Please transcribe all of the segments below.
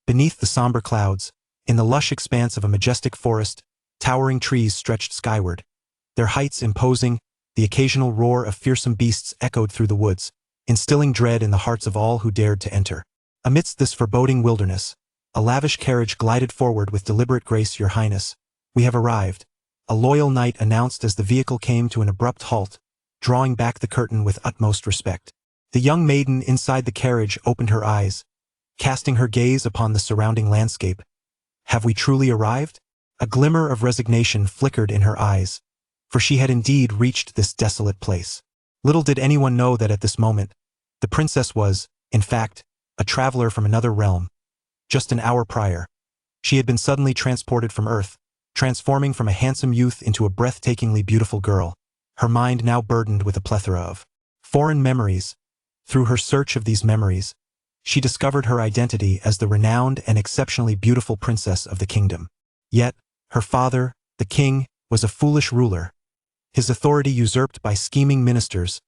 Beneath the somber clouds, in the lush expanse of a majestic forest, towering trees stretched skyward, their heights imposing. The occasional roar of fearsome beasts echoed through the woods, instilling dread in the hearts of all who dared to enter. Amidst this foreboding wilderness, a lavish carriage glided forward with deliberate grace. "Your Highness, we have arrived," a loyal knight announced as the vehicle came to an abrupt halt, drawing back the curtain with utmost respect. The young maiden inside the carriage opened her eyes, casting her gaze upon the surrounding landscape. "Have we truly arrived?" A glimmer of resignation flickered in her eyes, for she had indeed reached this desolate place. Little did anyone know that at this moment, the princess was, in fact, a traveler from another realm. Just an hour prior, she had been suddenly transported from Earth, transforming from a handsome youth into a breathtakingly beautiful girl, her mind now burdened with a plethora of foreign memories. Through her search of these memories, she discovered her identity as the renowned and exceptionally beautiful princess of the kingdom. Yet, her father, the king, was a foolish ruler. His authority usurped by scheming ministers,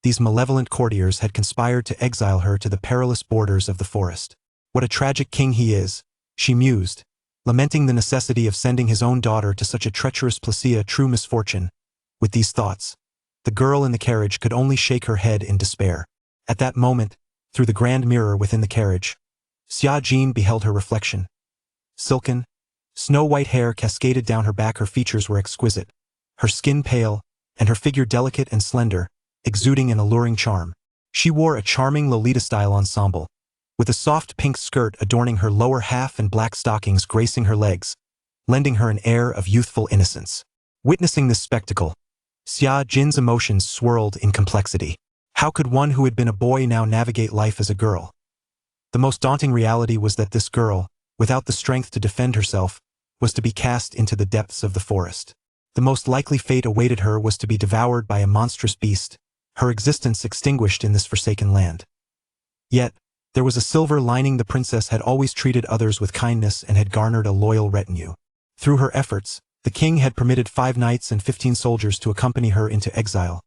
these malevolent courtiers had conspired to exile her to the perilous borders of the forest. "What a tragic king he is," she mused, lamenting the necessity of sending his own daughter to such a treacherous place. A true misfortune. With these thoughts, the girl in the carriage could only shake her head in despair. At that moment, through the grand mirror within the carriage, Xia Jin beheld her reflection. Silken, snow-white hair cascaded down her back. Her features were exquisite, her skin pale, and her figure delicate and slender, exuding an alluring charm. She wore a charming Lolita-style ensemble, with a soft pink skirt adorning her lower half and black stockings gracing her legs, lending her an air of youthful innocence. Witnessing this spectacle, Xia Jin's emotions swirled in complexity. How could one who had been a boy now navigate life as a girl? The most daunting reality was that this girl, without the strength to defend herself, was to be cast into the depths of the forest. The most likely fate awaited her was to be devoured by a monstrous beast, her existence extinguished in this forsaken land. Yet, there was a silver lining. The princess had always treated others with kindness and had garnered a loyal retinue. Through her efforts, the king had permitted 5 knights and 15 soldiers to accompany her into exile.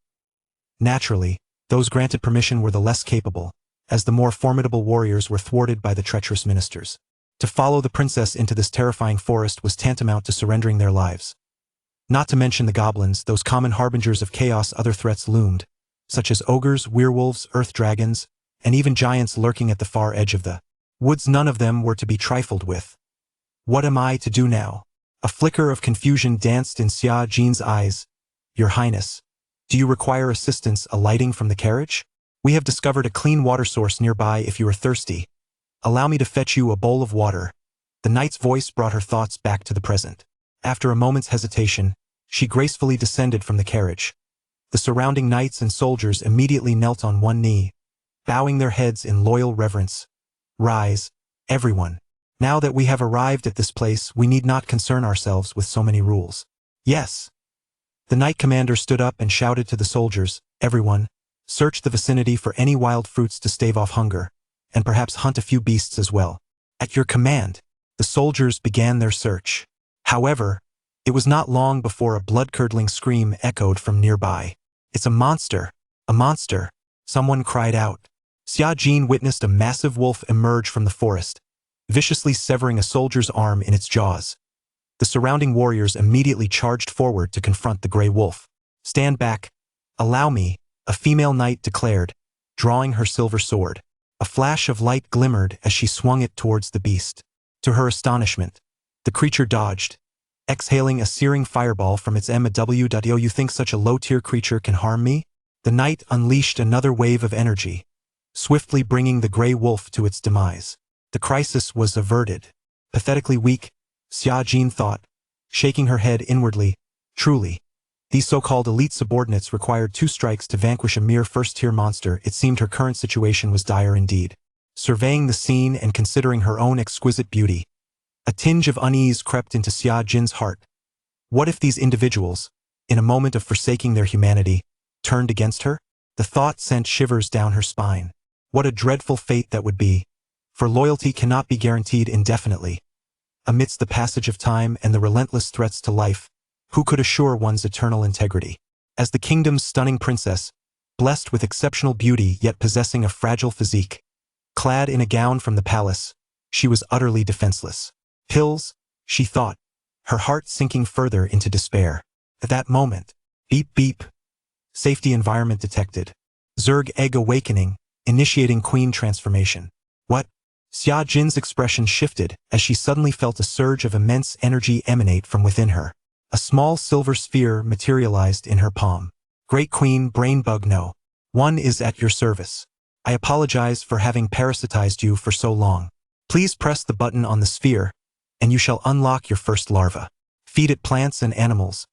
Naturally, those granted permission were the less capable, as the more formidable warriors were thwarted by the treacherous ministers. To follow the princess into this terrifying forest was tantamount to surrendering their lives. Not to mention the goblins, those common harbingers of chaos. Other threats loomed, such as ogres, werewolves, earth dragons, and even giants lurking at the far edge of the woods. None of them were to be trifled with. What am I to do now? A flicker of confusion danced in Xia Jin's eyes. "Your Highness, do you require assistance alighting from the carriage? We have discovered a clean water source nearby if you are thirsty. Allow me to fetch you a bowl of water." The knight's voice brought her thoughts back to the present. After a moment's hesitation, she gracefully descended from the carriage. The surrounding knights and soldiers immediately knelt on one knee, bowing their heads in loyal reverence. "Rise, everyone. Now that we have arrived at this place, we need not concern ourselves with so many rules." "Yes." The knight commander stood up and shouted to the soldiers, "Everyone, search the vicinity for any wild fruits to stave off hunger, and perhaps hunt a few beasts as well." "At your command." The soldiers began their search. However, it was not long before a blood-curdling scream echoed from nearby. "It's a monster! A monster!" someone cried out. Xia Jin witnessed a massive wolf emerge from the forest, viciously severing a soldier's arm in its jaws. The surrounding warriors immediately charged forward to confront the gray wolf. "Stand back. Allow me," a female knight declared, drawing her silver sword. A flash of light glimmered as she swung it towards the beast. To her astonishment, the creature dodged, exhaling a searing fireball from its MW. "You think such a low-tier creature can harm me?" The knight unleashed another wave of energy, swiftly bringing the gray wolf to its demise. The crisis was averted. Pathetically weak, Xia Jin thought, shaking her head inwardly. Truly, these so-called elite subordinates required 2 strikes to vanquish a mere first-tier monster. It seemed her current situation was dire indeed. Surveying the scene and considering her own exquisite beauty, a tinge of unease crept into Xia Jin's heart. What if these individuals, in a moment of forsaking their humanity, turned against her? The thought sent shivers down her spine. What a dreadful fate that would be, for loyalty cannot be guaranteed indefinitely. Amidst the passage of time and the relentless threats to life, who could assure one's eternal integrity? As the kingdom's stunning princess, blessed with exceptional beauty yet possessing a fragile physique, clad in a gown from the palace, she was utterly defenseless. Pills, she thought, her heart sinking further into despair. At that moment, beep beep, safety environment detected. Zerg egg awakening, initiating queen transformation. What? Xia Jin's expression shifted as she suddenly felt a surge of immense energy emanate from within her. A small silver sphere materialized in her palm. Great Queen Brainbug No. 1 is at your service. I apologize for having parasitized you for so long. Please press the button on the sphere, and you shall unlock your first larva. Feed it plants and animals,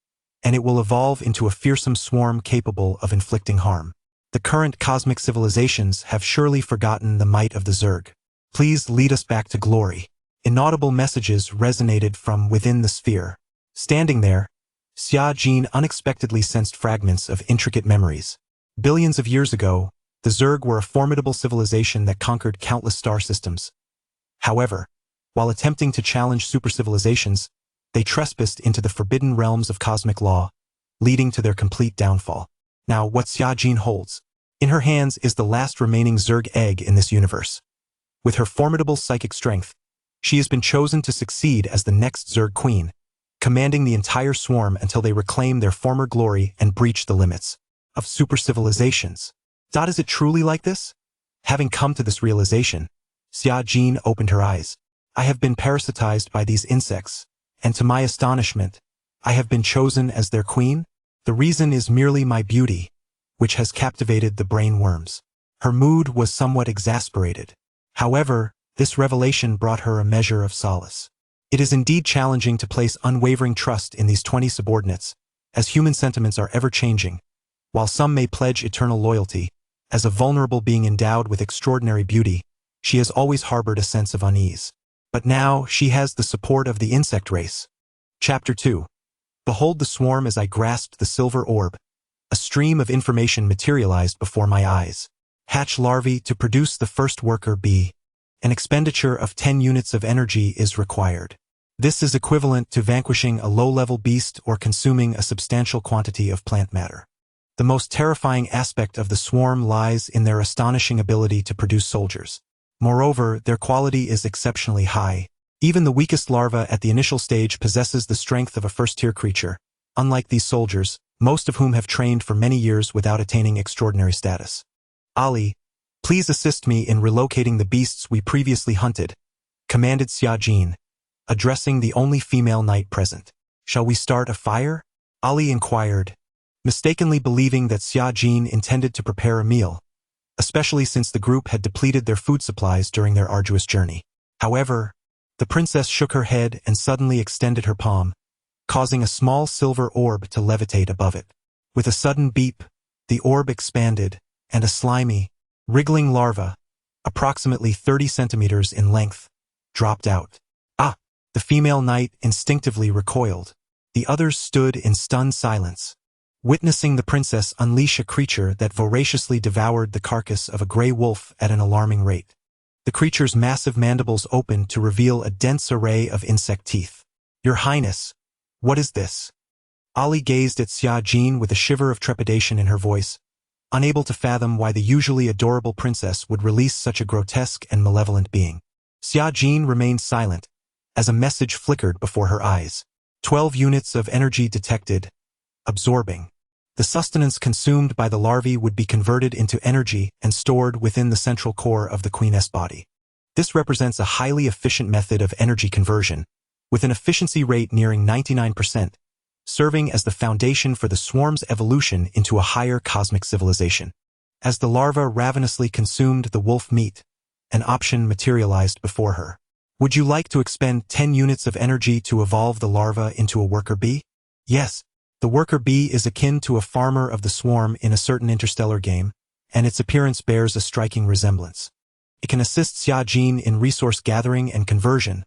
and it will evolve into a fearsome swarm capable of inflicting harm. The current cosmic civilizations have surely forgotten the might of the Zerg. Please lead us back to glory. Inaudible messages resonated from within the sphere. Standing there, Xia Jin unexpectedly sensed fragments of intricate memories. Billions of years ago, the Zerg were a formidable civilization that conquered countless star systems. However, while attempting to challenge supercivilizations, they trespassed into the forbidden realms of cosmic law, leading to their complete downfall. Now, what Xia Jin holds in her hands is the last remaining Zerg egg in this universe. With her formidable psychic strength, she has been chosen to succeed as the next Zerg queen, commanding the entire swarm until they reclaim their former glory and breach the limits of supercivilizations. Is it truly like this? Having come to this realization, Xia Jin opened her eyes. I have been parasitized by these insects, and to my astonishment, I have been chosen as their queen? The reason is merely my beauty, which has captivated the brain worms. Her mood was somewhat exasperated. However, this revelation brought her a measure of solace. It is indeed challenging to place unwavering trust in these 20 subordinates, as human sentiments are ever-changing. While some may pledge eternal loyalty, as a vulnerable being endowed with extraordinary beauty, she has always harbored a sense of unease. But now she has the support of the insect race. Chapter 2. Behold the swarm as I grasped the silver orb. A stream of information materialized before my eyes. Hatch larvae to produce the first worker bee. An expenditure of 10 units of energy is required. This is equivalent to vanquishing a low-level beast or consuming a substantial quantity of plant matter. The most terrifying aspect of the swarm lies in their astonishing ability to produce soldiers. Moreover, their quality is exceptionally high. Even the weakest larva at the initial stage possesses the strength of a first-tier creature. Unlike these soldiers, most of whom have trained for many years without attaining extraordinary status. Ali, please assist me in relocating the beasts we previously hunted, commanded Xia Jin, addressing the only female knight present. Shall we start a fire? Ali inquired, mistakenly believing that Xia Jin intended to prepare a meal, especially since the group had depleted their food supplies during their arduous journey. However, the princess shook her head and suddenly extended her palm, causing a small silver orb to levitate above it. With a sudden beep, the orb expanded, and a slimy, wriggling larva, approximately 30 centimeters in length, dropped out. Ah! The female knight instinctively recoiled. The others stood in stunned silence, witnessing the princess unleash a creature that voraciously devoured the carcass of a gray wolf at an alarming rate. The creature's massive mandibles opened to reveal a dense array of insect teeth. Your Highness, what is this? Ali gazed at Xia Jin with a shiver of trepidation in her voice, unable to fathom why the usually adorable princess would release such a grotesque and malevolent being. Xia Jin remained silent, as a message flickered before her eyes. 12 units of energy detected. Absorbing. The sustenance consumed by the larvae would be converted into energy and stored within the central core of the queen's body. This represents a highly efficient method of energy conversion, with an efficiency rate nearing 99%, serving as the foundation for the swarm's evolution into a higher cosmic civilization. As the larva ravenously consumed the wolf meat, an option materialized before her. Would you like to expend 10 units of energy to evolve the larva into a worker bee? Yes. The worker bee is akin to a farmer of the swarm in a certain interstellar game, and its appearance bears a striking resemblance. It can assist Xia Jin in resource gathering and conversion,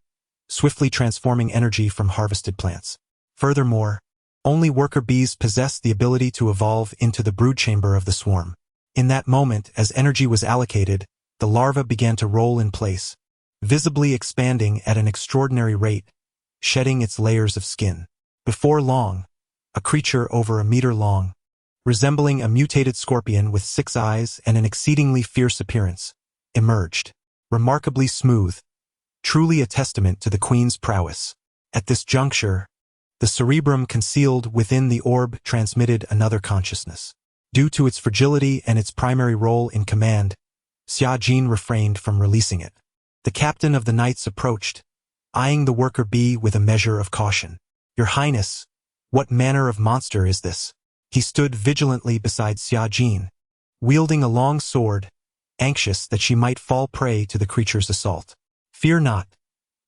swiftly transforming energy from harvested plants. Furthermore, only worker bees possess the ability to evolve into the brood chamber of the swarm. In that moment, as energy was allocated, the larva began to roll in place, visibly expanding at an extraordinary rate, shedding its layers of skin. Before long, a creature over a meter long, resembling a mutated scorpion with 6 eyes and an exceedingly fierce appearance, emerged. Remarkably smooth, truly a testament to the queen's prowess. At this juncture, the cerebrum concealed within the orb transmitted another consciousness. Due to its fragility and its primary role in command, Xia Jin refrained from releasing it. The captain of the knights approached, eyeing the worker bee with a measure of caution. "Your Highness, what manner of monster is this?" He stood vigilantly beside Xia Jin, wielding a long sword, anxious that she might fall prey to the creature's assault. "Fear not.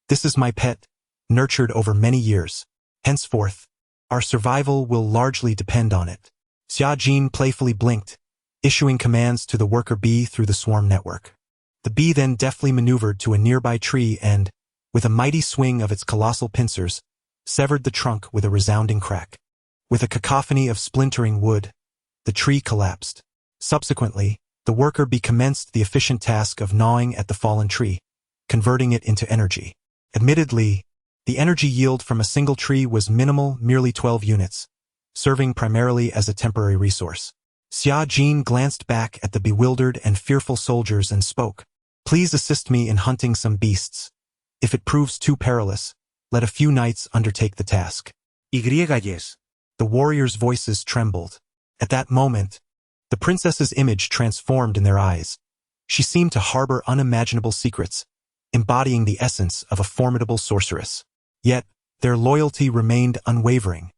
This is my pet, nurtured over many years. Henceforth, our survival will largely depend on it." Xia Jin playfully blinked, issuing commands to the worker bee through the swarm network. The bee then deftly maneuvered to a nearby tree and, with a mighty swing of its colossal pincers, severed the trunk with a resounding crack. With a cacophony of splintering wood, the tree collapsed. Subsequently, the worker bee commenced the efficient task of gnawing at the fallen tree, converting it into energy. Admittedly, the energy yield from a single tree was minimal, merely 12 units, serving primarily as a temporary resource. Xia Jin glanced back at the bewildered and fearful soldiers and spoke. "Please assist me in hunting some beasts. If it proves too perilous, let a few knights undertake the task." Yes. The warriors' voices trembled. At that moment, the princess's image transformed in their eyes. She seemed to harbor unimaginable secrets, embodying the essence of a formidable sorceress. Yet, their loyalty remained unwavering.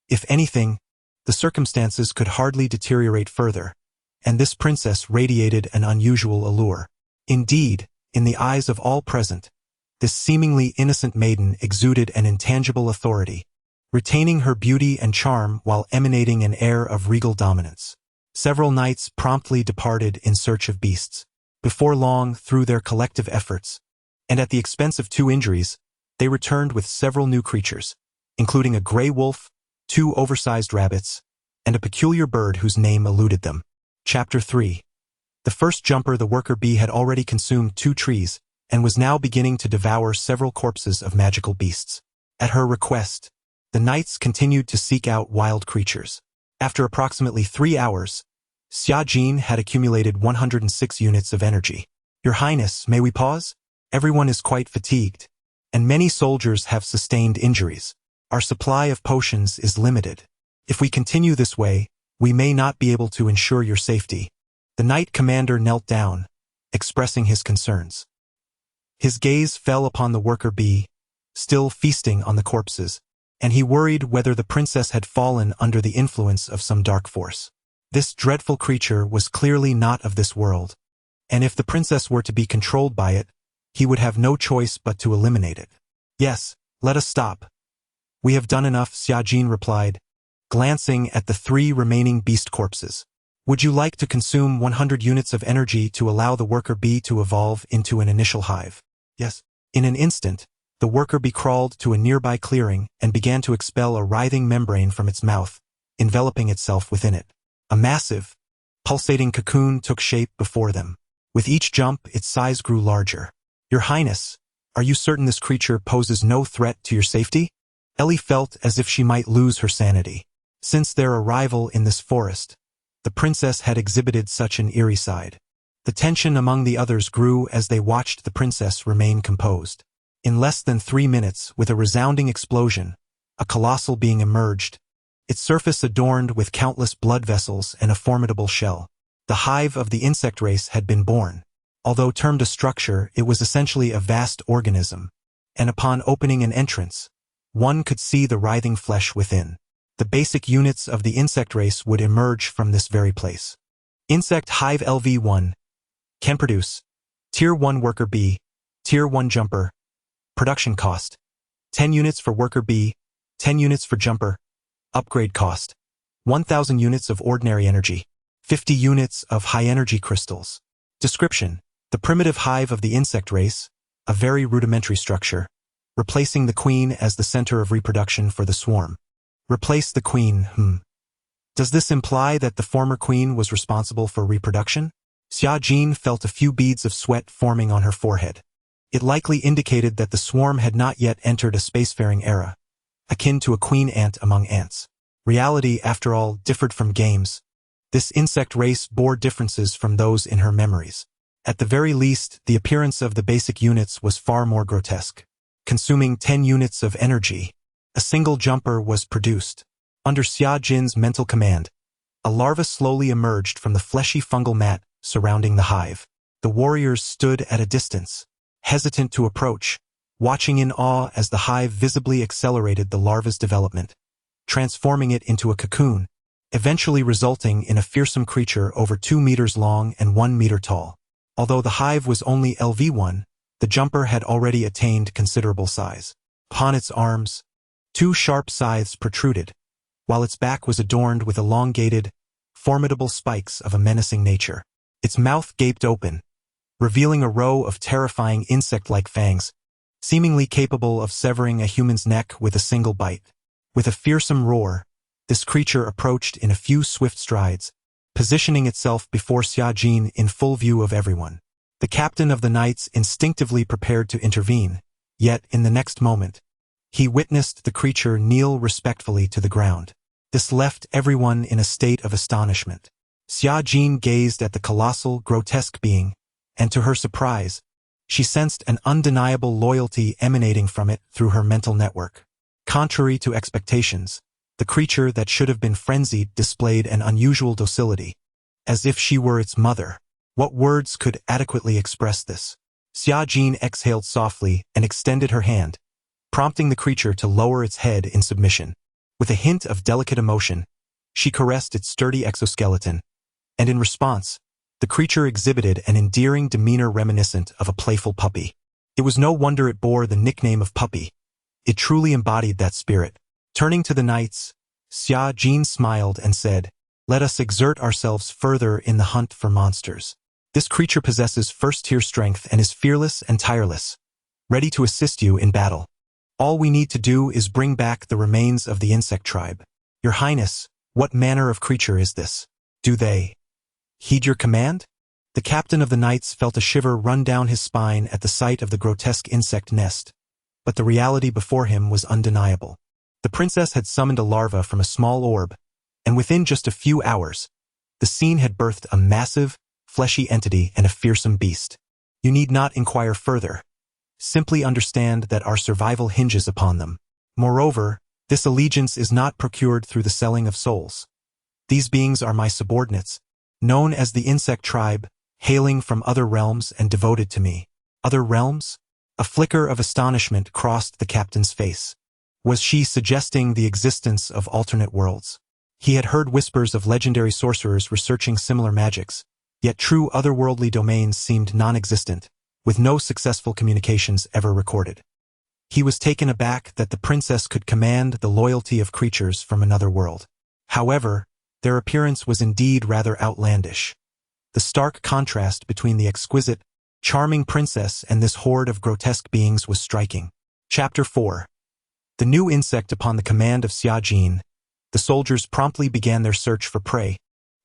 If anything, the circumstances could hardly deteriorate further, and this princess radiated an unusual allure. Indeed, in the eyes of all present, this seemingly innocent maiden exuded an intangible authority, retaining her beauty and charm while emanating an air of regal dominance. Several knights promptly departed in search of beasts. Before long, through their collective efforts, and at the expense of 2 injuries, they returned with several new creatures, including a gray wolf, 2 oversized rabbits, and a peculiar bird whose name eluded them. Chapter 3. The first jumper, the worker bee, had already consumed 2 trees, and was now beginning to devour several corpses of magical beasts. At her request, the knights continued to seek out wild creatures. After approximately 3 hours, Xia Jin had accumulated 106 units of energy. "Your Highness, may we pause? Everyone is quite fatigued, and many soldiers have sustained injuries. Our supply of potions is limited. If we continue this way, we may not be able to ensure your safety." The knight commander knelt down, expressing his concerns. His gaze fell upon the worker bee, still feasting on the corpses, and he worried whether the princess had fallen under the influence of some dark force. This dreadful creature was clearly not of this world, and if the princess were to be controlled by it, he would have no choice but to eliminate it. "Yes, let us stop. We have done enough," Xia Jin replied, glancing at the 3 remaining beast corpses. "Would you like to consume 100 units of energy to allow the worker bee to evolve into an initial hive?" "Yes." In an instant, the worker bee crawled to a nearby clearing and began to expel a writhing membrane from its mouth, enveloping itself within it. A massive, pulsating cocoon took shape before them. With each jump, its size grew larger. "Your Highness, are you certain this creature poses no threat to your safety?" Ellie felt as if she might lose her sanity. Since their arrival in this forest, the princess had exhibited such an eerie side. The tension among the others grew as they watched the princess remain composed. In less than 3 minutes, with a resounding explosion, a colossal being emerged, its surface adorned with countless blood vessels and a formidable shell. The hive of the insect race had been born. Although termed a structure, it was essentially a vast organism, and upon opening an entrance, one could see the writhing flesh within. The basic units of the insect race would emerge from this very place. Insect Hive LV1 can produce Tier 1 Worker Bee, Tier 1 Jumper. Production cost 10 units for Worker Bee, 10 units for Jumper. Upgrade cost 1,000 units of ordinary energy, 50 units of high-energy crystals. Description: the primitive hive of the insect race, a very rudimentary structure, replacing the queen as the center of reproduction for the swarm. Replace the queen, Does this imply that the former queen was responsible for reproduction? Xia Jin felt a few beads of sweat forming on her forehead. It likely indicated that the swarm had not yet entered a spacefaring era, akin to a queen ant among ants. Reality, after all, differed from games. This insect race bore differences from those in her memories. At the very least, the appearance of the basic units was far more grotesque. Consuming 10 units of energy, a single jumper was produced. Under Xia Jin's mental command, a larva slowly emerged from the fleshy fungal mat surrounding the hive. The warriors stood at a distance, hesitant to approach, watching in awe as the hive visibly accelerated the larva's development, transforming it into a cocoon, eventually resulting in a fearsome creature over 2 meters long and 1 meter tall. Although the hive was only LV1, the jumper had already attained considerable size. Upon its arms, 2 sharp scythes protruded, while its back was adorned with elongated, formidable spikes of a menacing nature. Its mouth gaped open, revealing a row of terrifying insect-like fangs, seemingly capable of severing a human's neck with a single bite. With a fearsome roar, this creature approached in a few swift strides, positioning itself before Xia Jin in full view of everyone. The captain of the knights instinctively prepared to intervene, yet in the next moment, he witnessed the creature kneel respectfully to the ground. This left everyone in a state of astonishment. Xia Jin gazed at the colossal, grotesque being, and to her surprise, she sensed an undeniable loyalty emanating from it through her mental network. Contrary to expectations, the creature that should have been frenzied displayed an unusual docility, as if she were its mother. What words could adequately express this? Xia Jin exhaled softly and extended her hand, prompting the creature to lower its head in submission. With a hint of delicate emotion, she caressed its sturdy exoskeleton, and in response, the creature exhibited an endearing demeanor reminiscent of a playful puppy. It was no wonder it bore the nickname of Puppy. It truly embodied that spirit. Turning to the knights, Xia Jin smiled and said, "Let us exert ourselves further in the hunt for monsters. This creature possesses first-tier strength and is fearless and tireless, ready to assist you in battle. All we need to do is bring back the remains of the insect tribe. Your Highness, what manner of creature is this? Do they heed your command?" The captain of the knights felt a shiver run down his spine at the sight of the grotesque insect nest, but the reality before him was undeniable. The princess had summoned a larva from a small orb, and within just a few hours, the scene had birthed a massive, fleshy entity and a fearsome beast. You need not inquire further. Simply understand that our survival hinges upon them. Moreover, this allegiance is not procured through the selling of souls. These beings are my subordinates, known as the insect tribe, hailing from other realms and devoted to me. Other realms? A flicker of astonishment crossed the captain's face. Was she suggesting the existence of alternate worlds? He had heard whispers of legendary sorcerers researching similar magics, yet true otherworldly domains seemed non-existent, with no successful communications ever recorded. He was taken aback that the princess could command the loyalty of creatures from another world. However, their appearance was indeed rather outlandish. The stark contrast between the exquisite, charming princess and this horde of grotesque beings was striking. Chapter 4. The new insect. Upon the command of Xia Jin, the soldiers promptly began their search for prey,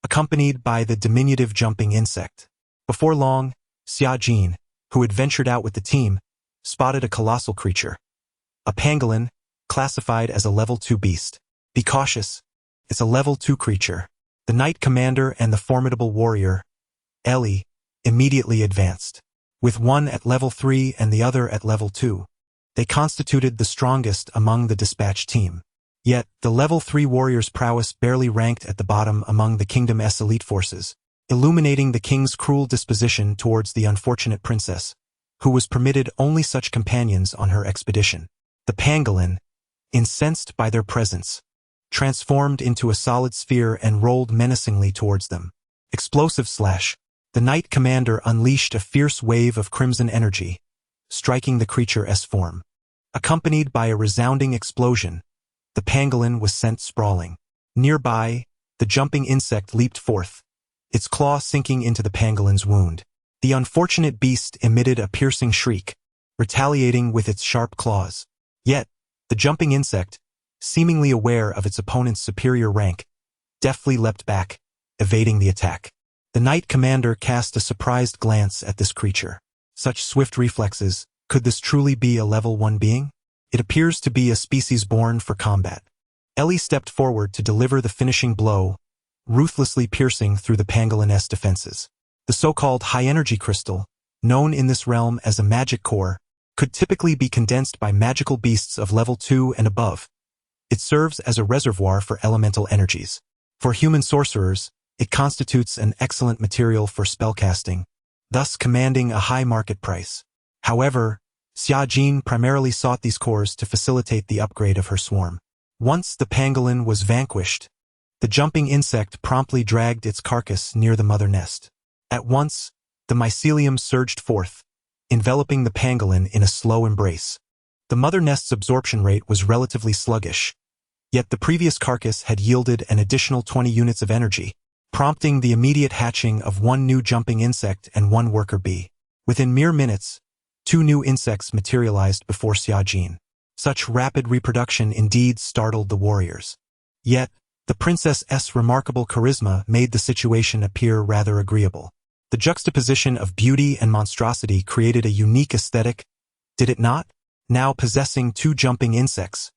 accompanied by the diminutive jumping insect. Before long, Xia Jin, who had ventured out with the team, spotted a colossal creature. A pangolin, classified as a level 2 beast. Be cautious, it's a level 2 creature. The knight commander and the formidable warrior, Loli, immediately advanced. With one at level 3 and the other at level 2, they constituted the strongest among the dispatch team. Yet, the level 3 warrior's prowess barely ranked at the bottom among the kingdom's elite forces, illuminating the king's cruel disposition towards the unfortunate princess, who was permitted only such companions on her expedition. The pangolin, incensed by their presence, transformed into a solid sphere and rolled menacingly towards them. Explosive slash. The knight commander unleashed a fierce wave of crimson energy, striking the creature's form. Accompanied by a resounding explosion, the pangolin was sent sprawling. Nearby, the jumping insect leaped forth, its claw sinking into the pangolin's wound. The unfortunate beast emitted a piercing shriek, retaliating with its sharp claws. Yet, the jumping insect, seemingly aware of its opponent's superior rank, deftly leapt back, evading the attack. The knight commander cast a surprised glance at this creature. Such swift reflexes, could this truly be a level 1 being? It appears to be a species born for combat. Loli stepped forward to deliver the finishing blow, ruthlessly piercing through the pangolin's defenses. The so-called high-energy crystal, known in this realm as a magic core, could typically be condensed by magical beasts of level 2 and above. It serves as a reservoir for elemental energies. For human sorcerers, it constitutes an excellent material for spellcasting, thus commanding a high market price. However, Xia Jin primarily sought these cores to facilitate the upgrade of her swarm. Once the pangolin was vanquished, the jumping insect promptly dragged its carcass near the mother nest. At once, the mycelium surged forth, enveloping the pangolin in a slow embrace. The mother nest's absorption rate was relatively sluggish, yet the previous carcass had yielded an additional 20 units of energy, prompting the immediate hatching of one new jumping insect and one worker bee. Within mere minutes, 2 new insects materialized before Xia Jin. Such rapid reproduction indeed startled the warriors. Yet, the princess's remarkable charisma made the situation appear rather agreeable. The juxtaposition of beauty and monstrosity created a unique aesthetic, did it not? Now possessing 2 jumping insects,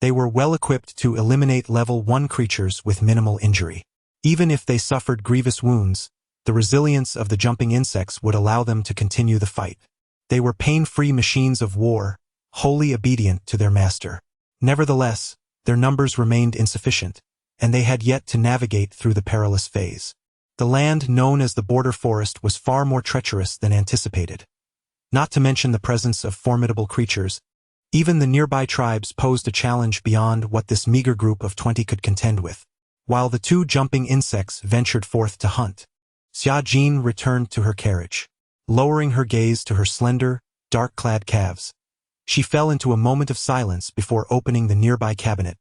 they were well equipped to eliminate level 1 creatures with minimal injury. Even if they suffered grievous wounds, the resilience of the jumping insects would allow them to continue the fight. They were pain-free machines of war, wholly obedient to their master. Nevertheless, their numbers remained insufficient, and they had yet to navigate through the perilous phase. The land known as the border forest was far more treacherous than anticipated. Not to mention the presence of formidable creatures, even the nearby tribes posed a challenge beyond what this meager group of 20 could contend with. While the 2 jumping insects ventured forth to hunt, Xia Jin returned to her carriage. Lowering her gaze to her slender, dark-clad calves, she fell into a moment of silence before opening the nearby cabinet,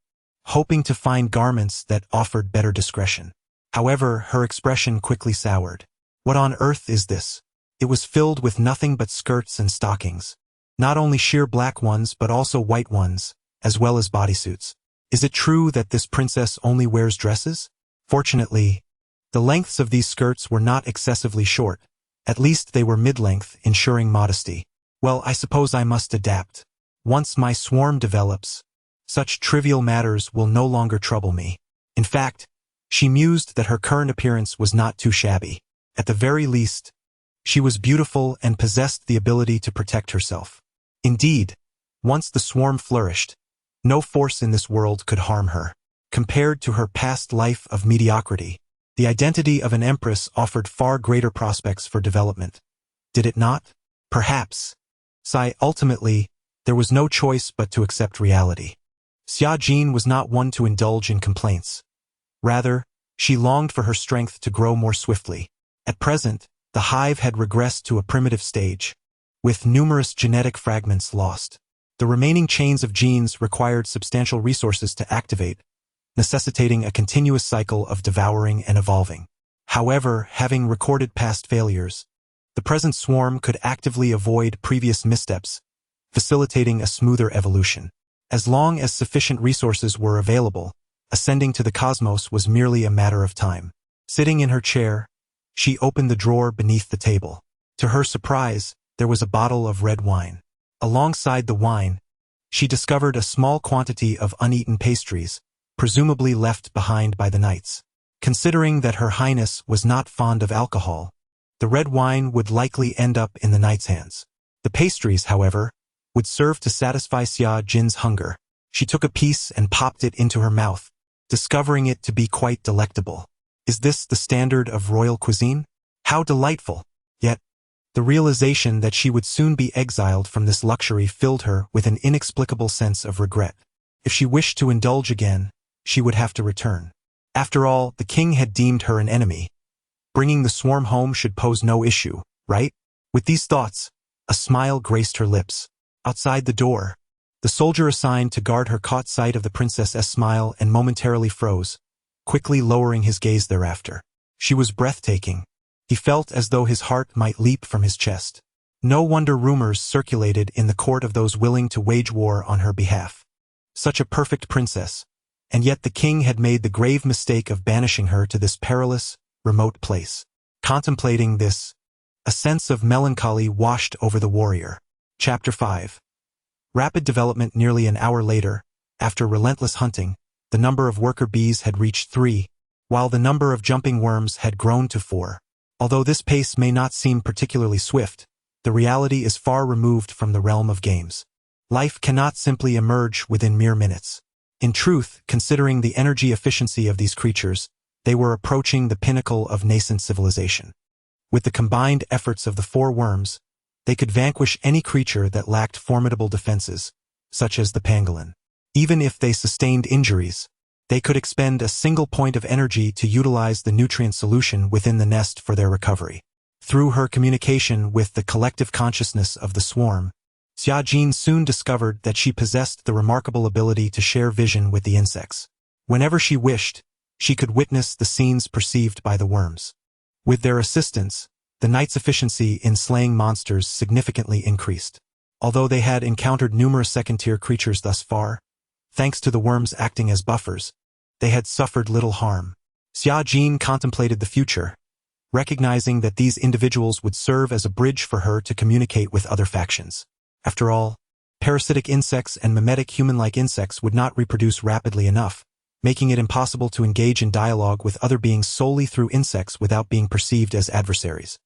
hoping to find garments that offered better discretion. However, her expression quickly soured. What on earth is this? It was filled with nothing but skirts and stockings. Not only sheer black ones but also white ones, as well as bodysuits. Is it true that this princess only wears dresses? Fortunately, the lengths of these skirts were not excessively short. At least they were mid-length, ensuring modesty. Well, I suppose I must adapt. Once my swarm develops, such trivial matters will no longer trouble me. In fact, she mused that her current appearance was not too shabby. At the very least, she was beautiful and possessed the ability to protect herself. Indeed, once the swarm flourished, no force in this world could harm her. Compared to her past life of mediocrity, the identity of an empress offered far greater prospects for development. Did it not? Perhaps. Ultimately, there was no choice but to accept reality. Xia Jin was not one to indulge in complaints. Rather, she longed for her strength to grow more swiftly. At present, the hive had regressed to a primitive stage, with numerous genetic fragments lost. The remaining chains of genes required substantial resources to activate, necessitating a continuous cycle of devouring and evolving. However, having recorded past failures, the present swarm could actively avoid previous missteps, facilitating a smoother evolution. As long as sufficient resources were available, ascending to the cosmos was merely a matter of time. Sitting in her chair, she opened the drawer beneath the table. To her surprise, there was a bottle of red wine. Alongside the wine, she discovered a small quantity of uneaten pastries, presumably left behind by the knights. Considering that Her Highness was not fond of alcohol, the red wine would likely end up in the knights' hands. The pastries, however, would serve to satisfy Xia Jin's hunger. She took a piece and popped it into her mouth, discovering it to be quite delectable. Is this the standard of royal cuisine? How delightful! Yet, the realization that she would soon be exiled from this luxury filled her with an inexplicable sense of regret. If she wished to indulge again, she would have to return. After all, the king had deemed her an enemy. Bringing the swarm home should pose no issue, right? With these thoughts, a smile graced her lips. Outside the door, the soldier assigned to guard her caught sight of the princess's smile and momentarily froze, quickly lowering his gaze thereafter. She was breathtaking. He felt as though his heart might leap from his chest. No wonder rumors circulated in the court of those willing to wage war on her behalf. Such a perfect princess, and yet the king had made the grave mistake of banishing her to this perilous, remote place. Contemplating this, a sense of melancholy washed over the warrior. Chapter 5. Rapid development. Nearly an hour later, after relentless hunting, the number of worker bees had reached 3, while the number of jumping worms had grown to 4. Although this pace may not seem particularly swift, the reality is far removed from the realm of games. Life cannot simply emerge within mere minutes. In truth, considering the energy efficiency of these creatures, they were approaching the pinnacle of nascent civilization. With the combined efforts of the four worms, they could vanquish any creature that lacked formidable defenses, such as the pangolin. Even if they sustained injuries, they could expend a single point of energy to utilize the nutrient solution within the nest for their recovery. Through her communication with the collective consciousness of the swarm, Xiajin soon discovered that she possessed the remarkable ability to share vision with the insects. Whenever she wished, she could witness the scenes perceived by the worms. With their assistance, the knight's efficiency in slaying monsters significantly increased. Although they had encountered numerous second-tier creatures thus far, thanks to the worms acting as buffers, they had suffered little harm. Xiajin contemplated the future, recognizing that these individuals would serve as a bridge for her to communicate with other factions. After all, parasitic insects and mimetic human-like insects would not reproduce rapidly enough, making it impossible to engage in dialogue with other beings solely through insects without being perceived as adversaries.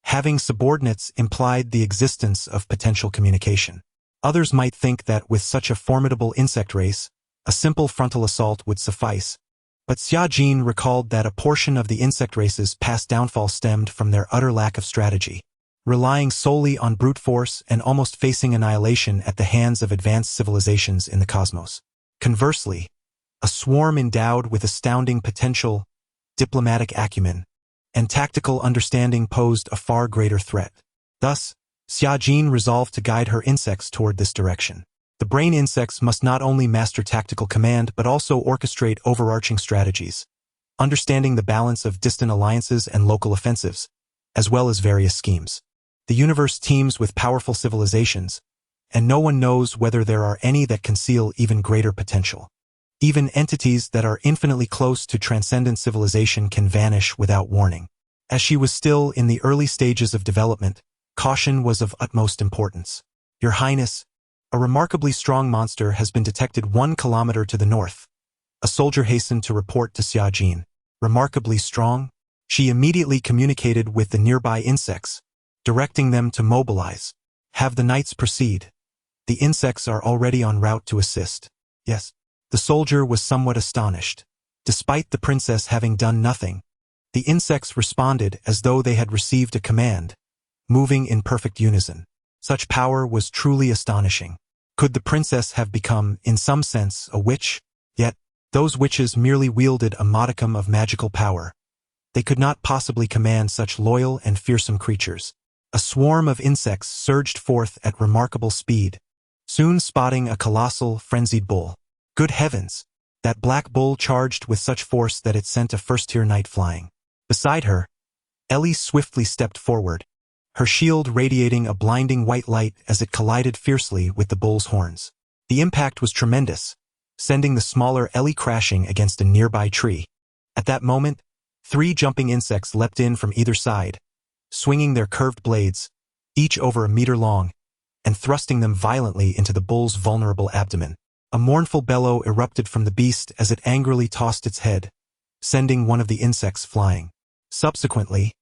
Having subordinates implied the existence of potential communication. Others might think that with such a formidable insect race, a simple frontal assault would suffice, but Xiajin recalled that a portion of the insect race's past downfall stemmed from their utter lack of strategy, relying solely on brute force and almost facing annihilation at the hands of advanced civilizations in the cosmos. Conversely, a swarm endowed with astounding potential, diplomatic acumen, and tactical understanding posed a far greater threat. Thus, Xiajin resolved to guide her insects toward this direction. The brain insects must not only master tactical command but also orchestrate overarching strategies, understanding the balance of distant alliances and local offensives, as well as various schemes. The universe teems with powerful civilizations, and no one knows whether there are any that conceal even greater potential. Even entities that are infinitely close to transcendent civilization can vanish without warning. As she was still in the early stages of development, caution was of utmost importance. Your Highness, a remarkably strong monster has been detected 1 kilometer to the north. A soldier hastened to report to Xiajin. Remarkably strong? She immediately communicated with the nearby insects, directing them to mobilize. Have the knights proceed. The insects are already en route to assist. Yes. The soldier was somewhat astonished. Despite the princess having done nothing, the insects responded as though they had received a command, moving in perfect unison. Such power was truly astonishing. Could the princess have become, in some sense, a witch? Yet, those witches merely wielded a modicum of magical power. They could not possibly command such loyal and fearsome creatures. A swarm of insects surged forth at remarkable speed, soon spotting a colossal, frenzied bull. Good heavens! That black bull charged with such force that it sent a first-tier knight flying. Beside her, Ellie swiftly stepped forward, her shield radiating a blinding white light as it collided fiercely with the bull's horns. The impact was tremendous, sending the smaller Ellie crashing against a nearby tree. At that moment, 3 jumping insects leapt in from either side, swinging their curved blades, each over a meter long, and thrusting them violently into the bull's vulnerable abdomen. A mournful bellow erupted from the beast as it angrily tossed its head, sending one of the insects flying. Subsequently,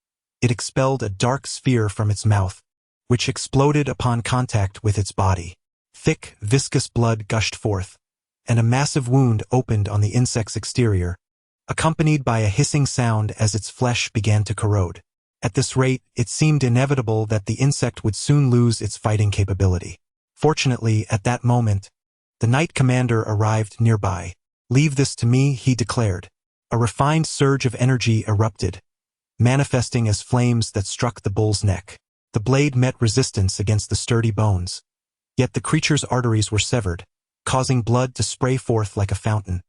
it expelled a dark sphere from its mouth, which exploded upon contact with its body. Thick, viscous blood gushed forth, and a massive wound opened on the insect's exterior, accompanied by a hissing sound as its flesh began to corrode. At this rate, it seemed inevitable that the insect would soon lose its fighting capability. Fortunately, at that moment, the knight commander arrived nearby. Leave this to me, he declared. A refined surge of energy erupted, manifesting as flames that struck the bull's neck. The blade met resistance against the sturdy bones, yet the creature's arteries were severed, causing blood to spray forth like a fountain,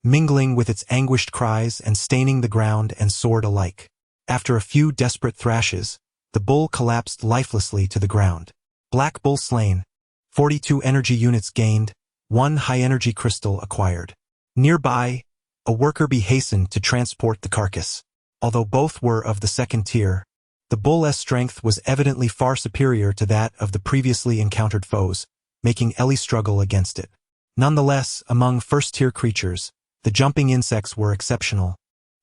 mingling with its anguished cries and staining the ground and sword alike. After a few desperate thrashes, the bull collapsed lifelessly to the ground. Black bull slain, 42 energy units gained, 1 high-energy crystal acquired. Nearby, a worker bee hastened to transport the carcass. Although both were of the second tier, the bull's strength was evidently far superior to that of the previously encountered foes, making Ellie struggle against it. Nonetheless, among first-tier creatures, the jumping insects were exceptional,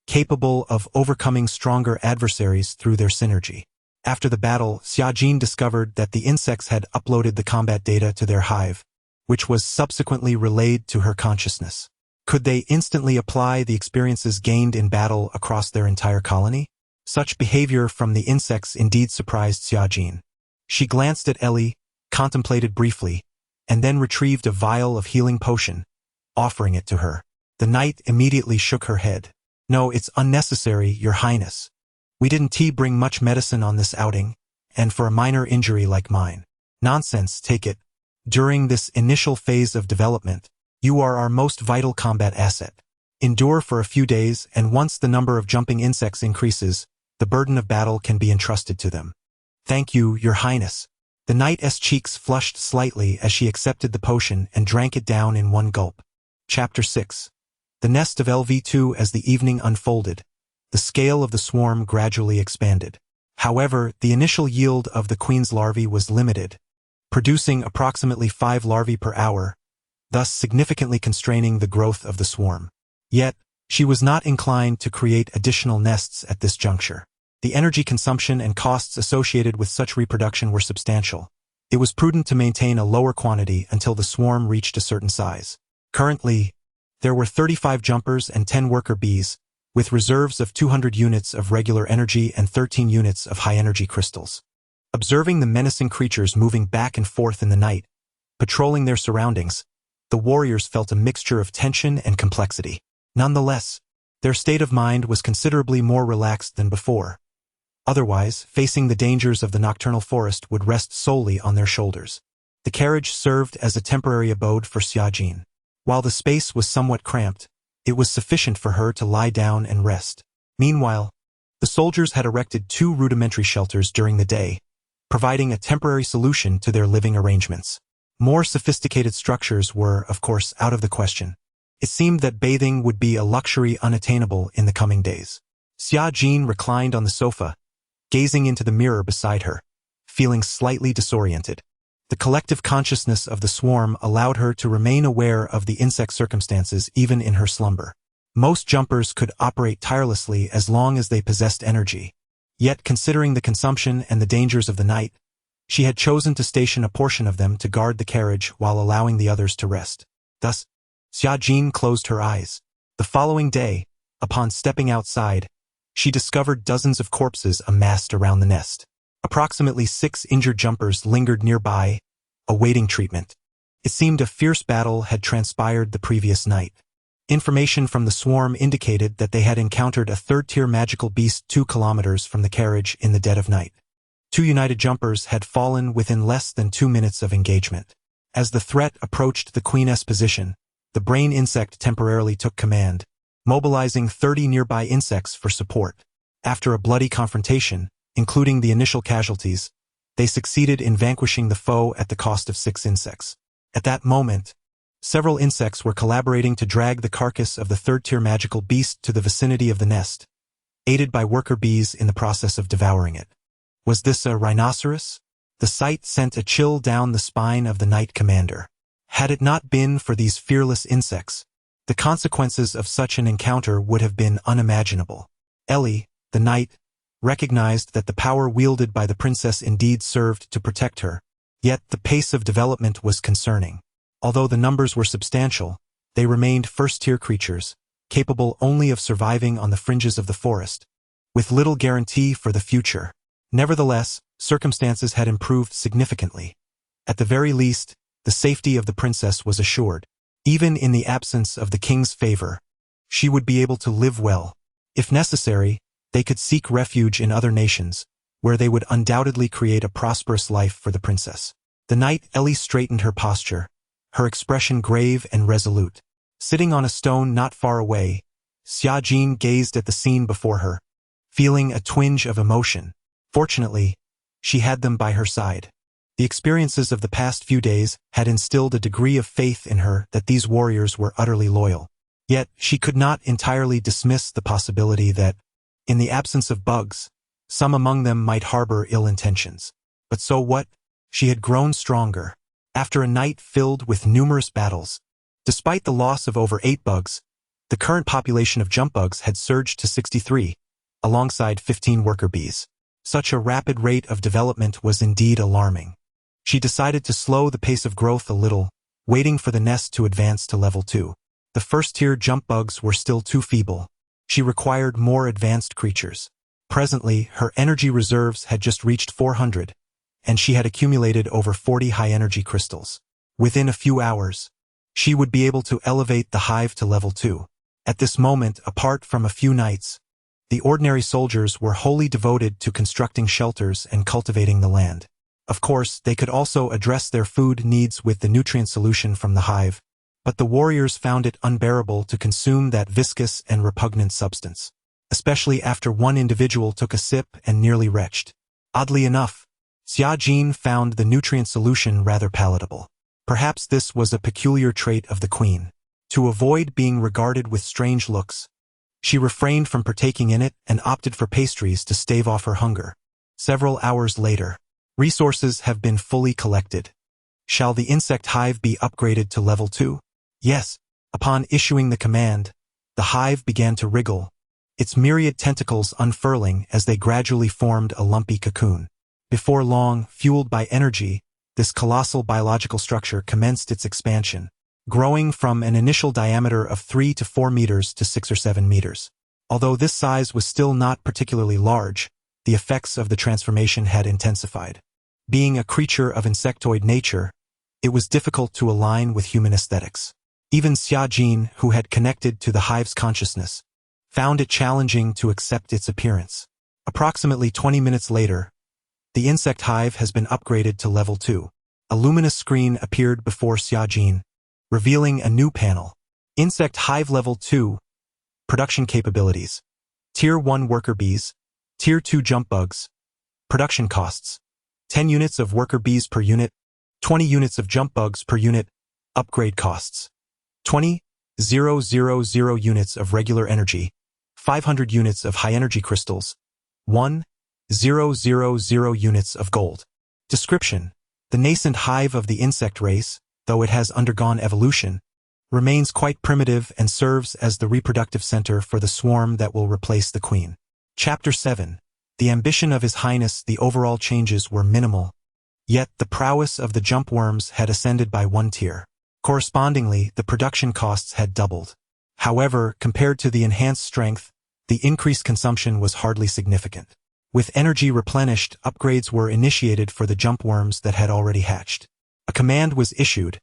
capable of overcoming stronger adversaries through their synergy. After the battle, Xiajin discovered that the insects had uploaded the combat data to their hive, which was subsequently relayed to her consciousness. Could they instantly apply the experiences gained in battle across their entire colony? Such behavior from the insects indeed surprised Xiajin. She glanced at Ellie, contemplated briefly, and then retrieved a vial of healing potion, offering it to her. The knight immediately shook her head. "No, it's unnecessary, Your Highness. We didn't bring much medicine on this outing, and for a minor injury like mine." "Nonsense, take it. During this initial phase of development, you are our most vital combat asset. Endure for a few days, and once the number of jumping insects increases, the burden of battle can be entrusted to them." "Thank you, Your Highness." The knight's cheeks flushed slightly as she accepted the potion and drank it down in one gulp. Chapter 6. The nest of LV2. As the evening unfolded, the scale of the swarm gradually expanded. However, the initial yield of the queen's larvae was limited, producing approximately 5 larvae per hour, thus significantly constraining the growth of the swarm. Yet, she was not inclined to create additional nests at this juncture. The energy consumption and costs associated with such reproduction were substantial. It was prudent to maintain a lower quantity until the swarm reached a certain size. Currently, there were 35 jumpers and 10 worker bees, with reserves of 200 units of regular energy and 13 units of high-energy crystals. Observing the menacing creatures moving back and forth in the night, patrolling their surroundings, the warriors felt a mixture of tension and complexity. Nonetheless, their state of mind was considerably more relaxed than before. Otherwise, facing the dangers of the nocturnal forest would rest solely on their shoulders. The carriage served as a temporary abode for Xiajin. While the space was somewhat cramped, it was sufficient for her to lie down and rest. Meanwhile, the soldiers had erected 2 rudimentary shelters during the day, providing a temporary solution to their living arrangements. More sophisticated structures were, of course, out of the question. It seemed that bathing would be a luxury unattainable in the coming days. Xiajin reclined on the sofa, gazing into the mirror beside her, feeling slightly disoriented. The collective consciousness of the swarm allowed her to remain aware of the insect circumstances even in her slumber. Most jumpers could operate tirelessly as long as they possessed energy. Yet, considering the consumption and the dangers of the night, she had chosen to station a portion of them to guard the carriage while allowing the others to rest. Thus, Xiajin closed her eyes. The following day, upon stepping outside, she discovered dozens of corpses amassed around the nest. Approximately 6 injured jumpers lingered nearby, awaiting treatment. It seemed a fierce battle had transpired the previous night. Information from the swarm indicated that they had encountered a third-tier magical beast 2 kilometers from the carriage in the dead of night. 2 united jumpers had fallen within less than 2 minutes of engagement. As the threat approached the queen's position, the brain insect temporarily took command, mobilizing 30 nearby insects for support. After a bloody confrontation, including the initial casualties, they succeeded in vanquishing the foe at the cost of 6 insects. At that moment, several insects were collaborating to drag the carcass of the third-tier magical beast to the vicinity of the nest, aided by worker bees in the process of devouring it. Was this a rhinoceros? The sight sent a chill down the spine of the Knight Commander. Had it not been for these fearless insects, the consequences of such an encounter would have been unimaginable. Ellie, the knight, recognized that the power wielded by the princess indeed served to protect her, yet the pace of development was concerning. Although the numbers were substantial, they remained first-tier creatures, capable only of surviving on the fringes of the forest, with little guarantee for the future. Nevertheless, circumstances had improved significantly. At the very least, the safety of the princess was assured. Even in the absence of the king's favor, she would be able to live well. If necessary, they could seek refuge in other nations, where they would undoubtedly create a prosperous life for the princess. The night Ellie straightened her posture, her expression grave and resolute. Sitting on a stone not far away, Xiajin gazed at the scene before her, feeling a twinge of emotion. Fortunately, she had them by her side. The experiences of the past few days had instilled a degree of faith in her that these warriors were utterly loyal. Yet, she could not entirely dismiss the possibility that, in the absence of bugs, some among them might harbor ill intentions. But so what? She had grown stronger. After a night filled with numerous battles, despite the loss of over 8 bugs, The current population of jump bugs had surged to 63, alongside 15 worker bees. Such a rapid rate of development was indeed alarming. She decided to slow the pace of growth a little, waiting for the nest to advance to level 2. The first-tier jump bugs were still too feeble. She required more advanced creatures. Presently, her energy reserves had just reached 400, and she had accumulated over 40 high-energy crystals. Within a few hours, she would be able to elevate the hive to level 2. At this moment, apart from a few knights, the ordinary soldiers were wholly devoted to constructing shelters and cultivating the land. Of course, they could also address their food needs with the nutrient solution from the hive, but the warriors found it unbearable to consume that viscous and repugnant substance, especially after one individual took a sip and nearly retched. Oddly enough, Xia Jin found the nutrient solution rather palatable. Perhaps this was a peculiar trait of the queen. To avoid being regarded with strange looks, she refrained from partaking in it and opted for pastries to stave off her hunger. Several hours later, resources have been fully collected. Shall the insect hive be upgraded to level 2? Yes. Upon issuing the command, the hive began to wriggle, its myriad tentacles unfurling as they gradually formed a lumpy cocoon. Before long, fueled by energy, this colossal biological structure commenced its expansion, growing from an initial diameter of 3 to 4 meters to 6 or 7 meters. Although this size was still not particularly large, the effects of the transformation had intensified. Being a creature of insectoid nature, it was difficult to align with human aesthetics. Even Xia Jin, who had connected to the hive's consciousness, found it challenging to accept its appearance. Approximately 20 minutes later, the insect hive has been upgraded to level 2. A luminous screen appeared before Xia Jin, revealing a new panel. Insect hive level 2. Production capabilities. Tier 1 worker bees. Tier 2 jump bugs. Production costs. 10 units of worker bees per unit. 20 units of jump bugs per unit. Upgrade costs. 20,000 units of regular energy. 500 units of high-energy crystals. 1,000 units of gold. Description. The nascent hive of the insect race, though it has undergone evolution, remains quite primitive and serves as the reproductive center for the swarm that will replace the queen. Chapter 7. The ambition of His Highness. The overall changes were minimal, yet the prowess of the jump worms had ascended by 1 tier. Correspondingly, the production costs had doubled. However, compared to the enhanced strength, the increased consumption was hardly significant. With energy replenished, upgrades were initiated for the jump worms that had already hatched. A command was issued,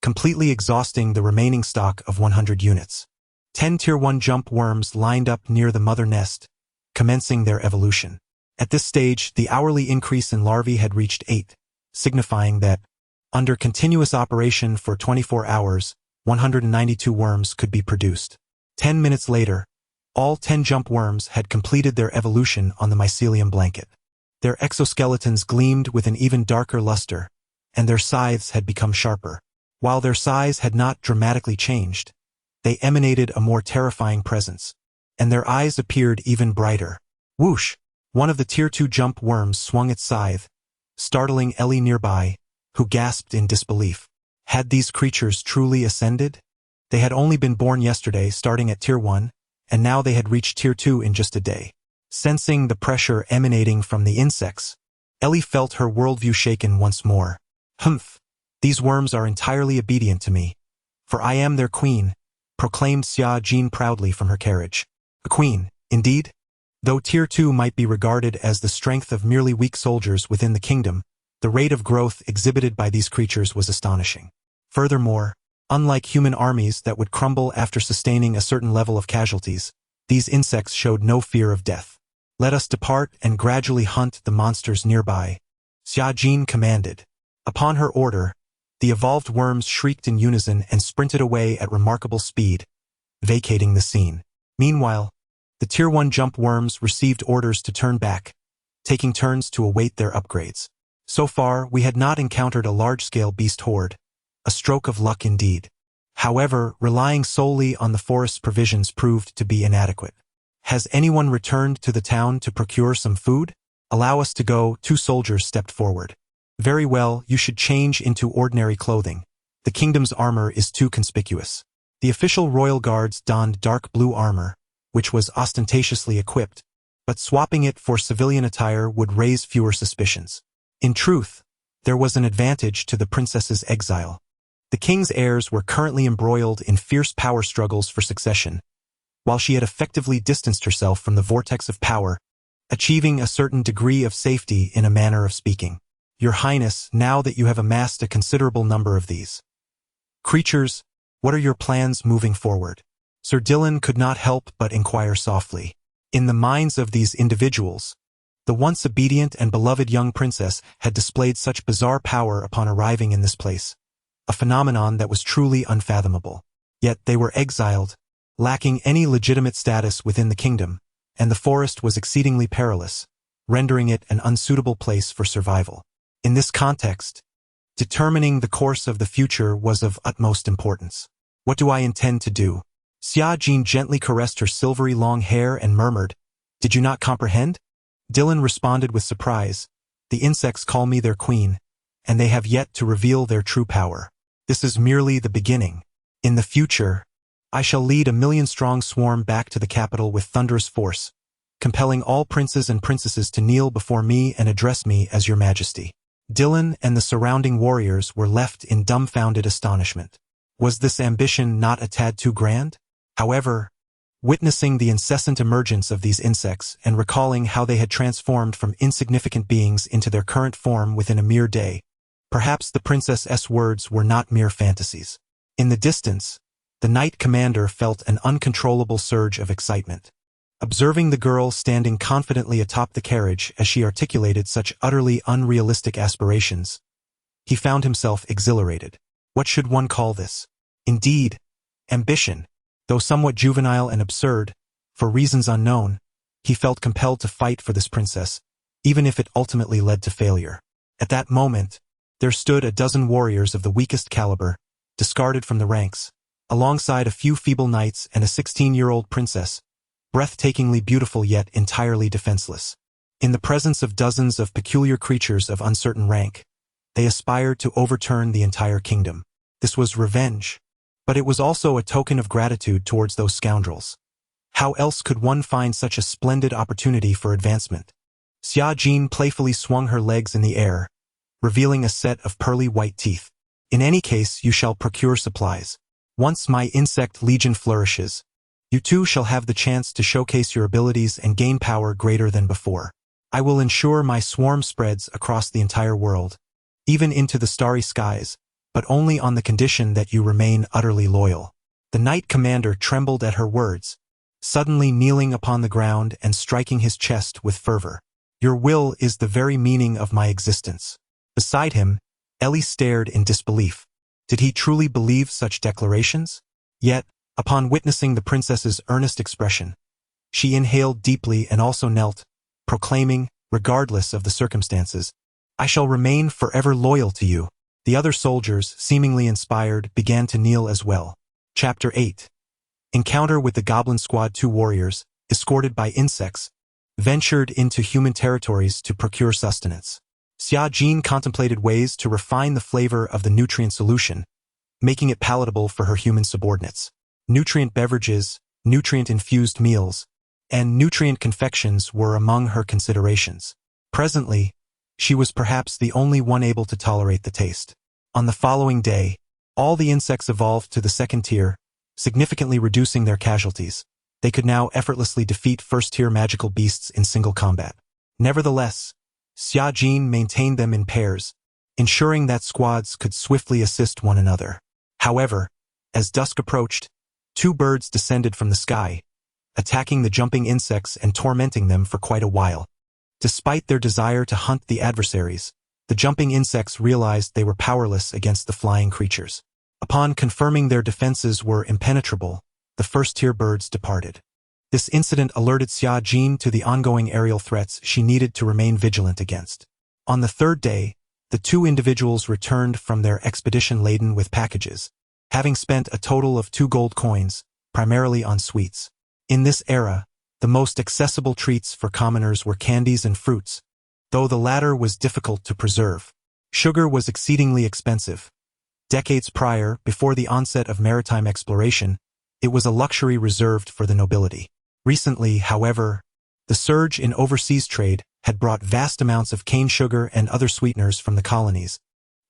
completely exhausting the remaining stock of 100 units. 10 Tier 1 jump worms lined up near the mother nest, commencing their evolution. At this stage, the hourly increase in larvae had reached 8, signifying that, under continuous operation for 24 hours, 192 worms could be produced. 10 minutes later, all 10 jump worms had completed their evolution on the mycelium blanket. Their exoskeletons gleamed with an even darker luster, and their scythes had become sharper. While their size had not dramatically changed, they emanated a more terrifying presence, and their eyes appeared even brighter. Whoosh! One of the Tier 2 jump worms swung its scythe, startling Ellie nearby, who gasped in disbelief. Had these creatures truly ascended? They had only been born yesterday, starting at Tier 1, and now they had reached Tier 2 in just a day. Sensing the pressure emanating from the insects, Ellie felt her worldview shaken once more. Humph! These worms are entirely obedient to me, for I am their queen, proclaimed Xia Jin proudly from her carriage. A queen, indeed? Though Tier 2 might be regarded as the strength of merely weak soldiers within the kingdom, the rate of growth exhibited by these creatures was astonishing. Furthermore, unlike human armies that would crumble after sustaining a certain level of casualties, these insects showed no fear of death. Let us depart and gradually hunt the monsters nearby, Xia Jin commanded. Upon her order, the evolved worms shrieked in unison and sprinted away at remarkable speed, vacating the scene. Meanwhile, the Tier 1 jump worms received orders to turn back, taking turns to await their upgrades. So far, we had not encountered a large-scale beast horde, a stroke of luck indeed. However, relying solely on the forest's provisions proved to be inadequate. Has anyone returned to the town to procure some food? Allow us to go. 2 soldiers stepped forward. Very well, you should change into ordinary clothing. The kingdom's armor is too conspicuous. The official royal guards donned dark blue armor, which was ostentatiously equipped, but swapping it for civilian attire would raise fewer suspicions. In truth, there was an advantage to the princess's exile. The king's heirs were currently embroiled in fierce power struggles for succession, while she had effectively distanced herself from the vortex of power, achieving a certain degree of safety in a manner of speaking. Your Highness, now that you have amassed a considerable number of these creatures, what are your plans moving forward? Sir Dylan could not help but inquire softly. In the minds of these individuals, the once obedient and beloved young princess had displayed such bizarre power upon arriving in this place, a phenomenon that was truly unfathomable. Yet they were exiled, lacking any legitimate status within the kingdom, and the forest was exceedingly perilous, rendering it an unsuitable place for survival. In this context, determining the course of the future was of utmost importance. What do I intend to do? Xia Jin gently caressed her silvery long hair and murmured, "Did you not comprehend?" Dylan responded with surprise, "The insects call me their queen, and they have yet to reveal their true power. This is merely the beginning. In the future, I shall lead a million-strong swarm back to the capital with thunderous force, compelling all princes and princesses to kneel before me and address me as your majesty." Dylan and the surrounding warriors were left in dumbfounded astonishment. Was this ambition not a tad too grand? However, witnessing the incessant emergence of these insects and recalling how they had transformed from insignificant beings into their current form within a mere day, perhaps the princess's words were not mere fantasies. In the distance, the Knight Commander felt an uncontrollable surge of excitement. Observing the girl standing confidently atop the carriage as she articulated such utterly unrealistic aspirations, he found himself exhilarated. What should one call this? Indeed, ambition. Though somewhat juvenile and absurd, for reasons unknown, he felt compelled to fight for this princess, even if it ultimately led to failure. At that moment, there stood a dozen warriors of the weakest caliber, discarded from the ranks, alongside a few feeble knights and a 16-year-old princess, breathtakingly beautiful yet entirely defenseless. In the presence of dozens of peculiar creatures of uncertain rank, they aspired to overturn the entire kingdom. This was revenge, but it was also a token of gratitude towards those scoundrels. How else could one find such a splendid opportunity for advancement? Xia Jin playfully swung her legs in the air, revealing a set of pearly white teeth. In any case, you shall procure supplies. Once my insect legion flourishes, you too shall have the chance to showcase your abilities and gain power greater than before. I will ensure my swarm spreads across the entire world, even into the starry skies, but only on the condition that you remain utterly loyal. The Knight Commander trembled at her words, suddenly kneeling upon the ground and striking his chest with fervor. Your will is the very meaning of my existence. Beside him, Ellie stared in disbelief. Did he truly believe such declarations? Yet, upon witnessing the princess's earnest expression, she inhaled deeply and also knelt, proclaiming, regardless of the circumstances, "I shall remain forever loyal to you." The other soldiers, seemingly inspired, began to kneel as well. Chapter 8. Encounter with the Goblin Squad. 2 warriors, escorted by insects, ventured into human territories to procure sustenance. Xia Jin contemplated ways to refine the flavor of the nutrient solution, making it palatable for her human subordinates. Nutrient beverages, nutrient-infused meals, and nutrient confections were among her considerations. Presently, she was perhaps the only one able to tolerate the taste. On the following day, all the insects evolved to the 2nd tier, significantly reducing their casualties. They could now effortlessly defeat 1st-tier magical beasts in single combat. Nevertheless, Xia Jin maintained them in pairs, ensuring that squads could swiftly assist one another. However, as dusk approached, 2 birds descended from the sky, attacking the jumping insects and tormenting them for quite a while. Despite their desire to hunt the adversaries, the jumping insects realized they were powerless against the flying creatures. Upon confirming their defenses were impenetrable, the 1st-tier birds departed. This incident alerted Xia Jin to the ongoing aerial threats she needed to remain vigilant against. On the 3rd day, the 2 individuals returned from their expedition laden with packages, having spent a total of 2 gold coins, primarily on sweets. In this era, the most accessible treats for commoners were candies and fruits, though the latter was difficult to preserve. Sugar was exceedingly expensive, Decades prior, before the onset of maritime exploration, it was a luxury reserved for the nobility. Recently, however, the surge in overseas trade had brought vast amounts of cane sugar and other sweeteners from the colonies,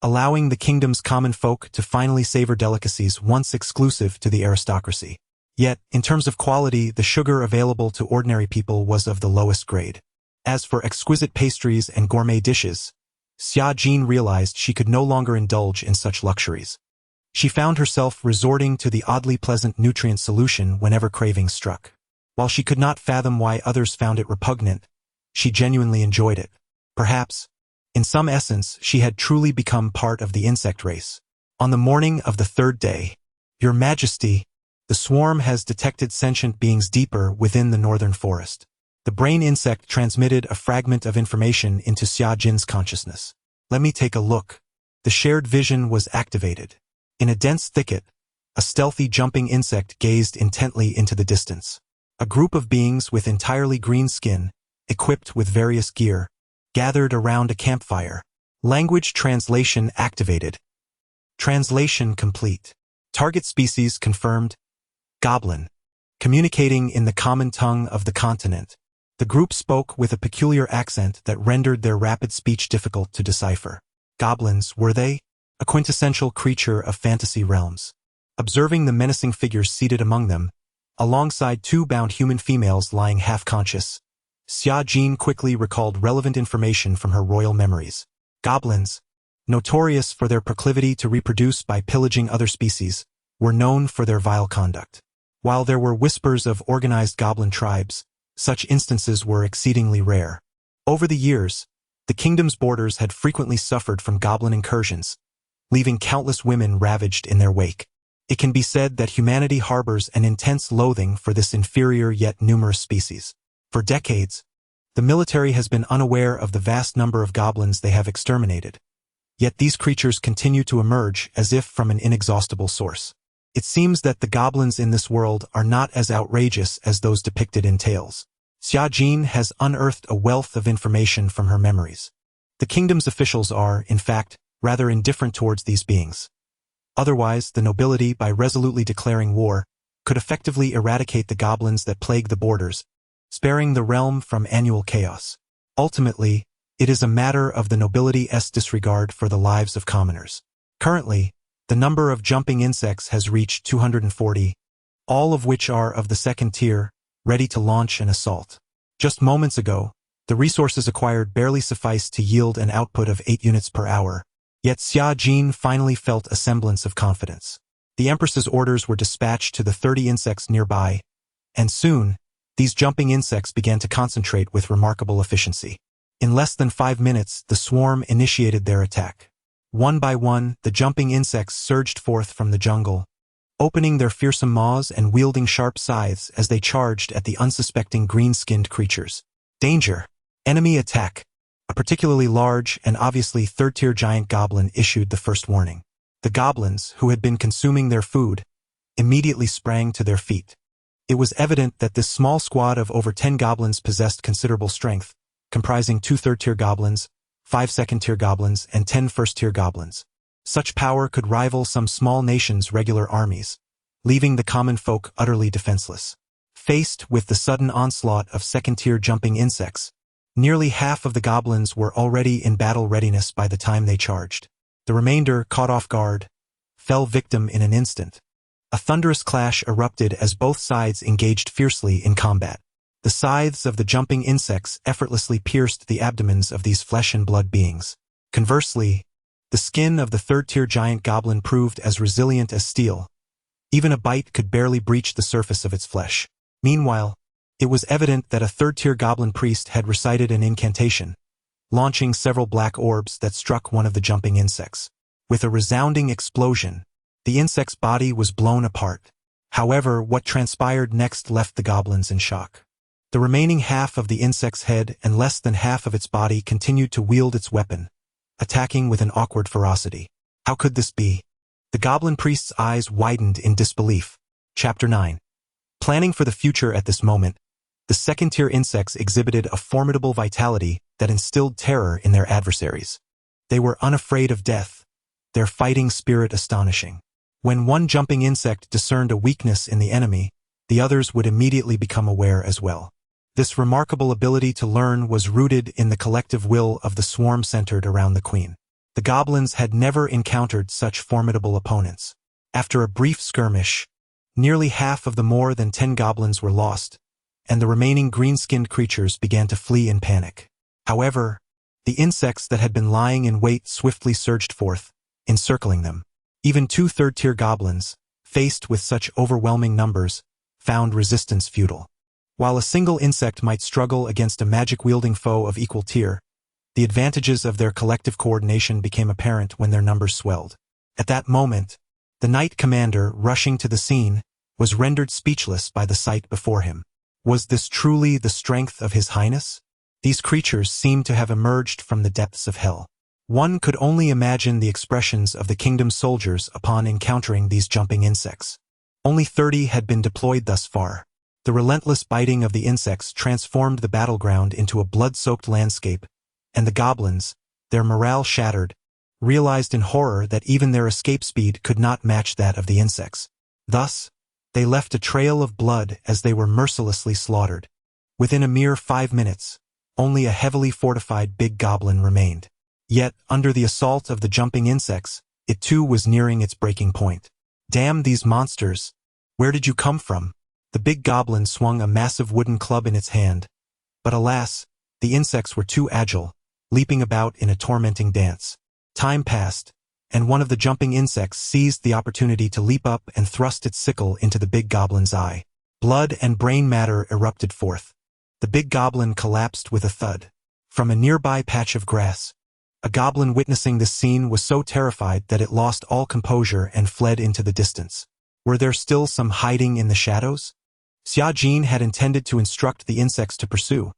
allowing the kingdom's common folk to finally savor delicacies once exclusive to the aristocracy. Yet, in terms of quality, the sugar available to ordinary people was of the lowest grade. As for exquisite pastries and gourmet dishes, Xia Jin realized she could no longer indulge in such luxuries. She found herself resorting to the oddly pleasant nutrient solution whenever cravings struck. While she could not fathom why others found it repugnant, she genuinely enjoyed it. Perhaps, in some essence, she had truly become part of the insect race. On the morning of the third day, Your Majesty, the swarm has detected sentient beings deeper within the northern forest. The brain insect transmitted a fragment of information into Xia Jin's consciousness. Let me take a look. The shared vision was activated. In a dense thicket, a stealthy jumping insect gazed intently into the distance. A group of beings with entirely green skin, equipped with various gear, gathered around a campfire. Language translation activated. Translation complete. Target species confirmed. Goblin. Communicating in the common tongue of the continent. The group spoke with a peculiar accent that rendered their rapid speech difficult to decipher. Goblins, were they? A quintessential creature of fantasy realms. Observing the menacing figures seated among them, alongside two bound human females lying half-conscious, Xia Jin quickly recalled relevant information from her royal memories. Goblins, notorious for their proclivity to reproduce by pillaging other species, were known for their vile conduct. While there were whispers of organized goblin tribes, such instances were exceedingly rare. Over the years, the kingdom's borders had frequently suffered from goblin incursions, leaving countless women ravaged in their wake. It can be said that humanity harbors an intense loathing for this inferior yet numerous species. For decades, the military has been unaware of the vast number of goblins they have exterminated. Yet these creatures continue to emerge as if from an inexhaustible source. It seems that the goblins in this world are not as outrageous as those depicted in tales. Xia Jin has unearthed a wealth of information from her memories. The kingdom's officials are, in fact, rather indifferent towards these beings. Otherwise, the nobility, by resolutely declaring war, could effectively eradicate the goblins that plague the borders, sparing the realm from annual chaos. Ultimately, it is a matter of the nobility's disregard for the lives of commoners. Currently, the number of jumping insects has reached 240, all of which are of the second tier, ready to launch an assault. Just moments ago, the resources acquired barely sufficed to yield an output of 8 units per hour, yet Xia Jin finally felt a semblance of confidence. The Empress's orders were dispatched to the 30 insects nearby, and soon, these jumping insects began to concentrate with remarkable efficiency. In less than 5 minutes, the swarm initiated their attack. One by one, the jumping insects surged forth from the jungle, opening their fearsome maws and wielding sharp scythes as they charged at the unsuspecting green-skinned creatures. Danger! Enemy attack! A particularly large and obviously third-tier giant goblin issued the first warning. The goblins, who had been consuming their food, immediately sprang to their feet. It was evident that this small squad of over 10 goblins possessed considerable strength, comprising 2 third-tier goblins, 5 second-tier goblins, and 10 first-tier goblins. Such power could rival some small nations' regular armies, leaving the common folk utterly defenseless. Faced with the sudden onslaught of second-tier jumping insects, nearly half of the goblins were already in battle readiness by the time they charged. The remainder, caught off guard, fell victim in an instant. A thunderous clash erupted as both sides engaged fiercely in combat. The scythes of the jumping insects effortlessly pierced the abdomens of these flesh and blood beings. Conversely, the skin of the third-tier giant goblin proved as resilient as steel. Even a bite could barely breach the surface of its flesh. Meanwhile, it was evident that a third-tier goblin priest had recited an incantation, launching several black orbs that struck one of the jumping insects. With a resounding explosion, the insect's body was blown apart. However, what transpired next left the goblins in shock. The remaining half of the insect's head and less than half of its body continued to wield its weapon, attacking with an awkward ferocity. How could this be? The goblin priest's eyes widened in disbelief. Chapter 9. Planning for the future at this moment, the second-tier insects exhibited a formidable vitality that instilled terror in their adversaries. They were unafraid of death, their fighting spirit astonishing. When one jumping insect discerned a weakness in the enemy, the others would immediately become aware as well. This remarkable ability to learn was rooted in the collective will of the swarm centered around the queen. The goblins had never encountered such formidable opponents. After a brief skirmish, nearly half of the more than 10 goblins were lost, and the remaining green-skinned creatures began to flee in panic. However, the insects that had been lying in wait swiftly surged forth, encircling them. Even 2 third-tier goblins, faced with such overwhelming numbers, found resistance futile. While a single insect might struggle against a magic-wielding foe of equal tier, the advantages of their collective coordination became apparent when their numbers swelled. At that moment, the knight commander, rushing to the scene, was rendered speechless by the sight before him. Was this truly the strength of His Highness? These creatures seemed to have emerged from the depths of hell. One could only imagine the expressions of the kingdom's soldiers upon encountering these jumping insects. Only 30 had been deployed thus far. The relentless biting of the insects transformed the battleground into a blood-soaked landscape, and the goblins, their morale shattered, realized in horror that even their escape speed could not match that of the insects. Thus, they left a trail of blood as they were mercilessly slaughtered. Within a mere 5 minutes, only a heavily fortified big goblin remained. Yet, under the assault of the jumping insects, it too was nearing its breaking point. Damn these monsters! Where did you come from? The big goblin swung a massive wooden club in its hand. But alas, the insects were too agile, leaping about in a tormenting dance. Time passed, and one of the jumping insects seized the opportunity to leap up and thrust its sickle into the big goblin's eye. Blood and brain matter erupted forth. The big goblin collapsed with a thud. From a nearby patch of grass, a goblin witnessing this scene was so terrified that it lost all composure and fled into the distance. Were there still some hiding in the shadows? Xia Jin had intended to instruct the insects to pursue,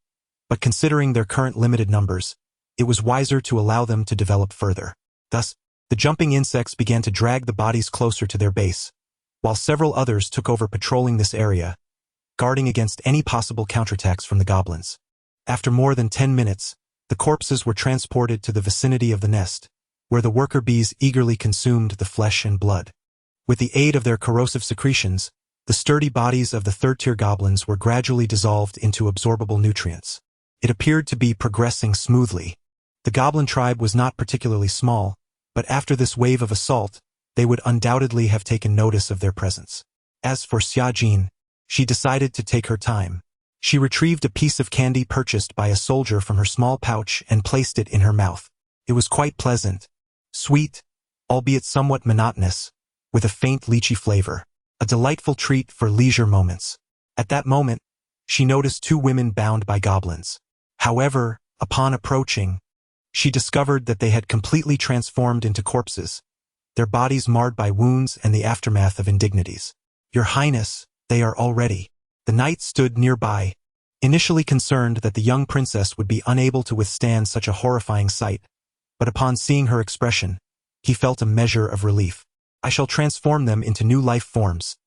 but considering their current limited numbers, it was wiser to allow them to develop further. Thus, the jumping insects began to drag the bodies closer to their base, while several others took over patrolling this area, guarding against any possible counterattacks from the goblins. After more than 10 minutes, the corpses were transported to the vicinity of the nest, where the worker bees eagerly consumed the flesh and blood. With the aid of their corrosive secretions, the sturdy bodies of the third-tier goblins were gradually dissolved into absorbable nutrients. It appeared to be progressing smoothly. The goblin tribe was not particularly small, but after this wave of assault, they would undoubtedly have taken notice of their presence. As for Xia Jin, she decided to take her time. She retrieved a piece of candy purchased by a soldier from her small pouch and placed it in her mouth. It was quite pleasant, sweet, albeit somewhat monotonous, with a faint lychee flavor, a delightful treat for leisure moments. At that moment, she noticed 2 women bound by goblins. However, upon approaching, she discovered that they had completely transformed into corpses, their bodies marred by wounds and the aftermath of indignities. Your Highness, they are already. The knight stood nearby, initially concerned that the young princess would be unable to withstand such a horrifying sight, but upon seeing her expression, he felt a measure of relief. I shall transform them into new life forms.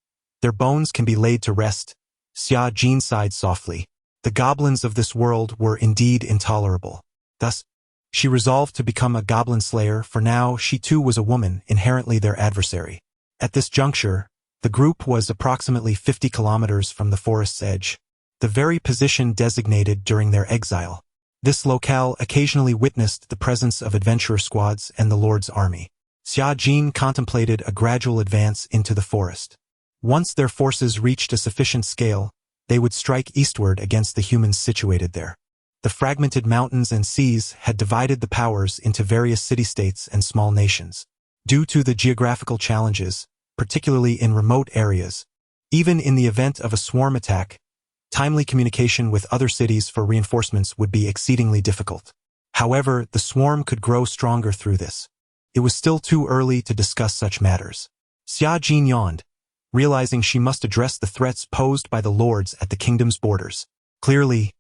Their bones can be laid to rest. Xia Jin sighed softly. The goblins of this world were indeed intolerable. Thus, she resolved to become a goblin slayer, for now she too was a woman, inherently their adversary. At this juncture, the group was approximately 50 kilometers from the forest's edge, the very position designated during their exile. This locale occasionally witnessed the presence of adventurer squads and the Lord's army. Xia Jin contemplated a gradual advance into the forest. Once their forces reached a sufficient scale, they would strike eastward against the humans situated there. The fragmented mountains and seas had divided the powers into various city-states and small nations. Due to the geographical challenges, particularly in remote areas, even in the event of a swarm attack, timely communication with other cities for reinforcements would be exceedingly difficult. However, the swarm could grow stronger through this. It was still too early to discuss such matters. Xia Jin yawned, realizing she must address the threats posed by the lords at the kingdom's borders. Clearly,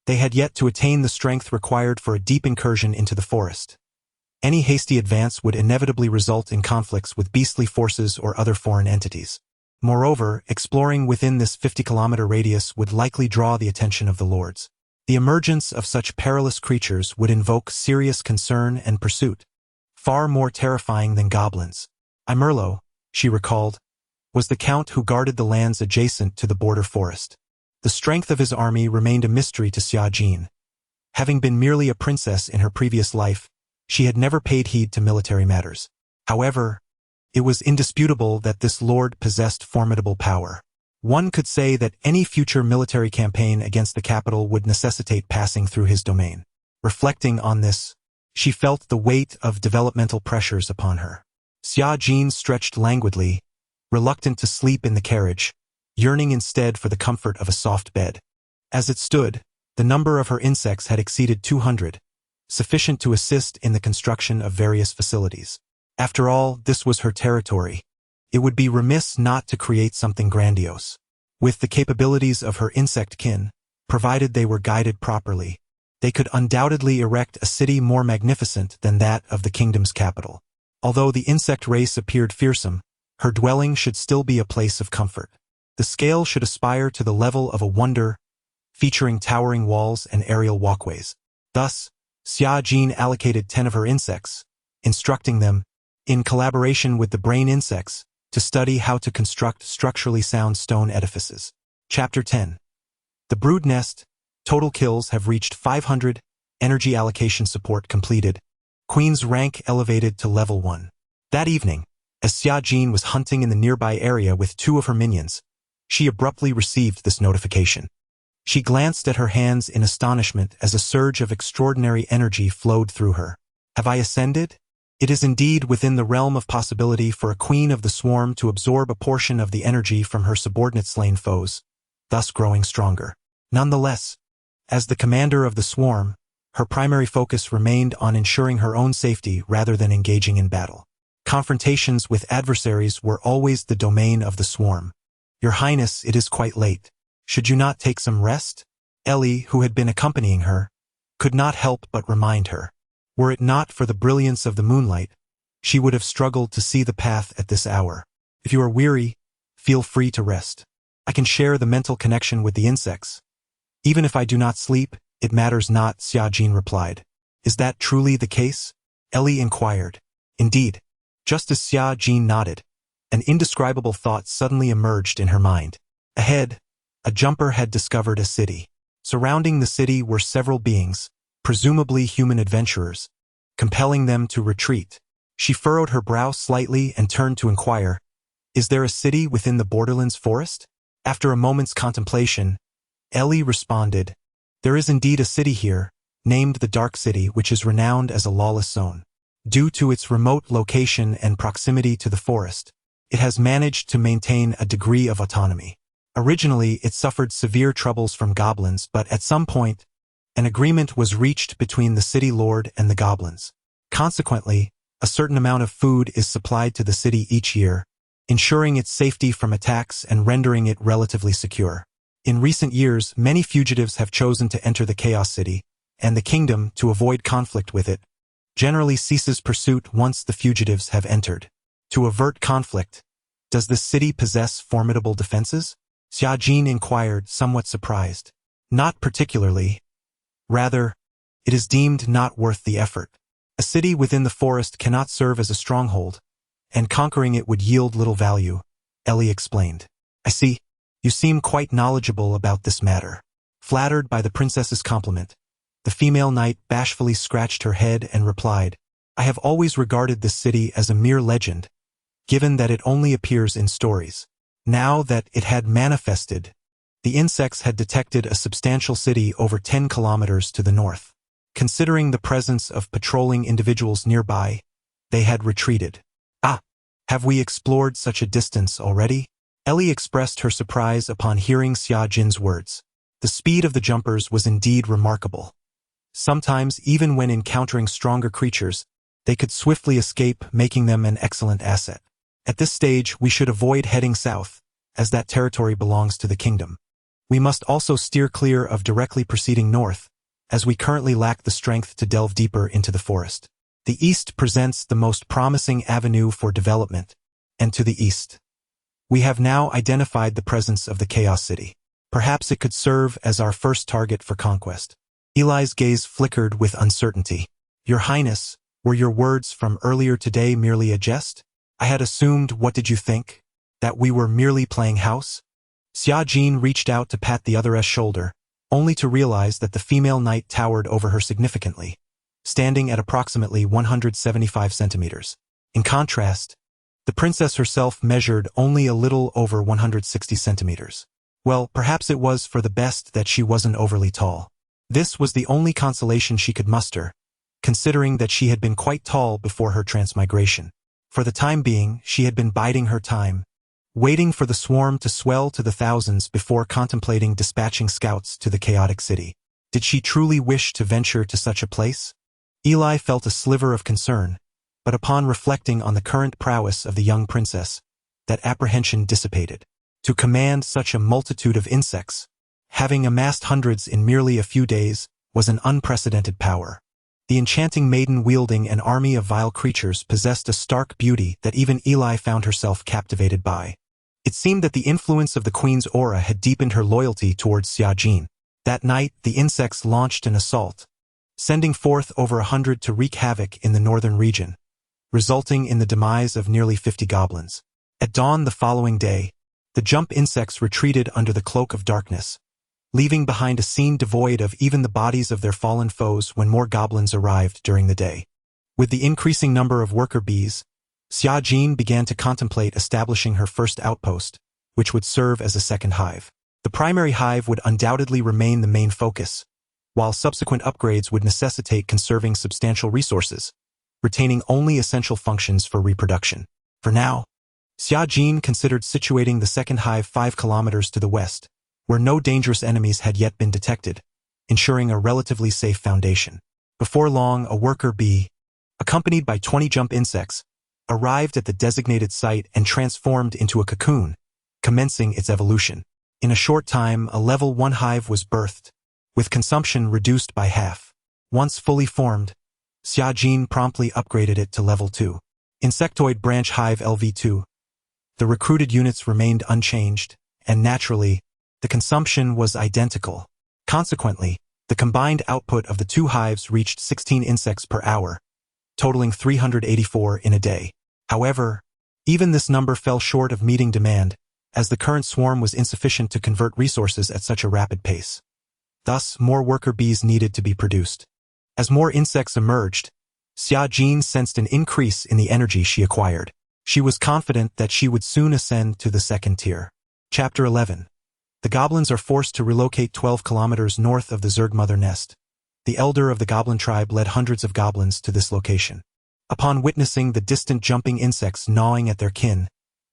they had yet to attain the strength required for a deep incursion into the forest. Any hasty advance would inevitably result in conflicts with beastly forces or other foreign entities. Moreover, exploring within this 50-kilometer radius would likely draw the attention of the lords. The emergence of such perilous creatures would invoke serious concern and pursuit. far more terrifying than goblins. Imerlo, she recalled, was the count who guarded the lands adjacent to the border forest. The strength of his army remained a mystery to Xia Jin. Having been merely a princess in her previous life, she had never paid heed to military matters. However, it was indisputable that this lord possessed formidable power. One could say that any future military campaign against the capital would necessitate passing through his domain. Reflecting on this, she felt the weight of developmental pressures upon her. Xia Jin stretched languidly, reluctant to sleep in the carriage, yearning instead for the comfort of a soft bed. As it stood, the number of her insects had exceeded 200, sufficient to assist in the construction of various facilities. After all, this was her territory. It would be remiss not to create something grandiose. With the capabilities of her insect kin, provided they were guided properly, they could undoubtedly erect a city more magnificent than that of the kingdom's capital. Although the insect race appeared fearsome, her dwelling should still be a place of comfort. The scale should aspire to the level of a wonder, featuring towering walls and aerial walkways. Thus, Xia Jin allocated 10 of her insects, instructing them, in collaboration with the brain insects, to study how to construct structurally sound stone edifices. Chapter 10. The brood nest. Total kills have reached 500, energy allocation support completed, Queen's rank elevated to level 1. That evening, as Xia Jin was hunting in the nearby area with 2 of her minions, she abruptly received this notification. She glanced at her hands in astonishment as a surge of extraordinary energy flowed through her. Have I ascended? It is indeed within the realm of possibility for a queen of the swarm to absorb a portion of the energy from her subordinate slain foes, thus growing stronger. Nonetheless, as the commander of the swarm, her primary focus remained on ensuring her own safety rather than engaging in battle. Confrontations with adversaries were always the domain of the swarm. Your Highness, it is quite late. Should you not take some rest? Ellie, who had been accompanying her, could not help but remind her. Were it not for the brilliance of the moonlight, she would have struggled to see the path at this hour. If you are weary, feel free to rest. I can share the mental connection with the insects. Even if I do not sleep, it matters not, Xia Jin replied. Is that truly the case? Ellie inquired. Indeed. Just as Xia Jin nodded, an indescribable thought suddenly emerged in her mind. Ahead, a jumper had discovered a city. Surrounding the city were several beings, presumably human adventurers, compelling them to retreat. She furrowed her brow slightly and turned to inquire, is there a city within the Borderlands forest? After a moment's contemplation, Ellie responded, there is indeed a city here, named the Dark City, which is renowned as a lawless zone. Due to its remote location and proximity to the forest, it has managed to maintain a degree of autonomy. Originally, it suffered severe troubles from goblins, but at some point, an agreement was reached between the city lord and the goblins. Consequently, a certain amount of food is supplied to the city each year, ensuring its safety from attacks and rendering it relatively secure. In recent years, many fugitives have chosen to enter the Chaos City, and the kingdom, to avoid conflict with it, generally ceases pursuit once the fugitives have entered. To avert conflict, does this city possess formidable defenses? Xia Jin inquired, somewhat surprised. Not particularly. Rather, it is deemed not worth the effort. A city within the forest cannot serve as a stronghold, and conquering it would yield little value, Ellie explained. I see. You seem quite knowledgeable about this matter. Flattered by the princess's compliment, the female knight bashfully scratched her head and replied, I have always regarded this city as a mere legend, given that it only appears in stories. Now that it had manifested, the insects had detected a substantial city over 10 kilometers to the north. Considering the presence of patrolling individuals nearby, they had retreated. Ah, have we explored such a distance already? Ellie expressed her surprise upon hearing Xia Jin's words. The speed of the jumpers was indeed remarkable. Sometimes, even when encountering stronger creatures, they could swiftly escape, making them an excellent asset. At this stage, we should avoid heading south, as that territory belongs to the kingdom. We must also steer clear of directly proceeding north, as we currently lack the strength to delve deeper into the forest. The east presents the most promising avenue for development, and to the east, we have now identified the presence of the Chaos City. Perhaps it could serve as our first target for conquest. Eli's gaze flickered with uncertainty. Your Highness, Were your words from earlier today merely a jest? I had assumed, what did you think? That we were merely playing house? Xia Jin reached out to pat the other's shoulder, only to realize that the female knight towered over her significantly, standing at approximately 175 centimeters. In contrast, the princess herself measured only a little over 160 centimeters. Well, perhaps it was for the best that she wasn't overly tall. This was the only consolation she could muster, considering that she had been quite tall before her transmigration. For the time being, she had been biding her time, waiting for the swarm to swell to the thousands before contemplating dispatching scouts to the chaotic city. Did she truly wish to venture to such a place? Eli felt a sliver of concern, but upon reflecting on the current prowess of the young princess, that apprehension dissipated. To command such a multitude of insects, having amassed hundreds in merely a few days, was an unprecedented power. The enchanting maiden wielding an army of vile creatures possessed a stark beauty that even Eli found herself captivated by. It seemed that the influence of the queen's aura had deepened her loyalty towards Xia Jin. That night, the insects launched an assault, sending forth over 100 to wreak havoc in the northern region, resulting in the demise of nearly 50 goblins. At dawn the following day, the jump insects retreated under the cloak of darkness, leaving behind a scene devoid of even the bodies of their fallen foes when more goblins arrived during the day. With the increasing number of worker bees, Xia Jin began to contemplate establishing her first outpost, which would serve as a second hive. The primary hive would undoubtedly remain the main focus, while subsequent upgrades would necessitate conserving substantial resources, retaining only essential functions for reproduction. For now, Xia Jin considered situating the second hive 5 kilometers to the west, where no dangerous enemies had yet been detected, ensuring a relatively safe foundation. Before long, a worker bee, accompanied by 20 jump insects, arrived at the designated site and transformed into a cocoon, commencing its evolution. In a short time, a level 1 hive was birthed, with consumption reduced by half. Once fully formed, Xia Jin promptly upgraded it to level 2. Insectoid branch hive LV2. The recruited units remained unchanged, and naturally, the consumption was identical. Consequently, the combined output of the 2 hives reached 16 insects per hour, totaling 384 in a day. However, even this number fell short of meeting demand, as the current swarm was insufficient to convert resources at such a rapid pace. Thus, more worker bees needed to be produced. As more insects emerged, Xia Jin sensed an increase in the energy she acquired. She was confident that she would soon ascend to the second tier. Chapter 11. The goblins are forced to relocate 12 kilometers north of the Zerg Mother Nest. The elder of the goblin tribe led hundreds of goblins to this location. Upon witnessing the distant jumping insects gnawing at their kin,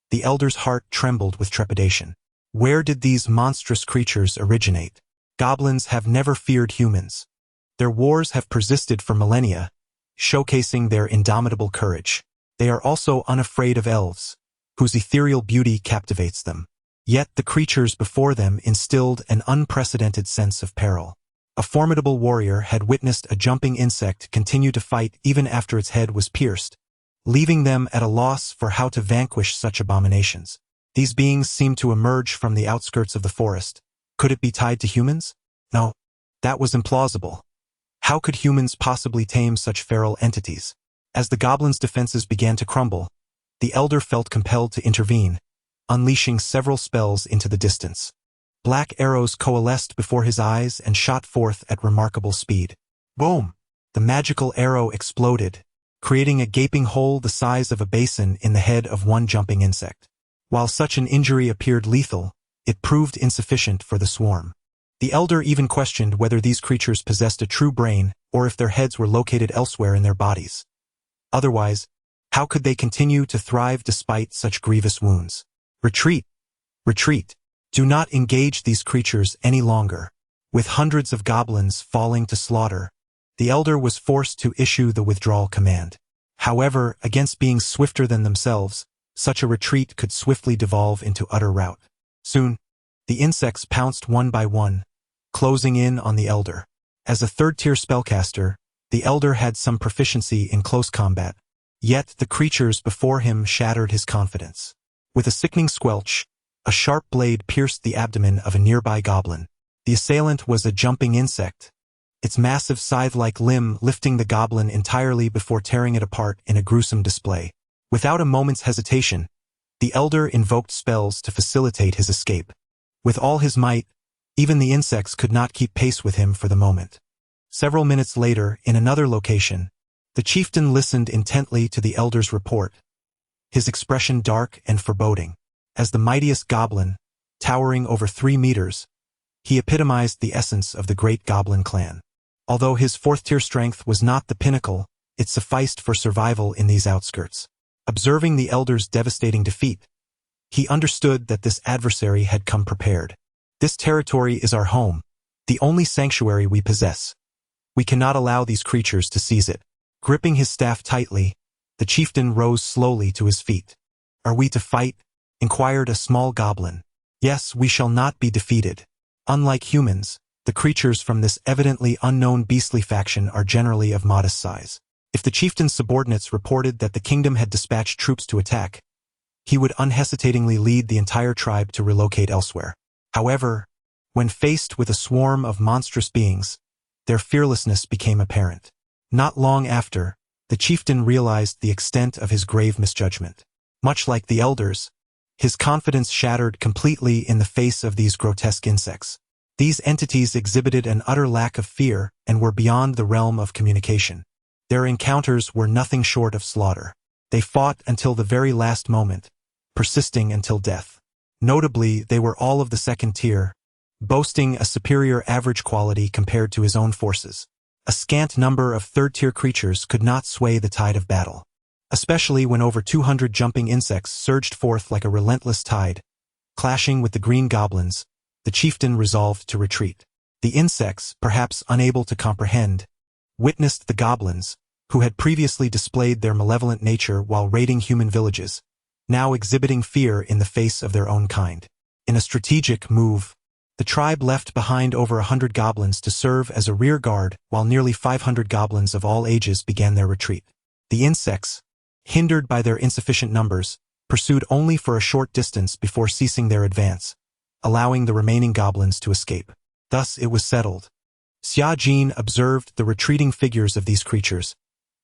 the elder's heart trembled with trepidation. Where did these monstrous creatures originate? Goblins have never feared humans. Their wars have persisted for millennia, showcasing their indomitable courage. They are also unafraid of elves, whose ethereal beauty captivates them. Yet the creatures before them instilled an unprecedented sense of peril. A formidable warrior had witnessed a jumping insect continue to fight even after its head was pierced, leaving them at a loss for how to vanquish such abominations. These beings seemed to emerge from the outskirts of the forest. Could it be tied to humans? No, that was implausible. How could humans possibly tame such feral entities? As the goblins' defenses began to crumble, the elder felt compelled to intervene, unleashing several spells into the distance. Black arrows coalesced before his eyes and shot forth at remarkable speed. Boom! The magical arrow exploded, creating a gaping hole the size of a basin in the head of one jumping insect. While such an injury appeared lethal, it proved insufficient for the swarm. The elder even questioned whether these creatures possessed a true brain or if their heads were located elsewhere in their bodies. Otherwise, how could they continue to thrive despite such grievous wounds? Retreat! Retreat! Do not engage these creatures any longer. With hundreds of goblins falling to slaughter, the elder was forced to issue the withdrawal command. However, against being swifter than themselves, such a retreat could swiftly devolve into utter rout. Soon, the insects pounced one by one, closing in on the elder. As a third-tier spellcaster, the elder had some proficiency in close combat, yet the creatures before him shattered his confidence. With a sickening squelch, a sharp blade pierced the abdomen of a nearby goblin. The assailant was a jumping insect, its massive scythe-like limb lifting the goblin entirely before tearing it apart in a gruesome display. Without a moment's hesitation, the elder invoked spells to facilitate his escape. With all his might, even the insects could not keep pace with him for the moment. Several minutes later, in another location, the chieftain listened intently to the elder's report, his expression dark and foreboding. As the mightiest goblin, towering over 3 meters, he epitomized the essence of the great goblin clan. Although his 4th-tier strength was not the pinnacle, it sufficed for survival in these outskirts. Observing the elder's devastating defeat, he understood that this adversary had come prepared. This territory is our home, the only sanctuary we possess. We cannot allow these creatures to seize it. Gripping his staff tightly, the chieftain rose slowly to his feet. "Are we to fight?" inquired a small goblin. "Yes, we shall not be defeated. Unlike humans, the creatures from this evidently unknown beastly faction are generally of modest size." If the chieftain's subordinates reported that the kingdom had dispatched troops to attack, he would unhesitatingly lead the entire tribe to relocate elsewhere. However, when faced with a swarm of monstrous beings, their fearlessness became apparent. Not long after, the chieftain realized the extent of his grave misjudgment. Much like the elders, his confidence shattered completely in the face of these grotesque insects. These entities exhibited an utter lack of fear and were beyond the realm of communication. Their encounters were nothing short of slaughter. They fought until the very last moment, persisting until death. Notably, they were all of the 2nd tier, boasting a superior average quality compared to his own forces. A scant number of 3rd-tier creatures could not sway the tide of battle. Especially when over 200 jumping insects surged forth like a relentless tide. Clashing with the green goblins, the chieftain resolved to retreat. The insects, perhaps unable to comprehend, witnessed the goblins, who had previously displayed their malevolent nature while raiding human villages, now exhibiting fear in the face of their own kind. In a strategic move, the tribe left behind over 100 goblins to serve as a rear guard while nearly 500 goblins of all ages began their retreat. The insects, hindered by their insufficient numbers, pursued only for a short distance before ceasing their advance, allowing the remaining goblins to escape. Thus it was settled. Xia Jin observed the retreating figures of these creatures,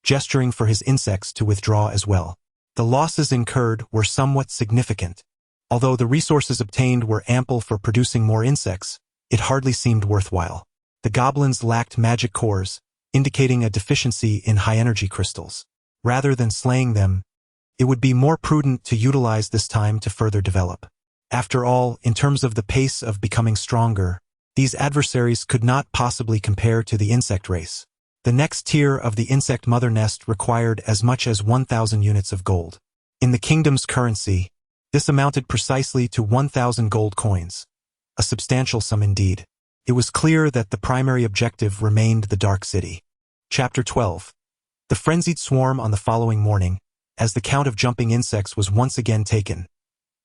gesturing for his insects to withdraw as well. The losses incurred were somewhat significant. Although the resources obtained were ample for producing more insects, it hardly seemed worthwhile. The goblins lacked magic cores, indicating a deficiency in high-energy crystals. Rather than slaying them, it would be more prudent to utilize this time to further develop. After all, in terms of the pace of becoming stronger, these adversaries could not possibly compare to the insect race. The next tier of the insect mother nest required as much as 1,000 units of gold. In the kingdom's currency, this amounted precisely to 1,000 gold coins, a substantial sum indeed. It was clear that the primary objective remained the Dark City. Chapter 12. The frenzied swarm on the following morning, as the count of jumping insects was once again taken.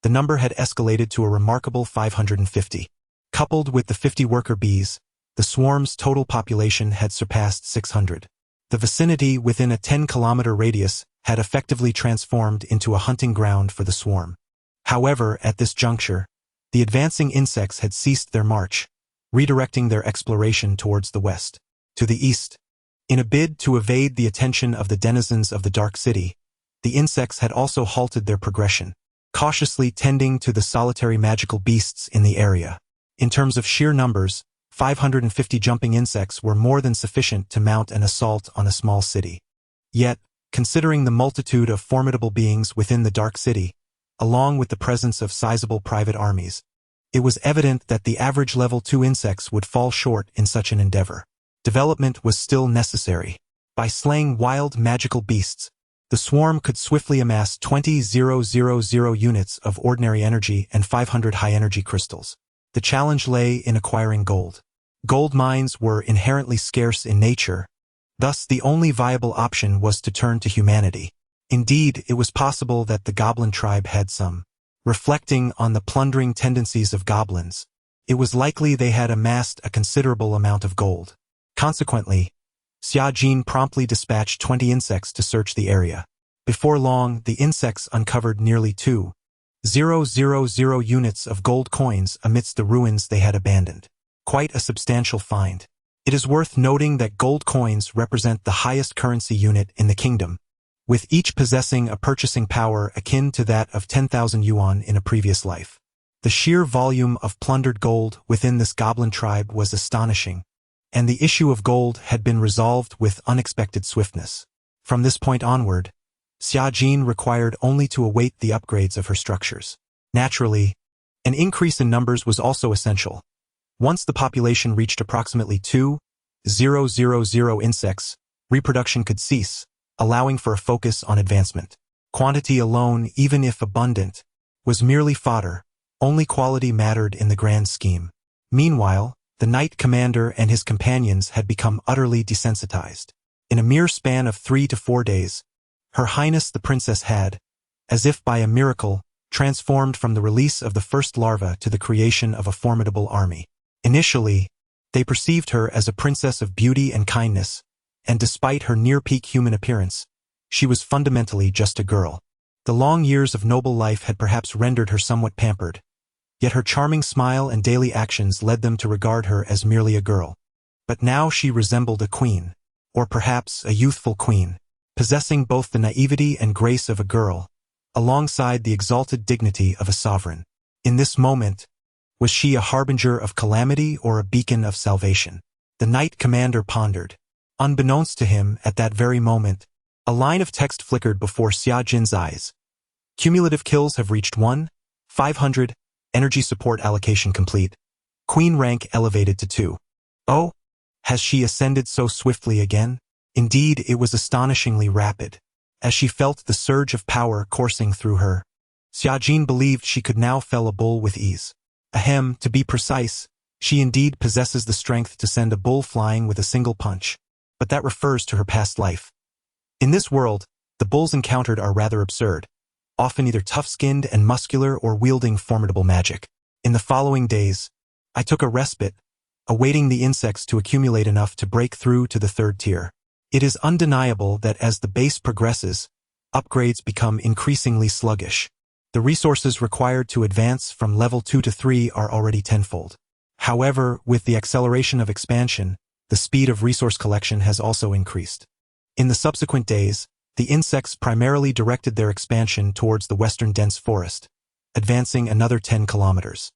The number had escalated to a remarkable 550. Coupled with the 50 worker bees, the swarm's total population had surpassed 600. The vicinity within a 10-kilometer radius had effectively transformed into a hunting ground for the swarm. However, at this juncture, the advancing insects had ceased their march, redirecting their exploration towards the west. To the east, in a bid to evade the attention of the denizens of the Dark City, the insects had also halted their progression, cautiously tending to the solitary magical beasts in the area. In terms of sheer numbers, 550 jumping insects were more than sufficient to mount an assault on a small city. Yet, considering the multitude of formidable beings within the Dark City, along with the presence of sizable private armies, it was evident that the average level 2 insects would fall short in such an endeavor. Development was still necessary. By slaying wild magical beasts, the swarm could swiftly amass 20,000 units of ordinary energy and 500 high-energy crystals. The challenge lay in acquiring gold. Gold mines were inherently scarce in nature, thus the only viable option was to turn to humanity. Indeed, it was possible that the goblin tribe had some. Reflecting on the plundering tendencies of goblins, it was likely they had amassed a considerable amount of gold. Consequently, Xia Jin promptly dispatched 20 insects to search the area. Before long, the insects uncovered nearly 2,000 units of gold coins amidst the ruins they had abandoned. Quite a substantial find. It is worth noting that gold coins represent the highest currency unit in the kingdom, with each possessing a purchasing power akin to that of 10,000 yuan in a previous life. The sheer volume of plundered gold within this goblin tribe was astonishing, and the issue of gold had been resolved with unexpected swiftness. From this point onward, Xia Jin required only to await the upgrades of her structures. Naturally, an increase in numbers was also essential. Once the population reached approximately 2,000 insects, reproduction could cease, allowing for a focus on advancement. Quantity alone, even if abundant, was merely fodder. Only quality mattered in the grand scheme. Meanwhile, the knight commander and his companions had become utterly desensitized. In a mere span of 3 to 4 days, Her Highness the Princess had, as if by a miracle, transformed from the release of the first larva to the creation of a formidable army. Initially, they perceived her as a princess of beauty and kindness, and despite her near-peak human appearance, she was fundamentally just a girl. The long years of noble life had perhaps rendered her somewhat pampered, yet her charming smile and daily actions led them to regard her as merely a girl. But now she resembled a queen, or perhaps a youthful queen, possessing both the naivety and grace of a girl, alongside the exalted dignity of a sovereign. In this moment, was she a harbinger of calamity or a beacon of salvation? The knight commander pondered. Unbeknownst to him, at that very moment, a line of text flickered before Xia Jin's eyes. Cumulative kills have reached 1,500, energy support allocation complete. Queen rank elevated to 2. Oh, has she ascended so swiftly again? Indeed, it was astonishingly rapid. As she felt the surge of power coursing through her, Xia Jin believed she could now fell a bull with ease. Ahem, to be precise, she indeed possesses the strength to send a bull flying with a single punch. But that refers to her past life. In this world, the bulls encountered are rather absurd, often either tough-skinned and muscular or wielding formidable magic. In the following days, I took a respite, awaiting the insects to accumulate enough to break through to the 3rd tier. It is undeniable that as the base progresses, upgrades become increasingly sluggish. The resources required to advance from level 2 to 3 are already tenfold. However, with the acceleration of expansion, the speed of resource collection has also increased. In the subsequent days, the insects primarily directed their expansion towards the western dense forest, advancing another 10 kilometers.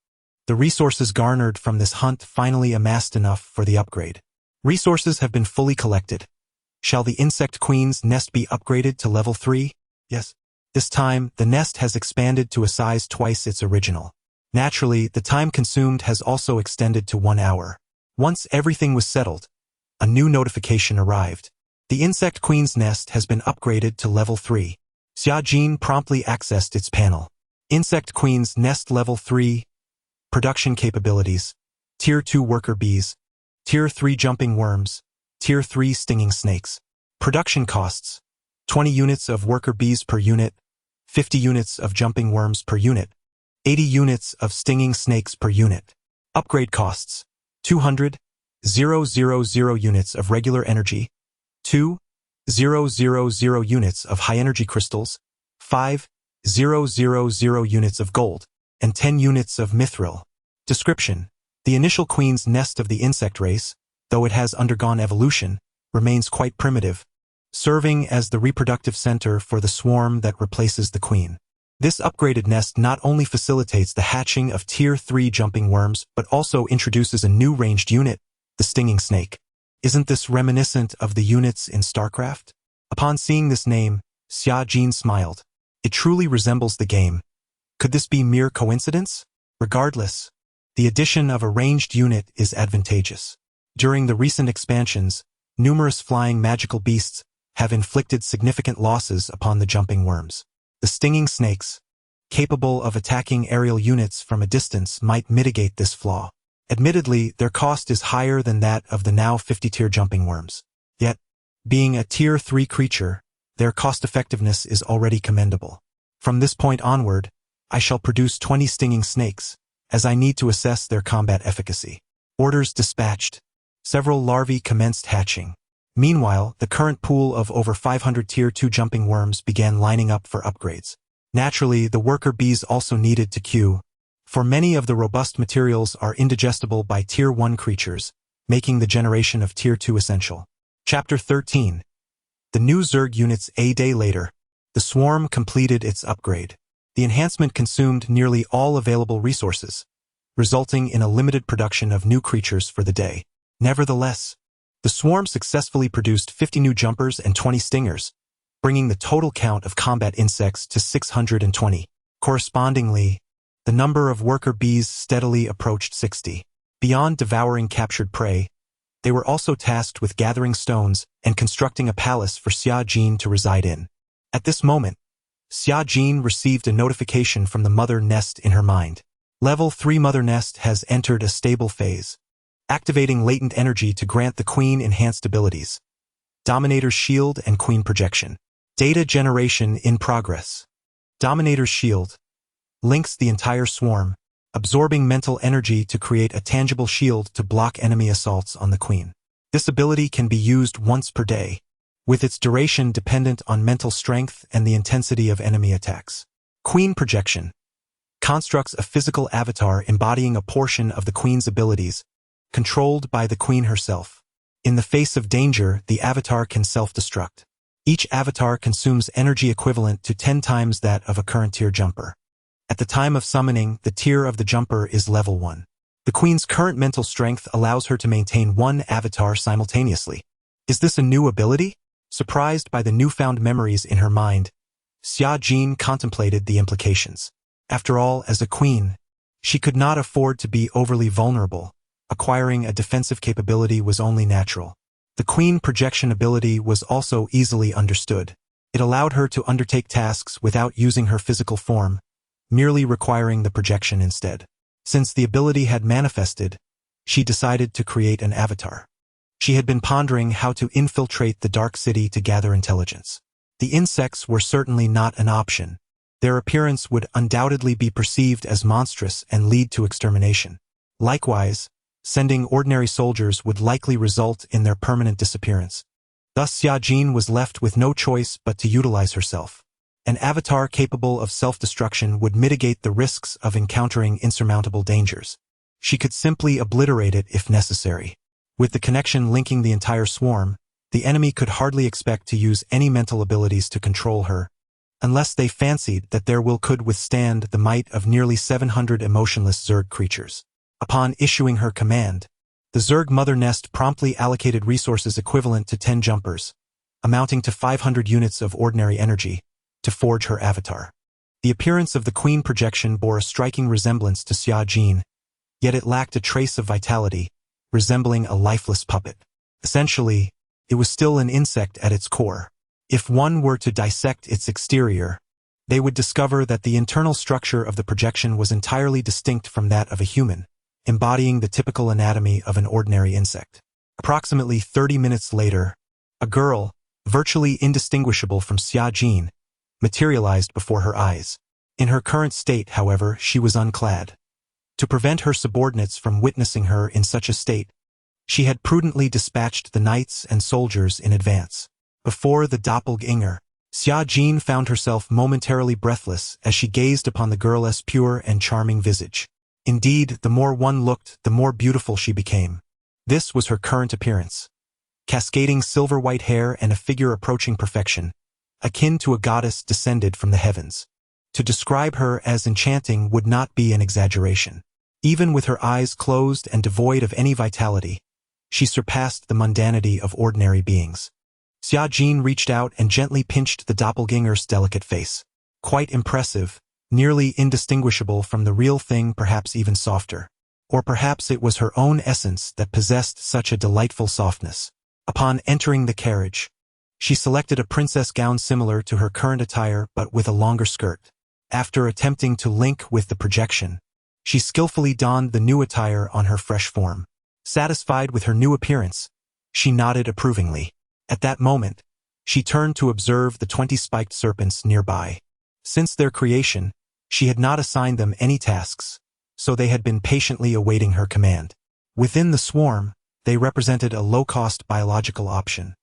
The resources garnered from this hunt finally amassed enough for the upgrade. Resources have been fully collected. Shall the insect queen's nest be upgraded to level 3? Yes. This time, the nest has expanded to a size twice its original. Naturally, the time consumed has also extended to 1 hour. Once everything was settled, a new notification arrived. The insect queen's nest has been upgraded to level 3. Xia Jin promptly accessed its panel. Insect queen's nest level 3. Production capabilities. Tier 2 worker bees. Tier 3 jumping worms. Tier 3 stinging snakes. Production costs. 20 units of worker bees per unit. 50 units of jumping worms per unit. 80 units of stinging snakes per unit. Upgrade costs. 200,000 units of regular energy. 2,000 units of high-energy crystals, 5,000 units of gold, and 10 units of mithril. Description: the initial queen's nest of the insect race, though it has undergone evolution, remains quite primitive, serving as the reproductive center for the swarm that replaces the queen. This upgraded nest not only facilitates the hatching of Tier 3 jumping worms, but also introduces a new ranged unit, the stinging snake. Isn't this reminiscent of the units in StarCraft? Upon seeing this name, Xia Jin smiled. It truly resembles the game. Could this be mere coincidence? Regardless, the addition of a ranged unit is advantageous. During the recent expansions, numerous flying magical beasts have inflicted significant losses upon the jumping worms. The stinging snakes, capable of attacking aerial units from a distance, might mitigate this flaw. Admittedly, their cost is higher than that of the now 50-tier jumping worms. Yet, being a Tier 3 creature, their cost-effectiveness is already commendable. From this point onward, I shall produce 20 stinging snakes, as I need to assess their combat efficacy. Orders dispatched. Several larvae commenced hatching. Meanwhile, the current pool of over 500 Tier 2 jumping worms began lining up for upgrades. Naturally, the worker bees also needed to queue, for many of the robust materials are indigestible by Tier 1 creatures, making the generation of Tier 2 essential. Chapter 13. The new Zerg units. A day later, the swarm completed its upgrade. The enhancement consumed nearly all available resources, resulting in a limited production of new creatures for the day. Nevertheless, the swarm successfully produced 50 new jumpers and 20 stingers, bringing the total count of combat insects to 620. Correspondingly, the number of worker bees steadily approached 60. Beyond devouring captured prey, they were also tasked with gathering stones and constructing a palace for Xia Jin to reside in. At this moment, Xia Jin received a notification from the mother nest in her mind. Level 3 mother nest has entered a stable phase, activating latent energy to grant the queen enhanced abilities. Dominator's Shield and Queen Projection. Data generation in progress. Dominator's Shield links the entire swarm, absorbing mental energy to create a tangible shield to block enemy assaults on the queen. This ability can be used once per day, with its duration dependent on mental strength and the intensity of enemy attacks. Queen Projection constructs a physical avatar embodying a portion of the queen's abilities, controlled by the queen herself. In the face of danger, the avatar can self-destruct. Each avatar consumes energy equivalent to 10 times that of a current tier jumper. At the time of summoning, the tier of the jumper is level 1. The queen's current mental strength allows her to maintain one avatar simultaneously. Is this a new ability? Surprised by the newfound memories in her mind, Xia Jin contemplated the implications. After all, as a queen, she could not afford to be overly vulnerable. Acquiring a defensive capability was only natural. The queen projection ability was also easily understood. It allowed her to undertake tasks without using her physical form, merely requiring the projection instead. Since the ability had manifested, she decided to create an avatar. She had been pondering how to infiltrate the Dark City to gather intelligence. The insects were certainly not an option. Their appearance would undoubtedly be perceived as monstrous and lead to extermination. Likewise, sending ordinary soldiers would likely result in their permanent disappearance. Thus Xia Jin was left with no choice but to utilize herself. An avatar capable of self-destruction would mitigate the risks of encountering insurmountable dangers. She could simply obliterate it if necessary. With the connection linking the entire swarm, the enemy could hardly expect to use any mental abilities to control her, unless they fancied that their will could withstand the might of nearly 700 emotionless Zerg creatures. Upon issuing her command, the Zerg mother nest promptly allocated resources equivalent to 10 jumpers, amounting to 500 units of ordinary energy, to forge her avatar. The appearance of the queen projection bore a striking resemblance to Xia Jin, yet it lacked a trace of vitality, resembling a lifeless puppet. Essentially, it was still an insect at its core. If one were to dissect its exterior, they would discover that the internal structure of the projection was entirely distinct from that of a human, embodying the typical anatomy of an ordinary insect. Approximately 30 minutes later, a girl, virtually indistinguishable from Xia Jin, materialized before her eyes. In her current state, however, she was unclad. To prevent her subordinates from witnessing her in such a state, she had prudently dispatched the knights and soldiers in advance. Before the doppelganger, Xia Jin found herself momentarily breathless as she gazed upon the girl's pure and charming visage. Indeed, the more one looked, the more beautiful she became. This was her current appearance. Cascading silver-white hair and a figure approaching perfection, akin to a goddess descended from the heavens. To describe her as enchanting would not be an exaggeration. Even with her eyes closed and devoid of any vitality, she surpassed the mundanity of ordinary beings. Xia Jin reached out and gently pinched the doppelganger's delicate face. Quite impressive, nearly indistinguishable from the real thing, perhaps even softer. Or perhaps it was her own essence that possessed such a delightful softness. Upon entering the carriage, she selected a princess gown similar to her current attire but with a longer skirt. After attempting to link with the projection, she skillfully donned the new attire on her fresh form. Satisfied with her new appearance, she nodded approvingly. At that moment, she turned to observe the 20 spiked serpents nearby. Since their creation, she had not assigned them any tasks, so they had been patiently awaiting her command. Within the swarm, they represented a low-cost biological option,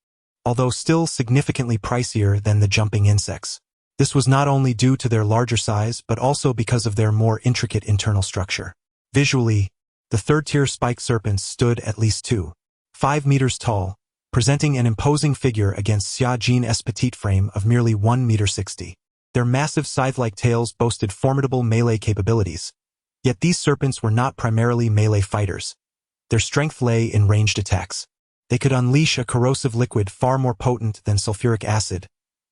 although still significantly pricier than the jumping insects. This was not only due to their larger size but also because of their more intricate internal structure. Visually, The third-tier spiked serpents stood at least 2.5 meters tall, presenting an imposing figure against Xia Jin's petite frame of merely 1.60 meters. Their massive scythe-like tails boasted formidable melee capabilities. Yet these serpents were not primarily melee fighters. Their strength lay in ranged attacks. They could unleash a corrosive liquid far more potent than sulfuric acid,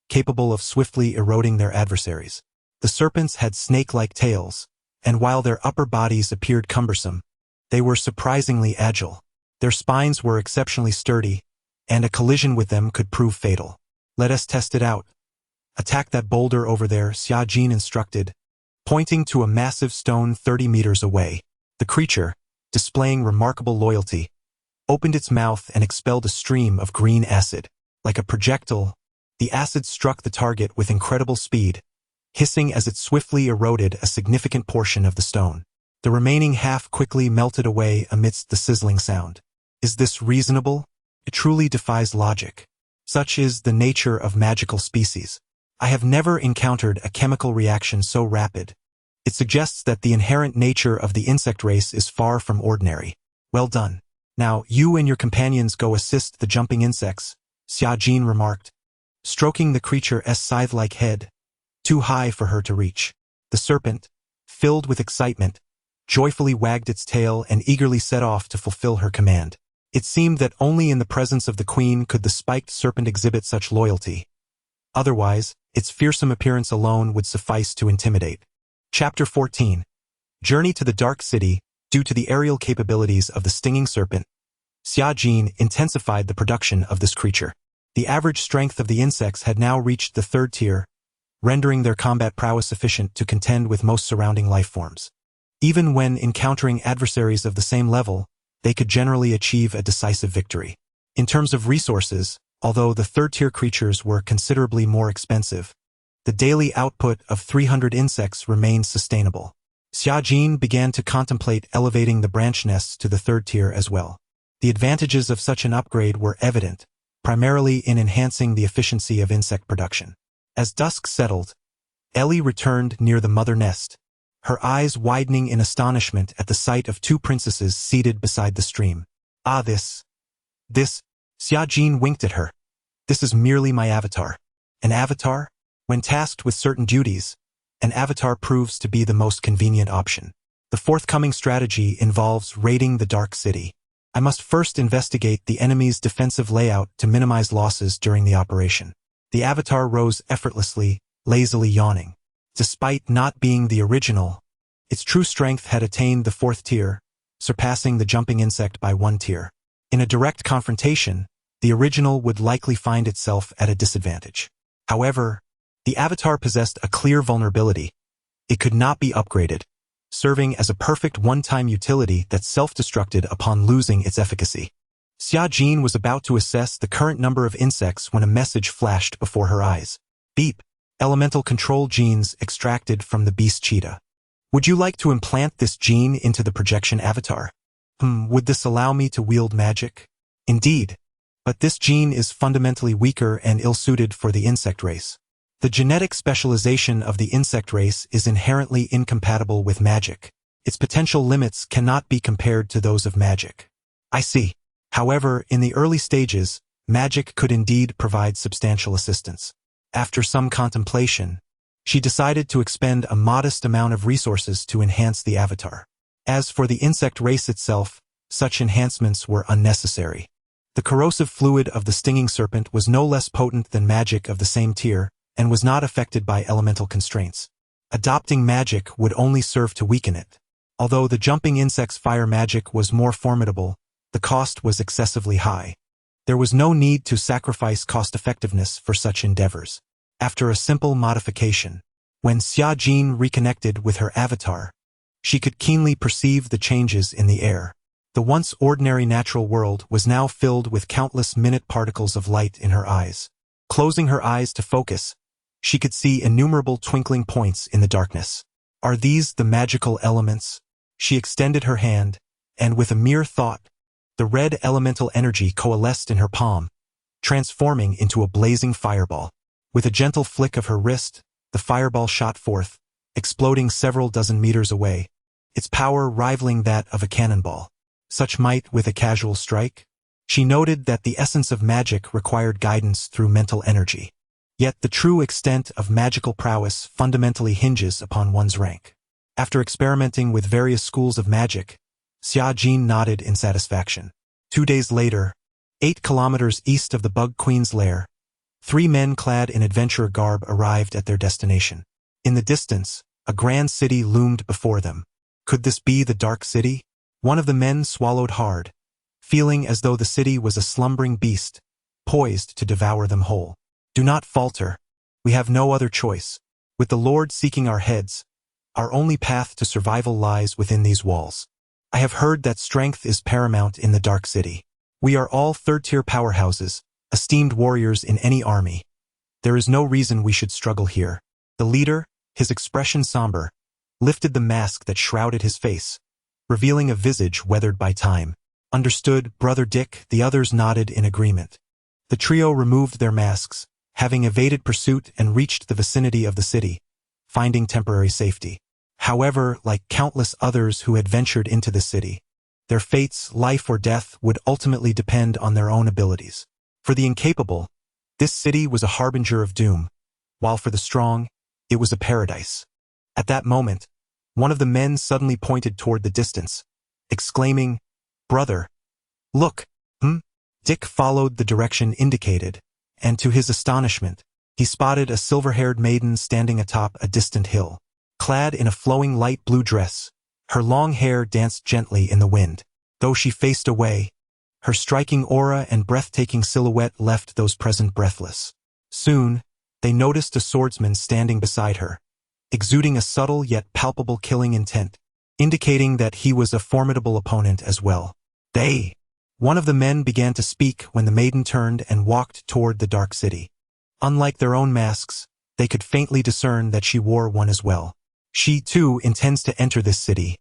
capable of swiftly eroding their adversaries. The serpents had snake-like tails, and while their upper bodies appeared cumbersome, they were surprisingly agile. Their spines were exceptionally sturdy, and a collision with them could prove fatal. "Let us test it out. Attack that boulder over there," Xia Jin instructed, pointing to a massive stone 30 meters away. The creature, displaying remarkable loyalty, opened its mouth and expelled a stream of green acid. Like a projectile, the acid struck the target with incredible speed, hissing as it swiftly eroded a significant portion of the stone. The remaining half quickly melted away amidst the sizzling sound. Is this reasonable? It truly defies logic. Such is the nature of magical species. I have never encountered a chemical reaction so rapid. It suggests that the inherent nature of the insect race is far from ordinary. Well done. Now, you and your companions go assist the jumping insects, Xia Jin remarked, stroking the creature's scythe-like head, too high for her to reach. The serpent, filled with excitement, joyfully wagged its tail and eagerly set off to fulfill her command. It seemed that only in the presence of the queen could the spiked serpent exhibit such loyalty. Otherwise, its fearsome appearance alone would suffice to intimidate. Chapter 14. Journey to the Dark City. Due to the aerial capabilities of the stinging serpent, Xia Jin intensified the production of this creature. The average strength of the insects had now reached the third tier, rendering their combat prowess sufficient to contend with most surrounding life forms. Even when encountering adversaries of the same level, they could generally achieve a decisive victory. In terms of resources, although the third-tier creatures were considerably more expensive, the daily output of 300 insects remained sustainable. Xia Jin began to contemplate elevating the branch nests to the third tier as well. The advantages of such an upgrade were evident, primarily in enhancing the efficiency of insect production. As dusk settled, Ellie returned near the mother nest, her eyes widening in astonishment at the sight of two princesses seated beside the stream. "Ah, this, Xia Jin winked at her. "This is merely my avatar." An avatar? When tasked with certain duties, an avatar proves to be the most convenient option. The forthcoming strategy involves raiding the Dark City. I must first investigate the enemy's defensive layout to minimize losses during the operation. The avatar rose effortlessly, lazily yawning. Despite not being the original, its true strength had attained the fourth tier, surpassing the jumping insect by 1 tier. In a direct confrontation, the original would likely find itself at a disadvantage. However, the avatar possessed a clear vulnerability. It could not be upgraded, serving as a perfect one-time utility that self-destructed upon losing its efficacy. Xia Jin was about to assess the current number of insects when a message flashed before her eyes. Beep. Elemental control genes extracted from the beast cheetah. Would you like to implant this gene into the projection avatar? Would this allow me to wield magic? Indeed. But this gene is fundamentally weaker and ill-suited for the insect race. The genetic specialization of the insect race is inherently incompatible with magic. Its potential limits cannot be compared to those of magic. I see. However, in the early stages, magic could indeed provide substantial assistance. After some contemplation, she decided to expend a modest amount of resources to enhance the avatar. As for the insect race itself, such enhancements were unnecessary. The corrosive fluid of the stinging serpent was no less potent than magic of the same tier, and was not affected by elemental constraints. Adopting magic would only serve to weaken it. Although the jumping insect's fire magic was more formidable, the cost was excessively high. There was no need to sacrifice cost-effectiveness for such endeavors. After a simple modification, when Xia Jin reconnected with her avatar, she could keenly perceive the changes in the air. The once ordinary natural world was now filled with countless minute particles of light in her eyes. Closing her eyes to focus, she could see innumerable twinkling points in the darkness. Are these the magical elements? She extended her hand, and with a mere thought, the red elemental energy coalesced in her palm, transforming into a blazing fireball. With a gentle flick of her wrist, the fireball shot forth, exploding several dozen meters away, its power rivaling that of a cannonball. Such might with a casual strike? She noted that the essence of magic required guidance through mental energy. Yet the true extent of magical prowess fundamentally hinges upon one's rank. After experimenting with various schools of magic, Xia Jin nodded in satisfaction. 2 days later, 8 kilometers east of the Bug Queen's lair, 3 men clad in adventurer garb arrived at their destination. In the distance, a grand city loomed before them. Could this be the Dark City? One of the men swallowed hard, feeling as though the city was a slumbering beast, poised to devour them whole. Do not falter. We have no other choice. With the Lord seeking our heads, our only path to survival lies within these walls. I have heard that strength is paramount in the Dark City. We are all third-tier powerhouses, esteemed warriors in any army. There is no reason we should struggle here. The leader, his expression somber, lifted the mask that shrouded his face, revealing a visage weathered by time. Understood, Brother Dick, the others nodded in agreement. The trio removed their masks, having evaded pursuit and reached the vicinity of the city, finding temporary safety. However, like countless others who had ventured into the city, their fates, life or death, would ultimately depend on their own abilities. For the incapable, this city was a harbinger of doom, while for the strong, it was a paradise. At that moment, one of the men suddenly pointed toward the distance, exclaiming, "Brother, look!" Dick followed the direction indicated, and to his astonishment, he spotted a silver-haired maiden standing atop a distant hill. Clad in a flowing light blue dress, her long hair danced gently in the wind. Though she faced away, her striking aura and breathtaking silhouette left those present breathless. Soon, they noticed a swordsman standing beside her, exuding a subtle yet palpable killing intent, indicating that he was a formidable opponent as well. One of the men began to speak when the maiden turned and walked toward the Dark City. Unlike their own masks, they could faintly discern that she wore one as well. She, too, intends to enter this city.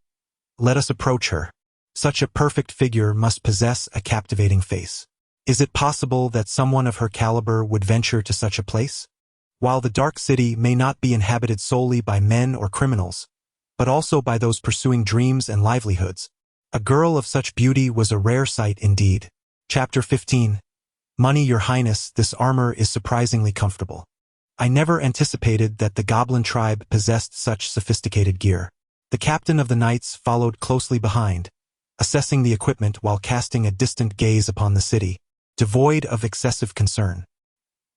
Let us approach her. Such a perfect figure must possess a captivating face. Is it possible that someone of her caliber would venture to such a place? While the Dark City may not be inhabited solely by men or criminals, but also by those pursuing dreams and livelihoods, a girl of such beauty was a rare sight indeed. Chapter 15. Money, Your Highness, this armor is surprisingly comfortable. I never anticipated that the goblin tribe possessed such sophisticated gear. The captain of the knights followed closely behind, assessing the equipment while casting a distant gaze upon the city, devoid of excessive concern.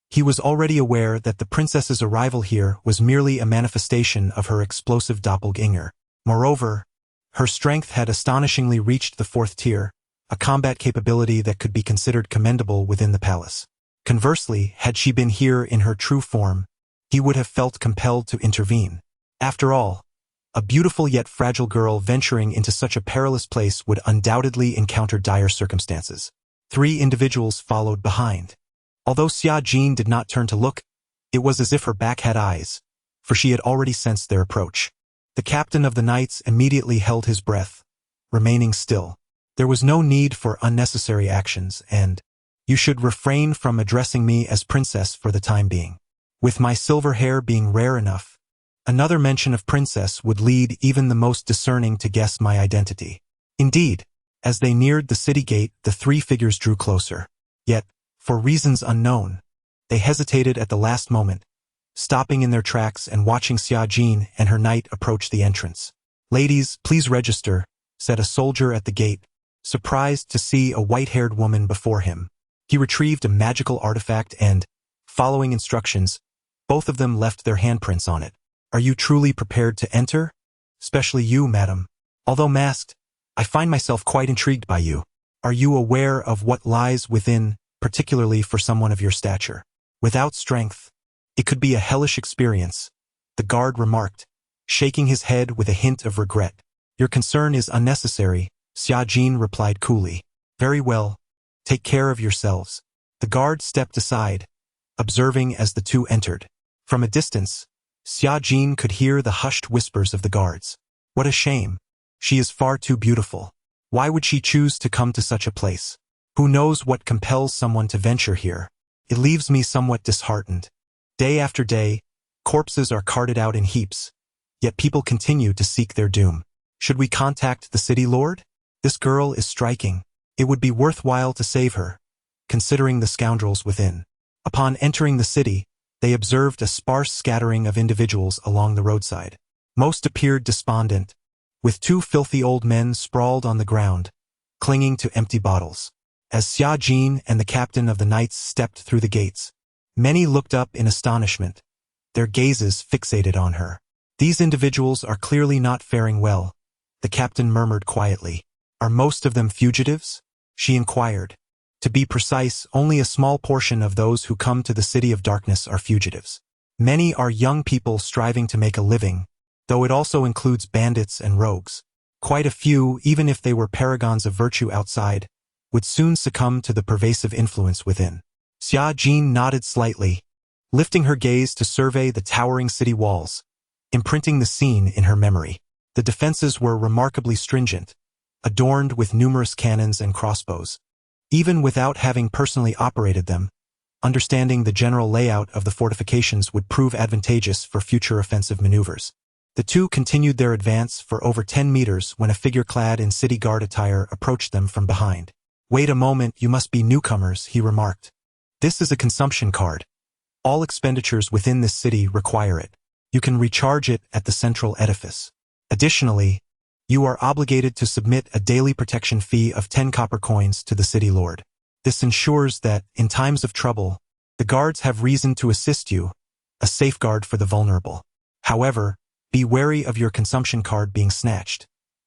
He was already aware that the princess's arrival here was merely a manifestation of her explosive doppelganger. Moreover, her strength had astonishingly reached the 4th tier, a combat capability that could be considered commendable within the palace. Conversely, had she been here in her true form, he would have felt compelled to intervene. After all, a beautiful yet fragile girl venturing into such a perilous place would undoubtedly encounter dire circumstances. 3 individuals followed behind. Although Xia Jin did not turn to look, it was as if her back had eyes, for she had already sensed their approach. The captain of the knights immediately held his breath, remaining still. There was no need for unnecessary actions, and you should refrain from addressing me as princess for the time being. With my silver hair being rare enough, another mention of princess would lead even the most discerning to guess my identity. Indeed, as they neared the city gate, the 3 figures drew closer. Yet, for reasons unknown, they hesitated at the last moment, stopping in their tracks and watching Xia Jin and her knight approach the entrance. "Ladies, please register," said a soldier at the gate, surprised to see a white-haired woman before him. He retrieved a magical artifact and, following instructions, both of them left their handprints on it. "Are you truly prepared to enter? Especially you, madam. Although masked, I find myself quite intrigued by you. Are you aware of what lies within, particularly for someone of your stature? Without strength, it could be a hellish experience," the guard remarked, shaking his head with a hint of regret. "Your concern is unnecessary," Xia Jin replied coolly. "Very well. Take care of yourselves." The guard stepped aside, observing as the 2 entered. From a distance, Xia Jin could hear the hushed whispers of the guards. "What a shame. She is far too beautiful. Why would she choose to come to such a place? Who knows what compels someone to venture here? It leaves me somewhat disheartened. Day after day, corpses are carted out in heaps, yet people continue to seek their doom. Should we contact the city lord? This girl is striking. It would be worthwhile to save her, considering the scoundrels within. Upon entering the city, they observed a sparse scattering of individuals along the roadside. Most appeared despondent, with two filthy old men sprawled on the ground, clinging to empty bottles. As Xia Jin and the captain of the knights stepped through the gates, many looked up in astonishment, their gazes fixated on her. These individuals are clearly not faring well, the captain murmured quietly. Are most of them fugitives? She inquired. To be precise, only a small portion of those who come to the City of Darkness are fugitives. Many are young people striving to make a living, though it also includes bandits and rogues. Quite a few, even if they were paragons of virtue outside, would soon succumb to the pervasive influence within. Xia Jin nodded slightly, lifting her gaze to survey the towering city walls, imprinting the scene in her memory. The defenses were remarkably stringent, adorned with numerous cannons and crossbows. Even without having personally operated them, understanding the general layout of the fortifications would prove advantageous for future offensive maneuvers. The two continued their advance for over 10 meters when a figure clad in city guard attire approached them from behind. Wait a moment, you must be newcomers, he remarked. This is a consumption card. All expenditures within this city require it. You can recharge it at the central edifice. Additionally, you are obligated to submit a daily protection fee of 10 copper coins to the city lord. This ensures that, in times of trouble, the guards have reason to assist you, a safeguard for the vulnerable. However, be wary of your consumption card being snatched.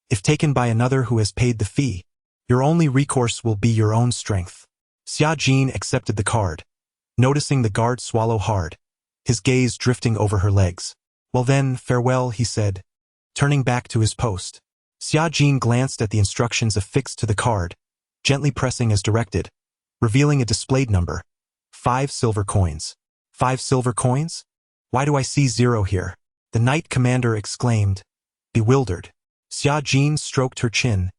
If taken by another who has paid the fee, your only recourse will be your own strength. Xia Jin accepted the card, noticing the guard swallow hard, his gaze drifting over her legs. Well then, farewell, he said, turning back to his post. Xia Jin glanced at the instructions affixed to the card, gently pressing as directed, revealing a displayed number. 5 silver coins. 5 silver coins? Why do I see 0 here? The knight commander exclaimed, bewildered. Xia Jin stroked her chin,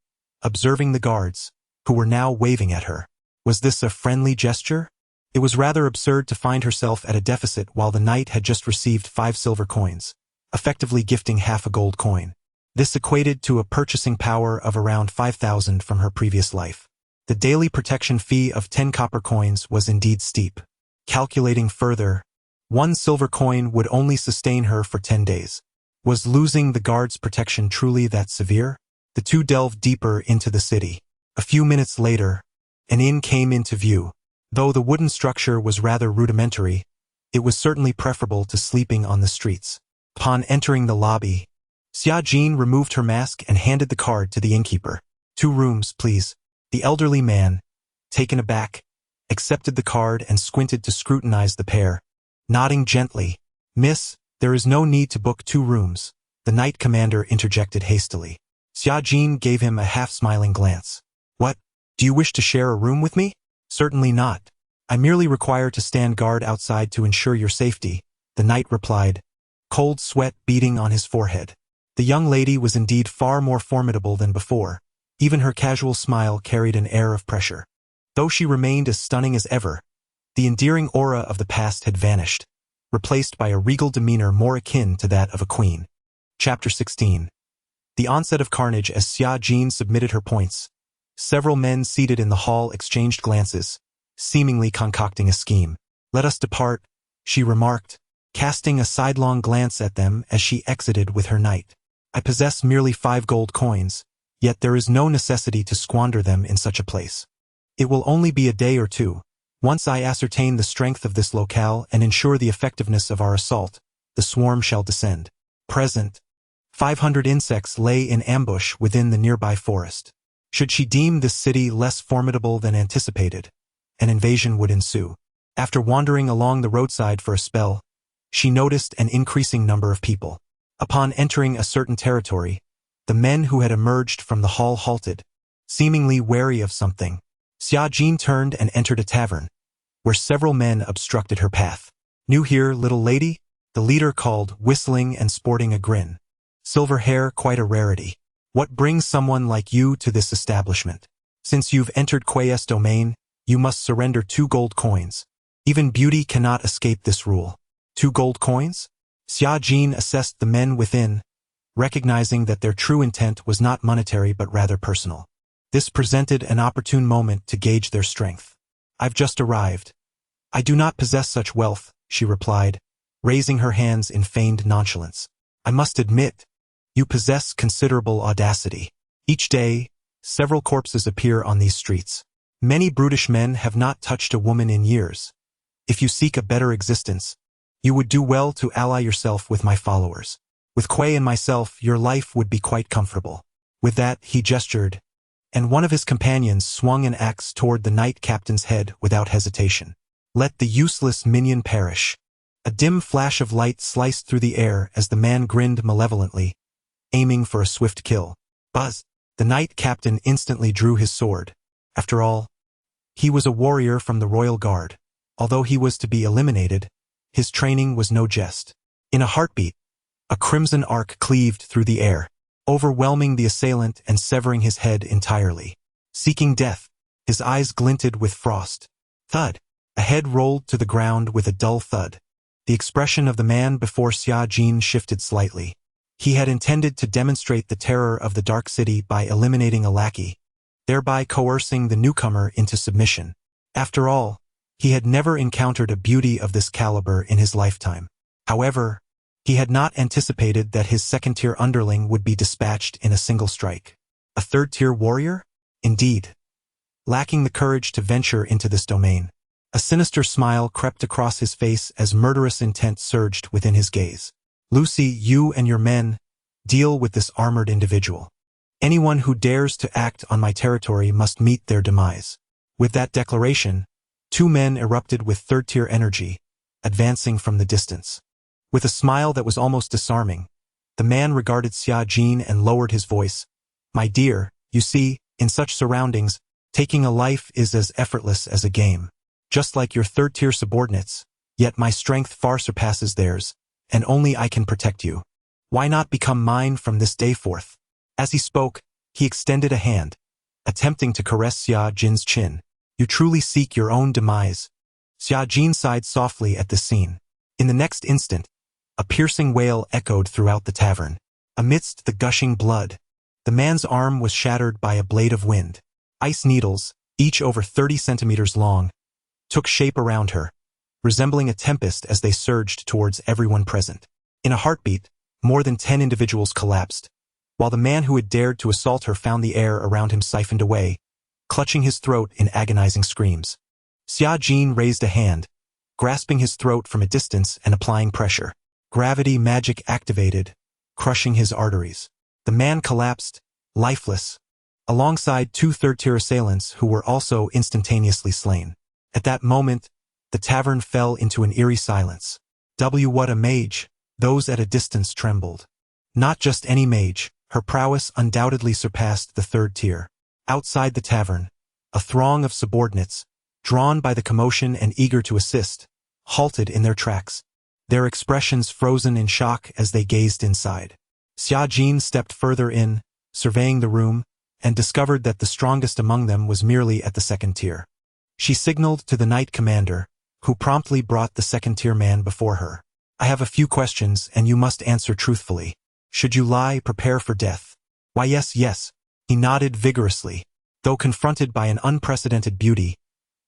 observing the guards, who were now waving at her. Was this a friendly gesture? It was rather absurd to find herself at a deficit while the knight had just received 5 silver coins, effectively gifting half a gold coin. This equated to a purchasing power of around 5,000 from her previous life. The daily protection fee of 10 copper coins was indeed steep. Calculating further, 1 silver coin would only sustain her for 10 days. Was losing the guard's protection truly that severe? The two delved deeper into the city. A few minutes later, an inn came into view. Though the wooden structure was rather rudimentary, it was certainly preferable to sleeping on the streets. Upon entering the lobby, Xia Jin removed her mask and handed the card to the innkeeper. 2 rooms, please. The elderly man, taken aback, accepted the card and squinted to scrutinize the pair. Nodding gently, Miss, there is no need to book 2 rooms, the knight commander interjected hastily. Xia Jin gave him a half-smiling glance. What? Do you wish to share a room with me? Certainly not. I merely require to stand guard outside to ensure your safety, the knight replied, cold sweat beading on his forehead. The young lady was indeed far more formidable than before. Even her casual smile carried an air of pressure. Though she remained as stunning as ever, the endearing aura of the past had vanished, replaced by a regal demeanor more akin to that of a queen. Chapter 16. The onset of carnage. As Xia Jin submitted her points, several men seated in the hall exchanged glances, seemingly concocting a scheme. Let us depart, she remarked, casting a sidelong glance at them as she exited with her knight. I possess merely 5 gold coins, yet there is no necessity to squander them in such a place. It will only be a day or 2. Once I ascertain the strength of this locale and ensure the effectiveness of our assault, the swarm shall descend. Present, 500 insects lay in ambush within the nearby forest. Should she deem this city less formidable than anticipated, an invasion would ensue. After wandering along the roadside for a spell, she noticed an increasing number of people. Upon entering a certain territory, the men who had emerged from the hall halted, seemingly wary of something. Xia Jin turned and entered a tavern, where several men obstructed her path. New here, little lady? The leader called, whistling and sporting a grin. Silver hair, quite a rarity. What brings someone like you to this establishment? Since you've entered Kuei's domain, you must surrender 2 gold coins. Even beauty cannot escape this rule. 2 gold coins? Xia Jin assessed the men within, recognizing that their true intent was not monetary but rather personal. This presented an opportune moment to gauge their strength. "I've just arrived. I do not possess such wealth," she replied, raising her hands in feigned nonchalance. "I must admit, you possess considerable audacity. Each day, several corpses appear on these streets. Many brutish men have not touched a woman in years. If you seek a better existence, you would do well to ally yourself with my followers. With Kuei and myself, your life would be quite comfortable." With that, he gestured, and one of his companions swung an axe toward the knight captain's head without hesitation. "Let the useless minion perish." A dim flash of light sliced through the air as the man grinned malevolently, aiming for a swift kill. Buzz! The knight captain instantly drew his sword. After all, he was a warrior from the royal guard. Although he was to be eliminated, his training was no jest. In a heartbeat, a crimson arc cleaved through the air, overwhelming the assailant and severing his head entirely. Seeking death, his eyes glinted with frost. Thud! A head rolled to the ground with a dull thud. The expression of the man before Xia Jin shifted slightly. He had intended to demonstrate the terror of the Dark City by eliminating a lackey, thereby coercing the newcomer into submission. After all, he had never encountered a beauty of this caliber in his lifetime. However, he had not anticipated that his second-tier underling would be dispatched in a single strike. A third-tier warrior? Indeed. Lacking the courage to venture into this domain, a sinister smile crept across his face as murderous intent surged within his gaze. "Lucy, you and your men deal with this armored individual. Anyone who dares to act on my territory must meet their demise." With that declaration, two men erupted with third-tier energy, advancing from the distance. With a smile that was almost disarming, the man regarded Xia Jin and lowered his voice. "My dear, you see, in such surroundings, taking a life is as effortless as a game. Just like your third-tier subordinates, yet my strength far surpasses theirs, and only I can protect you. Why not become mine from this day forth?" As he spoke, he extended a hand, attempting to caress Xia Jin's chin. "You truly seek your own demise." Xia Jin sighed softly at this scene. In the next instant, a piercing wail echoed throughout the tavern. Amidst the gushing blood, the man's arm was shattered by a blade of wind. Ice needles, each over 30 centimeters long, took shape around her, resembling a tempest as they surged towards everyone present. In a heartbeat, more than 10 individuals collapsed, while the man who had dared to assault her found the air around him siphoned away, clutching his throat in agonizing screams. Xia Jin raised a hand, grasping his throat from a distance and applying pressure. Gravity magic activated, crushing his arteries. The man collapsed, lifeless, alongside two third-tier assailants who were also instantaneously slain. At that moment, the tavern fell into an eerie silence. What a mage! Those at a distance trembled. Not just any mage, her prowess undoubtedly surpassed the third tier. Outside the tavern, a throng of subordinates, drawn by the commotion and eager to assist, halted in their tracks, their expressions frozen in shock as they gazed inside. Xia Jin stepped further in, surveying the room, and discovered that the strongest among them was merely at the second tier. She signaled to the knight commander, who promptly brought the second-tier man before her. "I have a few questions, and you must answer truthfully. Should you lie, prepare for death." "Why, yes, yes." He nodded vigorously. Though confronted by an unprecedented beauty,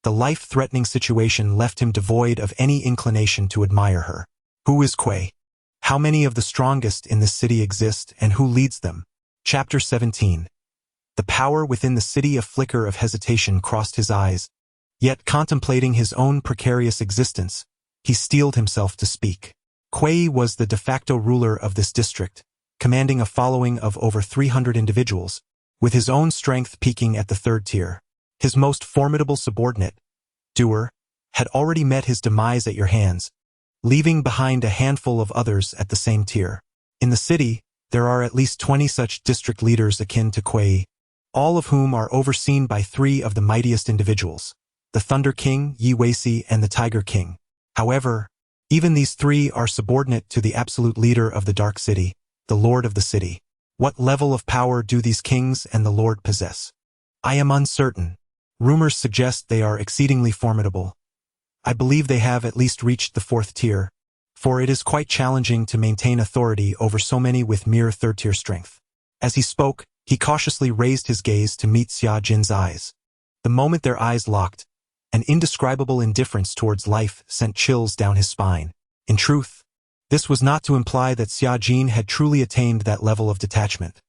the life-threatening situation left him devoid of any inclination to admire her. "Who is Kuei? How many of the strongest in this city exist, and who leads them?" Chapter 17. The power within the city. A flicker of hesitation crossed his eyes, yet contemplating his own precarious existence, he steeled himself to speak. Kuei was the de facto ruler of this district, commanding a following of over 300 individuals, with his own strength peaking at the third tier. His most formidable subordinate, Doer, had already met his demise at your hands, leaving behind a handful of others at the same tier. In the city, there are at least 20 such district leaders akin to Kuei, all of whom are overseen by 3 of the mightiest individuals, the Thunder King, Yi Weici, and the Tiger King. However, even these 3 are subordinate to the absolute leader of the Dark City, the Lord of the City. What level of power do these kings and the Lord possess? I am uncertain. Rumors suggest they are exceedingly formidable. I believe they have at least reached the 4th tier, for it is quite challenging to maintain authority over so many with mere third-tier strength. As he spoke, he cautiously raised his gaze to meet Xia Jin's eyes. The moment their eyes locked, an indescribable indifference towards life sent chills down his spine. In truth, this was not to imply that Xia Jin had truly attained that level of detachment.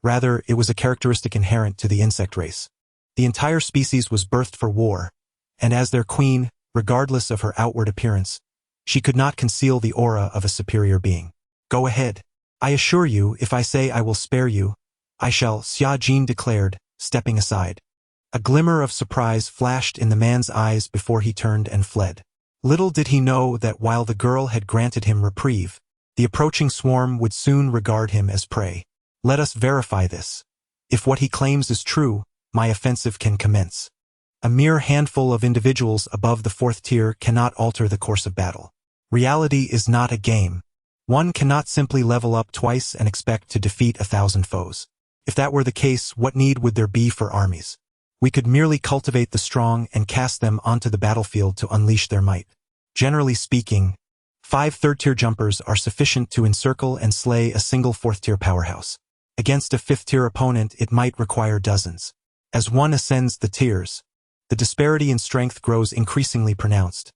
Rather, it was a characteristic inherent to the insect race. The entire species was birthed for war, and as their queen, regardless of her outward appearance, she could not conceal the aura of a superior being. Go ahead. I assure you, if I say I will spare you, I shall, Xia Jin declared, stepping aside. A glimmer of surprise flashed in the man's eyes before he turned and fled. Little did he know that while the girl had granted him reprieve, the approaching swarm would soon regard him as prey. Let us verify this. If what he claims is true, my offensive can commence. A mere handful of individuals above the fourth tier cannot alter the course of battle. Reality is not a game. One cannot simply level up twice and expect to defeat 1,000 foes. If that were the case, what need would there be for armies? We could merely cultivate the strong and cast them onto the battlefield to unleash their might. Generally speaking, 5 third-tier jumpers are sufficient to encircle and slay a single fourth-tier powerhouse. Against a fifth-tier opponent, it might require dozens. As one ascends the tiers, the disparity in strength grows increasingly pronounced.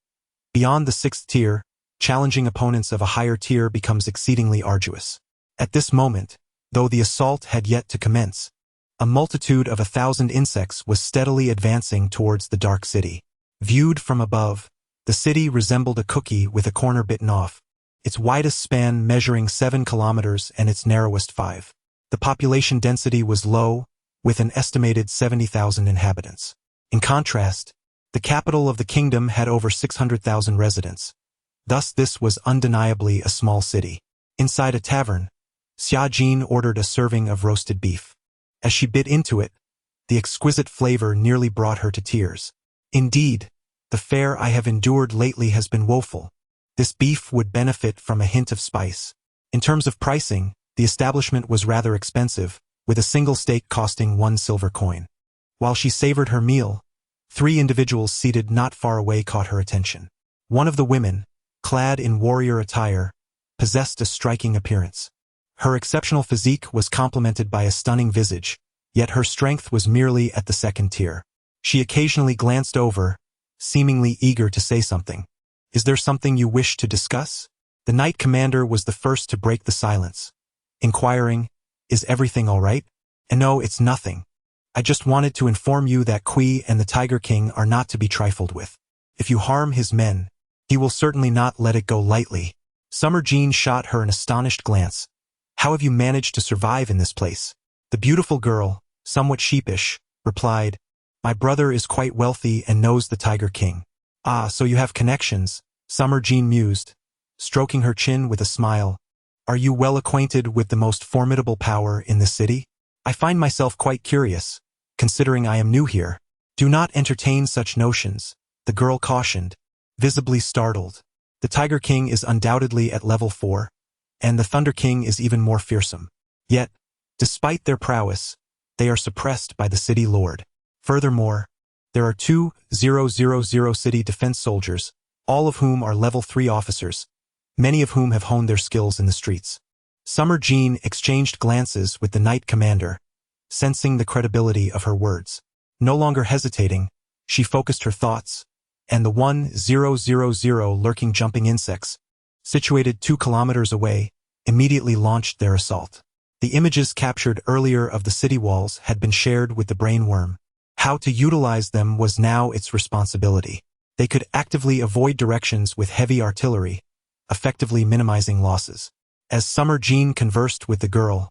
Beyond the 6th tier, challenging opponents of a higher tier becomes exceedingly arduous. At this moment, though the assault had yet to commence, a multitude of 1,000 insects was steadily advancing towards the dark city. Viewed from above, the city resembled a cookie with a corner bitten off, its widest span measuring 7 kilometers and its narrowest 5. The population density was low, with an estimated 70,000 inhabitants. In contrast, the capital of the kingdom had over 600,000 residents. Thus this was undeniably a small city. Inside a tavern, Xia Jin ordered a serving of roasted beef. As she bit into it, the exquisite flavor nearly brought her to tears. Indeed, the fare I have endured lately has been woeful. This beef would benefit from a hint of spice. In terms of pricing, the establishment was rather expensive, with a single steak costing 1 silver coin. While she savored her meal, 3 individuals seated not far away caught her attention. One of the women, clad in warrior attire, possessed a striking appearance. Her exceptional physique was complemented by a stunning visage, yet her strength was merely at the 2nd tier. She occasionally glanced over, seemingly eager to say something. Is there something you wish to discuss? The knight commander was the first to break the silence, inquiring, is everything all right? And no, it's nothing. I just wanted to inform you that Kui and the Tiger King are not to be trifled with. If you harm his men, he will certainly not let it go lightly. Summer Jean shot her an astonished glance. How have you managed to survive in this place? The beautiful girl, somewhat sheepish, replied, my brother is quite wealthy and knows the Tiger King. Ah, so you have connections, Summer Jean mused, stroking her chin with a smile. Are you well acquainted with the most formidable power in the city? I find myself quite curious, considering I am new here. Do not entertain such notions, the girl cautioned, visibly startled. The Tiger King is undoubtedly at level 4, and the Thunder King is even more fearsome. Yet, despite their prowess, they are suppressed by the city lord. Furthermore, there are 2,000 city defense soldiers, all of whom are level 3 officers, many of whom have honed their skills in the streets. Summer Jean exchanged glances with the knight commander, sensing the credibility of her words. No longer hesitating, she focused her thoughts, and the 1,000 lurking jumping insects, situated 2 kilometers away, immediately launched their assault. The images captured earlier of the city walls had been shared with the brainworm. How to utilize them was now its responsibility. They could actively avoid directions with heavy artillery, effectively minimizing losses. As Summer Jean conversed with the girl,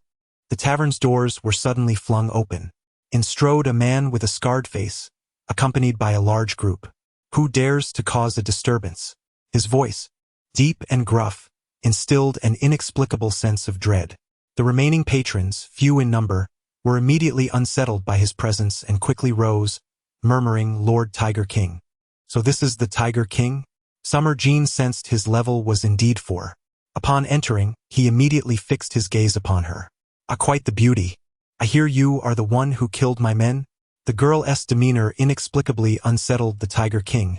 the tavern's doors were suddenly flung open. In strode a man with a scarred face, accompanied by a large group. Who dares to cause a disturbance? His voice, deep and gruff, instilled an inexplicable sense of dread. The remaining patrons, few in number, were immediately unsettled by his presence and quickly rose, murmuring, Lord Tiger King. So this is the Tiger King? Summer Jean sensed his level was indeed 4. Upon entering, he immediately fixed his gaze upon her. Ah, quite the beauty. I hear you are the one who killed my men? The girl's demeanor inexplicably unsettled the Tiger King,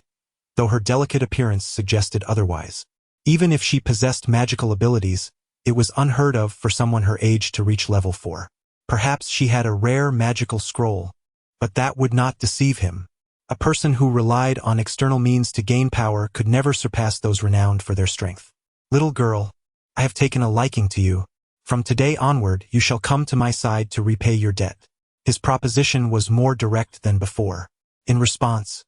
though her delicate appearance suggested otherwise. Even if she possessed magical abilities, it was unheard of for someone her age to reach level 4. Perhaps she had a rare magical scroll, but that would not deceive him. A person who relied on external means to gain power could never surpass those renowned for their strength. Little girl, I have taken a liking to you. From today onward, you shall come to my side to repay your debt. His proposition was more direct than before. In response,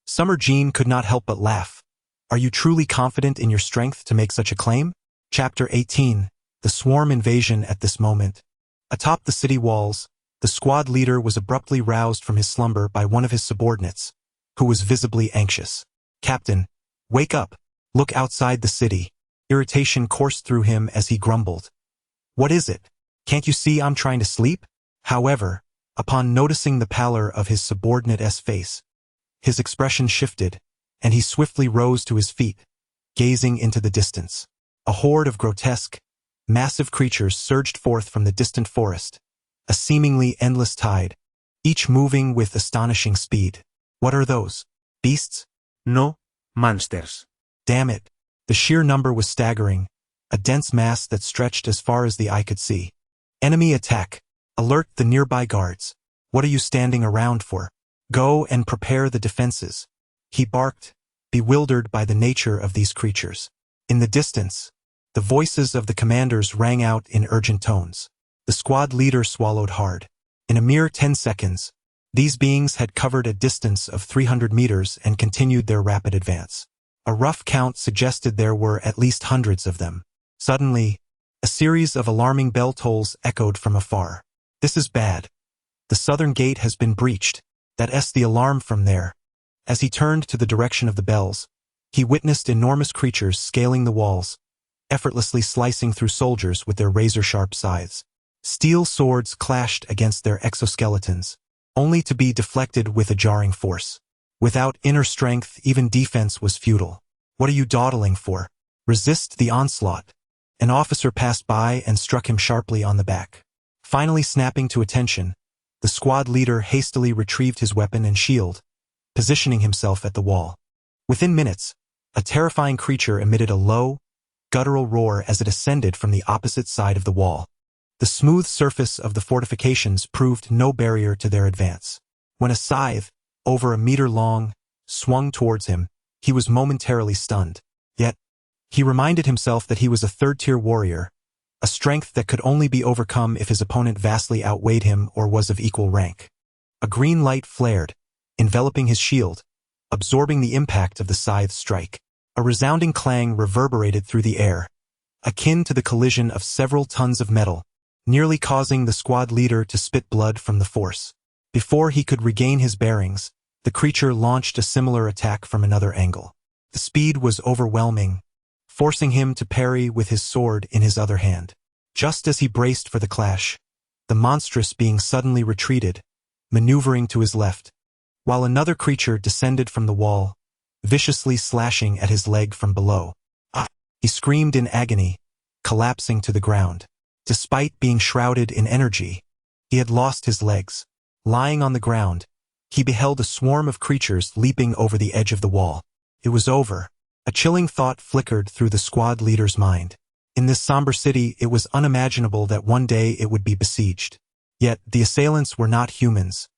Summer Jean could not help but laugh. Are you truly confident in your strength to make such a claim? Chapter 18. The Swarm Invasion. At this moment, atop the city walls, the squad leader was abruptly roused from his slumber by one of his subordinates, who was visibly anxious. Captain, wake up. Look outside the city. Irritation coursed through him as he grumbled. What is it? Can't you see I'm trying to sleep? However, upon noticing the pallor of his subordinate's face, his expression shifted, and he swiftly rose to his feet, gazing into the distance. A horde of grotesque, massive creatures surged forth from the distant forest, a seemingly endless tide, each moving with astonishing speed. What are those? Beasts? No, monsters. Damn it. The sheer number was staggering, a dense mass that stretched as far as the eye could see. Enemy attack. Alert the nearby guards. What are you standing around for? Go and prepare the defenses. He barked, bewildered by the nature of these creatures. In the distance, the voices of the commanders rang out in urgent tones. The squad leader swallowed hard. In a mere 10 seconds, these beings had covered a distance of 300 meters and continued their rapid advance. A rough count suggested there were at least hundreds of them. Suddenly, a series of alarming bell tolls echoed from afar. This is bad. The southern gate has been breached. That's the alarm from there. As he turned to the direction of the bells, he witnessed enormous creatures scaling the walls, effortlessly slicing through soldiers with their razor-sharp scythes. Steel swords clashed against their exoskeletons, only to be deflected with a jarring force. Without inner strength, even defense was futile. What are you dawdling for? Resist the onslaught. An officer passed by and struck him sharply on the back. Finally snapping to attention, the squad leader hastily retrieved his weapon and shield, positioning himself at the wall. Within minutes, a terrifying creature emitted a low, guttural roar as it ascended from the opposite side of the wall. The smooth surface of the fortifications proved no barrier to their advance. When a scythe, over a meter long, swung towards him, he was momentarily stunned. Yet, he reminded himself that he was a third-tier warrior, a strength that could only be overcome if his opponent vastly outweighed him or was of equal rank. A green light flared, enveloping his shield, absorbing the impact of the scythe's strike. A resounding clang reverberated through the air, akin to the collision of several tons of metal, nearly causing the squad leader to spit blood from the force. Before he could regain his bearings, the creature launched a similar attack from another angle. The speed was overwhelming, forcing him to parry with his sword in his other hand. Just as he braced for the clash, the monstrous being suddenly retreated, maneuvering to his left, while another creature descended from the wall, viciously slashing at his leg from below. Ah! He screamed in agony, collapsing to the ground. Despite being shrouded in energy, he had lost his legs. Lying on the ground, he beheld a swarm of creatures leaping over the edge of the wall. It was over. A chilling thought flickered through the squad leader's mind. In this somber city, it was unimaginable that one day it would be besieged. Yet, the assailants were not humans,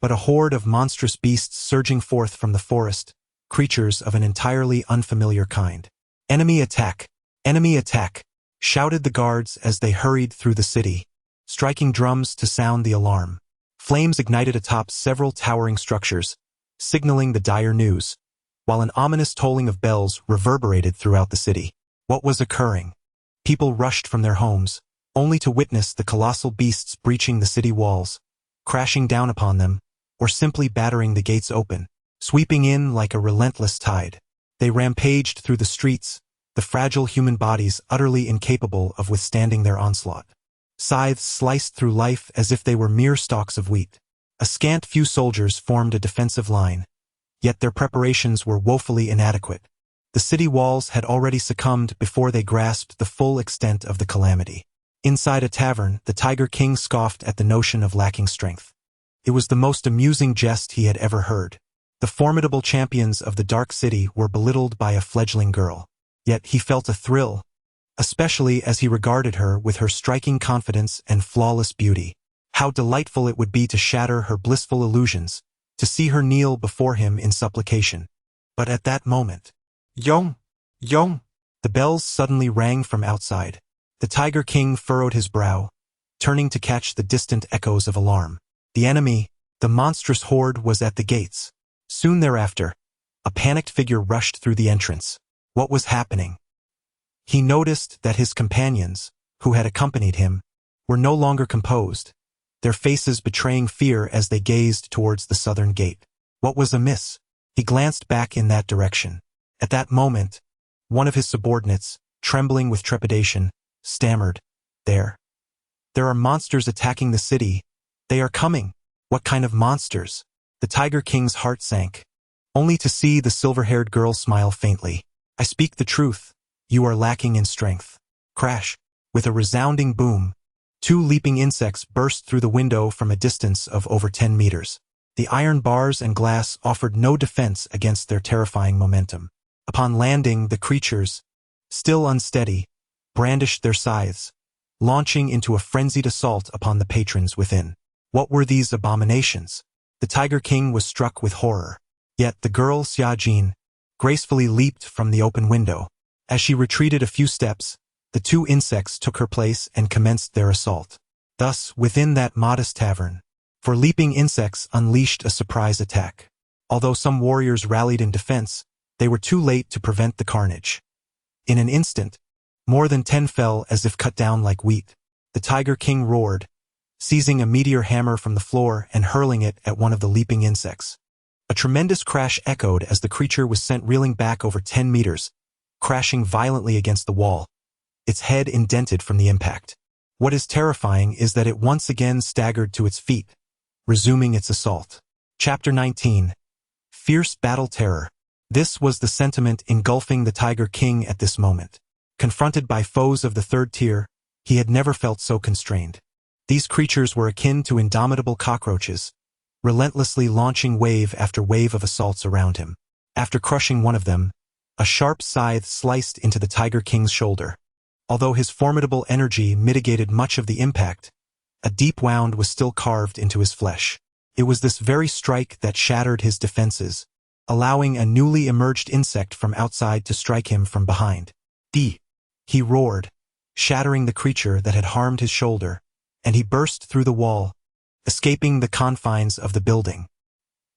but a horde of monstrous beasts surging forth from the forest, creatures of an entirely unfamiliar kind. "Enemy attack! Enemy attack!" shouted the guards as they hurried through the city, striking drums to sound the alarm. Flames ignited atop several towering structures, signaling the dire news, while an ominous tolling of bells reverberated throughout the city. What was occurring? People rushed from their homes, only to witness the colossal beasts breaching the city walls, crashing down upon them, or simply battering the gates open, sweeping in like a relentless tide. They rampaged through the streets, the fragile human bodies utterly incapable of withstanding their onslaught. Scythes sliced through life as if they were mere stalks of wheat. A scant few soldiers formed a defensive line, yet their preparations were woefully inadequate. The city walls had already succumbed before they grasped the full extent of the calamity. Inside a tavern, the Tiger King scoffed at the notion of lacking strength. It was the most amusing jest he had ever heard. The formidable champions of the Dark City were belittled by a fledgling girl. Yet he felt a thrill, especially as he regarded her with her striking confidence and flawless beauty. How delightful it would be to shatter her blissful illusions, to see her kneel before him in supplication. But at that moment, Yong! Yong! the bells suddenly rang from outside. The Tiger King furrowed his brow, turning to catch the distant echoes of alarm. The enemy, the monstrous horde, was at the gates. Soon thereafter, a panicked figure rushed through the entrance. What was happening? He noticed that his companions, who had accompanied him, were no longer composed, their faces betraying fear as they gazed towards the southern gate. What was amiss? He glanced back in that direction. At that moment, one of his subordinates, trembling with trepidation, stammered, There are monsters attacking the city. They are coming. What kind of monsters? The Tiger King's heart sank, only to see the silver-haired girl smile faintly. I speak the truth. You are lacking in strength. Crash! With a resounding boom, 2 leaping insects burst through the window from a distance of over 10 meters. The iron bars and glass offered no defense against their terrifying momentum. Upon landing, the creatures, still unsteady, brandished their scythes, launching into a frenzied assault upon the patrons within. What were these abominations? The Tiger King was struck with horror. Yet the girl Xia Jin gracefully leaped from the open window. As she retreated a few steps, the 2 insects took her place and commenced their assault. Thus, within that modest tavern, 4 leaping insects unleashed a surprise attack. Although some warriors rallied in defense, they were too late to prevent the carnage. In an instant, more than 10 fell as if cut down like wheat. The Tiger King roared, seizing a meteor hammer from the floor and hurling it at one of the leaping insects. A tremendous crash echoed as the creature was sent reeling back over 10 meters, crashing violently against the wall, its head indented from the impact. What is terrifying is that it once again staggered to its feet, resuming its assault. Chapter 19. Fierce Battle Terror. This was the sentiment engulfing the Tiger King at this moment. Confronted by foes of the 3rd tier, he had never felt so constrained. These creatures were akin to indomitable cockroaches, relentlessly launching wave after wave of assaults around him. After crushing one of them, a sharp scythe sliced into the Tiger King's shoulder. Although his formidable energy mitigated much of the impact, a deep wound was still carved into his flesh. It was this very strike that shattered his defenses, allowing a newly emerged insect from outside to strike him from behind. He roared, shattering the creature that had harmed his shoulder, and he burst through the wall, escaping the confines of the building.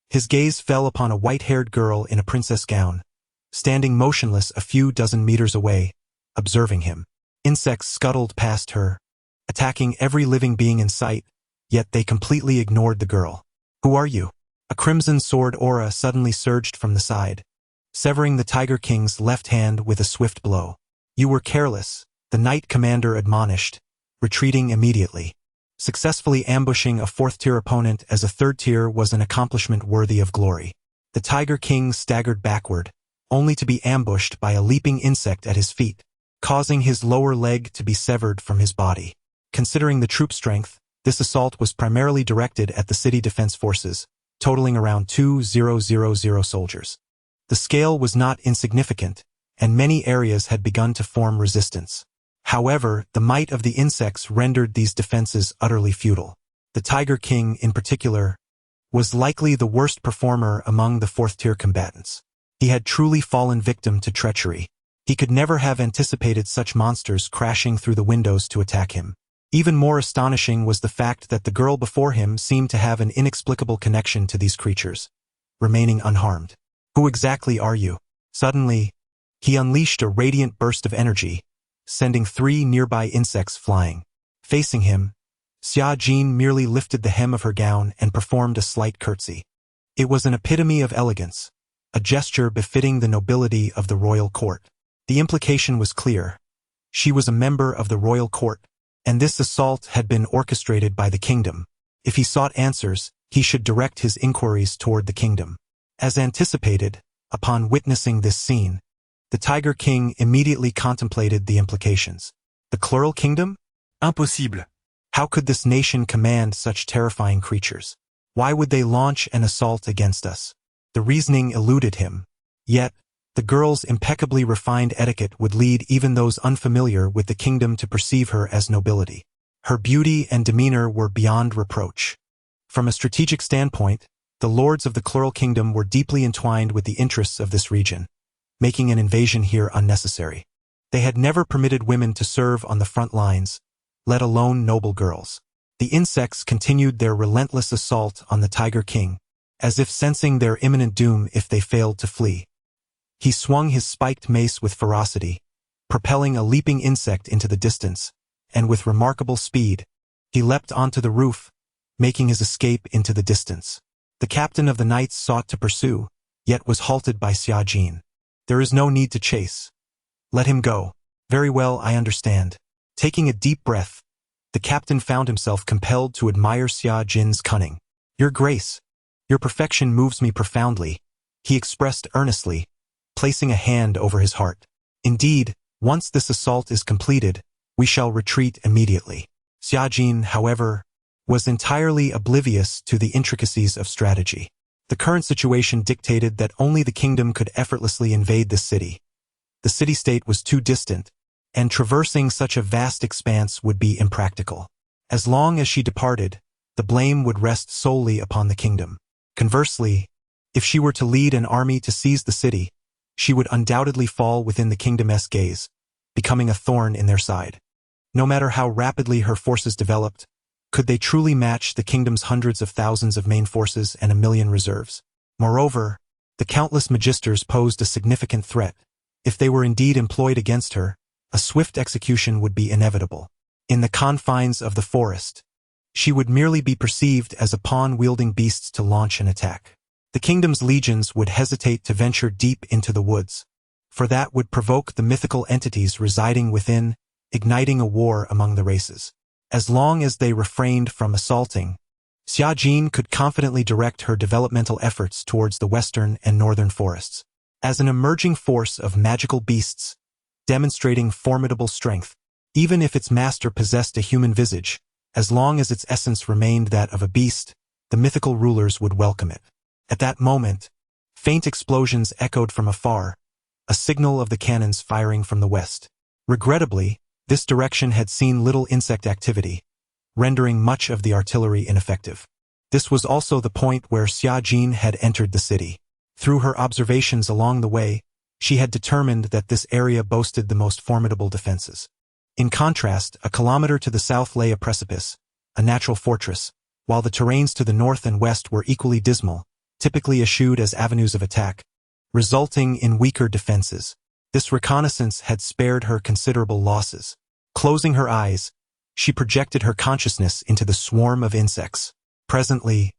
His gaze fell upon a white-haired girl in a princess gown, standing motionless a few dozen meters away, observing him. Insects scuttled past her, attacking every living being in sight, yet they completely ignored the girl. Who are you? A crimson sword aura suddenly surged from the side, severing the Tiger King's left hand with a swift blow. You were careless, the Knight Commander admonished, retreating immediately. Successfully ambushing a 4th-tier opponent as a 3rd-tier was an accomplishment worthy of glory. The Tiger King staggered backward, only to be ambushed by a leaping insect at his feet, causing his lower leg to be severed from his body. Considering the troop strength, this assault was primarily directed at the city defense forces, totaling around 2,000 soldiers. The scale was not insignificant, and many areas had begun to form resistance. However, the might of the insects rendered these defenses utterly futile. The Tiger King, in particular, was likely the worst performer among the 4th-tier combatants. He had truly fallen victim to treachery. He could never have anticipated such monsters crashing through the windows to attack him. Even more astonishing was the fact that the girl before him seemed to have an inexplicable connection to these creatures, remaining unharmed. Who exactly are you? Suddenly, he unleashed a radiant burst of energy, sending 3 nearby insects flying. Facing him, Xia Jin merely lifted the hem of her gown and performed a slight curtsy. It was an epitome of elegance, a gesture befitting the nobility of the royal court. The implication was clear. She was a member of the royal court, and this assault had been orchestrated by the kingdom. If he sought answers, he should direct his inquiries toward the kingdom. As anticipated, upon witnessing this scene, the Tiger King immediately contemplated the implications. The Plural Kingdom? Impossible. How could this nation command such terrifying creatures? Why would they launch an assault against us? The reasoning eluded him. Yet, The girl's impeccably refined etiquette would lead even those unfamiliar with the kingdom to perceive her as nobility. Her beauty and demeanor were beyond reproach. From a strategic standpoint, the lords of the Chloral Kingdom were deeply entwined with the interests of this region, making an invasion here unnecessary. They had never permitted women to serve on the front lines, let alone noble girls. The insects continued their relentless assault on the Tiger King, as if sensing their imminent doom if they failed to flee. He swung his spiked mace with ferocity, propelling a leaping insect into the distance, and with remarkable speed, he leapt onto the roof, making his escape into the distance. The captain of the knights sought to pursue, yet was halted by Xia Jin. There is no need to chase. Let him go. Very well, I understand. Taking a deep breath, the captain found himself compelled to admire Xia Jin's cunning. Your grace, your perfection moves me profoundly, he expressed earnestly, placing a hand over his heart. Indeed, once this assault is completed, we shall retreat immediately. Xia Jin, however, was entirely oblivious to the intricacies of strategy. The current situation dictated that only the kingdom could effortlessly invade this city. The city-state was too distant, and traversing such a vast expanse would be impractical. As long as she departed, the blame would rest solely upon the kingdom. Conversely, if she were to lead an army to seize the city, she would undoubtedly fall within the kingdom's gaze, becoming a thorn in their side. No matter how rapidly her forces developed, could they truly match the kingdom's hundreds of thousands of main forces and 1 million reserves? Moreover, the countless magisters posed a significant threat. If they were indeed employed against her, a swift execution would be inevitable. In the confines of the forest, she would merely be perceived as a pawn wielding beasts to launch an attack. The kingdom's legions would hesitate to venture deep into the woods, for that would provoke the mythical entities residing within, igniting a war among the races. As long as they refrained from assaulting, Xia Jin could confidently direct her developmental efforts towards the western and northern forests. As an emerging force of magical beasts, demonstrating formidable strength, even if its master possessed a human visage, as long as its essence remained that of a beast, the mythical rulers would welcome it. At that moment, faint explosions echoed from afar, a signal of the cannons firing from the west. Regrettably, this direction had seen little insect activity, rendering much of the artillery ineffective. This was also the point where Xia Jin had entered the city. Through her observations along the way, she had determined that this area boasted the most formidable defenses. In contrast, a kilometer to the south lay a precipice, a natural fortress, while the terrains to the north and west were equally dismal, typically eschewed as avenues of attack, resulting in weaker defenses. This reconnaissance had spared her considerable losses. Closing her eyes, she projected her consciousness into the swarm of insects. Presently,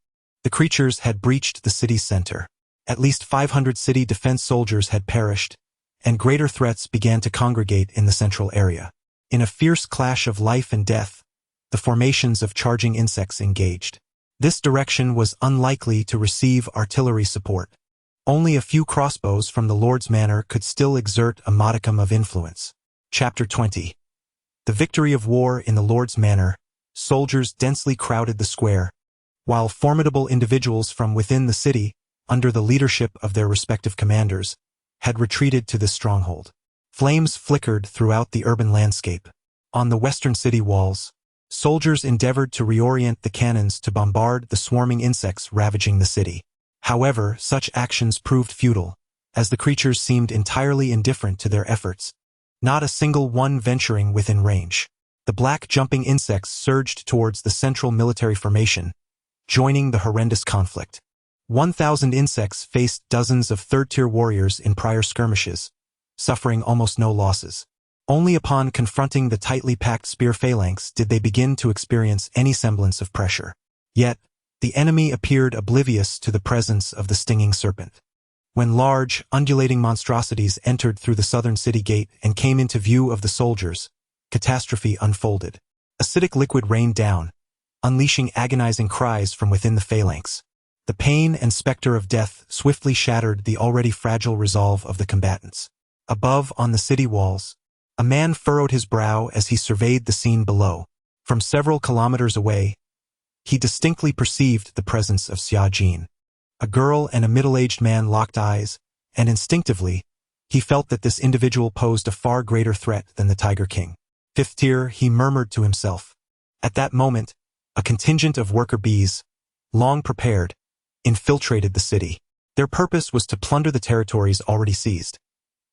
the creatures had breached the city's center. At least 500 city defense soldiers had perished, and greater threats began to congregate in the central area. In a fierce clash of life and death, the formations of charging insects engaged. This direction was unlikely to receive artillery support. Only a few crossbows from the Lord's Manor could still exert a modicum of influence. Chapter 20. The victory of war in the Lord's Manor. Soldiers densely crowded the square, while formidable individuals from within the city, under the leadership of their respective commanders, had retreated to this stronghold. Flames flickered throughout the urban landscape. On the western city walls, soldiers endeavored to reorient the cannons to bombard the swarming insects ravaging the city. However, such actions proved futile, as the creatures seemed entirely indifferent to their efforts, not a single one venturing within range. The black jumping insects surged towards the central military formation, joining the horrendous conflict. 1,000 insects faced dozens of third-tier warriors in prior skirmishes, suffering almost no losses. Only upon confronting the tightly packed spear phalanx did they begin to experience any semblance of pressure. Yet, the enemy appeared oblivious to the presence of the stinging serpent. When large, undulating monstrosities entered through the southern city gate and came into view of the soldiers, catastrophe unfolded. Acidic liquid rained down, unleashing agonizing cries from within the phalanx. The pain and specter of death swiftly shattered the already fragile resolve of the combatants. Above, on the city walls, a man furrowed his brow as he surveyed the scene below. From several kilometers away, he distinctly perceived the presence of Xia Jin. A girl and a middle-aged man locked eyes, and instinctively, He felt that this individual posed a far greater threat than the Tiger King. Fifth tier, he murmured to himself. At that moment, a contingent of worker bees, long prepared, infiltrated the city. Their purpose was to plunder the territories already seized.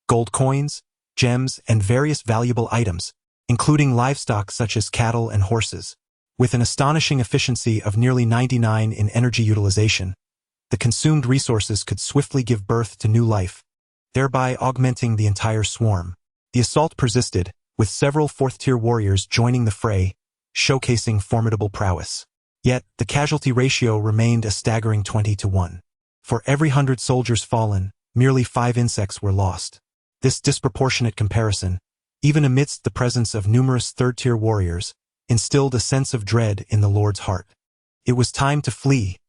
Gold coins, gems, and various valuable items, including livestock such as cattle and horses. With an astonishing efficiency of nearly 99 in energy utilization, the consumed resources could swiftly give birth to new life, thereby augmenting the entire swarm. The assault persisted, with several fourth-tier warriors joining the fray, showcasing formidable prowess. Yet, the casualty ratio remained a staggering 20-1. For every 100 soldiers fallen, merely 5 insects were lost. This disproportionate comparison, even amidst the presence of numerous third-tier warriors, instilled a sense of dread in the Lord's heart. It was time to flee.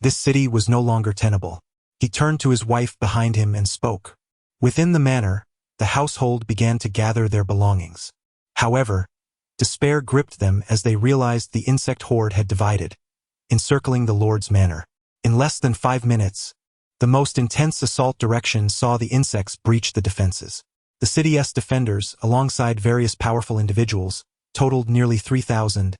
This city was no longer tenable. He turned to his wife behind him and spoke. Within the manor, the household began to gather their belongings. However, despair gripped them as they realized the insect horde had divided, encircling the Lord's manor. In less than 5 minutes, the most intense assault direction saw the insects breach the defenses. The city's defenders, alongside various powerful individuals, totaled nearly 3,000,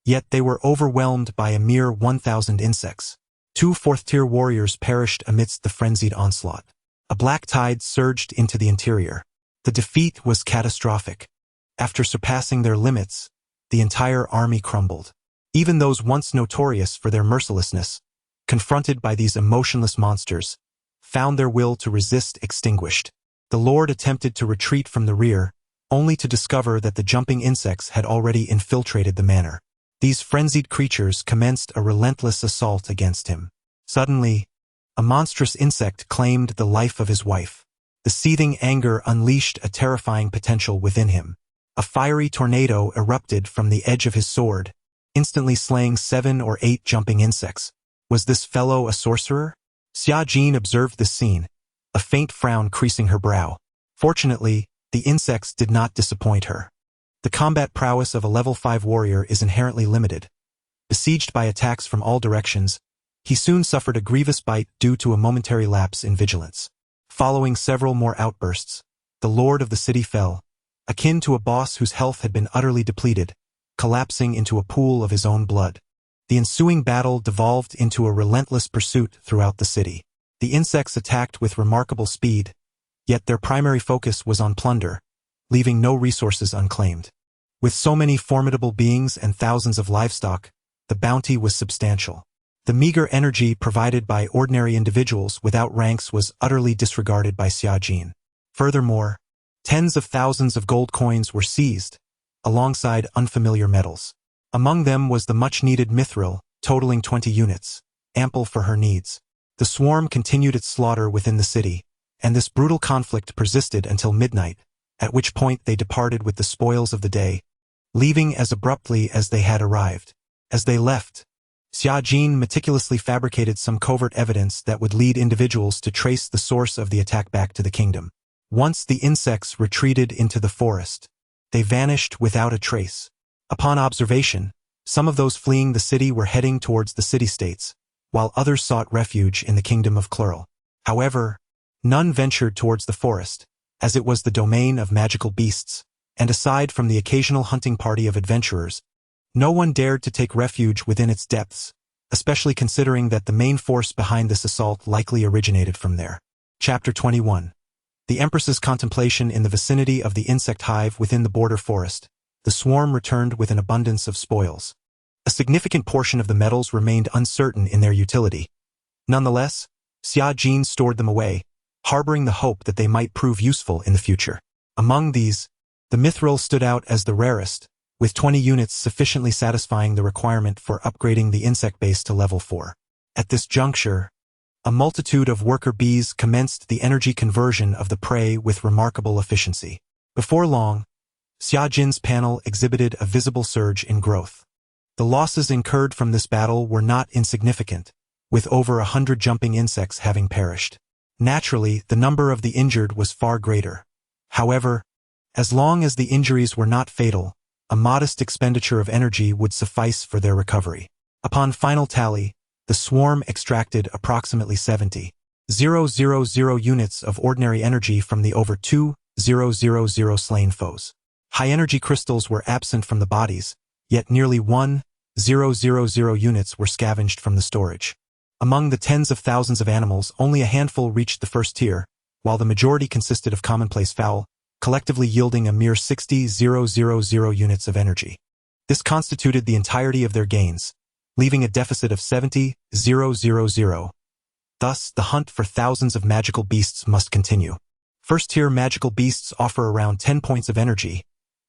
yet they were overwhelmed by a mere 1,000 insects. 2 fourth-tier warriors perished amidst the frenzied onslaught. A black tide surged into the interior. The defeat was catastrophic. After surpassing their limits, the entire army crumbled. Even those once notorious for their mercilessness, confronted by these emotionless monsters, found their will to resist extinguished. The Lord attempted to retreat from the rear, only to discover that the jumping insects had already infiltrated the manor. These frenzied creatures commenced a relentless assault against him. Suddenly, a monstrous insect claimed the life of his wife. The seething anger unleashed a terrifying potential within him. A fiery tornado erupted from the edge of his sword, instantly slaying 7 or 8 jumping insects. Was this fellow a sorcerer? Xia Jin observed this scene, a faint frown creasing her brow. Fortunately, the insects did not disappoint her. The combat prowess of a level 5 warrior is inherently limited. Besieged by attacks from all directions, he soon suffered a grievous bite due to a momentary lapse in vigilance. Following several more outbursts, the lord of the city fell, akin to a boss whose health had been utterly depleted, collapsing into a pool of his own blood. The ensuing battle devolved into a relentless pursuit throughout the city. The insects attacked with remarkable speed, yet their primary focus was on plunder, leaving no resources unclaimed. With so many formidable beings and thousands of livestock, the bounty was substantial. The meager energy provided by ordinary individuals without ranks was utterly disregarded by Xia Jin. Furthermore, tens of thousands of gold coins were seized, alongside unfamiliar metals. Among them was the much-needed mithril, totaling 20 units, ample for her needs. The swarm continued its slaughter within the city, and this brutal conflict persisted until midnight, at which point they departed with the spoils of the day, leaving as abruptly as they had arrived. As they left, Xia Jin meticulously fabricated some covert evidence that would lead individuals to trace the source of the attack back to the kingdom. Once the insects retreated into the forest, they vanished without a trace. Upon observation, some of those fleeing the city were heading towards the city-states, while others sought refuge in the kingdom of Klurl. However, none ventured towards the forest, as it was the domain of magical beasts, and aside from the occasional hunting party of adventurers, no one dared to take refuge within its depths, especially considering that the main force behind this assault likely originated from there. Chapter 21. The Empress's contemplation in the vicinity of the insect hive within the border forest. The swarm returned with an abundance of spoils. A significant portion of the metals remained uncertain in their utility. Nonetheless, Xia Jin stored them away, harboring the hope that they might prove useful in the future. Among these, the mithril stood out as the rarest, with 20 units sufficiently satisfying the requirement for upgrading the insect base to level 4. At this juncture, a multitude of worker bees commenced the energy conversion of the prey with remarkable efficiency. Before long, Xia Jin's panel exhibited a visible surge in growth. The losses incurred from this battle were not insignificant, with over 100 jumping insects having perished. Naturally, the number of the injured was far greater. However, as long as the injuries were not fatal, a modest expenditure of energy would suffice for their recovery. Upon final tally, the swarm extracted approximately 70 000 units of ordinary energy from the over 2,000 slain foes. High-energy crystals were absent from the bodies, yet nearly 1,000 units were scavenged from the storage. Among the tens of thousands of animals, only a handful reached the first tier, while the majority consisted of commonplace fowl, collectively yielding a mere 60,000 units of energy. This constituted the entirety of their gains, leaving a deficit of 70,000. Thus, the hunt for thousands of magical beasts must continue. First-tier magical beasts offer around 10 points of energy,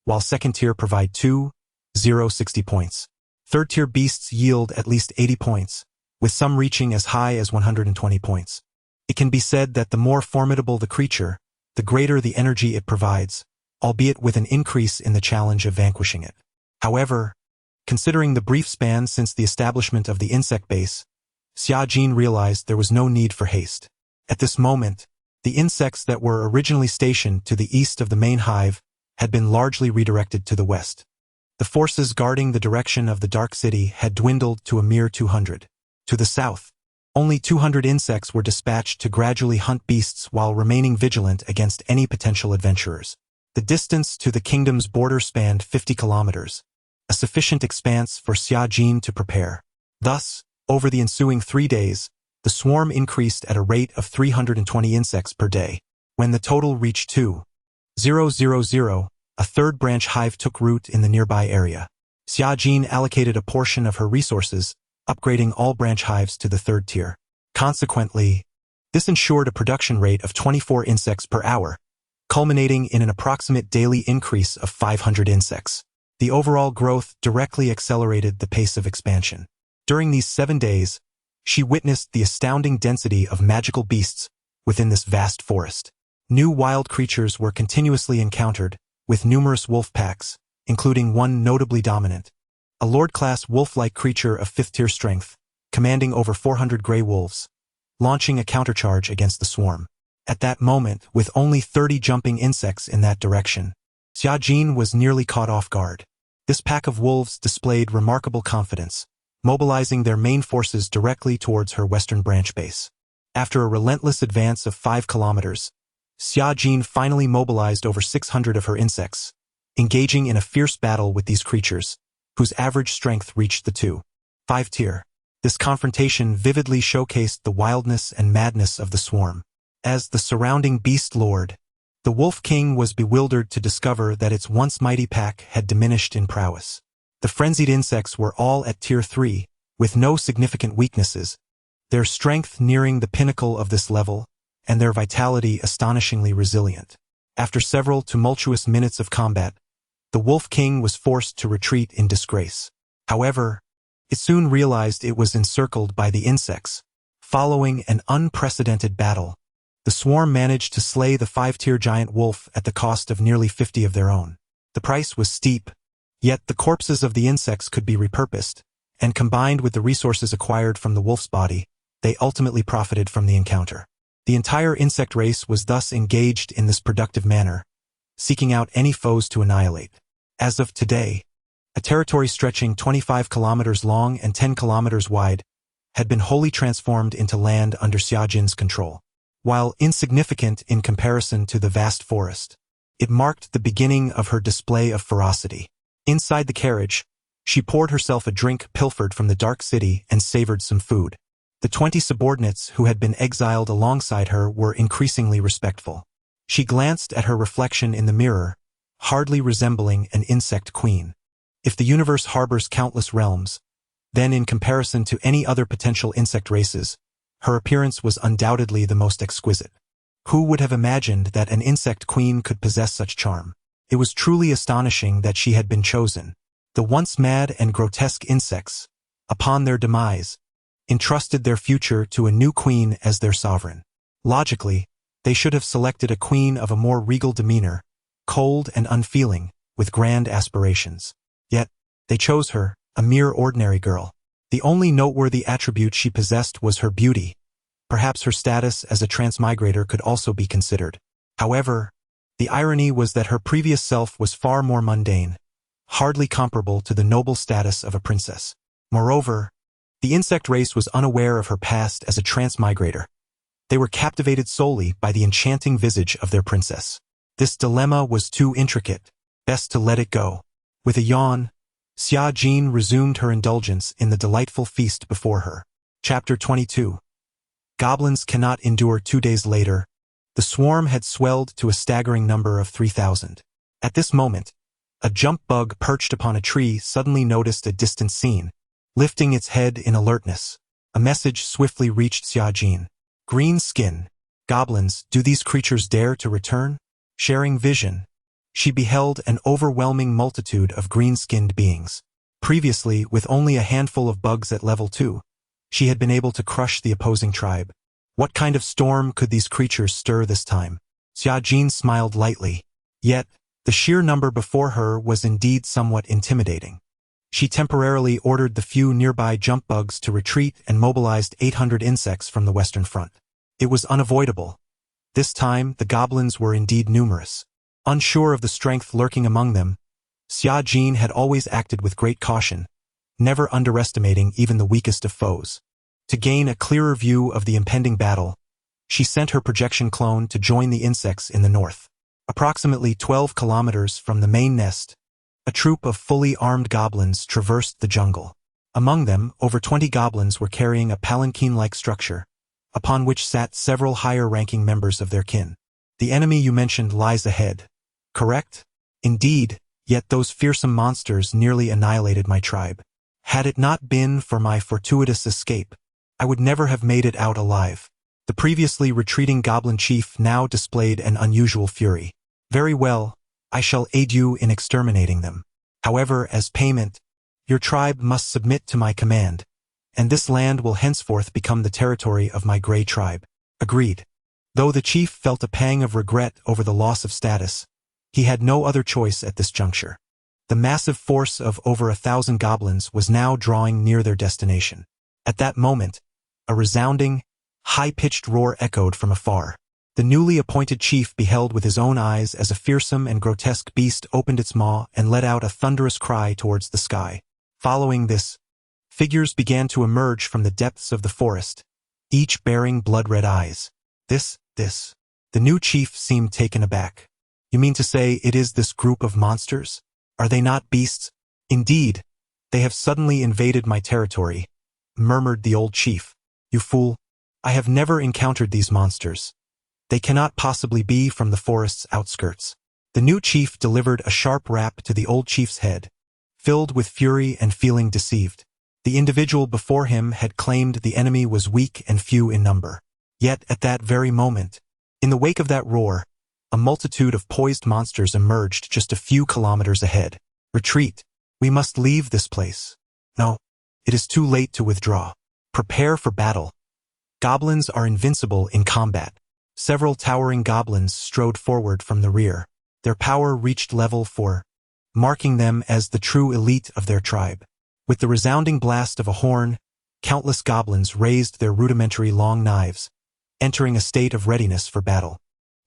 while second-tier provide 2,060 points. Third-tier beasts yield at least 80 points, with some reaching as high as 120 points. It can be said that the more formidable the creature, the greater the energy it provides, albeit with an increase in the challenge of vanquishing it. However, considering the brief span since the establishment of the insect base, Xia Jin realized there was no need for haste. At this moment, the insects that were originally stationed to the east of the main hive had been largely redirected to the west. The forces guarding the direction of the Dark City had dwindled to a mere 200. To the south, only 200 insects were dispatched to gradually hunt beasts while remaining vigilant against any potential adventurers. The distance to the kingdom's border spanned 50 kilometers, a sufficient expanse for Xia Jin to prepare. Thus, over the ensuing 3 days, the swarm increased at a rate of 320 insects per day. When the total reached 2,000, a third branch hive took root in the nearby area. Xia Jin allocated a portion of her resources, upgrading all branch hives to the third tier. Consequently, this ensured a production rate of 24 insects per hour, culminating in an approximate daily increase of 500 insects. The overall growth directly accelerated the pace of expansion. During these 7 days, she witnessed the astounding density of magical beasts within this vast forest. New wild creatures were continuously encountered, with numerous wolf packs, including one notably dominant, a Lord-class wolf-like creature of 5th-tier strength, commanding over 400 gray wolves, launching a countercharge against the swarm. At that moment, with only 30 jumping insects in that direction, Xia Jin was nearly caught off guard. This pack of wolves displayed remarkable confidence, mobilizing their main forces directly towards her western branch base. After a relentless advance of 5 kilometers, Xia Jin finally mobilized over 600 of her insects, engaging in a fierce battle with these creatures, whose average strength reached the 2.5 tier. This confrontation vividly showcased the wildness and madness of the swarm. As the surrounding beast lord, the Wolf King was bewildered to discover that its once mighty pack had diminished in prowess. The frenzied insects were all at tier 3, with no significant weaknesses, their strength nearing the pinnacle of this level, and their vitality astonishingly resilient. After several tumultuous minutes of combat, the Wolf King was forced to retreat in disgrace. However, it soon realized it was encircled by the insects. Following an unprecedented battle, the swarm managed to slay the 5-tier giant wolf at the cost of nearly 50 of their own. The price was steep, yet the corpses of the insects could be repurposed, and combined with the resources acquired from the wolf's body, they ultimately profited from the encounter. The entire insect race was thus engaged in this productive manner, seeking out any foes to annihilate. As of today, a territory stretching 25 kilometers long and 10 kilometers wide had been wholly transformed into land under Xia Jin's control. While insignificant in comparison to the vast forest, it marked the beginning of her display of ferocity. Inside the carriage, she poured herself a drink pilfered from the Dark City and savored some food. The 20 subordinates who had been exiled alongside her were increasingly respectful. She glanced at her reflection in the mirror, hardly resembling an insect queen. If the universe harbors countless realms, then in comparison to any other potential insect races, her appearance was undoubtedly the most exquisite. Who would have imagined that an insect queen could possess such charm? It was truly astonishing that she had been chosen. The once mad and grotesque insects, upon their demise, entrusted their future to a new queen as their sovereign. Logically, they should have selected a queen of a more regal demeanor, cold and unfeeling, with grand aspirations. Yet, they chose her, a mere ordinary girl. The only noteworthy attribute she possessed was her beauty. Perhaps her status as a transmigrator could also be considered. However, the irony was that her previous self was far more mundane, hardly comparable to the noble status of a princess. Moreover, the insect race was unaware of her past as a transmigrator, They were captivated solely by the enchanting visage of their princess. This dilemma was too intricate. Best to let it go. With a yawn, Xia Jin resumed her indulgence in the delightful feast before her. Chapter 22. Goblins cannot endure. 2 days later, the swarm had swelled to a staggering number of 3,000. At this moment, a jump bug perched upon a tree suddenly noticed a distant scene, lifting its head in alertness. A message swiftly reached Xia Jin. Green skin. Goblins, do these creatures dare to return? Sharing vision, she beheld an overwhelming multitude of green-skinned beings. Previously, with only a handful of bugs at level 2, she had been able to crush the opposing tribe. What kind of storm could these creatures stir this time? Xia Jin smiled lightly. Yet, the sheer number before her was indeed somewhat intimidating. She temporarily ordered the few nearby jump bugs to retreat and mobilized 800 insects from the western front. It was unavoidable. This time, the goblins were indeed numerous. Unsure of the strength lurking among them, Xia Jin had always acted with great caution, never underestimating even the weakest of foes. To gain a clearer view of the impending battle, she sent her projection clone to join the insects in the north. Approximately 12 kilometers from the main nest, a troop of fully armed goblins traversed the jungle. Among them, over 20 goblins were carrying a palanquin-like structure, upon which sat several higher-ranking members of their kin. The enemy you mentioned lies ahead, correct? Indeed, yet those fearsome monsters nearly annihilated my tribe. Had it not been for my fortuitous escape, I would never have made it out alive. The previously retreating goblin chief now displayed an unusual fury. Very well, I shall aid you in exterminating them. However, as payment, your tribe must submit to my command, and this land will henceforth become the territory of my Grey tribe. Agreed. Though the chief felt a pang of regret over the loss of status, he had no other choice at this juncture. The massive force of over 1,000 goblins was now drawing near their destination. At that moment, a resounding, high-pitched roar echoed from afar. The newly appointed chief beheld with his own eyes as a fearsome and grotesque beast opened its maw and let out a thunderous cry towards the sky. Following this, figures began to emerge from the depths of the forest, each bearing blood-red eyes. This. The new chief seemed taken aback. You mean to say it is this group of monsters? Are they not beasts? Indeed, they have suddenly invaded my territory, murmured the old chief. You fool, I have never encountered these monsters. They cannot possibly be from the forest's outskirts. The new chief delivered a sharp rap to the old chief's head, filled with fury and feeling deceived. The individual before him had claimed the enemy was weak and few in number. Yet at that very moment, in the wake of that roar, a multitude of poised monsters emerged just a few kilometers ahead. Retreat. We must leave this place. No, it is too late to withdraw. Prepare for battle. Goblins are invincible in combat. Several towering goblins strode forward from the rear. Their power reached level 4, marking them as the true elite of their tribe. With the resounding blast of a horn, countless goblins raised their rudimentary long knives, entering a state of readiness for battle.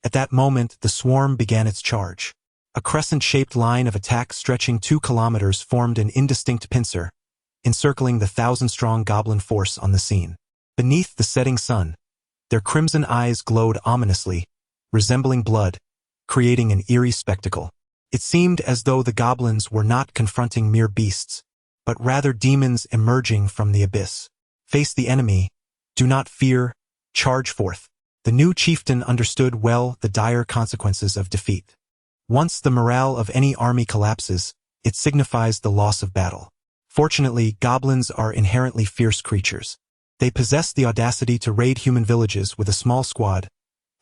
At that moment, the swarm began its charge. A crescent-shaped line of attack stretching 2 kilometers formed an indistinct pincer, encircling the 1,000-strong goblin force on the scene. Beneath the setting sun, their crimson eyes glowed ominously, resembling blood, creating an eerie spectacle. It seemed as though the goblins were not confronting mere beasts, but rather demons emerging from the abyss. Face the enemy. Do not fear. Charge forth. The new chieftain understood well the dire consequences of defeat. Once the morale of any army collapses, it signifies the loss of battle. Fortunately, goblins are inherently fierce creatures. They possess the audacity to raid human villages with a small squad,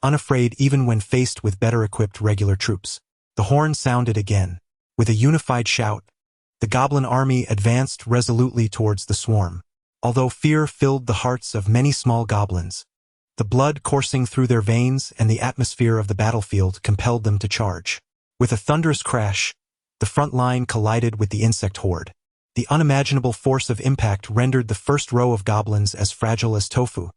unafraid even when faced with better-equipped regular troops. The horn sounded again. With a unified shout, the goblin army advanced resolutely towards the swarm. Although fear filled the hearts of many small goblins, the blood coursing through their veins and the atmosphere of the battlefield compelled them to charge. With a thunderous crash, the front line collided with the insect horde. The unimaginable force of impact rendered the first row of goblins as fragile as tofu,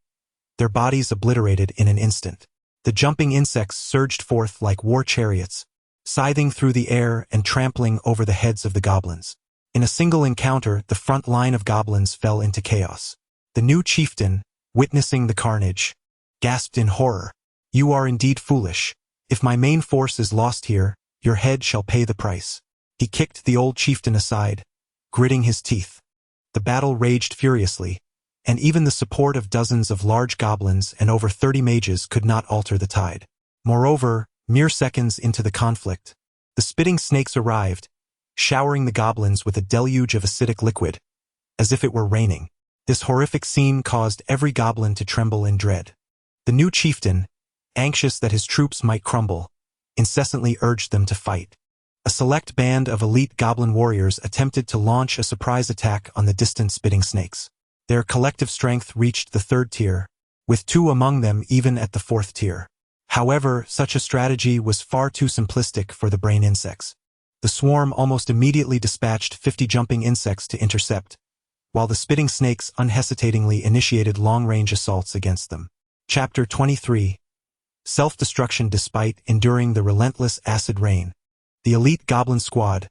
their bodies obliterated in an instant. The jumping insects surged forth like war chariots, scything through the air and trampling over the heads of the goblins. In a single encounter, the front line of goblins fell into chaos. The new chieftain, witnessing the carnage, gasped in horror. You are indeed foolish. If my main force is lost here, your head shall pay the price. He kicked the old chieftain aside, gritting his teeth. The battle raged furiously, and even the support of dozens of large goblins and over 30 mages could not alter the tide. Moreover, mere seconds into the conflict, the spitting snakes arrived, showering the goblins with a deluge of acidic liquid, as if it were raining. This horrific scene caused every goblin to tremble in dread. The new chieftain, anxious that his troops might crumble, incessantly urged them to fight. A select band of elite goblin warriors attempted to launch a surprise attack on the distant spitting snakes. Their collective strength reached the 3rd tier, with 2 among them even at the 4th tier. However, such a strategy was far too simplistic for the brain insects. The swarm almost immediately dispatched 50 jumping insects to intercept, while the spitting snakes unhesitatingly initiated long-range assaults against them. Chapter 23. Self-destruction despite enduring the relentless acid rain. The elite goblin squad,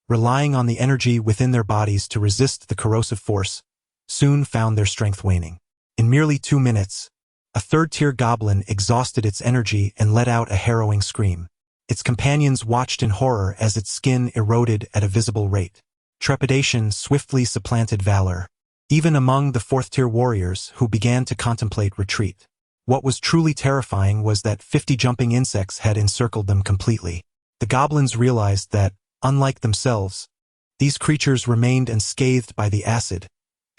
relying on the energy within their bodies to resist the corrosive force, soon found their strength waning. In merely 2 minutes, a 3rd-tier goblin exhausted its energy and let out a harrowing scream. Its companions watched in horror as its skin eroded at a visible rate. Trepidation swiftly supplanted valor, even among the 4th-tier warriors who began to contemplate retreat. What was truly terrifying was that 50 jumping insects had encircled them completely. The goblins realized that, unlike themselves, these creatures remained unscathed by the acid,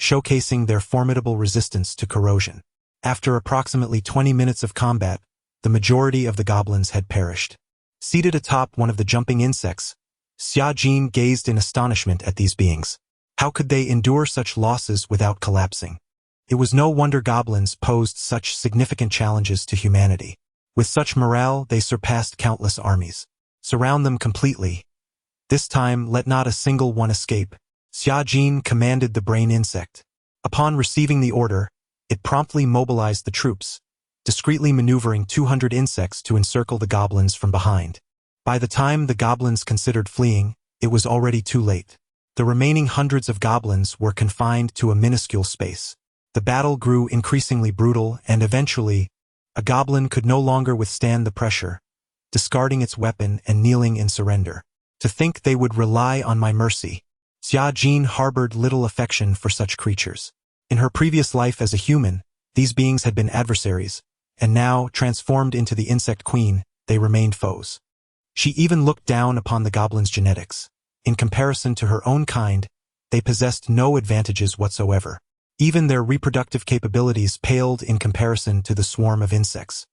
showcasing their formidable resistance to corrosion. After approximately 20 minutes of combat, the majority of the goblins had perished. Seated atop one of the jumping insects, Xia Jin gazed in astonishment at these beings. How could they endure such losses without collapsing? It was no wonder goblins posed such significant challenges to humanity. With such morale, they surpassed countless armies. Surround them completely. This time, let not a single one escape. Xia Jin commanded the brain insect. Upon receiving the order, it promptly mobilized the troops, discreetly maneuvering 200 insects to encircle the goblins from behind. By the time the goblins considered fleeing, it was already too late. The remaining hundreds of goblins were confined to a minuscule space. The battle grew increasingly brutal, and eventually, a goblin could no longer withstand the pressure, discarding its weapon and kneeling in surrender. To think they would rely on my mercy. Xia Jin harbored little affection for such creatures. In her previous life as a human, these beings had been adversaries, and now, transformed into the insect queen, they remained foes. She even looked down upon the goblins' genetics. In comparison to her own kind, they possessed no advantages whatsoever. Even their reproductive capabilities paled in comparison to the swarm of insects.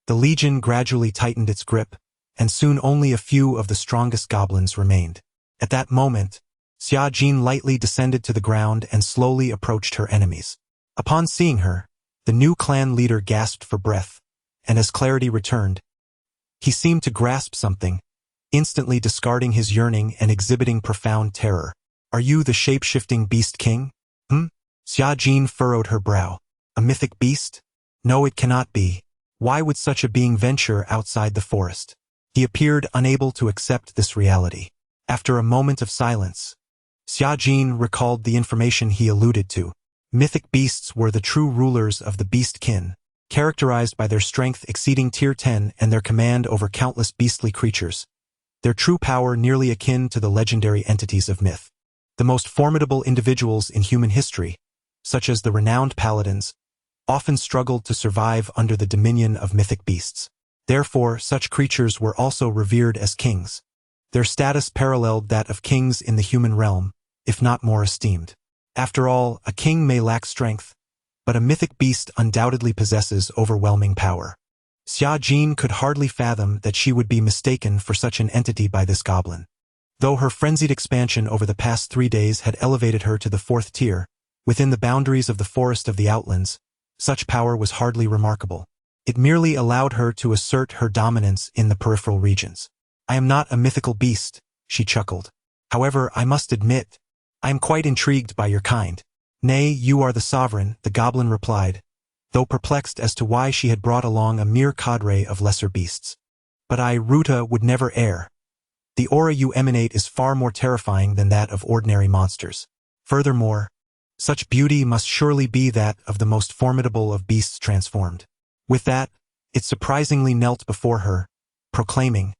The legion gradually tightened its grip, and soon only a few of the strongest goblins remained. At that moment, Xia Jin lightly descended to the ground and slowly approached her enemies. Upon seeing her, the new clan leader gasped for breath, and as clarity returned, he seemed to grasp something, instantly discarding his yearning and exhibiting profound terror. Are you the shape-shifting beast king? Xia Jin furrowed her brow. A mythic beast? No, it cannot be. Why would such a being venture outside the forest? He appeared unable to accept this reality. After a moment of silence, Xia Jin recalled the information he alluded to. Mythic beasts were the true rulers of the beast kin, characterized by their strength exceeding tier 10 and their command over countless beastly creatures. Their true power nearly akin to the legendary entities of myth. The most formidable individuals in human history, such as the renowned paladins, often struggled to survive under the dominion of mythic beasts. Therefore, such creatures were also revered as kings. Their status paralleled that of kings in the human realm, if not more esteemed. After all, a king may lack strength, but a mythic beast undoubtedly possesses overwhelming power. Xia Jin could hardly fathom that she would be mistaken for such an entity by this goblin. Though her frenzied expansion over the past 3 days had elevated her to the 4th tier, within the boundaries of the Forest of the Outlands, such power was hardly remarkable. It merely allowed her to assert her dominance in the peripheral regions. I am not a mythical beast, she chuckled. However, I must admit, I am quite intrigued by your kind. Nay, you are the sovereign, the goblin replied, though perplexed as to why she had brought along a mere cadre of lesser beasts. But I, Ruta, would never err. The aura you emanate is far more terrifying than that of ordinary monsters. Furthermore, such beauty must surely be that of the most formidable of beasts transformed. With that, it surprisingly knelt before her, proclaiming,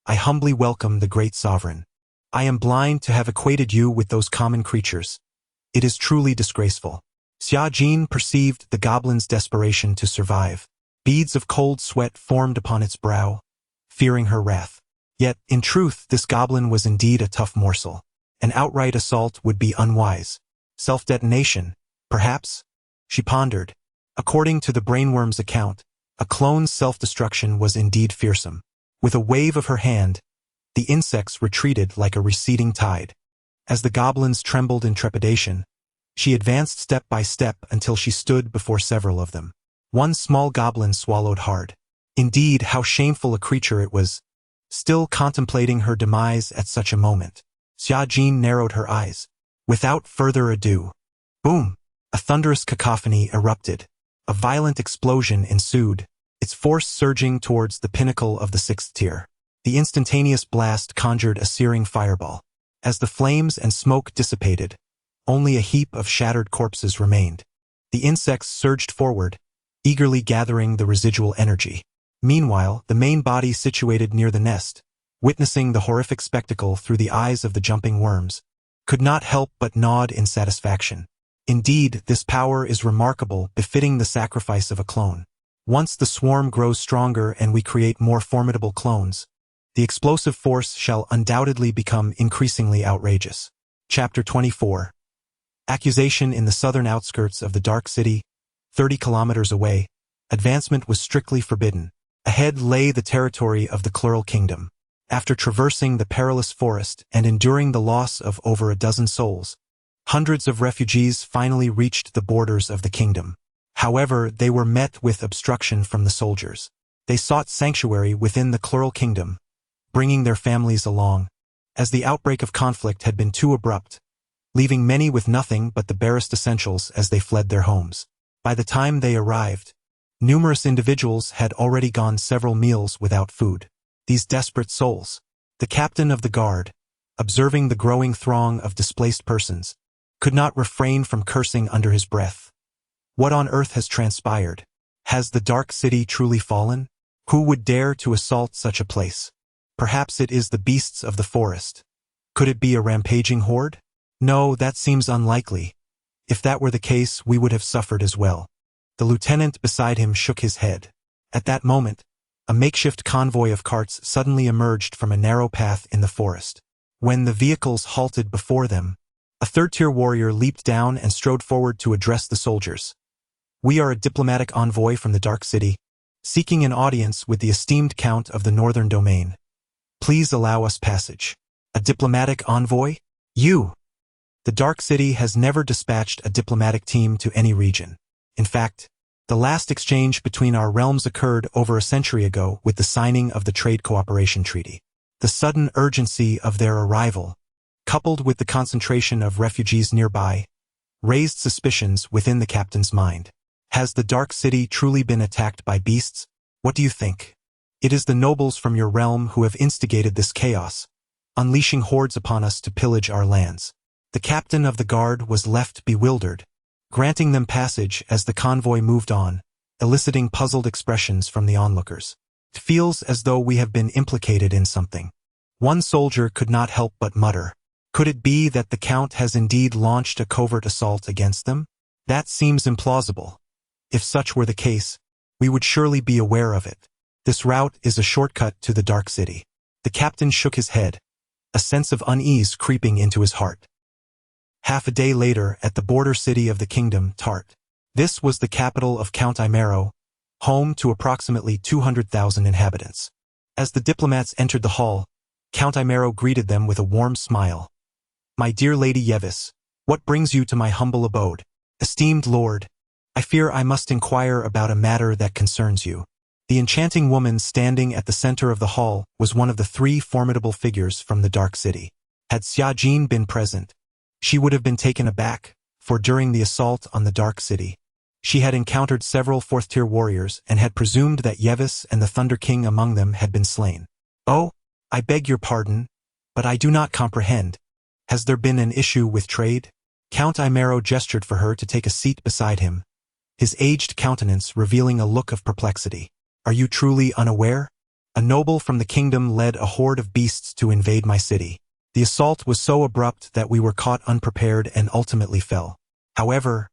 "I humbly welcome the great sovereign. I am blind to have equated you with those common creatures. It is truly disgraceful." Xia Jin perceived the goblin's desperation to survive. Beads of cold sweat formed upon its brow, fearing her wrath. Yet, in truth, this goblin was indeed a tough morsel. An outright assault would be unwise. Self-detonation, perhaps? She pondered. According to the brainworm's account, a clone's self-destruction was indeed fearsome. With a wave of her hand, the insects retreated like a receding tide. As the goblins trembled in trepidation, she advanced step by step until she stood before several of them. One small goblin swallowed hard. Indeed, how shameful a creature it was. Still contemplating her demise at such a moment, Xia Jin narrowed her eyes. Without further ado, boom! A thunderous cacophony erupted. A violent explosion ensued, its force surging towards the pinnacle of the 6th tier. The instantaneous blast conjured a searing fireball. As the flames and smoke dissipated, only a heap of shattered corpses remained. The insects surged forward, eagerly gathering the residual energy. Meanwhile, the main body situated near the nest, witnessing the horrific spectacle through the eyes of the jumping worms, could not help but nod in satisfaction. Indeed, this power is remarkable, befitting the sacrifice of a clone. Once the swarm grows stronger and we create more formidable clones, the explosive force shall undoubtedly become increasingly outrageous. Chapter 24. Accusation. In the southern outskirts of the Dark City, 30 kilometers away, advancement was strictly forbidden. Ahead lay the territory of the Chloral Kingdom. After traversing the perilous forest and enduring the loss of over a dozen souls, hundreds of refugees finally reached the borders of the kingdom. However, they were met with obstruction from the soldiers. They sought sanctuary within the Chloral Kingdom, bringing their families along, as the outbreak of conflict had been too abrupt, leaving many with nothing but the barest essentials as they fled their homes. By the time they arrived, numerous individuals had already gone several meals without food. These desperate souls, the captain of the guard, observing the growing throng of displaced persons, could not refrain from cursing under his breath. What on earth has transpired? Has the Dark City truly fallen? Who would dare to assault such a place? Perhaps it is the beasts of the forest. Could it be a rampaging horde? No, that seems unlikely. If that were the case, we would have suffered as well. The lieutenant beside him shook his head. At that moment, a makeshift convoy of carts suddenly emerged from a narrow path in the forest. When the vehicles halted before them, a third-tier warrior leaped down and strode forward to address the soldiers. "We are a diplomatic envoy from the Dark City, seeking an audience with the esteemed Count of the Northern Domain. Please allow us passage." "A diplomatic envoy? You?" The Dark City has never dispatched a diplomatic team to any region. In fact, the last exchange between our realms occurred over a century ago with the signing of the Trade Cooperation Treaty. The sudden urgency of their arrival, coupled with the concentration of refugees nearby, raised suspicions within the captain's mind. Has the Dark City truly been attacked by beasts? What do you think? It is the nobles from your realm who have instigated this chaos, unleashing hordes upon us to pillage our lands. The captain of the guard was left bewildered, granting them passage as the convoy moved on, eliciting puzzled expressions from the onlookers. It feels as though we have been implicated in something. One soldier could not help but mutter. Could it be that the Count has indeed launched a covert assault against them? That seems implausible. If such were the case, we would surely be aware of it. This route is a shortcut to the Dark City. The captain shook his head, a sense of unease creeping into his heart. Half a day later, at the border city of the kingdom, Tart. This was the capital of Count Imero, home to approximately 200,000 inhabitants. As the diplomats entered the hall, Count Imero greeted them with a warm smile. "My dear Lady Yevis, what brings you to my humble abode? Esteemed lord, I fear I must inquire about a matter that concerns you." The enchanting woman standing at the center of the hall was one of the three formidable figures from the Dark City. Had Xia Jin been present, she would have been taken aback, for during the assault on the Dark City, she had encountered several fourth-tier warriors and had presumed that Yevis and the Thunder King among them had been slain. "Oh, I beg your pardon, but I do not comprehend. Has there been an issue with trade?" Count Imero gestured for her to take a seat beside him, his aged countenance revealing a look of perplexity. "Are you truly unaware? A noble from the kingdom led a horde of beasts to invade my city. The assault was so abrupt that we were caught unprepared and ultimately fell. However,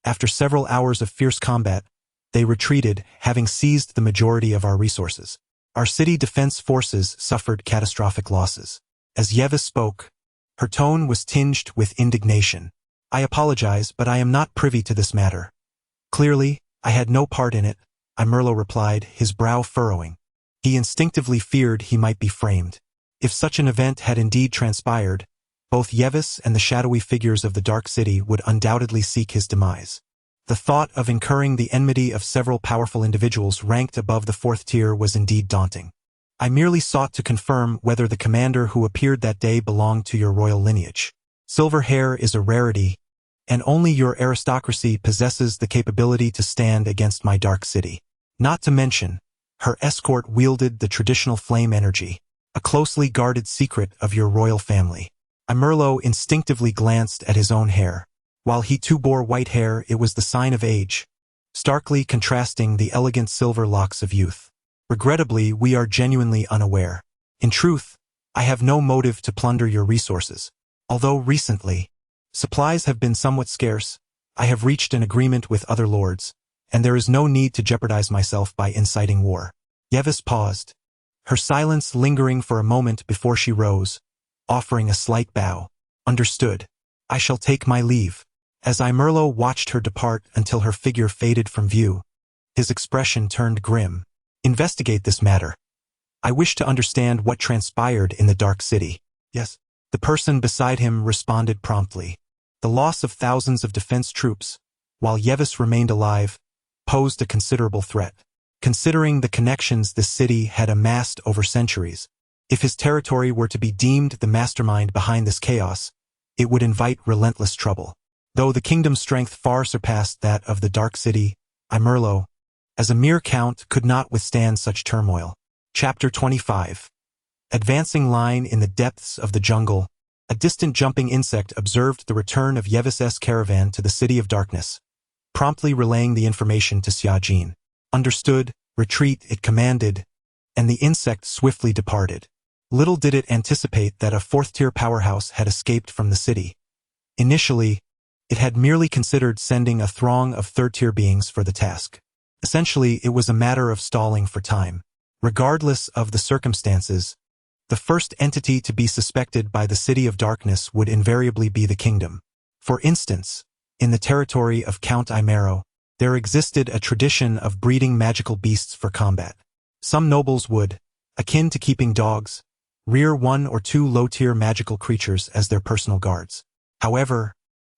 after several hours of fierce combat, they retreated, having seized the majority of our resources. Our city defense forces suffered catastrophic losses." As Yevis spoke, her tone was tinged with indignation. "I apologize, but I am not privy to this matter." "Clearly, I had no part in it," Imerlo replied, his brow furrowing. He instinctively feared he might be framed. If such an event had indeed transpired, both Yevis and the shadowy figures of the Dark City would undoubtedly seek his demise. The thought of incurring the enmity of several powerful individuals ranked above the 4th tier was indeed daunting. "I merely sought to confirm whether the commander who appeared that day belonged to your royal lineage. Silver hair is a rarity, and only your aristocracy possesses the capability to stand against my Dark City. Not to mention, her escort wielded the traditional flame energy, a closely guarded secret of your royal family." Imerlo instinctively glanced at his own hair. While he too bore white hair, it was the sign of age, starkly contrasting the elegant silver locks of youth. "Regrettably, we are genuinely unaware. In truth, I have no motive to plunder your resources. Although recently, supplies have been somewhat scarce, I have reached an agreement with other lords, and there is no need to jeopardize myself by inciting war." Yevis paused, her silence lingering for a moment before she rose, offering a slight bow. "Understood. I shall take my leave." As Imerlo watched her depart until her figure faded from view, his expression turned grim. "Investigate this matter. I wish to understand what transpired in the Dark City." "Yes." The person beside him responded promptly. The loss of thousands of defense troops, while Yevis remained alive, posed a considerable threat. Considering the connections this city had amassed over centuries, if his territory were to be deemed the mastermind behind this chaos, it would invite relentless trouble. Though the kingdom's strength far surpassed that of the Dark City, Imerlo, as a mere count, could not withstand such turmoil. Chapter 25. Advancing line in the depths of the jungle, a distant jumping insect observed the return of Yevis's caravan to the City of Darkness, promptly relaying the information to Xiajin. "Understood, retreat," it commanded, and the insect swiftly departed. Little did it anticipate that a 4th-tier powerhouse had escaped from the city. Initially, it had merely considered sending a throng of 3rd-tier beings for the task. Essentially, it was a matter of stalling for time. Regardless of the circumstances, the first entity to be suspected by the City of Darkness would invariably be the kingdom. For instance, in the territory of Count Imero, there existed a tradition of breeding magical beasts for combat. Some nobles would, akin to keeping dogs, rear 1 or 2 low-tier magical creatures as their personal guards. However,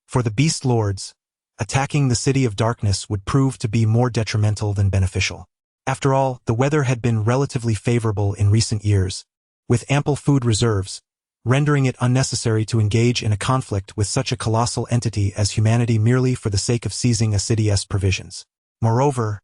for the beast lords, attacking the City of Darkness would prove to be more detrimental than beneficial. After all, the weather had been relatively favorable in recent years, with ample food reserves, rendering it unnecessary to engage in a conflict with such a colossal entity as humanity merely for the sake of seizing a city's provisions. Moreover,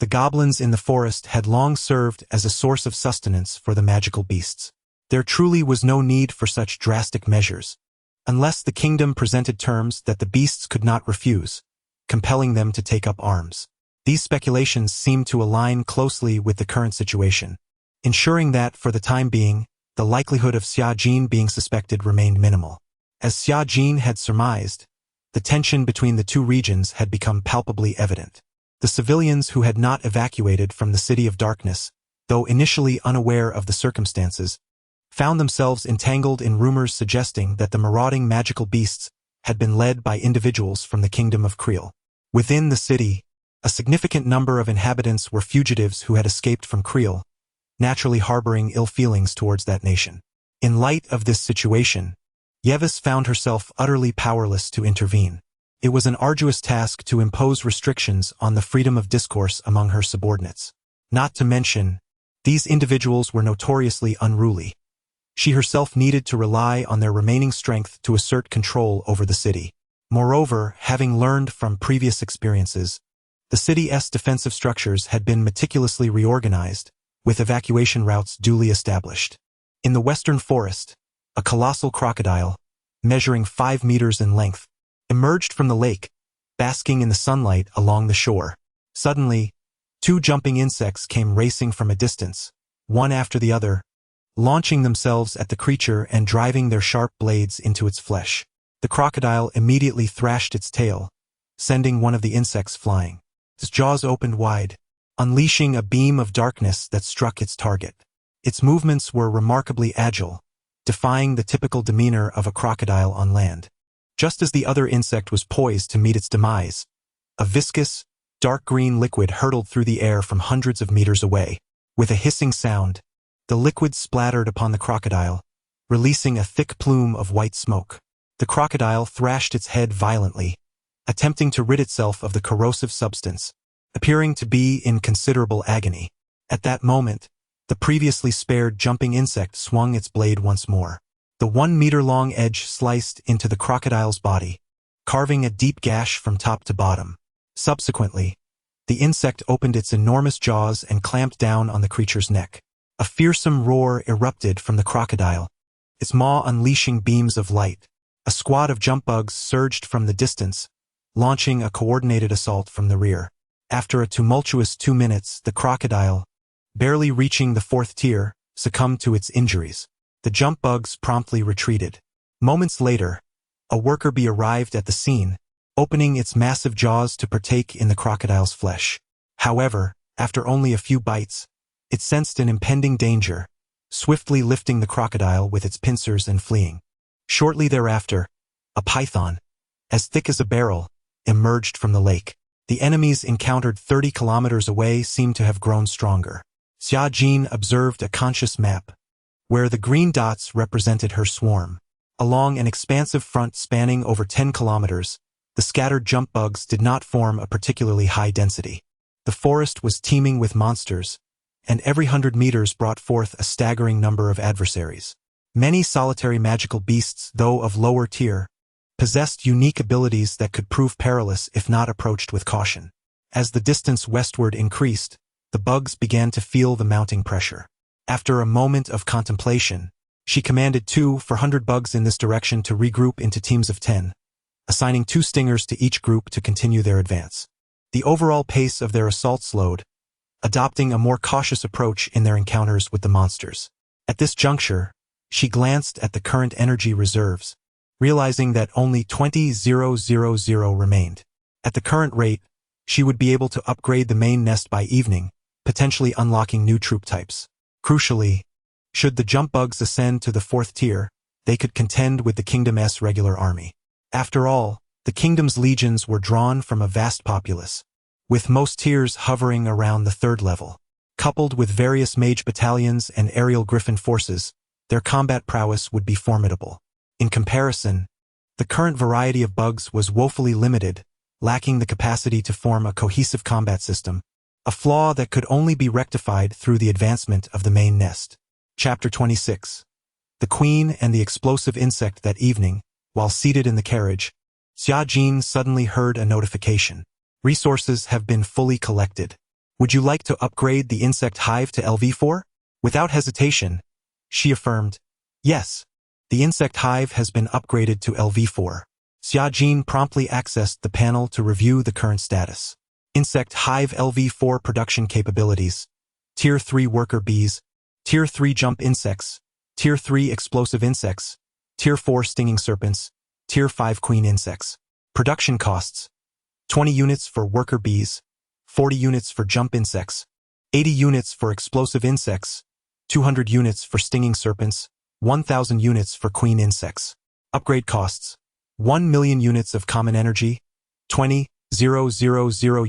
the goblins in the forest had long served as a source of sustenance for the magical beasts. There truly was no need for such drastic measures, unless the kingdom presented terms that the beasts could not refuse, compelling them to take up arms. These speculations seemed to align closely with the current situation, ensuring that, for the time being, the likelihood of Xiajin being suspected remained minimal. As Xiajin had surmised, the tension between the two regions had become palpably evident. The civilians who had not evacuated from the City of Darkness, though initially unaware of the circumstances, found themselves entangled in rumors suggesting that the marauding magical beasts had been led by individuals from the Kingdom of Creel. Within the city, a significant number of inhabitants were fugitives who had escaped from Creel, naturally harboring ill feelings towards that nation. In light of this situation, Yevis found herself utterly powerless to intervene. It was an arduous task to impose restrictions on the freedom of discourse among her subordinates. Not to mention, these individuals were notoriously unruly. She herself needed to rely on their remaining strength to assert control over the city. Moreover, having learned from previous experiences, the city's defensive structures had been meticulously reorganized, with evacuation routes duly established. In the western forest, a colossal crocodile, measuring 5 meters in length, emerged from the lake, basking in the sunlight along the shore. Suddenly, two jumping insects came racing from a distance, one after the other, launching themselves at the creature and driving their sharp blades into its flesh. The crocodile immediately thrashed its tail, sending one of the insects flying. Its jaws opened wide, unleashing a beam of darkness that struck its target. Its movements were remarkably agile, defying the typical demeanor of a crocodile on land. Just as the other insect was poised to meet its demise, a viscous, dark green liquid hurtled through the air from hundreds of meters away. With a hissing sound, the liquid splattered upon the crocodile, releasing a thick plume of white smoke. The crocodile thrashed its head violently, attempting to rid itself of the corrosive substance, appearing to be in considerable agony. At that moment, the previously spared jumping insect swung its blade once more. The 1-meter-long edge sliced into the crocodile's body, carving a deep gash from top to bottom. Subsequently, the insect opened its enormous jaws and clamped down on the creature's neck. A fearsome roar erupted from the crocodile, its maw unleashing beams of light. A squad of jump bugs surged from the distance, launching a coordinated assault from the rear. After a tumultuous 2 minutes, the crocodile, barely reaching the 4th tier, succumbed to its injuries. The jump bugs promptly retreated. Moments later, a worker bee arrived at the scene, opening its massive jaws to partake in the crocodile's flesh. However, after only a few bites, it sensed an impending danger, swiftly lifting the crocodile with its pincers and fleeing. Shortly thereafter, a python, as thick as a barrel, emerged from the lake. The enemies encountered 30 kilometers away seemed to have grown stronger. Xia Jin observed a conscious map, where the green dots represented her swarm. Along an expansive front spanning over 10 kilometers, the scattered jump bugs did not form a particularly high density. The forest was teeming with monsters, and every 100 meters brought forth a staggering number of adversaries. Many solitary magical beasts, though of lower tier, possessed unique abilities that could prove perilous if not approached with caution. As the distance westward increased, the bugs began to feel the mounting pressure. After a moment of contemplation, she commanded 2 for 100 bugs in this direction to regroup into teams of 10, assigning 2 stingers to each group to continue their advance. The overall pace of their assault slowed, adopting a more cautious approach in their encounters with the monsters. At this juncture, she glanced at the current energy reserves, realizing that only 20,000 remained. At the current rate, she would be able to upgrade the main nest by evening, potentially unlocking new troop types. Crucially, should the jump bugs ascend to the 4th tier, they could contend with the Kingdom's regular army. After all, the Kingdom's legions were drawn from a vast populace, with most tiers hovering around the 3rd level. Coupled with various mage battalions and aerial griffin forces, their combat prowess would be formidable. In comparison, the current variety of bugs was woefully limited, lacking the capacity to form a cohesive combat system, a flaw that could only be rectified through the advancement of the main nest. Chapter 26. The Queen and the Explosive Insect. That evening, while seated in the carriage, Xia Jin suddenly heard a notification. Resources have been fully collected. Would you like to upgrade the insect hive to LV4? Without hesitation, she affirmed, yes. The insect hive has been upgraded to LV4. Xia Jin promptly accessed the panel to review the current status. Insect hive LV4 production capabilities: Tier 3 worker bees, Tier 3 jump insects, Tier 3 explosive insects, Tier 4 stinging serpents, Tier 5 queen insects. Production costs: 20 units for worker bees, 40 units for jump insects, 80 units for explosive insects, 200 units for stinging serpents, 1,000 units for queen insects. Upgrade costs: 1 million units of common energy, 20,000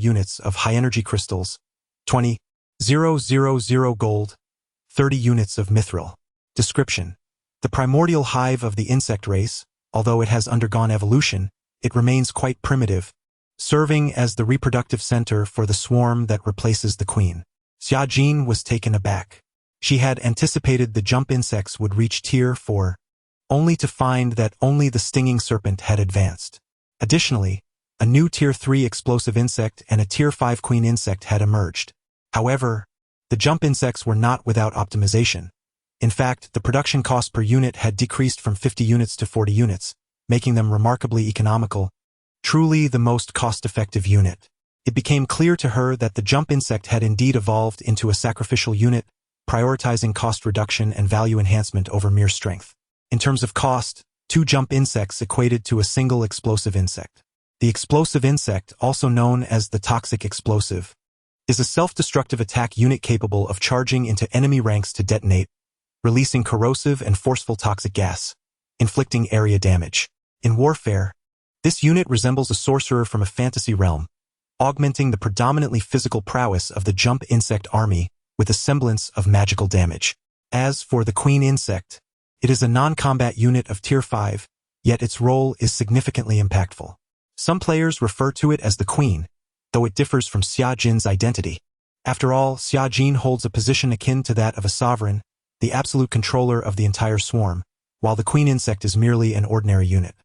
units of high-energy crystals, 20,000 gold, 30 units of mithril. Description: the primordial hive of the insect race, although it has undergone evolution, it remains quite primitive, serving as the reproductive center for the swarm that replaces the queen. Xia Jin was taken aback. She had anticipated the jump insects would reach Tier 4, only to find that only the stinging serpent had advanced. Additionally, a new Tier 3 explosive insect and a Tier 5 queen insect had emerged. However, the jump insects were not without optimization. In fact, the production cost per unit had decreased from 50 units to 40 units, making them remarkably economical, Truly the most cost-effective unit. It became clear to her that the jump insect had indeed evolved into a sacrificial unit, prioritizing cost reduction and value enhancement over mere strength. In terms of cost, 2 jump insects equated to a single explosive insect. The explosive insect, also known as the toxic explosive, is a self-destructive attack unit capable of charging into enemy ranks to detonate, releasing corrosive and forceful toxic gas, inflicting area damage. In warfare, this unit resembles a sorcerer from a fantasy realm, augmenting the predominantly physical prowess of the jump insect army with a semblance of magical damage. As for the queen insect, it is a non-combat unit of Tier 5, yet its role is significantly impactful. Some players refer to it as the queen, though it differs from Xia Jin's identity. After all, Xia Jin holds a position akin to that of a sovereign, the absolute controller of the entire swarm, while the queen insect is merely an ordinary unit.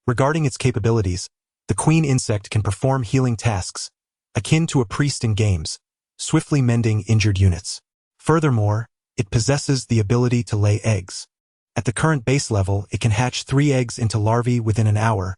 Regarding its capabilities, the queen insect can perform healing tasks, akin to a priest in games, swiftly mending injured units. Furthermore, it possesses the ability to lay eggs. At the current base level, it can hatch 3 eggs into larvae within an hour,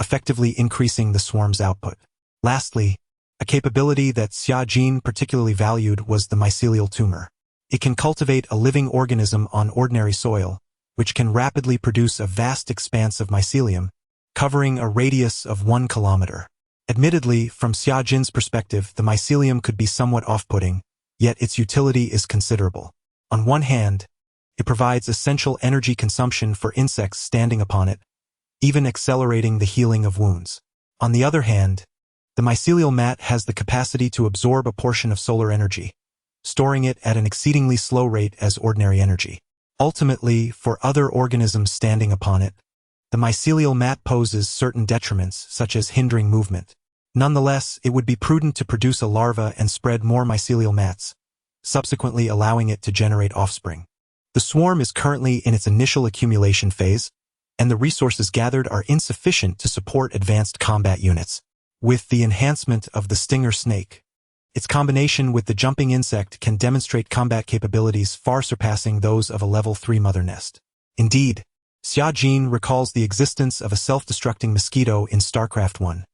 effectively increasing the swarm's output. Lastly, a capability that Xia Jin particularly valued was the mycelial tumor. It can cultivate a living organism on ordinary soil, which can rapidly produce a vast expanse of mycelium, covering a radius of 1 kilometer. Admittedly, from Xia Jin's perspective, the mycelium could be somewhat off-putting, yet its utility is considerable. On one hand, it provides essential energy consumption for insects standing upon it, even accelerating the healing of wounds. On the other hand, the mycelial mat has the capacity to absorb a portion of solar energy, storing it at an exceedingly slow rate as ordinary energy. Ultimately, for other organisms standing upon it, the mycelial mat poses certain detriments, such as hindering movement. Nonetheless, it would be prudent to produce a larva and spread more mycelial mats, subsequently allowing it to generate offspring. The swarm is currently in its initial accumulation phase, and the resources gathered are insufficient to support advanced combat units. With the enhancement of the stinger snake, its combination with the jumping insect can demonstrate combat capabilities far surpassing those of a level 3 mother nest. Indeed, Xia Jin recalls the existence of a self-destructing mosquito in StarCraft 1.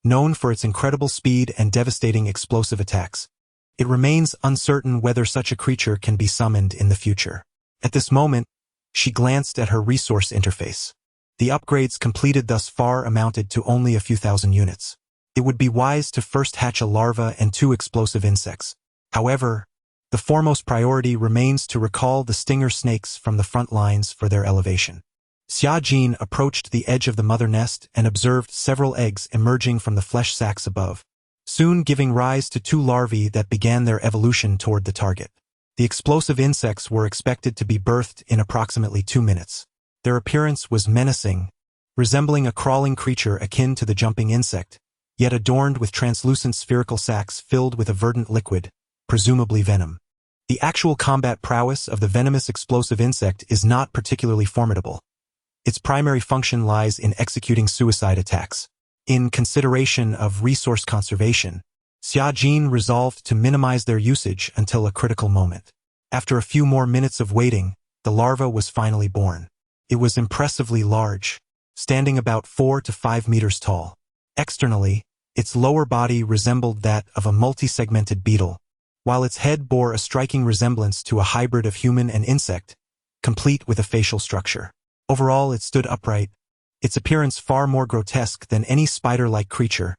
Known for its incredible speed and devastating explosive attacks, it remains uncertain whether such a creature can be summoned in the future. At this moment, she glanced at her resource interface. The upgrades completed thus far amounted to only a few thousand units. It would be wise to first hatch a larva and 2 explosive insects. However, the foremost priority remains to recall the stinger snakes from the front lines for their elevation. Xia Jin approached the edge of the mother nest and observed several eggs emerging from the flesh sacs above, soon giving rise to 2 larvae that began their evolution toward the target. The explosive insects were expected to be birthed in approximately 2 minutes. Their appearance was menacing, resembling a crawling creature akin to the jumping insect, yet adorned with translucent spherical sacs filled with a verdant liquid, presumably venom. The actual combat prowess of the venomous explosive insect is not particularly formidable. Its primary function lies in executing suicide attacks. In consideration of resource conservation, Xia Jin resolved to minimize their usage until a critical moment. After a few more minutes of waiting, the larva was finally born. It was impressively large, standing about 4 to 5 meters tall. Externally, its lower body resembled that of a multi-segmented beetle, while its head bore a striking resemblance to a hybrid of human and insect, complete with a facial structure. Overall, it stood upright, its appearance far more grotesque than any spider-like creature,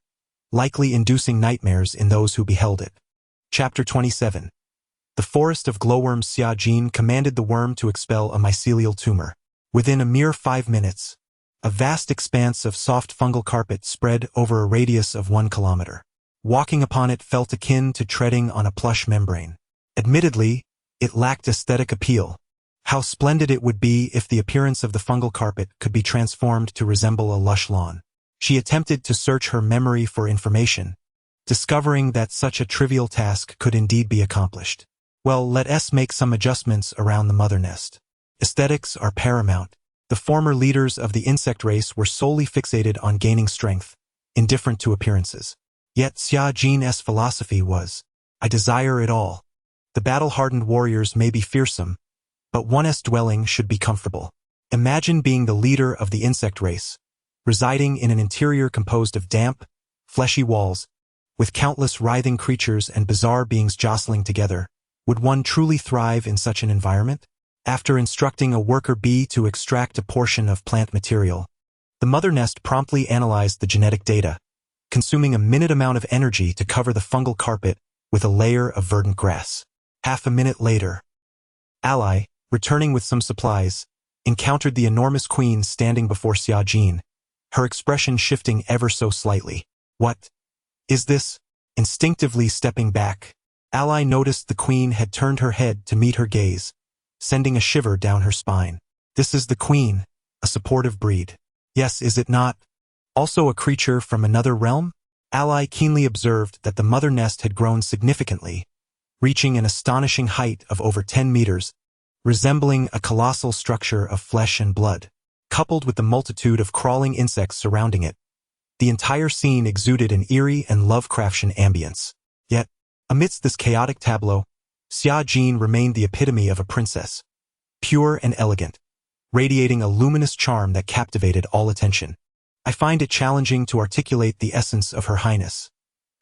likely inducing nightmares in those who beheld it. Chapter 27. The forest of glowworms. Xia Jin commanded the worm to expel a mycelial tumor. Within a mere 5 minutes, a vast expanse of soft fungal carpet spread over a radius of 1 kilometer. Walking upon it felt akin to treading on a plush membrane. Admittedly, it lacked aesthetic appeal. How splendid it would be if the appearance of the fungal carpet could be transformed to resemble a lush lawn. She attempted to search her memory for information, discovering that such a trivial task could indeed be accomplished. Well, let us make some adjustments around the mother nest. Aesthetics are paramount. The former leaders of the insect race were solely fixated on gaining strength, indifferent to appearances. Yet Xia Jin's philosophy was, I desire it all. The battle-hardened warriors may be fearsome, but one's dwelling should be comfortable. Imagine being the leader of the insect race, residing in an interior composed of damp, fleshy walls, with countless writhing creatures and bizarre beings jostling together. Would one truly thrive in such an environment? After instructing a worker bee to extract a portion of plant material, the mother nest promptly analyzed the genetic data, consuming a minute amount of energy to cover the fungal carpet with a layer of verdant grass. Half a minute later, Ally, returning with some supplies, encountered the enormous queen standing before Xiaojin, her expression shifting ever so slightly. What is this? Instinctively stepping back, Ally noticed the queen had turned her head to meet her gaze, sending a shiver down her spine. This is the queen, a supportive breed. Yes, is it not? Also a creature from another realm? Ally keenly observed that the mother nest had grown significantly, reaching an astonishing height of over 10 meters, resembling a colossal structure of flesh and blood. Coupled with the multitude of crawling insects surrounding it, the entire scene exuded an eerie and Lovecraftian ambience. Yet, amidst this chaotic tableau, Xiaojin remained the epitome of a princess, pure and elegant, radiating a luminous charm that captivated all attention. I find it challenging to articulate the essence of Her Highness,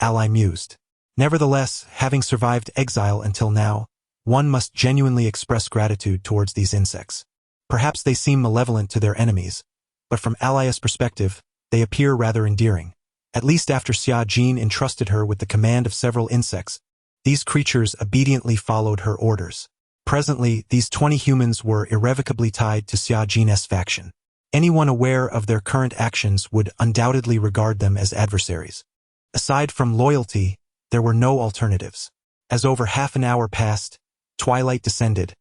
Ally mused. Nevertheless, having survived exile until now, one must genuinely express gratitude towards these insects. Perhaps they seem malevolent to their enemies, but from Ally's perspective, they appear rather endearing. At least after Xiaojin entrusted her with the command of several insects, these creatures obediently followed her orders. Presently, these 20 humans were irrevocably tied to Xiaojin's faction. Anyone aware of their current actions would undoubtedly regard them as adversaries. Aside from loyalty, there were no alternatives. As over half an hour passed, twilight descended,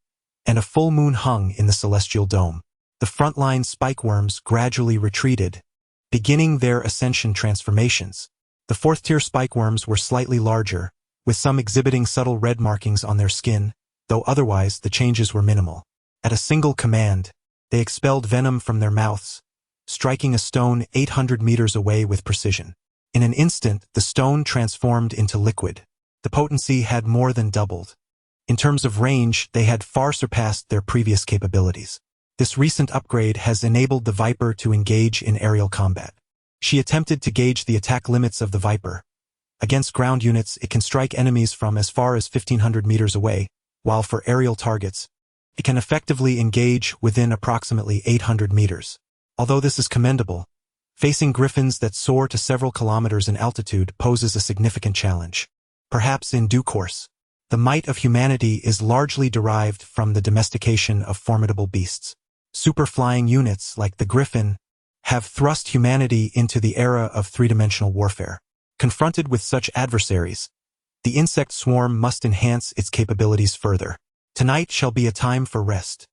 and a full moon hung in the celestial dome. The frontline spikeworms gradually retreated, beginning their ascension transformations. The fourth-tier spikeworms were slightly larger, with some exhibiting subtle red markings on their skin, though otherwise the changes were minimal. At a single command, they expelled venom from their mouths, striking a stone 800 meters away with precision. In an instant, the stone transformed into liquid. The potency had more than doubled. In terms of range, they had far surpassed their previous capabilities. This recent upgrade has enabled the Viper to engage in aerial combat. She attempted to gauge the attack limits of the Viper. Against ground units, it can strike enemies from as far as 1,500 meters away, while for aerial targets, it can effectively engage within approximately 800 meters. Although this is commendable, facing griffins that soar to several kilometers in altitude poses a significant challenge. Perhaps in due course, the might of humanity is largely derived from the domestication of formidable beasts. Super-flying units like the griffin have thrust humanity into the era of three-dimensional warfare. Confronted with such adversaries, the insect swarm must enhance its capabilities further. Tonight shall be a time for rest.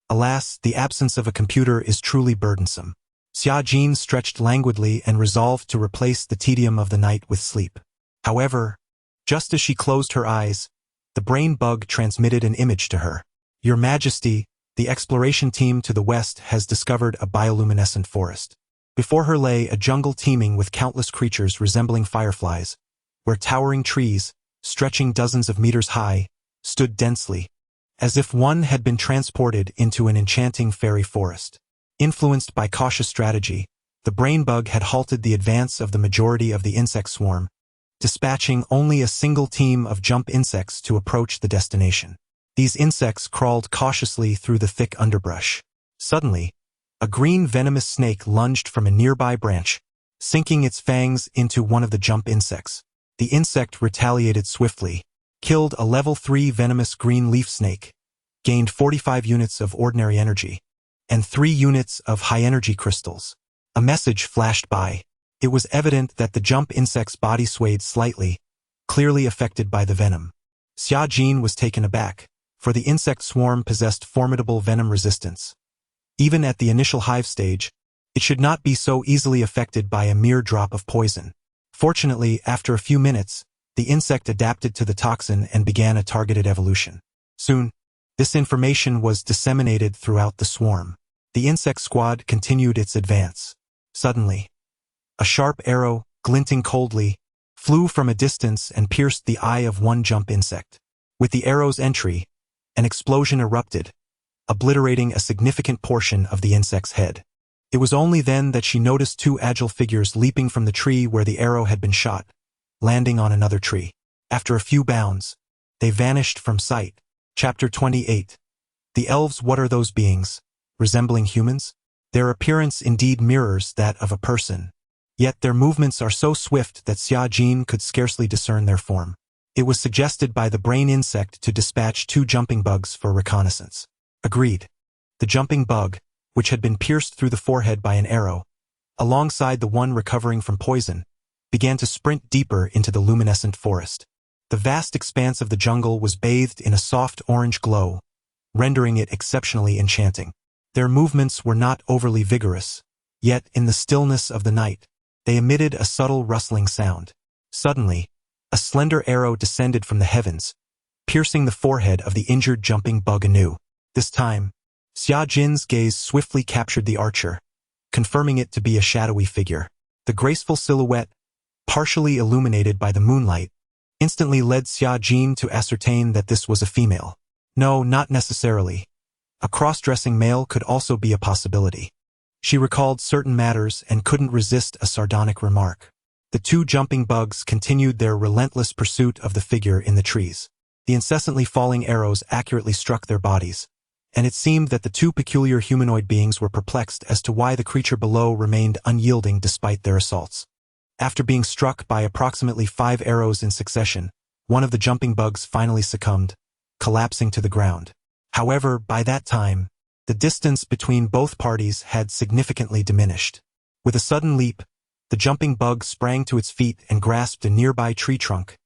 Alas, the absence of a computer is truly burdensome. Xiaojin stretched languidly and resolved to replace the tedium of the night with sleep. However, just as she closed her eyes, the brain bug transmitted an image to her. Your Majesty, the exploration team to the west has discovered a bioluminescent forest. Before her lay a jungle teeming with countless creatures resembling fireflies, where towering trees, stretching dozens of meters high, stood densely, as if one had been transported into an enchanting fairy forest. Influenced by cautious strategy, the brain bug had halted the advance of the majority of the insect swarm, dispatching only a single team of jump insects to approach the destination. These insects crawled cautiously through the thick underbrush. Suddenly, a green venomous snake lunged from a nearby branch, sinking its fangs into one of the jump insects. The insect retaliated swiftly, killed a level 3 venomous green leaf snake, gained 45 units of ordinary energy, and 3 units of high-energy crystals. A message flashed by. It was evident that the jump insect's body swayed slightly, clearly affected by the venom. Xiaojin was taken aback, for the insect swarm possessed formidable venom resistance. Even at the initial hive stage, it should not be so easily affected by a mere drop of poison. Fortunately, after a few minutes, the insect adapted to the toxin and began a targeted evolution. Soon, this information was disseminated throughout the swarm. The insect squad continued its advance. Suddenly, a sharp arrow, glinting coldly, flew from a distance and pierced the eye of one jump insect. With the arrow's entry, an explosion erupted, obliterating a significant portion of the insect's head. It was only then that she noticed two agile figures leaping from the tree where the arrow had been shot, landing on another tree. After a few bounds, they vanished from sight. Chapter 28. The elves. What are those beings? Resembling humans? Their appearance indeed mirrors that of a person. Yet their movements are so swift that Xia Jin could scarcely discern their form. It was suggested by the brain insect to dispatch 2 jumping bugs for reconnaissance. Agreed. The jumping bug, which had been pierced through the forehead by an arrow, alongside the one recovering from poison, began to sprint deeper into the luminescent forest. The vast expanse of the jungle was bathed in a soft orange glow, rendering it exceptionally enchanting. Their movements were not overly vigorous, yet in the stillness of the night, they emitted a subtle rustling sound. Suddenly, a slender arrow descended from the heavens, piercing the forehead of the injured jumping bug anew. This time, Xia Jin's gaze swiftly captured the archer, confirming it to be a shadowy figure. The graceful silhouette, partially illuminated by the moonlight, instantly led Xia Jin to ascertain that this was a female. No, not necessarily. A cross-dressing male could also be a possibility. She recalled certain matters and couldn't resist a sardonic remark. The 2 jumping bugs continued their relentless pursuit of the figure in the trees. The incessantly falling arrows accurately struck their bodies, and it seemed that the 2 peculiar humanoid beings were perplexed as to why the creature below remained unyielding despite their assaults. After being struck by approximately 5 arrows in succession, one of the jumping bugs finally succumbed, collapsing to the ground. However, by that time, the distance between both parties had significantly diminished. With a sudden leap, the jumping bug sprang to its feet and grasped a nearby tree trunk,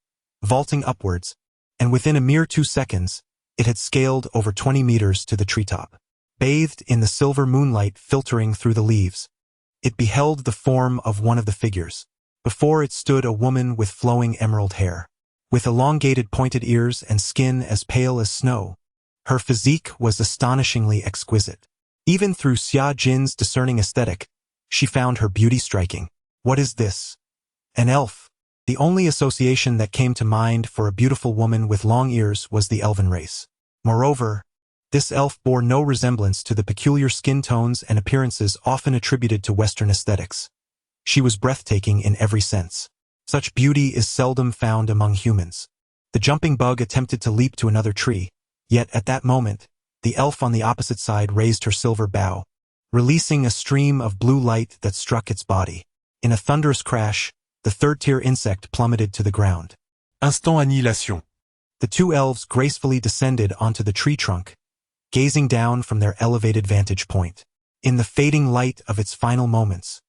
vaulting upwards, and within a mere 2 seconds, it had scaled over 20 meters to the treetop. Bathed in the silver moonlight filtering through the leaves, it beheld the form of one of the figures. Before it stood a woman with flowing emerald hair, with elongated pointed ears and skin as pale as snow. Her physique was astonishingly exquisite. Even through Xia Jin's discerning aesthetic, she found her beauty striking. What is this? An elf. The only association that came to mind for a beautiful woman with long ears was the elven race. Moreover, this elf bore no resemblance to the peculiar skin tones and appearances often attributed to Western aesthetics. She was breathtaking in every sense. Such beauty is seldom found among humans. The jumping bug attempted to leap to another tree, yet at that moment, the elf on the opposite side raised her silver bow, releasing a stream of blue light that struck its body. In a thunderous crash, the 3rd-tier insect plummeted to the ground. Instant annihilation. The 2 elves gracefully descended onto the tree trunk, gazing down from their elevated vantage point. In the fading light of its final moments,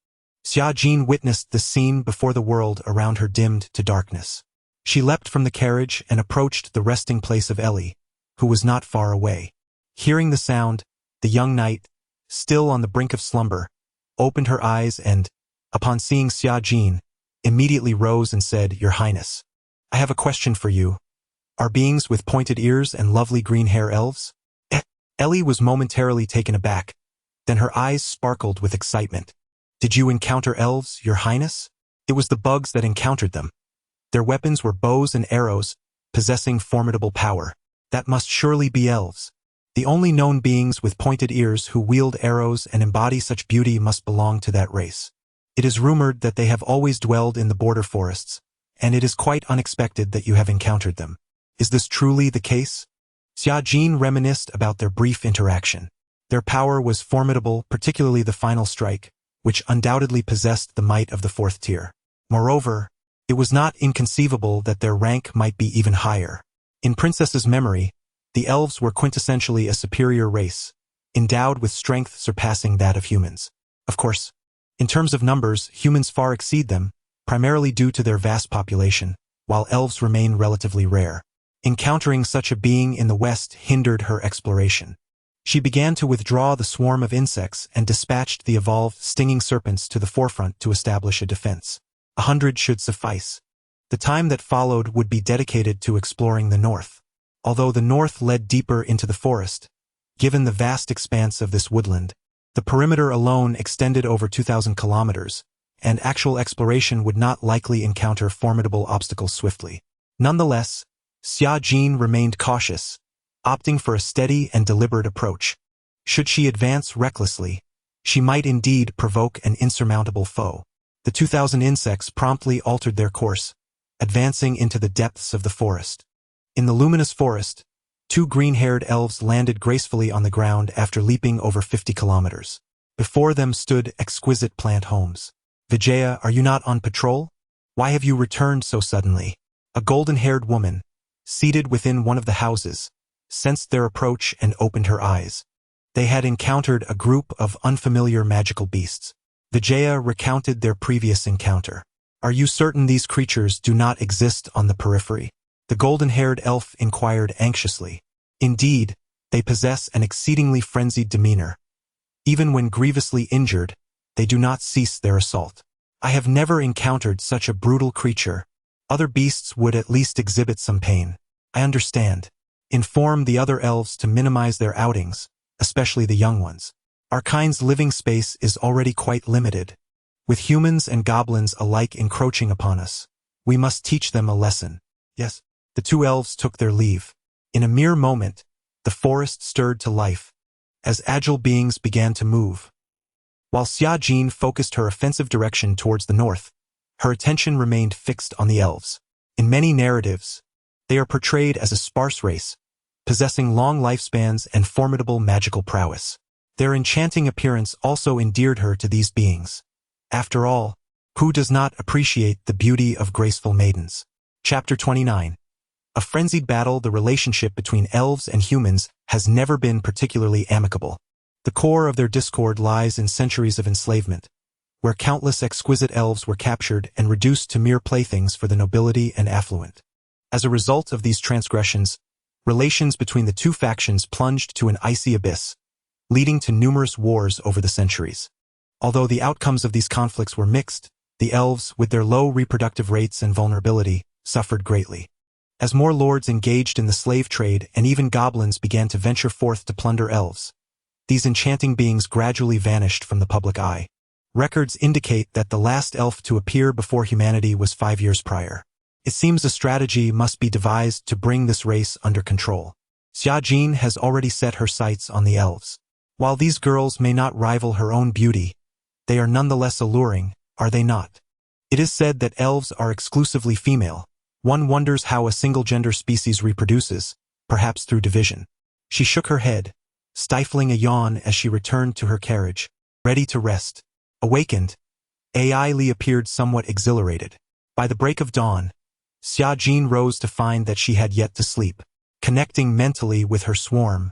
Xia Jin witnessed the scene before the world around her dimmed to darkness. She leapt from the carriage and approached the resting place of Ellie, who was not far away. Hearing the sound, the young knight, still on the brink of slumber, opened her eyes and, upon seeing Xia Jin, immediately rose and said, "Your Highness, I have a question for you. Are beings with pointed ears and lovely green hair elves?" Ellie was momentarily taken aback, then her eyes sparkled with excitement. "Did you encounter elves, Your Highness?" It was the bugs that encountered them. Their weapons were bows and arrows, possessing formidable power. That must surely be elves. The only known beings with pointed ears who wield arrows and embody such beauty must belong to that race. It is rumored that they have always dwelled in the border forests, and it is quite unexpected that you have encountered them. Is this truly the case? Xia Jin reminisced about their brief interaction. Their power was formidable, particularly the final strike, which undoubtedly possessed the might of the 4th tier. Moreover, it was not inconceivable that their rank might be even higher. In Princess's memory, the elves were quintessentially a superior race, endowed with strength surpassing that of humans. Of course, in terms of numbers, humans far exceed them, primarily due to their vast population, while elves remain relatively rare. Encountering such a being in the West hindered her exploration. She began to withdraw the swarm of insects and dispatched the evolved stinging serpents to the forefront to establish a defense. 100 should suffice. The time that followed would be dedicated to exploring the north. Although the north led deeper into the forest, given the vast expanse of this woodland, the perimeter alone extended over 2,000 kilometers, and actual exploration would not likely encounter formidable obstacles swiftly. Nonetheless, Xia Jin remained cautious, opting for a steady and deliberate approach. Should she advance recklessly, She might indeed provoke an insurmountable foe. The 2,000 insects promptly altered their course, advancing into the depths of the forest. In the luminous forest, two green-haired elves landed gracefully on the ground after leaping over 50 kilometers. Before them stood exquisite plant homes. Vijaya, are you not on patrol? Why have you returned so suddenly? A golden-haired woman, seated within one of the houses, sensed their approach and opened her eyes. They had encountered a group of unfamiliar magical beasts. Vijaya recounted their previous encounter. Are you certain these creatures do not exist on the periphery? The golden-haired elf inquired anxiously. Indeed, they possess an exceedingly frenzied demeanor. Even when grievously injured, they do not cease their assault. I have never encountered such a brutal creature. Other beasts would at least exhibit some pain. I understand. Inform the other elves to minimize their outings, especially the young ones. Our kind's living space is already quite limited. With humans and goblins alike encroaching upon us, we must teach them a lesson. Yes. The two elves took their leave. In a mere moment, the forest stirred to life, as agile beings began to move. While Xia Jin focused her offensive direction towards the north, her attention remained fixed on the elves. In many narratives, they are portrayed as a sparse race, possessing long lifespans and formidable magical prowess. Their enchanting appearance also endeared her to these beings. After all, who does not appreciate the beauty of graceful maidens? Chapter 29. A frenzied battle. The relationship between elves and humans has never been particularly amicable. The core of their discord lies in centuries of enslavement, where countless exquisite elves were captured and reduced to mere playthings for the nobility and affluent. As a result of these transgressions, relations between the two factions plunged to an icy abyss, leading to numerous wars over the centuries. Although the outcomes of these conflicts were mixed, the elves, with their low reproductive rates and vulnerability, suffered greatly. As more lords engaged in the slave trade and even goblins began to venture forth to plunder elves, these enchanting beings gradually vanished from the public eye. Records indicate that the last elf to appear before humanity was 5 years prior. It seems a strategy must be devised to bring this race under control. Xia Jin has already set her sights on the elves. While these girls may not rival her own beauty, they are nonetheless alluring, are they not? It is said that elves are exclusively female. One wonders how a single-gender species reproduces, perhaps through division. She shook her head, stifling a yawn as she returned to her carriage, ready to rest. Awakened, Ai Li appeared somewhat exhilarated. By the break of dawn, Xia Jin rose to find that she had yet to sleep. Connecting mentally with her swarm,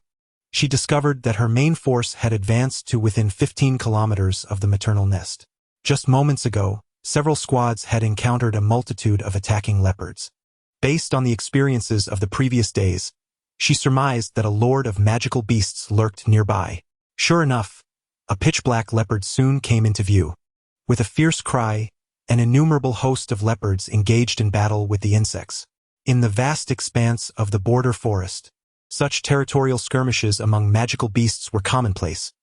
she discovered that her main force had advanced to within 15 kilometers of the maternal nest. Just moments ago, several squads had encountered a multitude of attacking leopards. Based on the experiences of the previous days, she surmised that a lord of magical beasts lurked nearby. Sure enough, a pitch-black leopard soon came into view. With a fierce cry, an innumerable host of leopards engaged in battle with the insects. In the vast expanse of the border forest, such territorial skirmishes among magical beasts were commonplace,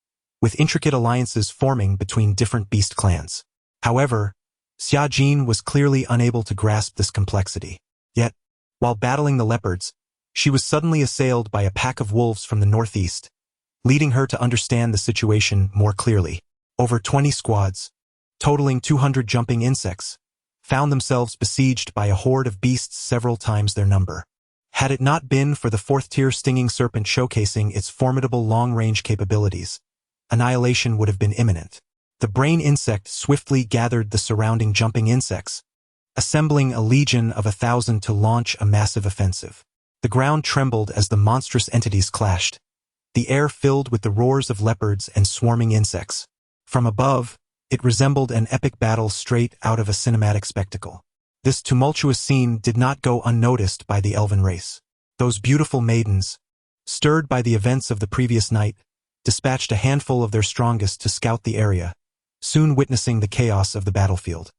with intricate alliances forming between different beast clans. However, Xia Jin was clearly unable to grasp this complexity. Yet, while battling the leopards, she was suddenly assailed by a pack of wolves from the northeast, leading her to understand the situation more clearly. Over 20 squads, totaling 200 jumping insects, found themselves besieged by a horde of beasts several times their number. Had it not been for the 4th-tier stinging serpent showcasing its formidable long-range capabilities, annihilation would have been imminent. The brain insect swiftly gathered the surrounding jumping insects, assembling a legion of 1,000 to launch a massive offensive. The ground trembled as the monstrous entities clashed, the air filled with the roars of leopards and swarming insects. From above, it resembled an epic battle straight out of a cinematic spectacle. This tumultuous scene did not go unnoticed by the elven race. Those beautiful maidens, stirred by the events of the previous night, dispatched a handful of their strongest to scout the area, soon witnessing the chaos of the battlefield.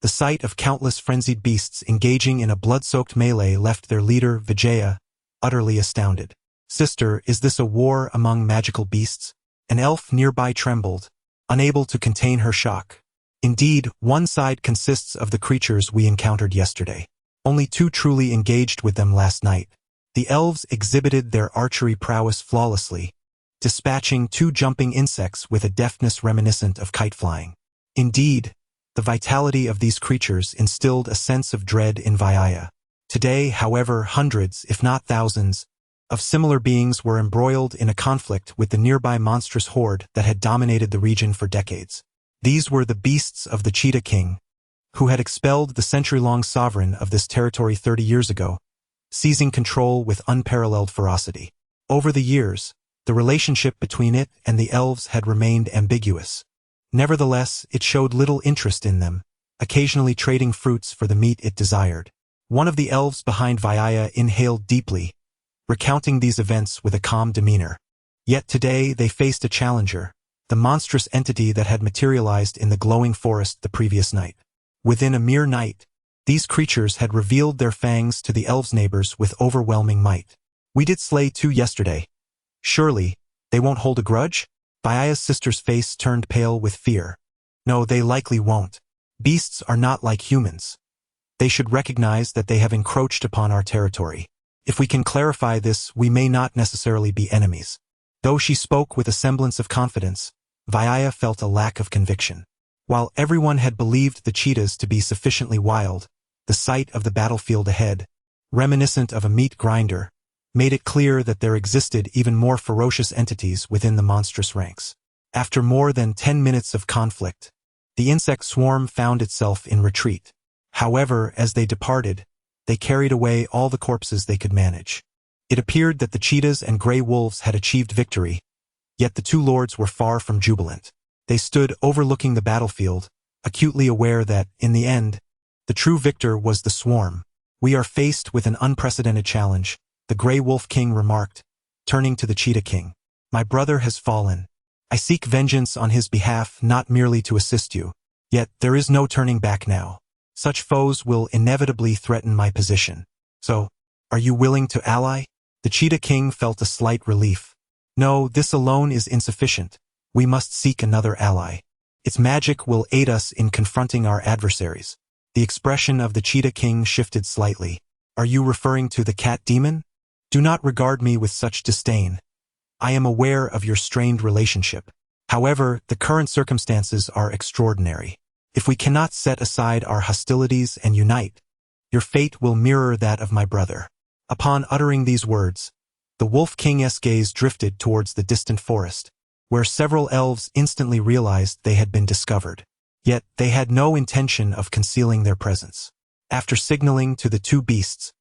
The sight of countless frenzied beasts engaging in a blood-soaked melee left their leader, Vijaya, utterly astounded. Sister, is this a war among magical beasts? An elf nearby trembled, unable to contain her shock. Indeed, one side consists of the creatures we encountered yesterday. Only 2 truly engaged with them last night. The elves exhibited their archery prowess flawlessly, dispatching 2 jumping insects with a deftness reminiscent of kite flying. Indeed, the vitality of these creatures instilled a sense of dread in Vyaya. Today, however, hundreds, if not thousands, of similar beings were embroiled in a conflict with the nearby monstrous horde that had dominated the region for decades. These were the beasts of the Cheetah King, who had expelled the century-long sovereign of this territory 30 years ago, seizing control with unparalleled ferocity. Over the years, the relationship between it and the elves had remained ambiguous. Nevertheless, it showed little interest in them, occasionally trading fruits for the meat it desired. One of the elves behind Vyaya inhaled deeply, recounting these events with a calm demeanor. Yet today they faced a challenger, the monstrous entity that had materialized in the glowing forest the previous night. Within a mere night, these creatures had revealed their fangs to the elves' neighbors with overwhelming might. "We did slay 2 yesterday. Surely, they won't hold a grudge?" Vyaya's sister's face turned pale with fear. "No, they likely won't. Beasts are not like humans. They should recognize that they have encroached upon our territory. If we can clarify this, we may not necessarily be enemies." Though she spoke with a semblance of confidence, Vyaya felt a lack of conviction. While everyone had believed the cheetahs to be sufficiently wild, the sight of the battlefield ahead, reminiscent of a meat grinder, made it clear that there existed even more ferocious entities within the monstrous ranks. After more than 10 minutes of conflict, the insect swarm found itself in retreat. However, as they departed, they carried away all the corpses they could manage. It appeared that the cheetahs and gray wolves had achieved victory, yet the 2 lords were far from jubilant. They stood overlooking the battlefield, acutely aware that, in the end, the true victor was the swarm. "We are faced with an unprecedented challenge," the Grey Wolf King remarked, turning to the Cheetah King. "My brother has fallen. I seek vengeance on his behalf, not merely to assist you. Yet there is no turning back now. Such foes will inevitably threaten my position. So, are you willing to ally?" The Cheetah King felt a slight relief. "No, this alone is insufficient. We must seek another ally. Its magic will aid us in confronting our adversaries." The expression of the Cheetah King shifted slightly. "Are you referring to the cat demon? Do not regard me with such disdain. I am aware of your strained relationship. However, the current circumstances are extraordinary. If we cannot set aside our hostilities and unite, your fate will mirror that of my brother." Upon uttering these words, the Wolf King's gaze drifted towards the distant forest, where several elves instantly realized they had been discovered. Yet they had no intention of concealing their presence. After signaling to the 2 beasts,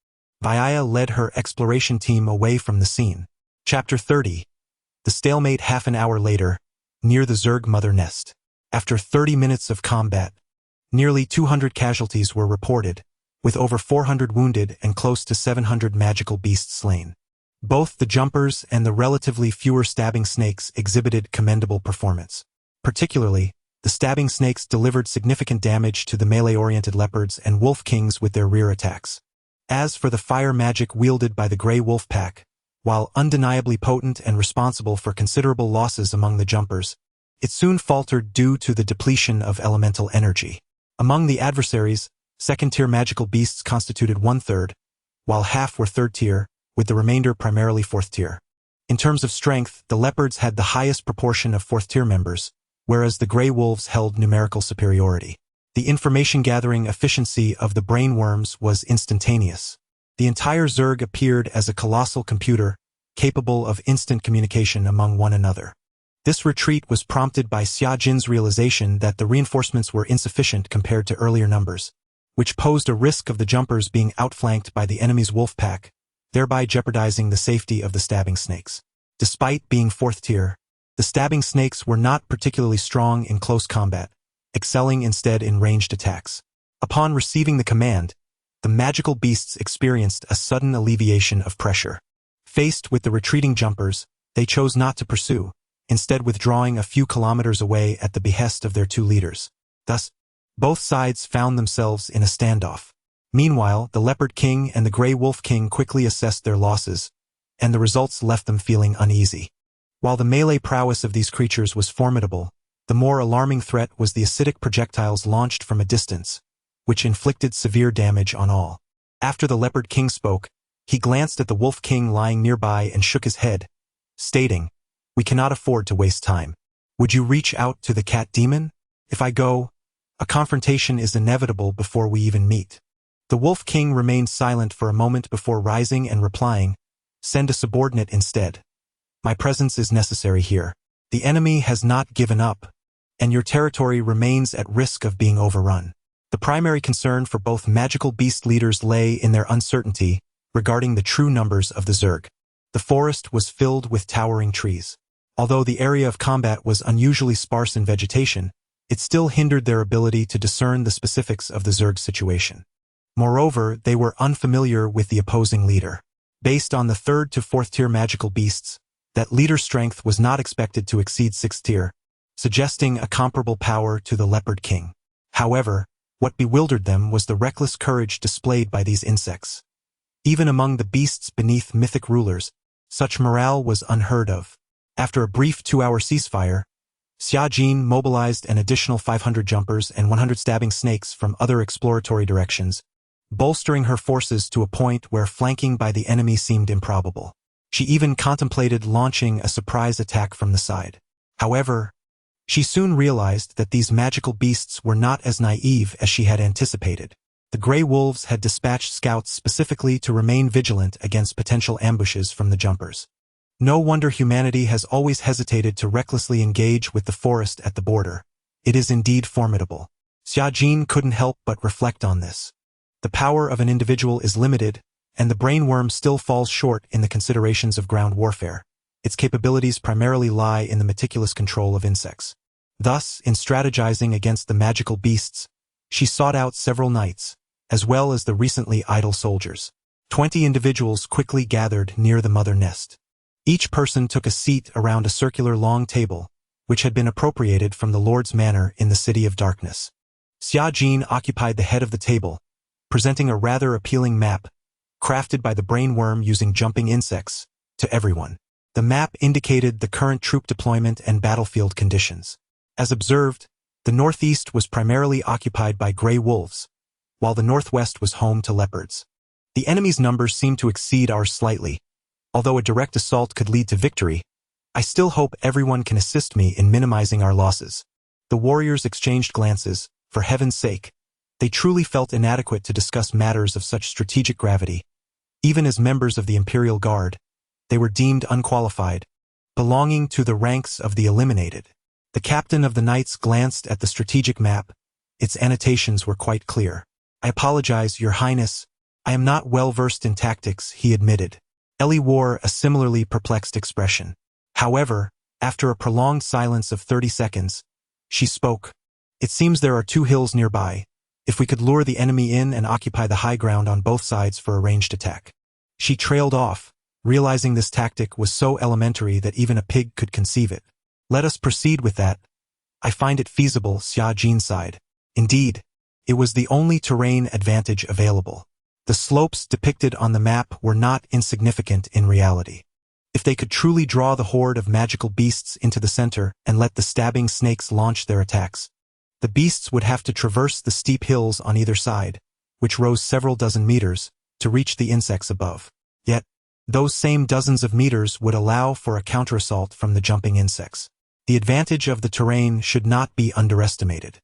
Vyaya led her exploration team away from the scene. Chapter 30. The stalemate half an hour later, near the Zerg mother nest. After 30 minutes of combat, nearly 200 casualties were reported, with over 400 wounded and close to 700 magical beasts slain. Both the jumpers and the relatively fewer stabbing snakes exhibited commendable performance. Particularly, the stabbing snakes delivered significant damage to the melee-oriented leopards and wolf kings with their rear attacks. As for the fire magic wielded by the Grey Wolf Pack, while undeniably potent and responsible for considerable losses among the jumpers, it soon faltered due to the depletion of elemental energy. Among the adversaries, second-tier magical beasts constituted 1/3, while half were third-tier, with the remainder primarily fourth-tier. In terms of strength, the leopards had the highest proportion of fourth-tier members, whereas the Grey Wolves held numerical superiority. The information-gathering efficiency of the brainworms was instantaneous. The entire Zerg appeared as a colossal computer, capable of instant communication among one another. This retreat was prompted by Xia Jin's realization that the reinforcements were insufficient compared to earlier numbers, which posed a risk of the jumpers being outflanked by the enemy's wolf pack, thereby jeopardizing the safety of the stabbing snakes. Despite being fourth-tier, the stabbing snakes were not particularly strong in close combat, excelling instead in ranged attacks. Upon receiving the command, the magical beasts experienced a sudden alleviation of pressure. Faced with the retreating jumpers, they chose not to pursue, instead withdrawing a few kilometers away at the behest of their 2 leaders. Thus, both sides found themselves in a standoff. Meanwhile, the Leopard King and the Grey Wolf King quickly assessed their losses, and the results left them feeling uneasy. While the melee prowess of these creatures was formidable, the more alarming threat was the acidic projectiles launched from a distance, which inflicted severe damage on all. After the Leopard King spoke, he glanced at the Wolf King lying nearby and shook his head, stating, We cannot afford to waste time. Would you reach out to the cat demon? If I go, a confrontation is inevitable before we even meet. The Wolf King remained silent for a moment before rising and replying, "Send a subordinate instead. My presence is necessary here. The enemy has not given up, and your territory remains at risk of being overrun." The primary concern for both magical beast leaders lay in their uncertainty regarding the true numbers of the Zerg. The forest was filled with towering trees. Although the area of combat was unusually sparse in vegetation, it still hindered their ability to discern the specifics of the Zerg situation. Moreover, they were unfamiliar with the opposing leader. Based on the 3rd to 4th tier magical beasts, that leader's strength was not expected to exceed 6th tier, suggesting a comparable power to the Leopard King. However, what bewildered them was the reckless courage displayed by these insects. Even among the beasts beneath mythic rulers, such morale was unheard of. After a brief 2-hour ceasefire, Xia Jin mobilized an additional 500 jumpers and 100 stabbing snakes from other exploratory directions, bolstering her forces to a point where flanking by the enemy seemed improbable. She even contemplated launching a surprise attack from the side. However, she soon realized that these magical beasts were not as naive as she had anticipated. The Grey Wolves had dispatched scouts specifically to remain vigilant against potential ambushes from the jumpers. No wonder humanity has always hesitated to recklessly engage with the forest at the border. It is indeed formidable. Xia Jin couldn't help but reflect on this. The power of an individual is limited, and the brainworm still falls short in the considerations of ground warfare. Its capabilities primarily lie in the meticulous control of insects. Thus, in strategizing against the magical beasts, she sought out several knights, as well as the recently idle soldiers. 20 individuals quickly gathered near the mother nest. Each person took a seat around a circular long table, which had been appropriated from the Lord's Manor in the City of Darkness. Xia Jin occupied the head of the table, presenting a rather appealing map, crafted by the brainworm using jumping insects, to everyone. The map indicated the current troop deployment and battlefield conditions. As observed, the northeast was primarily occupied by gray wolves, while the northwest was home to leopards. The enemy's numbers seemed to exceed ours slightly. Although a direct assault could lead to victory, I still hope everyone can assist me in minimizing our losses. The warriors exchanged glances. For heaven's sake, they truly felt inadequate to discuss matters of such strategic gravity. Even as members of the Imperial Guard, they were deemed unqualified, belonging to the ranks of the eliminated. The captain of the knights glanced at the strategic map. Its annotations were quite clear. "I apologize, Your Highness. I am not well versed in tactics," he admitted. Ellie wore a similarly perplexed expression. However, after a prolonged silence of 30 seconds, she spoke. "It seems there are 2 hills nearby. If we could lure the enemy in and occupy the high ground on both sides for a ranged attack." She trailed off, realizing this tactic was so elementary that even a pig could conceive it. "Let us proceed with that. I find it feasible," Xia Jin sighed. Indeed, it was the only terrain advantage available. The slopes depicted on the map were not insignificant in reality. If they could truly draw the horde of magical beasts into the center and let the stabbing snakes launch their attacks, the beasts would have to traverse the steep hills on either side, which rose several dozen meters, to reach the insects above. Yet, those same dozens of meters would allow for a counterassault from the jumping insects. The advantage of the terrain should not be underestimated.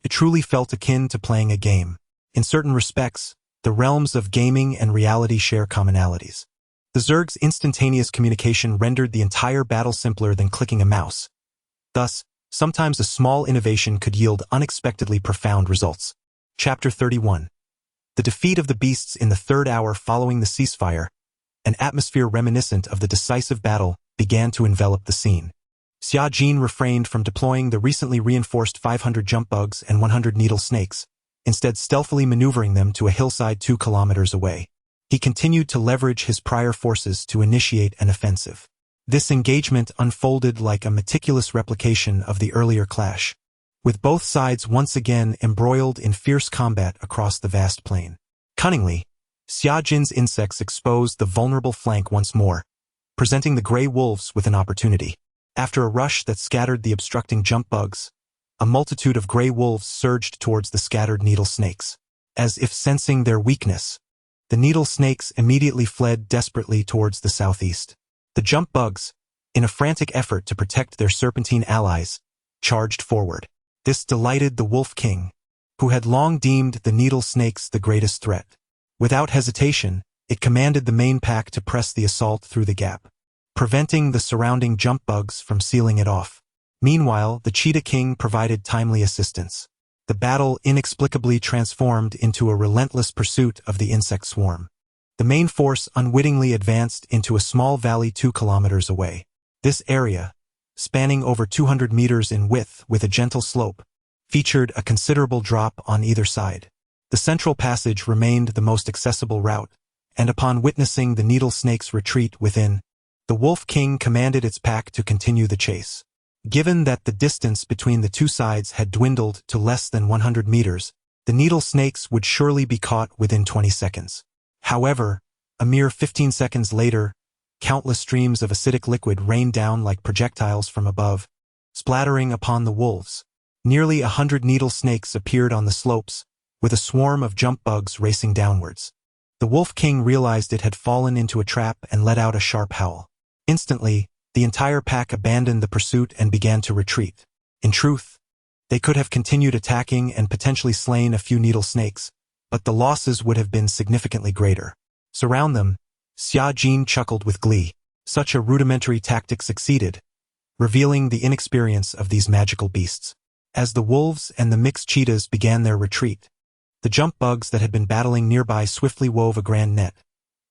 It truly felt akin to playing a game. In certain respects, the realms of gaming and reality share commonalities. The Zerg's instantaneous communication rendered the entire battle simpler than clicking a mouse. Thus, sometimes a small innovation could yield unexpectedly profound results. Chapter 31. The defeat of the beasts in the 3rd hour following the ceasefire, an atmosphere reminiscent of the decisive battle, began to envelop the scene. Xia Jin refrained from deploying the recently reinforced 500 jump bugs and 100 needle snakes, instead stealthily maneuvering them to a hillside 2 kilometers away. He continued to leverage his prior forces to initiate an offensive. This engagement unfolded like a meticulous replication of the earlier clash, with both sides once again embroiled in fierce combat across the vast plain. Cunningly, Xia Jin's insects exposed the vulnerable flank once more, presenting the gray wolves with an opportunity. After a rush that scattered the obstructing jump bugs, a multitude of gray wolves surged towards the scattered needle snakes. As if sensing their weakness, the needle snakes immediately fled desperately towards the southeast. The jump bugs, in a frantic effort to protect their serpentine allies, charged forward. This delighted the Wolf King, who had long deemed the needle snakes the greatest threat. Without hesitation, it commanded the main pack to press the assault through the gap, preventing the surrounding jump bugs from sealing it off. Meanwhile, the Cheetah King provided timely assistance. The battle inexplicably transformed into a relentless pursuit of the insect swarm. The main force unwittingly advanced into a small valley 2 kilometers away. This area, spanning over 200 meters in width with a gentle slope, featured a considerable drop on either side. The central passage remained the most accessible route, and upon witnessing the needle snake's retreat within, the Wolf King commanded its pack to continue the chase. Given that the distance between the two sides had dwindled to less than 100 meters, the needle snakes would surely be caught within 20 seconds. However, a mere 15 seconds later, countless streams of acidic liquid rained down like projectiles from above, splattering upon the wolves. Nearly 100 needle snakes appeared on the slopes, with a swarm of jump bugs racing downwards. The Wolf King realized it had fallen into a trap and let out a sharp howl. Instantly, the entire pack abandoned the pursuit and began to retreat. In truth, they could have continued attacking and potentially slain a few needle snakes, but the losses would have been significantly greater. Surround them, Xia Jin chuckled with glee. Such a rudimentary tactic succeeded, revealing the inexperience of these magical beasts. As the wolves and the mixed cheetahs began their retreat, the jump bugs that had been battling nearby swiftly wove a grand net,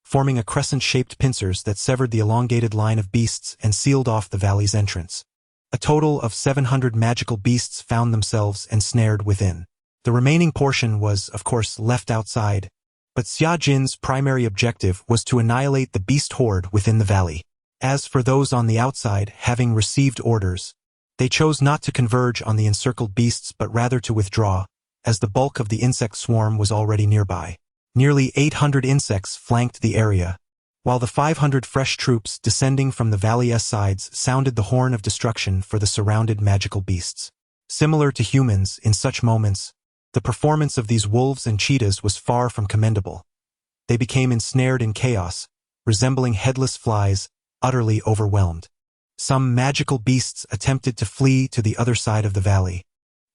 forming a crescent-shaped pincers that severed the elongated line of beasts and sealed off the valley's entrance. A total of 700 magical beasts found themselves ensnared within. The remaining portion was, of course, left outside, but Xia Jin's primary objective was to annihilate the beast horde within the valley. As for those on the outside, having received orders, they chose not to converge on the encircled beasts but rather to withdraw, as the bulk of the insect swarm was already nearby. Nearly 800 insects flanked the area, while the 500 fresh troops descending from the valley's sides sounded the horn of destruction for the surrounded magical beasts. Similar to humans in such moments, the performance of these wolves and cheetahs was far from commendable. They became ensnared in chaos, resembling headless flies, utterly overwhelmed. Some magical beasts attempted to flee to the other side of the valley,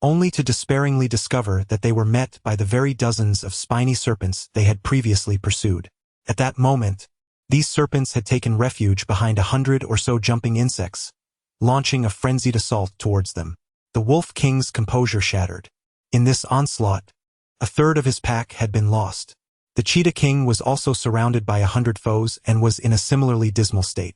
only to despairingly discover that they were met by the very dozens of spiny serpents they had previously pursued. At that moment, these serpents had taken refuge behind 100 or so jumping insects, launching a frenzied assault towards them. The Wolf King's composure shattered. In this onslaught, a third of his pack had been lost. The Cheetah King was also surrounded by 100 foes and was in a similarly dismal state.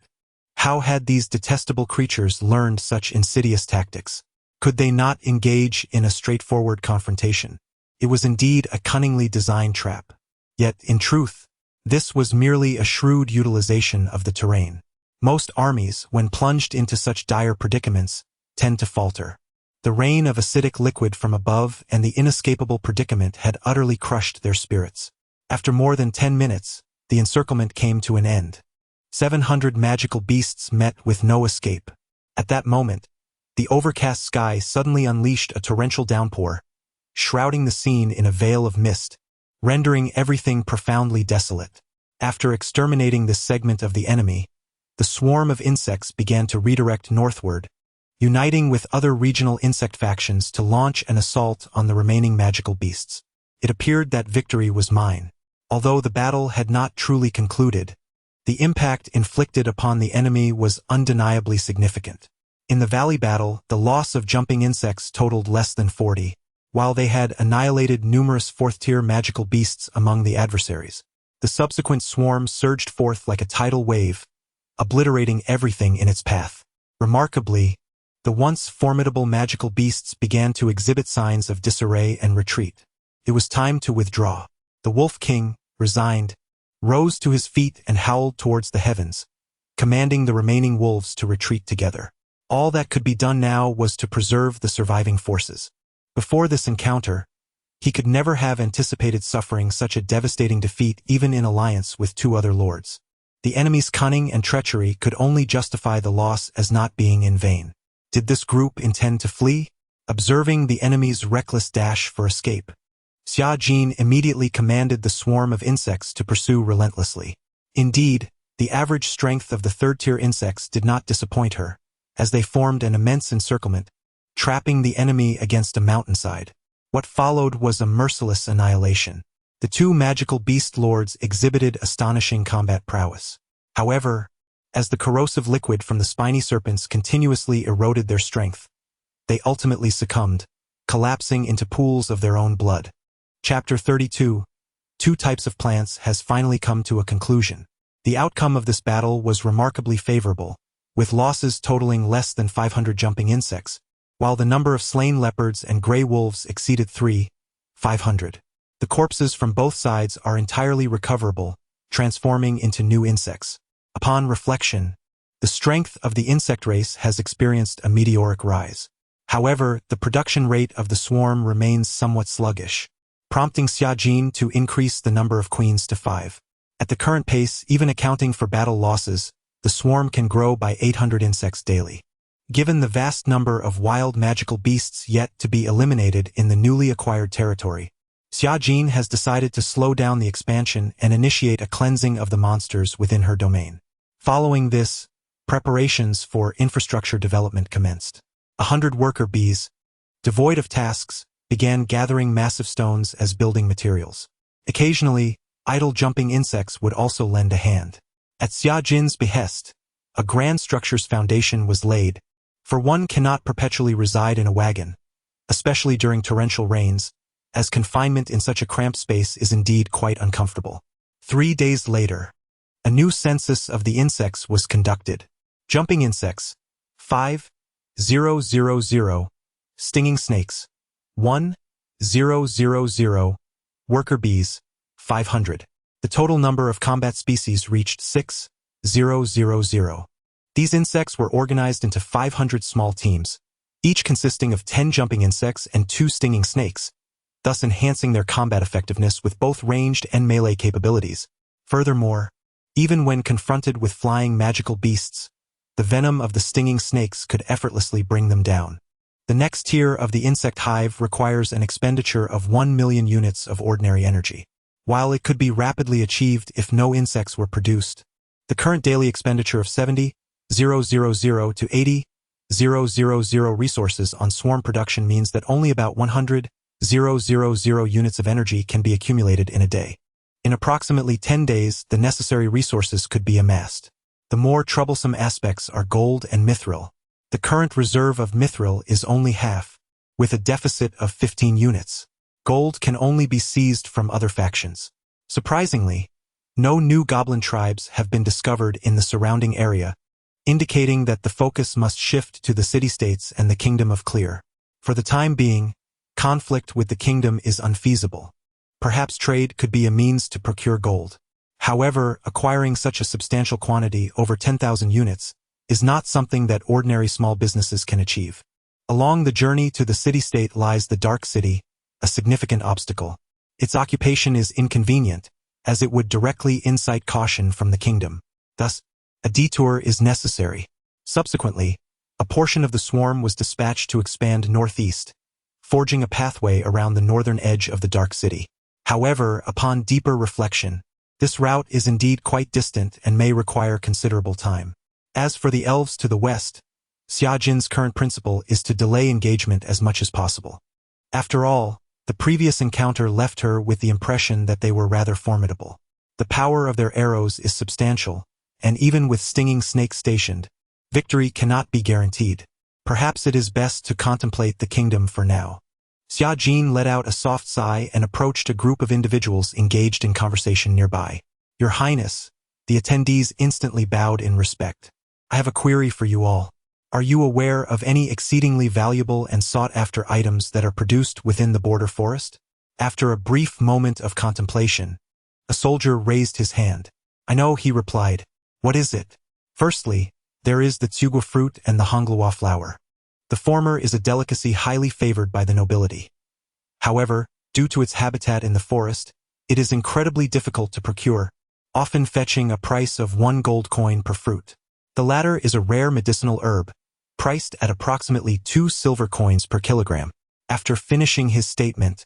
How had these detestable creatures learned such insidious tactics? Could they not engage in a straightforward confrontation? It was indeed a cunningly designed trap. Yet, in truth, this was merely a shrewd utilization of the terrain. Most armies, when plunged into such dire predicaments, tend to falter. The rain of acidic liquid from above and the inescapable predicament had utterly crushed their spirits. After more than 10 minutes, the encirclement came to an end. 700 magical beasts met with no escape. At that moment, the overcast sky suddenly unleashed a torrential downpour, shrouding the scene in a veil of mist, rendering everything profoundly desolate. After exterminating this segment of the enemy, the swarm of insects began to redirect northward, uniting with other regional insect factions to launch an assault on the remaining magical beasts. It appeared that victory was mine. Although the battle had not truly concluded, the impact inflicted upon the enemy was undeniably significant. In the valley battle, the loss of jumping insects totaled less than 40, while they had annihilated numerous fourth-tier magical beasts among the adversaries. The subsequent swarm surged forth like a tidal wave, obliterating everything in its path. Remarkably, the once formidable magical beasts began to exhibit signs of disarray and retreat. It was time to withdraw. The Wolf King, resigned, rose to his feet and howled towards the heavens, commanding the remaining wolves to retreat together. All that could be done now was to preserve the surviving forces. Before this encounter, he could never have anticipated suffering such a devastating defeat even in alliance with two other lords. The enemy's cunning and treachery could only justify the loss as not being in vain. Did this group intend to flee? Observing the enemy's reckless dash for escape, Xia Jin immediately commanded the swarm of insects to pursue relentlessly. Indeed, The average strength of the third-tier insects did not disappoint her, as they formed an immense encirclement, trapping the enemy against a mountainside. What followed was a merciless annihilation. The two magical beast lords exhibited astonishing combat prowess. However, as the corrosive liquid from the spiny serpents continuously eroded their strength, they ultimately succumbed, collapsing into pools of their own blood. Chapter 32. Two types of plants has finally come to a conclusion. The outcome of this battle was remarkably favorable, with losses totaling less than 500 jumping insects, while the number of slain leopards and gray wolves exceeded 500. The corpses from both sides are entirely recoverable, transforming into new insects. Upon reflection, the strength of the insect race has experienced a meteoric rise. However, the production rate of the swarm remains somewhat sluggish, prompting Xiajin to increase the number of queens to 5. At the current pace, even accounting for battle losses, the swarm can grow by 800 insects daily. Given the vast number of wild magical beasts yet to be eliminated in the newly acquired territory, Xiajin has decided to slow down the expansion and initiate a cleansing of the monsters within her domain. Following this, preparations for infrastructure development commenced. 100 worker bees, devoid of tasks, began gathering massive stones as building materials. Occasionally, idle jumping insects would also lend a hand. At Xiajin's behest, a grand structure's foundation was laid, for one cannot perpetually reside in a wagon, especially during torrential rains, as confinement in such a cramped space is indeed quite uncomfortable. 3 days later, a new census of the insects was conducted. Jumping insects, 5,000. Stinging snakes, 1,000. Worker bees, 500. The total number of combat species reached 6,000. These insects were organized into 500 small teams, each consisting of 10 jumping insects and 2 stinging snakes, thus enhancing their combat effectiveness with both ranged and melee capabilities. Furthermore, even when confronted with flying magical beasts, the venom of the stinging snakes could effortlessly bring them down. The next tier of the insect hive requires an expenditure of 1 million units of ordinary energy. While it could be rapidly achieved if no insects were produced, the current daily expenditure of 70,000 to 80,000 resources on swarm production means that only about 100,000 units of energy can be accumulated in a day. In approximately 10 days, the necessary resources could be amassed. The more troublesome aspects are gold and mithril. The current reserve of mithril is only half, with a deficit of 15 units. Gold can only be seized from other factions. Surprisingly, no new goblin tribes have been discovered in the surrounding area, indicating that the focus must shift to the city-states and the Kingdom of Clear. For the time being, conflict with the kingdom is unfeasible. Perhaps trade could be a means to procure gold. However, acquiring such a substantial quantity, over 10,000 units, is not something that ordinary small businesses can achieve. Along the journey to the city-state lies the Dark City, a significant obstacle. Its occupation is inconvenient, as it would directly incite caution from the kingdom. Thus, a detour is necessary. Subsequently, a portion of the swarm was dispatched to expand northeast, forging a pathway around the northern edge of the Dark City. However, upon deeper reflection, this route is indeed quite distant and may require considerable time. As for the elves to the west, Xiajin's current principle is to delay engagement as much as possible. After all, the previous encounter left her with the impression that they were rather formidable. The power of their arrows is substantial, and even with stinging snakes stationed, victory cannot be guaranteed. Perhaps it is best to contemplate the kingdom for now. Xiajin let out a soft sigh and approached a group of individuals engaged in conversation nearby. "Your Highness," the attendees instantly bowed in respect. "I have a query for you all. Are you aware of any exceedingly valuable and sought-after items that are produced within the border forest?" After a brief moment of contemplation, a soldier raised his hand. "I know," he replied. "What is it?" "Firstly, there is the tsugu fruit and the honglua flower. The former is a delicacy highly favored by the nobility. However, due to its habitat in the forest, it is incredibly difficult to procure, often fetching a price of 1 gold coin per fruit. The latter is a rare medicinal herb, priced at approximately 2 silver coins per kilogram." After finishing his statement,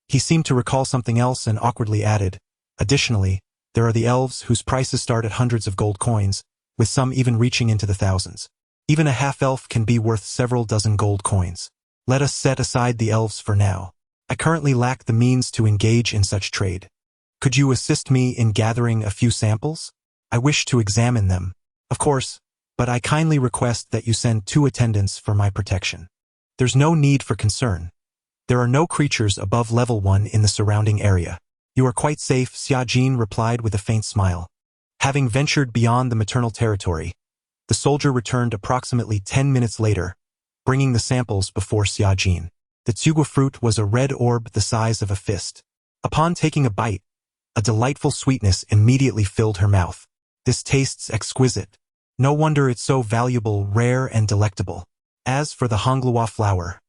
he seemed to recall something else and awkwardly added, "Additionally, There are the elves, whose prices start at hundreds of gold coins, with some even reaching into the thousands. Even a half-elf can be worth several dozen gold coins. Let us set aside the elves for now. I currently lack the means to engage in such trade. Could you assist me in gathering a few samples? I wish to examine them. Of course, but I kindly request that you send 2 attendants for my protection. There's no need for concern. There are no creatures above level 1 in the surrounding area. You are quite safe, Xiajin replied with a faint smile. Having ventured beyond the maternal territory, the soldier returned approximately 10 minutes later, bringing the samples before Xiajin. The tsugu fruit was a red orb the size of a fist. Upon taking a bite, a delightful sweetness immediately filled her mouth. This tastes exquisite. No wonder it's so valuable, rare, and delectable. As for the Honglua flower,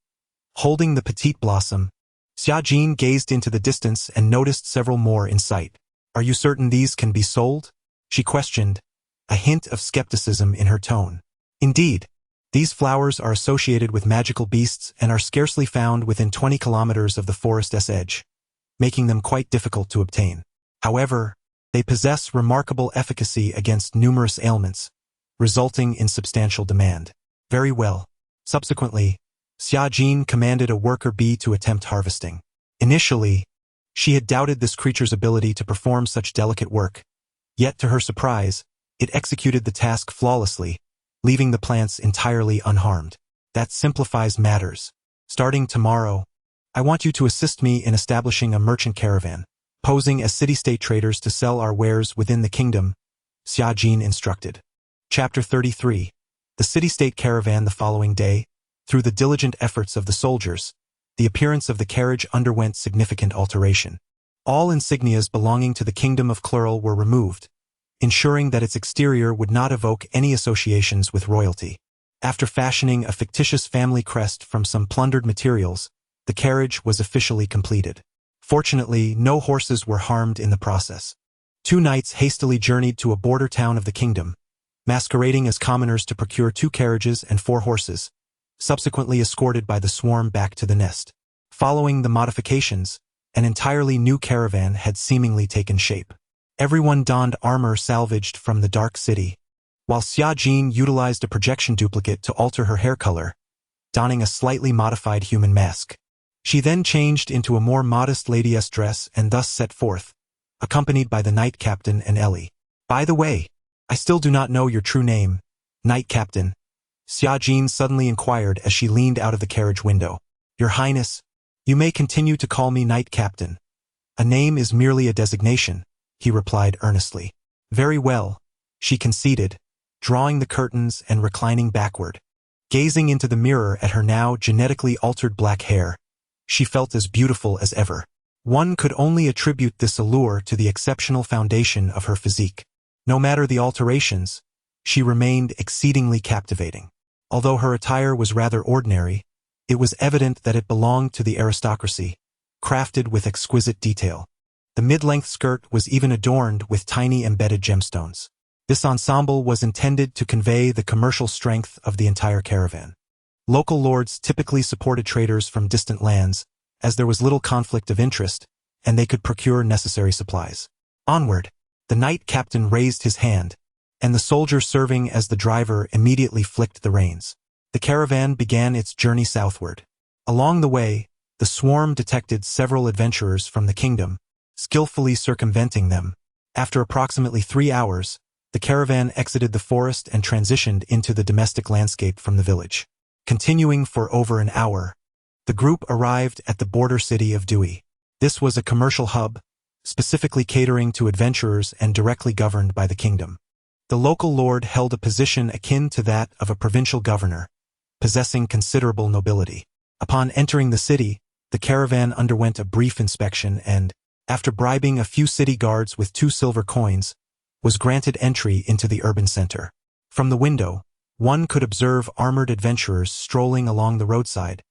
holding the petite blossom, Xiajin gazed into the distance and noticed several more in sight. Are you certain these can be sold? She questioned, a hint of skepticism in her tone. Indeed, these flowers are associated with magical beasts and are scarcely found within 20 kilometers of the forest's edge, making them quite difficult to obtain. However, they possess remarkable efficacy against numerous ailments, resulting in substantial demand. Very well. Subsequently, Xiajin commanded a worker bee to attempt harvesting. Initially, she had doubted this creature's ability to perform such delicate work, yet to her surprise, it executed the task flawlessly, leaving the plants entirely unharmed. That simplifies matters. Starting tomorrow, I want you to assist me in establishing a merchant caravan, posing as city-state traders to sell our wares within the kingdom, Xiajin instructed. Chapter 33. The city-state caravan. The following day, through the diligent efforts of the soldiers, the appearance of the carriage underwent significant alteration. All insignias belonging to the kingdom of Clurl were removed, ensuring that its exterior would not evoke any associations with royalty. After fashioning a fictitious family crest from some plundered materials, the carriage was officially completed. Fortunately, no horses were harmed in the process. 2 knights hastily journeyed to a border town of the kingdom, masquerading as commoners to procure 2 carriages and 4 horses, subsequently escorted by the swarm back to the nest. Following the modifications, an entirely new caravan had seemingly taken shape. Everyone donned armor salvaged from the Dark City, while Xiajin utilized a projection duplicate to alter her hair color, donning a slightly modified human mask. She then changed into a more modest ladyess dress and thus set forth, accompanied by the Knight Captain and Ellie. By the way, I still do not know your true name, Knight Captain, Xiajin suddenly inquired as she leaned out of the carriage window. Your Highness, you may continue to call me Knight Captain. A name is merely a designation, he replied earnestly. Very well, she conceded, drawing the curtains and reclining backward. Gazing into the mirror at her now genetically altered black hair, she felt as beautiful as ever. One could only attribute this allure to the exceptional foundation of her physique. No matter the alterations, she remained exceedingly captivating. Although her attire was rather ordinary, it was evident that it belonged to the aristocracy, crafted with exquisite detail. The mid-length skirt was even adorned with tiny embedded gemstones. This ensemble was intended to convey the commercial strength of the entire caravan. Local lords typically supported traders from distant lands, as there was little conflict of interest, and they could procure necessary supplies. Onward, the Knight Captain raised his hand, and the soldier serving as the driver immediately flicked the reins. The caravan began its journey southward. Along the way, the swarm detected several adventurers from the kingdom, skillfully circumventing them. After approximately 3 hours, the caravan exited the forest and transitioned into the domestic landscape from the village. Continuing for over an hour, the group arrived at the border city of Dewey. This was a commercial hub, specifically catering to adventurers and directly governed by the kingdom. The local lord held a position akin to that of a provincial governor, possessing considerable nobility. Upon entering the city, the caravan underwent a brief inspection and, after bribing a few city guards with 2 silver coins, was granted entry into the urban center. From the window, one could observe armored adventurers strolling along the roadside,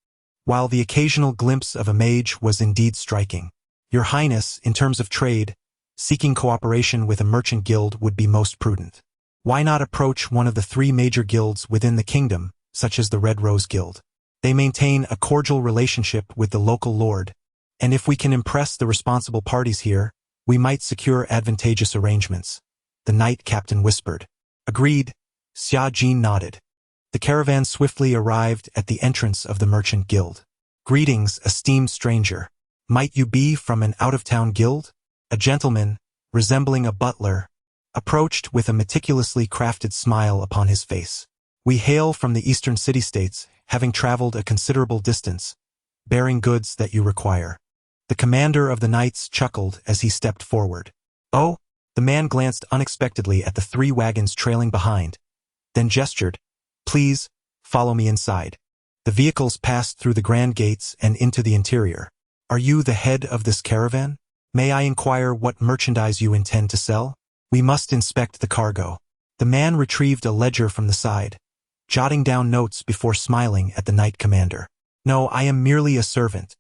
while the occasional glimpse of a mage was indeed striking. Your Highness, in terms of trade, seeking cooperation with a merchant guild would be most prudent. Why not approach one of the 3 major guilds within the kingdom, such as the Red Rose Guild? They maintain a cordial relationship with the local lord, and if we can impress the responsible parties here, We might secure advantageous arrangements, the knight captain whispered. Agreed, Xia Jin nodded. The caravan swiftly arrived at the entrance of the merchant guild. Greetings, esteemed stranger. Might you be from an out-of-town guild? A gentleman, resembling a butler, approached with a meticulously crafted smile upon his face. We hail from the eastern city-states, having traveled a considerable distance, bearing goods that you require. The commander of the knights chuckled as he stepped forward. Oh, the man glanced unexpectedly at the 3 wagons trailing behind, then gestured, please, follow me inside. The vehicles passed through the grand gates and into the interior. Are you the head of this caravan? May I inquire what merchandise you intend to sell? We must inspect the cargo. The man retrieved a ledger from the side, jotting down notes before smiling at the knight commander. No, I am merely a servant.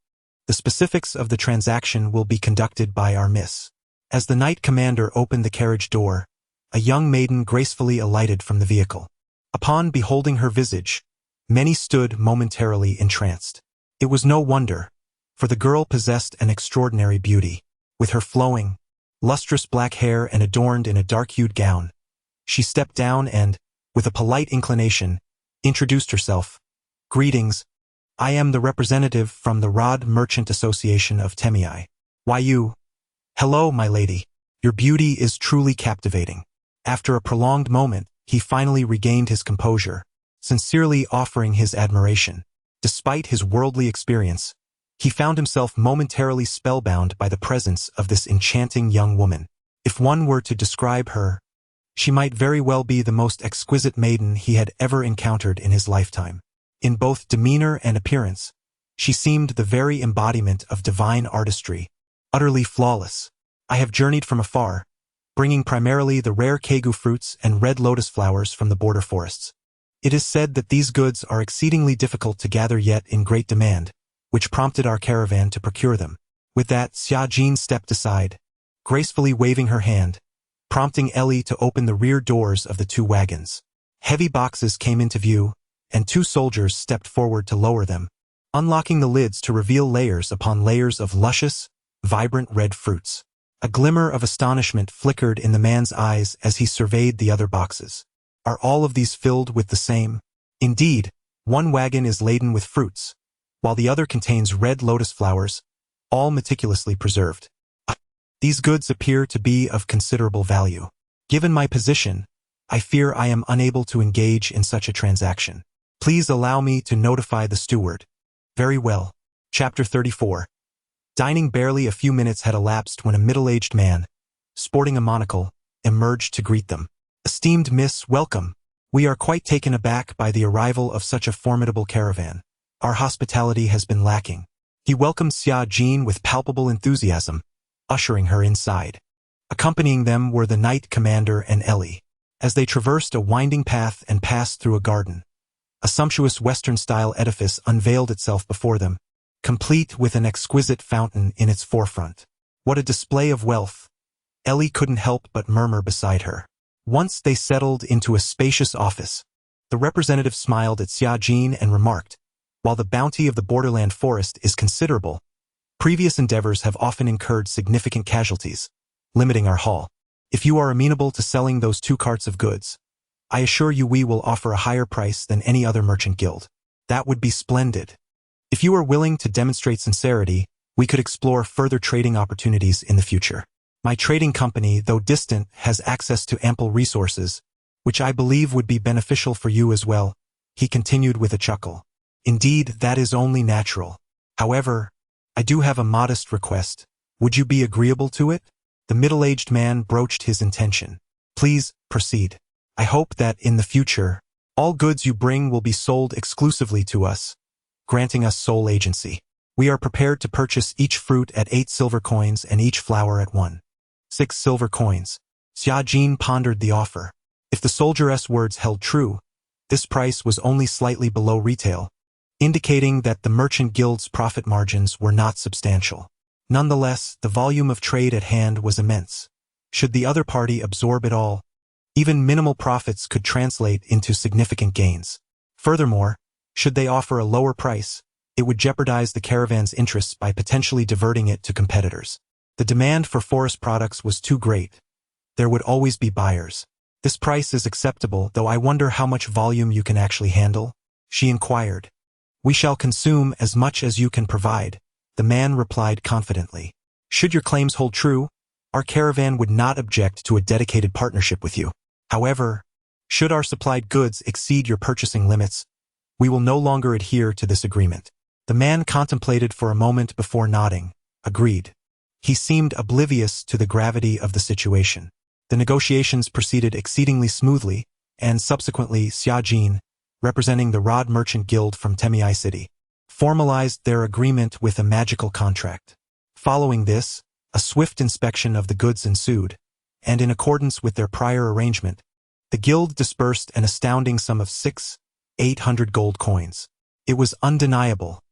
The specifics of the transaction will be conducted by our miss. As the knight commander opened the carriage door, a young maiden gracefully alighted from the vehicle. Upon beholding her visage, many stood momentarily entranced. It was no wonder, for the girl possessed an extraordinary beauty. With her flowing, lustrous black hair and adorned in a dark-hued gown, she stepped down and, with a polite inclination, introduced herself. Greetings, I am the representative from the Rod Merchant Association of Temei. Why you? Hello, my lady. Your beauty is truly captivating. After a prolonged moment, he finally regained his composure, sincerely offering his admiration. Despite his worldly experience, he found himself momentarily spellbound by the presence of this enchanting young woman. If one were to describe her, she might very well be the most exquisite maiden he had ever encountered in his lifetime. In both demeanor and appearance, she seemed the very embodiment of divine artistry, utterly flawless. I have journeyed from afar, bringing primarily the rare kegu fruits and red lotus flowers from the border forests. It is said that these goods are exceedingly difficult to gather yet in great demand, which prompted our caravan to procure them. With that, Xia Jin stepped aside, gracefully waving her hand, prompting Ellie to open the rear doors of the 2 wagons. Heavy boxes came into view, and 2 soldiers stepped forward to lower them, unlocking the lids to reveal layers upon layers of luscious, vibrant red fruits. A glimmer of astonishment flickered in the man's eyes as he surveyed the other boxes. Are all of these filled with the same? Indeed, one wagon is laden with fruits, while the other contains red lotus flowers, all meticulously preserved. These goods appear to be of considerable value. Given my position, I fear I am unable to engage in such a transaction. Please allow me to notify the steward. Very well. Chapter 34. Dining barely a few minutes had elapsed when a middle-aged man, sporting a monocle, emerged to greet them. Esteemed Miss, welcome. We are quite taken aback by the arrival of such a formidable caravan. Our hospitality has been lacking. He welcomed Xia Jin with palpable enthusiasm, ushering her inside. Accompanying them were the knight commander and Ellie. As they traversed a winding path and passed through a garden, a sumptuous Western-style edifice unveiled itself before them, complete with an exquisite fountain in its forefront. What a display of wealth! Ellie couldn't help but murmur beside her. Once they settled into a spacious office, the representative smiled at Xia Jin and remarked, while the bounty of the borderland forest is considerable, previous endeavors have often incurred significant casualties, limiting our haul. If you are amenable to selling those 2 carts of goods, I assure you we will offer a higher price than any other merchant guild. That would be splendid. If you are willing to demonstrate sincerity, we could explore further trading opportunities in the future. My trading company, though distant, has access to ample resources, which I believe would be beneficial for you as well, he continued with a chuckle. Indeed, that is only natural. However, I do have a modest request. Would you be agreeable to it? The middle-aged man broached his intention. Please, proceed. I hope that, in the future, all goods you bring will be sold exclusively to us, granting us sole agency. We are prepared to purchase each fruit at 8 silver coins and each flower at 6 silver coins. Xia Jin pondered the offer. If the soldieress' words held true, this price was only slightly below retail, indicating that the merchant guild's profit margins were not substantial. Nonetheless, the volume of trade at hand was immense. Should the other party absorb it all, even minimal profits could translate into significant gains. Furthermore, should they offer a lower price, it would jeopardize the caravan's interests by potentially diverting it to competitors. The demand for forest products was too great. There would always be buyers. This price is acceptable, though I wonder how much volume you can actually handle? She inquired. We shall consume as much as you can provide, the man replied confidently. Should your claims hold true, our caravan would not object to a dedicated partnership with you. However, should our supplied goods exceed your purchasing limits, we will no longer adhere to this agreement. The man contemplated for a moment before nodding, agreed. He seemed oblivious to the gravity of the situation. The negotiations proceeded exceedingly smoothly, and subsequently Xia Jin, representing the Rod Merchant Guild from Temiai City, formalized their agreement with a magical contract. Following this, a swift inspection of the goods ensued, and in accordance with their prior arrangement, the guild disbursed an astounding sum of 800 gold coins. It was undeniable.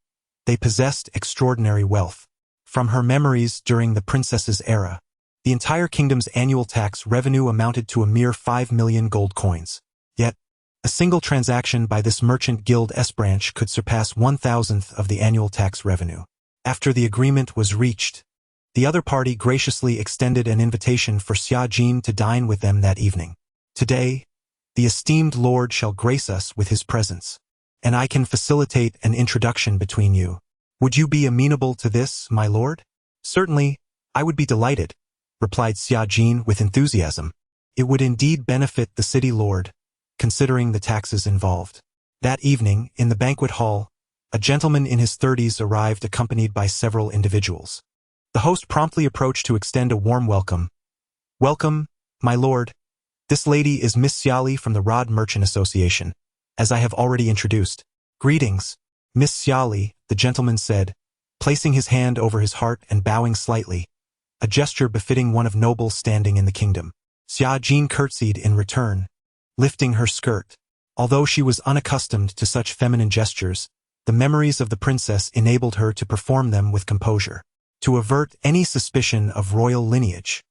They possessed extraordinary wealth. From her memories during the princess's era, the entire kingdom's annual tax revenue amounted to a mere 5 million gold coins. Yet, a single transaction by this merchant guild S-branch could surpass 1,000th of the annual tax revenue. After the agreement was reached, the other party graciously extended an invitation for Xia Jin to dine with them that evening. Today, the esteemed lord shall grace us with his presence, and I can facilitate an introduction between you. Would you be amenable to this, my lord? Certainly, I would be delighted, replied Xia Jin with enthusiasm. It would indeed benefit the city lord, considering the taxes involved. That evening, in the banquet hall, a gentleman in his 30s arrived accompanied by several individuals. The host promptly approached to extend a warm welcome. Welcome, my lord. This lady is Miss Xiali from the Rod Merchant Association, as I have already introduced. Greetings, Miss Xiali, the gentleman said, placing his hand over his heart and bowing slightly, a gesture befitting one of noble standing in the kingdom. Xia Jin curtsied in return, lifting her skirt. Although she was unaccustomed to such feminine gestures, the memories of the princess enabled her to perform them with composure. To avert any suspicion of royal lineage,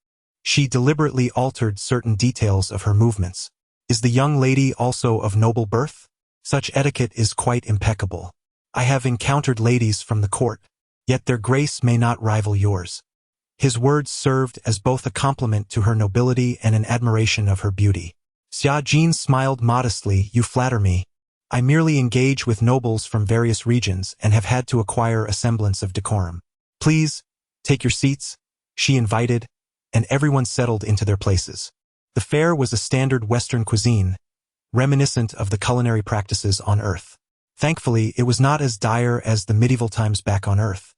she deliberately altered certain details of her movements. Is the young lady also of noble birth? Such etiquette is quite impeccable. I have encountered ladies from the court, yet their grace may not rival yours. His words served as both a compliment to her nobility and an admiration of her beauty. Xia Jin smiled modestly. You flatter me. I merely engage with nobles from various regions and have had to acquire a semblance of decorum. Please, take your seats, she invited, and everyone settled into their places. The fare was a standard Western cuisine, reminiscent of the culinary practices on Earth. Thankfully, it was not as dire as the medieval times back on Earth.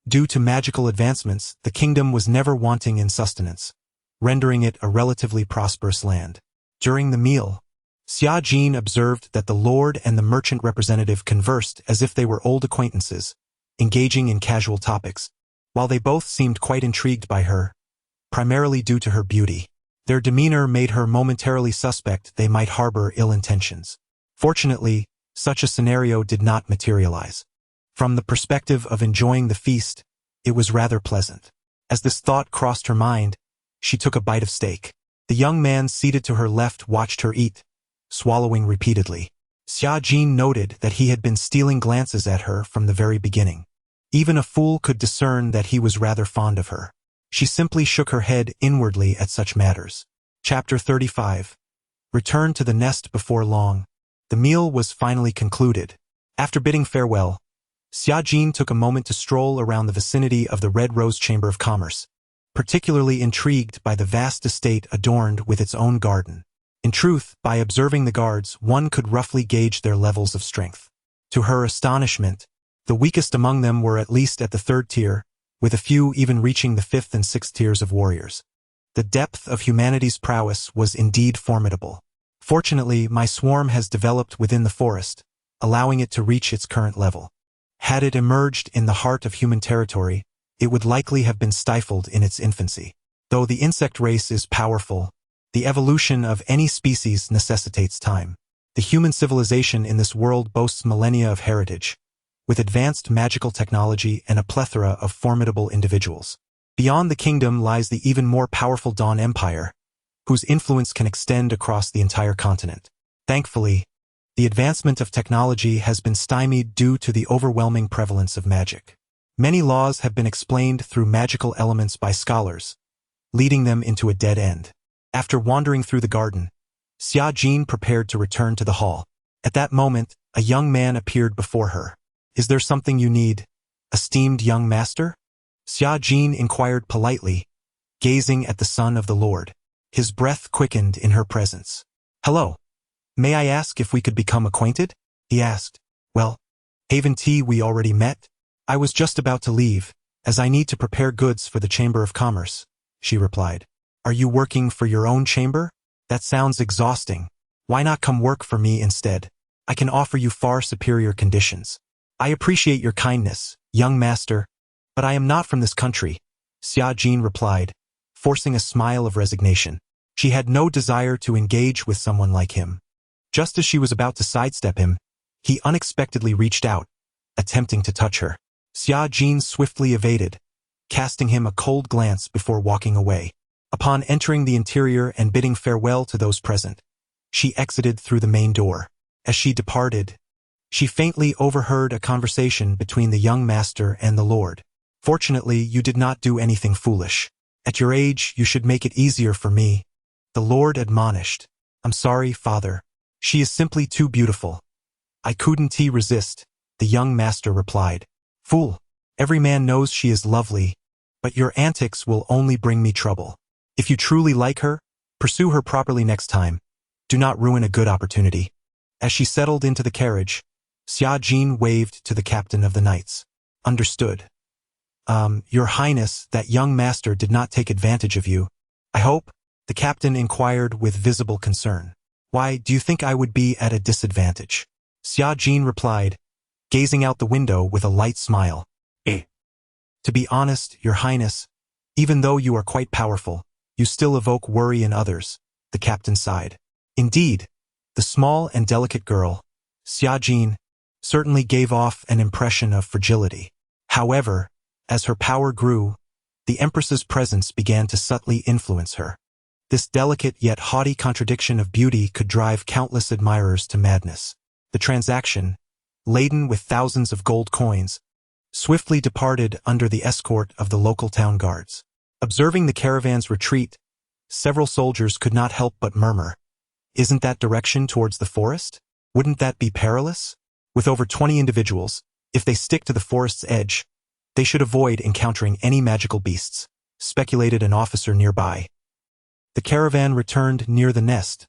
Due to magical advancements, the kingdom was never wanting in sustenance, rendering it a relatively prosperous land. During the meal, Xia Jin observed that the lord and the merchant representative conversed as if they were old acquaintances, engaging in casual topics. While they both seemed quite intrigued by her, primarily due to her beauty, their demeanor made her momentarily suspect they might harbor ill intentions. Fortunately, such a scenario did not materialize. From the perspective of enjoying the feast, it was rather pleasant. As this thought crossed her mind, she took a bite of steak. The young man seated to her left watched her eat, swallowing repeatedly. Xia Jin noted that he had been stealing glances at her from the very beginning. Even a fool could discern that he was rather fond of her. She simply shook her head inwardly at such matters. Chapter 35. Return to the nest before long. The meal was finally concluded. After bidding farewell, Xia Jin took a moment to stroll around the vicinity of the Red Rose Chamber of Commerce, particularly intrigued by the vast estate adorned with its own garden. In truth, by observing the guards, one could roughly gauge their levels of strength. To her astonishment, the weakest among them were at least at the 3rd tier, with a few even reaching the 5th and 6th tiers of warriors. The depth of humanity's prowess was indeed formidable. Fortunately, my swarm has developed within the forest, allowing it to reach its current level. Had it emerged in the heart of human territory, it would likely have been stifled in its infancy. Though the insect race is powerful, the evolution of any species necessitates time. The human civilization in this world boasts millennia of heritage, with advanced magical technology and a plethora of formidable individuals. Beyond the kingdom lies the even more powerful Dawn Empire, whose influence can extend across the entire continent. Thankfully, the advancement of technology has been stymied due to the overwhelming prevalence of magic. Many laws have been explained through magical elements by scholars, leading them into a dead end. After wandering through the garden, Xia Jin prepared to return to the hall. At that moment, a young man appeared before her. "Is there something you need, esteemed young master?" Xia Jin inquired politely, gazing at the son of the Lord. His breath quickened in her presence. "Hello. May I ask if we could become acquainted?" he asked. "Well, haven't we already met? I was just about to leave, as I need to prepare goods for the Chamber of Commerce," she replied. "Are you working for your own chamber? That sounds exhausting. Why not come work for me instead? I can offer you far superior conditions." "I appreciate your kindness, young master, but I am not from this country," Xia Jin replied, forcing a smile of resignation. She had no desire to engage with someone like him. Just as she was about to sidestep him, he unexpectedly reached out, attempting to touch her. Xia Jin swiftly evaded, casting him a cold glance before walking away. Upon entering the interior and bidding farewell to those present, she exited through the main door. As she departed, she faintly overheard a conversation between the young master and the Lord. "Fortunately, you did not do anything foolish. At your age, you should make it easier for me," the Lord admonished. "I'm sorry, father. She is simply too beautiful. I couldn't resist," the young master replied. "Fool, every man knows she is lovely, but your antics will only bring me trouble. If you truly like her, pursue her properly next time. Do not ruin a good opportunity." As she settled into the carriage, Xia Jin waved to the captain of the knights. "Understood. Your Highness, that young master did not take advantage of you, I hope?" the captain inquired with visible concern. "Why, do you think I would be at a disadvantage?" Xia Jin replied, gazing out the window with a light smile. "To be honest, your Highness, even though you are quite powerful, you still evoke worry in others," the captain sighed. Indeed, the small and delicate girl, Xia Jin, certainly gave off an impression of fragility. However, as her power grew, the Empress's presence began to subtly influence her. This delicate yet haughty contradiction of beauty could drive countless admirers to madness. The transaction, laden with thousands of gold coins, swiftly departed under the escort of the local town guards. Observing the caravan's retreat, several soldiers could not help but murmur, "Isn't that direction towards the forest? Wouldn't that be perilous?" With over 20 individuals, if they stick to the forest's edge, they should avoid encountering any magical beasts, speculated an officer nearby. The caravan returned near the nest,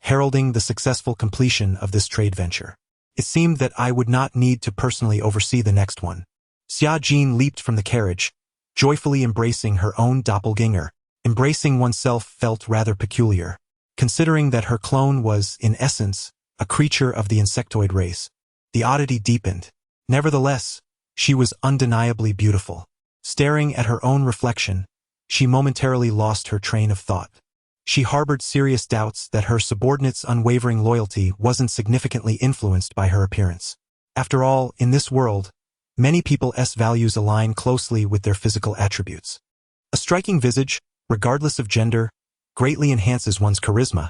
heralding the successful completion of this trade venture. It seemed that I would not need to personally oversee the next one. Xia Jin leaped from the carriage, joyfully embracing her own doppelganger. Embracing oneself felt rather peculiar, considering that her clone was, in essence, a creature of the insectoid race. The oddity deepened. Nevertheless, she was undeniably beautiful. Staring at her own reflection, she momentarily lost her train of thought. She harbored serious doubts that her subordinate's unwavering loyalty wasn't significantly influenced by her appearance. After all, in this world, many people's values align closely with their physical attributes. A striking visage, regardless of gender, greatly enhances one's charisma,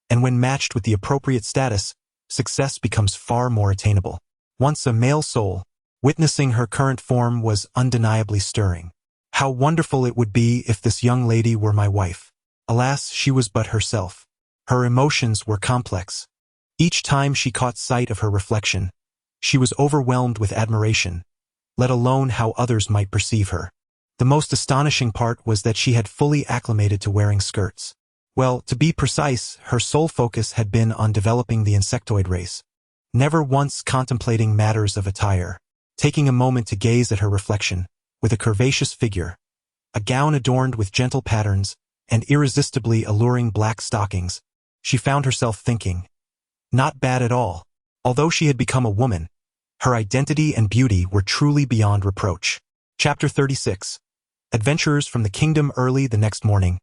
and when matched with the appropriate status, success becomes far more attainable. Once a male soul, witnessing her current form was undeniably stirring. How wonderful it would be if this young lady were my wife. Alas, she was but herself. Her emotions were complex. Each time she caught sight of her reflection, she was overwhelmed with admiration, let alone how others might perceive her. The most astonishing part was that she had fully acclimated to wearing skirts. Well, to be precise, her sole focus had been on developing the insectoid race, never once contemplating matters of attire. Taking a moment to gaze at her reflection, with a curvaceous figure, a gown adorned with gentle patterns, and irresistibly alluring black stockings, she found herself thinking, not bad at all. Although she had become a woman, her identity and beauty were truly beyond reproach. Chapter 36. Adventurers from the kingdom. Early the next morning,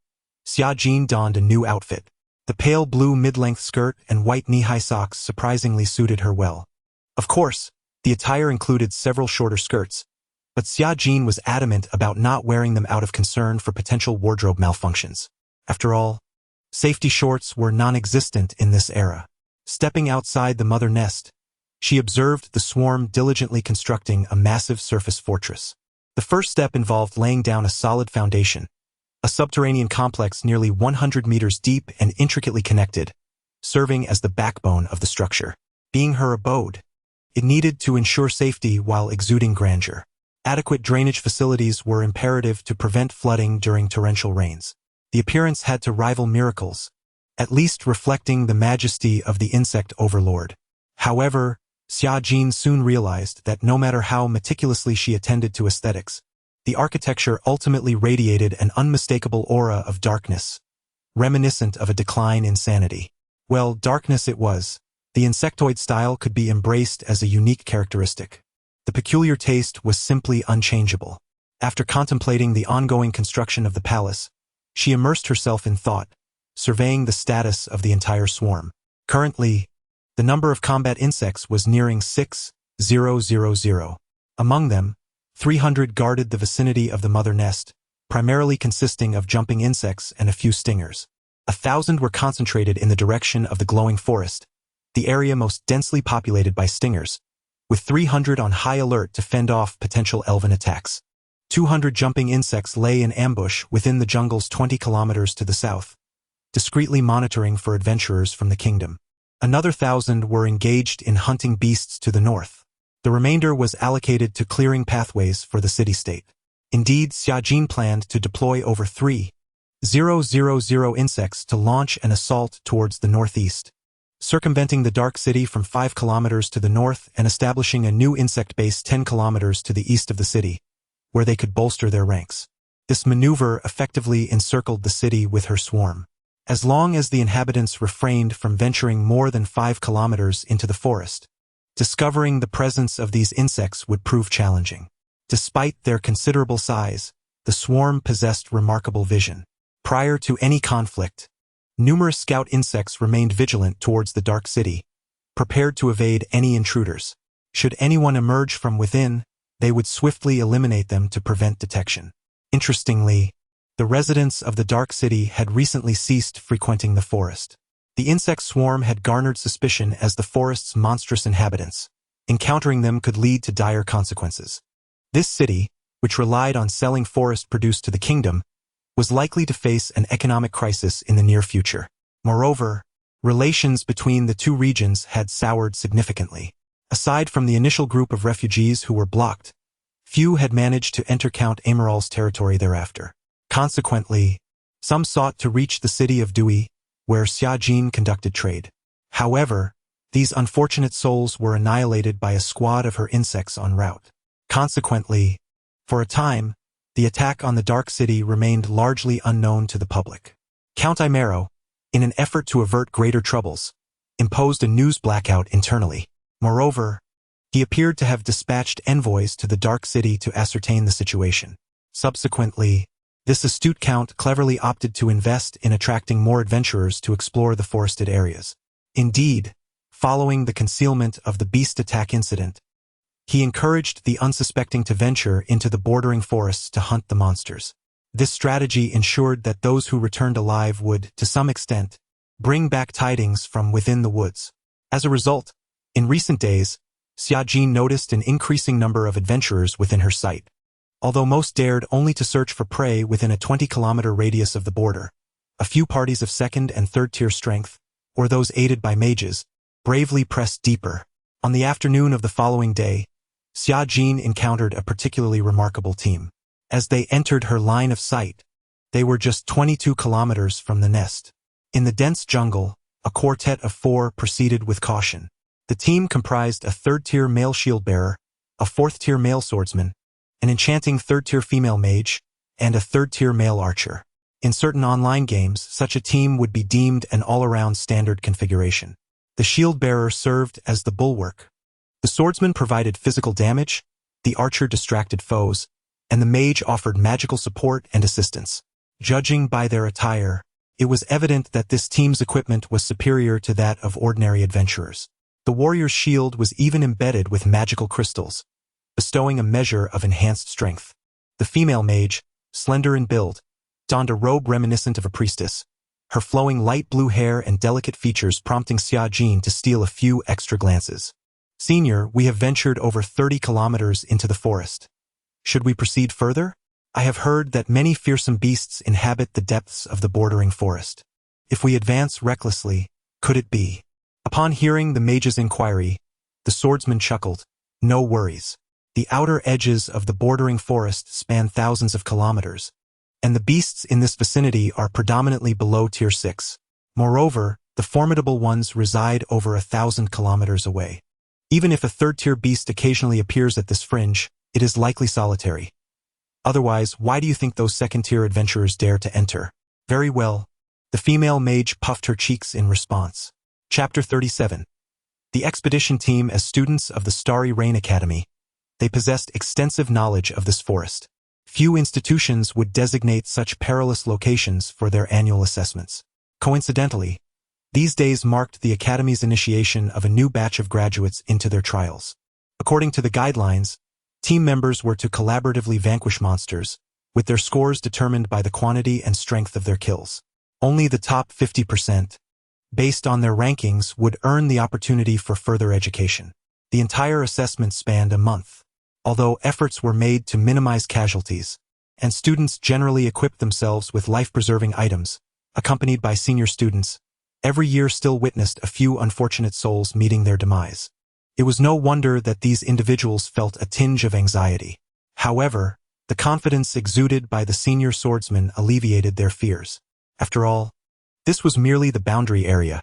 Xia Jin donned a new outfit. The pale blue mid-length skirt and white knee-high socks surprisingly suited her well. Of course, the attire included several shorter skirts, but Xia Jin was adamant about not wearing them out of concern for potential wardrobe malfunctions. After all, safety shorts were non-existent in this era. Stepping outside the mother nest, she observed the swarm diligently constructing a massive surface fortress. The first step involved laying down a solid foundation, a subterranean complex nearly 100 meters deep and intricately connected, serving as the backbone of the structure. Being her abode, it needed to ensure safety while exuding grandeur. Adequate drainage facilities were imperative to prevent flooding during torrential rains. The appearance had to rival miracles, at least reflecting the majesty of the insect overlord. However, Xia Jin soon realized that no matter how meticulously she attended to aesthetics, the architecture ultimately radiated an unmistakable aura of darkness, reminiscent of a decline in sanity. Well, darkness it was. The insectoid style could be embraced as a unique characteristic. The peculiar taste was simply unchangeable. After contemplating the ongoing construction of the palace, she immersed herself in thought, surveying the status of the entire swarm. Currently, the number of combat insects was nearing 6,000. Among them, 300 guarded the vicinity of the mother nest, primarily consisting of jumping insects and a few stingers. 1,000 were concentrated in the direction of the glowing forest, the area most densely populated by stingers, with 300 on high alert to fend off potential elven attacks. 200 jumping insects lay in ambush within the jungles 20 kilometers to the south, discreetly monitoring for adventurers from the kingdom. Another 1,000 were engaged in hunting beasts to the north. The remainder was allocated to clearing pathways for the city-state. Indeed, Xia Jin planned to deploy over 3,000 insects to launch an assault towards the northeast, circumventing the Dark City from 5 kilometers to the north and establishing a new insect base 10 kilometers to the east of the city, where they could bolster their ranks. This maneuver effectively encircled the city with her swarm. As long as the inhabitants refrained from venturing more than 5 kilometers into the forest, discovering the presence of these insects would prove challenging. Despite their considerable size, the swarm possessed remarkable vision. Prior to any conflict, numerous scout insects remained vigilant towards the Dark City, prepared to evade any intruders. Should anyone emerge from within, they would swiftly eliminate them to prevent detection. Interestingly, the residents of the Dark City had recently ceased frequenting the forest. The insect swarm had garnered suspicion as the forest's monstrous inhabitants. Encountering them could lead to dire consequences. This city, which relied on selling forest produce to the kingdom, was likely to face an economic crisis in the near future. Moreover, relations between the two regions had soured significantly. Aside from the initial group of refugees who were blocked, few had managed to enter Count Amaral's territory thereafter. Consequently, some sought to reach the city of Dui, where Xia Jin conducted trade. However, these unfortunate souls were annihilated by a squad of her insects en route. Consequently, for a time, the attack on the Dark City remained largely unknown to the public. Count Imero, in an effort to avert greater troubles, imposed a news blackout internally. Moreover, he appeared to have dispatched envoys to the Dark City to ascertain the situation. Subsequently, this astute count cleverly opted to invest in attracting more adventurers to explore the forested areas. Indeed, following the concealment of the beast attack incident, he encouraged the unsuspecting to venture into the bordering forests to hunt the monsters. This strategy ensured that those who returned alive would, to some extent, bring back tidings from within the woods. As a result, in recent days, Xia Jin noticed an increasing number of adventurers within her sight. Although most dared only to search for prey within a 20-kilometer radius of the border, a few parties of second and third-tier strength, or those aided by mages, bravely pressed deeper. On the afternoon of the following day, Xia Jin encountered a particularly remarkable team. As they entered her line of sight, they were just 22 kilometers from the nest. In the dense jungle, a quartet of 4 proceeded with caution. The team comprised a third-tier male shield-bearer, a fourth-tier male swordsman, an enchanting third-tier female mage, and a third-tier male archer. In certain online games, such a team would be deemed an all-around standard configuration. The shield-bearer served as the bulwark. The swordsman provided physical damage, the archer distracted foes, and the mage offered magical support and assistance. Judging by their attire, it was evident that this team's equipment was superior to that of ordinary adventurers. The warrior's shield was even embedded with magical crystals, bestowing a measure of enhanced strength. The female mage, slender in build, donned a robe reminiscent of a priestess, her flowing light blue hair and delicate features prompting Xia Jin to steal a few extra glances. "Senior, we have ventured over 30 kilometers into the forest," Should we proceed further? I have heard that many fearsome beasts inhabit the depths of the bordering forest. If we advance recklessly, could it be? Upon hearing the mage's inquiry, the swordsman chuckled. No worries. The outer edges of the bordering forest span thousands of kilometers, and the beasts in this vicinity are predominantly below Tier 6. Moreover, the formidable ones reside over 1,000 kilometers away. Even if a third-tier beast occasionally appears at this fringe, it is likely solitary. Otherwise, why do you think those second-tier adventurers dare to enter? Very well. The female mage puffed her cheeks in response. Chapter 37. The expedition team as students of the Starry Rain Academy. They possessed extensive knowledge of this forest. Few institutions would designate such perilous locations for their annual assessments. Coincidentally, these days marked the Academy's initiation of a new batch of graduates into their trials. According to the guidelines, team members were to collaboratively vanquish monsters, with their scores determined by the quantity and strength of their kills. Only the top 50%, based on their rankings, would earn the opportunity for further education. The entire assessment spanned a month. Although efforts were made to minimize casualties, and students generally equipped themselves with life-preserving items, accompanied by senior students, every year still witnessed a few unfortunate souls meeting their demise. It was no wonder that these individuals felt a tinge of anxiety. However, the confidence exuded by the senior swordsman alleviated their fears. After all, this was merely the boundary area.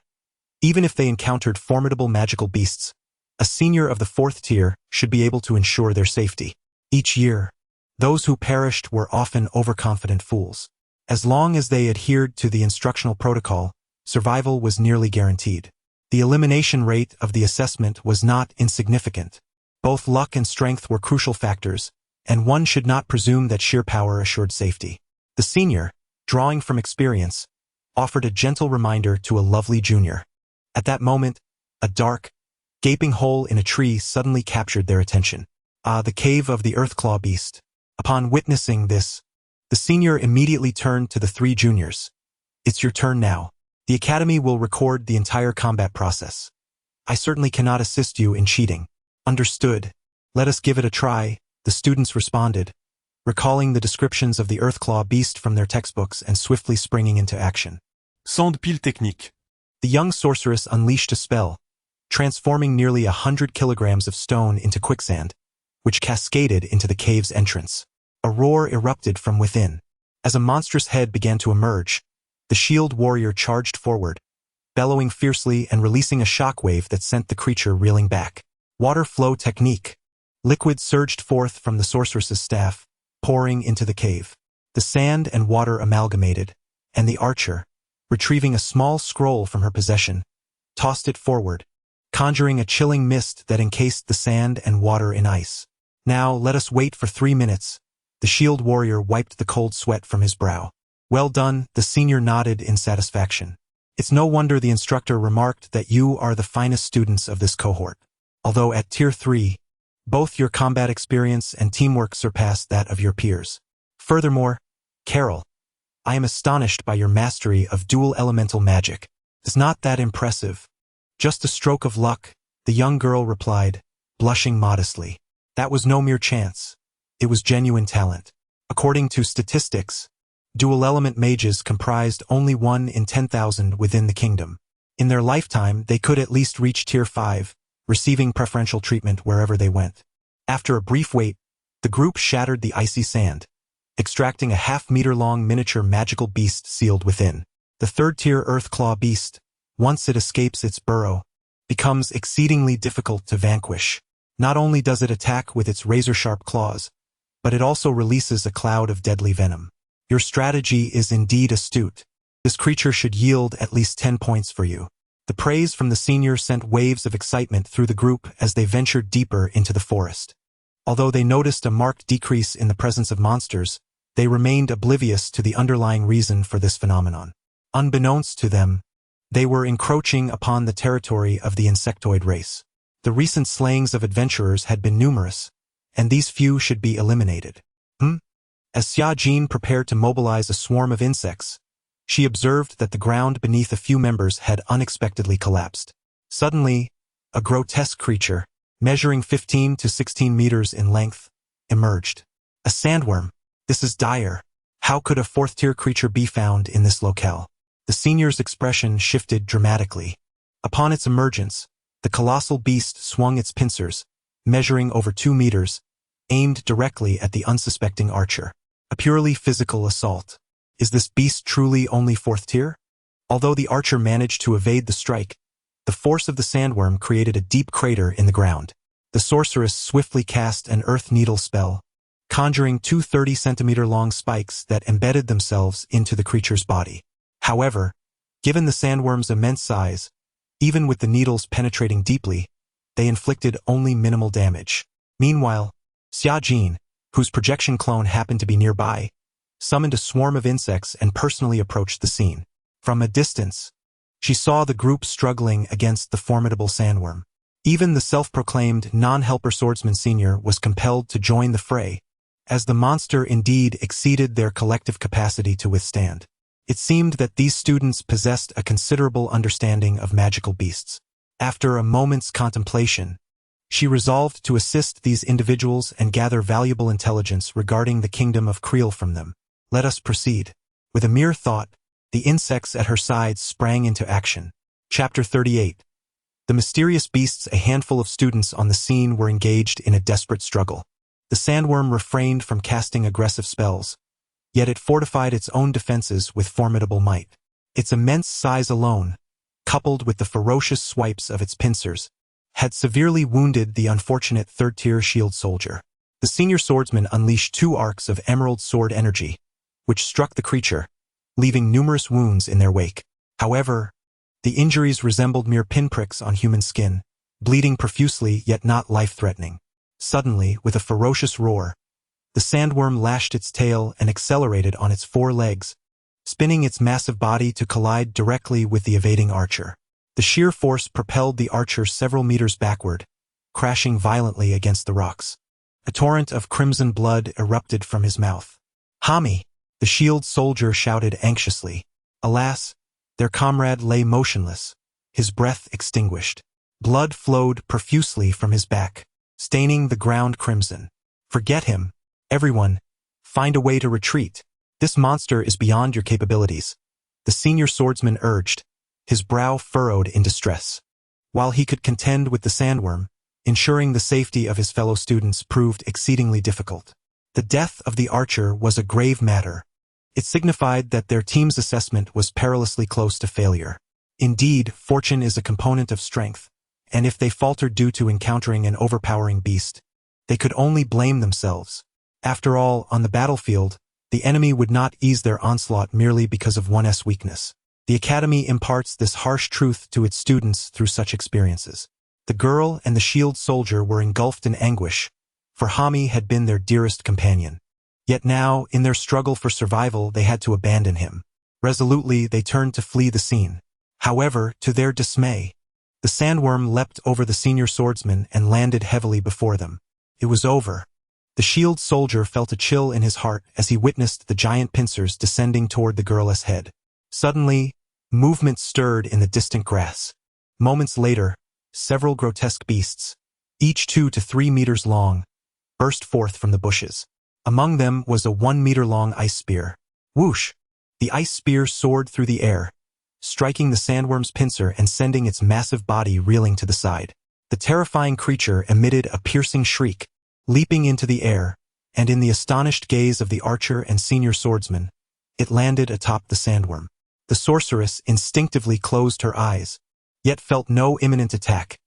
Even if they encountered formidable magical beasts, a senior of the 4th tier should be able to ensure their safety. Each year, those who perished were often overconfident fools. As long as they adhered to the instructional protocol, survival was nearly guaranteed. The elimination rate of the assessment was not insignificant. Both luck and strength were crucial factors, and one should not presume that sheer power assured safety. The senior, drawing from experience, offered a gentle reminder to a lovely junior. At that moment, a dark, gaping hole in a tree suddenly captured their attention. The cave of the Earthclaw beast. Upon witnessing this, the senior immediately turned to the 3 juniors. It's your turn now. The Academy will record the entire combat process. I certainly cannot assist you in cheating. Understood. Let us give it a try, the students responded, recalling the descriptions of the Earthclaw beast from their textbooks and swiftly springing into action. Sang de pile technique. The young sorceress unleashed a spell, transforming nearly 100 kilograms of stone into quicksand, which cascaded into the cave's entrance. A roar erupted from within. As a monstrous head began to emerge, the shield warrior charged forward, bellowing fiercely and releasing a shockwave that sent the creature reeling back. Water flow technique. Liquid surged forth from the sorceress's staff, pouring into the cave. The sand and water amalgamated, and the archer, retrieving a small scroll from her possession, tossed it forward, conjuring a chilling mist that encased the sand and water in ice. Now let us wait for 3 minutes. The shield warrior wiped the cold sweat from his brow. Well done, the senior nodded in satisfaction. It's no wonder the instructor remarked that you are the finest students of this cohort. Although at Tier 3, both your combat experience and teamwork surpass that of your peers. Furthermore, Carol, I am astonished by your mastery of dual elemental magic. It's not that impressive. Just a stroke of luck, the young girl replied, blushing modestly. That was no mere chance. It was genuine talent. According to statistics, dual-element mages comprised only 1 in 10,000 within the kingdom. In their lifetime, they could at least reach Tier 5, receiving preferential treatment wherever they went. After a brief wait, the group shattered the icy sand, extracting a half-meter-long miniature magical beast sealed within. The 3rd-tier Earthclaw beast, once it escapes its burrow, becomes exceedingly difficult to vanquish. Not only does it attack with its razor-sharp claws, but it also releases a cloud of deadly venom. Your strategy is indeed astute. This creature should yield at least 10 points for you. The praise from the senior sent waves of excitement through the group as they ventured deeper into the forest. Although they noticed a marked decrease in the presence of monsters, they remained oblivious to the underlying reason for this phenomenon. Unbeknownst to them, they were encroaching upon the territory of the insectoid race. The recent slayings of adventurers had been numerous, and these few should be eliminated. As Xia Jin prepared to mobilize a swarm of insects, she observed that the ground beneath a few members had unexpectedly collapsed. Suddenly, a grotesque creature, measuring 15 to 16 meters in length, emerged. A sandworm. This is dire. How could a fourth-tier creature be found in this locale? The senior's expression shifted dramatically. Upon its emergence, the colossal beast swung its pincers, measuring over 2 meters, aimed directly at the unsuspecting archer. A purely physical assault. Is this beast truly only fourth tier? Although the archer managed to evade the strike, the force of the sandworm created a deep crater in the ground. The sorceress swiftly cast an earth needle spell, conjuring 2 30-centimeter-long spikes that embedded themselves into the creature's body. However, given the sandworm's immense size, even with the needles penetrating deeply, they inflicted only minimal damage. Meanwhile, Xia Jin, whose projection clone happened to be nearby, summoned a swarm of insects and personally approached the scene. From a distance, she saw the group struggling against the formidable sandworm. Even the self-proclaimed non-helper swordsman senior was compelled to join the fray, as the monster indeed exceeded their collective capacity to withstand. It seemed that these students possessed a considerable understanding of magical beasts. After a moment's contemplation, she resolved to assist these individuals and gather valuable intelligence regarding the kingdom of Creel from them. Let us proceed. With a mere thought, the insects at her sides sprang into action. Chapter 38. The mysterious beasts. A handful of students on the scene were engaged in a desperate struggle. The sandworm refrained from casting aggressive spells, yet it fortified its own defenses with formidable might. Its immense size alone, coupled with the ferocious swipes of its pincers, had severely wounded the unfortunate third-tier shield soldier. The senior swordsman unleashed 2 arcs of emerald sword energy, which struck the creature, leaving numerous wounds in their wake. However, the injuries resembled mere pinpricks on human skin, bleeding profusely yet not life-threatening. Suddenly, with a ferocious roar, the sandworm lashed its tail and accelerated on its 4 legs, spinning its massive body to collide directly with the evading archer. The sheer force propelled the archer several meters backward, crashing violently against the rocks. A torrent of crimson blood erupted from his mouth. "Hami!" the shield soldier shouted anxiously. Alas, their comrade lay motionless, his breath extinguished. Blood flowed profusely from his back, staining the ground crimson. "Forget him. Everyone, find a way to retreat. This monster is beyond your capabilities," the senior swordsman urged, his brow furrowed in distress. While he could contend with the sandworm, ensuring the safety of his fellow students proved exceedingly difficult. The death of the archer was a grave matter. It signified that their team's assessment was perilously close to failure. Indeed, fortune is a component of strength, and if they faltered due to encountering an overpowering beast, they could only blame themselves. After all, on the battlefield, the enemy would not ease their onslaught merely because of one's weakness. The academy imparts this harsh truth to its students through such experiences. The girl and the shield soldier were engulfed in anguish, for Hami had been their dearest companion. Yet now, in their struggle for survival, they had to abandon him. Resolutely, they turned to flee the scene. However, to their dismay, the sandworm leapt over the senior swordsman and landed heavily before them. It was over. The shield soldier felt a chill in his heart as he witnessed the giant pincers descending toward the girl's head. Suddenly, movement stirred in the distant grass. Moments later, several grotesque beasts, each 2 to 3 meters long, burst forth from the bushes. Among them was a 1-meter-long ice spear. Whoosh! The ice spear soared through the air, striking the sandworm's pincer and sending its massive body reeling to the side. The terrifying creature emitted a piercing shriek, leaping into the air, and in the astonished gaze of the archer and senior swordsman, it landed atop the sandworm. The sorceress instinctively closed her eyes, yet felt no imminent attack.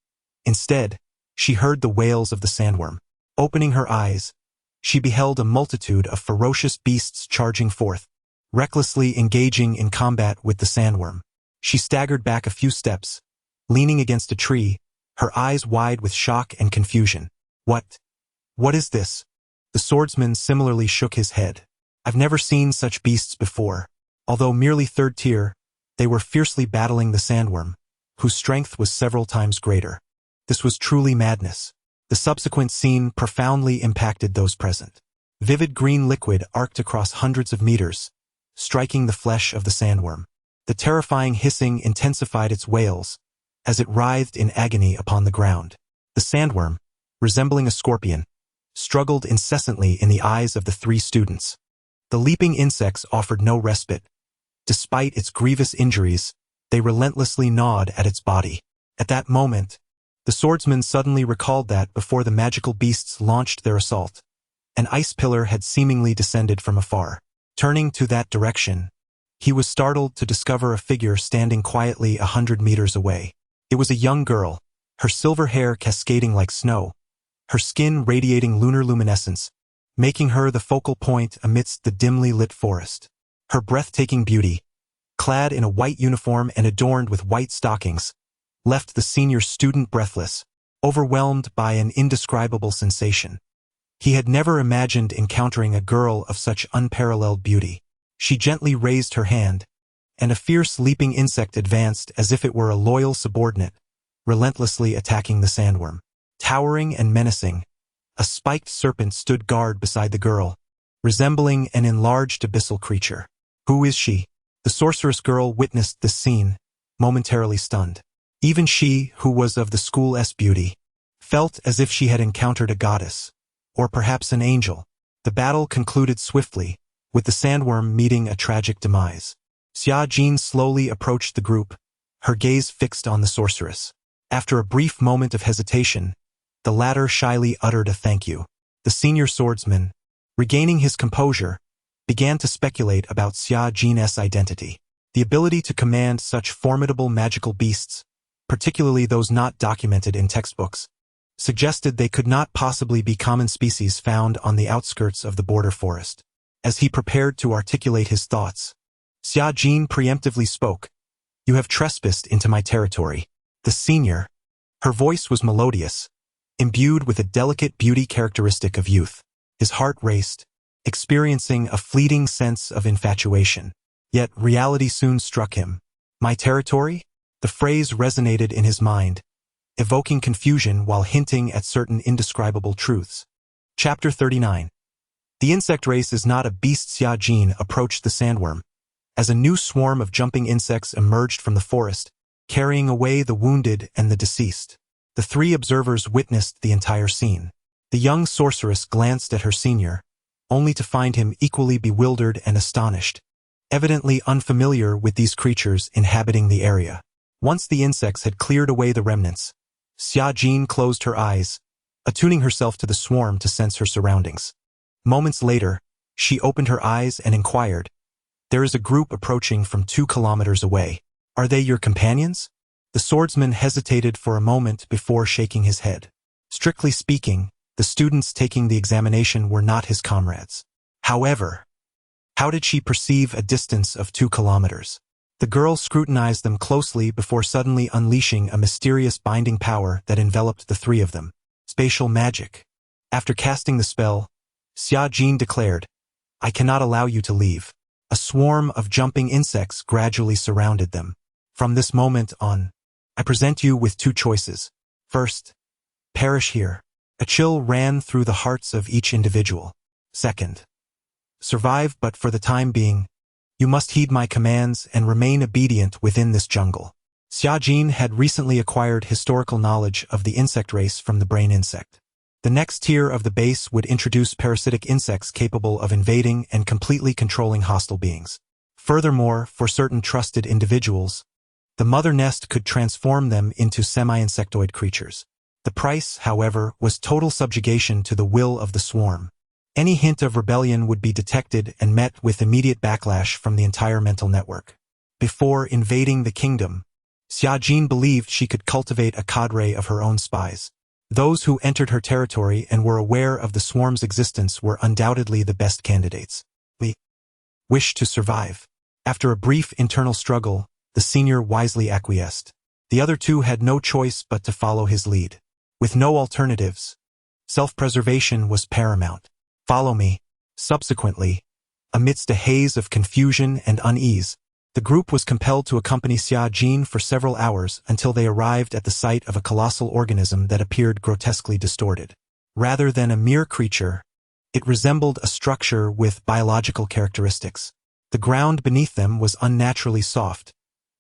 Instead, she heard the wails of the sandworm. Opening her eyes, she beheld a multitude of ferocious beasts charging forth, recklessly engaging in combat with the sandworm. She staggered back a few steps, leaning against a tree, her eyes wide with shock and confusion. What is this?" The swordsman similarly shook his head. "I've never seen such beasts before." Although merely third tier, they were fiercely battling the sandworm, whose strength was several times greater. This was truly madness. The subsequent scene profoundly impacted those present. Vivid green liquid arced across hundreds of meters, striking the flesh of the sandworm. The terrifying hissing intensified its wails, as it writhed in agony upon the ground. The sandworm, resembling a scorpion, struggled incessantly in the eyes of the three students. The leaping insects offered no respite. Despite its grievous injuries, they relentlessly gnawed at its body. At that moment, the swordsman suddenly recalled that before the magical beasts launched their assault, an ice pillar had seemingly descended from afar. Turning to that direction, he was startled to discover a figure standing quietly 100 meters away. It was a young girl, her silver hair cascading like snow, her skin radiating lunar luminescence, making her the focal point amidst the dimly lit forest. Her breathtaking beauty, clad in a white uniform and adorned with white stockings, left the senior student breathless, overwhelmed by an indescribable sensation. He had never imagined encountering a girl of such unparalleled beauty. She gently raised her hand, and a fierce leaping insect advanced as if it were a loyal subordinate, relentlessly attacking the sandworm. Towering and menacing, a spiked serpent stood guard beside the girl, resembling an enlarged abyssal creature. Who is she? The sorceress girl witnessed this scene, momentarily stunned. Even she, who was of the school's beauty, felt as if she had encountered a goddess, or perhaps an angel. The battle concluded swiftly, with the sandworm meeting a tragic demise. Xia Jin slowly approached the group, her gaze fixed on the sorceress. After a brief moment of hesitation, the latter shyly uttered a thank you. The senior swordsman, regaining his composure, began to speculate about Xia Jin's identity. The ability to command such formidable magical beasts, particularly those not documented in textbooks, suggested they could not possibly be common species found on the outskirts of the border forest. As he prepared to articulate his thoughts, Xia Jin preemptively spoke. "You have trespassed into my territory." The senior, her voice was melodious, imbued with a delicate beauty characteristic of youth. His heart raced, experiencing a fleeting sense of infatuation. Yet reality soon struck him. "My territory?" The phrase resonated in his mind, evoking confusion while hinting at certain indescribable truths. Chapter 39. The insect race is not a beast. Xia Jin approached the sandworm, as a new swarm of jumping insects emerged from the forest, carrying away the wounded and the deceased. The three observers witnessed the entire scene. The young sorceress glanced at her senior, only to find him equally bewildered and astonished, evidently unfamiliar with these creatures inhabiting the area. Once the insects had cleared away the remnants, Xia Jin closed her eyes, attuning herself to the swarm to sense her surroundings. Moments later, she opened her eyes and inquired, "There is a group approaching from 2 kilometers away. Are they your companions?" The swordsman hesitated for a moment before shaking his head. Strictly speaking, the students taking the examination were not his comrades. However, how did she perceive a distance of 2 kilometers? The girl scrutinized them closely before suddenly unleashing a mysterious binding power that enveloped the three of them. Spatial magic. After casting the spell, Xia Jin declared, "I cannot allow you to leave." A swarm of jumping insects gradually surrounded them. "From this moment on, I present you with 2 choices. First, perish here." A chill ran through the hearts of each individual. Second, survive, but for the time being, you must heed my commands and remain obedient within this jungle. Xia Jin had recently acquired historical knowledge of the insect race from the brain insect. The next tier of the base would introduce parasitic insects capable of invading and completely controlling hostile beings. Furthermore, for certain trusted individuals, the mother nest could transform them into semi-insectoid creatures. The price, however, was total subjugation to the will of the swarm. Any hint of rebellion would be detected and met with immediate backlash from the entire mental network. Before invading the kingdom, Xia Jin believed she could cultivate a cadre of her own spies. Those who entered her territory and were aware of the swarm's existence were undoubtedly the best candidates. We wish to survive. After a brief internal struggle, the senior wisely acquiesced. The other 2 had no choice but to follow his lead. With no alternatives, self-preservation was paramount. "Follow me." Subsequently, amidst a haze of confusion and unease, the group was compelled to accompany Xia Jin for several hours until they arrived at the site of a colossal organism that appeared grotesquely distorted. Rather than a mere creature, it resembled a structure with biological characteristics. The ground beneath them was unnaturally soft,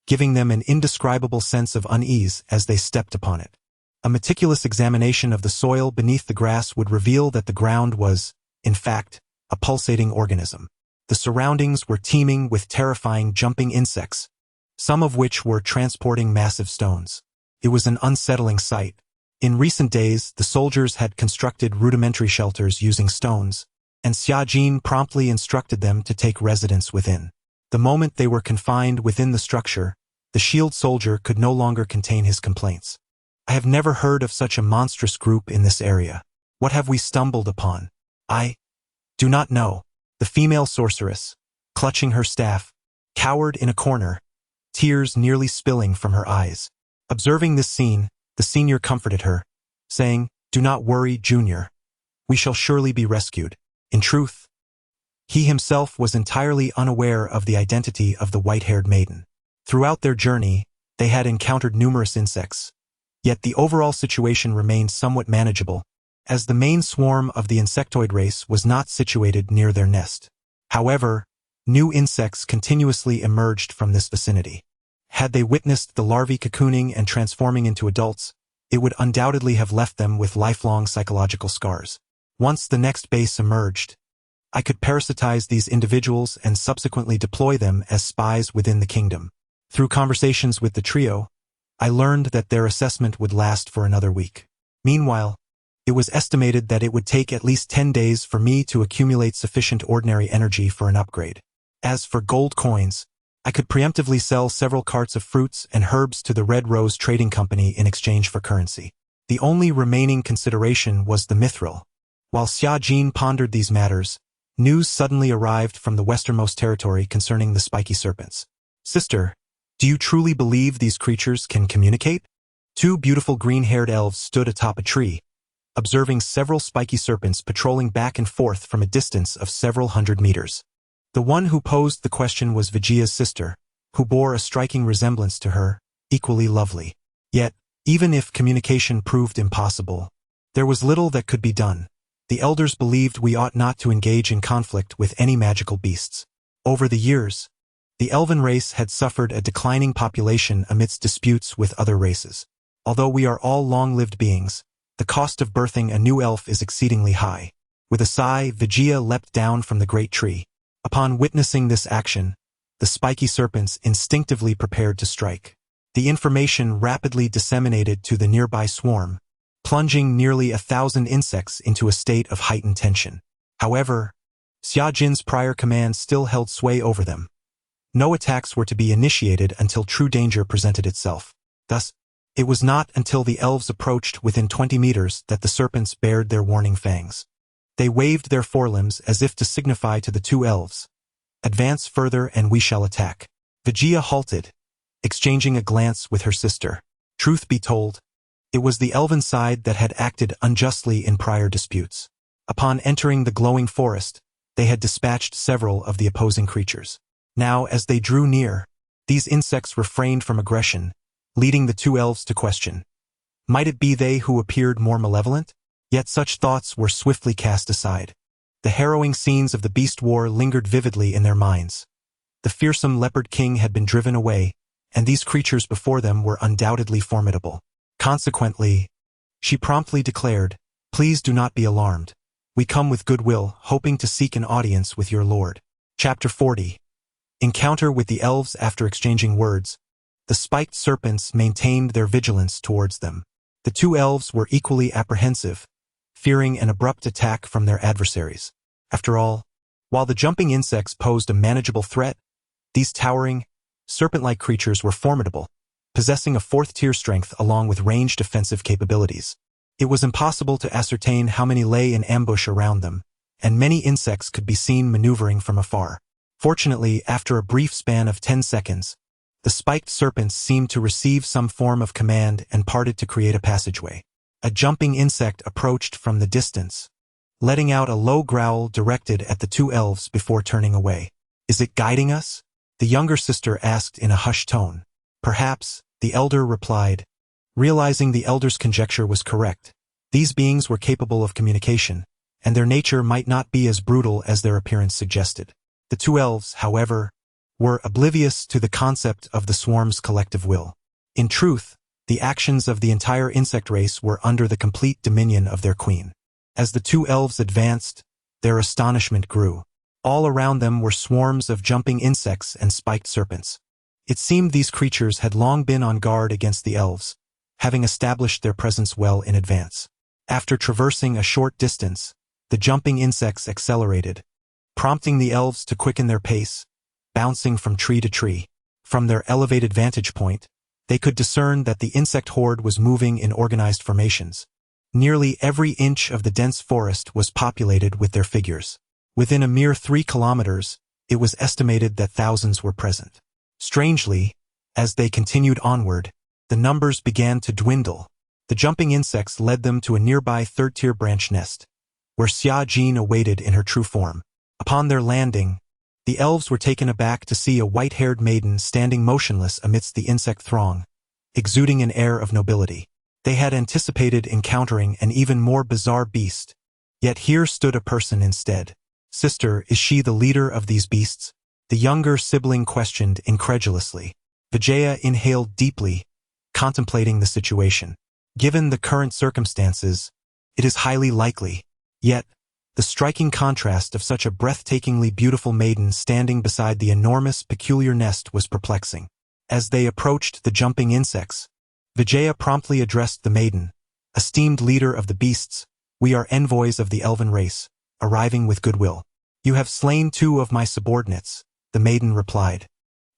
giving them an indescribable sense of unease as they stepped upon it. A meticulous examination of the soil beneath the grass would reveal that the ground was, in fact, a pulsating organism. The surroundings were teeming with terrifying jumping insects, some of which were transporting massive stones. It was an unsettling sight. In recent days, the soldiers had constructed rudimentary shelters using stones, and Xiajin promptly instructed them to take residence within. The moment they were confined within the structure, the shield soldier could no longer contain his complaints. I have never heard of such a monstrous group in this area. What have we stumbled upon? I do not know. The female sorceress, clutching her staff, cowered in a corner, tears nearly spilling from her eyes. Observing this scene, the senior comforted her, saying, "Do not worry, Junior. We shall surely be rescued." In truth, he himself was entirely unaware of the identity of the white-haired maiden. Throughout their journey, they had encountered numerous insects, yet the overall situation remained somewhat manageable, as the main swarm of the insectoid race was not situated near their nest. However, new insects continuously emerged from this vicinity. Had they witnessed the larvae cocooning and transforming into adults, it would undoubtedly have left them with lifelong psychological scars. Once the next base emerged, I could parasitize these individuals and subsequently deploy them as spies within the kingdom. Through conversations with the trio, I learned that their assessment would last for another week. Meanwhile, it was estimated that it would take at least 10 days for me to accumulate sufficient ordinary energy for an upgrade. As for gold coins, I could preemptively sell several carts of fruits and herbs to the Red Rose Trading Company in exchange for currency. The only remaining consideration was the mithril. While Xiajin pondered these matters, news suddenly arrived from the westernmost territory concerning the spiky serpents. "Sister, do you truly believe these creatures can communicate?" Two beautiful green-haired elves stood atop a tree, observing several spiky serpents patrolling back and forth from a distance of several hundred meters. The one who posed the question was Vigia's sister, who bore a striking resemblance to her, equally lovely. Yet, even if communication proved impossible, there was little that could be done. The elders believed we ought not to engage in conflict with any magical beasts. Over the years, the elven race had suffered a declining population amidst disputes with other races. Although we are all long-lived beings, the cost of birthing a new elf is exceedingly high. With a sigh, Vigia leapt down from the great tree. Upon witnessing this action, the spiky serpents instinctively prepared to strike. The information rapidly disseminated to the nearby swarm, plunging nearly 1,000 insects into a state of heightened tension. However, Xiajin's prior command still held sway over them. No attacks were to be initiated until true danger presented itself. Thus, it was not until the elves approached within 20 meters that the serpents bared their warning fangs. They waved their forelimbs as if to signify to the two elves, "Advance further and we shall attack." Vigia halted, exchanging a glance with her sister. Truth be told, it was the elven side that had acted unjustly in prior disputes. Upon entering the glowing forest, they had dispatched several of the opposing creatures. Now, as they drew near, these insects refrained from aggression, leading the two elves to question, might it be they who appeared more malevolent? Yet such thoughts were swiftly cast aside. The harrowing scenes of the beast war lingered vividly in their minds. The fearsome leopard king had been driven away, and these creatures before them were undoubtedly formidable. Consequently, she promptly declared, "Please do not be alarmed. We come with goodwill, hoping to seek an audience with your lord." Chapter 40. Encounter with the elves. After exchanging words, the spiked serpents maintained their vigilance towards them. The two elves were equally apprehensive, fearing an abrupt attack from their adversaries. After all, while the jumping insects posed a manageable threat, these towering, serpent-like creatures were formidable, possessing a fourth-tier strength along with ranged offensive capabilities. It was impossible to ascertain how many lay in ambush around them, and many insects could be seen maneuvering from afar. Fortunately, after a brief span of 10 seconds, the spiked serpents seemed to receive some form of command and parted to create a passageway. A jumping insect approached from the distance, letting out a low growl directed at the two elves before turning away. "Is it guiding us?" the younger sister asked in a hushed tone. "Perhaps," the elder replied, realizing the elder's conjecture was correct. These beings were capable of communication, and their nature might not be as brutal as their appearance suggested. The two elves, however, were oblivious to the concept of the swarm's collective will. In truth, The actions of the entire insect race were under the complete dominion of their queen. As the two elves advanced, their astonishment grew. All around them were swarms of jumping insects and spiked serpents. It seemed these creatures had long been on guard against the elves, having established their presence well in advance. After traversing a short distance, the jumping insects accelerated, prompting the elves to quicken their pace, bouncing from tree to tree. From their elevated vantage point, they could discern that the insect horde was moving in organized formations. Nearly every inch of the dense forest was populated with their figures. Within a mere 3 kilometers, it was estimated that thousands were present. Strangely, as they continued onward, the numbers began to dwindle. The jumping insects led them to a nearby third-tier branch nest, where Xia Jin awaited in her true form. Upon their landing, the elves were taken aback to see a white-haired maiden standing motionless amidst the insect throng, exuding an air of nobility. They had anticipated encountering an even more bizarre beast, yet here stood a person instead. "Sister, is she the leader of these beasts?" the younger sibling questioned incredulously. Vijaya inhaled deeply, contemplating the situation. Given the current circumstances, it is highly likely. Yet, the striking contrast of such a breathtakingly beautiful maiden standing beside the enormous, peculiar nest was perplexing. As they approached the jumping insects, Vijaya promptly addressed the maiden. "Esteemed leader of the beasts, we are envoys of the elven race, arriving with goodwill." "You have slain 2 of my subordinates," the maiden replied.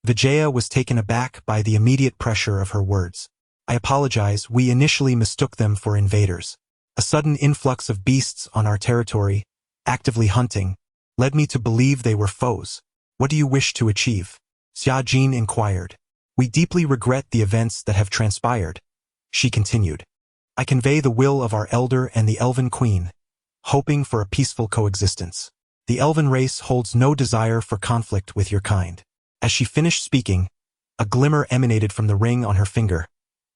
Vijaya was taken aback by the immediate pressure of her words. "I apologize, we initially mistook them for invaders. A sudden influx of beasts on our territory, actively hunting, led me to believe they were foes. What do you wish to achieve?" Xia Jin inquired. "We deeply regret the events that have transpired," she continued. "I convey the will of our elder and the elven queen, hoping for a peaceful coexistence. The elven race holds no desire for conflict with your kind." As she finished speaking, a glimmer emanated from the ring on her finger,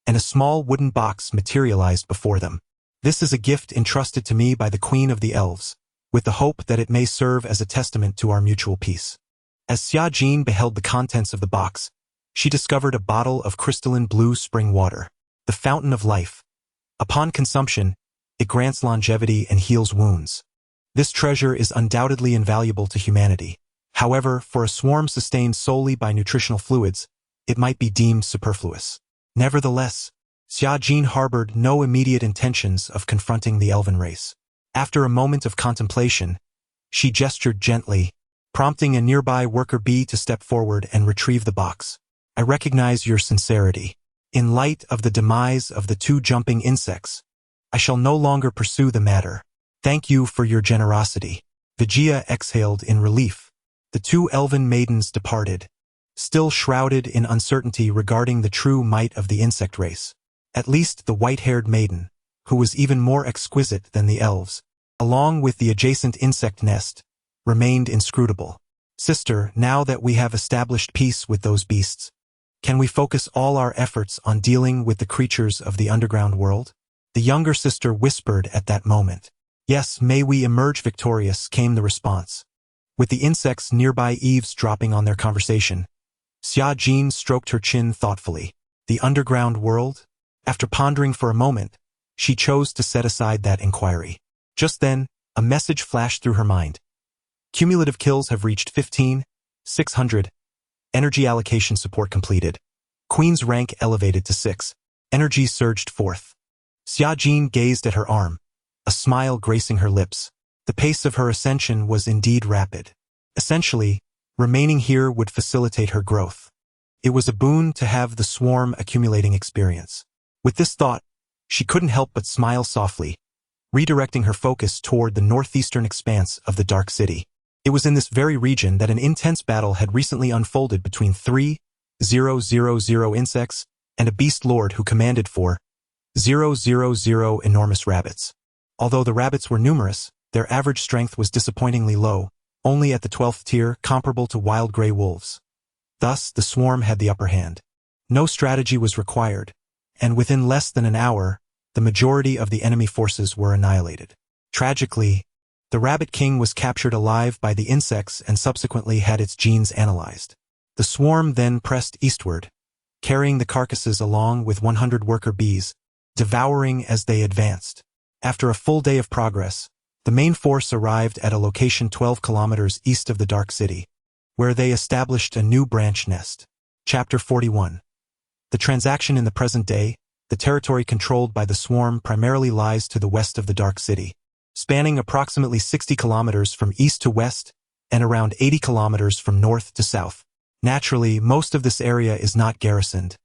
and a small wooden box materialized before them. "This is a gift entrusted to me by the Queen of the Elves, with the hope that it may serve as a testament to our mutual peace." As Xia Jin beheld the contents of the box, she discovered a bottle of crystalline blue spring water, the fountain of life. Upon consumption, it grants longevity and heals wounds. This treasure is undoubtedly invaluable to humanity. However, for a swarm sustained solely by nutritional fluids, it might be deemed superfluous. Nevertheless, Xia Jin harbored no immediate intentions of confronting the elven race. After a moment of contemplation, she gestured gently, prompting a nearby worker bee to step forward and retrieve the box. "I recognize your sincerity. In light of the demise of the 2 jumping insects, I shall no longer pursue the matter. Thank you for your generosity." Vijaya exhaled in relief. The 2 elven maidens departed, still shrouded in uncertainty regarding the true might of the insect race. At least the white-haired maiden, who was even more exquisite than the elves, along with the adjacent insect nest, remained inscrutable. "Sister, now that we have established peace with those beasts, can we focus all our efforts on dealing with the creatures of the underground world?" the younger sister whispered at that moment. "Yes, may we emerge victorious," came the response. With the insects nearby eavesdropping on their conversation, Xia Jin stroked her chin thoughtfully. The underground world? After pondering for a moment, she chose to set aside that inquiry. Just then, a message flashed through her mind. Cumulative kills have reached 15,600. Energy allocation support completed. Queen's rank elevated to 6. Energy surged forth. Xia Jin gazed at her arm, a smile gracing her lips. The pace of her ascension was indeed rapid. Essentially, remaining here would facilitate her growth. It was a boon to have the swarm accumulating experience. With this thought, she couldn't help but smile softly, redirecting her focus toward the northeastern expanse of the Dark City. It was in this very region that an intense battle had recently unfolded between 3,000 insects and a beast lord who commanded 4,000 enormous rabbits. Although the rabbits were numerous, their average strength was disappointingly low, only at the 12th tier, comparable to wild gray wolves. Thus, the swarm had the upper hand. No strategy was required, and within less than an hour, the majority of the enemy forces were annihilated. Tragically, the Rabbit King was captured alive by the insects and subsequently had its genes analyzed. The swarm then pressed eastward, carrying the carcasses along with 100 worker bees, devouring as they advanced. After a full day of progress, the main force arrived at a location 12 kilometers east of the Dark City, where they established a new branch nest. Chapter 41. The transaction in the present day, the territory controlled by the swarm primarily lies to the west of the Dark City, spanning approximately 60 kilometers from east to west and around 80 kilometers from north to south. Naturally, most of this area is not garrisoned,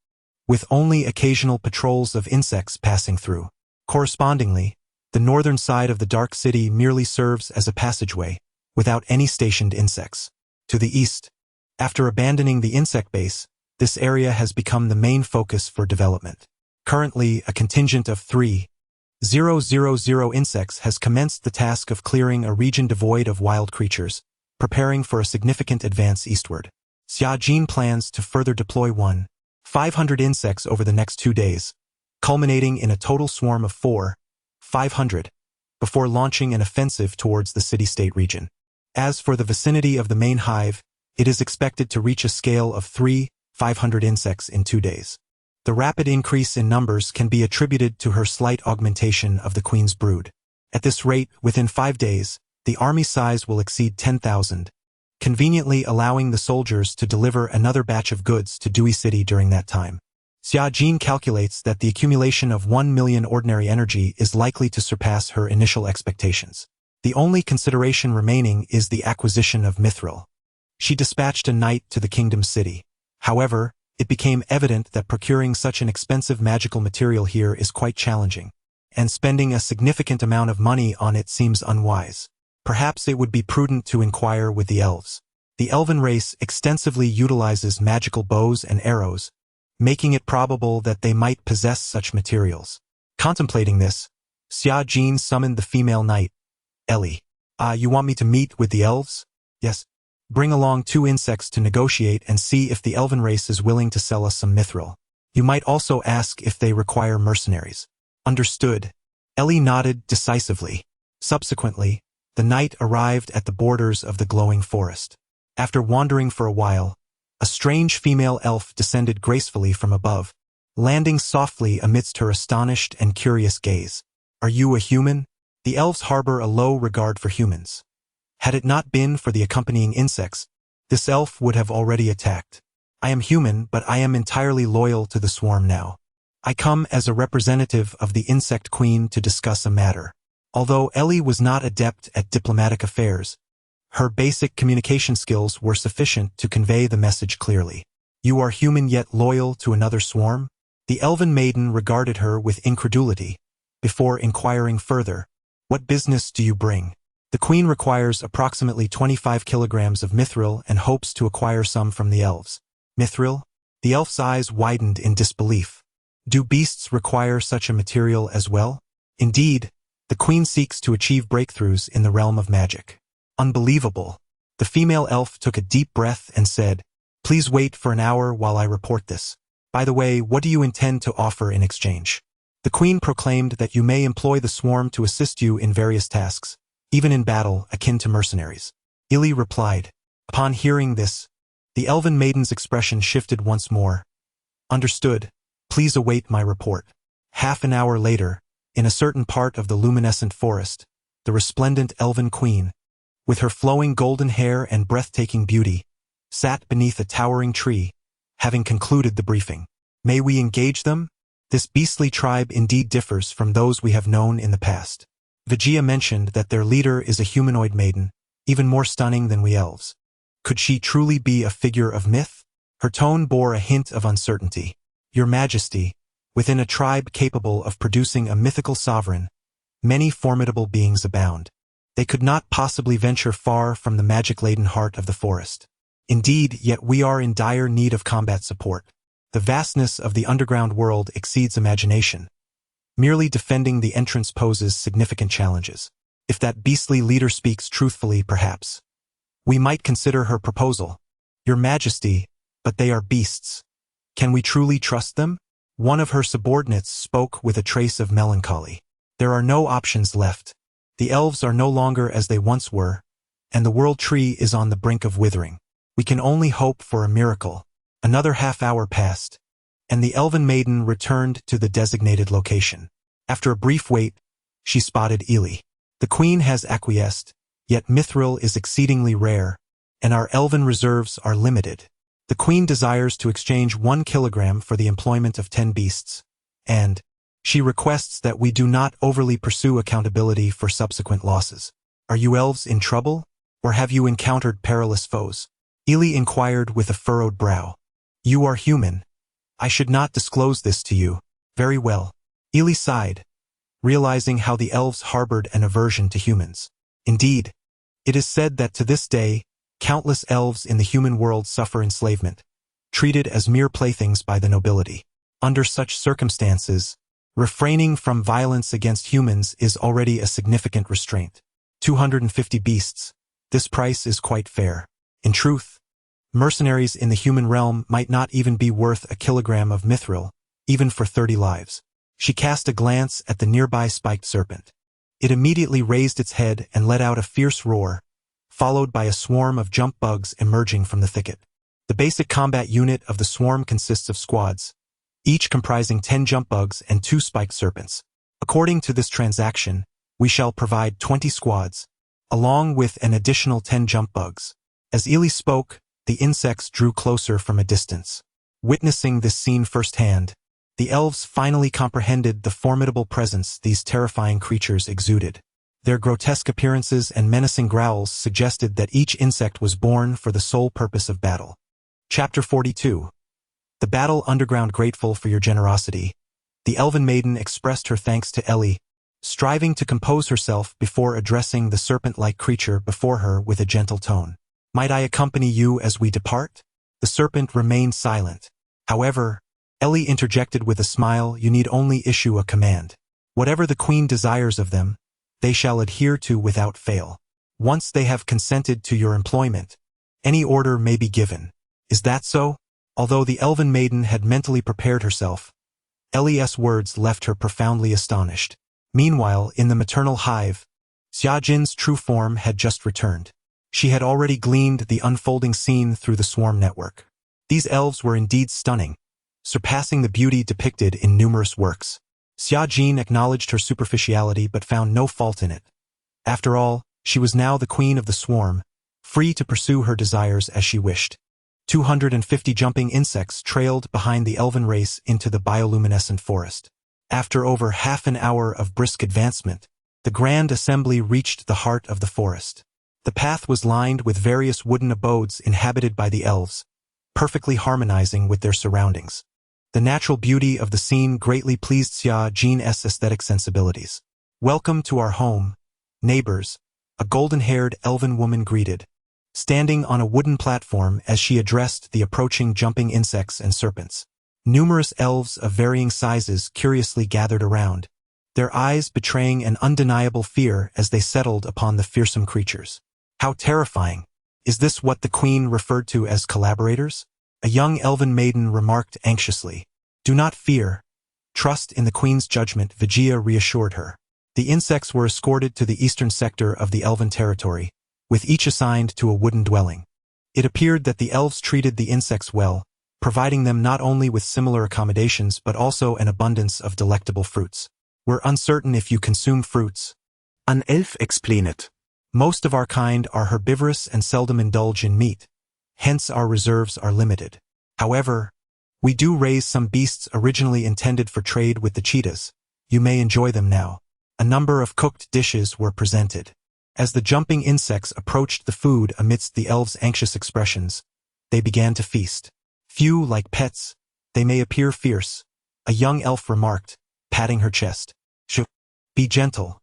with only occasional patrols of insects passing through. Correspondingly, the northern side of the Dark City merely serves as a passageway, without any stationed insects. To the east, after abandoning the insect base, this area has become the main focus for development. Currently, a contingent of 3,000 insects has commenced the task of clearing a region devoid of wild creatures, preparing for a significant advance eastward. Xiajin plans to further deploy 1,500 insects over the next 2 days, culminating in a total swarm of 4,500, before launching an offensive towards the city-state region. As for the vicinity of the main hive, it is expected to reach a scale of 3,500 insects in 2 days. The rapid increase in numbers can be attributed to her slight augmentation of the queen's brood. At this rate, within 5 days, the army size will exceed 10,000, conveniently allowing the soldiers to deliver another batch of goods to Dewey City during that time. Xiajin calculates that the accumulation of 1 million ordinary energy is likely to surpass her initial expectations. The only consideration remaining is the acquisition of mithril. She dispatched a knight to the kingdom city. However, it became evident that procuring such an expensive magical material here is quite challenging, and spending a significant amount of money on it seems unwise. Perhaps it would be prudent to inquire with the elves. The elven race extensively utilizes magical bows and arrows, making it probable that they might possess such materials. Contemplating this, Xiajin summoned the female knight, Ellie. You want me to meet with the elves? Yes. Bring along 2 insects to negotiate and see if the elven race is willing to sell us some mithril. You might also ask if they require mercenaries. Understood. Ellie nodded decisively. Subsequently, the knight arrived at the borders of the glowing forest. After wandering for a while, a strange female elf descended gracefully from above, landing softly amidst her astonished and curious gaze. Are you a human? The elves harbor a low regard for humans. Had it not been for the accompanying insects, this elf would have already attacked. I am human, but I am entirely loyal to the swarm now. I come as a representative of the insect queen to discuss a matter. Although Ellie was not adept at diplomatic affairs, her basic communication skills were sufficient to convey the message clearly. You are human yet loyal to another swarm? The elven maiden regarded her with incredulity, before inquiring further, what business do you bring? The queen requires approximately 25 kilograms of mithril and hopes to acquire some from the elves. Mithril? The elf's eyes widened in disbelief. Do beasts require such a material as well? Indeed, the queen seeks to achieve breakthroughs in the realm of magic. Unbelievable. The female elf took a deep breath and said, Please wait for an hour while I report this. By the way, what do you intend to offer in exchange? The queen proclaimed that you may employ the swarm to assist you in various tasks, even in battle, akin to mercenaries. Illy replied. Upon hearing this, the elven maiden's expression shifted once more. Understood. Please await my report. Half an hour later, in a certain part of the luminescent forest, the resplendent elven queen, with her flowing golden hair and breathtaking beauty, sat beneath a towering tree, having concluded the briefing. May we engage them? This beastly tribe indeed differs from those we have known in the past. Vijaya mentioned that their leader is a humanoid maiden, even more stunning than we elves. Could she truly be a figure of myth? Her tone bore a hint of uncertainty. Your Majesty, within a tribe capable of producing a mythical sovereign, many formidable beings abound. They could not possibly venture far from the magic-laden heart of the forest. Indeed, yet we are in dire need of combat support. The vastness of the underground world exceeds imagination. Merely defending the entrance poses significant challenges. If that beastly leader speaks truthfully, perhaps we might consider her proposal. Your Majesty, but they are beasts. Can we truly trust them? One of her subordinates spoke with a trace of melancholy. There are no options left. The elves are no longer as they once were, and the world tree is on the brink of withering. We can only hope for a miracle. Another half hour passed. and the elven maiden returned to the designated location. After a brief wait, she spotted Ely. The queen has acquiesced, yet mithril is exceedingly rare, and our elven reserves are limited. The queen desires to exchange 1 kilogram for the employment of 10 beasts, and she requests that we do not overly pursue accountability for subsequent losses. Are you elves in trouble, or have you encountered perilous foes? Ely inquired with a furrowed brow. You are human. I should not disclose this to you. Very well. Ely sighed, realizing how the elves harbored an aversion to humans. Indeed, it is said that to this day, countless elves in the human world suffer enslavement, treated as mere playthings by the nobility. Under such circumstances, refraining from violence against humans is already a significant restraint. 250 beasts. This price is quite fair. In truth, mercenaries in the human realm might not even be worth a kilogram of mithril, even for 30 lives. She cast a glance at the nearby spiked serpent. It immediately raised its head and let out a fierce roar, followed by a swarm of jump bugs emerging from the thicket. The basic combat unit of the swarm consists of squads, each comprising 10 jump bugs and 2 spiked serpents. According to this transaction, we shall provide 20 squads, along with an additional 10 jump bugs. As Ely spoke, the insects drew closer from a distance. Witnessing this scene firsthand, the elves finally comprehended the formidable presence these terrifying creatures exuded. Their grotesque appearances and menacing growls suggested that each insect was born for the sole purpose of battle. Chapter 42. The Battle Underground. Grateful for your generosity, the elven maiden expressed her thanks to Ellie, striving to compose herself before addressing the serpent-like creature before her with a gentle tone. Might I accompany you as we depart? The serpent remained silent. However, Ellie interjected with a smile, you need only issue a command. Whatever the queen desires of them, they shall adhere to without fail. Once they have consented to your employment, any order may be given. Is that so? Although the elven maiden had mentally prepared herself, Ellie's words left her profoundly astonished. Meanwhile, in the maternal hive, Xiajin's true form had just returned. She had already gleaned the unfolding scene through the swarm network. These elves were indeed stunning, surpassing the beauty depicted in numerous works. Xiajin acknowledged her superficiality but found no fault in it. After all, she was now the queen of the swarm, free to pursue her desires as she wished. 250 jumping insects trailed behind the elven race into the bioluminescent forest. After over half an hour of brisk advancement, the grand assembly reached the heart of the forest. The path was lined with various wooden abodes inhabited by the elves, perfectly harmonizing with their surroundings. The natural beauty of the scene greatly pleased Xia Jin's aesthetic sensibilities. Welcome to our home, neighbors, a golden-haired elven woman greeted, standing on a wooden platform as she addressed the approaching jumping insects and serpents. Numerous elves of varying sizes curiously gathered around, their eyes betraying an undeniable fear as they settled upon the fearsome creatures. How terrifying! Is this what the queen referred to as collaborators? A young elven maiden remarked anxiously. Do not fear. Trust in the queen's judgment, Vigia reassured her. The insects were escorted to the eastern sector of the elven territory, with each assigned to a wooden dwelling. It appeared that the elves treated the insects well, providing them not only with similar accommodations but also an abundance of delectable fruits. We're uncertain if you consume fruits. An elf explained. Most of our kind are herbivorous and seldom indulge in meat, hence our reserves are limited. However, we do raise some beasts originally intended for trade with the cheetahs. You may enjoy them now. A number of cooked dishes were presented. As the jumping insects approached the food amidst the elves' anxious expressions, they began to feast. Few like pets, they may appear fierce, a young elf remarked, patting her chest. Be gentle.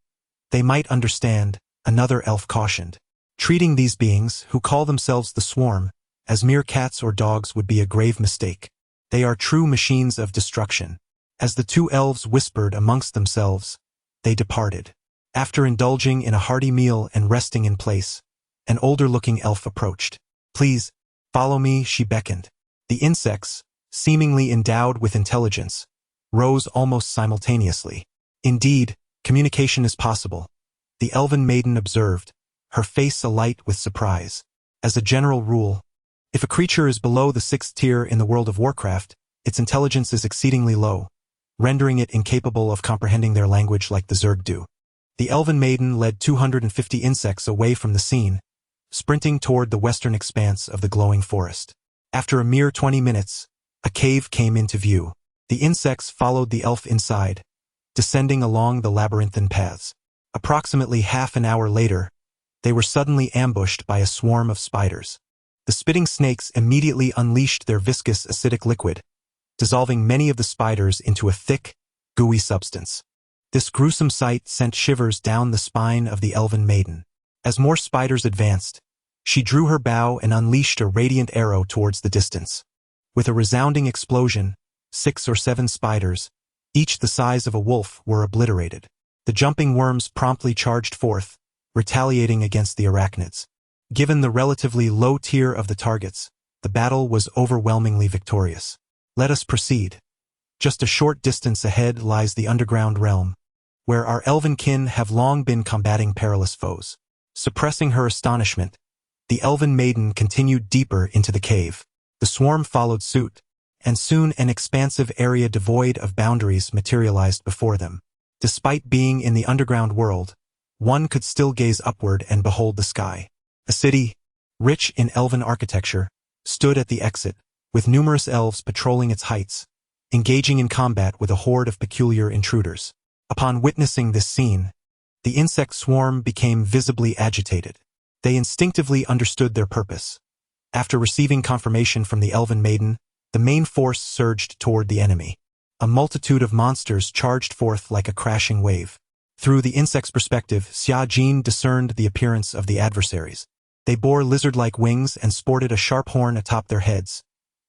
They might understand, another elf cautioned. Treating these beings, who call themselves the swarm, as mere cats or dogs would be a grave mistake. They are true machines of destruction. As the two elves whispered amongst themselves, they departed. After indulging in a hearty meal and resting in place, an older-looking elf approached. Please, follow me, she beckoned. The insects, seemingly endowed with intelligence, rose almost simultaneously. Indeed, communication is possible, the elven maiden observed, her face alight with surprise. As a general rule, if a creature is below the 6th tier in the World of Warcraft, its intelligence is exceedingly low, rendering it incapable of comprehending their language like the Zerg do. The elven maiden led 250 insects away from the scene, sprinting toward the western expanse of the glowing forest. After a mere 20 minutes, a cave came into view. The insects followed the elf inside, descending along the labyrinthine paths. Approximately half an hour later, they were suddenly ambushed by a swarm of spiders. The spitting snakes immediately unleashed their viscous acidic liquid, dissolving many of the spiders into a thick, gooey substance. This gruesome sight sent shivers down the spine of the elven maiden. As more spiders advanced, she drew her bow and unleashed a radiant arrow towards the distance. With a resounding explosion, 6 or 7 spiders, each the size of a wolf, were obliterated. The jumping worms promptly charged forth, retaliating against the arachnids. Given the relatively low tier of the targets, the battle was overwhelmingly victorious. Let us proceed. Just a short distance ahead lies the underground realm, where our elven kin have long been combating perilous foes. Suppressing her astonishment, the elven maiden continued deeper into the cave. The swarm followed suit, and soon an expansive area devoid of boundaries materialized before them. Despite being in the underground world, one could still gaze upward and behold the sky. A city, rich in elven architecture, stood at the exit, with numerous elves patrolling its heights, engaging in combat with a horde of peculiar intruders. Upon witnessing this scene, the insect swarm became visibly agitated. They instinctively understood their purpose. After receiving confirmation from the elven maiden, the main force surged toward the enemy. A multitude of monsters charged forth like a crashing wave. Through the insect's perspective, Xia Jin discerned the appearance of the adversaries. They bore lizard-like wings and sported a sharp horn atop their heads,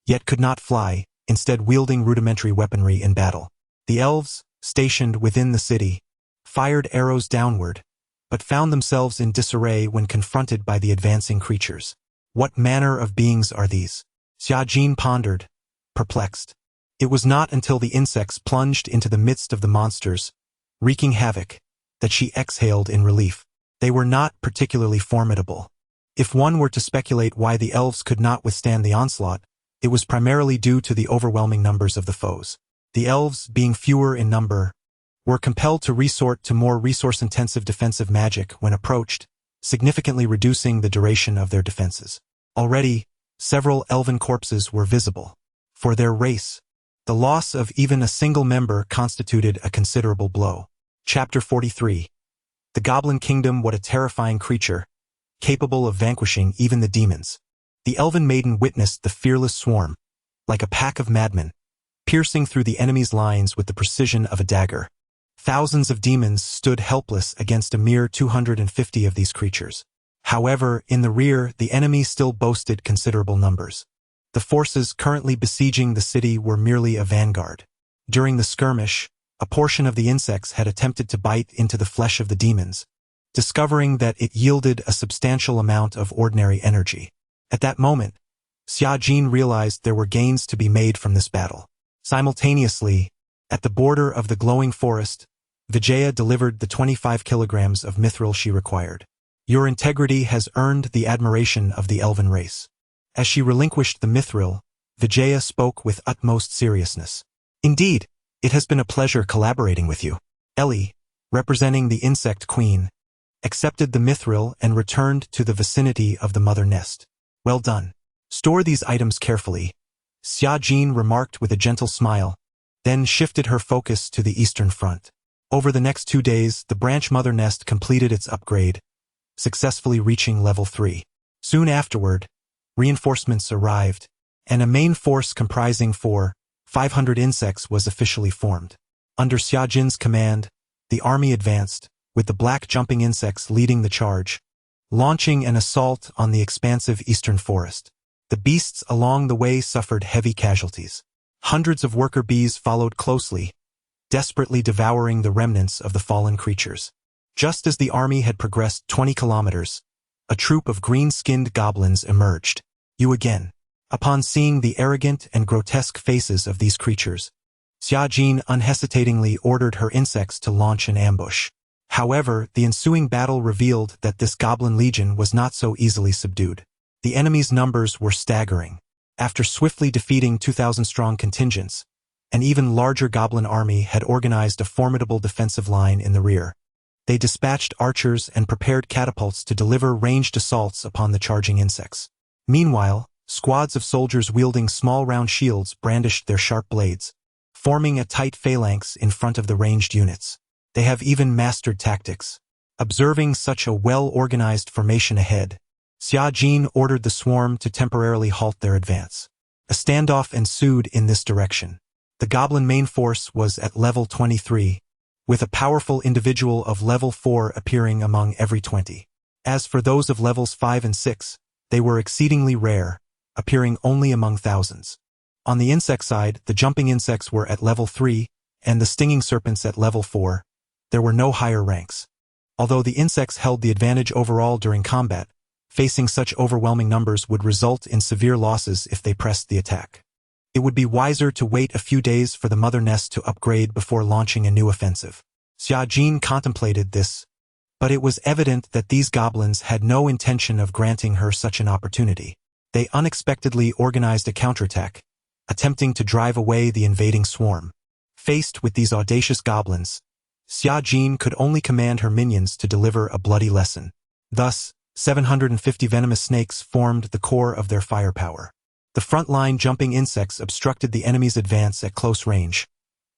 yet could not fly, instead wielding rudimentary weaponry in battle. The elves, stationed within the city, fired arrows downward, but found themselves in disarray when confronted by the advancing creatures. What manner of beings are these? Xia Jin pondered, perplexed. It was not until the insects plunged into the midst of the monsters, wreaking havoc, that she exhaled in relief. They were not particularly formidable. If one were to speculate why the elves could not withstand the onslaught, it was primarily due to the overwhelming numbers of the foes. The elves, being fewer in number, were compelled to resort to more resource-intensive defensive magic when approached, significantly reducing the duration of their defenses. Already, several elven corpses were visible. For their race, the loss of even a single member constituted a considerable blow. Chapter 43. The Goblin Kingdom. What a terrifying creature, capable of vanquishing even the demons. The elven maiden witnessed the fearless swarm, like a pack of madmen, piercing through the enemy's lines with the precision of a dagger. Thousands of demons stood helpless against a mere 250 of these creatures. However, in the rear, the enemy still boasted considerable numbers. The forces currently besieging the city were merely a vanguard. During the skirmish, a portion of the insects had attempted to bite into the flesh of the demons, discovering that it yielded a substantial amount of ordinary energy. At that moment, Xia Jin realized there were gains to be made from this battle. Simultaneously, at the border of the glowing forest, Vijaya delivered the 25 kilograms of mithril she required. Your integrity has earned the admiration of the elven race. As she relinquished the mithril, Vijaya spoke with utmost seriousness. Indeed, it has been a pleasure collaborating with you. Ellie, representing the insect queen, accepted the mithril and returned to the vicinity of the mother nest. Well done. Store these items carefully, Xia Jin remarked with a gentle smile, then shifted her focus to the eastern front. Over the next 2 days, the branch mother nest completed its upgrade, successfully reaching level 3. Soon afterward, reinforcements arrived, and a main force comprising 500 insects was officially formed. Under Xia Jin's command, the army advanced, with the black jumping insects leading the charge, launching an assault on the expansive eastern forest. The beasts along the way suffered heavy casualties. Hundreds of worker bees followed closely, desperately devouring the remnants of the fallen creatures. Just as the army had progressed 20 kilometers, a troop of green-skinned goblins emerged. You again. Upon seeing the arrogant and grotesque faces of these creatures, Xia Jin unhesitatingly ordered her insects to launch an ambush. However, the ensuing battle revealed that this goblin legion was not so easily subdued. The enemy's numbers were staggering. After swiftly defeating 2,000-strong contingents, an even larger goblin army had organized a formidable defensive line in the rear. They dispatched archers and prepared catapults to deliver ranged assaults upon the charging insects. Meanwhile, squads of soldiers wielding small round shields brandished their sharp blades, forming a tight phalanx in front of the ranged units. They have even mastered tactics. Observing such a well-organized formation ahead, Xia Jin ordered the swarm to temporarily halt their advance. A standoff ensued in this direction. The goblin main force was at level 23, with a powerful individual of level 4 appearing among every 20. As for those of levels 5 and 6, they were exceedingly rare, appearing only among thousands. On the insect side, the jumping insects were at level 3, and the stinging serpents at level 4. There were no higher ranks. Although the insects held the advantage overall during combat, facing such overwhelming numbers would result in severe losses if they pressed the attack. It would be wiser to wait a few days for the mother nest to upgrade before launching a new offensive. Xia Jin contemplated this, but it was evident that these goblins had no intention of granting her such an opportunity. They unexpectedly organized a counterattack, attempting to drive away the invading swarm. Faced with these audacious goblins, Xia Jin could only command her minions to deliver a bloody lesson. Thus, 750 venomous snakes formed the core of their firepower. The front-line jumping insects obstructed the enemy's advance at close range,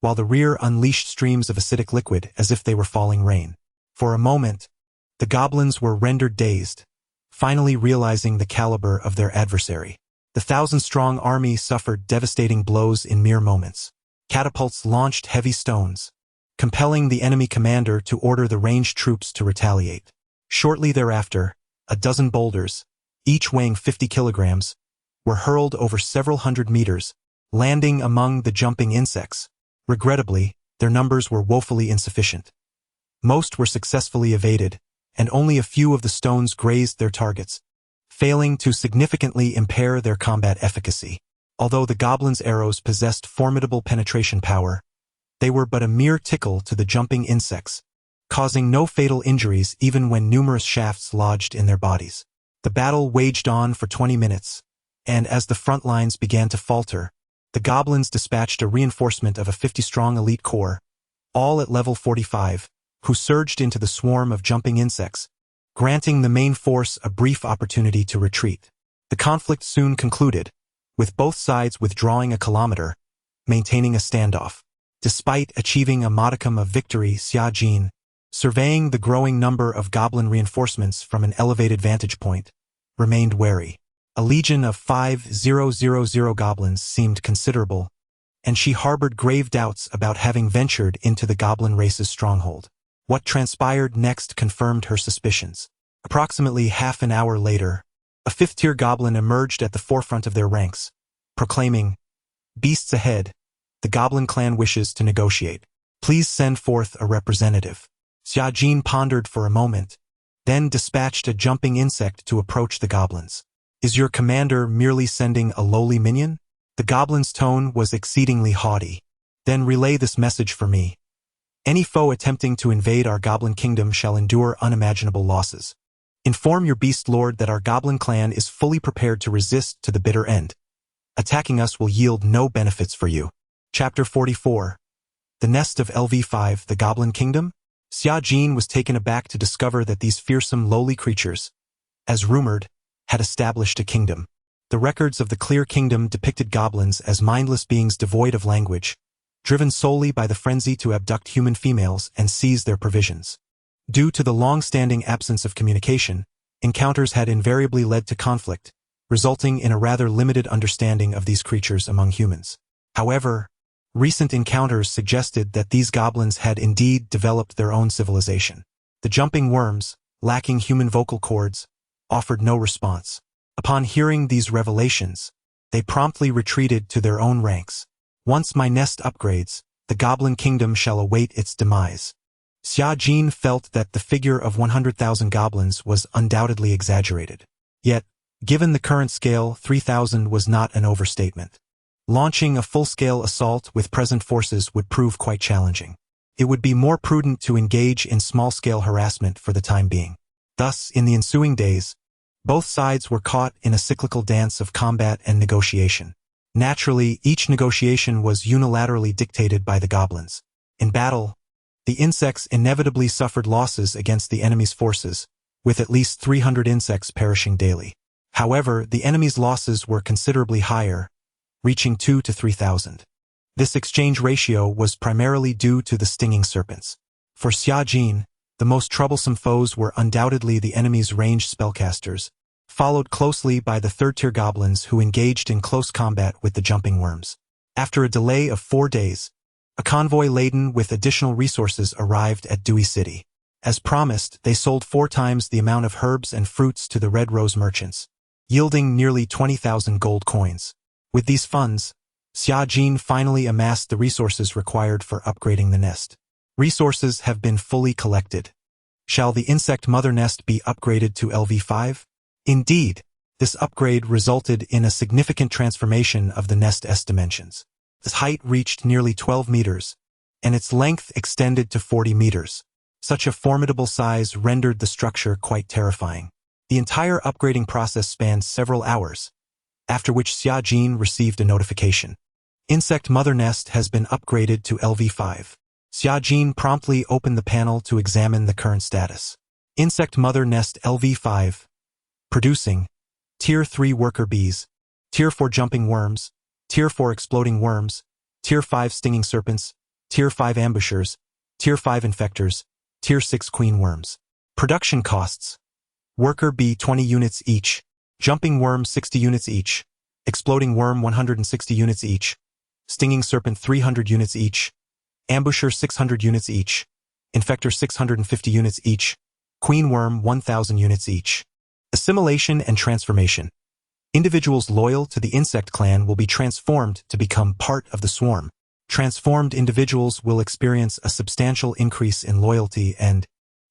while the rear unleashed streams of acidic liquid as if they were falling rain. For a moment, the goblins were rendered dazed, finally realizing the caliber of their adversary. The 1,000-strong army suffered devastating blows in mere moments. Catapults launched heavy stones, compelling the enemy commander to order the ranged troops to retaliate. Shortly thereafter, a dozen boulders, each weighing 50 kilograms, were hurled over several hundred meters, landing among the jumping insects. Regrettably, their numbers were woefully insufficient. Most were successfully evaded, and only a few of the stones grazed their targets, failing to significantly impair their combat efficacy. Although the goblins' arrows possessed formidable penetration power, they were but a mere tickle to the jumping insects, causing no fatal injuries even when numerous shafts lodged in their bodies. The battle waged on for 20 minutes, and as the front lines began to falter, the goblins dispatched a reinforcement of a 50-strong elite corps, all at level 45, who surged into the swarm of jumping insects, granting the main force a brief opportunity to retreat. The conflict soon concluded, with both sides withdrawing a kilometer, maintaining a standoff. Despite achieving a modicum of victory, Xia Jin, surveying the growing number of goblin reinforcements from an elevated vantage point, remained wary. A legion of 5,000 goblins seemed considerable, and she harbored grave doubts about having ventured into the goblin race's stronghold. What transpired next confirmed her suspicions. Approximately half an hour later, a fifth-tier goblin emerged at the forefront of their ranks, proclaiming, "Beasts ahead, the goblin clan wishes to negotiate. Please send forth a representative." Xia Jin pondered for a moment, then dispatched a jumping insect to approach the goblins. "Is your commander merely sending a lowly minion?" The goblin's tone was exceedingly haughty. "Then relay this message for me. Any foe attempting to invade our goblin kingdom shall endure unimaginable losses. Inform your beast lord that our goblin clan is fully prepared to resist to the bitter end. Attacking us will yield no benefits for you." Chapter 44. The Nest of LV5, the Goblin Kingdom? Xia Jin was taken aback to discover that these fearsome lowly creatures, as rumored, had established a kingdom. The records of the Clear Kingdom depicted goblins as mindless beings devoid of language, driven solely by the frenzy to abduct human females and seize their provisions. Due to the long-standing absence of communication, encounters had invariably led to conflict, resulting in a rather limited understanding of these creatures among humans. However, recent encounters suggested that these goblins had indeed developed their own civilization. The jumping worms, lacking human vocal cords, offered no response. Upon hearing these revelations, they promptly retreated to their own ranks. "Once my nest upgrades, the Goblin Kingdom shall await its demise." Xia Jin felt that the figure of 100,000 goblins was undoubtedly exaggerated. Yet, given the current scale, 3,000 was not an overstatement. Launching a full-scale assault with present forces would prove quite challenging. It would be more prudent to engage in small-scale harassment for the time being. Thus, in the ensuing days, Both sides were caught in a cyclical dance of combat and negotiation. Naturally, each negotiation was unilaterally dictated by the goblins. In battle, the insects inevitably suffered losses against the enemy's forces, with at least 300 insects perishing daily. However, the enemy's losses were considerably higher, reaching 2 to 3,000. This exchange ratio was primarily due to the stinging serpents. For Xia Jin, the most troublesome foes were undoubtedly the enemy's ranged spellcasters, followed closely by the third-tier goblins who engaged in close combat with the jumping worms. After a delay of 4 days, a convoy laden with additional resources arrived at Dewey City. As promised, they sold 4 times the amount of herbs and fruits to the Red Rose merchants, yielding nearly 20,000 gold coins. With these funds, Xia Jin finally amassed the resources required for upgrading the nest. Resources have been fully collected. Shall the insect mother nest be upgraded to LV5? Indeed, this upgrade resulted in a significant transformation of the nest's dimensions. Its height reached nearly 12 meters, and its length extended to 40 meters. Such a formidable size rendered the structure quite terrifying. The entire upgrading process spanned several hours, after which Xia Jin received a notification. Insect mother nest has been upgraded to LV5. Xia Jin promptly opened the panel to examine the current status. Insect mother nest LV5, producing Tier 3 worker bees, Tier 4 jumping worms, Tier 4 exploding worms, Tier 5 stinging serpents, Tier 5 ambushers, Tier 5 infectors, Tier 6 queen worms. Production costs: worker bee 20 units each, jumping worm 60 units each, exploding worm 160 units each, stinging serpent 300 units each, ambusher 600 units each, infector 650 units each, queen worm 1,000 units each. Assimilation and transformation. Individuals loyal to the insect clan will be transformed to become part of the swarm. Transformed individuals will experience a substantial increase in loyalty and,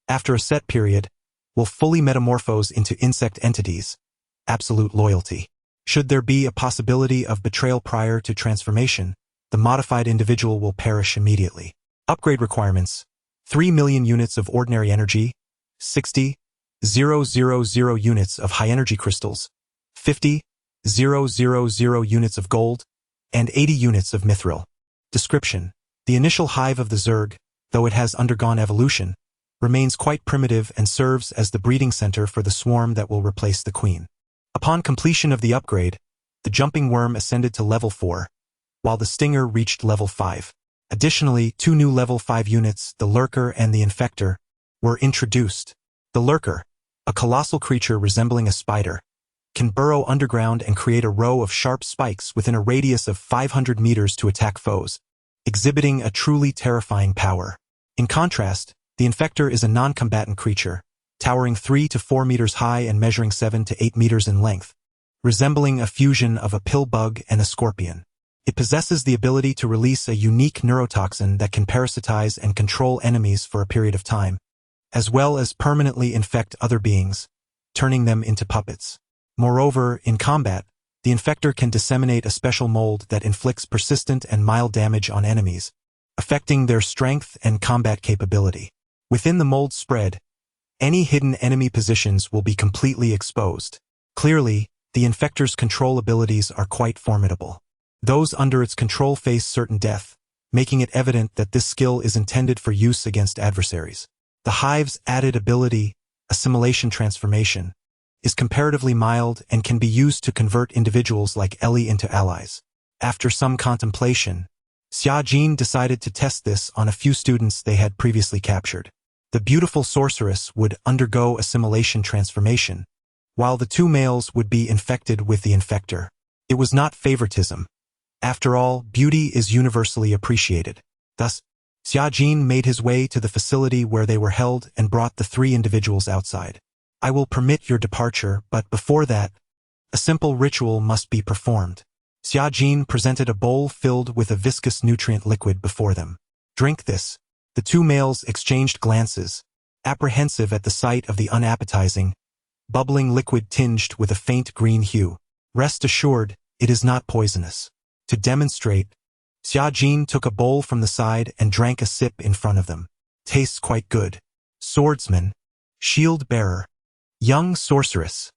after a set period, will fully metamorphose into insect entities. Absolute loyalty. Should there be a possibility of betrayal prior to transformation, the modified individual will perish immediately. Upgrade requirements: 3 million units of ordinary energy, 60,000 units of high-energy crystals, 50,000 units of gold, and 80 units of mithril. Description: the initial hive of the Zerg, though it has undergone evolution, remains quite primitive and serves as the breeding center for the swarm that will replace the queen. Upon completion of the upgrade, the jumping worm ascended to level 4, while the stinger reached level 5. Additionally, 2 new level 5 units, the lurker and the infector, were introduced. The lurker, a colossal creature resembling a spider, can burrow underground and create a row of sharp spikes within a radius of 500 meters to attack foes, exhibiting a truly terrifying power. In contrast, the infector is a non-combatant creature, towering 3 to 4 meters high and measuring 7 to 8 meters in length, resembling a fusion of a pill bug and a scorpion. It possesses the ability to release a unique neurotoxin that can parasitize and control enemies for a period of time, as well as permanently infect other beings, turning them into puppets. Moreover, in combat, the infector can disseminate a special mold that inflicts persistent and mild damage on enemies, affecting their strength and combat capability. Within the mold's spread, any hidden enemy positions will be completely exposed. Clearly, the infector's control abilities are quite formidable. Those under its control face certain death, making it evident that this skill is intended for use against adversaries. The hive's added ability, assimilation transformation, is comparatively mild and can be used to convert individuals like Ellie into allies. After some contemplation, Xia Jin decided to test this on a few students they had previously captured. The beautiful sorceress would undergo assimilation transformation, while the 2 males would be infected with the infector. It was not favoritism. After all, beauty is universally appreciated. Thus, Xia Jin made his way to the facility where they were held and brought the 3 individuals outside. I will permit your departure, but before that, a simple ritual must be performed. Xia Jin presented a bowl filled with a viscous nutrient liquid before them. Drink this. The 2 males exchanged glances, apprehensive at the sight of the unappetizing, bubbling liquid tinged with a faint green hue. Rest assured, it is not poisonous. To demonstrate, Xia Jin took a bowl from the side and drank a sip in front of them. Tastes quite good. Swordsman, shield bearer, young sorceress,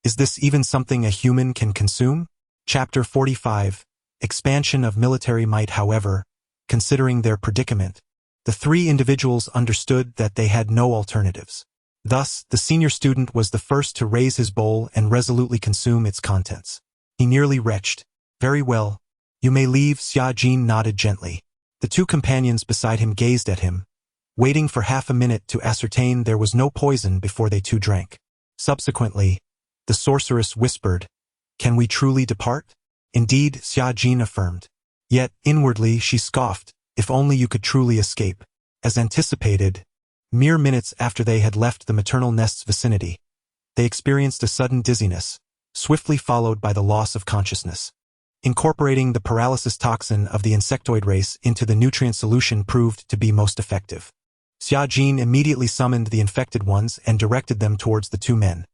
Is this even something a human can consume? Chapter 45. Expansion of military might. However, considering their predicament, the three individuals understood that they had no alternatives. Thus, the senior student was the first to raise his bowl and resolutely consume its contents. He nearly retched. Very well. You may leave. Xia Jin nodded gently. The two companions beside him gazed at him, waiting for half a minute to ascertain there was no poison before they too drank. Subsequently, the sorceress whispered, "Can we truly depart?" Indeed, Xia Jin affirmed. Yet, inwardly, she scoffed, if only you could truly escape. As anticipated, mere minutes after they had left the maternal nest's vicinity, they experienced a sudden dizziness, swiftly followed by the loss of consciousness. Incorporating the paralysis toxin of the insectoid race into the nutrient solution proved to be most effective. Xia Jin immediately summoned the infected ones and directed them towards the two men.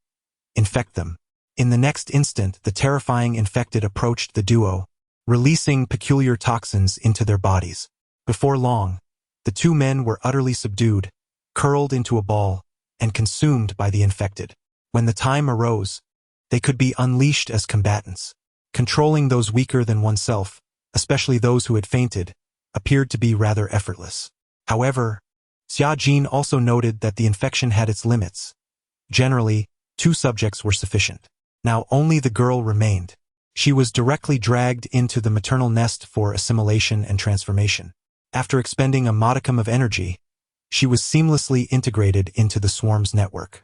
Infect them. In the next instant, the terrifying infected approached the duo, releasing peculiar toxins into their bodies. Before long, the two men were utterly subdued, curled into a ball, and consumed by the infected. When the time arose, they could be unleashed as combatants. Controlling those weaker than oneself, especially those who had fainted, appeared to be rather effortless. However, Xia Jin also noted that the infection had its limits. Generally, 2 subjects were sufficient. Now only the girl remained. She was directly dragged into the maternal nest for assimilation and transformation. After expending a modicum of energy, she was seamlessly integrated into the swarm's network.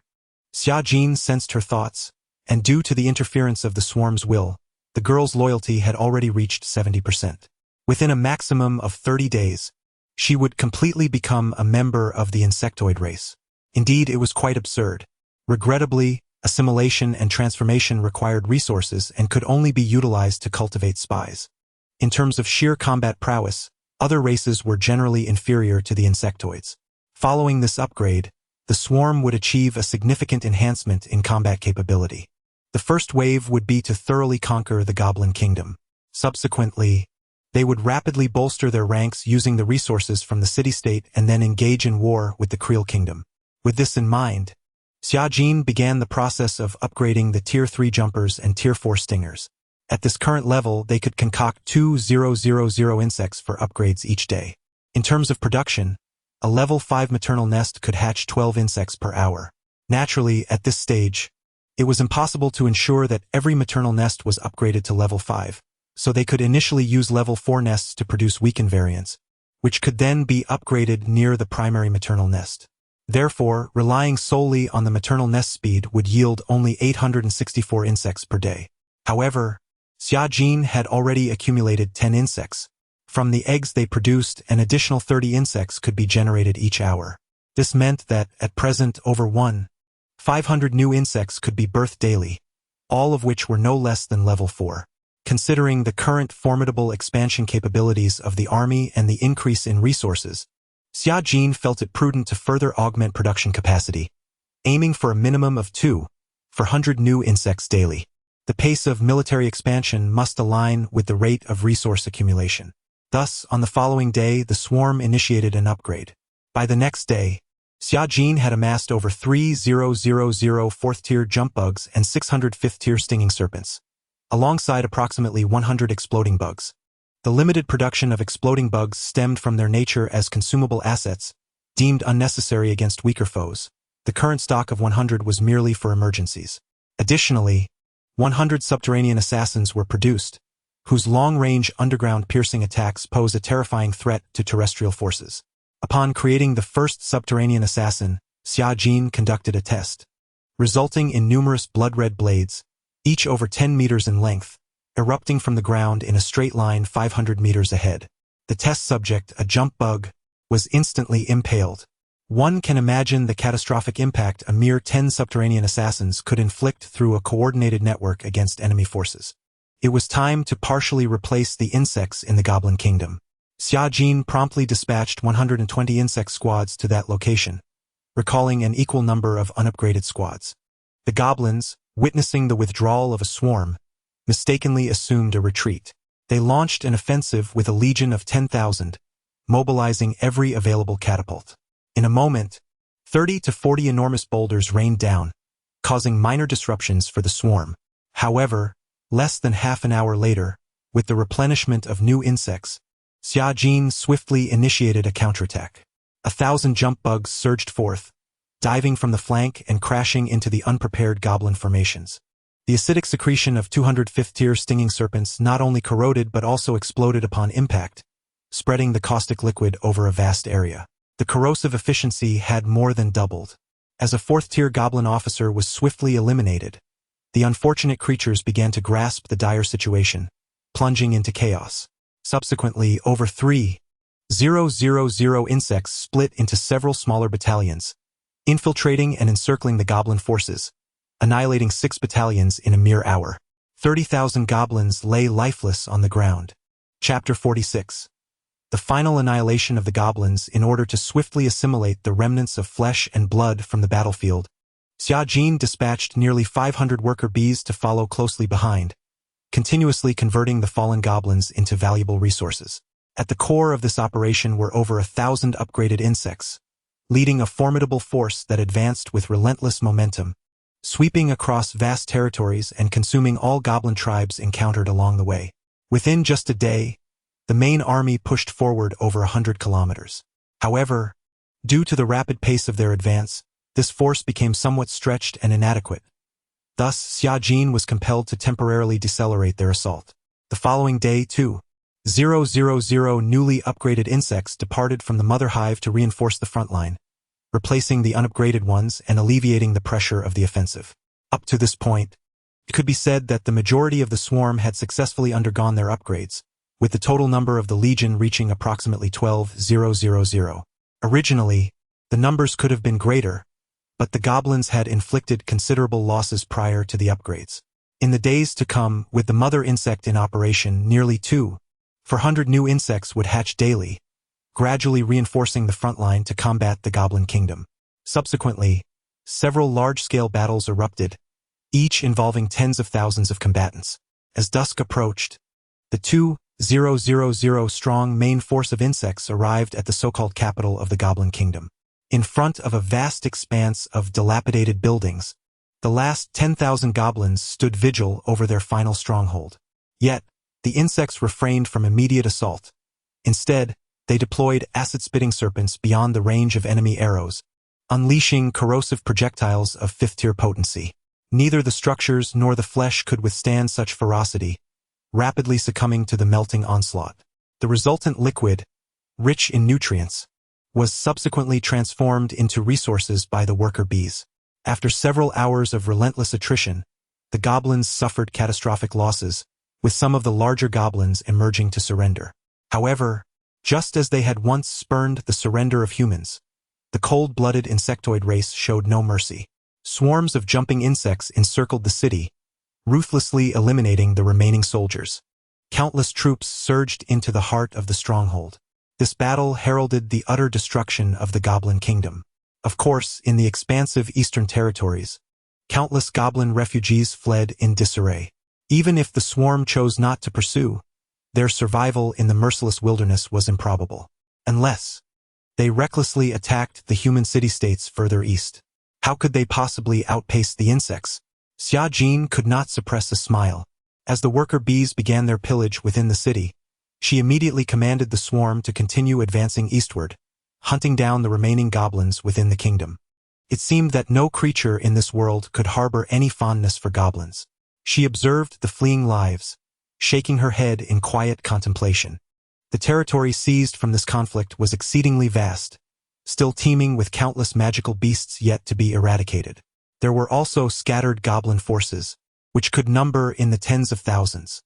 Xia Jin sensed her thoughts, and due to the interference of the swarm's will, the girl's loyalty had already reached 70%. Within a maximum of 30 days, she would completely become a member of the insectoid race. Indeed, it was quite absurd. Regrettably, assimilation and transformation required resources and could only be utilized to cultivate spies. In terms of sheer combat prowess, other races were generally inferior to the insectoids. Following this upgrade, the swarm would achieve a significant enhancement in combat capability. The first wave would be to thoroughly conquer the Goblin Kingdom. Subsequently, they would rapidly bolster their ranks using the resources from the city-state and then engage in war with the Creel Kingdom. With this in mind, Xia Jin began the process of upgrading the Tier 3 jumpers and Tier 4 stingers. At this current level, they could concoct 2,000 insects for upgrades each day. In terms of production, a level 5 maternal nest could hatch 12 insects per hour. Naturally, at this stage, it was impossible to ensure that every maternal nest was upgraded to level 5, so they could initially use level 4 nests to produce weakened variants, which could then be upgraded near the primary maternal nest. Therefore, relying solely on the maternal nest speed would yield only 864 insects per day. However, Xia Jin had already accumulated 10 insects. From the eggs they produced, an additional 30 insects could be generated each hour. This meant that, at present, over 500 new insects could be birthed daily, all of which were no less than level 4. Considering the current formidable expansion capabilities of the army and the increase in resources, Xia Jin felt it prudent to further augment production capacity, aiming for a minimum of 400 new insects daily. The pace of military expansion must align with the rate of resource accumulation. Thus, on the following day, the swarm initiated an upgrade. By the next day, Xia Jin had amassed over 3,000 4th-tier jump bugs and 600 5th-tier stinging serpents, alongside approximately 100 exploding bugs. The limited production of exploding bugs stemmed from their nature as consumable assets, deemed unnecessary against weaker foes. The current stock of 100 was merely for emergencies. Additionally, 100 subterranean assassins were produced, whose long-range underground piercing attacks pose a terrifying threat to terrestrial forces. Upon creating the first subterranean assassin, Xia Jin conducted a test, resulting in numerous blood-red blades, each over 10 meters in length, erupting from the ground in a straight line 500 meters ahead. The test subject, a jump bug, was instantly impaled. One can imagine the catastrophic impact a mere 10 subterranean assassins could inflict through a coordinated network against enemy forces. It was time to partially replace the insects in the Goblin Kingdom. Xia Jin promptly dispatched 120 insect squads to that location, recalling an equal number of unupgraded squads. The goblins, witnessing the withdrawal of a swarm, mistakenly assumed a retreat. They launched an offensive with a legion of 10,000, mobilizing every available catapult. In a moment, 30 to 40 enormous boulders rained down, causing minor disruptions for the swarm. However, less than half an hour later, with the replenishment of new insects, Xia Jin swiftly initiated a counterattack. 1,000 jump bugs surged forth, diving from the flank and crashing into the unprepared goblin formations. The acidic secretion of 205th-tier stinging serpents not only corroded but also exploded upon impact, spreading the caustic liquid over a vast area. The corrosive efficiency had more than doubled. As a 4th-tier goblin officer was swiftly eliminated, the unfortunate creatures began to grasp the dire situation, plunging into chaos. Subsequently, over 3,000 insects split into several smaller battalions, infiltrating and encircling the goblin forces, annihilating 6 battalions in a mere hour. 30,000 goblins lay lifeless on the ground. Chapter 46. The final annihilation of the goblins in order to swiftly assimilate the remnants of flesh and blood from the battlefield. Xia Jin dispatched nearly 500 worker bees to follow closely behind, continuously converting the fallen goblins into valuable resources. At the core of this operation were over 1,000 upgraded insects, leading a formidable force that advanced with relentless momentum, sweeping across vast territories and consuming all goblin tribes encountered along the way. Within just a day, the main army pushed forward over 100 kilometers. However, due to the rapid pace of their advance, this force became somewhat stretched and inadequate. Thus, Xia Jin was compelled to temporarily decelerate their assault. The following day, 2,000 newly upgraded insects departed from the mother hive to reinforce the front line, replacing the unupgraded ones and alleviating the pressure of the offensive. Up to this point, it could be said that the majority of the swarm had successfully undergone their upgrades, with the total number of the legion reaching approximately 12,000. Originally, the numbers could have been greater, but the goblins had inflicted considerable losses prior to the upgrades. In the days to come, with the mother insect in operation, nearly 2,400 new insects would hatch daily, gradually reinforcing the front line to combat the goblin kingdom. Subsequently, several large-scale battles erupted, each involving tens of thousands of combatants. As dusk approached, the 2,000-strong main force of insects arrived at the so-called capital of the Goblin Kingdom. In front of a vast expanse of dilapidated buildings, the last 10,000 goblins stood vigil over their final stronghold. Yet, the insects refrained from immediate assault. Instead, they deployed acid-spitting serpents beyond the range of enemy arrows, unleashing corrosive projectiles of 5th-tier potency. Neither the structures nor the flesh could withstand such ferocity, rapidly succumbing to the melting onslaught. The resultant liquid, rich in nutrients, was subsequently transformed into resources by the worker bees. After several hours of relentless attrition, the goblins suffered catastrophic losses, with some of the larger goblins emerging to surrender. However, just as they had once spurned the surrender of humans, the cold-blooded insectoid race showed no mercy. Swarms of jumping insects encircled the city, ruthlessly eliminating the remaining soldiers. Countless troops surged into the heart of the stronghold. This battle heralded the utter destruction of the Goblin Kingdom. Of course, in the expansive eastern territories, countless goblin refugees fled in disarray. Even if the swarm chose not to pursue, their survival in the merciless wilderness was improbable, unless they recklessly attacked the human city-states further east. How could they possibly outpace the insects? Xia Jin could not suppress a smile. As the worker bees began their pillage within the city, she immediately commanded the swarm to continue advancing eastward, hunting down the remaining goblins within the kingdom. It seemed that no creature in this world could harbor any fondness for goblins. She observed the fleeing lives, shaking her head in quiet contemplation. The territory seized from this conflict was exceedingly vast, still teeming with countless magical beasts yet to be eradicated. There were also scattered goblin forces, which could number in the tens of thousands.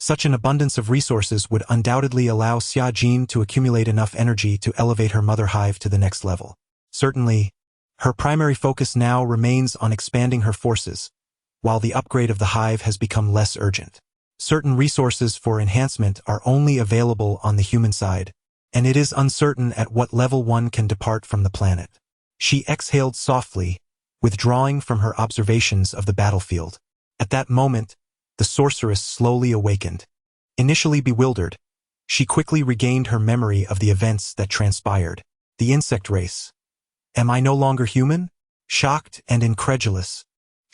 Such an abundance of resources would undoubtedly allow Xia Jin to accumulate enough energy to elevate her mother hive to the next level. Certainly, her primary focus now remains on expanding her forces, while the upgrade of the hive has become less urgent. Certain resources for enhancement are only available on the human side, and it is uncertain at what level one can depart from the planet. She exhaled softly, withdrawing from her observations of the battlefield. At that moment, the sorceress slowly awakened. Initially bewildered, she quickly regained her memory of the events that transpired. The insect race. Am I no longer human? Shocked and incredulous,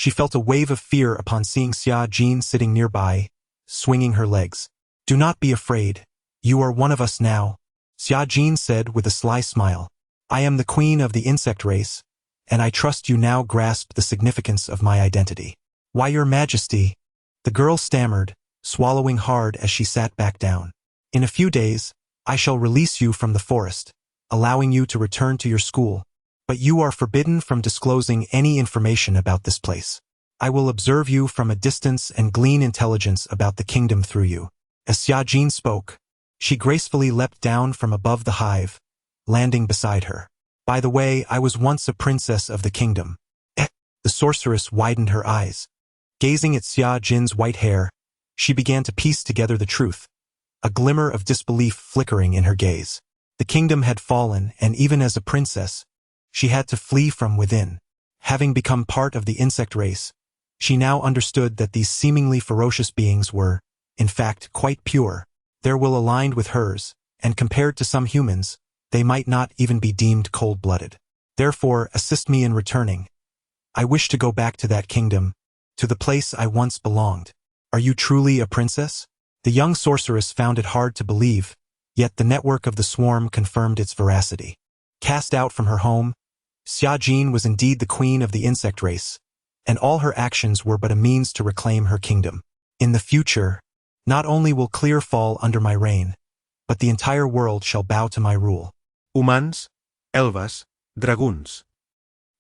She felt a wave of fear upon seeing Xia Jin sitting nearby, swinging her legs. "Do not be afraid. You are one of us now," Xia Jin said with a sly smile. "I am the queen of the insect race, and I trust you now grasp the significance of my identity." "Why, your majesty," the girl stammered, swallowing hard as she sat back down. "In a few days, I shall release you from the forest, allowing you to return to your school. But you are forbidden from disclosing any information about this place. I will observe you from a distance and glean intelligence about the kingdom through you." As Xia Jin spoke, she gracefully leapt down from above the hive, landing beside her. "By the way, I was once a princess of the kingdom." The sorceress widened her eyes. Gazing at Xia Jin's white hair, she began to piece together the truth, a glimmer of disbelief flickering in her gaze. The kingdom had fallen, and even as a princess, she had to flee from within. Having become part of the insect race, she now understood that these seemingly ferocious beings were, in fact, quite pure. Their will aligned with hers, and compared to some humans, they might not even be deemed cold-blooded. "Therefore, assist me in returning. I wish to go back to that kingdom, to the place I once belonged." "Are you truly a princess?" The young sorceress found it hard to believe, yet the network of the swarm confirmed its veracity. Cast out from her home, Xia Jin was indeed the queen of the insect race, and all her actions were but a means to reclaim her kingdom. "In the future, not only will Clear fall under my reign, but the entire world shall bow to my rule. Humans, elves, draguns.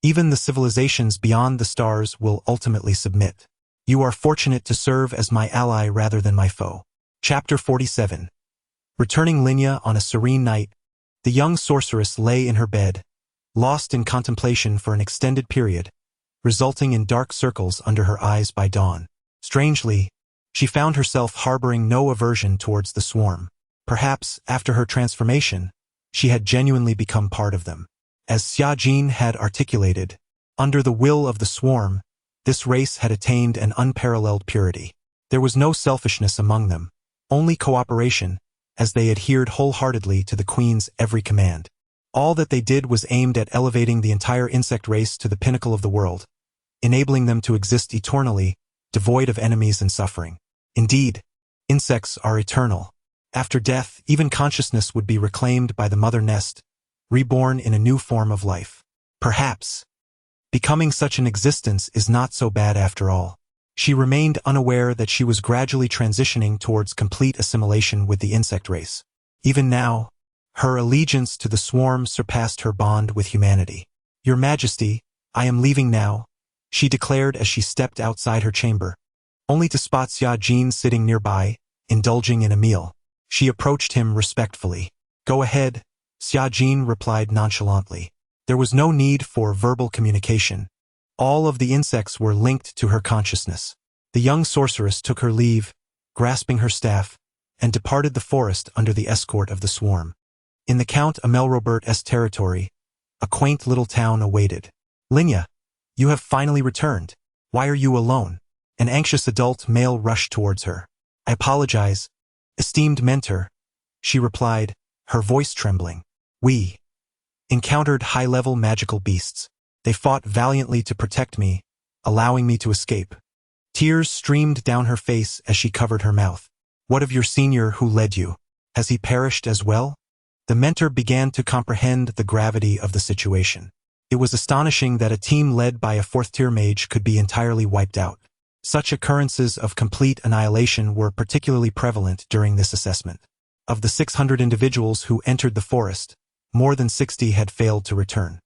Even the civilizations beyond the stars will ultimately submit. You are fortunate to serve as my ally rather than my foe." Chapter 47. Returning Linya on a serene night, the young sorceress lay in her bed, lost in contemplation for an extended period, resulting in dark circles under her eyes by dawn. Strangely, she found herself harboring no aversion towards the swarm. Perhaps, after her transformation, she had genuinely become part of them. As Xia Jin had articulated, under the will of the swarm, this race had attained an unparalleled purity. There was no selfishness among them, only cooperation, as they adhered wholeheartedly to the queen's every command. All that they did was aimed at elevating the entire insect race to the pinnacle of the world, enabling them to exist eternally, devoid of enemies and suffering. Indeed, insects are eternal. After death, even consciousness would be reclaimed by the mother nest, reborn in a new form of life. Perhaps, becoming such an existence is not so bad after all. She remained unaware that she was gradually transitioning towards complete assimilation with the insect race. Even now, her allegiance to the swarm surpassed her bond with humanity. "Your Majesty, I am leaving now," she declared as she stepped outside her chamber, only to spot Xia Jin sitting nearby, indulging in a meal. She approached him respectfully. "Go ahead," Xia Jin replied nonchalantly. There was no need for verbal communication. All of the insects were linked to her consciousness. The young sorceress took her leave, grasping her staff, and departed the forest under the escort of the swarm. In the Count Amelrobert's territory, a quaint little town awaited. "Linya, you have finally returned. Why are you alone?" An anxious adult male rushed towards her. "I apologize, esteemed mentor," she replied, her voice trembling. "We encountered high-level magical beasts. They fought valiantly to protect me, allowing me to escape." Tears streamed down her face as she covered her mouth. "What of your senior who led you? Has he perished as well?" The mentor began to comprehend the gravity of the situation. It was astonishing that a team led by a fourth-tier mage could be entirely wiped out. Such occurrences of complete annihilation were particularly prevalent during this assessment. Of the 600 individuals who entered the forest, more than 60 had failed to return.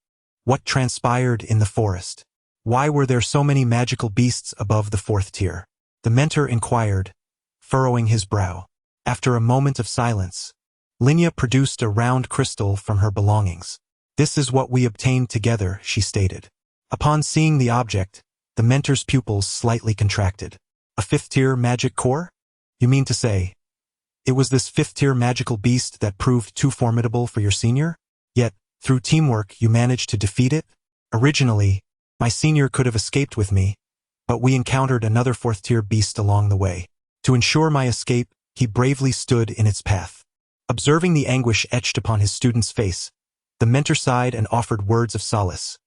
What transpired in the forest? Why were there so many magical beasts above the fourth tier? The mentor inquired, furrowing his brow. After a moment of silence, Linya produced a round crystal from her belongings. "This is what we obtained together," she stated. Upon seeing the object, the mentor's pupils slightly contracted. "A fifth-tier magic core? You mean to say, it was this fifth-tier magical beast that proved too formidable for your senior? Yet, through teamwork you managed to defeat it? Originally, my senior could have escaped with me, but we encountered another fourth-tier beast along the way. To ensure my escape, he bravely stood in its path." Observing the anguish etched upon his student's face, the mentor sighed and offered words of solace.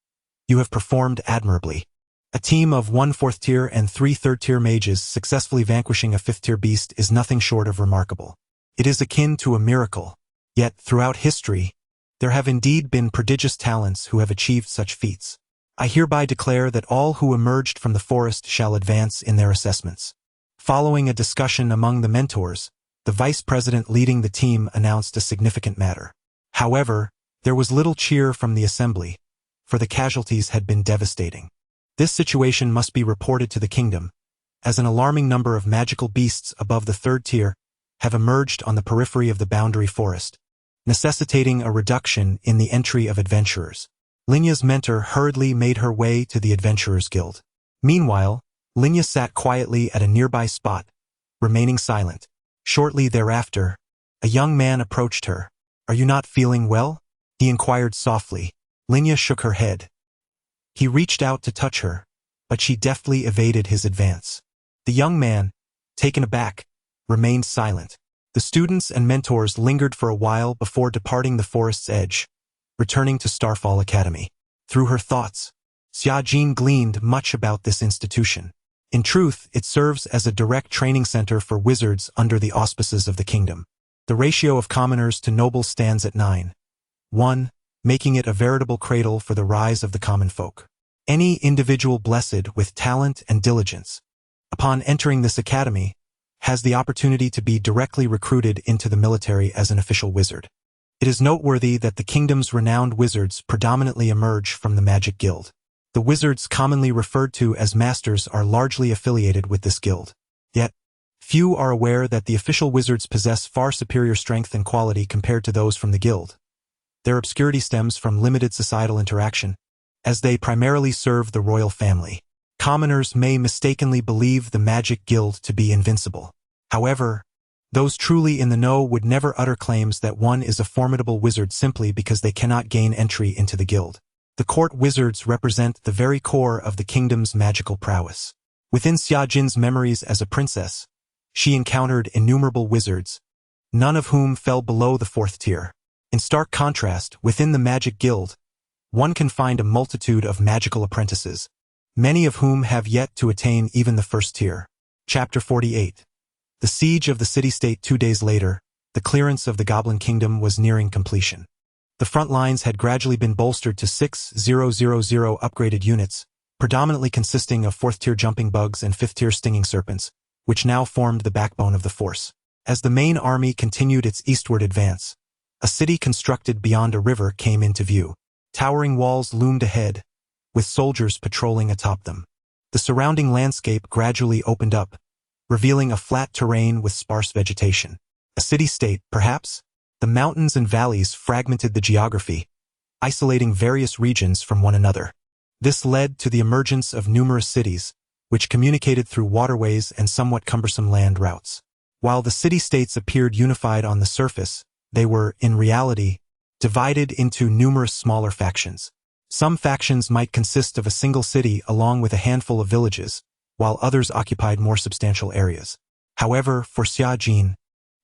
"You have performed admirably. A team of 1 4th-tier and 3 3rd-tier mages successfully vanquishing a 5th-tier beast is nothing short of remarkable. It is akin to a miracle. Yet, throughout history, there have indeed been prodigious talents who have achieved such feats. I hereby declare that all who emerged from the forest shall advance in their assessments. Following a discussion among the mentors, the vice president leading the team announced a significant matter. However, there was little cheer from the assembly, for the casualties had been devastating. This situation must be reported to the kingdom, as an alarming number of magical beasts above the 3rd tier have emerged on the periphery of the boundary forest, necessitating a reduction in the entry of adventurers. Linya's mentor hurriedly made her way to the Adventurers Guild. Meanwhile, Linya sat quietly at a nearby spot, remaining silent. Shortly thereafter, a young man approached her. "Are you not feeling well?" he inquired softly. Linya shook her head. He reached out to touch her, but she deftly evaded his advance. The young man, taken aback, remained silent. The students and mentors lingered for a while before departing the forest's edge, returning to Starfall Academy. Through her thoughts, Xiajin gleaned much about this institution. In truth, it serves as a direct training center for wizards under the auspices of the kingdom. The ratio of commoners to nobles stands at 9:1, making it a veritable cradle for the rise of the common folk. Any individual blessed with talent and diligence, upon entering this academy, has the opportunity to be directly recruited into the military as an official wizard. It is noteworthy that the kingdom's renowned wizards predominantly emerge from the Magic Guild. The wizards commonly referred to as masters are largely affiliated with this guild. Yet, few are aware that the official wizards possess far superior strength and quality compared to those from the guild. Their obscurity stems from limited societal interaction, as they primarily serve the royal family. Commoners may mistakenly believe the Magic Guild to be invincible. However, those truly in the know would never utter claims that one is a formidable wizard simply because they cannot gain entry into the guild. The court wizards represent the very core of the kingdom's magical prowess. Within Xiajin's memories as a princess, she encountered innumerable wizards, none of whom fell below the 4th tier. In stark contrast, within the Magic Guild, one can find a multitude of magical apprentices, many of whom have yet to attain even the 1st tier. Chapter 48. The siege of the city-state 2 days later, the clearance of the Goblin Kingdom was nearing completion. The front lines had gradually been bolstered to 6,000 upgraded units, predominantly consisting of 4th-tier jumping bugs and 5th-tier stinging serpents, which now formed the backbone of the force. As the main army continued its eastward advance, a city constructed beyond a river came into view. Towering walls loomed ahead, with soldiers patrolling atop them. The surrounding landscape gradually opened up, revealing a flat terrain with sparse vegetation. A city-state, perhaps? The mountains and valleys fragmented the geography, isolating various regions from one another. This led to the emergence of numerous cities, which communicated through waterways and somewhat cumbersome land routes. While the city-states appeared unified on the surface, they were, in reality, divided into numerous smaller factions. Some factions might consist of a single city along with a handful of villages, while others occupied more substantial areas. However, for Xiajin,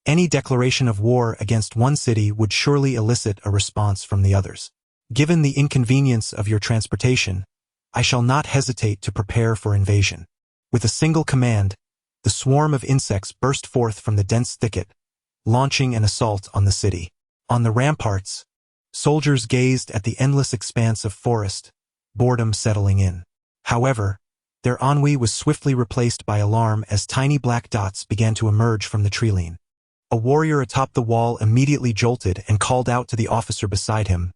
any declaration of war against one city would surely elicit a response from the others. Given the inconvenience of your transportation, I shall not hesitate to prepare for invasion. With a single command, the swarm of insects burst forth from the dense thicket, launching an assault on the city. On the ramparts, soldiers gazed at the endless expanse of forest, boredom settling in. However, their ennui was swiftly replaced by alarm as tiny black dots began to emerge from the treeline. A warrior atop the wall immediately jolted and called out to the officer beside him,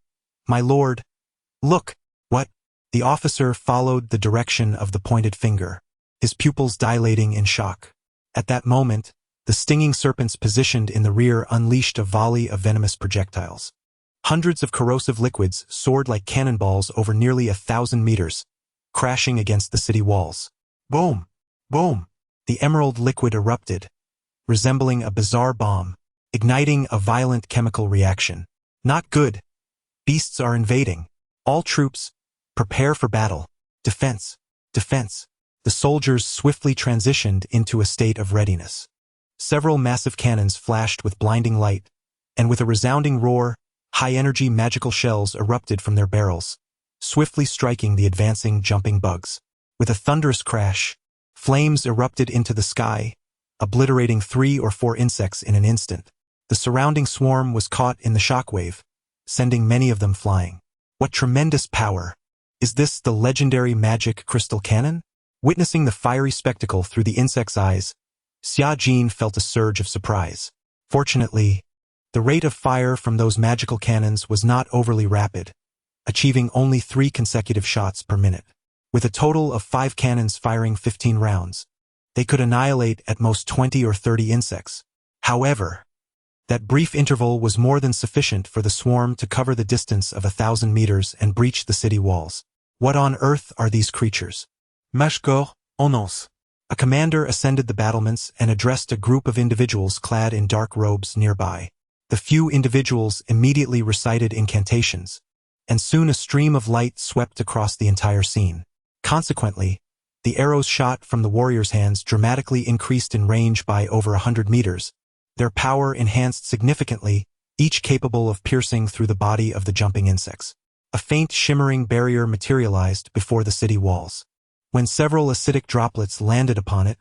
"My lord, look!" "What?" The officer followed the direction of the pointed finger, his pupils dilating in shock. At that moment, the stinging serpents positioned in the rear unleashed a volley of venomous projectiles. Hundreds of corrosive liquids soared like cannonballs over nearly 1,000 meters, crashing against the city walls. Boom! Boom! The emerald liquid erupted, resembling a bizarre bomb, igniting a violent chemical reaction. Not good. Beasts are invading. All troops, prepare for battle. Defense. Defense. The soldiers swiftly transitioned into a state of readiness. Several massive cannons flashed with blinding light, and with a resounding roar, high-energy magical shells erupted from their barrels, swiftly striking the advancing jumping bugs. With a thunderous crash, flames erupted into the sky, obliterating 3 or 4 insects in an instant. The surrounding swarm was caught in the shockwave, sending many of them flying. What tremendous power! Is this the legendary magic crystal cannon? Witnessing the fiery spectacle through the insect's eyes, Xia Jin felt a surge of surprise. Fortunately, the rate of fire from those magical cannons was not overly rapid, achieving only 3 consecutive shots per minute. With a total of 5 cannons firing 15 rounds, they could annihilate at most 20 or 30 insects. However, that brief interval was more than sufficient for the swarm to cover the distance of 1,000 meters and breach the city walls. What on earth are these creatures? Mashkor, Onance. A commander ascended the battlements and addressed a group of individuals clad in dark robes nearby. The few individuals immediately recited incantations, and soon a stream of light swept across the entire scene. Consequently, the arrows shot from the warriors' hands dramatically increased in range by over 100 meters, their power enhanced significantly, each capable of piercing through the body of the jumping insects. A faint shimmering barrier materialized before the city walls. When several acidic droplets landed upon it,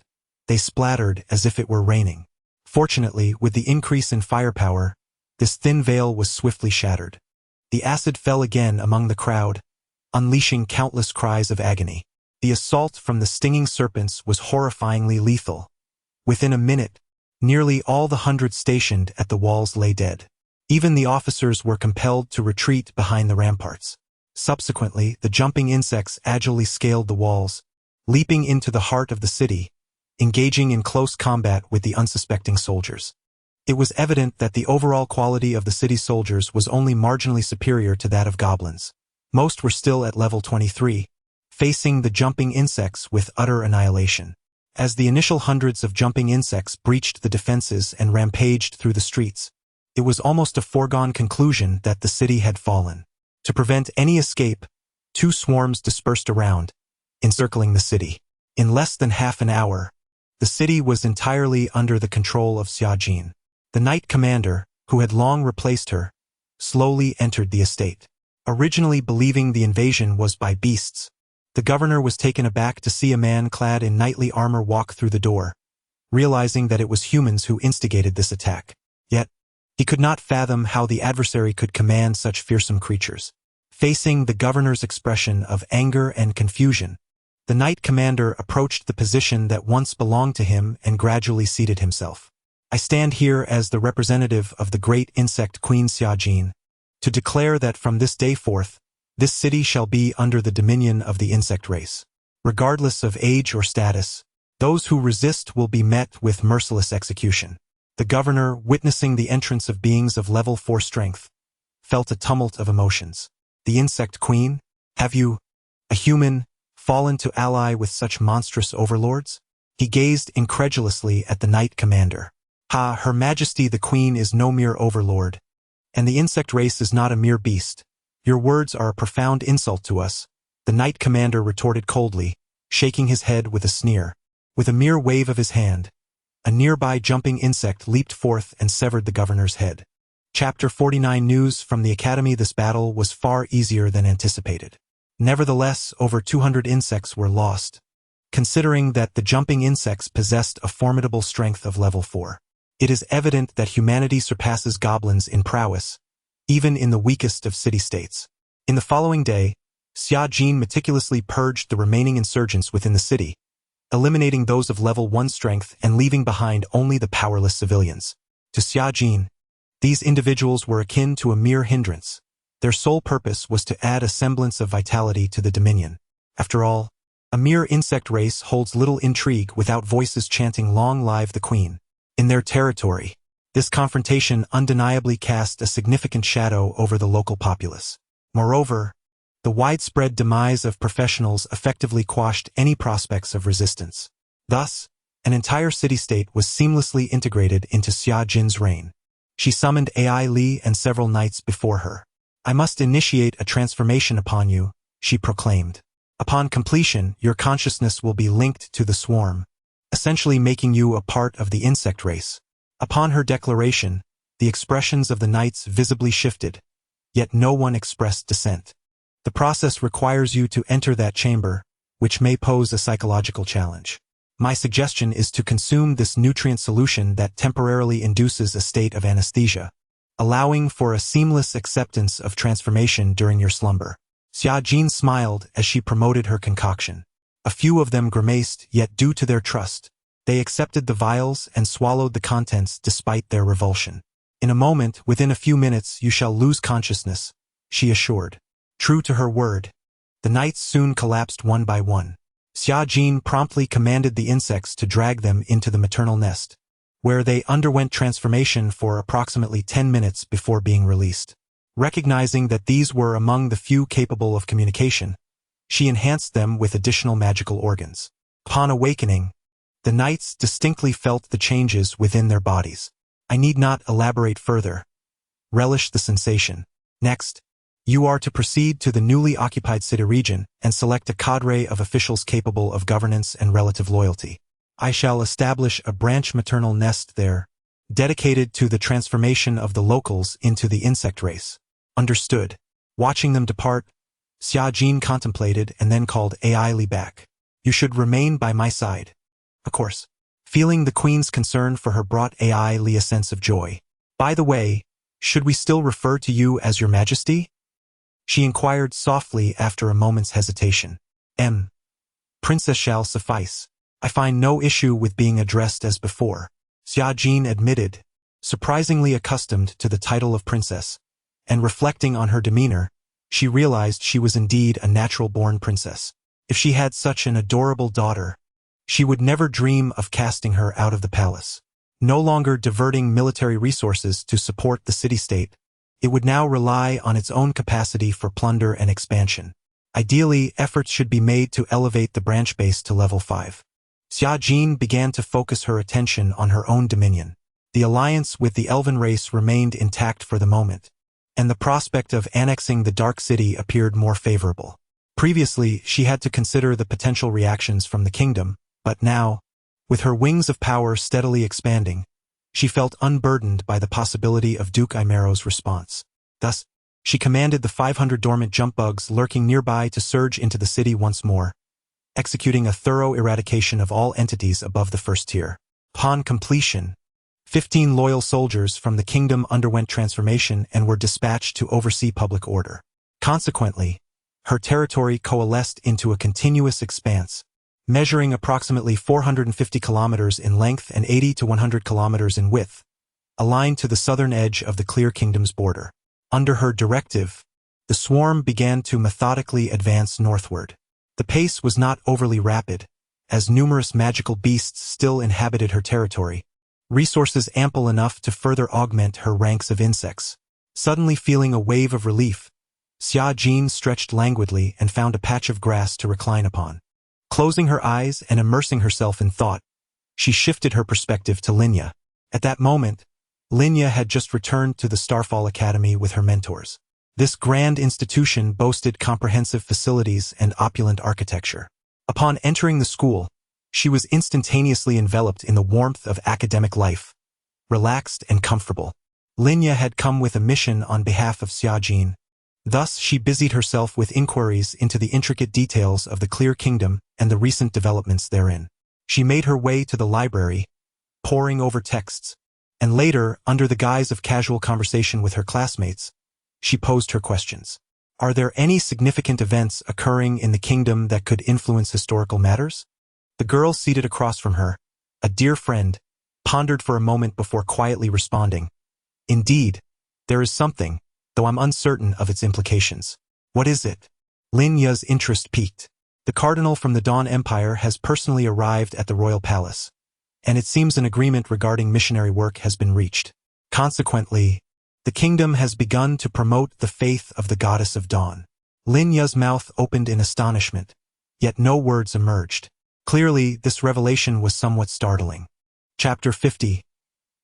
they splattered as if it were raining. Fortunately, with the increase in firepower, this thin veil was swiftly shattered. The acid fell again among the crowd, unleashing countless cries of agony. The assault from the stinging serpents was horrifyingly lethal. Within a minute, nearly all the 100 stationed at the walls lay dead. Even the officers were compelled to retreat behind the ramparts. Subsequently, the jumping insects agilely scaled the walls, leaping into the heart of the city, engaging in close combat with the unsuspecting soldiers. It was evident that the overall quality of the city's soldiers was only marginally superior to that of goblins. Most were still at level 23, facing the jumping insects with utter annihilation. As the initial hundreds of jumping insects breached the defenses and rampaged through the streets, it was almost a foregone conclusion that the city had fallen. To prevent any escape, 2 swarms dispersed around, encircling the city. In less than half an hour, the city was entirely under the control of Xia Jin. The knight commander, who had long replaced her, slowly entered the estate. Originally believing the invasion was by beasts, the governor was taken aback to see a man clad in knightly armor walk through the door, realizing that it was humans who instigated this attack. Yet, he could not fathom how the adversary could command such fearsome creatures. Facing the governor's expression of anger and confusion, the knight commander approached the position that once belonged to him and gradually seated himself. I stand here as the representative of the great insect queen Xia Jin, to declare that from this day forth, this city shall be under the dominion of the insect race. Regardless of age or status, those who resist will be met with merciless execution. The governor, witnessing the entrance of beings of level 4 strength, felt a tumult of emotions. The insect queen? Have you, a human, fallen to ally with such monstrous overlords? He gazed incredulously at the knight commander. Ha, Her Majesty the Queen is no mere overlord, and the insect race is not a mere beast. Your words are a profound insult to us, the knight commander retorted coldly, shaking his head with a sneer. With a mere wave of his hand, a nearby jumping insect leaped forth and severed the governor's head. Chapter 49 News from the Academy. This battle was far easier than anticipated. Nevertheless, over 200 insects were lost, considering that the jumping insects possessed a formidable strength of level 4. It is evident that humanity surpasses goblins in prowess, even in the weakest of city-states. In the following day, Xia Jin meticulously purged the remaining insurgents within the city, eliminating those of level 1 strength and leaving behind only the powerless civilians. To Xia Jin, these individuals were akin to a mere hindrance. Their sole purpose was to add a semblance of vitality to the dominion. After all, a mere insect race holds little intrigue without voices chanting "Long live the Queen." In their territory, this confrontation undeniably cast a significant shadow over the local populace. Moreover, the widespread demise of professionals effectively quashed any prospects of resistance. Thus, an entire city-state was seamlessly integrated into Xia Jin's reign. She summoned Ai Li and several knights before her. I must initiate a transformation upon you, she proclaimed. Upon completion, your consciousness will be linked to the swarm, essentially making you a part of the insect race. Upon her declaration, the expressions of the knights visibly shifted, yet no one expressed dissent. The process requires you to enter that chamber, which may pose a psychological challenge. My suggestion is to consume this nutrient solution that temporarily induces a state of anesthesia, allowing for a seamless acceptance of transformation during your slumber. Xia Jin smiled as she promoted her concoction. A few of them grimaced, yet due to their trust, they accepted the vials and swallowed the contents despite their revulsion. In a moment, within a few minutes, you shall lose consciousness, she assured. True to her word, the knights soon collapsed one by one. Xia Jin promptly commanded the insects to drag them into the maternal nest, where they underwent transformation for approximately 10 minutes before being released. Recognizing that these were among the few capable of communication, she enhanced them with additional magical organs. Upon awakening, the knights distinctly felt the changes within their bodies. I need not elaborate further. Relish the sensation. Next, you are to proceed to the newly occupied city region and select a cadre of officials capable of governance and relative loyalty. I shall establish a branch maternal nest there, dedicated to the transformation of the locals into the insect race. Understood. Watching them depart, Xia Jin contemplated and then called Ai Li back. You should remain by my side. Of course. Feeling the queen's concern for her brought Ai Li a sense of joy. By the way, should we still refer to you as your majesty? She inquired softly after a moment's hesitation. Princess shall suffice. I find no issue with being addressed as before, Xia Jin admitted, surprisingly accustomed to the title of princess, and reflecting on her demeanor, she realized she was indeed a natural-born princess. If she had such an adorable daughter, she would never dream of casting her out of the palace. No longer diverting military resources to support the city-state, it would now rely on its own capacity for plunder and expansion. Ideally, efforts should be made to elevate the branch base to level 5. Xia Jin began to focus her attention on her own dominion. The alliance with the elven race remained intact for the moment, and the prospect of annexing the Dark City appeared more favorable. Previously, she had to consider the potential reactions from the kingdom, but now, with her wings of power steadily expanding, she felt unburdened by the possibility of Duke Imero's response. Thus, she commanded the 500 dormant jump bugs lurking nearby to surge into the city once more, executing a thorough eradication of all entities above the first tier. Upon completion, 15 loyal soldiers from the kingdom underwent transformation and were dispatched to oversee public order. Consequently, her territory coalesced into a continuous expanse, measuring approximately 450 kilometers in length and 80 to 100 kilometers in width, aligned to the southern edge of the Clear Kingdom's border. Under her directive, the swarm began to methodically advance northward. The pace was not overly rapid, as numerous magical beasts still inhabited her territory, resources ample enough to further augment her ranks of insects. Suddenly feeling a wave of relief, Xia Jin stretched languidly and found a patch of grass to recline upon. Closing her eyes and immersing herself in thought, she shifted her perspective to Linya. At that moment, Linya had just returned to the Starfall Academy with her mentors. This grand institution boasted comprehensive facilities and opulent architecture. Upon entering the school, she was instantaneously enveloped in the warmth of academic life, relaxed and comfortable. Linya had come with a mission on behalf of Xia Jin. Thus, she busied herself with inquiries into the intricate details of the Clear Kingdom and the recent developments therein. She made her way to the library, poring over texts, and later, under the guise of casual conversation with her classmates, she posed her questions. Are there any significant events occurring in the kingdom that could influence historical matters? The girl seated across from her, a dear friend, pondered for a moment before quietly responding. Indeed, there is something, though I'm uncertain of its implications. What is it? Lin Ya's interest piqued. The cardinal from the Dawn Empire has personally arrived at the royal palace, and it seems an agreement regarding missionary work has been reached. Consequently, the kingdom has begun to promote the faith of the goddess of dawn. Lin Ya's mouth opened in astonishment, yet no words emerged. Clearly, this revelation was somewhat startling. Chapter 50.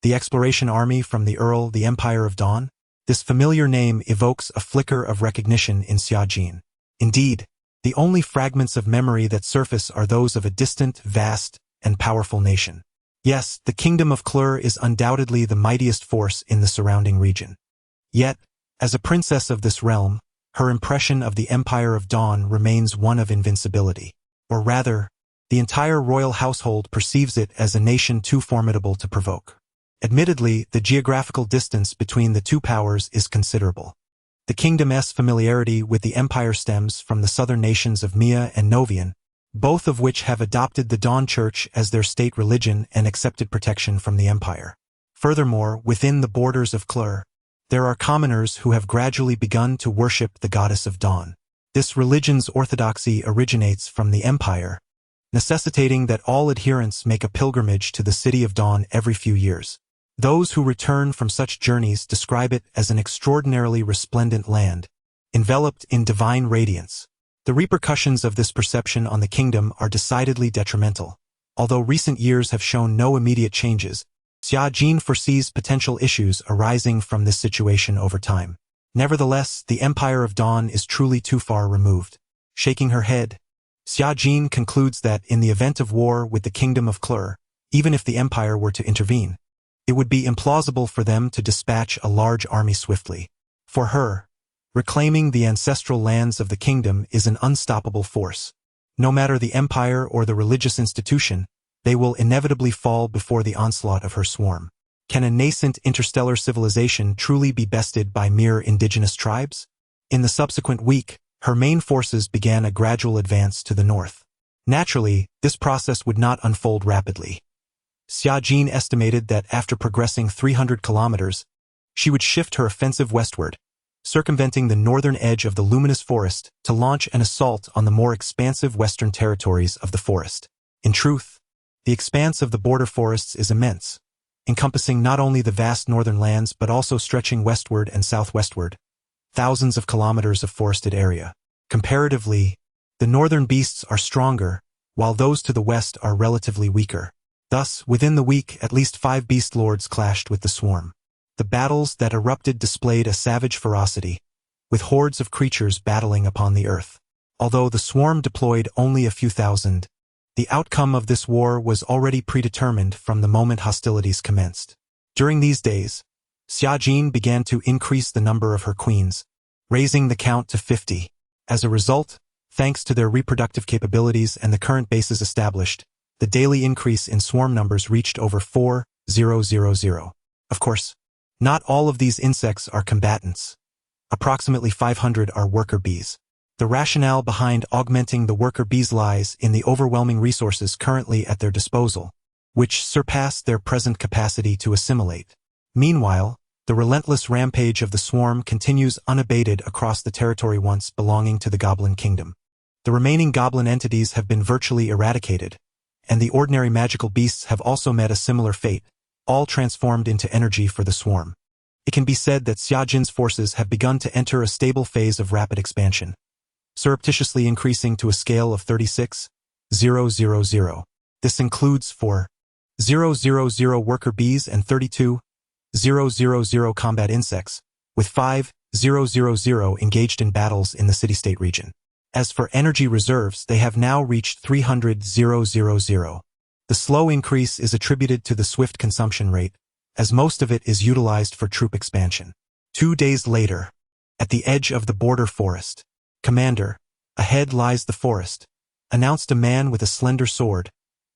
The Exploration Army from the Earl, the Empire of Dawn? This familiar name evokes a flicker of recognition in Xia Jin. Indeed, the only fragments of memory that surface are those of a distant, vast, and powerful nation. Yes, the kingdom of Klur is undoubtedly the mightiest force in the surrounding region. Yet, as a princess of this realm, her impression of the Empire of Dawn remains one of invincibility. Or rather, the entire royal household perceives it as a nation too formidable to provoke. Admittedly, the geographical distance between the two powers is considerable. The kingdom's familiarity with the empire stems from the southern nations of Mia and Novian, both of which have adopted the Dawn Church as their state religion and accepted protection from the empire. Furthermore, within the borders of Klur, there are commoners who have gradually begun to worship the goddess of dawn. This religion's orthodoxy originates from the empire, necessitating that all adherents make a pilgrimage to the city of dawn every few years. Those who return from such journeys describe it as an extraordinarily resplendent land, enveloped in divine radiance. The repercussions of this perception on the kingdom are decidedly detrimental. Although recent years have shown no immediate changes, Xia Jin foresees potential issues arising from this situation over time. Nevertheless, the Empire of Dawn is truly too far removed. Shaking her head, Xia Jin concludes that in the event of war with the kingdom of Klur, even if the empire were to intervene, it would be implausible for them to dispatch a large army swiftly. For her, reclaiming the ancestral lands of the kingdom is an unstoppable force. No matter the empire or the religious institution, they will inevitably fall before the onslaught of her swarm. Can a nascent interstellar civilization truly be bested by mere indigenous tribes? In the subsequent week, her main forces began a gradual advance to the north. Naturally, this process would not unfold rapidly. Xia Jin estimated that after progressing 300 kilometers, she would shift her offensive westward, circumventing the northern edge of the luminous forest to launch an assault on the more expansive western territories of the forest. In truth, the expanse of the border forests is immense, encompassing not only the vast northern lands but also stretching westward and southwestward, thousands of kilometers of forested area. Comparatively, the northern beasts are stronger, while those to the west are relatively weaker. Thus, within the week, at least 5 beast lords clashed with the swarm. The battles that erupted displayed a savage ferocity, with hordes of creatures battling upon the earth. Although the swarm deployed only a few thousand, the outcome of this war was already predetermined from the moment hostilities commenced. During these days, Xia Jin began to increase the number of her queens, raising the count to 50. As a result, thanks to their reproductive capabilities and the current bases established, the daily increase in swarm numbers reached over 4,000. Of course, not all of these insects are combatants. Approximately 500 are worker bees. The rationale behind augmenting the worker bees lies in the overwhelming resources currently at their disposal, which surpass their present capacity to assimilate. Meanwhile, the relentless rampage of the swarm continues unabated across the territory once belonging to the Goblin Kingdom. The remaining goblin entities have been virtually eradicated, and the ordinary magical beasts have also met a similar fate, all transformed into energy for the swarm. It can be said that Xia Jin's forces have begun to enter a stable phase of rapid expansion, surreptitiously increasing to a scale of 36,000. This includes 4,000 worker bees and 32,000 combat insects, with 5,000 engaged in battles in the city-state region. As for energy reserves, they have now reached 300,000. The slow increase is attributed to the swift consumption rate, as most of it is utilized for troop expansion. 2 days later, at the edge of the border forest, "Commander, ahead lies the forest," announced a man with a slender sword,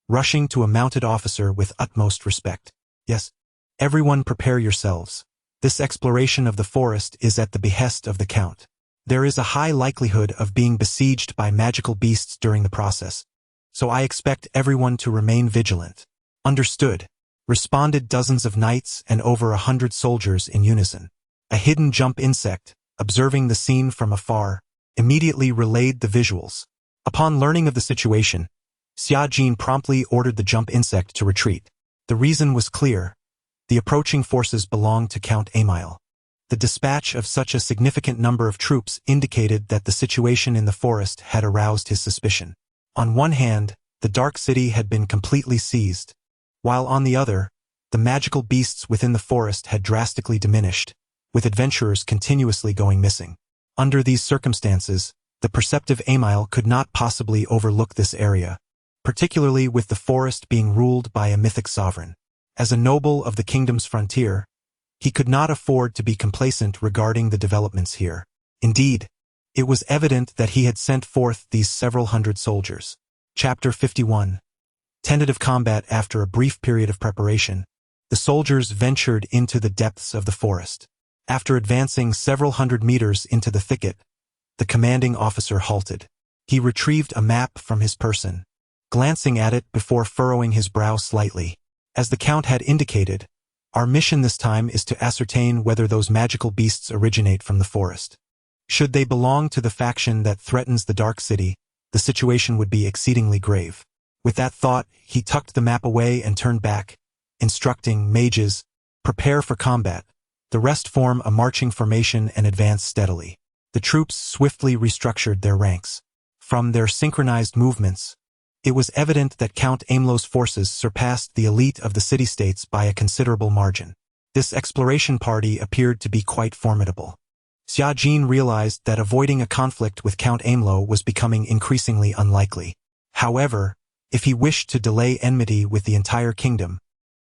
rushing to a mounted officer with utmost respect. "Yes, everyone prepare yourselves. This exploration of the forest is at the behest of the Count. There is a high likelihood of being besieged by magical beasts during the process, so I expect everyone to remain vigilant." "Understood," responded dozens of knights and over 100 soldiers in unison. A hidden jump insect, observing the scene from afar, immediately relayed the visuals. Upon learning of the situation, Xia Jin promptly ordered the jump insect to retreat. The reason was clear: the approaching forces belonged to Count Amile. The dispatch of such a significant number of troops indicated that the situation in the forest had aroused his suspicion. On one hand, the Dark City had been completely seized, while on the other, the magical beasts within the forest had drastically diminished, with adventurers continuously going missing. Under these circumstances, the perceptive Amile could not possibly overlook this area, particularly with the forest being ruled by a mythic sovereign. As a noble of the kingdom's frontier, he could not afford to be complacent regarding the developments here. Indeed, it was evident that he had sent forth these several hundred soldiers. Chapter 51. Tentative combat. After a brief period of preparation, the soldiers ventured into the depths of the forest. After advancing several hundred meters into the thicket, the commanding officer halted. He retrieved a map from his person, glancing at it before furrowing his brow slightly. As the Count had indicated, our mission this time is to ascertain whether those magical beasts originate from the forest. Should they belong to the faction that threatens the Dark City, the situation would be exceedingly grave. With that thought, he tucked the map away and turned back, instructing mages, prepare for combat. The rest form a marching formation and advance steadily. The troops swiftly restructured their ranks. From their synchronized movements, it was evident that Count Aimlo's forces surpassed the elite of the city-states by a considerable margin. This exploration party appeared to be quite formidable. Xiajin realized that avoiding a conflict with Count Aimlo was becoming increasingly unlikely. However, if he wished to delay enmity with the entire kingdom,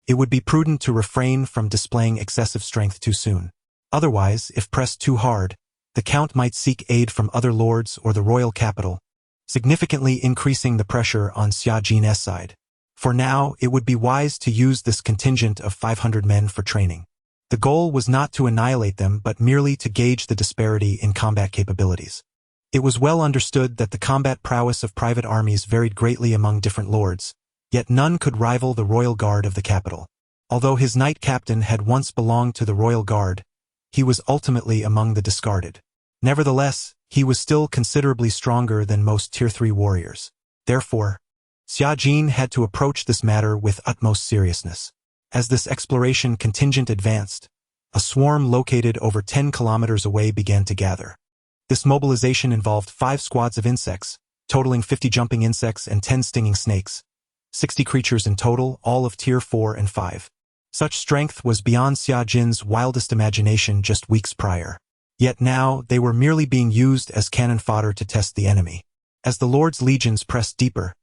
it would be prudent to refrain from displaying excessive strength too soon. Otherwise, if pressed too hard, the Count might seek aid from other lords or the royal capital, significantly increasing the pressure on Xiajin's side. For now, it would be wise to use this contingent of 500 men for training. The goal was not to annihilate them but merely to gauge the disparity in combat capabilities. It was well understood that the combat prowess of private armies varied greatly among different lords, yet none could rival the royal guard of the capital. Although his knight captain had once belonged to the royal guard, he was ultimately among the discarded. Nevertheless, he was still considerably stronger than most Tier 3 warriors. Therefore, Xiajin had to approach this matter with utmost seriousness. As this exploration contingent advanced, a swarm located over 10 kilometers away began to gather. This mobilization involved 5 squads of insects, totaling 50 jumping insects and 10 stinging snakes, 60 creatures in total, all of Tier 4 and 5. Such strength was beyond Xiajin's wildest imagination just weeks prior. Yet now, they were merely being used as cannon fodder to test the enemy. As the Lord's legions pressed deeper,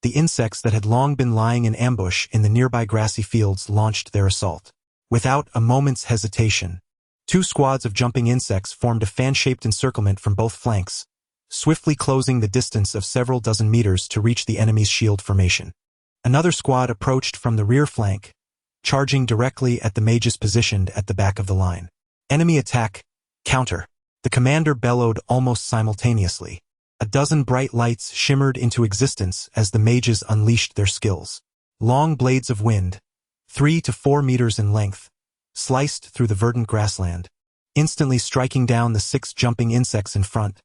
the insects that had long been lying in ambush in the nearby grassy fields launched their assault. Without a moment's hesitation, 2 squads of jumping insects formed a fan-shaped encirclement from both flanks, swiftly closing the distance of several dozen meters to reach the enemy's shield formation. Another squad approached from the rear flank, charging directly at the mages positioned at the back of the line. Enemy attack, counter. The commander bellowed almost simultaneously. A dozen bright lights shimmered into existence as the mages unleashed their skills. Long blades of wind, 3 to 4 meters in length, sliced through the verdant grassland, instantly striking down the 6 jumping insects in front,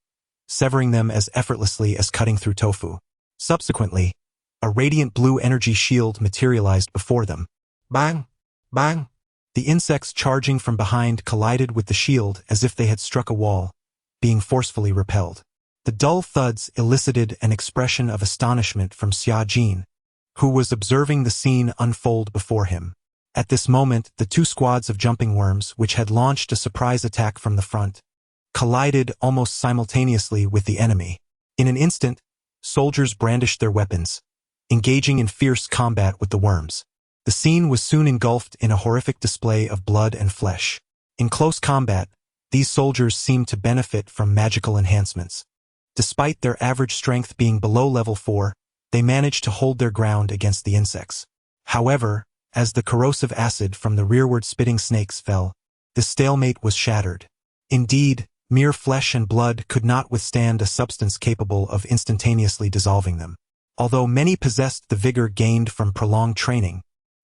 severing them as effortlessly as cutting through tofu. Subsequently, a radiant blue energy shield materialized before them. Bang! Bang! The insects charging from behind collided with the shield as if they had struck a wall, being forcefully repelled. The dull thuds elicited an expression of astonishment from Xiajin, who was observing the scene unfold before him. At this moment, the 2 squads of jumping worms, which had launched a surprise attack from the front, collided almost simultaneously with the enemy. In an instant, soldiers brandished their weapons, engaging in fierce combat with the worms. The scene was soon engulfed in a horrific display of blood and flesh. In close combat, these soldiers seemed to benefit from magical enhancements. Despite their average strength being below level 4, they managed to hold their ground against the insects. However, as the corrosive acid from the rearward spitting snakes fell, the stalemate was shattered. Indeed, mere flesh and blood could not withstand a substance capable of instantaneously dissolving them. Although many possessed the vigor gained from prolonged training,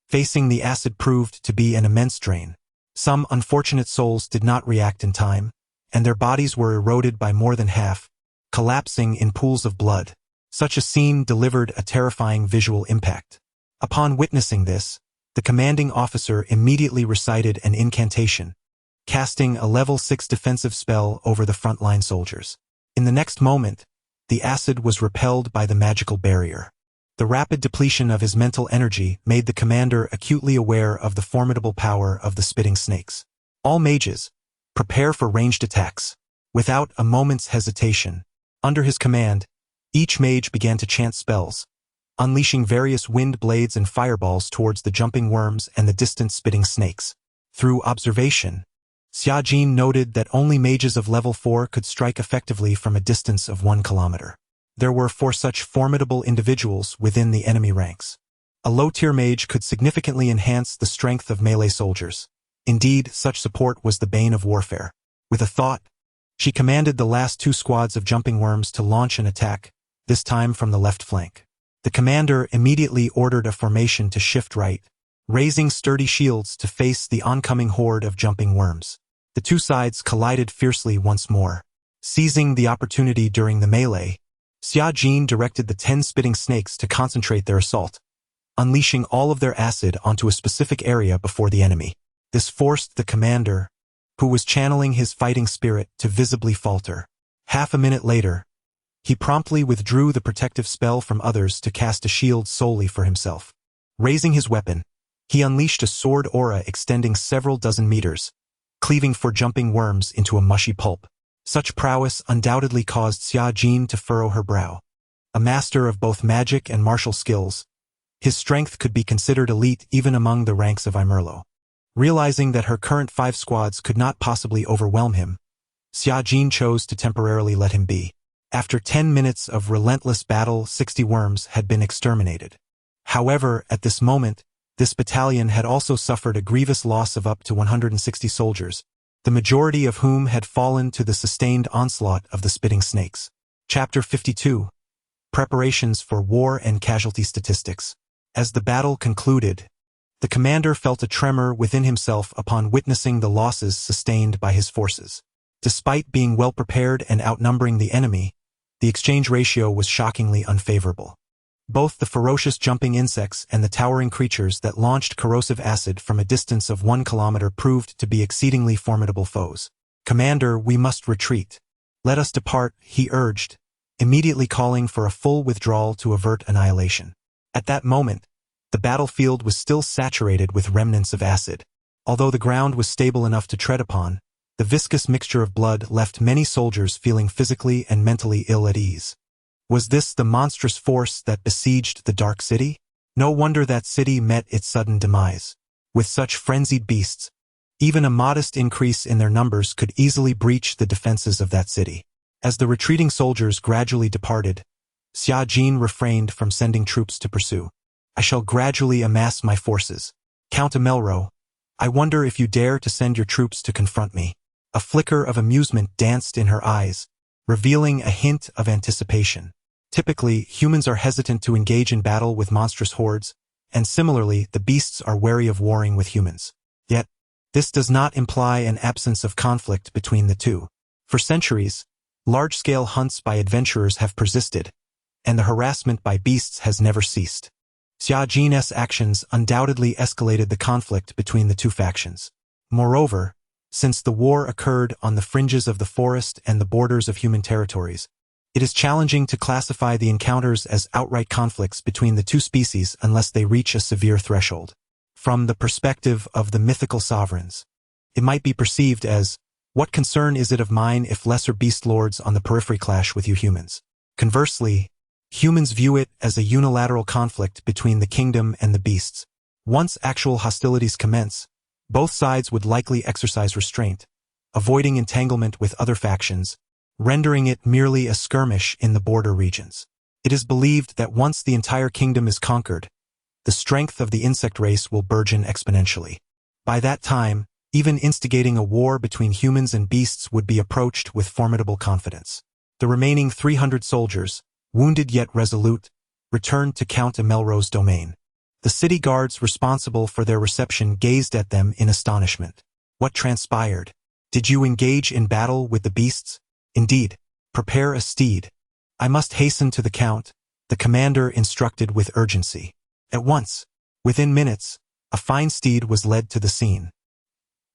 facing the acid proved to be an immense drain. Some unfortunate souls did not react in time, and their bodies were eroded by more than half, collapsing in pools of blood. Such a scene delivered a terrifying visual impact. Upon witnessing this, the commanding officer immediately recited an incantation, casting a level 6 defensive spell over the frontline soldiers. In the next moment, the acid was repelled by the magical barrier. The rapid depletion of his mental energy made the commander acutely aware of the formidable power of the spitting snakes. All mages, prepare for ranged attacks. Without a moment's hesitation, under his command, each mage began to chant spells, unleashing various wind blades and fireballs towards the jumping worms and the distant spitting snakes. Through observation, Xiajin noted that only mages of level 4 could strike effectively from a distance of 1 kilometer. there were 4 such formidable individuals within the enemy ranks. A low-tier mage could significantly enhance the strength of melee soldiers. Indeed, such support was the bane of warfare. With a thought, she commanded the last 2 squads of jumping worms to launch an attack, this time from the left flank. The commander immediately ordered a formation to shift right, raising sturdy shields to face the oncoming horde of jumping worms. The 2 sides collided fiercely once more. Seizing the opportunity during the melee, Xia Jin directed the 10 spitting snakes to concentrate their assault, unleashing all of their acid onto a specific area before the enemy. This forced the commander, who was channeling his fighting spirit, to visibly falter. Half a minute later, he promptly withdrew the protective spell from others to cast a shield solely for himself. Raising his weapon, he unleashed a sword aura extending several dozen meters, cleaving for jumping worms into a mushy pulp. Such prowess undoubtedly caused Xia Jin to furrow her brow. A master of both magic and martial skills, his strength could be considered elite even among the ranks of Imerlo. Realizing that her current 5 squads could not possibly overwhelm him, Xia Jin chose to temporarily let him be. After 10 minutes of relentless battle, 60 worms had been exterminated. However, at this moment, this battalion had also suffered a grievous loss of up to 160 soldiers, the majority of whom had fallen to the sustained onslaught of the spitting snakes. Chapter 52. Preparations for War and Casualty Statistics. As the battle concluded, the commander felt a tremor within himself upon witnessing the losses sustained by his forces. Despite being well prepared and outnumbering the enemy, the exchange ratio was shockingly unfavorable. Both the ferocious jumping insects and the towering creatures that launched corrosive acid from a distance of 1 kilometer proved to be exceedingly formidable foes. "Commander, we must retreat. Let us depart," he urged, immediately calling for a full withdrawal to avert annihilation. At that moment, the battlefield was still saturated with remnants of acid. Although the ground was stable enough to tread upon, the viscous mixture of blood left many soldiers feeling physically and mentally ill at ease. Was this the monstrous force that besieged the Dark City? No wonder that city met its sudden demise. With such frenzied beasts, even a modest increase in their numbers could easily breach the defenses of that city. As the retreating soldiers gradually departed, Xia Jin refrained from sending troops to pursue. "I shall gradually amass my forces. Count Amelro, I wonder if you dare to send your troops to confront me." A flicker of amusement danced in her eyes, revealing a hint of anticipation. Typically, humans are hesitant to engage in battle with monstrous hordes, and similarly, the beasts are wary of warring with humans. Yet, this does not imply an absence of conflict between the two. For centuries, large-scale hunts by adventurers have persisted, and the harassment by beasts has never ceased. Xia Jin's actions undoubtedly escalated the conflict between the two factions. Moreover, since the war occurred on the fringes of the forest and the borders of human territories, it is challenging to classify the encounters as outright conflicts between the two species unless they reach a severe threshold. From the perspective of the mythical sovereigns, it might be perceived as, "What concern is it of mine if lesser beast lords on the periphery clash with you humans?" Conversely, humans view it as a unilateral conflict between the kingdom and the beasts. Once actual hostilities commence, both sides would likely exercise restraint, avoiding entanglement with other factions, rendering it merely a skirmish in the border regions. It is believed that once the entire kingdom is conquered, the strength of the insect race will burgeon exponentially. By that time, even instigating a war between humans and beasts would be approached with formidable confidence. The remaining 300 soldiers, wounded yet resolute, returned to Count Amelro's domain. The city guards responsible for their reception gazed at them in astonishment. "What transpired? Did you engage in battle with the beasts?" "Indeed. Prepare a steed. I must hasten to the Count," the commander instructed with urgency. At once, within minutes, a fine steed was led to the scene.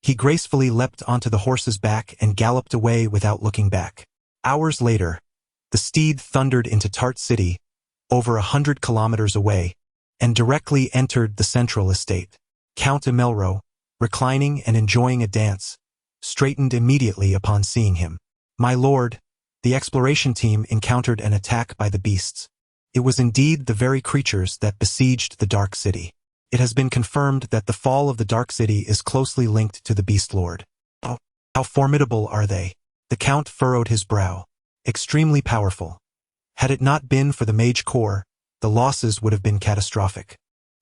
He gracefully leapt onto the horse's back and galloped away without looking back. Hours later, the steed thundered into Tart City, over 100 kilometers away, and directly entered the central estate. Count Amelro, reclining and enjoying a dance, straightened immediately upon seeing him. "My lord, the exploration team encountered an attack by the beasts. It was indeed the very creatures that besieged the Dark City. It has been confirmed that the fall of the Dark City is closely linked to the Beast Lord." "Oh, how formidable are they?" The Count furrowed his brow. "Extremely powerful. Had it not been for the Mage Corps, the losses would have been catastrophic.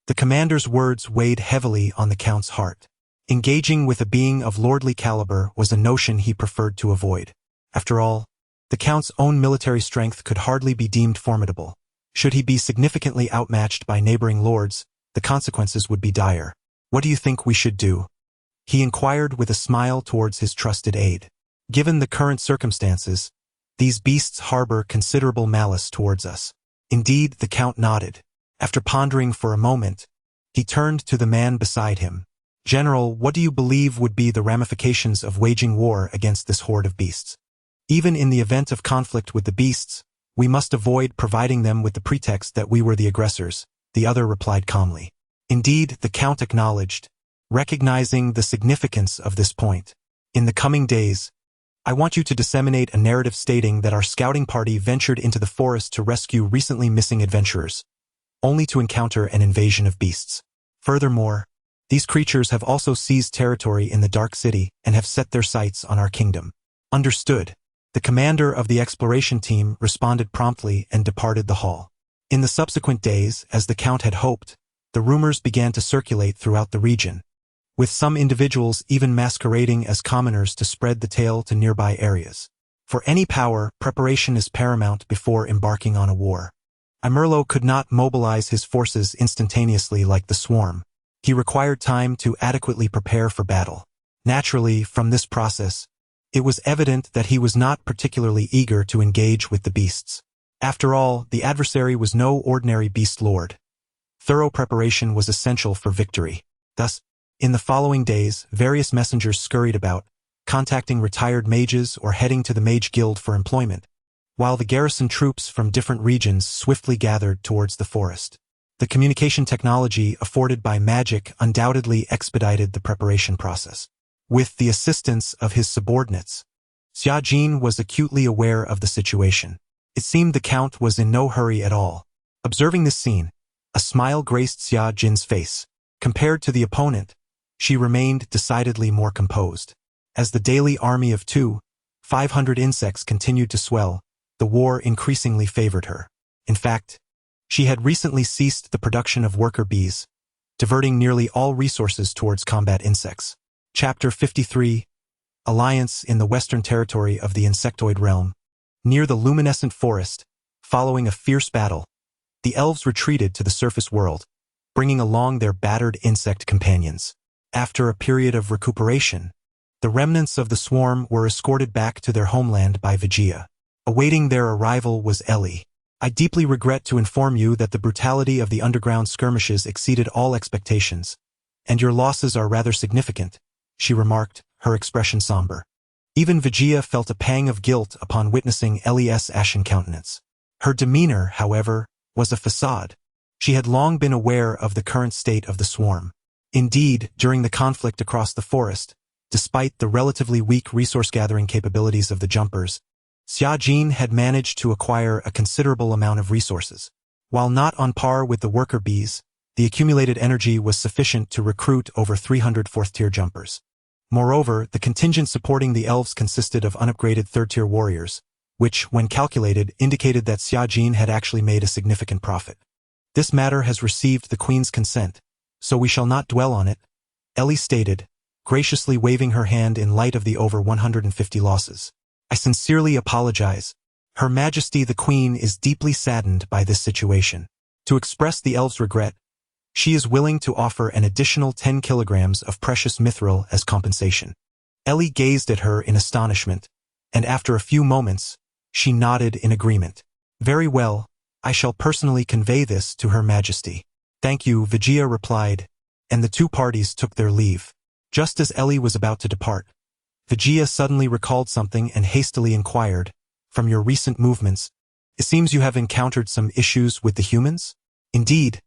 The commander's words weighed heavily on the Count's heart. Engaging with a being of lordly caliber was a notion he preferred to avoid. After all, the Count's own military strength could hardly be deemed formidable. Should he be significantly outmatched by neighboring lords, the consequences would be dire. What do you think we should do? He inquired with a smile towards his trusted aide. Given the current circumstances, these beasts harbor considerable malice towards us. Indeed, the Count nodded. After pondering for a moment, he turned to the man beside him. General, what do you believe would be the ramifications of waging war against this horde of beasts? Even in the event of conflict with the beasts, we must avoid providing them with the pretext that we were the aggressors, the other replied calmly. Indeed, the Count acknowledged, recognizing the significance of this point. In the coming days, I want you to disseminate a narrative stating that our scouting party ventured into the forest to rescue recently missing adventurers, only to encounter an invasion of beasts. Furthermore, these creatures have also seized territory in the Dark City and have set their sights on our kingdom. Understood. The commander of the exploration team responded promptly and departed the hall. In the subsequent days, as the Count had hoped, the rumors began to circulate throughout the region, with some individuals even masquerading as commoners to spread the tale to nearby areas. For any power, preparation is paramount before embarking on a war. Imerlo could not mobilize his forces instantaneously like the swarm. He required time to adequately prepare for battle. Naturally, from this process, it was evident that he was not particularly eager to engage with the beasts. After all, the adversary was no ordinary beast lord. Thorough preparation was essential for victory. Thus, in the following days, various messengers scurried about, contacting retired mages or heading to the Mage Guild for employment, while the garrison troops from different regions swiftly gathered towards the forest. The communication technology afforded by magic undoubtedly expedited the preparation process. With the assistance of his subordinates, Xia Jin was acutely aware of the situation. It seemed the Count was in no hurry at all. Observing this scene, a smile graced Xia Jin's face. Compared to the opponent, she remained decidedly more composed. As the daily army of 500 insects continued to swell, the war increasingly favored her. In fact, she had recently ceased the production of worker bees, diverting nearly all resources towards combat insects. Chapter 53 Alliance in the Western Territory of the Insectoid Realm. Near the luminescent forest, following a fierce battle, the elves retreated to the surface world, bringing along their battered insect companions. After a period of recuperation, the remnants of the swarm were escorted back to their homeland by Vigia. Awaiting their arrival was Ellie. I deeply regret to inform you that the brutality of the underground skirmishes exceeded all expectations, and your losses are rather significant, she remarked, her expression somber. Even Vigia felt a pang of guilt upon witnessing Ellie's ashen countenance. Her demeanor, however, was a facade. She had long been aware of the current state of the swarm. Indeed, during the conflict across the forest, despite the relatively weak resource-gathering capabilities of the jumpers, Xia Jin had managed to acquire a considerable amount of resources. While not on par with the worker bees, the accumulated energy was sufficient to recruit over 300 fourth-tier jumpers. Moreover, the contingent supporting the elves consisted of unupgraded third-tier warriors, which, when calculated, indicated that Xia Jin had actually made a significant profit. This matter has received the Queen's consent, so we shall not dwell on it, Ellie stated, graciously waving her hand in light of the over 150 losses. I sincerely apologize. Her Majesty the Queen is deeply saddened by this situation. To express the elves' regret, she is willing to offer an additional 10 kilograms of precious mithril as compensation. Ellie gazed at her in astonishment, and after a few moments, she nodded in agreement. Very well, I shall personally convey this to Her Majesty. Thank you, Vigia replied, and the two parties took their leave. Just as Ellie was about to depart, Vigia suddenly recalled something and hastily inquired, from your recent movements, it seems you have encountered some issues with the humans? Indeed,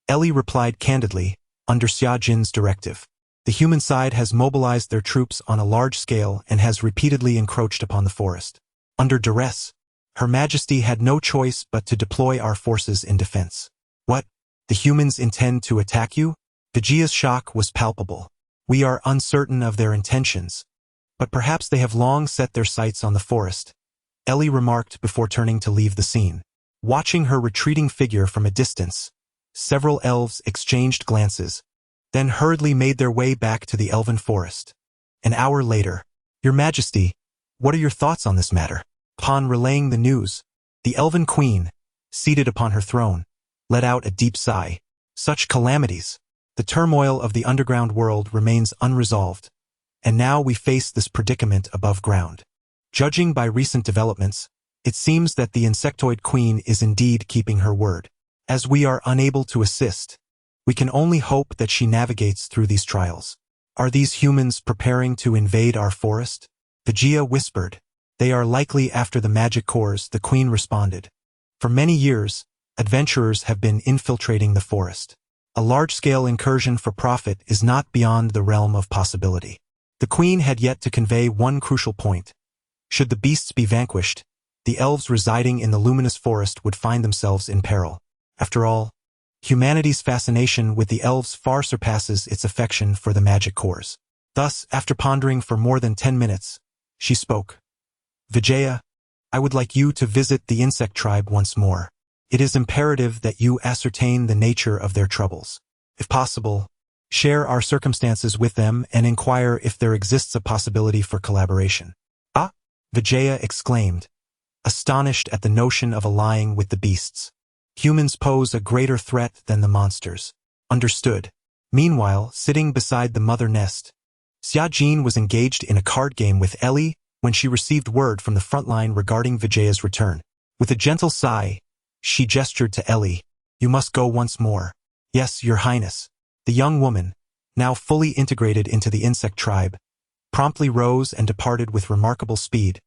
Ellie replied candidly, under Xia Jin's directive. The human side has mobilized their troops on a large scale and has repeatedly encroached upon the forest. Under duress, Her Majesty had no choice but to deploy our forces in defense. What? The humans intend to attack you? Vigia's shock was palpable. We are uncertain of their intentions, but perhaps they have long set their sights on the forest, Ellie remarked before turning to leave the scene. Watching her retreating figure from a distance, several elves exchanged glances, then hurriedly made their way back to the elven forest. An hour later, Your Majesty, what are your thoughts on this matter? Upon relaying the news, the elven queen, seated upon her throne, let out a deep sigh. Such calamities! The turmoil of the underground world remains unresolved, and now we face this predicament above ground. Judging by recent developments, it seems that the insectoid queen is indeed keeping her word. As we are unable to assist, we can only hope that she navigates through these trials. Are these humans preparing to invade our forest? Vijaya whispered. They are likely after the magic cores, the queen responded. For many years, adventurers have been infiltrating the forest. A large-scale incursion for profit is not beyond the realm of possibility. The queen had yet to convey one crucial point. Should the beasts be vanquished, the elves residing in the luminous forest would find themselves in peril. After all, humanity's fascination with the elves far surpasses its affection for the magic cores. Thus, after pondering for more than 10 minutes, she spoke. Vijaya, I would like you to visit the insect tribe once more. It is imperative that you ascertain the nature of their troubles. If possible, share our circumstances with them and inquire if there exists a possibility for collaboration. Ah! Vijaya exclaimed, astonished at the notion of allying with the beasts. Humans pose a greater threat than the monsters. Understood. Meanwhile, sitting beside the mother nest, Xiajin was engaged in a card game with Ellie when she received word from the front line regarding Vijaya's return. With a gentle sigh, she gestured to Ellie. You must go once more. Yes, Your Highness. The young woman, now fully integrated into the insect tribe, promptly rose and departed with remarkable speed,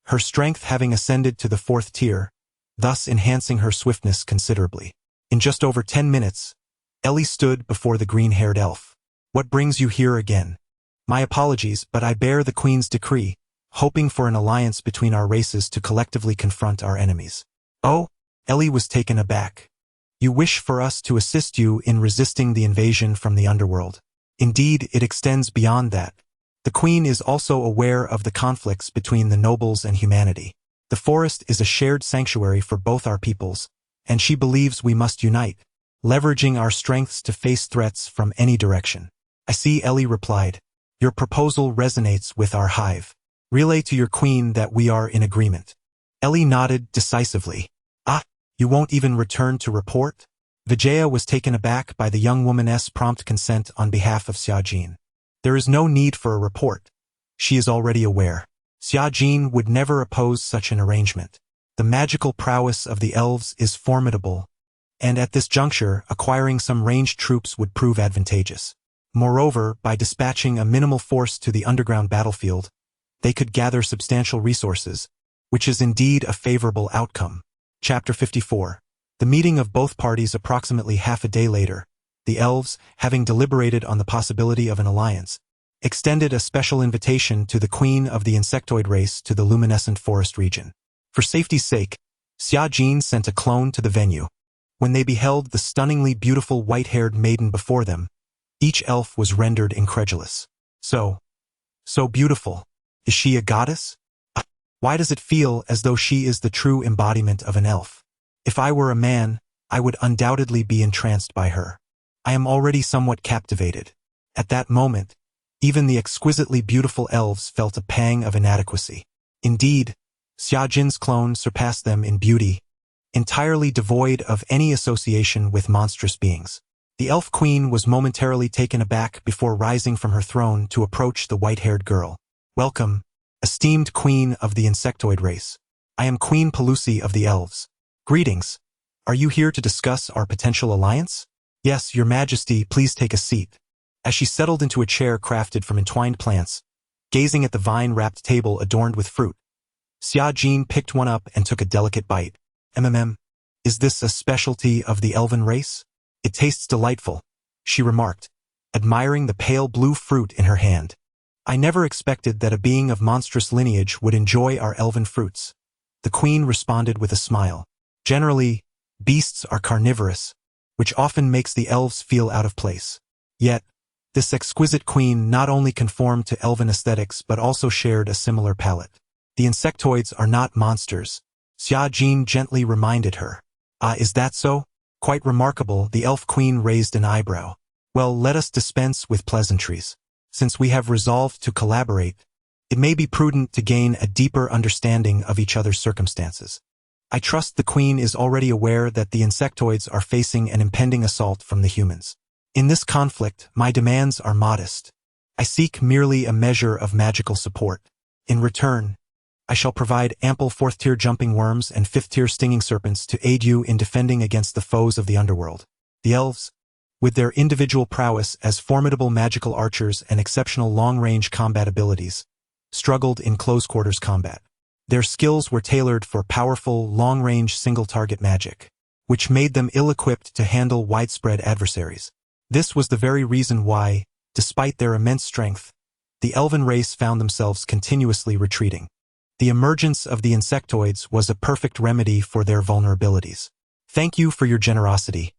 her strength having ascended to the 4th tier, thus enhancing her swiftness considerably. In just over 10 minutes, Ellie stood before the green-haired elf. What brings you here again? My apologies, but I bear the Queen's decree, hoping for an alliance between our races to collectively confront our enemies. Oh? Ellie was taken aback. You wish for us to assist you in resisting the invasion from the underworld. Indeed, it extends beyond that. The Queen is also aware of the conflicts between the nobles and humanity. The forest is a shared sanctuary for both our peoples, and she believes we must unite, leveraging our strengths to face threats from any direction. I see, Ellie replied. Your proposal resonates with our hive. Relay to your queen that we are in agreement. Ellie nodded decisively. Ah, you won't even return to report? Vijaya was taken aback by the young woman's prompt consent on behalf of Xiajin. There is no need for a report. She is already aware. Xiajin would never oppose such an arrangement. The magical prowess of the elves is formidable, and at this juncture, acquiring some ranged troops would prove advantageous. Moreover, by dispatching a minimal force to the underground battlefield, they could gather substantial resources, which is indeed a favorable outcome. Chapter 54. The meeting of both parties approximately half a day later, the elves, having deliberated on the possibility of an alliance, extended a special invitation to the queen of the insectoid race to the luminescent forest region. For safety's sake, Xiajin sent a clone to the venue. When they beheld the stunningly beautiful white-haired maiden before them, each elf was rendered incredulous. So beautiful. Is she a goddess? Why does it feel as though she is the true embodiment of an elf? If I were a man, I would undoubtedly be entranced by her. I am already somewhat captivated. At that moment, even the exquisitely beautiful elves felt a pang of inadequacy. Indeed, Xiajin's clone surpassed them in beauty, entirely devoid of any association with monstrous beings. The elf queen was momentarily taken aback before rising from her throne to approach the white-haired girl. Welcome, esteemed queen of the insectoid race. I am Queen Pelusi of the elves. Greetings. Are you here to discuss our potential alliance? Yes, Your Majesty, please take a seat. As she settled into a chair crafted from entwined plants, gazing at the vine-wrapped table adorned with fruit, Xiajin picked one up and took a delicate bite. Is this a specialty of the elven race? It tastes delightful, she remarked, admiring the pale blue fruit in her hand. I never expected that a being of monstrous lineage would enjoy our elven fruits. The queen responded with a smile. Generally, beasts are carnivorous, which often makes the elves feel out of place. Yet, this exquisite queen not only conformed to elven aesthetics but also shared a similar palate. The insectoids are not monsters, Xia Jin gently reminded her. Ah, is that so? Quite remarkable, the elf queen raised an eyebrow. Well, let us dispense with pleasantries. Since we have resolved to collaborate, it may be prudent to gain a deeper understanding of each other's circumstances. I trust the queen is already aware that the insectoids are facing an impending assault from the humans. In this conflict, my demands are modest. I seek merely a measure of magical support. In return, I shall provide ample 4th-tier jumping worms and 5th-tier stinging serpents to aid you in defending against the foes of the underworld. The elves, with their individual prowess as formidable magical archers and exceptional long-range combat abilities, struggled in close-quarters combat. Their skills were tailored for powerful, long-range single-target magic, which made them ill-equipped to handle widespread adversaries. This was the very reason why, despite their immense strength, the elven race found themselves continuously retreating. The emergence of the insectoids was a perfect remedy for their vulnerabilities. Thank you for your generosity.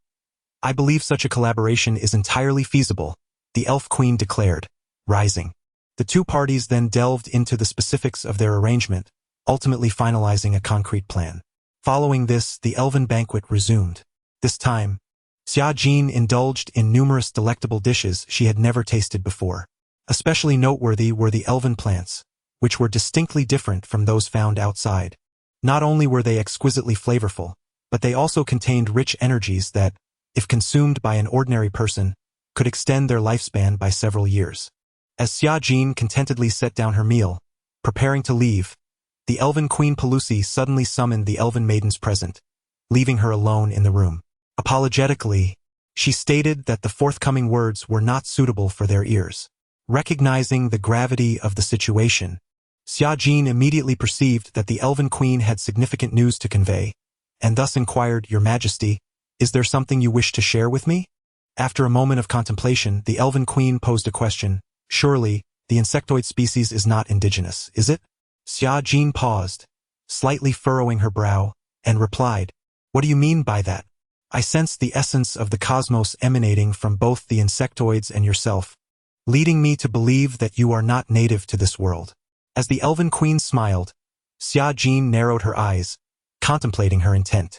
I believe such a collaboration is entirely feasible, the elf queen declared, rising. The two parties then delved into the specifics of their arrangement, ultimately finalizing a concrete plan. Following this, the elven banquet resumed. This time, Xia Jin indulged in numerous delectable dishes she had never tasted before. Especially noteworthy were the elven plants, which were distinctly different from those found outside. Not only were they exquisitely flavorful, but they also contained rich energies that, if consumed by an ordinary person, could extend their lifespan by several years. As Xia Jin contentedly set down her meal, preparing to leave, the elven queen Pelusi suddenly summoned the elven maidens present, leaving her alone in the room. Apologetically, she stated that the forthcoming words were not suitable for their ears. Recognizing the gravity of the situation, Xia Jin immediately perceived that the elven queen had significant news to convey, and thus inquired, "Your Majesty, is there something you wish to share with me?" After a moment of contemplation, the elven queen posed a question. "Surely, the insectoid species is not indigenous, is it?" Xia Jin paused, slightly furrowing her brow, and replied, "What do you mean by that? I sense the essence of the cosmos emanating from both the insectoids and yourself, leading me to believe that you are not native to this world." As the elven queen smiled, Xia Jin narrowed her eyes, contemplating her intent.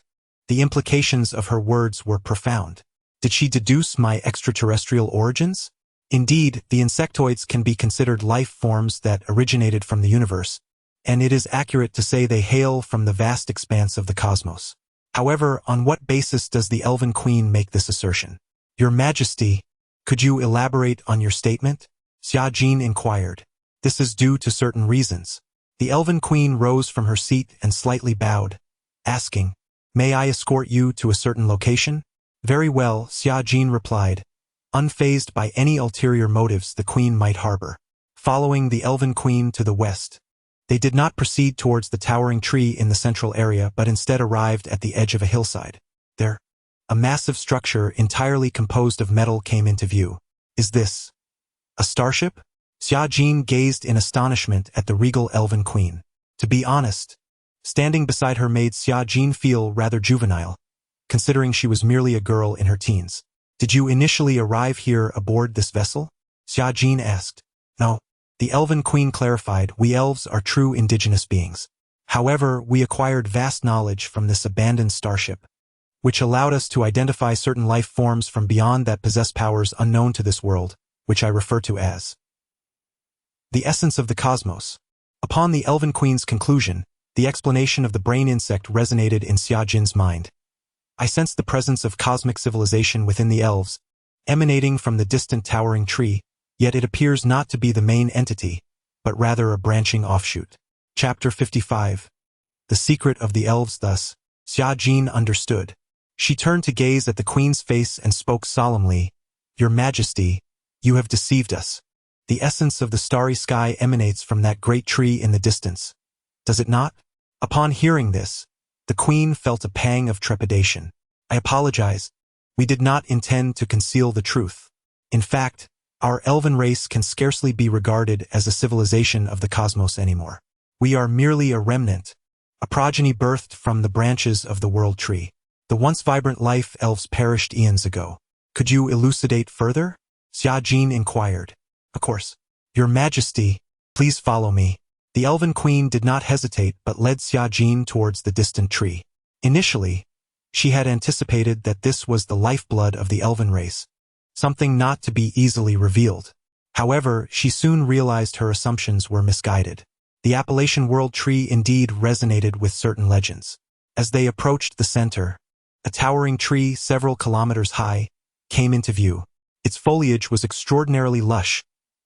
The implications of her words were profound. Did she deduce my extraterrestrial origins? Indeed, the insectoids can be considered life forms that originated from the universe, and it is accurate to say they hail from the vast expanse of the cosmos. However, on what basis does the elven queen make this assertion? "Your Majesty, could you elaborate on your statement?" Xia Jin inquired. "This is due to certain reasons." The elven queen rose from her seat and slightly bowed, asking, "May I escort you to a certain location?" "Very well," Xia Jin replied, unfazed by any ulterior motives the queen might harbor. Following the elven queen to the west, they did not proceed towards the towering tree in the central area but instead arrived at the edge of a hillside. There, a massive structure entirely composed of metal came into view. "Is this a starship?" Xia Jin gazed in astonishment at the regal elven queen. To be honest, standing beside her made Xia Jin feel rather juvenile, considering she was merely a girl in her teens. "Did you initially arrive here aboard this vessel?" Xia Jin asked. "No," the elven queen clarified, "we elves are true indigenous beings. However, we acquired vast knowledge from this abandoned starship, which allowed us to identify certain life forms from beyond that possess powers unknown to this world, which I refer to as the essence of the cosmos." Upon the elven queen's conclusion, the explanation of the brain insect resonated in Xia Jin's mind. "I sense the presence of cosmic civilization within the elves, emanating from the distant towering tree, yet it appears not to be the main entity, but rather a branching offshoot." Chapter 55. The secret of the elves. Thus, Xia Jin understood. She turned to gaze at the queen's face and spoke solemnly, "Your Majesty, you have deceived us. The essence of the starry sky emanates from that great tree in the distance, does it not?" Upon hearing this, the queen felt a pang of trepidation. "I apologize. We did not intend to conceal the truth. In fact, our elven race can scarcely be regarded as a civilization of the cosmos anymore. We are merely a remnant, a progeny birthed from the branches of the world tree. The once vibrant life elves perished eons ago. Could you elucidate further?" Xia Jin inquired. "Of course. Your Majesty, please follow me." The Elven Queen did not hesitate but led Xia Jin towards the distant tree. Initially, she had anticipated that this was the lifeblood of the elven race, something not to be easily revealed. However, she soon realized her assumptions were misguided. The Appalachian World Tree indeed resonated with certain legends. As they approached the center, a towering tree several kilometers high came into view. Its foliage was extraordinarily lush,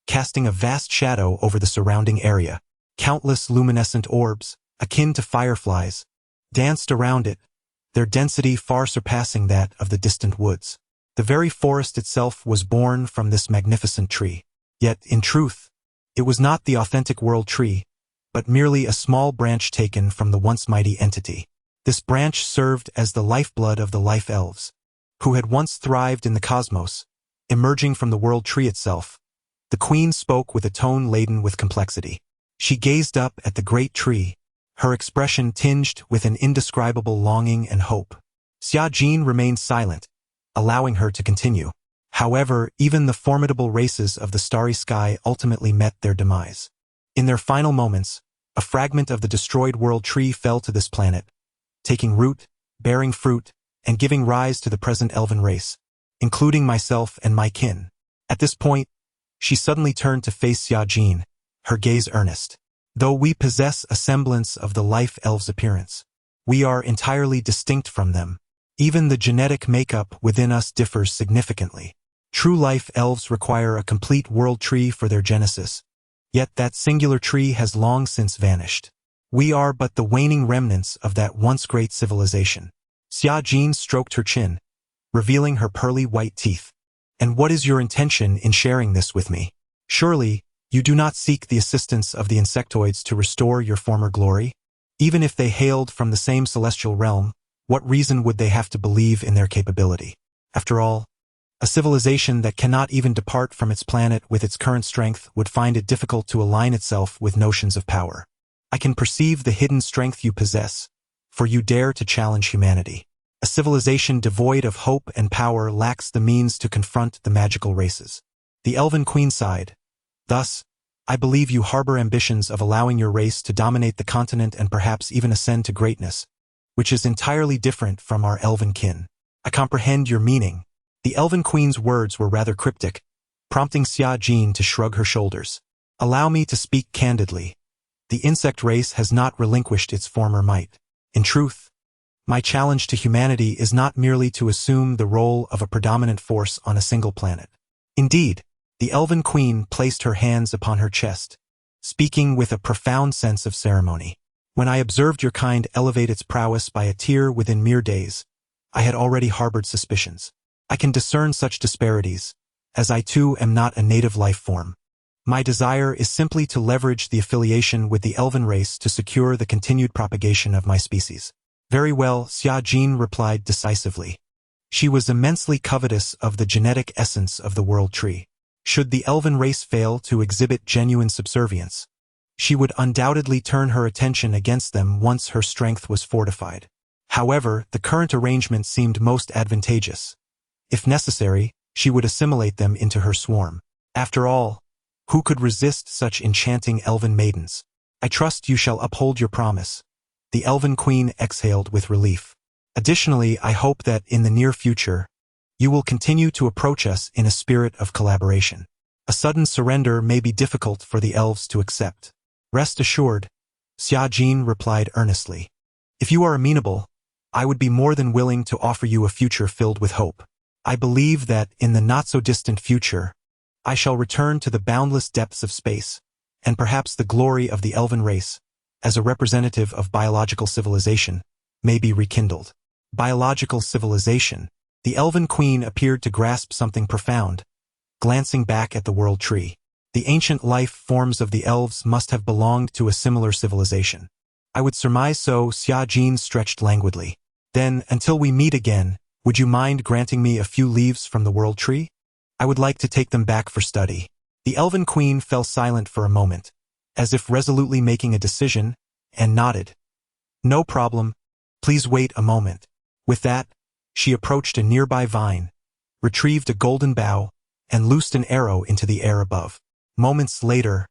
casting a vast shadow over the surrounding area. Countless luminescent orbs, akin to fireflies, danced around it, their density far surpassing that of the distant woods. The very forest itself was born from this magnificent tree. Yet, in truth, it was not the authentic world tree, but merely a small branch taken from the once mighty entity. This branch served as the lifeblood of the life elves, who had once thrived in the cosmos, emerging from the world tree itself. The queen spoke with a tone laden with complexity. She gazed up at the great tree, her expression tinged with an indescribable longing and hope. Xia Jin remained silent, allowing her to continue. However, even the formidable races of the starry sky ultimately met their demise. In their final moments, a fragment of the destroyed world tree fell to this planet, taking root, bearing fruit, and giving rise to the present elven race, including myself and my kin. At this point, she suddenly turned to face Xia Jin, her gaze earnest. Though we possess a semblance of the life elves' appearance, we are entirely distinct from them. Even the genetic makeup within us differs significantly. True life elves require a complete world tree for their genesis, yet that singular tree has long since vanished. We are but the waning remnants of that once great civilization. Xia Jin stroked her chin, revealing her pearly white teeth. And what is your intention in sharing this with me? Surely, you do not seek the assistance of the insectoids to restore your former glory? Even if they hailed from the same celestial realm, what reason would they have to believe in their capability? After all, a civilization that cannot even depart from its planet with its current strength would find it difficult to align itself with notions of power. I can perceive the hidden strength you possess, for you dare to challenge humanity. A civilization devoid of hope and power lacks the means to confront the magical races. The Elven Queen sighed. Thus, I believe you harbor ambitions of allowing your race to dominate the continent and perhaps even ascend to greatness, which is entirely different from our elven kin. I comprehend your meaning. The Elven Queen's words were rather cryptic, prompting Xia Jin to shrug her shoulders. Allow me to speak candidly. The insect race has not relinquished its former might. In truth, my challenge to humanity is not merely to assume the role of a predominant force on a single planet. Indeed, the Elven Queen placed her hands upon her chest, speaking with a profound sense of ceremony. When I observed your kind elevate its prowess by a tier within mere days, I had already harbored suspicions. I can discern such disparities, as I too am not a native life form. My desire is simply to leverage the affiliation with the elven race to secure the continued propagation of my species. Very well, Xia Jin replied decisively. She was immensely covetous of the genetic essence of the world tree. Should the elven race fail to exhibit genuine subservience, she would undoubtedly turn her attention against them once her strength was fortified. However, the current arrangement seemed most advantageous. If necessary, she would assimilate them into her swarm. After all, who could resist such enchanting elven maidens? I trust you shall uphold your promise. The Elven Queen exhaled with relief. Additionally, I hope that in the near future, you will continue to approach us in a spirit of collaboration. A sudden surrender may be difficult for the elves to accept. Rest assured, Xia Jin replied earnestly. If you are amenable, I would be more than willing to offer you a future filled with hope. I believe that in the not-so-distant future, I shall return to the boundless depths of space, and perhaps the glory of the elven race, as a representative of biological civilization, may be rekindled. Biological civilization. The Elven Queen appeared to grasp something profound, glancing back at the world tree. The ancient life forms of the elves must have belonged to a similar civilization. I would surmise so. Xia Jin stretched languidly. Then, until we meet again, would you mind granting me a few leaves from the world tree? I would like to take them back for study. The Elven Queen fell silent for a moment, as if resolutely making a decision, and nodded. No problem. Please wait a moment. With that, she approached a nearby vine, retrieved a golden bough, and loosed an arrow into the air above. Moments later,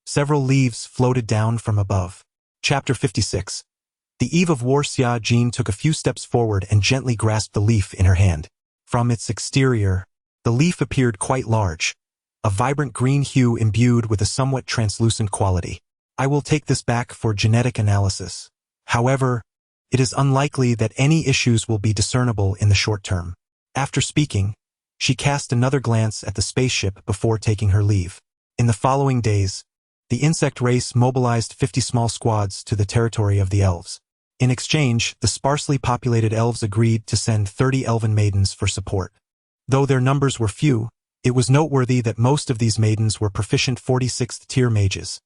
Several leaves floated down from above. Chapter 56. The eve of war. Xia Jin took a few steps forward and gently grasped the leaf in her hand. From its exterior, the leaf appeared quite large, a vibrant green hue imbued with a somewhat translucent quality. I will take this back for genetic analysis. However, it is unlikely that any issues will be discernible in the short term. After speaking, she cast another glance at the spaceship before taking her leave. In the following days, the insect race mobilized 50 small squads to the territory of the elves. In exchange, the sparsely populated elves agreed to send 30 elven maidens for support. Though their numbers were few, it was noteworthy that most of these maidens were proficient 46th tier mages,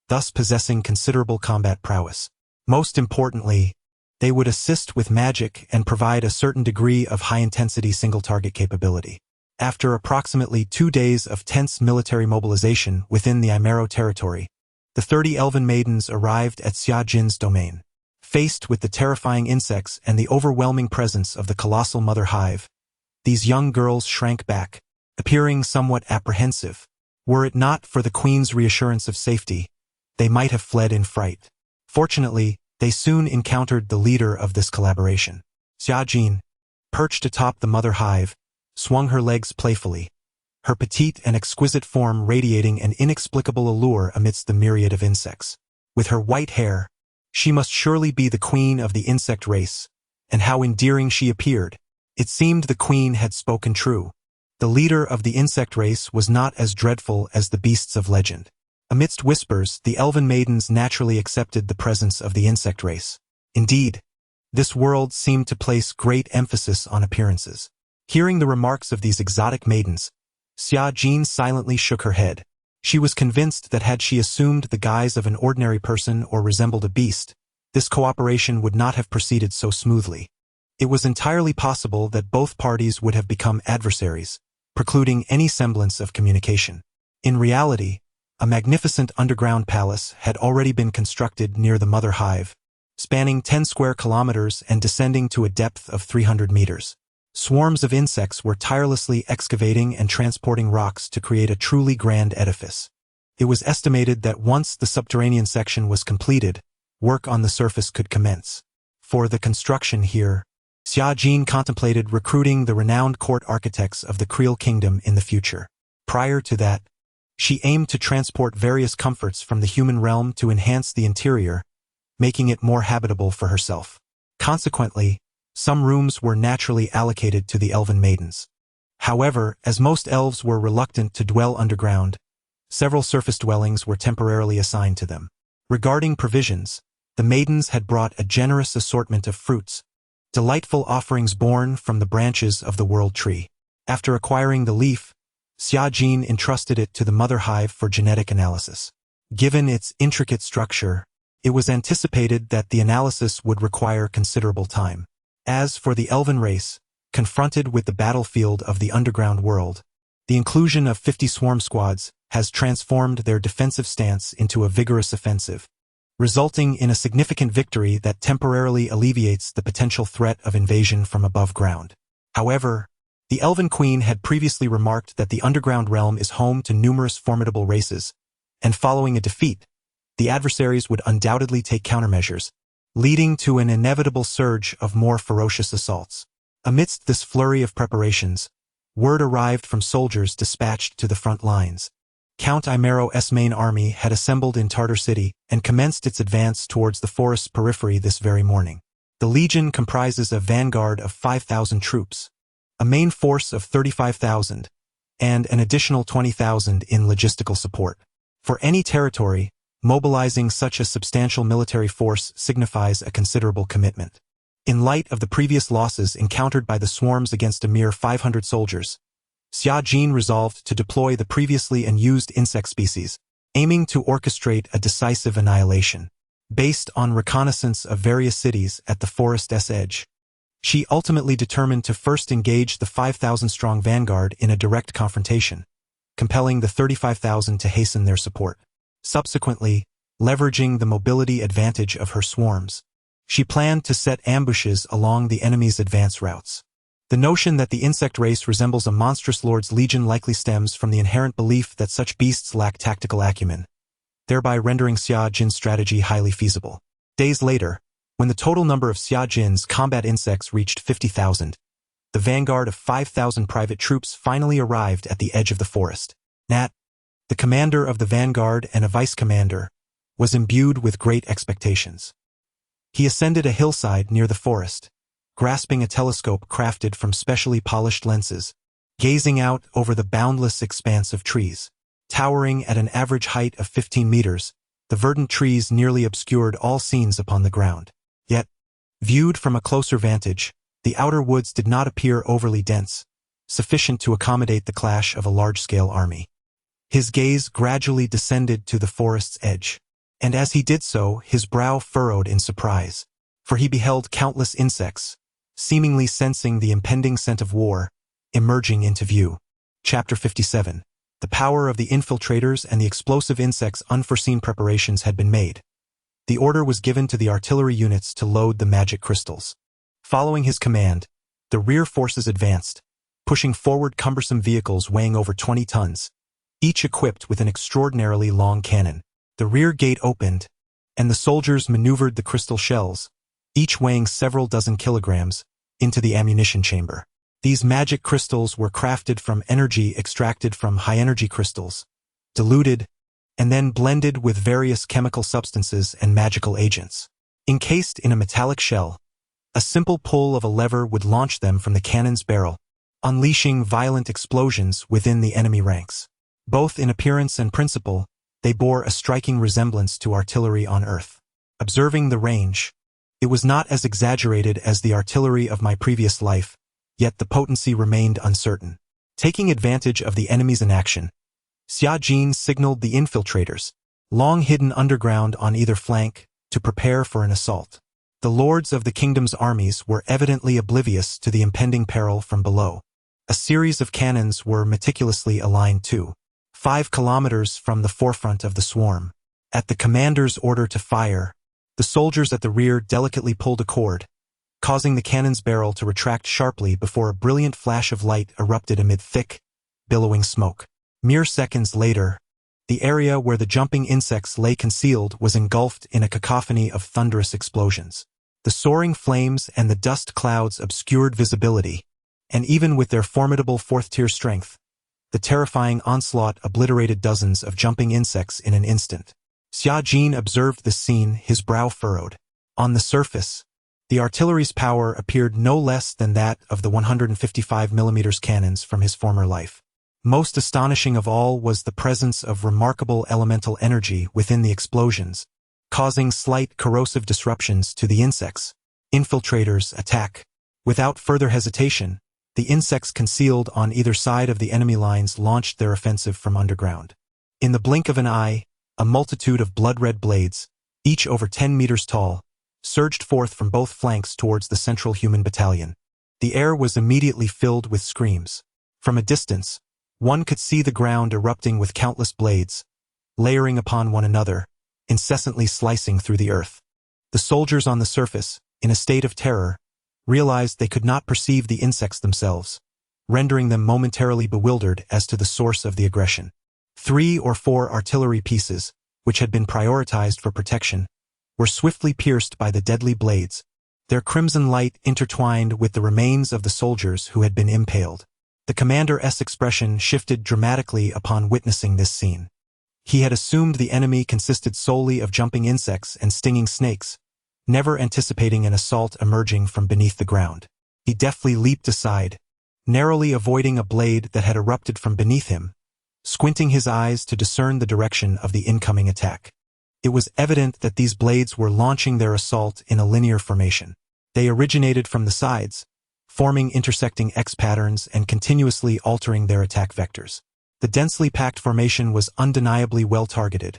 thus possessing considerable combat prowess. Most importantly, they would assist with magic and provide a certain degree of high-intensity single-target capability. After approximately 2 days of tense military mobilization within the Imero territory, the 30 elven maidens arrived at Xia Jin's domain. Faced with the terrifying insects and the overwhelming presence of the colossal mother hive, these young girls shrank back, appearing somewhat apprehensive. Were it not for the queen's reassurance of safety, they might have fled in fright. Fortunately, they soon encountered the leader of this collaboration. Xia Jin, perched atop the mother hive, swung her legs playfully, her petite and exquisite form radiating an inexplicable allure amidst the myriad of insects. With her white hair, she must surely be the queen of the insect race, and how endearing she appeared. It seemed the queen had spoken true. The leader of the insect race was not as dreadful as the beasts of legend. Amidst whispers, the elven maidens naturally accepted the presence of the insect race. Indeed, this world seemed to place great emphasis on appearances. Hearing the remarks of these exotic maidens, Xia Jin silently shook her head. She was convinced that had she assumed the guise of an ordinary person or resembled a beast, this cooperation would not have proceeded so smoothly. It was entirely possible that both parties would have become adversaries, precluding any semblance of communication. In reality, a magnificent underground palace had already been constructed near the mother hive, spanning 10 square kilometers and descending to a depth of 300 meters. Swarms of insects were tirelessly excavating and transporting rocks to create a truly grand edifice. It was estimated that once the subterranean section was completed, work on the surface could commence. For the construction here, Xia Jin contemplated recruiting the renowned court architects of the Creole Kingdom in the future. Prior to that, she aimed to transport various comforts from the human realm to enhance the interior, making it more habitable for herself. Consequently, some rooms were naturally allocated to the elven maidens. However, as most elves were reluctant to dwell underground, several surface dwellings were temporarily assigned to them. Regarding provisions, the maidens had brought a generous assortment of fruits, delightful offerings born from the branches of the world tree. After acquiring the leaf, Xia Jin entrusted it to the mother hive for genetic analysis. Given its intricate structure, it was anticipated that the analysis would require considerable time. As for the elven race, confronted with the battlefield of the underground world, the inclusion of 50 swarm squads has transformed their defensive stance into a vigorous offensive, resulting in a significant victory that temporarily alleviates the potential threat of invasion from above ground. However, the Elven Queen had previously remarked that the underground realm is home to numerous formidable races, and following a defeat, the adversaries would undoubtedly take countermeasures, leading to an inevitable surge of more ferocious assaults. Amidst this flurry of preparations, word arrived from soldiers dispatched to the front lines. Count Imero's main army had assembled in Tartar City and commenced its advance towards the forest's periphery this very morning. The legion comprises a vanguard of 5,000 troops, a main force of 35,000, and an additional 20,000 in logistical support. For any territory, mobilizing such a substantial military force signifies a considerable commitment. In light of the previous losses encountered by the swarms against a mere 500 soldiers, Xia Jin resolved to deploy the previously unused insect species, aiming to orchestrate a decisive annihilation. Based on reconnaissance of various cities at the forest's edge, she ultimately determined to first engage the 5,000-strong vanguard in a direct confrontation, compelling the 35,000 to hasten their support. Subsequently, leveraging the mobility advantage of her swarms, she planned to set ambushes along the enemy's advance routes. The notion that the insect race resembles a monstrous lord's legion likely stems from the inherent belief that such beasts lack tactical acumen. thereby rendering Xia Jin's strategy highly feasible. Days later, when the total number of Xia Jin's combat insects reached 50,000, the vanguard of 5,000 private troops finally arrived at the edge of the forest. Nat, the commander of the vanguard and a vice-commander, was imbued with great expectations. He ascended a hillside near the forest, grasping a telescope crafted from specially polished lenses, gazing out over the boundless expanse of trees. Towering at an average height of 15 meters, the verdant trees nearly obscured all scenes upon the ground. Yet, viewed from a closer vantage, the outer woods did not appear overly dense, sufficient to accommodate the clash of a large-scale army. His gaze gradually descended to the forest's edge, and as he did so, his brow furrowed in surprise, for he beheld countless insects, seemingly sensing the impending scent of war, emerging into view. Chapter 57. The power of the infiltrators and the explosive insects. Unforeseen preparations had been made. The order was given to the artillery units to load the magic crystals. Following his command, the rear forces advanced, pushing forward cumbersome vehicles weighing over 20 tons, each equipped with an extraordinarily long cannon. The rear gate opened, and the soldiers maneuvered the crystal shells, each weighing several dozen kilograms, into the ammunition chamber. These magic crystals were crafted from energy extracted from high-energy crystals, diluted, and then blended with various chemical substances and magical agents. Encased in a metallic shell, a simple pull of a lever would launch them from the cannon's barrel, unleashing violent explosions within the enemy ranks. Both in appearance and principle, they bore a striking resemblance to artillery on Earth. Observing the range, it was not as exaggerated as the artillery of my previous life, yet the potency remained uncertain. Taking advantage of the enemy's inaction, Xia Jin signaled the infiltrators, long hidden underground on either flank, to prepare for an assault. The lords of the kingdom's armies were evidently oblivious to the impending peril from below. A series of cannons were meticulously aligned 5 kilometers from the forefront of the swarm. At the commander's order to fire, the soldiers at the rear delicately pulled a cord, causing the cannon's barrel to retract sharply before a brilliant flash of light erupted amid thick, billowing smoke. Mere seconds later, the area where the jumping insects lay concealed was engulfed in a cacophony of thunderous explosions. The soaring flames and the dust clouds obscured visibility, and even with their formidable fourth-tier strength, the terrifying onslaught obliterated dozens of jumping insects in an instant. Xia Jin observed the scene, his brow furrowed. On the surface, the artillery's power appeared no less than that of the 155mm cannons from his former life. Most astonishing of all was the presence of remarkable elemental energy within the explosions, causing slight corrosive disruptions to the insects. Infiltrators attack. Without further hesitation, the insects concealed on either side of the enemy lines launched their offensive from underground. In the blink of an eye, a multitude of blood-red blades, each over 10 meters tall, surged forth from both flanks towards the central human battalion. The air was immediately filled with screams. From a distance, one could see the ground erupting with countless blades, layering upon one another, incessantly slicing through the earth. The soldiers on the surface, in a state of terror, realized they could not perceive the insects themselves, rendering them momentarily bewildered as to the source of the aggression. 3 or 4 artillery pieces, which had been prioritized for protection, were swiftly pierced by the deadly blades, their crimson light intertwined with the remains of the soldiers who had been impaled. The commander's expression shifted dramatically upon witnessing this scene. He had assumed the enemy consisted solely of jumping insects and stinging snakes, never anticipating an assault emerging from beneath the ground. He deftly leaped aside, narrowly avoiding a blade that had erupted from beneath him, squinting his eyes to discern the direction of the incoming attack. It was evident that these blades were launching their assault in a linear formation. They originated from the sides, forming intersecting X patterns and continuously altering their attack vectors. The densely packed formation was undeniably well targeted,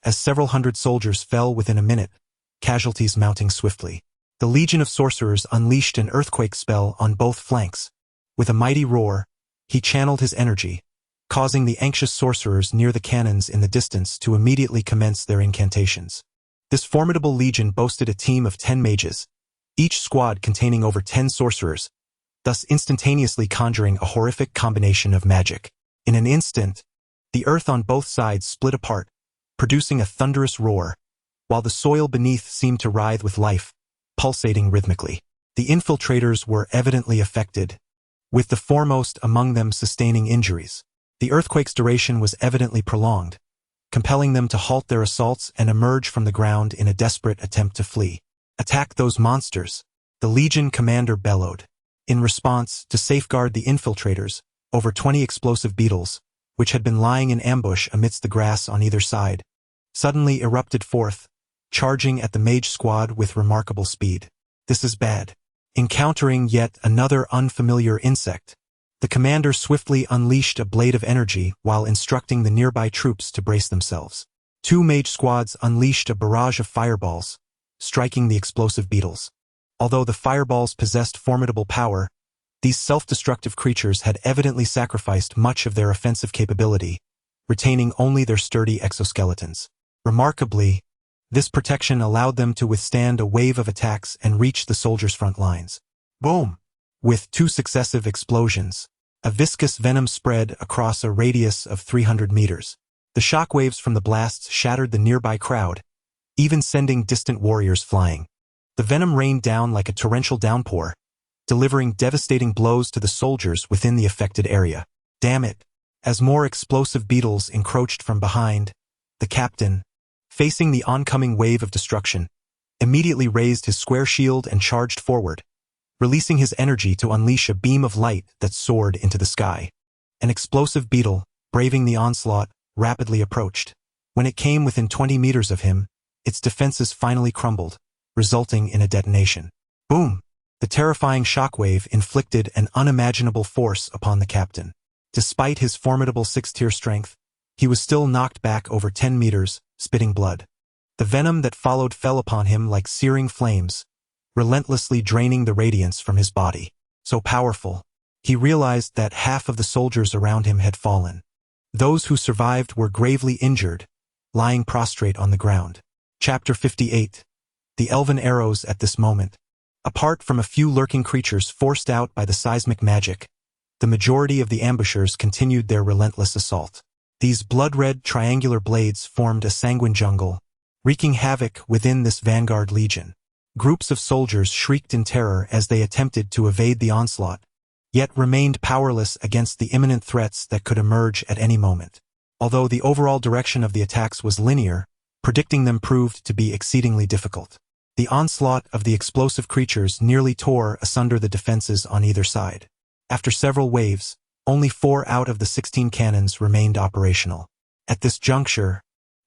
as several hundred soldiers fell within a minute, casualties mounting swiftly. The Legion of Sorcerers unleashed an earthquake spell on both flanks. With a mighty roar, he channeled his energy, causing the anxious sorcerers near the cannons in the distance to immediately commence their incantations. This formidable legion boasted a team of 10 mages, each squad containing over 10 sorcerers, thus instantaneously conjuring a horrific combination of magic. In an instant, the earth on both sides split apart, producing a thunderous roar, while the soil beneath seemed to writhe with life, pulsating rhythmically. The infiltrators were evidently affected, with the foremost among them sustaining injuries. The earthquake's duration was evidently prolonged, compelling them to halt their assaults and emerge from the ground in a desperate attempt to flee. "Attack those monsters!" the Legion commander bellowed. In response, to safeguard the infiltrators, over 20 explosive beetles, which had been lying in ambush amidst the grass on either side, suddenly erupted forth, charging at the mage squad with remarkable speed. This is bad. Encountering yet another unfamiliar insect, the commander swiftly unleashed a blade of energy while instructing the nearby troops to brace themselves. 2 mage squads unleashed a barrage of fireballs, striking the explosive beetles. Although the fireballs possessed formidable power, these self-destructive creatures had evidently sacrificed much of their offensive capability, retaining only their sturdy exoskeletons. Remarkably, this protection allowed them to withstand a wave of attacks and reach the soldiers' front lines. Boom! With 2 successive explosions, a viscous venom spread across a radius of 300 meters. The shockwaves from the blasts shattered the nearby crowd, even sending distant warriors flying. The venom rained down like a torrential downpour, delivering devastating blows to the soldiers within the affected area. Damn it! As more explosive beetles encroached from behind, the captain, facing the oncoming wave of destruction, immediately raised his square shield and charged forward, releasing his energy to unleash a beam of light that soared into the sky. An explosive beetle, braving the onslaught, rapidly approached. When it came within 20 meters of him, its defenses finally crumbled, resulting in a detonation. Boom! The terrifying shockwave inflicted an unimaginable force upon the captain. Despite his formidable 6-tier strength, he was still knocked back over 10 meters, spitting blood. The venom that followed fell upon him like searing flames, relentlessly draining the radiance from his body. So powerful, he realized that half of the soldiers around him had fallen. Those who survived were gravely injured, lying prostrate on the ground. Chapter 58. The Elven Arrows. At this moment, apart from a few lurking creatures forced out by the seismic magic, the majority of the ambushers continued their relentless assault. These blood-red triangular blades formed a sanguine jungle, wreaking havoc within this vanguard legion. Groups of soldiers shrieked in terror as they attempted to evade the onslaught, yet remained powerless against the imminent threats that could emerge at any moment. Although the overall direction of the attacks was linear, predicting them proved to be exceedingly difficult. The onslaught of the explosive creatures nearly tore asunder the defenses on either side. After several waves, only 4 out of the 16 cannons remained operational. At this juncture,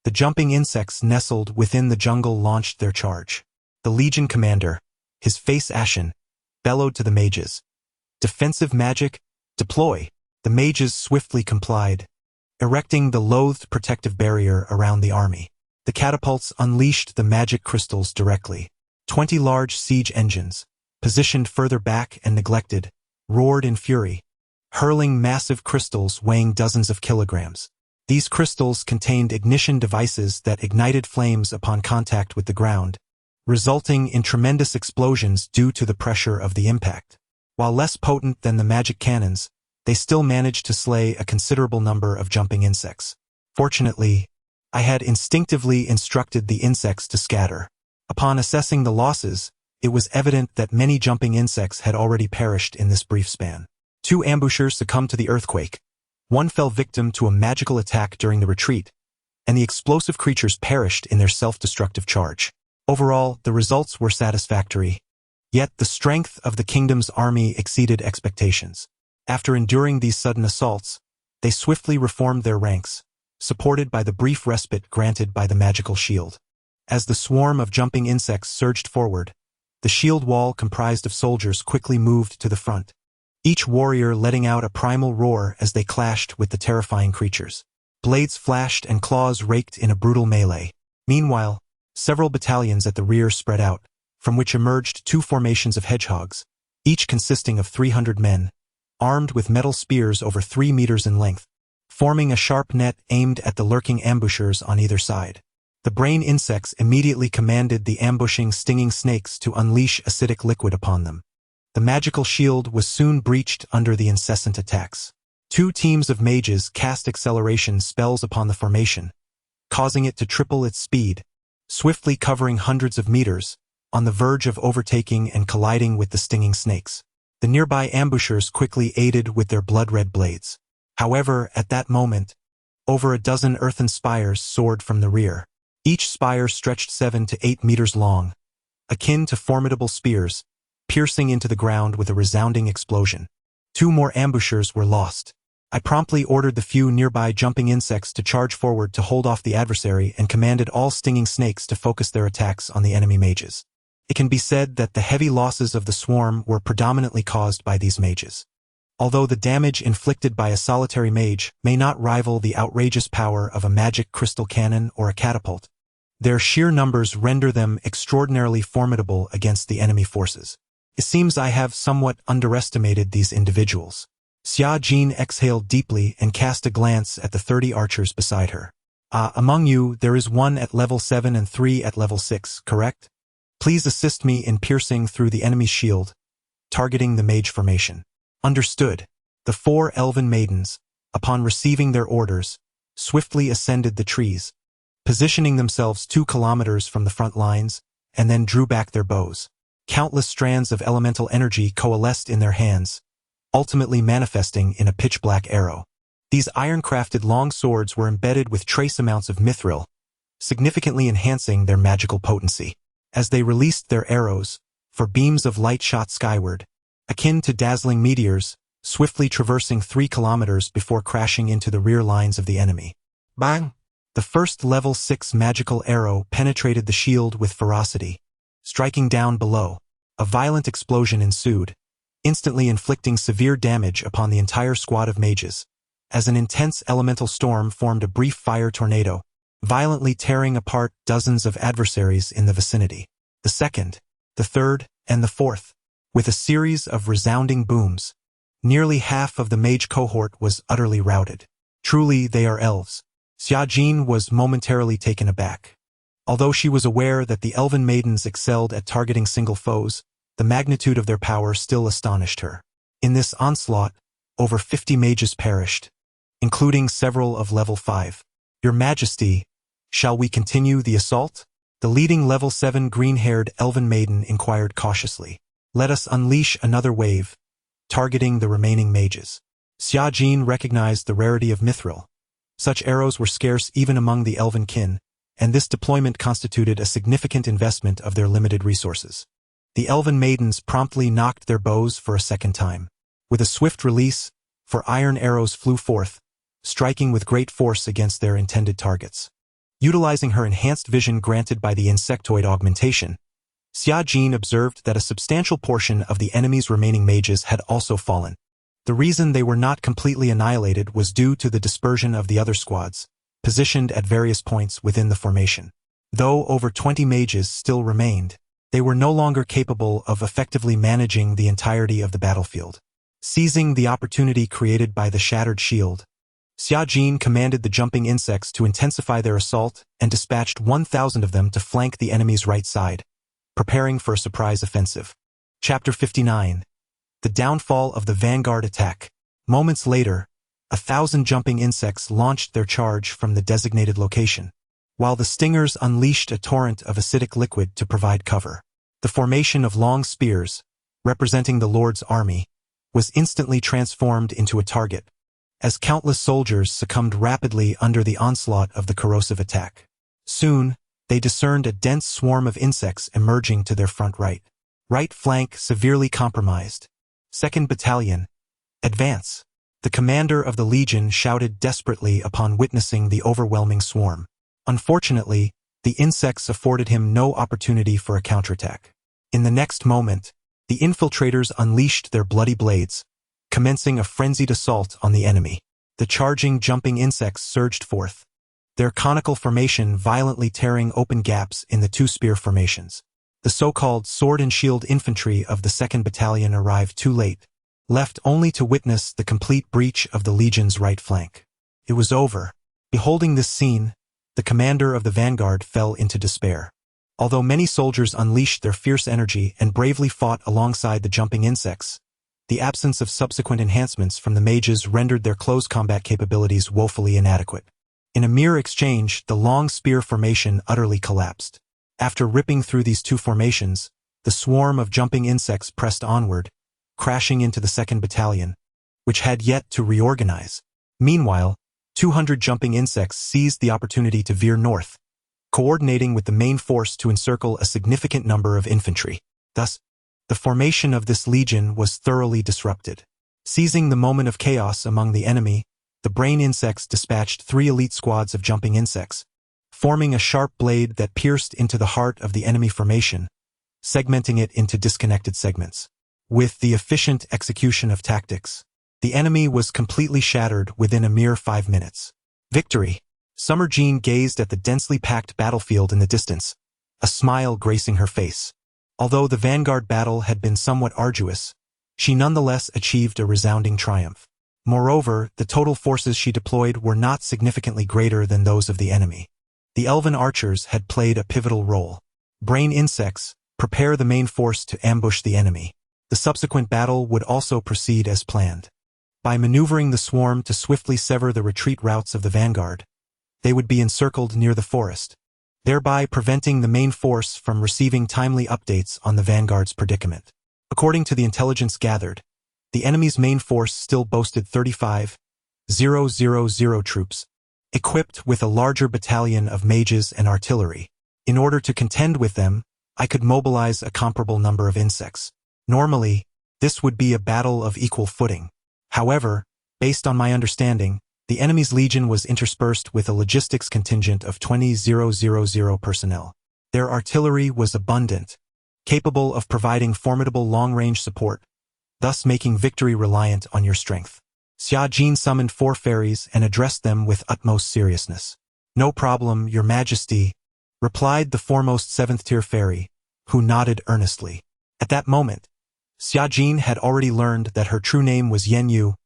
the jumping insects nestled within the jungle launched their charge. The Legion commander, his face ashen, bellowed to the mages. "Defensive magic, deploy!" The mages swiftly complied, erecting the loathed protective barrier around the army. The catapults unleashed the magic crystals directly. 20 large siege engines, positioned further back and neglected, roared in fury, hurling massive crystals weighing dozens of kilograms. These crystals contained ignition devices that ignited flames upon contact with the ground, resulting in tremendous explosions due to the pressure of the impact. While less potent than the magic cannons, they still managed to slay a considerable number of jumping insects. Fortunately, I had instinctively instructed the insects to scatter. Upon assessing the losses, it was evident that many jumping insects had already perished in this brief span. 2 ambushers succumbed to the earthquake. 1 fell victim to a magical attack during the retreat, and the explosive creatures perished in their self-destructive charge. Overall, the results were satisfactory, yet the strength of the kingdom's army exceeded expectations. After enduring these sudden assaults, they swiftly reformed their ranks, supported by the brief respite granted by the magical shield. As the swarm of jumping insects surged forward, the shield wall comprised of soldiers quickly moved to the front, each warrior letting out a primal roar as they clashed with the terrifying creatures. Blades flashed and claws raked in a brutal melee. Meanwhile, several battalions at the rear spread out, from which emerged 2 formations of hedgehogs, each consisting of 300 men, armed with metal spears over 3 meters in length, forming a sharp net aimed at the lurking ambushers on either side. The brain insects immediately commanded the ambushing stinging snakes to unleash acidic liquid upon them. The magical shield was soon breached under the incessant attacks. 2 teams of mages cast acceleration spells upon the formation, causing it to triple its speed, swiftly covering hundreds of meters, on the verge of overtaking and colliding with the stinging snakes. The nearby ambushers quickly aided with their blood-red blades. However, at that moment, over a dozen earthen spires soared from the rear. Each spire stretched 7 to 8 meters long, akin to formidable spears, piercing into the ground with a resounding explosion. 2 more ambushers were lost. I promptly ordered the few nearby jumping insects to charge forward to hold off the adversary and commanded all stinging snakes to focus their attacks on the enemy mages. It can be said that the heavy losses of the swarm were predominantly caused by these mages. Although the damage inflicted by a solitary mage may not rival the outrageous power of a magic crystal cannon or a catapult, their sheer numbers render them extraordinarily formidable against the enemy forces. It seems I have somewhat underestimated these individuals. Xia Jin exhaled deeply and cast a glance at the 30 archers beside her. Among you, there is 1 at level 7 and 3 at level 6, correct? Please assist me in piercing through the enemy's shield, targeting the mage formation. Understood. The 4 elven maidens, upon receiving their orders, swiftly ascended the trees, positioning themselves 2 kilometers from the front lines, and then drew back their bows. Countless strands of elemental energy coalesced in their hands, ultimately manifesting in a pitch-black arrow. These iron-crafted long swords were embedded with trace amounts of mithril, significantly enhancing their magical potency. As they released their arrows, for beams of light shot skyward, akin to dazzling meteors, swiftly traversing 3 kilometers before crashing into the rear lines of the enemy. Bang! The first level 6 magical arrow penetrated the shield with ferocity, striking down below. A violent explosion ensued, instantly inflicting severe damage upon the entire squad of mages, as an intense elemental storm formed a brief fire tornado, violently tearing apart dozens of adversaries in the vicinity. The second, the third, and the fourth, with a series of resounding booms, nearly half of the mage cohort was utterly routed. Truly, they are elves. Xia Jin was momentarily taken aback. Although she was aware that the elven maidens excelled at targeting single foes, the magnitude of their power still astonished her. In this onslaught, over 50 mages perished, including several of level 5. Your Majesty, shall we continue the assault? The leading level 7 green-haired elven maiden inquired cautiously. Let us unleash another wave, targeting the remaining mages. Xia Jin recognized the rarity of mithril. Such arrows were scarce even among the elven kin, and this deployment constituted a significant investment of their limited resources. The elven maidens promptly nocked their bows for a second time. With a swift release, 4 iron arrows flew forth, striking with great force against their intended targets. Utilizing her enhanced vision granted by the insectoid augmentation, Xia Jin observed that a substantial portion of the enemy's remaining mages had also fallen. The reason they were not completely annihilated was due to the dispersion of the other squads, positioned at various points within the formation. Though over 20 mages still remained, they were no longer capable of effectively managing the entirety of the battlefield. Seizing the opportunity created by the shattered shield, Xia Jin commanded the jumping insects to intensify their assault and dispatched 1,000 of them to flank the enemy's right side, preparing for a surprise offensive. Chapter 59. The Downfall of the Vanguard Attack. Moments later, 1,000 jumping insects launched their charge from the designated location, while the stingers unleashed a torrent of acidic liquid to provide cover. The formation of long spears, representing the Lord's army, was instantly transformed into a target, as countless soldiers succumbed rapidly under the onslaught of the corrosive attack. Soon, they discerned a dense swarm of insects emerging to their front right. Right flank severely compromised. 2nd Battalion, advance! The commander of the Legion shouted desperately upon witnessing the overwhelming swarm. Unfortunately, the insects afforded him no opportunity for a counterattack. In the next moment, the infiltrators unleashed their bloody blades, commencing a frenzied assault on the enemy. The charging, jumping insects surged forth, their conical formation violently tearing open gaps in the 2 spear formations. The so-called sword and shield infantry of the 2nd Battalion arrived too late, left only to witness the complete breach of the Legion's right flank. It was over. Beholding this scene, the commander of the vanguard fell into despair. Although many soldiers unleashed their fierce energy and bravely fought alongside the jumping insects, the absence of subsequent enhancements from the mages rendered their close combat capabilities woefully inadequate. In a mere exchange, the long spear formation utterly collapsed. After ripping through these two formations, the swarm of jumping insects pressed onward, crashing into the 2nd Battalion, which had yet to reorganize. Meanwhile, 200 jumping insects seized the opportunity to veer north, coordinating with the main force to encircle a significant number of infantry. Thus, the formation of this legion was thoroughly disrupted. Seizing the moment of chaos among the enemy, the brain insects dispatched 3 elite squads of jumping insects, forming a sharp blade that pierced into the heart of the enemy formation, segmenting it into disconnected segments. With the efficient execution of tactics, the enemy was completely shattered within a mere 5 minutes. Victory! Summer Jean gazed at the densely packed battlefield in the distance, a smile gracing her face. Although the vanguard battle had been somewhat arduous, she nonetheless achieved a resounding triumph. Moreover, the total forces she deployed were not significantly greater than those of the enemy. The elven archers had played a pivotal role. Brain insects, prepare the main force to ambush the enemy. The subsequent battle would also proceed as planned. By maneuvering the swarm to swiftly sever the retreat routes of the vanguard, they would be encircled near the forest, thereby preventing the main force from receiving timely updates on the vanguard's predicament. According to the intelligence gathered, the enemy's main force still boasted 35,000 troops, equipped with a larger battalion of mages and artillery. In order to contend with them, I could mobilize a comparable number of insects. Normally, this would be a battle of equal footing. However, based on my understanding, the enemy's legion was interspersed with a logistics contingent of 20,000 personnel. Their artillery was abundant, capable of providing formidable long-range support, thus making victory reliant on your strength. Xia Jin summoned 4 fairies and addressed them with utmost seriousness. "No problem, your majesty," replied the foremost 7th-tier fairy, who nodded earnestly. At that moment, Xia Jin had already learned that her true name was Yen Yu,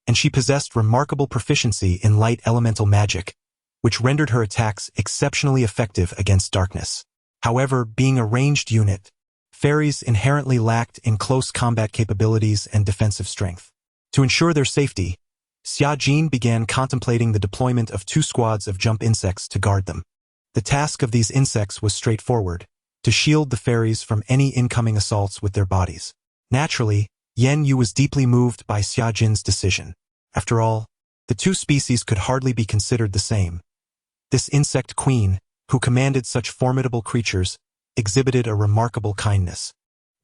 and she possessed remarkable proficiency in light elemental magic, which rendered her attacks exceptionally effective against darkness. However, being a ranged unit, fairies inherently lacked in close combat capabilities and defensive strength. To ensure their safety, Xia Jin began contemplating the deployment of 2 squads of jump insects to guard them. The task of these insects was straightforward, to shield the fairies from any incoming assaults with their bodies. Naturally, Yen Yu was deeply moved by Xia Jin's decision. After all, the 2 species could hardly be considered the same. This insect queen, who commanded such formidable creatures, exhibited a remarkable kindness.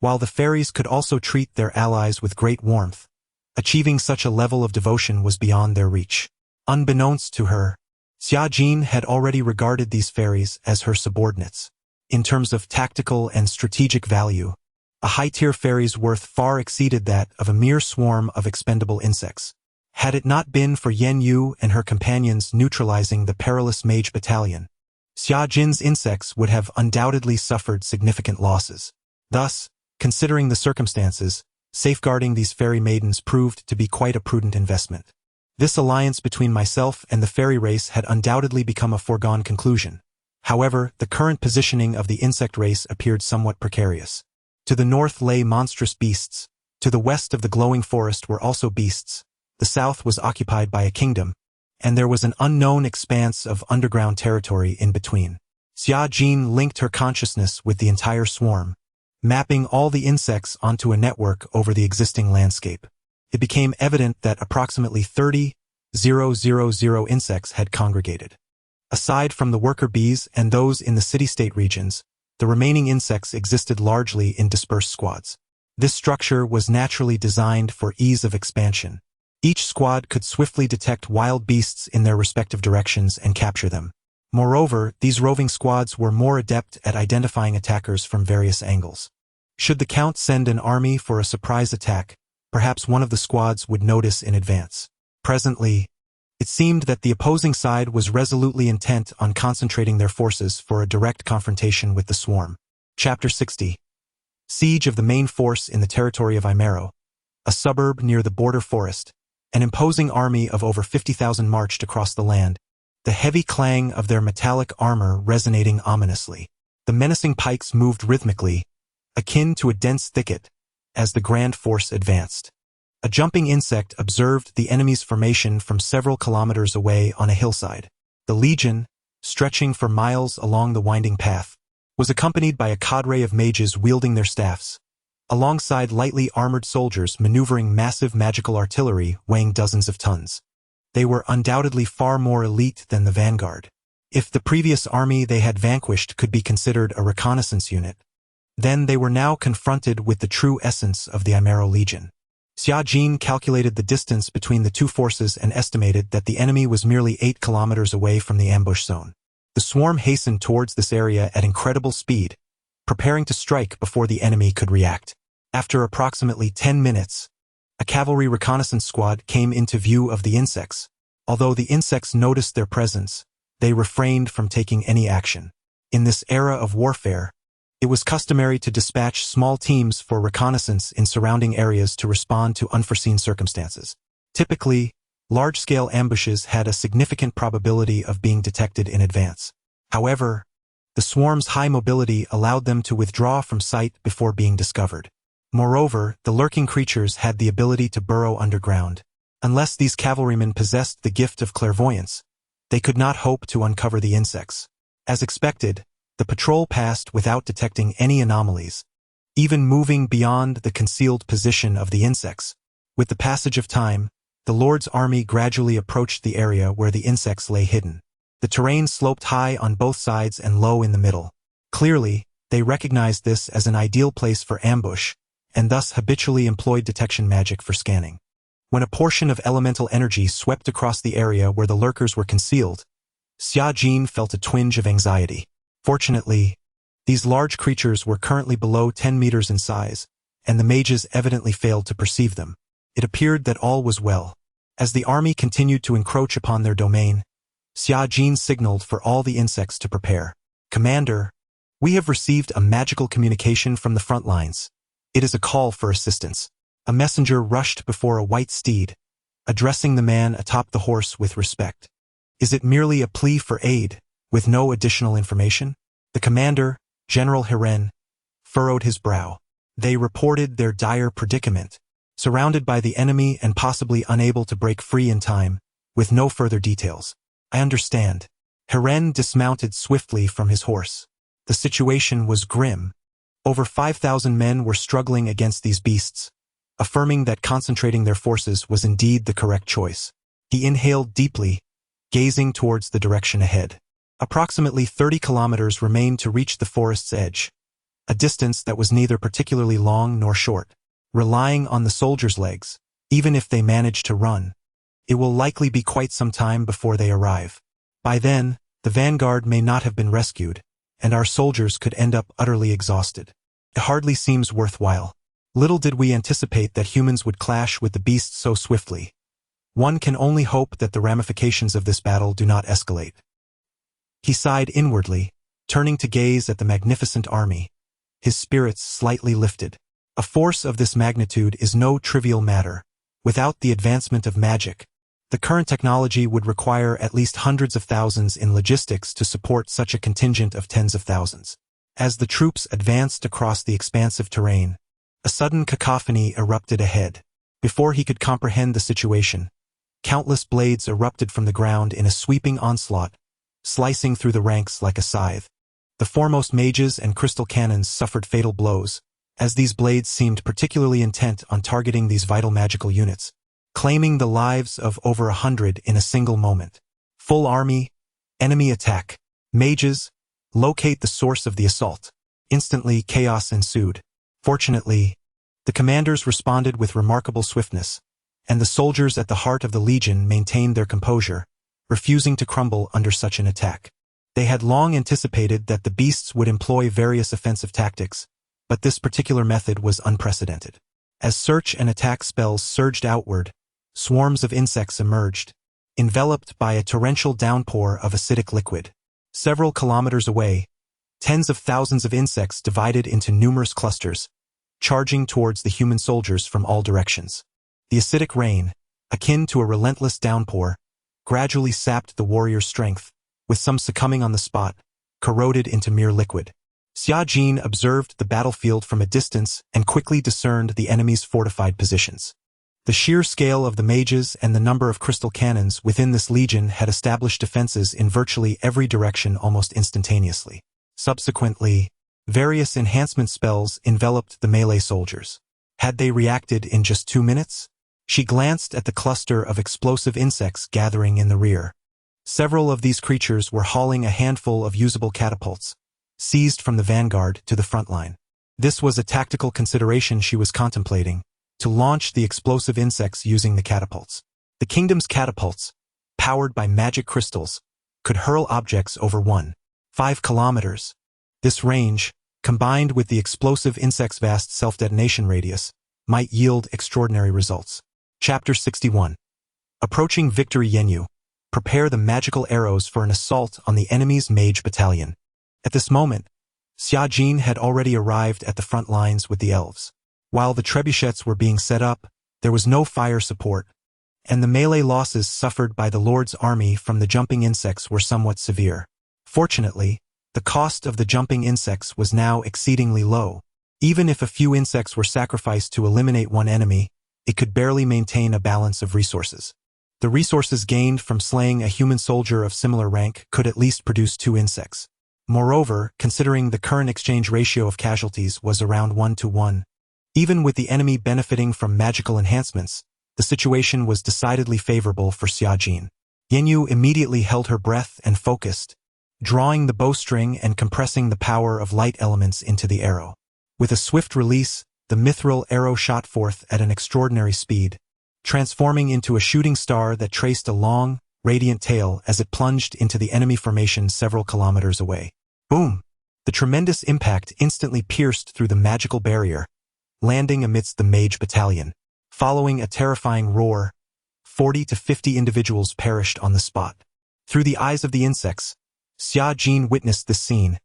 While the fairies could also treat their allies with great warmth, achieving such a level of devotion was beyond their reach. Unbeknownst to her, Xia Jin had already regarded these fairies as her subordinates. In terms of tactical and strategic value, a high-tier fairy's worth far exceeded that of a mere swarm of expendable insects. Had it not been for Yen Yu and her companions neutralizing the perilous mage battalion, Xia Jin's insects would have undoubtedly suffered significant losses. Thus, considering the circumstances, safeguarding these fairy maidens proved to be quite a prudent investment. This alliance between myself and the fairy race had undoubtedly become a foregone conclusion. However, the current positioning of the insect race appeared somewhat precarious. To the north lay monstrous beasts. To the west of the glowing forest were also beasts. The south was occupied by a kingdom, and there was an unknown expanse of underground territory in between. Xia Jin linked her consciousness with the entire swarm, mapping all the insects onto a network over the existing landscape. It became evident that approximately 30,000 insects had congregated. Aside from the worker bees and those in the city-state regions, the remaining insects existed largely in dispersed squads. This structure was naturally designed for ease of expansion. Each squad could swiftly detect wild beasts in their respective directions and capture them. Moreover, these roving squads were more adept at identifying attackers from various angles. Should the Count send an army for a surprise attack, perhaps one of the squads would notice in advance. Presently, it seemed that the opposing side was resolutely intent on concentrating their forces for a direct confrontation with the swarm. Chapter 60. Siege of the main force in the territory of Imero, a suburb near the border forest. An imposing army of over 50,000 marched across the land, the heavy clang of their metallic armor resonating ominously. The menacing pikes moved rhythmically, akin to a dense thicket, as the grand force advanced. A jumping insect observed the enemy's formation from several kilometers away on a hillside. The legion, stretching for miles along the winding path, was accompanied by a cadre of mages wielding their staffs, alongside lightly armored soldiers maneuvering massive magical artillery weighing dozens of tons. They were undoubtedly far more elite than the vanguard. If the previous army they had vanquished could be considered a reconnaissance unit, then they were now confronted with the true essence of the Imero Legion. Xia Jin calculated the distance between the two forces and estimated that the enemy was merely 8 kilometers away from the ambush zone. The swarm hastened towards this area at incredible speed, preparing to strike before the enemy could react. After approximately 10 minutes, a cavalry reconnaissance squad came into view of the insects. Although the insects noticed their presence, they refrained from taking any action. In this era of warfare, it was customary to dispatch small teams for reconnaissance in surrounding areas to respond to unforeseen circumstances. Typically, large-scale ambushes had a significant probability of being detected in advance. However, the swarm's high mobility allowed them to withdraw from sight before being discovered. Moreover, the lurking creatures had the ability to burrow underground. Unless these cavalrymen possessed the gift of clairvoyance, they could not hope to uncover the insects. As expected, the patrol passed without detecting any anomalies, even moving beyond the concealed position of the insects. With the passage of time, the Lord's army gradually approached the area where the insects lay hidden. The terrain sloped high on both sides and low in the middle. Clearly, they recognized this as an ideal place for ambush, and thus habitually employed detection magic for scanning. When a portion of elemental energy swept across the area where the lurkers were concealed, Xia Jin felt a twinge of anxiety. Fortunately, these large creatures were currently below 10 meters in size, and the mages evidently failed to perceive them. It appeared that all was well. As the army continued to encroach upon their domain, Xia Jin signaled for all the insects to prepare. "Commander, we have received a magical communication from the front lines. It is a call for assistance." A messenger rushed before a white steed, addressing the man atop the horse with respect. "Is it merely a plea for aid, with no additional information?" The commander, General Hiren, furrowed his brow. They reported their dire predicament, surrounded by the enemy and possibly unable to break free in time, with no further details. "I understand." Hiren dismounted swiftly from his horse. The situation was grim. Over 5,000 men were struggling against these beasts, affirming that concentrating their forces was indeed the correct choice. He inhaled deeply, gazing towards the direction ahead. Approximately 30 kilometers remained to reach the forest's edge, a distance that was neither particularly long nor short. Relying on the soldiers' legs, even if they manage to run, it will likely be quite some time before they arrive. By then, the vanguard may not have been rescued, and our soldiers could end up utterly exhausted. It hardly seems worthwhile. Little did we anticipate that humans would clash with the beasts so swiftly. One can only hope that the ramifications of this battle do not escalate. He sighed inwardly, turning to gaze at the magnificent army, his spirits slightly lifted. A force of this magnitude is no trivial matter. Without the advancement of magic, the current technology would require at least hundreds of thousands in logistics to support such a contingent of tens of thousands. As the troops advanced across the expansive terrain, a sudden cacophony erupted ahead. Before he could comprehend the situation, countless blades erupted from the ground in a sweeping onslaught, slicing through the ranks like a scythe. The foremost mages and crystal cannons suffered fatal blows, as these blades seemed particularly intent on targeting these vital magical units, claiming the lives of over 100 in a single moment. Full army, enemy attack. Mages, locate the source of the assault. Instantly, chaos ensued. Fortunately, the commanders responded with remarkable swiftness, and the soldiers at the heart of the legion maintained their composure, refusing to crumble under such an attack. They had long anticipated that the beasts would employ various offensive tactics, but this particular method was unprecedented. As search and attack spells surged outward, swarms of insects emerged, enveloped by a torrential downpour of acidic liquid. Several kilometers away, tens of thousands of insects divided into numerous clusters, charging towards the human soldiers from all directions. The acidic rain, akin to a relentless downpour, gradually sapped the warrior's strength, with some succumbing on the spot, corroded into mere liquid. Xia Jin observed the battlefield from a distance and quickly discerned the enemy's fortified positions. The sheer scale of the mages and the number of crystal cannons within this legion had established defenses in virtually every direction almost instantaneously. Subsequently, various enhancement spells enveloped the melee soldiers. Had they reacted in just 2 minutes? She glanced at the cluster of explosive insects gathering in the rear. Several of these creatures were hauling a handful of usable catapults, seized from the vanguard to the front line. This was a tactical consideration she was contemplating, to launch the explosive insects using the catapults. The kingdom's catapults, powered by magic crystals, could hurl objects over 1.5 kilometers. This range, combined with the explosive insect's vast self-detonation radius, might yield extraordinary results. Chapter 61. Approaching Victory Yenyu. Prepare the magical arrows for an assault on the enemy's mage battalion. At this moment, Xiajin had already arrived at the front lines with the elves. While the trebuchets were being set up, there was no fire support, and the melee losses suffered by the Lord's army from the jumping insects were somewhat severe. Fortunately, the cost of the jumping insects was now exceedingly low. Even if a few insects were sacrificed to eliminate one enemy, it could barely maintain a balance of resources. The resources gained from slaying a human soldier of similar rank could at least produce 2 insects. Moreover, considering the current exchange ratio of casualties was around 1-to-1, even with the enemy benefiting from magical enhancements, the situation was decidedly favorable for Xiajin. Yenyu immediately held her breath and focused, drawing the bowstring and compressing the power of light elements into the arrow. With a swift release, the mithril arrow shot forth at an extraordinary speed, transforming into a shooting star that traced a long, radiant tail as it plunged into the enemy formation several kilometers away. Boom! The tremendous impact instantly pierced through the magical barrier, landing amidst the mage battalion. Following a terrifying roar, 40 to 50 individuals perished on the spot. Through the eyes of the insects, Xiajin witnessed this scene,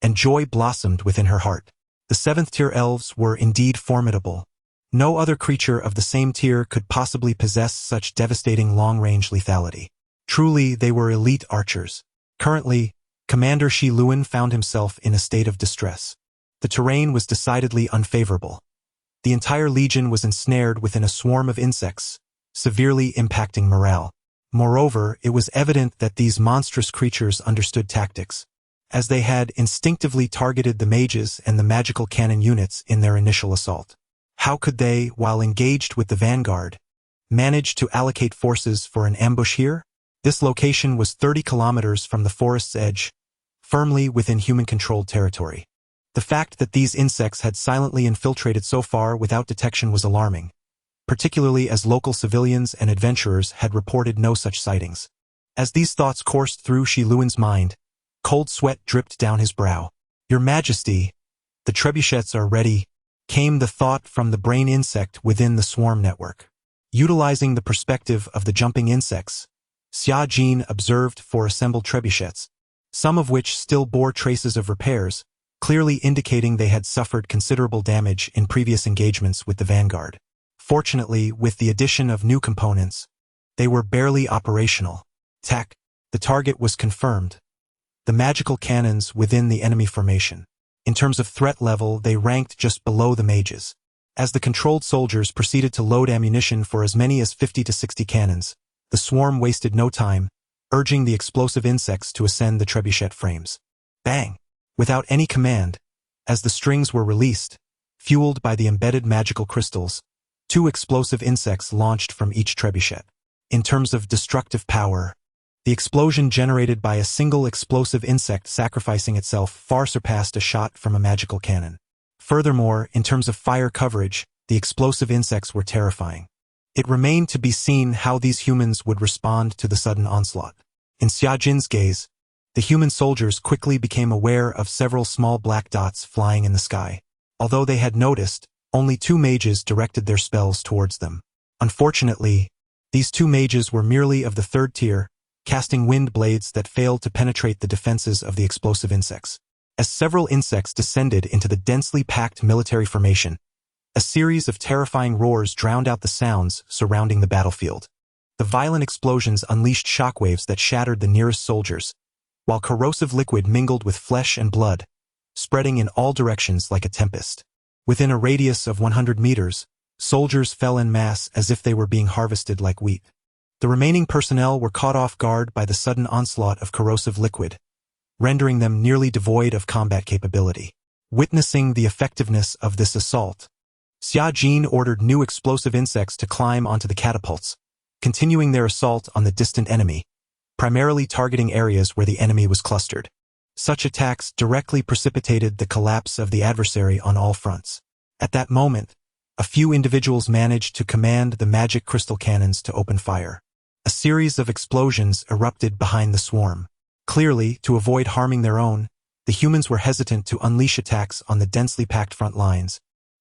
and joy blossomed within her heart. The 7th-tier elves were indeed formidable. No other creature of the same tier could possibly possess such devastating long-range lethality. Truly, they were elite archers. Currently, Commander Shi Luan found himself in a state of distress. The terrain was decidedly unfavorable. The entire legion was ensnared within a swarm of insects, severely impacting morale. Moreover, it was evident that these monstrous creatures understood tactics, as they had instinctively targeted the mages and the magical cannon units in their initial assault. How could they, while engaged with the vanguard, manage to allocate forces for an ambush here? This location was 30 kilometers from the forest's edge, firmly within human-controlled territory. The fact that these insects had silently infiltrated so far without detection was alarming, particularly as local civilians and adventurers had reported no such sightings. As these thoughts coursed through Shi Luan's mind, cold sweat dripped down his brow. "Your Majesty, the trebuchets are ready," came the thought from the brain insect within the swarm network. Utilizing the perspective of the jumping insects, Xiajin observed 4 assembled trebuchets, some of which still bore traces of repairs, clearly indicating they had suffered considerable damage in previous engagements with the vanguard. Fortunately, with the addition of new components, they were barely operational. Tac. The target was confirmed. The magical cannons within the enemy formation. In terms of threat level, they ranked just below the mages. As the controlled soldiers proceeded to load ammunition for as many as 50 to 60 cannons, the swarm wasted no time, urging the explosive insects to ascend the trebuchet frames. Bang! Without any command, as the strings were released, fueled by the embedded magical crystals, 2 explosive insects launched from each trebuchet. In terms of destructive power, the explosion generated by a single explosive insect sacrificing itself far surpassed a shot from a magical cannon. Furthermore, in terms of fire coverage, the explosive insects were terrifying. It remained to be seen how these humans would respond to the sudden onslaught. In Xiajin's gaze, the human soldiers quickly became aware of several small black dots flying in the sky. Although they had noticed, only 2 mages directed their spells towards them. Unfortunately, these 2 mages were merely of the 3rd tier, casting wind blades that failed to penetrate the defenses of the explosive insects. As several insects descended into the densely packed military formation, a series of terrifying roars drowned out the sounds surrounding the battlefield. The violent explosions unleashed shockwaves that shattered the nearest soldiers, while corrosive liquid mingled with flesh and blood, spreading in all directions like a tempest. Within a radius of 100 meters, Soldiers fell en masse as if they were being harvested like wheat. The remaining personnel were caught off guard by the sudden onslaught of corrosive liquid, rendering them nearly devoid of combat capability. Witnessing the effectiveness of this assault, Xia Jin ordered new explosive insects to climb onto the catapults, continuing their assault on the distant enemy, primarily targeting areas where the enemy was clustered. Such attacks directly precipitated the collapse of the adversary on all fronts. At that moment, a few individuals managed to command the magic crystal cannons to open fire. A series of explosions erupted behind the swarm. Clearly, to avoid harming their own, the humans were hesitant to unleash attacks on the densely packed front lines,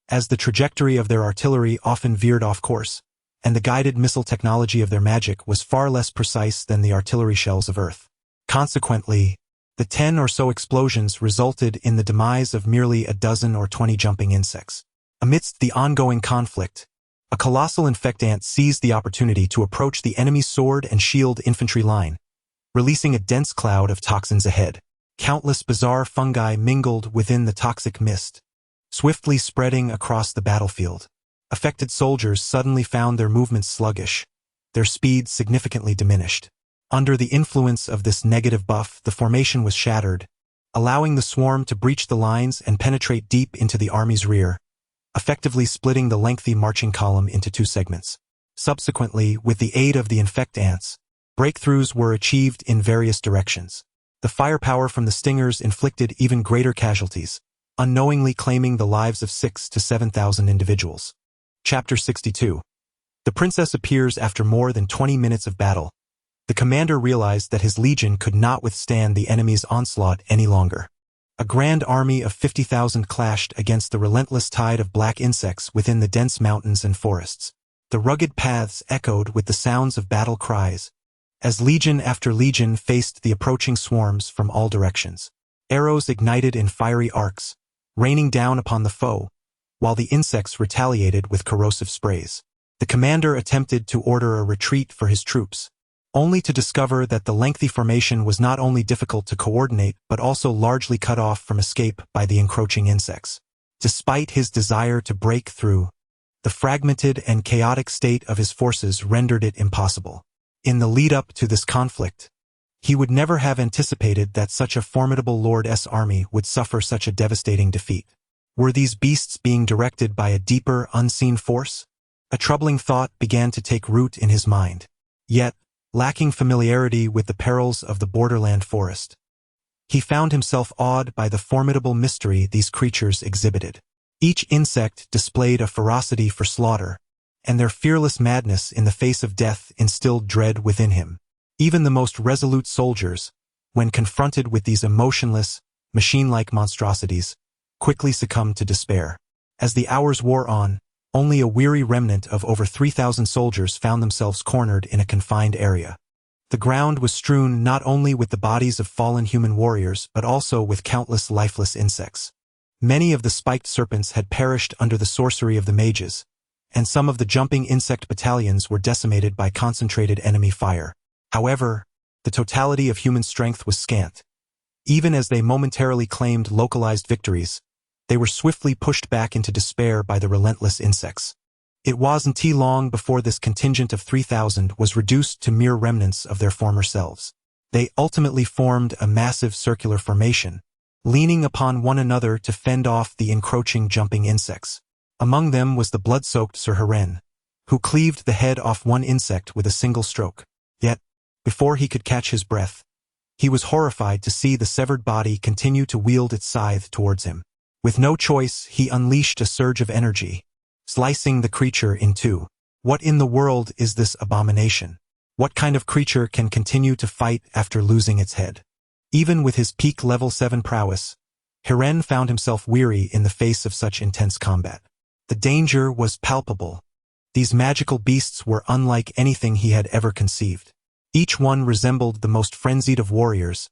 as the trajectory of their artillery often veered off course, and the guided missile technology of their magic was far less precise than the artillery shells of Earth. Consequently, the 10 or so explosions resulted in the demise of merely a dozen or 20 jumping insects. Amidst the ongoing conflict, a colossal infect ant seized the opportunity to approach the enemy's sword and shield infantry line, releasing a dense cloud of toxins ahead. Countless bizarre fungi mingled within the toxic mist, swiftly spreading across the battlefield. Affected soldiers suddenly found their movements sluggish, their speed significantly diminished. Under the influence of this negative buff, the formation was shattered, allowing the swarm to breach the lines and penetrate deep into the army's rear, effectively splitting the lengthy marching column into two segments. Subsequently, with the aid of the infect ants, breakthroughs were achieved in various directions. The firepower from the stingers inflicted even greater casualties, unknowingly claiming the lives of 6,000 to 7,000 individuals. Chapter 62. The princess appears after more than 20 minutes of battle. The commander realized that his legion could not withstand the enemy's onslaught any longer. A grand army of 50,000 clashed against the relentless tide of black insects within the dense mountains and forests. The rugged paths echoed with the sounds of battle cries, as legion after legion faced the approaching swarms from all directions. Arrows ignited in fiery arcs, raining down upon the foe, while the insects retaliated with corrosive sprays. The commander attempted to order a retreat for his troops, only to discover that the lengthy formation was not only difficult to coordinate but also largely cut off from escape by the encroaching insects. Despite his desire to break through, the fragmented and chaotic state of his forces rendered it impossible. In the lead-up to this conflict, he would never have anticipated that such a formidable Lord's army would suffer such a devastating defeat. Were these beasts being directed by a deeper, unseen force? A troubling thought began to take root in his mind. Yet, lacking familiarity with the perils of the borderland forest, he found himself awed by the formidable mystery these creatures exhibited. Each insect displayed a ferocity for slaughter, and their fearless madness in the face of death instilled dread within him. Even the most resolute soldiers, when confronted with these emotionless, machine-like monstrosities, quickly succumbed to despair. As the hours wore on, only a weary remnant of over 3,000 soldiers found themselves cornered in a confined area. The ground was strewn not only with the bodies of fallen human warriors but also with countless lifeless insects. Many of the spiked serpents had perished under the sorcery of the mages, and some of the jumping insect battalions were decimated by concentrated enemy fire. However, the totality of human strength was scant. Even as they momentarily claimed localized victories, they were swiftly pushed back into despair by the relentless insects. It wasn't long before this contingent of 3,000 was reduced to mere remnants of their former selves. They ultimately formed a massive circular formation, leaning upon one another to fend off the encroaching jumping insects. Among them was the blood-soaked Sir Heren, who cleaved the head off one insect with a single stroke. Yet, before he could catch his breath, he was horrified to see the severed body continue to wield its scythe towards him. With no choice, he unleashed a surge of energy, slicing the creature in two. What in the world is this abomination? What kind of creature can continue to fight after losing its head? Even with his peak level 7 prowess, Heren found himself weary in the face of such intense combat. The danger was palpable. These magical beasts were unlike anything he had ever conceived. Each one resembled the most frenzied of warriors,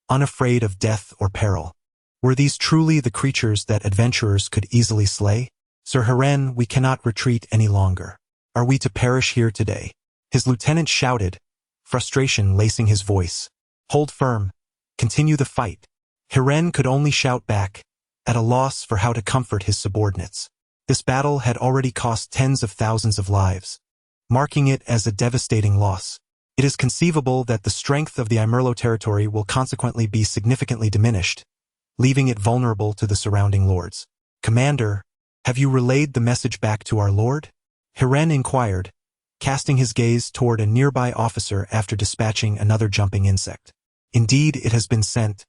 unafraid of death or peril. Were these truly the creatures that adventurers could easily slay? Sir Heren, we cannot retreat any longer. Are we to perish here today? His lieutenant shouted, frustration lacing his voice. Hold firm. Continue the fight. Heren could only shout back, at a loss for how to comfort his subordinates. This battle had already cost tens of thousands of lives, marking it as a devastating loss. It is conceivable that the strength of the Imerlo territory will consequently be significantly diminished, leaving it vulnerable to the surrounding lords. Commander, have you relayed the message back to our lord? Hiren inquired, casting his gaze toward a nearby officer after dispatching another jumping insect. Indeed, it has been sent,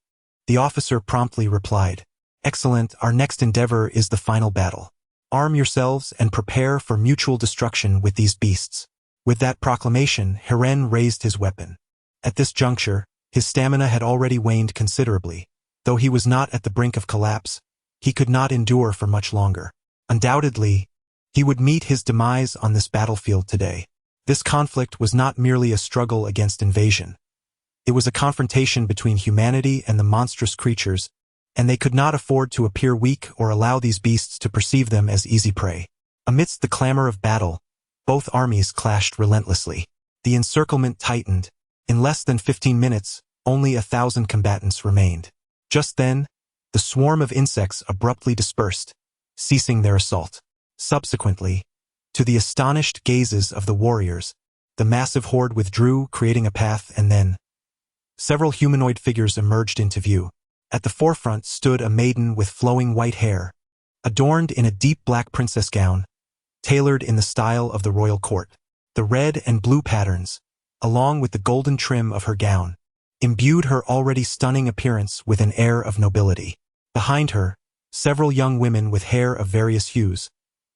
the officer promptly replied. Excellent, our next endeavor is the final battle. Arm yourselves and prepare for mutual destruction with these beasts. With that proclamation, Hiren raised his weapon. At this juncture, his stamina had already waned considerably. Though he was not at the brink of collapse, he could not endure for much longer. Undoubtedly, he would meet his demise on this battlefield today. This conflict was not merely a struggle against invasion. It was a confrontation between humanity and the monstrous creatures, and they could not afford to appear weak or allow these beasts to perceive them as easy prey. Amidst the clamor of battle, both armies clashed relentlessly. The encirclement tightened. In less than 15 minutes, only 1,000 combatants remained. Just then, the swarm of insects abruptly dispersed, ceasing their assault. Subsequently, to the astonished gazes of the warriors, the massive horde withdrew, creating a path, and then several humanoid figures emerged into view. At the forefront stood a maiden with flowing white hair, adorned in a deep black princess gown, tailored in the style of the royal court. The red and blue patterns, along with the golden trim of her gown, imbued her already stunning appearance with an air of nobility. Behind her, several young women with hair of various hues,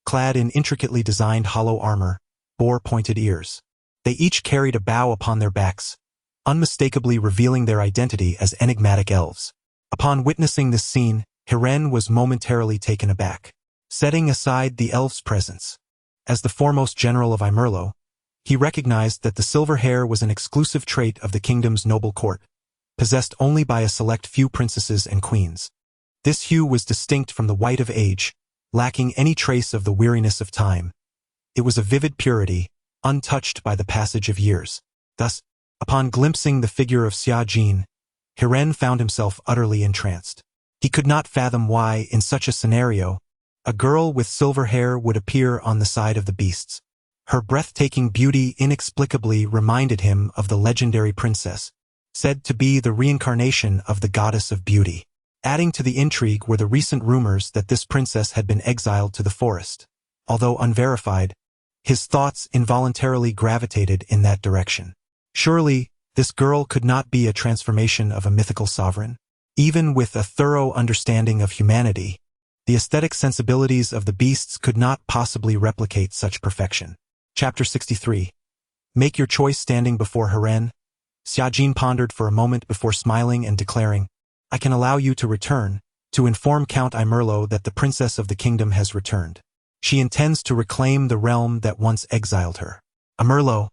clad in intricately designed hollow armor, bore pointed ears. They each carried a bow upon their backs, unmistakably revealing their identity as enigmatic elves. Upon witnessing this scene, Hiren was momentarily taken aback. Setting aside the elf's presence, as the foremost general of Imerlo, he recognized that the silver hair was an exclusive trait of the kingdom's noble court, possessed only by a select few princesses and queens. This hue was distinct from the white of age, lacking any trace of the weariness of time. It was a vivid purity, untouched by the passage of years. Thus, upon glimpsing the figure of Xia Jin, Hiren found himself utterly entranced. He could not fathom why, in such a scenario, a girl with silver hair would appear on the side of the beasts. Her breathtaking beauty inexplicably reminded him of the legendary princess, said to be the reincarnation of the goddess of beauty. Adding to the intrigue were the recent rumors that this princess had been exiled to the forest. Although unverified, his thoughts involuntarily gravitated in that direction. Surely, this girl could not be a transformation of a mythical sovereign? Even with a thorough understanding of humanity, the aesthetic sensibilities of the beasts could not possibly replicate such perfection. Chapter 63. Make your choice. Standing before Hiren, Xia Jin pondered for a moment before smiling and declaring, I can allow you to return, to inform Count Imerlo that the princess of the kingdom has returned. She intends to reclaim the realm that once exiled her. Imerlo,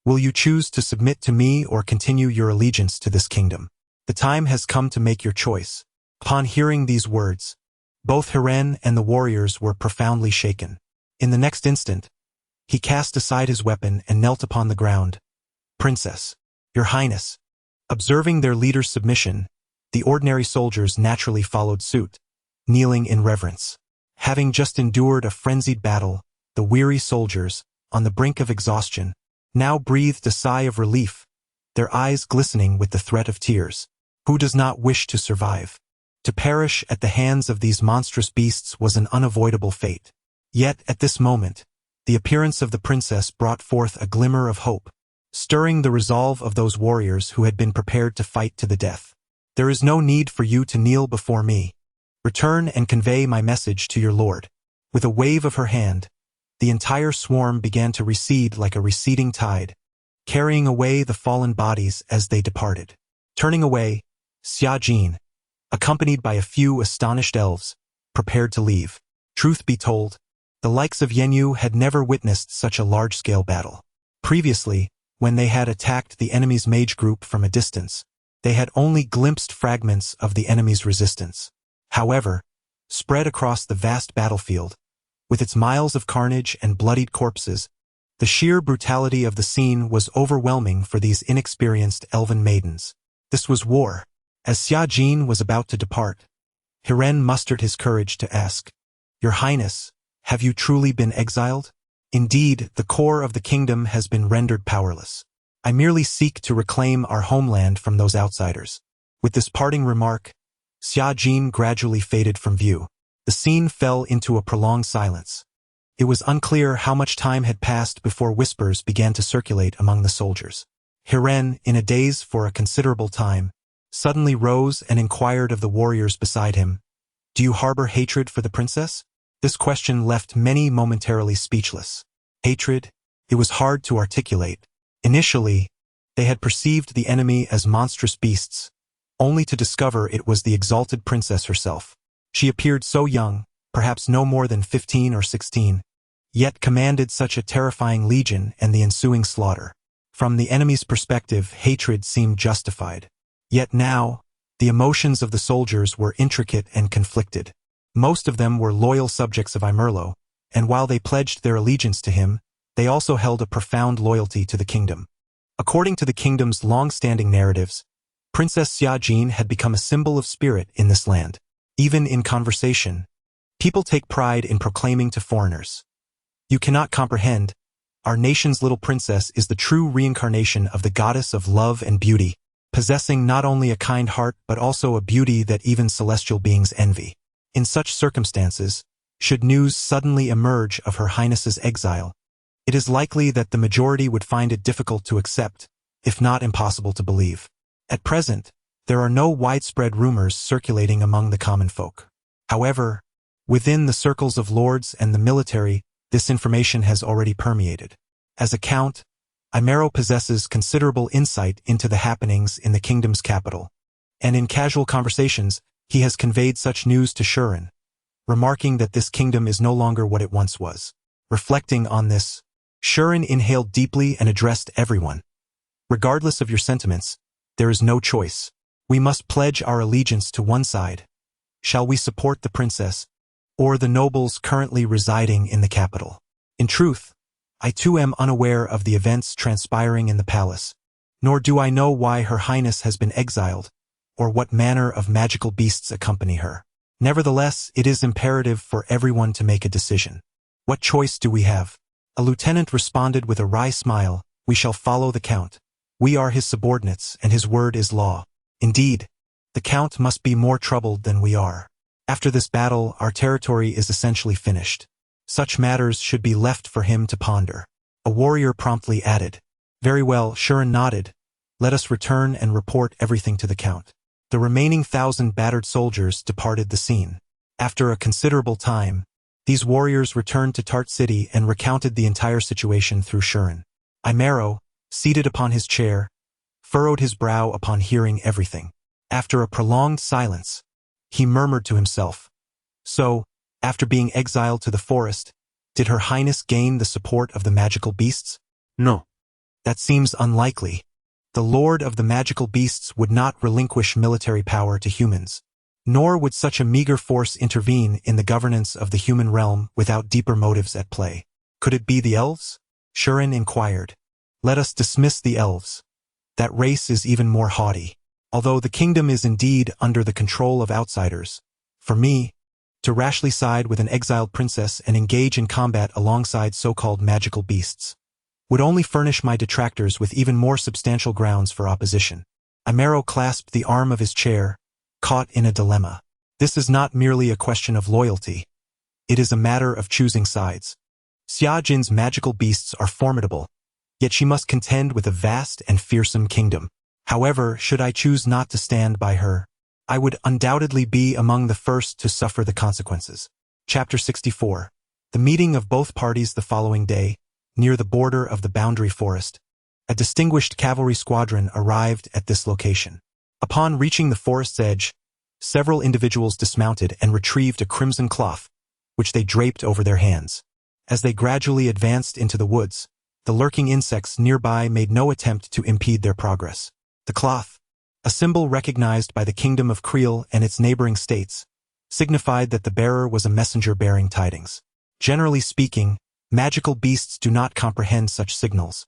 will you choose to submit to me or continue your allegiance to this kingdom? The time has come to make your choice. Upon hearing these words, both Hiren and the warriors were profoundly shaken. In the next instant, he cast aside his weapon and knelt upon the ground. Princess, your highness. Observing their leader's submission, the ordinary soldiers naturally followed suit, kneeling in reverence. Having just endured a frenzied battle, the weary soldiers, on the brink of exhaustion, now breathed a sigh of relief, their eyes glistening with the threat of tears. Who does not wish to survive? To perish at the hands of these monstrous beasts was an unavoidable fate. Yet, at this moment, the appearance of the princess brought forth a glimmer of hope, stirring the resolve of those warriors who had been prepared to fight to the death. There is no need for you to kneel before me. Return and convey my message to your lord. With a wave of her hand, the entire swarm began to recede like a receding tide, carrying away the fallen bodies as they departed. Turning away, Xia Jin, accompanied by a few astonished elves, prepared to leave. Truth be told, the likes of Yenyu had never witnessed such a large-scale battle. Previously, when they had attacked the enemy's mage group from a distance, they had only glimpsed fragments of the enemy's resistance. However, spread across the vast battlefield, with its miles of carnage and bloodied corpses, the sheer brutality of the scene was overwhelming for these inexperienced elven maidens. This was war. As Xia Jin was about to depart, Hiren mustered his courage to ask, Your Highness, Have you truly been exiled? Indeed, the core of the kingdom has been rendered powerless. I merely seek to reclaim our homeland from those outsiders. With this parting remark, Xia Jin gradually faded from view. The scene fell into a prolonged silence. It was unclear how much time had passed before whispers began to circulate among the soldiers. Hiren, in a daze for a considerable time, suddenly rose and inquired of the warriors beside him, "Do you harbor hatred for the princess?" This question left many momentarily speechless. Hatred? It was hard to articulate. Initially, they had perceived the enemy as monstrous beasts, only to discover it was the exalted princess herself. She appeared so young, perhaps no more than 15 or 16, yet commanded such a terrifying legion and the ensuing slaughter. From the enemy's perspective, hatred seemed justified. Yet now, the emotions of the soldiers were intricate and conflicted. Most of them were loyal subjects of Imerlo, and while they pledged their allegiance to him, they also held a profound loyalty to the kingdom. According to the kingdom's long-standing narratives, Princess Xia Jin had become a symbol of spirit in this land. Even in conversation, people take pride in proclaiming to foreigners, "You cannot comprehend, our nation's little princess is the true reincarnation of the goddess of love and beauty, possessing not only a kind heart but also a beauty that even celestial beings envy." In such circumstances, should news suddenly emerge of Her Highness's exile, it is likely that the majority would find it difficult to accept, if not impossible to believe. At present, there are no widespread rumors circulating among the common folk. However, within the circles of lords and the military, this information has already permeated. As a count, Imero possesses considerable insight into the happenings in the kingdom's capital, and in casual conversations, he has conveyed such news to Shuren, remarking that this kingdom is no longer what it once was. Reflecting on this, Shuren inhaled deeply and addressed everyone. "Regardless of your sentiments, there is no choice. We must pledge our allegiance to one side. Shall we support the princess, or the nobles currently residing in the capital?" In truth, I too am unaware of the events transpiring in the palace, nor do I know why Her Highness has been exiled, or what manner of magical beasts accompany her. Nevertheless, it is imperative for everyone to make a decision. What choice do we have? A lieutenant responded with a wry smile, "We shall follow the count. We are his subordinates, and his word is law." Indeed, the count must be more troubled than we are. After this battle, our territory is essentially finished. Such matters should be left for him to ponder. A warrior promptly added, "Very well." Shuren nodded. "Let us return and report everything to the count." The remaining 1,000 battered soldiers departed the scene. After a considerable time, these warriors returned to Tart City and recounted the entire situation through Shuren. Imero, seated upon his chair, furrowed his brow upon hearing everything. After a prolonged silence, he murmured to himself, "So, after being exiled to the forest, did Her Highness gain the support of the magical beasts?" No. "That seems unlikely. The Lord of the magical beasts would not relinquish military power to humans, nor would such a meager force intervene in the governance of the human realm without deeper motives at play." "Could it be the elves?" Shuren inquired. "Let us dismiss the elves. That race is even more haughty. Although the kingdom is indeed under the control of outsiders, for me, to rashly side with an exiled princess and engage in combat alongside so-called magical beasts would only furnish my detractors with even more substantial grounds for opposition." Imero clasped the arm of his chair, caught in a dilemma. This is not merely a question of loyalty. It is a matter of choosing sides. Xia Jin's magical beasts are formidable, yet she must contend with a vast and fearsome kingdom. However, should I choose not to stand by her, I would undoubtedly be among the first to suffer the consequences. Chapter 64. The meeting of both parties the following day, near the border of the boundary forest. A distinguished cavalry squadron arrived at this location. Upon reaching the forest's edge, several individuals dismounted and retrieved a crimson cloth, which they draped over their hands. As they gradually advanced into the woods, the lurking insects nearby made no attempt to impede their progress. The cloth, a symbol recognized by the Kingdom of Creel and its neighboring states, signified that the bearer was a messenger bearing tidings. Generally speaking, magical beasts do not comprehend such signals.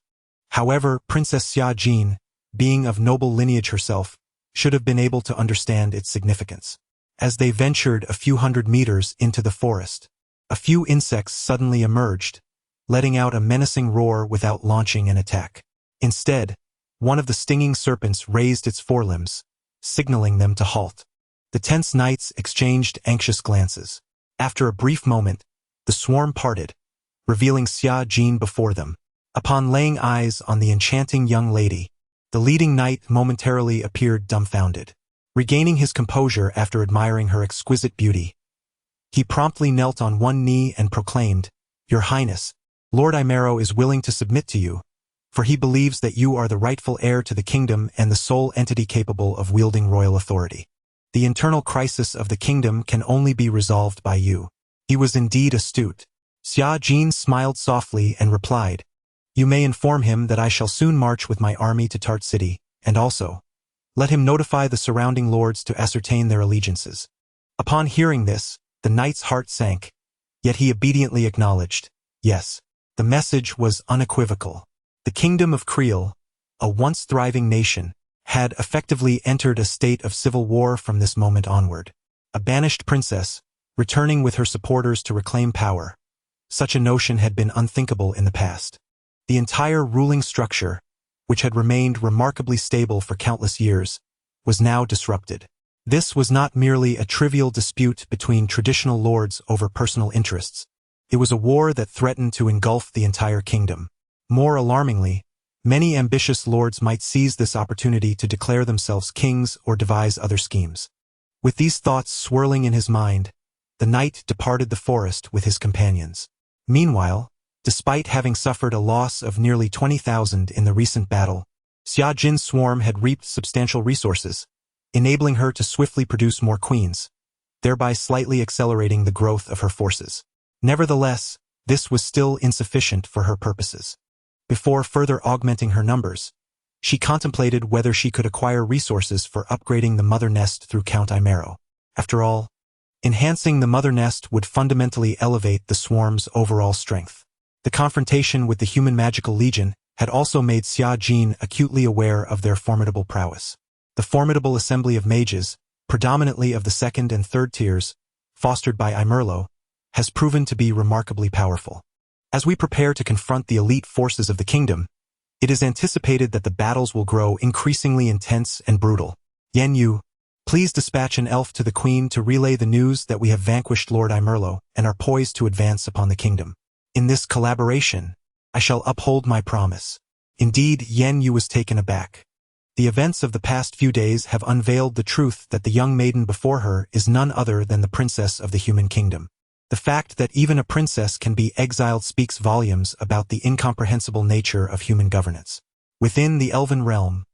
However, Princess Xia Jin, being of noble lineage herself, should have been able to understand its significance. As they ventured a few hundred meters into the forest, A few insects suddenly emerged, letting out a menacing roar without launching an attack. Instead, one of the stinging serpents raised its forelimbs, signaling them to halt. The tense knights exchanged anxious glances. After a brief moment, the swarm parted, revealing Xia Jin before them. Upon laying eyes on the enchanting young lady, the leading knight momentarily appeared dumbfounded. Regaining his composure after admiring her exquisite beauty, he promptly knelt on one knee and proclaimed, "Your Highness, Lord Imero is willing to submit to you, for he believes that you are the rightful heir to the kingdom and the sole entity capable of wielding royal authority. The internal crisis of the kingdom can only be resolved by you." He was indeed astute. Xia Jin smiled softly and replied, "You may inform him that I shall soon march with my army to Tart City, and also, let him notify the surrounding lords to ascertain their allegiances." Upon hearing this, the knight's heart sank, yet he obediently acknowledged, yes. The message was unequivocal. The kingdom of Creel, a once thriving nation, had effectively entered a state of civil war from this moment onward. A banished princess, returning with her supporters to reclaim power. Such a notion had been unthinkable in the past. The entire ruling structure, which had remained remarkably stable for countless years, was now disrupted. This was not merely a trivial dispute between traditional lords over personal interests. It was a war that threatened to engulf the entire kingdom. More alarmingly, many ambitious lords might seize this opportunity to declare themselves kings or devise other schemes. With these thoughts swirling in his mind, the knight departed the forest with his companions. Meanwhile, despite having suffered a loss of nearly 20,000 in the recent battle, Xia Jin's swarm had reaped substantial resources, enabling her to swiftly produce more queens, thereby slightly accelerating the growth of her forces. Nevertheless, this was still insufficient for her purposes. Before further augmenting her numbers, she contemplated whether she could acquire resources for upgrading the mother nest through Count Imero. After all, enhancing the mother nest would fundamentally elevate the swarm's overall strength. The confrontation with the human magical legion had also made Xia Jin acutely aware of their formidable prowess. The formidable assembly of mages, predominantly of the second and third tiers, fostered by Imerlo, has proven to be remarkably powerful. As we prepare to confront the elite forces of the kingdom, it is anticipated that the battles will grow increasingly intense and brutal. Yen Yu, please dispatch an elf to the queen to relay the news that we have vanquished Lord Imerlo and are poised to advance upon the kingdom. In this collaboration, I shall uphold my promise. Indeed, Yen Yu was taken aback. The events of the past few days have unveiled the truth that the young maiden before her is none other than the princess of the human kingdom. The fact that even a princess can be exiled speaks volumes about the incomprehensible nature of human governance. Within the elven realm,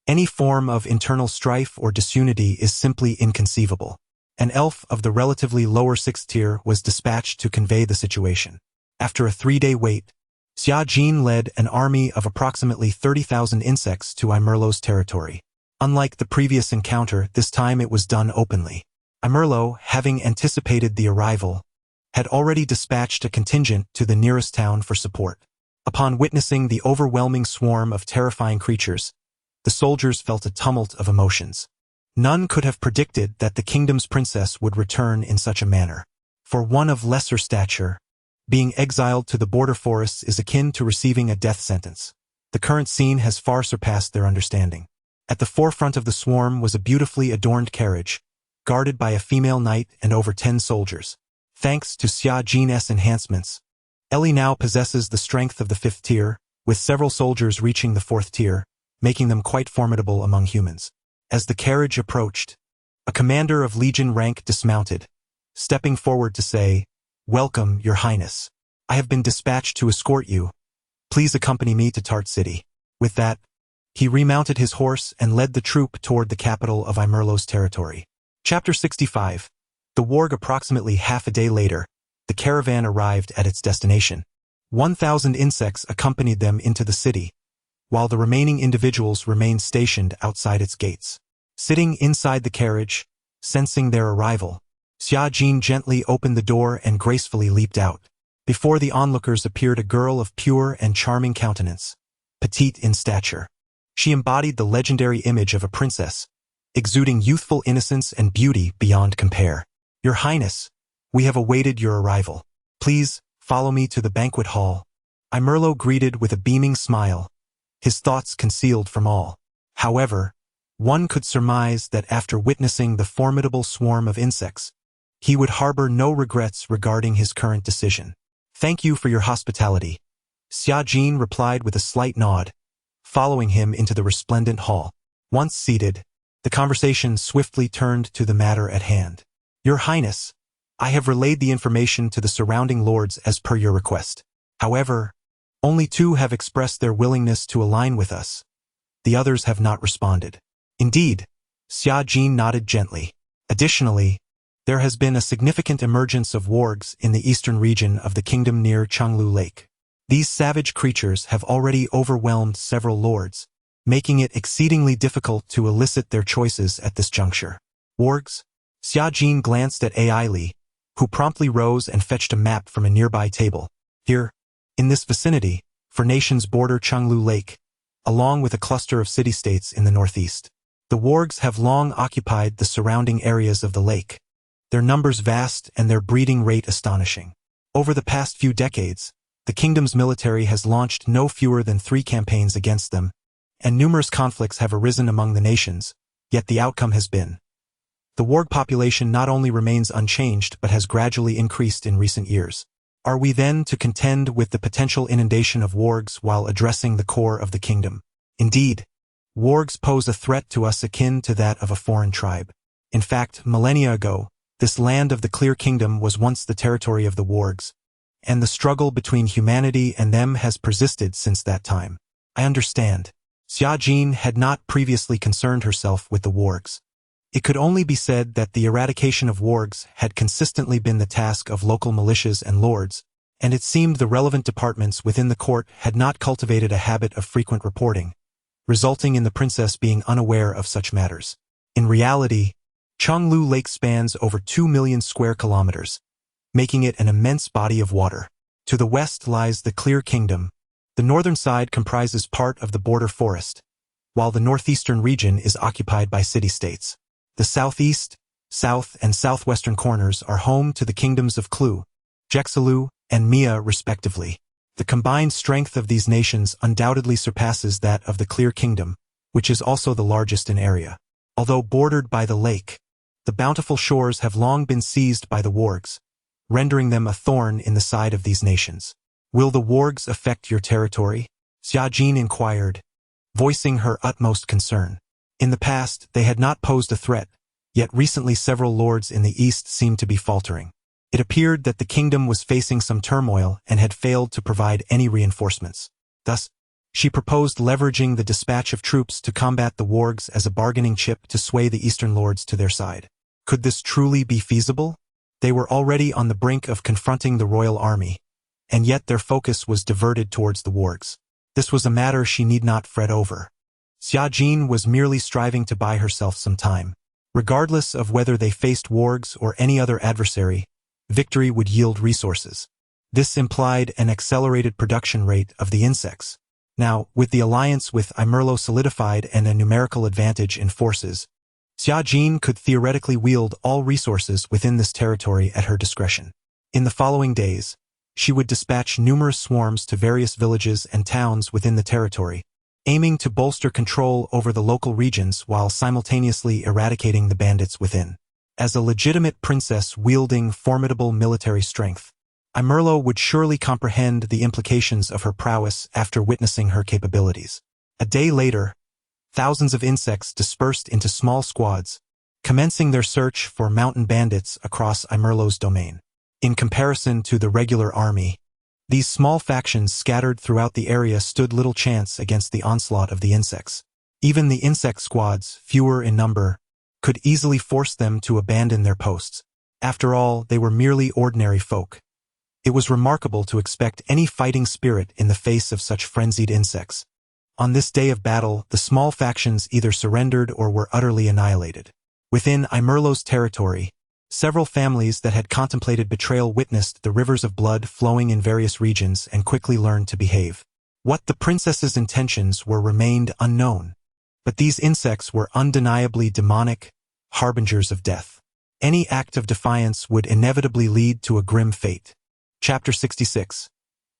any form of internal strife or disunity is simply inconceivable. An elf of the relatively lower sixth tier was dispatched to convey the situation. After a 3-day wait, Xia Jin led an army of approximately 30,000 insects to Imerlo's territory. Unlike the previous encounter, this time it was done openly. Imerlo, having anticipated the arrival, had already dispatched a contingent to the nearest town for support. Upon witnessing the overwhelming swarm of terrifying creatures, the soldiers felt a tumult of emotions. None could have predicted that the kingdom's princess would return in such a manner. For one of lesser stature, being exiled to the border forests is akin to receiving a death sentence. The current scene has far surpassed their understanding. At the forefront of the swarm was a beautifully adorned carriage, guarded by a female knight and over 10 soldiers. Thanks to Xia Jin's enhancements, Ellie now possesses the strength of the 5th tier, with several soldiers reaching the 4th tier, making them quite formidable among humans. As the carriage approached, a commander of Legion rank dismounted, stepping forward to say, "Welcome, Your Highness. I have been dispatched to escort you. Please accompany me to Tart City." With that, he remounted his horse and led the troop toward the capital of Imerlo's territory. Chapter 65. The Warg. Approximately half a day later, the caravan arrived at its destination. 1,000 insects accompanied them into the city, while the remaining individuals remained stationed outside its gates. Sitting inside the carriage, sensing their arrival, Xia Jin gently opened the door and gracefully leaped out. Before the onlookers appeared a girl of pure and charming countenance, petite in stature. She embodied the legendary image of a princess, exuding youthful innocence and beauty beyond compare. "Your Highness, we have awaited your arrival." Please, follow me to the banquet hall. Imerlo greeted with a beaming smile, his thoughts concealed from all. However, one could surmise that after witnessing the formidable swarm of insects, he would harbor no regrets regarding his current decision. Thank you for your hospitality, Xia Jin replied with a slight nod, following him into the resplendent hall. Once seated, the conversation swiftly turned to the matter at hand. Your Highness, I have relayed the information to the surrounding lords as per your request. However, only 2 have expressed their willingness to align with us. The others have not responded. Indeed, Xia Jin nodded gently. Additionally, there has been a significant emergence of wargs in the eastern region of the kingdom near Changlu Lake. These savage creatures have already overwhelmed several lords, making it exceedingly difficult to elicit their choices at this juncture. Wargs? Xia Jin glanced at Ai Li, who promptly rose and fetched a map from a nearby table. Here, in this vicinity, for nations border Changlu Lake, along with a cluster of city-states in the northeast. The wargs have long occupied the surrounding areas of the lake, their numbers vast and their breeding rate astonishing. Over the past few decades, the kingdom's military has launched no fewer than 3 campaigns against them, and numerous conflicts have arisen among the nations, yet the outcome has been. The warg population not only remains unchanged but has gradually increased in recent years. Are we then to contend with the potential inundation of wargs while addressing the core of the kingdom? Indeed, wargs pose a threat to us akin to that of a foreign tribe. In fact, millennia ago, this land of the Clear Kingdom was once the territory of the wargs, and the struggle between humanity and them has persisted since that time. I understand. Xia Jin had not previously concerned herself with the wargs. It could only be said that the eradication of wargs had consistently been the task of local militias and lords, and it seemed the relevant departments within the court had not cultivated a habit of frequent reporting, resulting in the princess being unaware of such matters. In reality, Changlu Lake spans over 2 million square kilometers, making it an immense body of water. To the west lies the Clear Kingdom. The northern side comprises part of the border forest, while the northeastern region is occupied by city-states. The southeast, south, and southwestern corners are home to the kingdoms of Klu, Jexalu, and Mia respectively. The combined strength of these nations undoubtedly surpasses that of the Clear Kingdom, which is also the largest in area. Although bordered by the lake, the bountiful shores have long been seized by the wargs, rendering them a thorn in the side of these nations. Will the wargs affect your territory? Xia Jin inquired, voicing her utmost concern. In the past, they had not posed a threat, yet recently several lords in the east seemed to be faltering. It appeared that the kingdom was facing some turmoil and had failed to provide any reinforcements. Thus, she proposed leveraging the dispatch of troops to combat the wargs as a bargaining chip to sway the eastern lords to their side. Could this truly be feasible? They were already on the brink of confronting the royal army, and yet their focus was diverted towards the wargs. This was a matter she need not fret over. Xia Jin was merely striving to buy herself some time. Regardless of whether they faced wargs or any other adversary, victory would yield resources. This implied an accelerated production rate of the insects. Now, with the alliance with Imerlo solidified and a numerical advantage in forces, Xia Jin could theoretically wield all resources within this territory at her discretion. In the following days, she would dispatch numerous swarms to various villages and towns within the territory, aiming to bolster control over the local regions while simultaneously eradicating the bandits within. As a legitimate princess wielding formidable military strength, Imerlo would surely comprehend the implications of her prowess after witnessing her capabilities. A day later, thousands of insects dispersed into small squads, commencing their search for mountain bandits across Imerlo's domain. In comparison to the regular army, these small factions scattered throughout the area stood little chance against the onslaught of the insects. Even the insect squads, fewer in number, could easily force them to abandon their posts. After all, they were merely ordinary folk. It was remarkable to expect any fighting spirit in the face of such frenzied insects. On this day of battle, the small factions either surrendered or were utterly annihilated. Within Imerlo's territory, several families that had contemplated betrayal witnessed the rivers of blood flowing in various regions and quickly learned to behave. What the princess's intentions were remained unknown, but these insects were undeniably demonic, harbingers of death. Any act of defiance would inevitably lead to a grim fate. Chapter 66.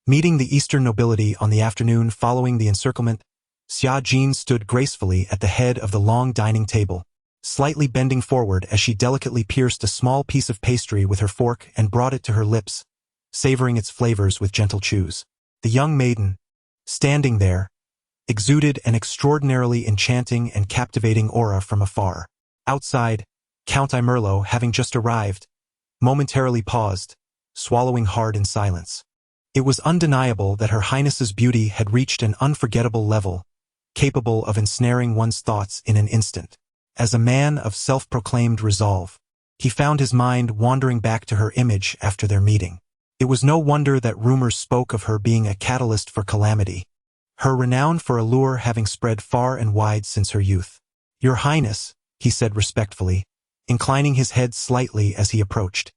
Meeting the Eastern nobility on the afternoon following the encirclement, Xia Jin stood gracefully at the head of the long dining table, slightly bending forward as she delicately pierced a small piece of pastry with her fork and brought it to her lips, savoring its flavors with gentle chews. The young maiden, standing there, exuded an extraordinarily enchanting and captivating aura from afar. Outside, Count Imerlo, having just arrived, momentarily paused, swallowing hard in silence. It was undeniable that Her Highness's beauty had reached an unforgettable level, capable of ensnaring one's thoughts in an instant. As a man of self-proclaimed resolve, he found his mind wandering back to her image after their meeting. It was no wonder that rumors spoke of her being a catalyst for calamity, her renown for allure having spread far and wide since her youth. "Your Highness," he said respectfully, inclining his head slightly as he approached.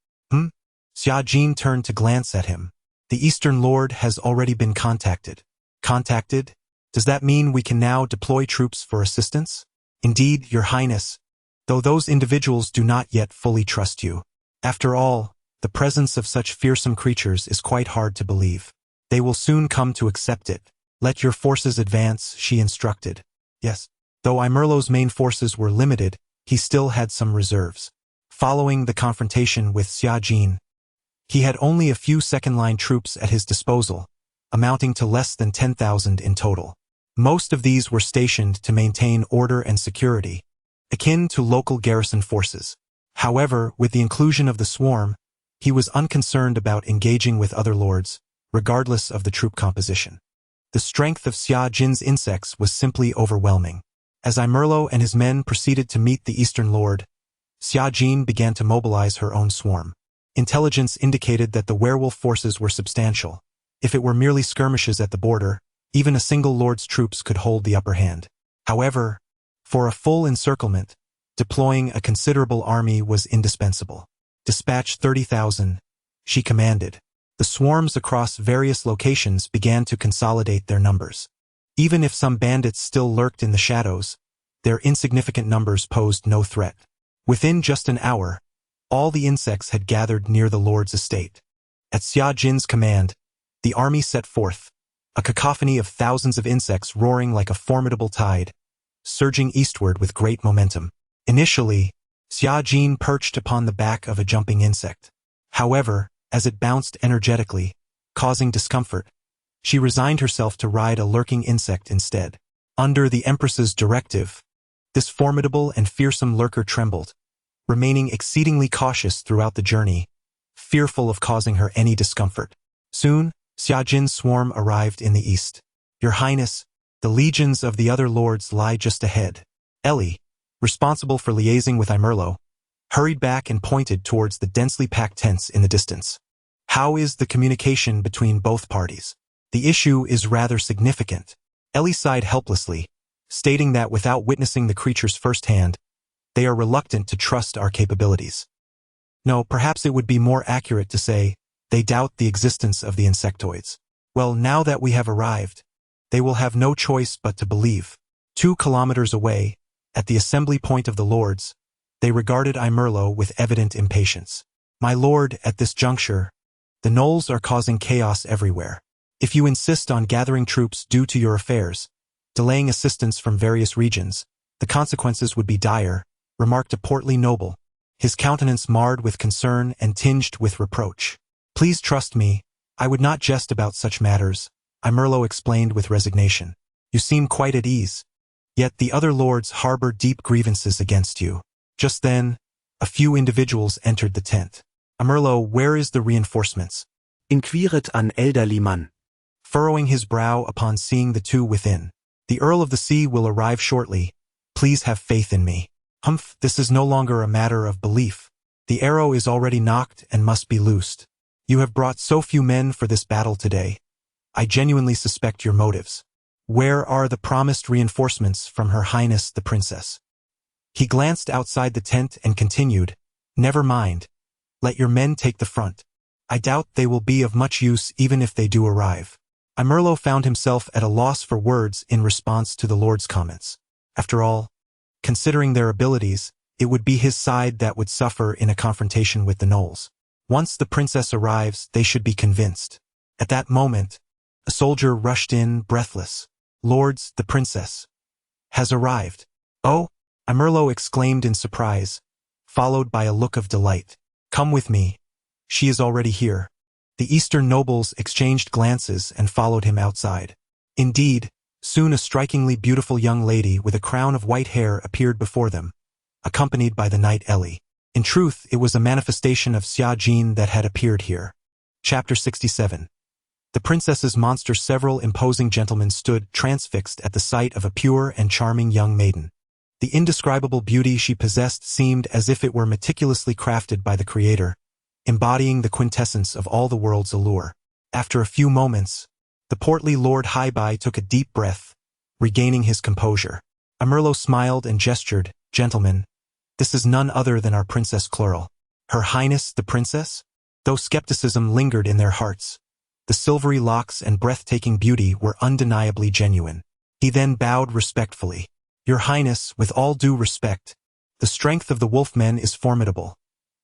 Xia Jin turned to glance at him. "The Eastern Lord has already been contacted." "Contacted? Does that mean we can now deploy troops for assistance?" "Indeed, Your Highness, though those individuals do not yet fully trust you. After all, the presence of such fearsome creatures is quite hard to believe. They will soon come to accept it. Let your forces advance," she instructed. Yes. Though Imerlo's main forces were limited, he still had some reserves. Following the confrontation with Xia Jin, he had only a few second-line troops at his disposal, amounting to less than 10,000 in total. Most of these were stationed to maintain order and security, akin to local garrison forces. However, with the inclusion of the swarm, he was unconcerned about engaging with other lords, regardless of the troop composition. The strength of Xia Jin's insects was simply overwhelming. As Imerlo and his men proceeded to meet the Eastern Lord, Xia Jin began to mobilize her own swarm. Intelligence indicated that the werewolf forces were substantial. If it were merely skirmishes at the border, even a single lord's troops could hold the upper hand. However, for a full encirclement, deploying a considerable army was indispensable. "Dispatch 30,000, she commanded. The swarms across various locations began to consolidate their numbers. Even if some bandits still lurked in the shadows, their insignificant numbers posed no threat. Within just an hour, all the insects had gathered near the Lord's estate. At Xia Jin's command, the army set forth, a cacophony of thousands of insects roaring like a formidable tide, surging eastward with great momentum. Initially, Xia Jin perched upon the back of a jumping insect. However, as it bounced energetically, causing discomfort, she resigned herself to ride a lurking insect instead. Under the Empress's directive, this formidable and fearsome lurker trembled, remaining exceedingly cautious throughout the journey, fearful of causing her any discomfort. Soon, Xia Jin's swarm arrived in the east. "Your Highness, the legions of the other lords lie just ahead." Ellie, responsible for liaising with Imerlo, hurried back and pointed towards the densely packed tents in the distance. "How is the communication between both parties?" "The issue is rather significant." Ellie sighed helplessly, stating that without witnessing the creatures firsthand, they are reluctant to trust our capabilities. No, perhaps it would be more accurate to say, they doubt the existence of the insectoids. Well, now that we have arrived, they will have no choice but to believe. 2 kilometers away, at the assembly point of the lords, they regarded Imerlo with evident impatience. "My lord, at this juncture, the gnolls are causing chaos everywhere. If you insist on gathering troops due to your affairs, delaying assistance from various regions, the consequences would be dire," remarked a portly noble, his countenance marred with concern and tinged with reproach. "Please trust me, I would not jest about such matters," Imerlo explained with resignation. "You seem quite at ease. Yet the other lords harbor deep grievances against you." Just then, a few individuals entered the tent. "Imerlo, where is the reinforcements?" inquiret an elderly man. Furrowing his brow upon seeing the two within. "The Earl of the Sea will arrive shortly. Please have faith in me." "Humph, this is no longer a matter of belief. The arrow is already nocked and must be loosed. You have brought so few men for this battle today. I genuinely suspect your motives. Where are the promised reinforcements from Her Highness the Princess?" He glanced outside the tent and continued, "Never mind. Let your men take the front. I doubt they will be of much use even if they do arrive." Imerlo found himself at a loss for words in response to the Lord's comments. After all, considering their abilities, it would be his side that would suffer in a confrontation with the gnolls. Once the princess arrives, they should be convinced. At that moment, a soldier rushed in, breathless. "Lords, the princess has arrived." "Oh!" Amerlo exclaimed in surprise, followed by a look of delight. "Come with me. She is already here." The Eastern nobles exchanged glances and followed him outside. Indeed, soon a strikingly beautiful young lady with a crown of white hair appeared before them, accompanied by the knight Eli. In truth, it was a manifestation of Xia Jin that had appeared here. Chapter 67. The princess's monster. Several imposing gentlemen stood transfixed at the sight of a pure and charming young maiden. The indescribable beauty she possessed seemed as if it were meticulously crafted by the Creator, embodying the quintessence of all the world's allure. After a few moments, the portly Lord Haibai took a deep breath, regaining his composure. Amerlo smiled and gestured, "Gentlemen, this is none other than our Princess Chloral. Her Highness the Princess?" Though skepticism lingered in their hearts, the silvery locks and breathtaking beauty were undeniably genuine. He then bowed respectfully. "Your Highness, with all due respect, the strength of the wolfmen is formidable.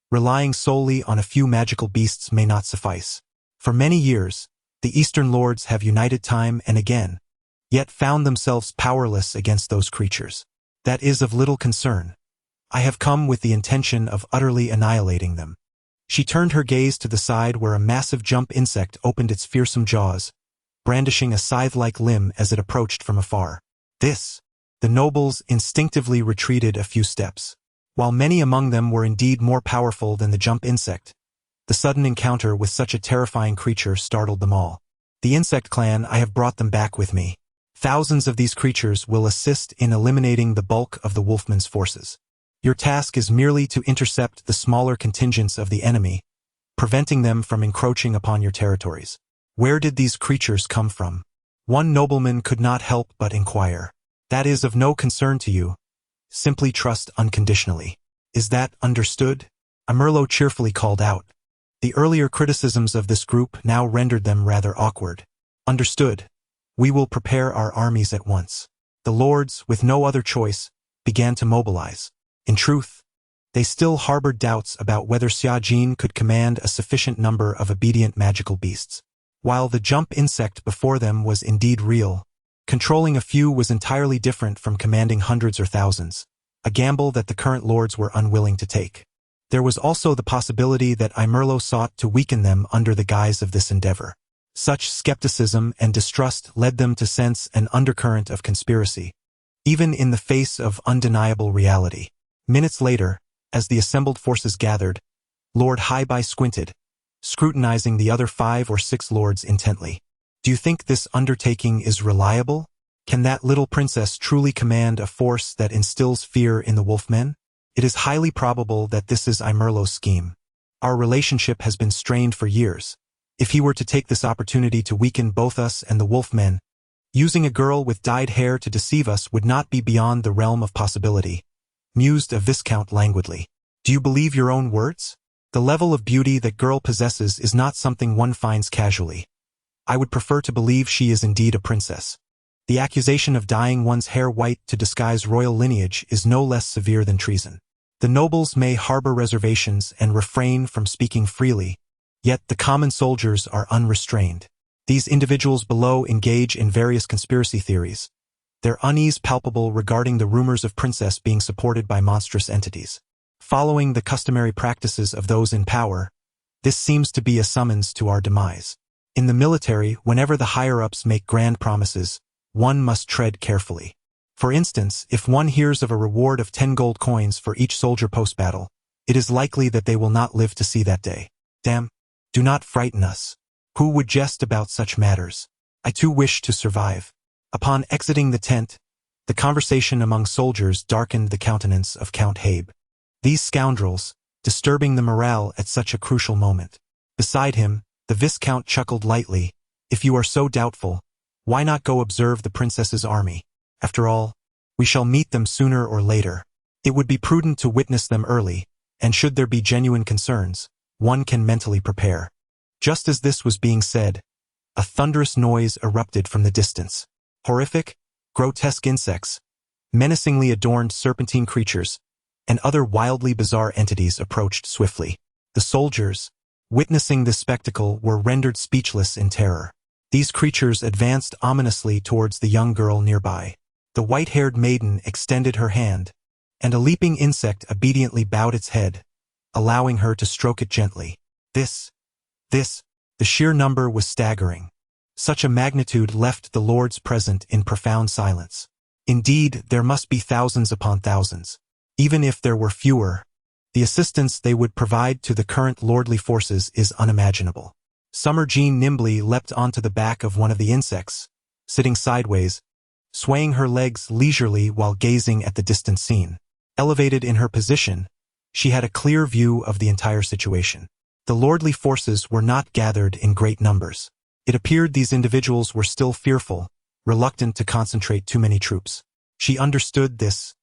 Relying solely on a few magical beasts may not suffice. For many years, the Eastern lords have united time and again, yet found themselves powerless against those creatures. That is of little concern. I have come with the intention of utterly annihilating them." She turned her gaze to the side where a massive jump insect opened its fearsome jaws, brandishing a scythe-like limb as it approached from afar. The nobles instinctively retreated a few steps. While many among them were indeed more powerful than the jump insect, the sudden encounter with such a terrifying creature startled them all. "The insect clan, I have brought them back with me. Thousands of these creatures will assist in eliminating the bulk of the wolfmen's forces. Your task is merely to intercept the smaller contingents of the enemy, preventing them from encroaching upon your territories." "Where did these creatures come from?" one nobleman could not help but inquire. "That is of no concern to you. Simply trust unconditionally. Is that understood?" Amerlo cheerfully called out. The earlier criticisms of this group now rendered them rather awkward. "Understood. We will prepare our armies at once." The lords, with no other choice, began to mobilize. In truth, they still harbored doubts about whether Xia Jin could command a sufficient number of obedient magical beasts. While the jump insect before them was indeed real, controlling a few was entirely different from commanding hundreds or thousands, a gamble that the current lords were unwilling to take. There was also the possibility that Amerlo sought to weaken them under the guise of this endeavor. Such skepticism and distrust led them to sense an undercurrent of conspiracy, even in the face of undeniable reality. Minutes later, as the assembled forces gathered, Lord Haibai squinted, scrutinizing the other 5 or 6 lords intently. "Do you think this undertaking is reliable? Can that little princess truly command a force that instills fear in the wolfmen? It is highly probable that this is Amerlo's scheme. Our relationship has been strained for years. If he were to take this opportunity to weaken both us and the wolfmen, using a girl with dyed hair to deceive us would not be beyond the realm of possibility," mused a viscount languidly. "Do you believe your own words? The level of beauty that girl possesses is not something one finds casually. I would prefer to believe she is indeed a princess. The accusation of dyeing one's hair white to disguise royal lineage is no less severe than treason. The nobles may harbor reservations and refrain from speaking freely, yet the common soldiers are unrestrained. These individuals below engage in various conspiracy theories, their unease palpable regarding the rumors of princess being supported by monstrous entities. Following the customary practices of those in power, this seems to be a summons to our demise. In the military, whenever the higher-ups make grand promises, one must tread carefully. For instance, if one hears of a reward of 10 gold coins for each soldier post-battle, it is likely that they will not live to see that day. Damn, do not frighten us. Who would jest about such matters? I too wish to survive. Upon exiting the tent, the conversation among soldiers darkened the countenance of Count Habe. These scoundrels, disturbing the morale at such a crucial moment. Beside him, the Viscount chuckled lightly. If you are so doubtful, why not go observe the princess's army? After all, we shall meet them sooner or later. It would be prudent to witness them early, and should there be genuine concerns, one can mentally prepare. Just as this was being said, a thunderous noise erupted from the distance. Horrific, grotesque insects, menacingly adorned serpentine creatures, and other wildly bizarre entities approached swiftly. The soldiers, witnessing this spectacle were rendered speechless in terror. These creatures advanced ominously towards the young girl nearby. The white-haired maiden extended her hand, and a leaping insect obediently bowed its head, allowing her to stroke it gently. The sheer number was staggering. Such a magnitude left the lords present in profound silence. Indeed, there must be thousands upon thousands. Even if there were fewer, the assistance they would provide to the current lordly forces is unimaginable. Summer Jean nimbly leapt onto the back of one of the insects, sitting sideways, swaying her legs leisurely while gazing at the distant scene. Elevated in her position, she had a clear view of the entire situation. The lordly forces were not gathered in great numbers. It appeared these individuals were still fearful, reluctant to concentrate too many troops. She understood this,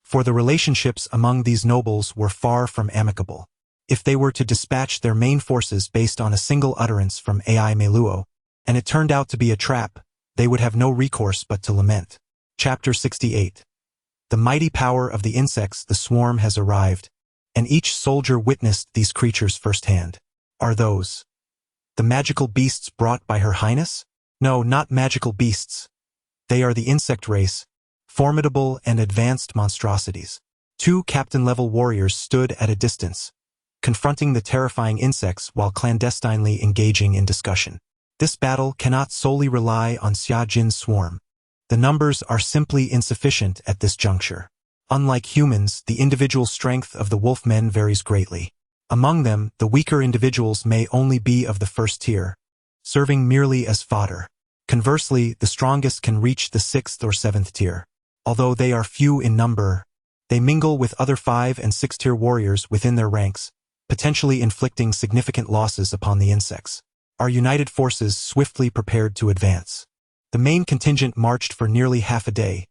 for the relationships among these nobles were far from amicable. If they were to dispatch their main forces based on a single utterance from Ai Meluo, and it turned out to be a trap, they would have no recourse but to lament. Chapter 68. The mighty power of the insects, the swarm has arrived, and each soldier witnessed these creatures firsthand. Are those the magical beasts brought by Her Highness? No, not magical beasts. They are the insect race, formidable and advanced monstrosities. 2 captain-level warriors stood at a distance, confronting the terrifying insects while clandestinely engaging in discussion. This battle cannot solely rely on Xia Jin's swarm. The numbers are simply insufficient at this juncture. Unlike humans, the individual strength of the wolfmen varies greatly. Among them, the weaker individuals may only be of the first tier, serving merely as fodder. Conversely, the strongest can reach the 6th or 7th tier. Although they are few in number, they mingle with other 5 and 6 tier warriors within their ranks, potentially inflicting significant losses upon the insects. Our united forces swiftly prepared to advance. The main contingent marched for nearly half a day,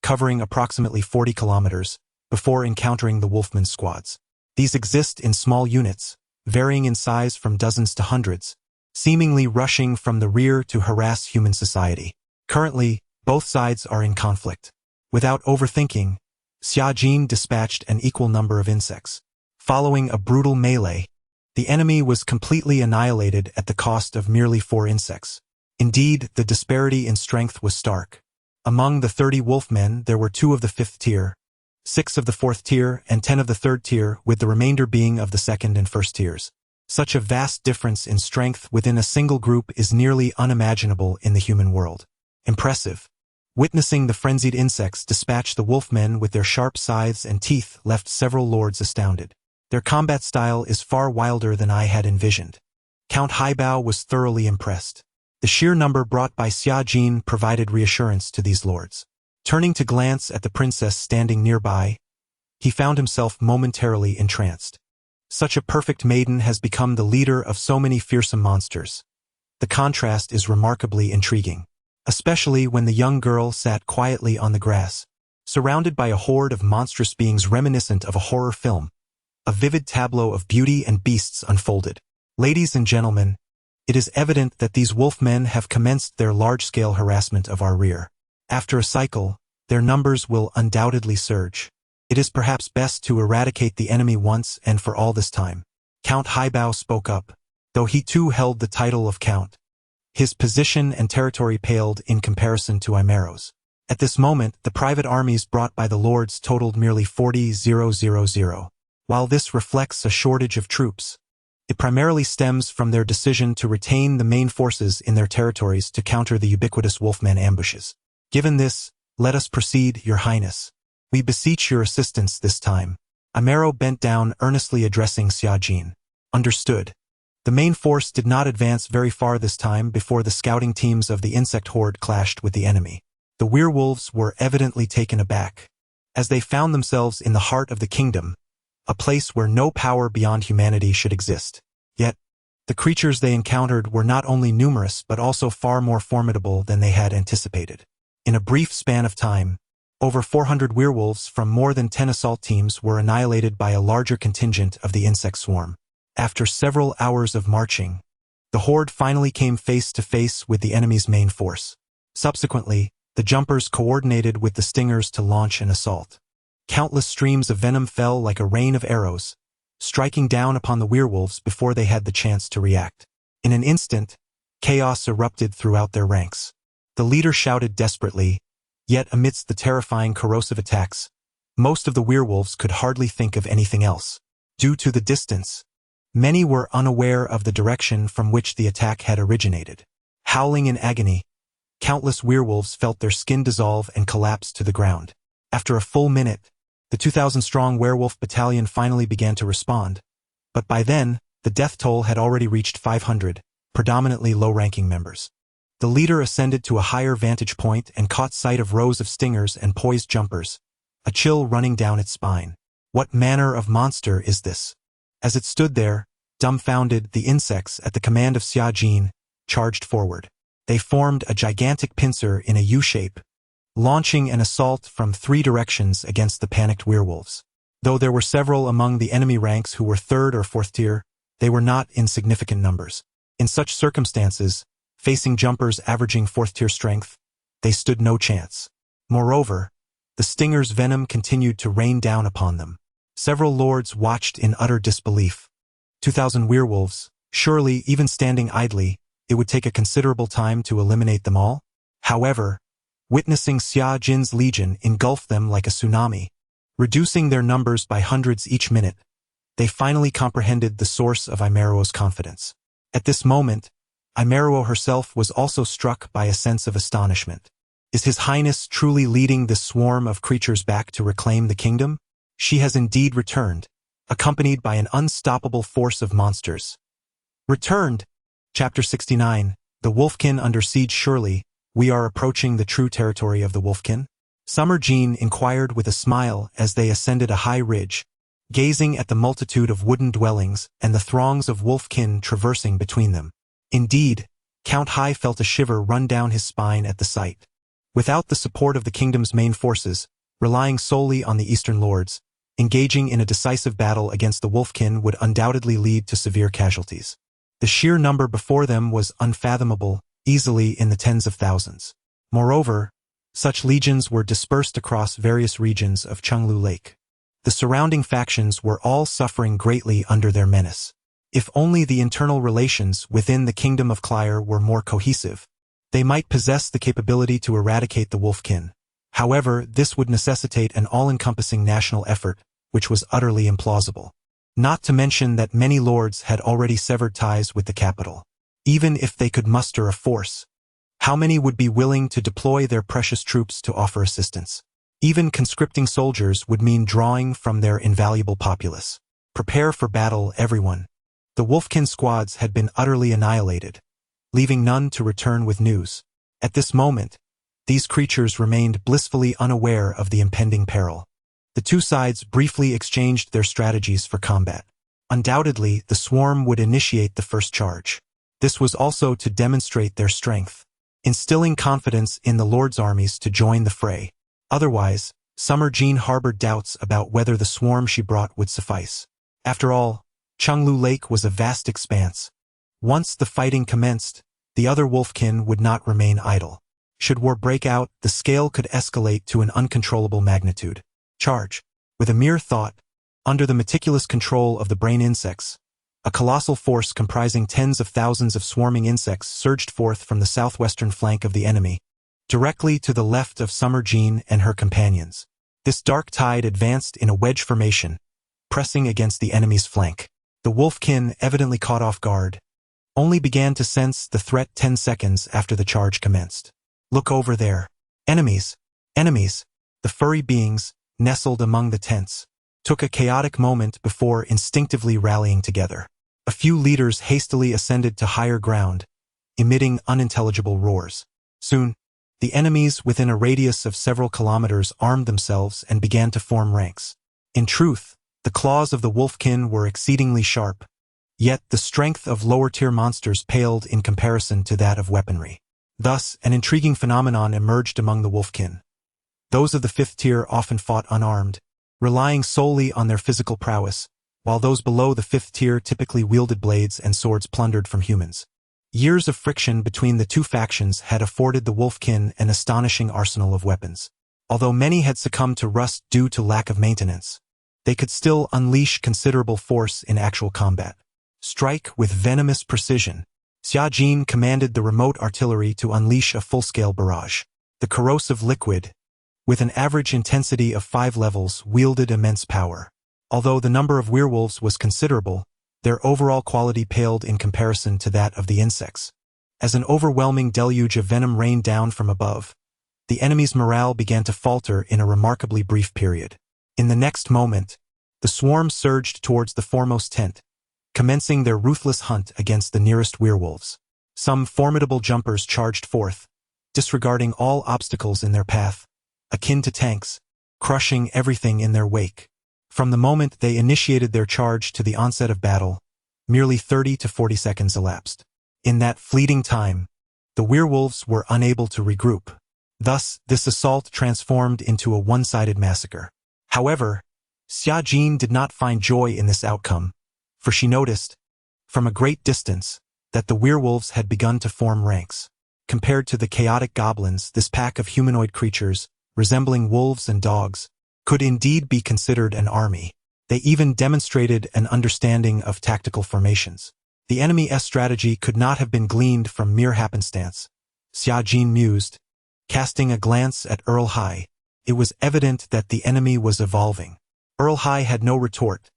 covering approximately 40 kilometers, before encountering the wolfman squads. These exist in small units, varying in size from dozens to hundreds, seemingly rushing from the rear to harass human society. Currently, both sides are in conflict. Without overthinking, Xia Jin dispatched an equal number of insects. Following a brutal melee, the enemy was completely annihilated at the cost of merely 4 insects. Indeed, the disparity in strength was stark. Among the 30 wolfmen, there were 2 of the 5th tier, 6 of the 4th tier, and 10 of the 3rd tier, with the remainder being of the 2nd and 1st tiers. Such a vast difference in strength within a single group is nearly unimaginable in the human world. Impressive. Witnessing the frenzied insects dispatch the wolfmen with their sharp scythes and teeth left several lords astounded. Their combat style is far wilder than I had envisioned. Count Haibao was thoroughly impressed. The sheer number brought by Xia Jin provided reassurance to these lords. Turning to glance at the princess standing nearby, he found himself momentarily entranced. Such a perfect maiden has become the leader of so many fearsome monsters. The contrast is remarkably intriguing, especially when the young girl sat quietly on the grass, surrounded by a horde of monstrous beings reminiscent of a horror film. A vivid tableau of beauty and beasts unfolded. Ladies and gentlemen, it is evident that these wolfmen have commenced their large-scale harassment of our rear. After a cycle, their numbers will undoubtedly surge. It is perhaps best to eradicate the enemy once and for all this time. Count Haibao spoke up, though he too held the title of Count. His position and territory paled in comparison to Aimero's. At this moment, the private armies brought by the lords totaled merely 40,000. While this reflects a shortage of troops, it primarily stems from their decision to retain the main forces in their territories to counter the ubiquitous wolfman ambushes. Given this, let us proceed, Your Highness. We beseech your assistance this time. Aimero bent down, earnestly addressing Xia Jin. Understood. The main force did not advance very far this time before the scouting teams of the insect horde clashed with the enemy. The werewolves were evidently taken aback, as they found themselves in the heart of the kingdom, a place where no power beyond humanity should exist. Yet, the creatures they encountered were not only numerous but also far more formidable than they had anticipated. In a brief span of time, over 400 werewolves from more than 10 assault teams were annihilated by a larger contingent of the insect swarm. After several hours of marching, the horde finally came face to face with the enemy's main force. Subsequently, the jumpers coordinated with the stingers to launch an assault. Countless streams of venom fell like a rain of arrows, striking down upon the werewolves before they had the chance to react. In an instant, chaos erupted throughout their ranks. The leader shouted desperately, yet amidst the terrifying corrosive attacks, most of the werewolves could hardly think of anything else. Due to the distance, many were unaware of the direction from which the attack had originated. Howling in agony, countless werewolves felt their skin dissolve and collapse to the ground. After a full minute, the 2,000-strong werewolf battalion finally began to respond, but by then, the death toll had already reached 500, predominantly low-ranking members. The leader ascended to a higher vantage point and caught sight of rows of stingers and poised jumpers, a chill running down its spine. What manner of monster is this? As it stood there, dumbfounded, the insects, at the command of Xia Jin, charged forward. They formed a gigantic pincer in a U-shape, launching an assault from 3 directions against the panicked werewolves. Though there were several among the enemy ranks who were 3rd or 4th tier, they were not in significant numbers. In such circumstances, facing jumpers averaging 4th tier strength, they stood no chance. Moreover, the stinger's venom continued to rain down upon them. Several lords watched in utter disbelief. 2,000 werewolves, surely, even standing idly, it would take a considerable time to eliminate them all? However, witnessing Xia Jin's legion engulf them like a tsunami, reducing their numbers by hundreds each minute, they finally comprehended the source of Imeruo's confidence. At this moment, Imeruo herself was also struck by a sense of astonishment. Is His Highness truly leading this swarm of creatures back to reclaim the kingdom? She has indeed returned, accompanied by an unstoppable force of monsters. Returned! Chapter 69, The Wolfkin Under Siege. Surely, we are approaching the true territory of the Wolfkin? Summer Jean inquired with a smile as they ascended a high ridge, gazing at the multitude of wooden dwellings and the throngs of wolfkin traversing between them. Indeed, Count Hai felt a shiver run down his spine at the sight. Without the support of the kingdom's main forces, relying solely on the Eastern Lords, engaging in a decisive battle against the wolfkin would undoubtedly lead to severe casualties. The sheer number before them was unfathomable, easily in the tens of thousands. Moreover, such legions were dispersed across various regions of Chenglu Lake. The surrounding factions were all suffering greatly under their menace. If only the internal relations within the Kingdom of Claire were more cohesive, they might possess the capability to eradicate the wolfkin. However, this would necessitate an all-encompassing national effort, which was utterly implausible. Not to mention that many lords had already severed ties with the capital. Even if they could muster a force, how many would be willing to deploy their precious troops to offer assistance? Even conscripting soldiers would mean drawing from their invaluable populace. Prepare for battle, everyone. The wolfkin squads had been utterly annihilated, leaving none to return with news. At this moment, these creatures remained blissfully unaware of the impending peril. The two sides briefly exchanged their strategies for combat. Undoubtedly, the swarm would initiate the first charge. This was also to demonstrate their strength, instilling confidence in the Lord's armies to join the fray. Otherwise, Summer Jean harbored doubts about whether the swarm she brought would suffice. After all, Chenglu Lake was a vast expanse. Once the fighting commenced, the other wolfkin would not remain idle. Should war break out, the scale could escalate to an uncontrollable magnitude. Charge. With a mere thought, under the meticulous control of the brain insects, a colossal force comprising tens of thousands of swarming insects surged forth from the southwestern flank of the enemy, directly to the left of Summer Jean and her companions. This dark tide advanced in a wedge formation, pressing against the enemy's flank. The wolfkin, evidently caught off guard, only began to sense the threat 10 seconds after the charge commenced. Look over there. Enemies! Enemies! The furry beings, nestled among the tents, took a chaotic moment before instinctively rallying together. A few leaders hastily ascended to higher ground, emitting unintelligible roars. Soon, the enemies within a radius of several kilometers armed themselves and began to form ranks. In truth, the claws of the wolfkin were exceedingly sharp, yet the strength of lower-tier monsters paled in comparison to that of weaponry. Thus, an intriguing phenomenon emerged among the wolfkin. Those of the 5th tier often fought unarmed, relying solely on their physical prowess, while those below the 5th tier typically wielded blades and swords plundered from humans. Years of friction between the two factions had afforded the wolfkin an astonishing arsenal of weapons. Although many had succumbed to rust due to lack of maintenance, they could still unleash considerable force in actual combat. Strike with venomous precision. Xia Jin commanded the remote artillery to unleash a full-scale barrage. The corrosive liquid, with an average intensity of 5 levels, wielded immense power. Although the number of werewolves was considerable, their overall quality paled in comparison to that of the insects. As an overwhelming deluge of venom rained down from above, the enemy's morale began to falter in a remarkably brief period. In the next moment, the swarm surged towards the foremost tent, commencing their ruthless hunt against the nearest werewolves. Some formidable jumpers charged forth, disregarding all obstacles in their path, akin to tanks, crushing everything in their wake. From the moment they initiated their charge to the onset of battle, merely 30 to 40 seconds elapsed. In that fleeting time, the werewolves were unable to regroup. Thus, this assault transformed into a one-sided massacre. However, Xia Jin did not find joy in this outcome, for she noticed, from a great distance, that the werewolves had begun to form ranks. Compared to the chaotic goblins, this pack of humanoid creatures, resembling wolves and dogs, could indeed be considered an army. They even demonstrated an understanding of tactical formations. The enemy's strategy could not have been gleaned from mere happenstance, Xia Jin mused, casting a glance at Earl Hai. It was evident that the enemy was evolving. Earl Hai had no retort.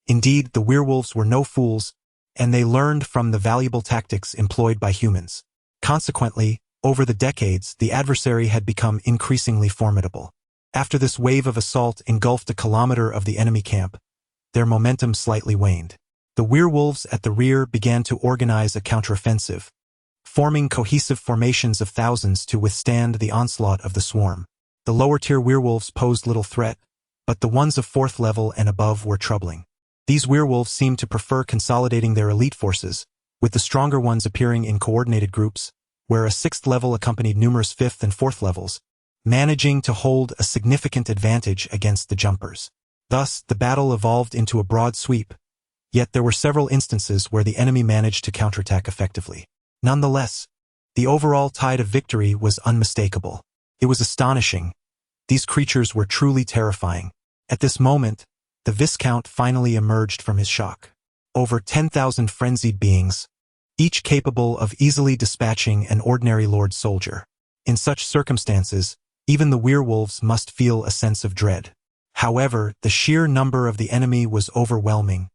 Indeed, the werewolves were no fools, and they learned from the valuable tactics employed by humans. Consequently, over the decades, the adversary had become increasingly formidable. After this wave of assault engulfed a kilometer of the enemy camp, their momentum slightly waned. The werewolves at the rear began to organize a counteroffensive, forming cohesive formations of thousands to withstand the onslaught of the swarm. The lower-tier werewolves posed little threat, but the ones of 4th level and above were troubling. These werewolves seemed to prefer consolidating their elite forces, with the stronger ones appearing in coordinated groups, where a 6th level accompanied numerous 5th and 4th levels, managing to hold a significant advantage against the jumpers. Thus, the battle evolved into a broad sweep, yet there were several instances where the enemy managed to counterattack effectively. Nonetheless, the overall tide of victory was unmistakable. It was astonishing. These creatures were truly terrifying. At this moment, the Viscount finally emerged from his shock. Over 10,000 frenzied beings, each capable of easily dispatching an ordinary lord soldier. In such circumstances, even the werewolves must feel a sense of dread. However, the sheer number of the enemy was overwhelming.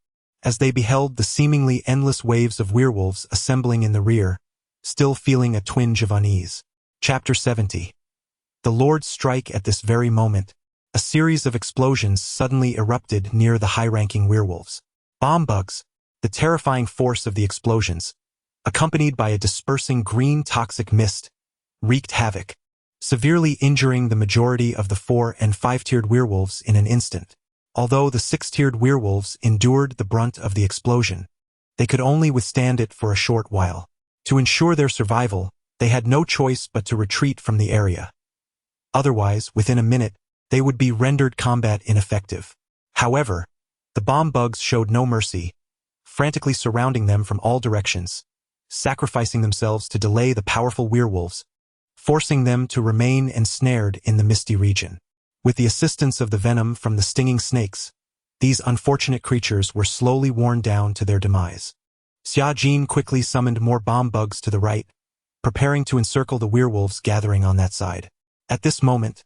As they beheld the seemingly endless waves of werewolves assembling in the rear, still feeling a twinge of unease. Chapter 70. The Lords strike. At this very moment, a series of explosions suddenly erupted near the high-ranking werewolves. Bomb bugs, the terrifying force of the explosions, accompanied by a dispersing green toxic mist, wreaked havoc, severely injuring the majority of the 4- and 5-tiered werewolves in an instant. Although the 6-tiered werewolves endured the brunt of the explosion, they could only withstand it for a short while. To ensure their survival, they had no choice but to retreat from the area. Otherwise, within a minute, they would be rendered combat ineffective. However, the bomb bugs showed no mercy, frantically surrounding them from all directions, sacrificing themselves to delay the powerful werewolves, forcing them to remain ensnared in the misty region. With the assistance of the venom from the stinging snakes, these unfortunate creatures were slowly worn down to their demise. Xia Jin quickly summoned more bomb bugs to the right, preparing to encircle the werewolves gathering on that side. At this moment,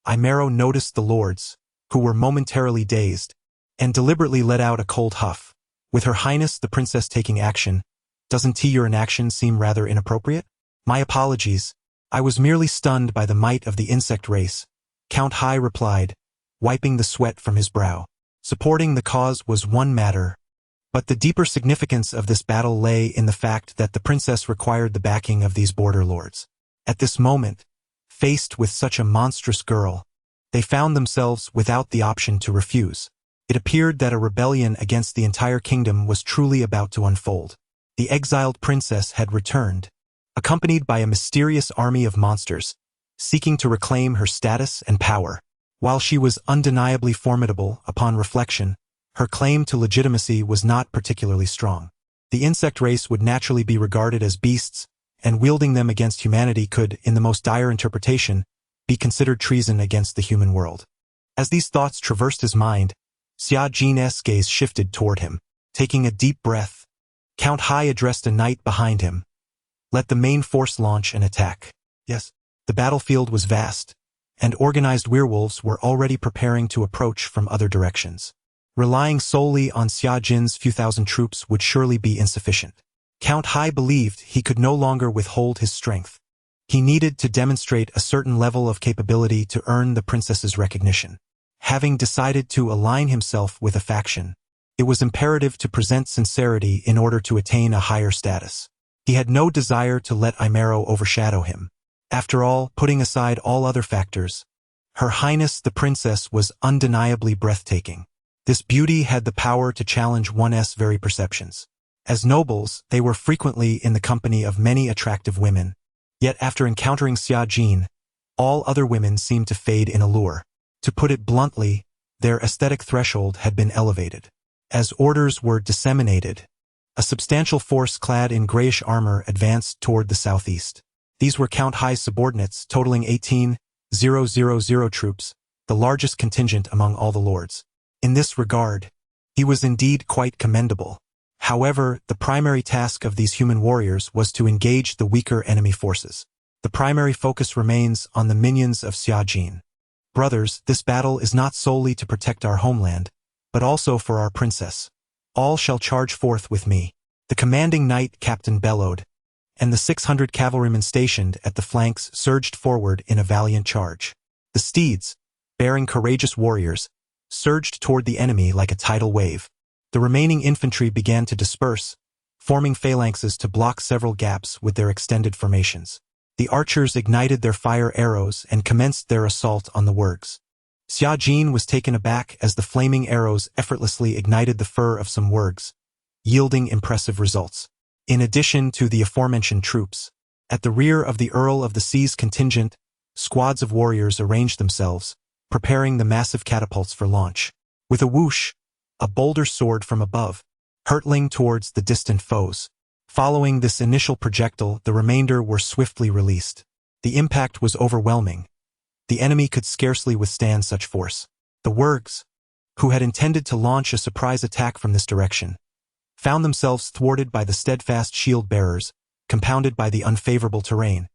Imero noticed the lords, who were momentarily dazed, and deliberately let out a cold huff. With Her Highness the Princess taking action, doesn't your inaction seem rather inappropriate? My apologies. I was merely stunned by the might of the insect race, Count Hai replied, wiping the sweat from his brow. Supporting the cause was one matter, but the deeper significance of this battle lay in the fact that the princess required the backing of these border lords. At this moment, faced with such a monstrous girl, they found themselves without the option to refuse. It appeared that a rebellion against the entire kingdom was truly about to unfold. The exiled princess had returned, accompanied by a mysterious army of monsters, seeking to reclaim her status and power. While she was undeniably formidable, upon reflection, her claim to legitimacy was not particularly strong. The insect race would naturally be regarded as beasts, and wielding them against humanity could, in the most dire interpretation, be considered treason against the human world. As these thoughts traversed his mind, Xia Jin's gaze shifted toward him. Taking a deep breath, Count Hai addressed a knight behind him. Let the main force launch an attack. Yes. The battlefield was vast, and organized werewolves were already preparing to approach from other directions. Relying solely on Xia Jin's few thousand troops would surely be insufficient. Count Hai believed he could no longer withhold his strength. He needed to demonstrate a certain level of capability to earn the princess's recognition. Having decided to align himself with a faction, it was imperative to present sincerity in order to attain a higher status. He had no desire to let Imero overshadow him. After all, putting aside all other factors, Her Highness the Princess was undeniably breathtaking. This beauty had the power to challenge one's very perceptions. As nobles, they were frequently in the company of many attractive women. Yet after encountering Xia Jin, all other women seemed to fade in allure. To put it bluntly, their aesthetic threshold had been elevated. As orders were disseminated, a substantial force clad in grayish armor advanced toward the southeast. These were Count Hai's subordinates, totaling 18,000 troops, the largest contingent among all the lords. In this regard, he was indeed quite commendable. However, the primary task of these human warriors was to engage the weaker enemy forces. The primary focus remains on the minions of Xia Jin. Brothers, this battle is not solely to protect our homeland, but also for our princess. All shall charge forth with me. The commanding knight captain bellowed, and the 600 cavalrymen stationed at the flanks surged forward in a valiant charge. The steeds, bearing courageous warriors, surged toward the enemy like a tidal wave. The remaining infantry began to disperse, forming phalanxes to block several gaps with their extended formations. The archers ignited their fire arrows and commenced their assault on the wargs. Xia Jin was taken aback as the flaming arrows effortlessly ignited the fur of some wargs, yielding impressive results. In addition to the aforementioned troops, at the rear of the Earl of the Sea's contingent, squads of warriors arranged themselves, preparing the massive catapults for launch. With a whoosh, a boulder soared from above, hurtling towards the distant foes. Following this initial projectile, the remainder were swiftly released. The impact was overwhelming. The enemy could scarcely withstand such force. The wargs, who had intended to launch a surprise attack from this direction, found themselves thwarted by the steadfast shield-bearers, compounded by the unfavorable terrain,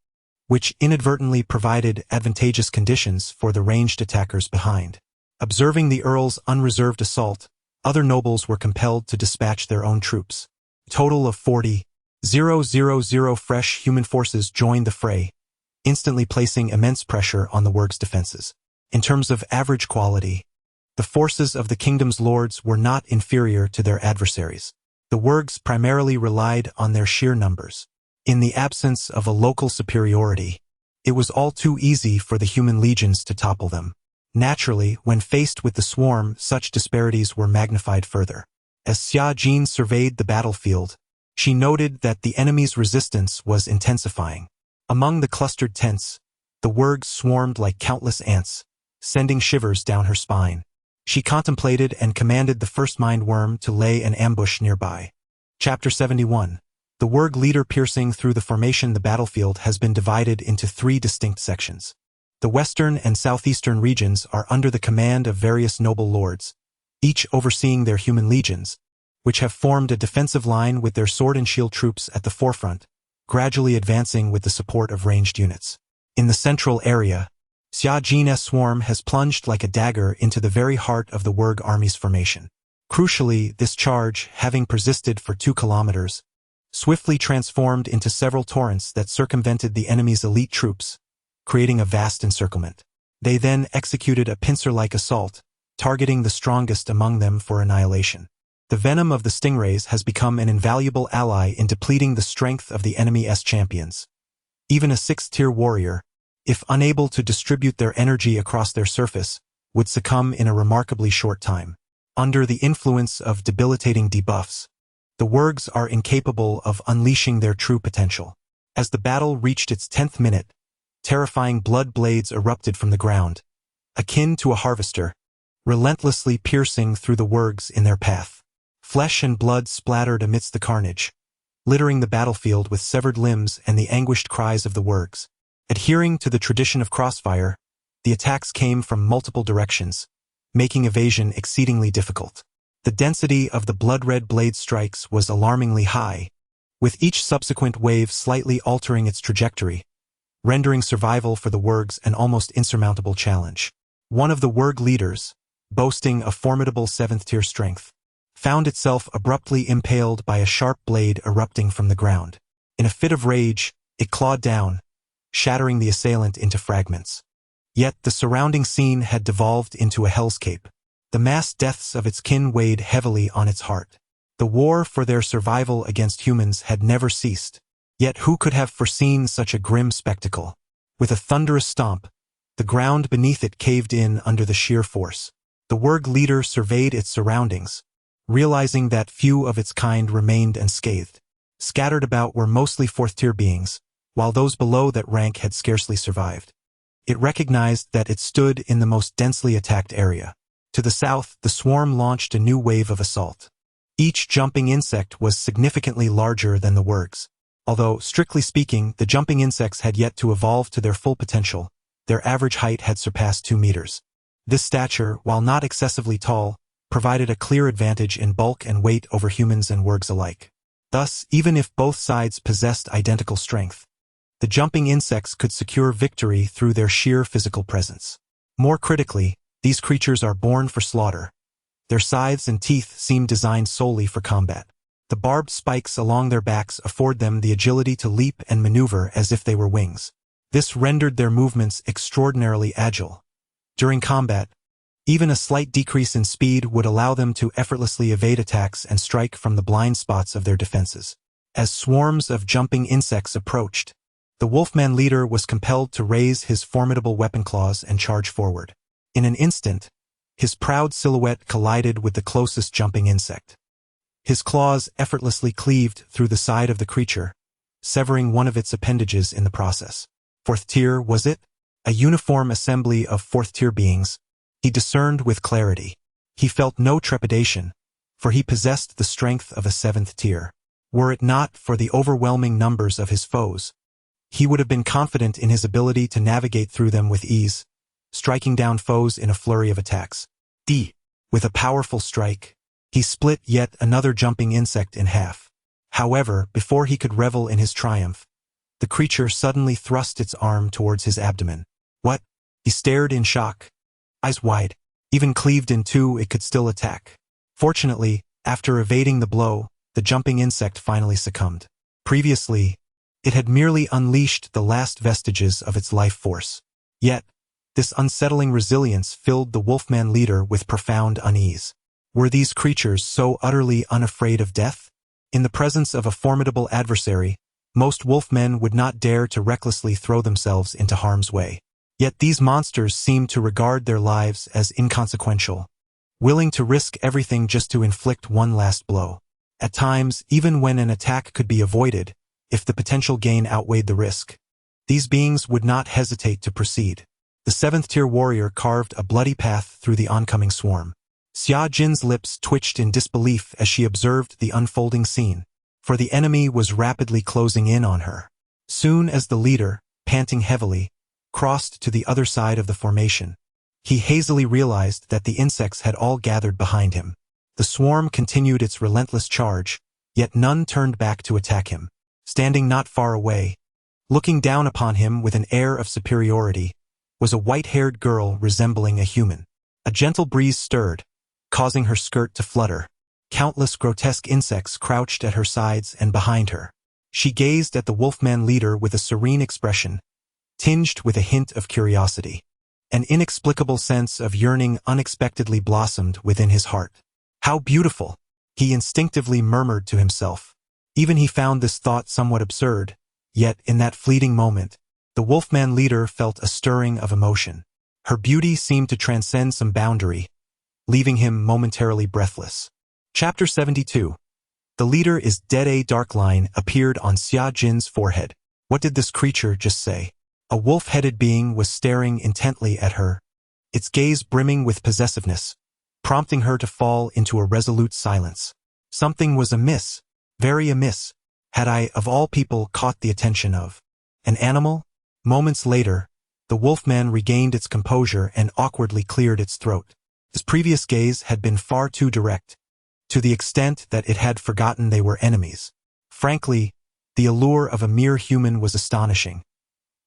which inadvertently provided advantageous conditions for the ranged attackers behind. Observing the Earl's unreserved assault, other nobles were compelled to dispatch their own troops. A total of 40,000 fresh human forces joined the fray, instantly placing immense pressure on the wargs' defenses. In terms of average quality, the forces of the kingdom's lords were not inferior to their adversaries. The wargs primarily relied on their sheer numbers. In the absence of a local superiority, it was all too easy for the human legions to topple them. Naturally, when faced with the swarm, such disparities were magnified further. As Xia Jin surveyed the battlefield, she noted that the enemy's resistance was intensifying. Among the clustered tents, the wargs swarmed like countless ants, sending shivers down her spine. She contemplated and commanded the first mind-worm to lay an ambush nearby. Chapter 71. The warg leader piercing through the formation. The battlefield has been divided into 3 distinct sections. The western and southeastern regions are under the command of various noble lords, each overseeing their human legions, which have formed a defensive line with their sword and shield troops at the forefront, gradually advancing with the support of ranged units. In the central area, Xia Jin's swarm has plunged like a dagger into the very heart of the warg army's formation. Crucially, this charge, having persisted for 2 kilometers, swiftly transformed into several torrents that circumvented the enemy's elite troops, creating a vast encirclement. They then executed a pincer-like assault, targeting the strongest among them for annihilation. The venom of the stingrays has become an invaluable ally in depleting the strength of the enemy's champions. Even a 6th-tier warrior, if unable to distribute their energy across their surface, would succumb in a remarkably short time. Under the influence of debilitating debuffs, the wargs are incapable of unleashing their true potential. As the battle reached its 10th minute, terrifying blood blades erupted from the ground, akin to a harvester, relentlessly piercing through the wargs in their path. Flesh and blood splattered amidst the carnage, littering the battlefield with severed limbs and the anguished cries of the wargs. Adhering to the tradition of crossfire, the attacks came from multiple directions, making evasion exceedingly difficult. The density of the blood-red blade strikes was alarmingly high, with each subsequent wave slightly altering its trajectory, rendering survival for the Wurgs an almost insurmountable challenge. One of the Wurg leaders, boasting a formidable 7th-tier strength, found itself abruptly impaled by a sharp blade erupting from the ground. In a fit of rage, it clawed down, shattering the assailant into fragments. Yet the surrounding scene had devolved into a hellscape. The mass deaths of its kin weighed heavily on its heart. The war for their survival against humans had never ceased. Yet who could have foreseen such a grim spectacle? With a thunderous stomp, the ground beneath it caved in under the sheer force. The Wurg leader surveyed its surroundings, realizing that few of its kind remained unscathed. Scattered about were mostly 4th-tier beings, while those below that rank had scarcely survived. It recognized that it stood in the most densely attacked area. To the south, the swarm launched a new wave of assault. Each jumping insect was significantly larger than the Wurgs. Although, strictly speaking, the jumping insects had yet to evolve to their full potential, their average height had surpassed 2 meters. This stature, while not excessively tall, provided a clear advantage in bulk and weight over humans and Wurgs alike. Thus, even if both sides possessed identical strength, the jumping insects could secure victory through their sheer physical presence. More critically, these creatures are born for slaughter. Their scythes and teeth seem designed solely for combat. The barbed spikes along their backs afford them the agility to leap and maneuver as if they were wings. This rendered their movements extraordinarily agile. During combat, even a slight decrease in speed would allow them to effortlessly evade attacks and strike from the blind spots of their defenses. As swarms of jumping insects approached, the Wolfman leader was compelled to raise his formidable weapon claws and charge forward. In an instant, his proud silhouette collided with the closest jumping insect. His claws effortlessly cleaved through the side of the creature, severing one of its appendages in the process. 4th tier, was it? A uniform assembly of 4th-tier beings. He discerned with clarity. He felt no trepidation, for he possessed the strength of a 7th tier. Were it not for the overwhelming numbers of his foes, he would have been confident in his ability to navigate through them with ease, striking down foes in a flurry of attacks. With a powerful strike, he split yet another jumping insect in half. However, before he could revel in his triumph, the creature suddenly thrust its arm towards his abdomen. What? He stared in shock, eyes wide. Even cleaved in two, it could still attack. Fortunately, after evading the blow, the jumping insect finally succumbed. Previously, it had merely unleashed the last vestiges of its life force. Yet, this unsettling resilience filled the Wolfman leader with profound unease. Were these creatures so utterly unafraid of death? In the presence of a formidable adversary, most wolfmen would not dare to recklessly throw themselves into harm's way. Yet these monsters seemed to regard their lives as inconsequential, willing to risk everything just to inflict one last blow. At times, even when an attack could be avoided, if the potential gain outweighed the risk, these beings would not hesitate to proceed. The 7th-tier warrior carved a bloody path through the oncoming swarm. Xia Jin's lips twitched in disbelief as she observed the unfolding scene, for the enemy was rapidly closing in on her. Soon as the leader, panting heavily, crossed to the other side of the formation, he hazily realized that the insects had all gathered behind him. The swarm continued its relentless charge, yet none turned back to attack him. Standing not far away, looking down upon him with an air of superiority, was a white-haired girl resembling a human. A gentle breeze stirred, causing her skirt to flutter. Countless grotesque insects crouched at her sides and behind her. She gazed at the Wolfman leader with a serene expression, tinged with a hint of curiosity. An inexplicable sense of yearning unexpectedly blossomed within his heart. How beautiful, he instinctively murmured to himself. Even he found this thought somewhat absurd, yet in that fleeting moment, the Wolfman leader felt a stirring of emotion. Her beauty seemed to transcend some boundary, leaving him momentarily breathless. Chapter 72. The leader is dead. A dark line appeared on Xia Jin's forehead. What did this creature just say? A wolf-headed being was staring intently at her, its gaze brimming with possessiveness, prompting her to fall into a resolute silence. Something was amiss, very amiss. Had I, of all people, caught the attention of an animal? Moments later, the Wolfman regained its composure and awkwardly cleared its throat. His previous gaze had been far too direct, to the extent that it had forgotten they were enemies. Frankly, the allure of a mere human was astonishing.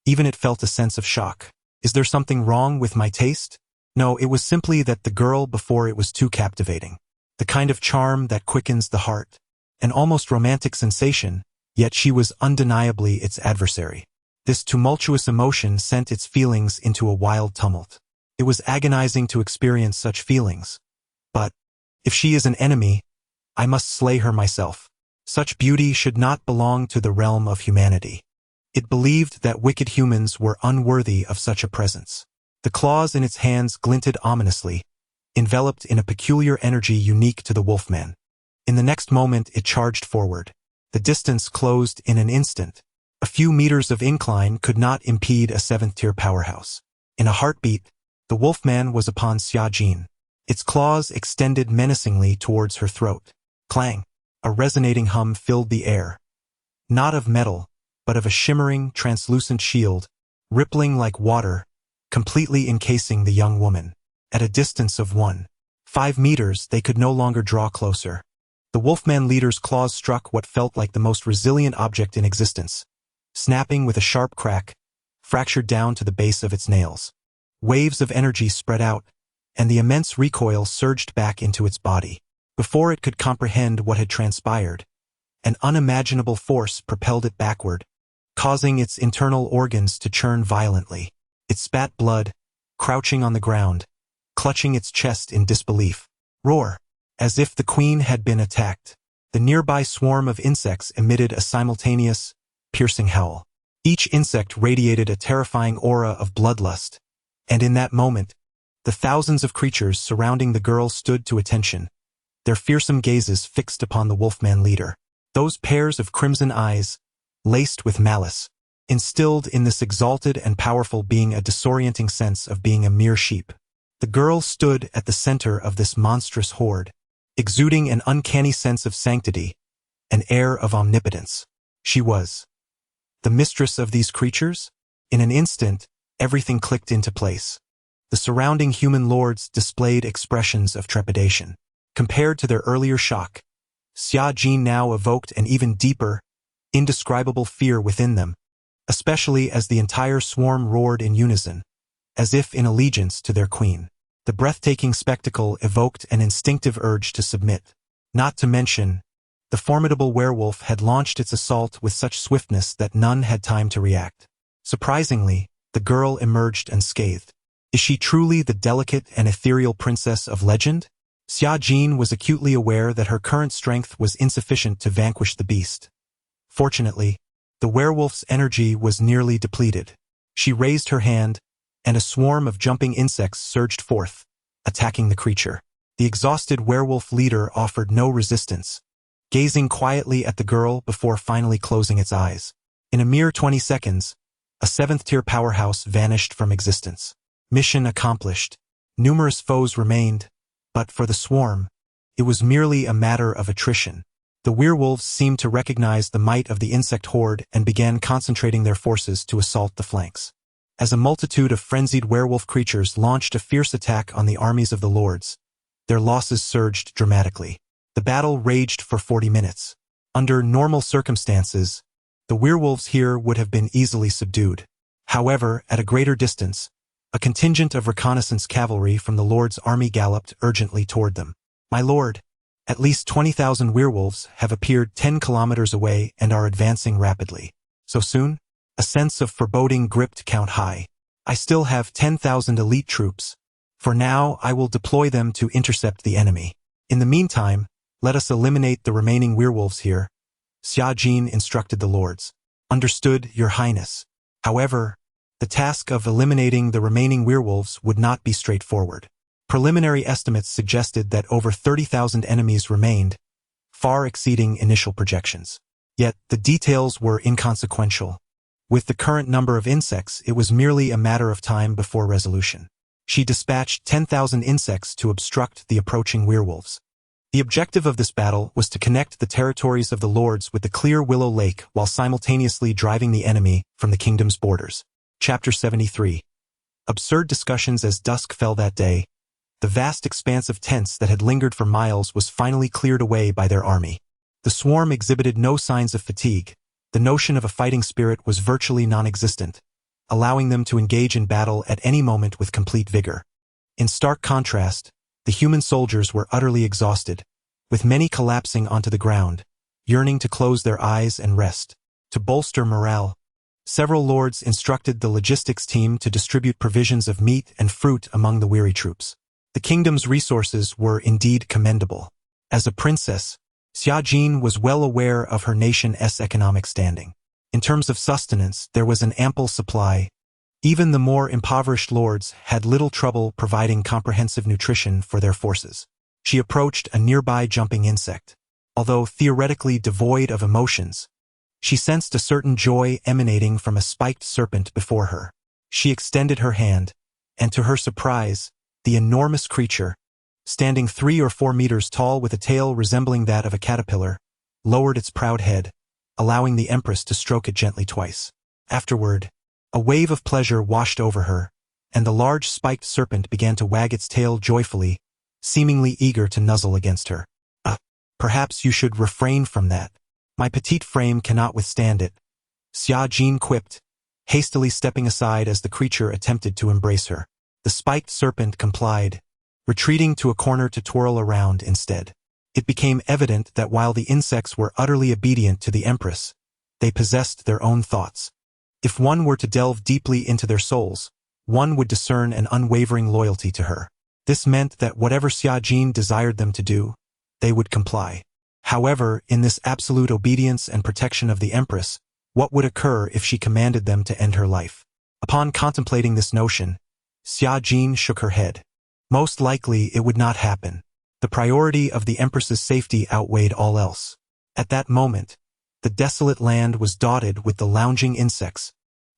Even it felt a sense of shock. Is there something wrong with my taste? No, it was simply that the girl before it was too captivating. The kind of charm that quickens the heart. An almost romantic sensation, yet she was undeniably its adversary. This tumultuous emotion sent its feelings into a wild tumult. It was agonizing to experience such feelings. But, if she is an enemy, I must slay her myself. Such beauty should not belong to the realm of humanity. It believed that wicked humans were unworthy of such a presence. The claws in its hands glinted ominously, enveloped in a peculiar energy unique to the wolfman. In the next moment it charged forward. The distance closed in an instant. A few meters of incline could not impede a seventh-tier powerhouse. In a heartbeat, the wolfman was upon Xia Jin. Its claws extended menacingly towards her throat. Clang! A resonating hum filled the air. Not of metal, but of a shimmering, translucent shield, rippling like water, completely encasing the young woman. At a distance of 1.5 meters, they could no longer draw closer. The wolfman leader's claws struck what felt like the most resilient object in existence, snapping with a sharp crack, fractured down to the base of its nails. Waves of energy spread out, and the immense recoil surged back into its body. Before it could comprehend what had transpired, an unimaginable force propelled it backward, causing its internal organs to churn violently. It spat blood, crouching on the ground, clutching its chest in disbelief. Roar! As if the queen had been attacked. The nearby swarm of insects emitted a simultaneous, piercing howl. Each insect radiated a terrifying aura of bloodlust, and in that moment, the thousands of creatures surrounding the girl stood to attention, their fearsome gazes fixed upon the wolfman leader. Those pairs of crimson eyes, laced with malice, instilled in this exalted and powerful being a disorienting sense of being a mere sheep. The girl stood at the center of this monstrous horde, exuding an uncanny sense of sanctity, an air of omnipotence. She was the mistress of these creatures? In an instant, everything clicked into place. The surrounding human lords displayed expressions of trepidation. Compared to their earlier shock, Xia Jin now evoked an even deeper, indescribable fear within them, especially as the entire swarm roared in unison, as if in allegiance to their queen. The breathtaking spectacle evoked an instinctive urge to submit. Not to mention, the formidable werewolf had launched its assault with such swiftness that none had time to react. Surprisingly, the girl emerged unscathed. Is she truly the delicate and ethereal princess of legend? Xia Jin was acutely aware that her current strength was insufficient to vanquish the beast. Fortunately, the werewolf's energy was nearly depleted. She raised her hand, and a swarm of jumping insects surged forth, attacking the creature. The exhausted werewolf leader offered no resistance, gazing quietly at the girl before finally closing its eyes. In a mere 20 seconds, a seventh-tier powerhouse vanished from existence. Mission accomplished. Numerous foes remained, but for the swarm, it was merely a matter of attrition. The werewolves seemed to recognize the might of the insect horde and began concentrating their forces to assault the flanks. As a multitude of frenzied werewolf creatures launched a fierce attack on the armies of the lords, their losses surged dramatically. The battle raged for 40 minutes. Under normal circumstances, the werewolves here would have been easily subdued. However, at a greater distance, a contingent of reconnaissance cavalry from the Lord's army galloped urgently toward them. My lord, at least 20,000 werewolves have appeared 10 kilometers away and are advancing rapidly. So soon? A sense of foreboding gripped Count High. I still have 10,000 elite troops. For now, I will deploy them to intercept the enemy. In the meantime, let us eliminate the remaining werewolves here. Xia Jin instructed the lords. Understood, your highness. However, the task of eliminating the remaining werewolves would not be straightforward. Preliminary estimates suggested that over 30,000 enemies remained, far exceeding initial projections. Yet, the details were inconsequential. With the current number of insects, it was merely a matter of time before resolution. She dispatched 10,000 insects to obstruct the approaching werewolves. The objective of this battle was to connect the territories of the lords with the clear Willow Lake while simultaneously driving the enemy from the kingdom's borders. Chapter 73. Absurd discussions. As dusk fell that day, The vast expanse of tents that had lingered for miles was finally cleared away by their army. The swarm exhibited no signs of fatigue. The notion of a fighting spirit was virtually non-existent, allowing them to engage in battle at any moment with complete vigor. In stark contrast, the human soldiers were utterly exhausted, with many collapsing onto the ground, yearning to close their eyes and rest. To bolster morale, several lords instructed the logistics team to distribute provisions of meat and fruit among the weary troops. The kingdom's resources were indeed commendable. As a princess, Xia Jin was well aware of her nation's economic standing. In terms of sustenance, there was an ample supply. Even the more impoverished lords had little trouble providing comprehensive nutrition for their forces. She approached a nearby jumping insect. Although theoretically devoid of emotions, she sensed a certain joy emanating from a spiked serpent before her. She extended her hand, and to her surprise, the enormous creature, standing 3 or 4 meters tall with a tail resembling that of a caterpillar, lowered its proud head, allowing the empress to stroke it gently twice. Afterward, a wave of pleasure washed over her, and the large spiked serpent began to wag its tail joyfully, seemingly eager to nuzzle against her. Perhaps you should refrain from that. My petite frame cannot withstand it," Xia Jin quipped, hastily stepping aside as the creature attempted to embrace her. The spiked serpent complied, retreating to a corner to twirl around instead. It became evident that while the insects were utterly obedient to the empress, they possessed their own thoughts. If one were to delve deeply into their souls, one would discern an unwavering loyalty to her. This meant that whatever Xia Jin desired them to do, they would comply. However, in this absolute obedience and protection of the empress, what would occur if she commanded them to end her life? Upon contemplating this notion, Xia Jin shook her head. Most likely it would not happen. The priority of the empress's safety outweighed all else. At that moment, the desolate land was dotted with the lounging insects,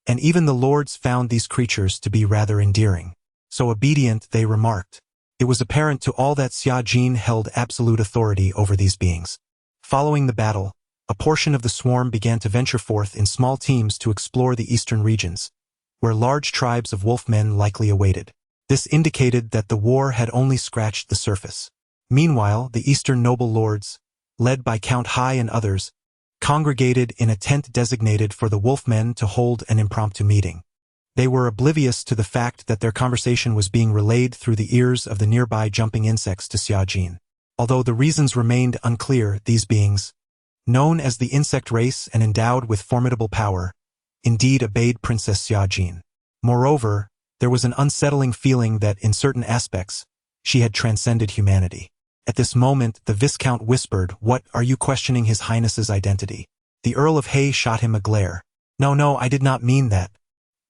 and even the lords found these creatures to be rather endearing. So obedient, they remarked. It was apparent to all that Xia Jin held absolute authority over these beings. Following the battle, a portion of the swarm began to venture forth in small teams to explore the eastern regions, where large tribes of wolfmen likely awaited. This indicated that the war had only scratched the surface. Meanwhile, the eastern noble lords, led by Count Hai and others, congregated in a tent designated for the wolfmen to hold an impromptu meeting. They were oblivious to the fact that their conversation was being relayed through the ears of the nearby jumping insects to Xia Jin. Although the reasons remained unclear, these beings, known as the insect race and endowed with formidable power, indeed obeyed Princess Xia Jin. Moreover, there was an unsettling feeling that, in certain aspects, she had transcended humanity. At this moment, the Viscount whispered, "What, are you questioning His Highness's identity?" The Earl of Hay shot him a glare. No, I did not mean that.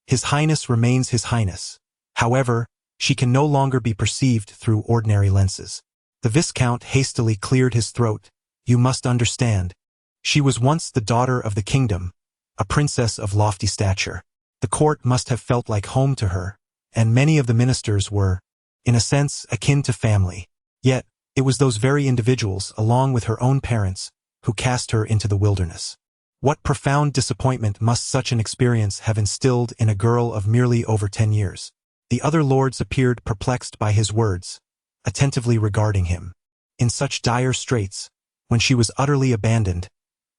His Highness remains His Highness. However, she can no longer be perceived through ordinary lenses. The Viscount hastily cleared his throat. You must understand. She was once the daughter of the kingdom, a princess of lofty stature. The court must have felt like home to her, and many of the ministers were, in a sense, akin to family. Yet, it was those very individuals, along with her own parents, who cast her into the wilderness. What profound disappointment must such an experience have instilled in a girl of merely over 10 years? The other lords appeared perplexed by his words, attentively regarding him. In such dire straits, when she was utterly abandoned,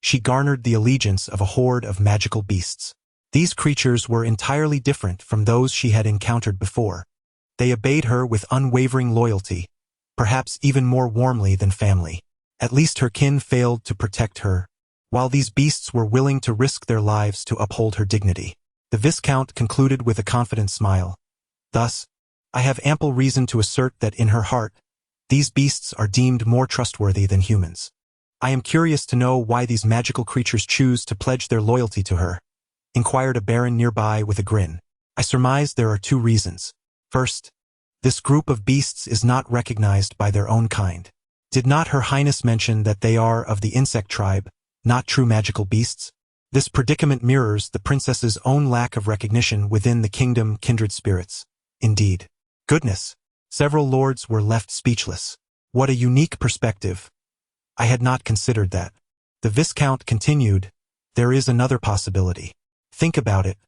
she garnered the allegiance of a horde of magical beasts. These creatures were entirely different from those she had encountered before. They obeyed her with unwavering loyalty, perhaps even more warmly than family. At least her kin failed to protect her, while these beasts were willing to risk their lives to uphold her dignity. The Viscount concluded with a confident smile. Thus, I have ample reason to assert that in her heart, these beasts are deemed more trustworthy than humans. I am curious to know why these magical creatures choose to pledge their loyalty to her, inquired a baron nearby with a grin. I surmise there are 2 reasons. First, this group of beasts is not recognized by their own kind. Did not Her Highness mention that they are of the insect tribe, not true magical beasts? This predicament mirrors the princess's own lack of recognition within the kingdom kindred spirits. Indeed. Goodness! Several lords were left speechless. What a unique perspective. I had not considered that. The Viscount continued, there is another possibility. Think about it.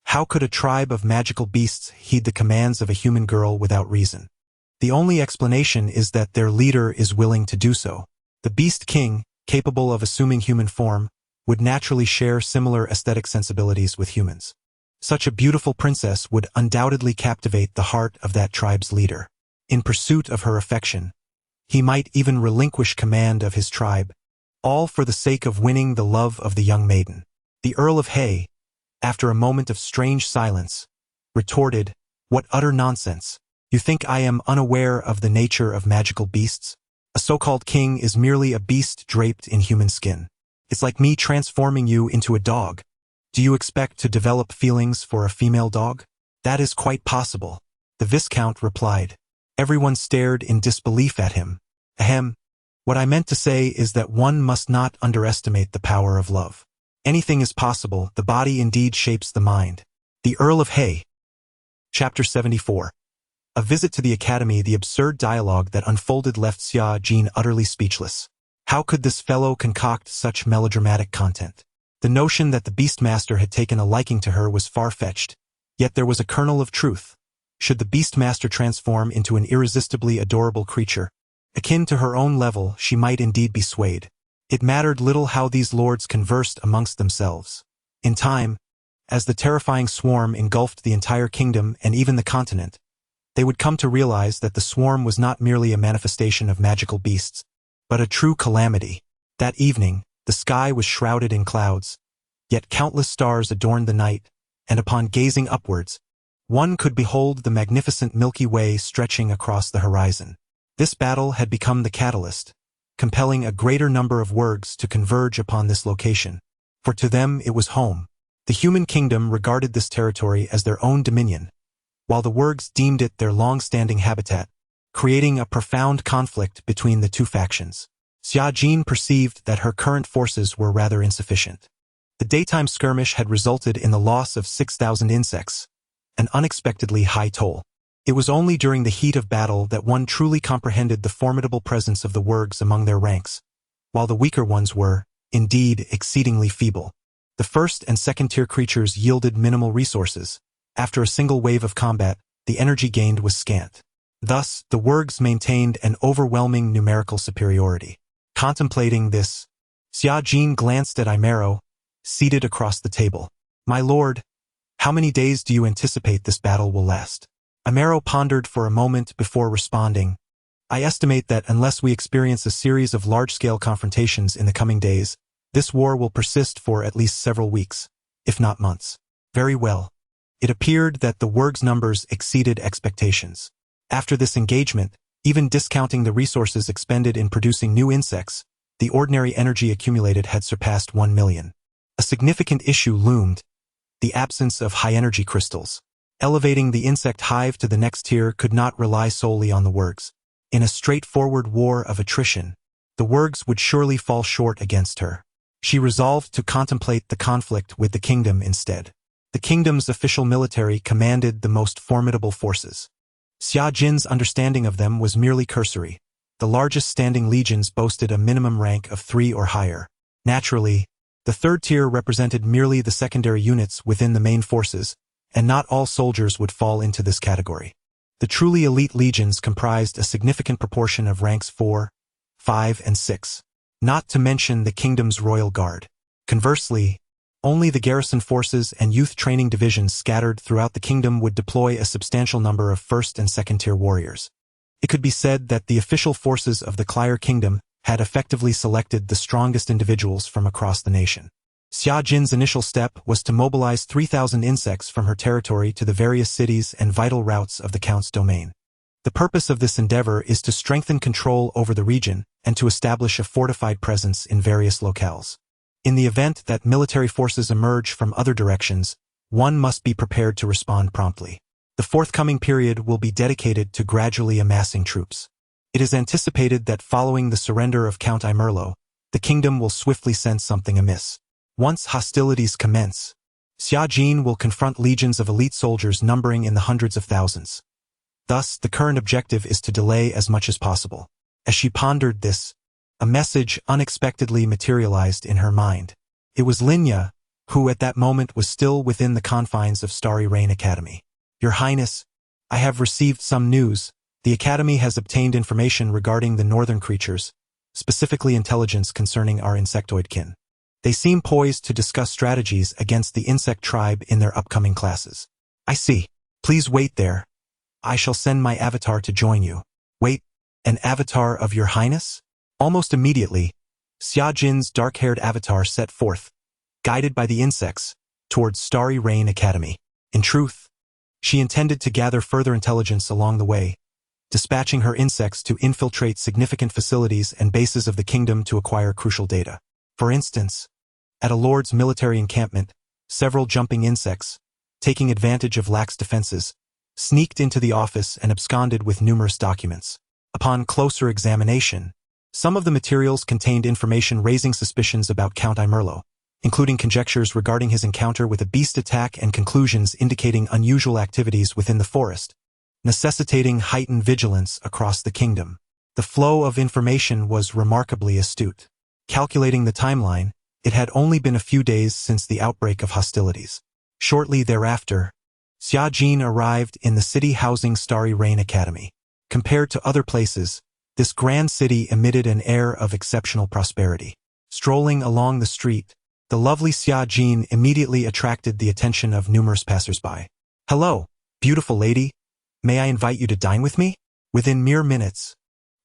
How could a tribe of magical beasts heed the commands of a human girl without reason? The only explanation is that their leader is willing to do so. The Beast King, capable of assuming human form, would naturally share similar aesthetic sensibilities with humans. Such a beautiful princess would undoubtedly captivate the heart of that tribe's leader. In pursuit of her affection, he might even relinquish command of his tribe, all for the sake of winning the love of the young maiden. The Earl of Hay, after a moment of strange silence, retorted, "What utter nonsense! You think I am unaware of the nature of magical beasts? A so-called king is merely a beast draped in human skin. It's like me transforming you into a dog. Do you expect to develop feelings for a female dog? That is quite possible," the Viscount replied. Everyone stared in disbelief at him. Ahem. What I meant to say is that one must not underestimate the power of love. Anything is possible, the body indeed shapes the mind. The Earl of Hay. Chapter 74. A visit to the academy. The absurd dialogue that unfolded left Xia Jin utterly speechless. How could this fellow concoct such melodramatic content? The notion that the Beastmaster had taken a liking to her was far-fetched, yet there was a kernel of truth. Should the Beastmaster transform into an irresistibly adorable creature, akin to her own level, she might indeed be swayed. It mattered little how these lords conversed amongst themselves. In time, as the terrifying swarm engulfed the entire kingdom and even the continent, they would come to realize that the swarm was not merely a manifestation of magical beasts, but a true calamity. That evening, the sky was shrouded in clouds, yet countless stars adorned the night, and upon gazing upwards, one could behold the magnificent Milky Way stretching across the horizon. This battle had become the catalyst, compelling a greater number of wargs to converge upon this location, for to them it was home. The human kingdom regarded this territory as their own dominion, while the wargs deemed it their long-standing habitat, creating a profound conflict between the two factions. Xia Jin perceived that her current forces were rather insufficient. The daytime skirmish had resulted in the loss of 6,000 insects, an unexpectedly high toll. It was only during the heat of battle that one truly comprehended the formidable presence of the wargs among their ranks, while the weaker ones were, indeed, exceedingly feeble. The first and second-tier creatures yielded minimal resources. After a single wave of combat, the energy gained was scant. Thus, the wargs maintained an overwhelming numerical superiority. Contemplating this, Xia Jin glanced at Imero, seated across the table. "My lord, how many days do you anticipate this battle will last?" Imero pondered for a moment before responding. "I estimate that unless we experience a series of large-scale confrontations in the coming days, this war will persist for at least several weeks, if not months." Very well. It appeared that the wargs' numbers exceeded expectations. After this engagement, even discounting the resources expended in producing new insects, the ordinary energy accumulated had surpassed 1 million. A significant issue loomed: the absence of high-energy crystals. Elevating the insect hive to the next tier could not rely solely on the wargs. In a straightforward war of attrition, the wargs would surely fall short against her. She resolved to contemplate the conflict with the kingdom instead. The kingdom's official military commanded the most formidable forces. Xia Jin's understanding of them was merely cursory. The largest standing legions boasted a minimum rank of 3 or higher. Naturally, the third tier represented merely the secondary units within the main forces, and not all soldiers would fall into this category. The truly elite legions comprised a significant proportion of ranks 4, 5, and 6, not to mention the kingdom's royal guard. Conversely, only the garrison forces and youth training divisions scattered throughout the kingdom would deploy a substantial number of first- and second-tier warriors. It could be said that the official forces of the Clear Kingdom had effectively selected the strongest individuals from across the nation. Xia Jin's initial step was to mobilize 3,000 insects from her territory to the various cities and vital routes of the Count's domain. The purpose of this endeavor is to strengthen control over the region and to establish a fortified presence in various locales. In the event that military forces emerge from other directions, one must be prepared to respond promptly. The forthcoming period will be dedicated to gradually amassing troops. It is anticipated that following the surrender of Count Imerlo, the kingdom will swiftly sense something amiss. Once hostilities commence, Xia Jin will confront legions of elite soldiers numbering in the hundreds of thousands. Thus, the current objective is to delay as much as possible. As she pondered this, a message unexpectedly materialized in her mind. It was Linya, who at that moment was still within the confines of Starry Rain Academy. "Your Highness, I have received some news," The Academy has obtained information regarding the northern creatures, specifically intelligence concerning our insectoid kin. They seem poised to discuss strategies against the insect tribe in their upcoming classes. I see. Please wait there. I shall send my avatar to join you. Wait, an avatar of your highness? Almost immediately, Xia Jin's dark-haired avatar set forth, guided by the insects, towards Starry Rain Academy. In truth, she intended to gather further intelligence along the way, dispatching her insects to infiltrate significant facilities and bases of the kingdom to acquire crucial data. For instance, at a lord's military encampment, several jumping insects, taking advantage of lax defenses, sneaked into the office and absconded with numerous documents. Upon closer examination, some of the materials contained information raising suspicions about Count Imerlo, including conjectures regarding his encounter with a beast attack and conclusions indicating unusual activities within the forest, necessitating heightened vigilance across the kingdom. The flow of information was remarkably astute. Calculating the timeline, it had only been a few days since the outbreak of hostilities. Shortly thereafter, Xia Jin arrived in the city housing Starry Rain Academy. Compared to other places, this grand city emitted an air of exceptional prosperity. Strolling along the street, the lovely Xia Jin immediately attracted the attention of numerous passersby. "Hello, beautiful lady. May I invite you to dine with me?" Within mere minutes,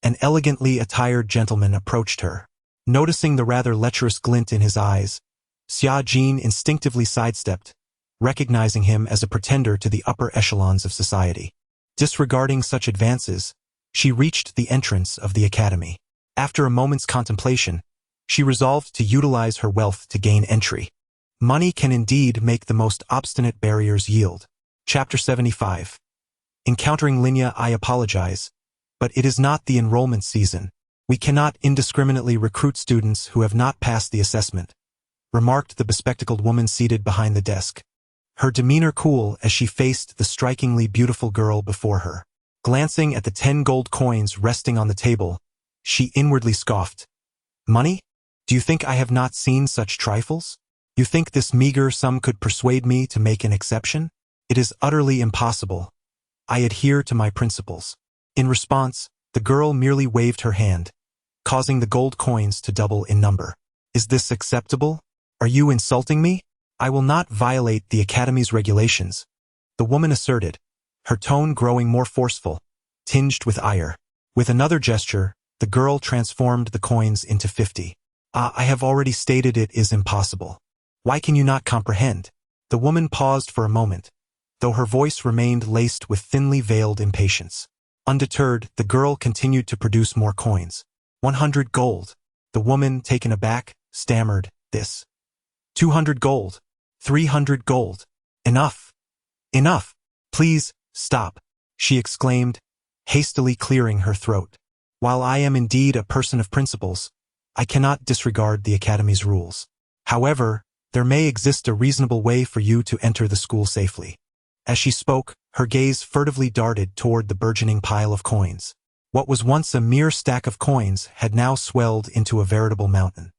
an elegantly attired gentleman approached her. Noticing the rather lecherous glint in his eyes, Xia Jin instinctively sidestepped, recognizing him as a pretender to the upper echelons of society. Disregarding such advances, she reached the entrance of the academy. After a moment's contemplation, she resolved to utilize her wealth to gain entry. Money can indeed make the most obstinate barriers yield. Chapter 75. Encountering Linya, I apologize, but it is not the enrollment season. We cannot indiscriminately recruit students who have not passed the assessment, remarked the bespectacled woman seated behind the desk, her demeanor cool as she faced the strikingly beautiful girl before her. Glancing at the 10 gold coins resting on the table, she inwardly scoffed. "Money? Do you think I have not seen such trifles? You think this meager sum could persuade me to make an exception? It is utterly impossible. I adhere to my principles." In response, the girl merely waved her hand, causing the gold coins to double in number. "Is this acceptable? Are you insulting me? I will not violate the Academy's regulations," the woman asserted, her tone growing more forceful, tinged with ire. With another gesture, the girl transformed the coins into 50. I have already stated it is impossible. Why can you not comprehend?" The woman paused for a moment, though her voice remained laced with thinly veiled impatience. Undeterred, the girl continued to produce more coins. 100 gold. The woman, taken aback, stammered, "This. 200 gold. 300 gold. Enough. Enough. Please, stop," she exclaimed, hastily clearing her throat. "While I am indeed a person of principles, I cannot disregard the Academy's rules. However, there may exist a reasonable way for you to enter the school safely." As she spoke, her gaze furtively darted toward the burgeoning pile of coins. What was once a mere stack of coins had now swelled into a veritable mountain.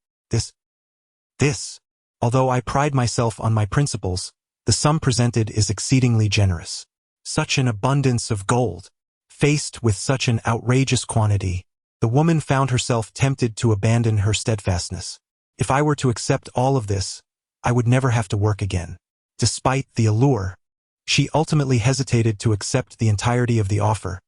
This. Although I pride myself on my principles, the sum presented is exceedingly generous. Such an abundance of gold. Faced with such an outrageous quantity, the woman found herself tempted to abandon her steadfastness. If I were to accept all of this, I would never have to work again. Despite the allure, she ultimately hesitated to accept the entirety of the offer,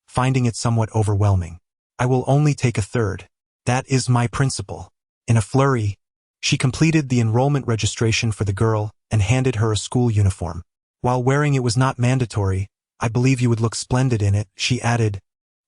finding it somewhat overwhelming. "I will only take a third. That is my principle." In a flurry, she completed the enrollment registration for the girl and handed her a school uniform. "While wearing it was not mandatory, I believe you would look splendid in it," she added,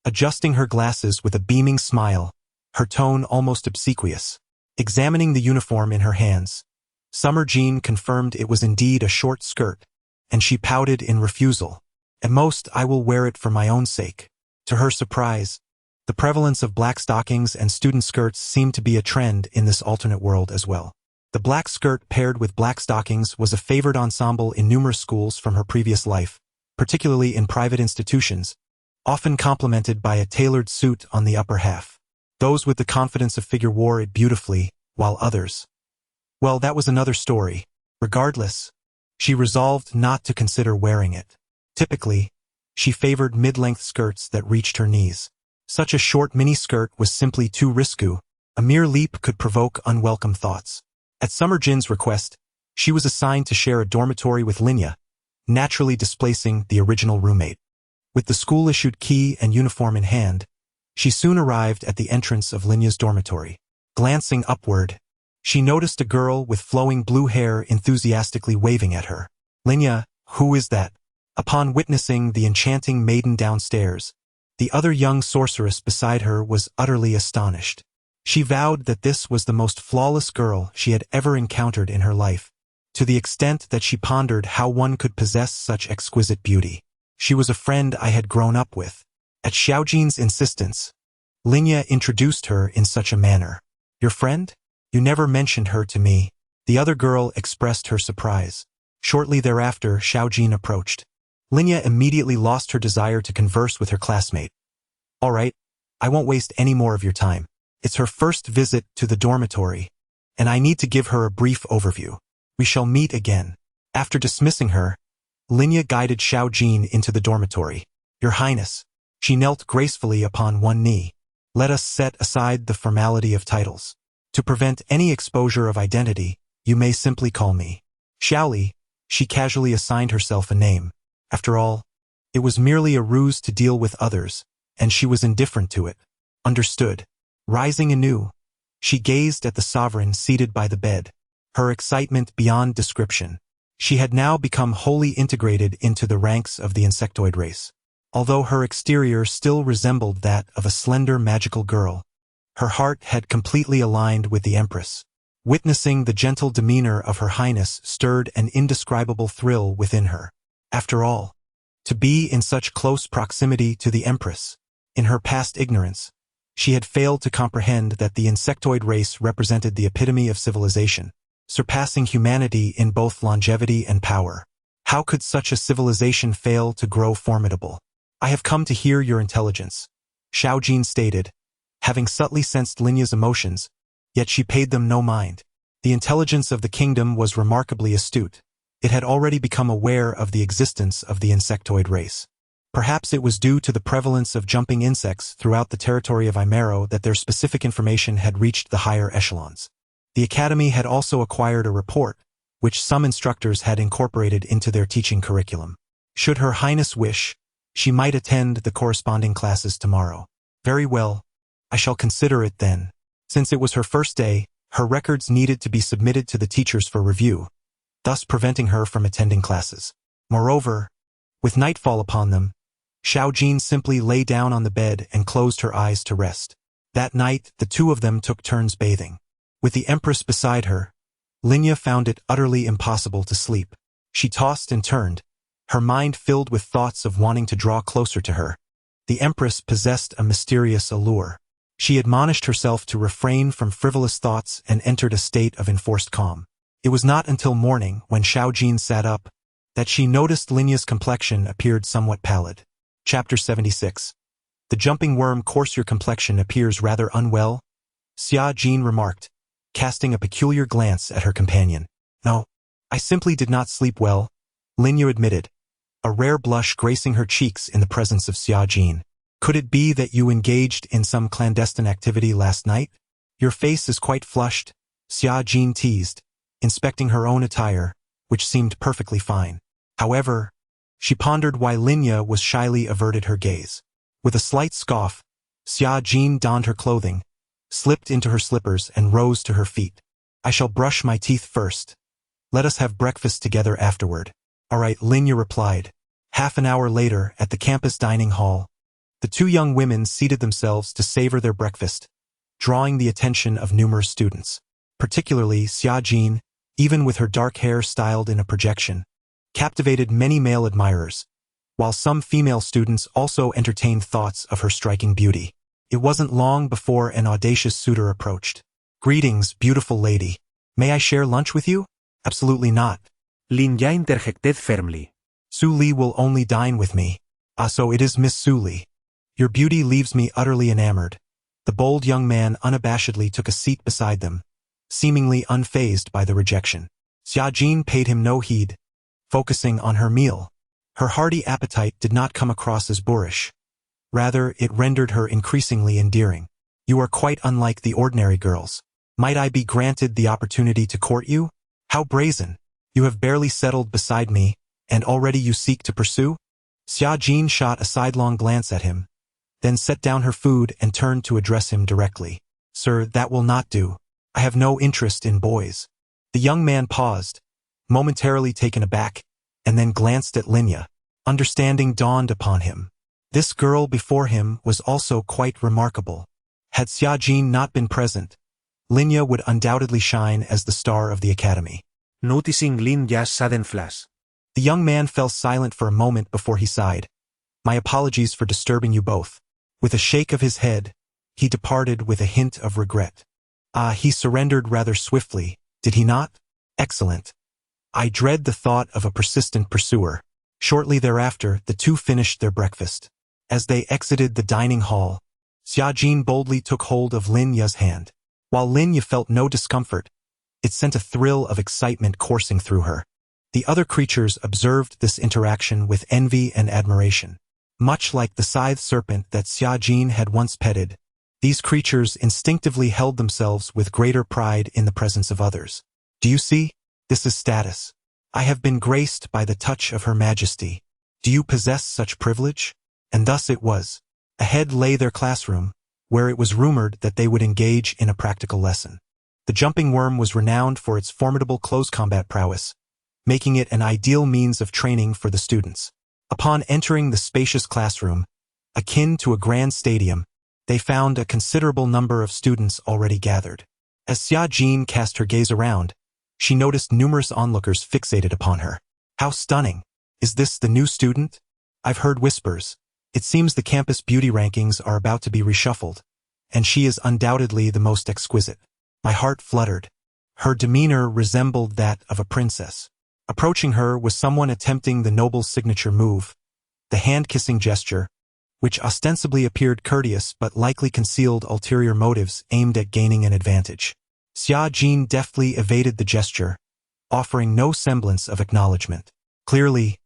adjusting her glasses with a beaming smile, her tone almost obsequious. Examining the uniform in her hands, Summer Jean confirmed it was indeed a short skirt, and she pouted in refusal. "At most, I will wear it for my own sake." To her surprise, the prevalence of black stockings and student skirts seemed to be a trend in this alternate world as well. The black skirt paired with black stockings was a favored ensemble in numerous schools from her previous life, particularly in private institutions, often complemented by a tailored suit on the upper half. Those with the confidence of figure wore it beautifully, while others, well, that was another story. Regardless, she resolved not to consider wearing it. Typically, She favored mid-length skirts that reached her knees. Such a short mini-skirt was simply too risky. A mere leap could provoke unwelcome thoughts. At Summer Jin's request, she was assigned to share a dormitory with Linya, naturally displacing the original roommate. With the school-issued key and uniform in hand, she soon arrived at the entrance of Linya's dormitory. Glancing upward, she noticed a girl with flowing blue hair enthusiastically waving at her. "Linya, who is that?" Upon witnessing the enchanting maiden downstairs, the other young sorceress beside her was utterly astonished. She vowed that this was the most flawless girl she had ever encountered in her life, to the extent that she pondered how one could possess such exquisite beauty. She was a friend I had grown up with. At Xiaojin's insistence, Linya introduced her in such a manner. "Your friend? You never mentioned her to me." The other girl expressed her surprise. Shortly thereafter, Xiaojin approached. Linya immediately lost her desire to converse with her classmate. "All right, I won't waste any more of your time. It's her first visit to the dormitory, and I need to give her a brief overview. We shall meet again." After dismissing her, Linya guided Xiaojin into the dormitory. "Your Highness." She knelt gracefully upon one knee. "Let us set aside the formality of titles. To prevent any exposure of identity, you may simply call me Xiaoli." She casually assigned herself a name. After all, it was merely a ruse to deal with others, and she was indifferent to it. Understood. Rising anew, she gazed at the sovereign seated by the bed, her excitement beyond description. She had now become wholly integrated into the ranks of the insectoid race. Although her exterior still resembled that of a slender magical girl, her heart had completely aligned with the Empress. Witnessing the gentle demeanor of Her Highness stirred an indescribable thrill within her. After all, to be in such close proximity to the Empress. In her past ignorance, she had failed to comprehend that the insectoid race represented the epitome of civilization, surpassing humanity in both longevity and power. How could such a civilization fail to grow formidable? "I have come to hear your intelligence," Xiaojin stated, having subtly sensed Linya's emotions, yet she paid them no mind. The intelligence of the kingdom was remarkably astute. It had already become aware of the existence of the insectoid race. Perhaps it was due to the prevalence of jumping insects throughout the territory of Imero that their specific information had reached the higher echelons. The academy had also acquired a report, which some instructors had incorporated into their teaching curriculum. Should Her Highness wish, she might attend the corresponding classes tomorrow. "Very well, I shall consider it then." Since it was her first day, her records needed to be submitted to the teachers for review, thus preventing her from attending classes. Moreover, with nightfall upon them, Xiaojin simply lay down on the bed and closed her eyes to rest. That night, the two of them took turns bathing. With the Empress beside her, Linya found it utterly impossible to sleep. She tossed and turned, her mind filled with thoughts of wanting to draw closer to her. The Empress possessed a mysterious allure. She admonished herself to refrain from frivolous thoughts and entered a state of enforced calm. It was not until morning, when Xiaojin sat up, that she noticed Linya's complexion appeared somewhat pallid. Chapter 76. The jumping worm course. Your complexion appears rather unwell, Xiaojin remarked, casting a peculiar glance at her companion. "No, I simply did not sleep well," Linya admitted, a rare blush gracing her cheeks in the presence of Xiaojin. "Could it be that you engaged in some clandestine activity last night? Your face is quite flushed," Xiaojin teased, inspecting her own attire, which seemed perfectly fine. However, she pondered why Linya was shyly averted her gaze. With a slight scoff, Xiaojin donned her clothing, slipped into her slippers and rose to her feet. "I shall brush my teeth first. Let us have breakfast together afterward." "All right," Linya replied. Half an hour later, at the campus dining hall, the two young women seated themselves to savor their breakfast, drawing the attention of numerous students. Particularly Xiaojin, even with her dark hair styled in a projection, captivated many male admirers, while some female students also entertained thoughts of her striking beauty. It wasn't long before an audacious suitor approached. "Greetings, beautiful lady. May I share lunch with you?" "Absolutely not," Linya interjected firmly. "Su Li will only dine with me." "Ah, so it is Miss Su Li. Your beauty leaves me utterly enamored." The bold young man unabashedly took a seat beside them, seemingly unfazed by the rejection. Xiaojin paid him no heed, focusing on her meal. Her hearty appetite did not come across as boorish. Rather, it rendered her increasingly endearing. You are quite unlike the ordinary girls. Might I be granted the opportunity to court you? How brazen! You have barely settled beside me, and already you seek to pursue? Xia Jin shot a sidelong glance at him, then set down her food and turned to address him directly. Sir, that will not do. I have no interest in boys. The young man paused, momentarily taken aback, and then glanced at Linya. Understanding dawned upon him. This girl before him was also quite remarkable. Had Xia Jin not been present, Linya would undoubtedly shine as the star of the academy. Noticing Lin Ya's sudden flash, The young man fell silent for a moment before he sighed. My apologies for disturbing you both. With a shake of his head, he departed with a hint of regret. He surrendered rather swiftly, did he not? Excellent. I dread the thought of a persistent pursuer. Shortly thereafter, the two finished their breakfast. As they exited the dining hall, Xia Jin boldly took hold of Lin Ya's hand. While Lin Ya felt no discomfort, it sent a thrill of excitement coursing through her. The other creatures observed this interaction with envy and admiration. Much like the scythe serpent that Xia Jin had once petted, these creatures instinctively held themselves with greater pride in the presence of others. Do you see? This is status. I have been graced by the touch of Her Majesty. Do you possess such privilege? And thus it was. Ahead lay their classroom, where it was rumored that they would engage in a practical lesson. The jumping worm was renowned for its formidable close combat prowess, making it an ideal means of training for the students. Upon entering the spacious classroom, akin to a grand stadium, they found a considerable number of students already gathered. As Xia Jin cast her gaze around, she noticed numerous onlookers fixated upon her. How stunning! Is this the new student? I've heard whispers. It seems the campus beauty rankings are about to be reshuffled, and she is undoubtedly the most exquisite. My heart fluttered. Her demeanor resembled that of a princess. Approaching her was someone attempting the noble signature move, the hand-kissing gesture, which ostensibly appeared courteous but likely concealed ulterior motives aimed at gaining an advantage. Xia Jin deftly evaded the gesture, offering no semblance of acknowledgement. Clearly,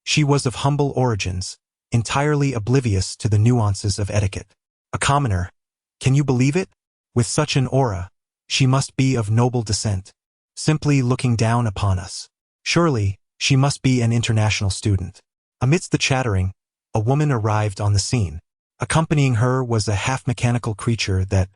she was of humble origins, entirely oblivious to the nuances of etiquette. A commoner, can you believe it? With such an aura, she must be of noble descent, simply looking down upon us. Surely, she must be an international student. Amidst the chattering, a woman arrived on the scene. Accompanying her was a half-mechanical creature that,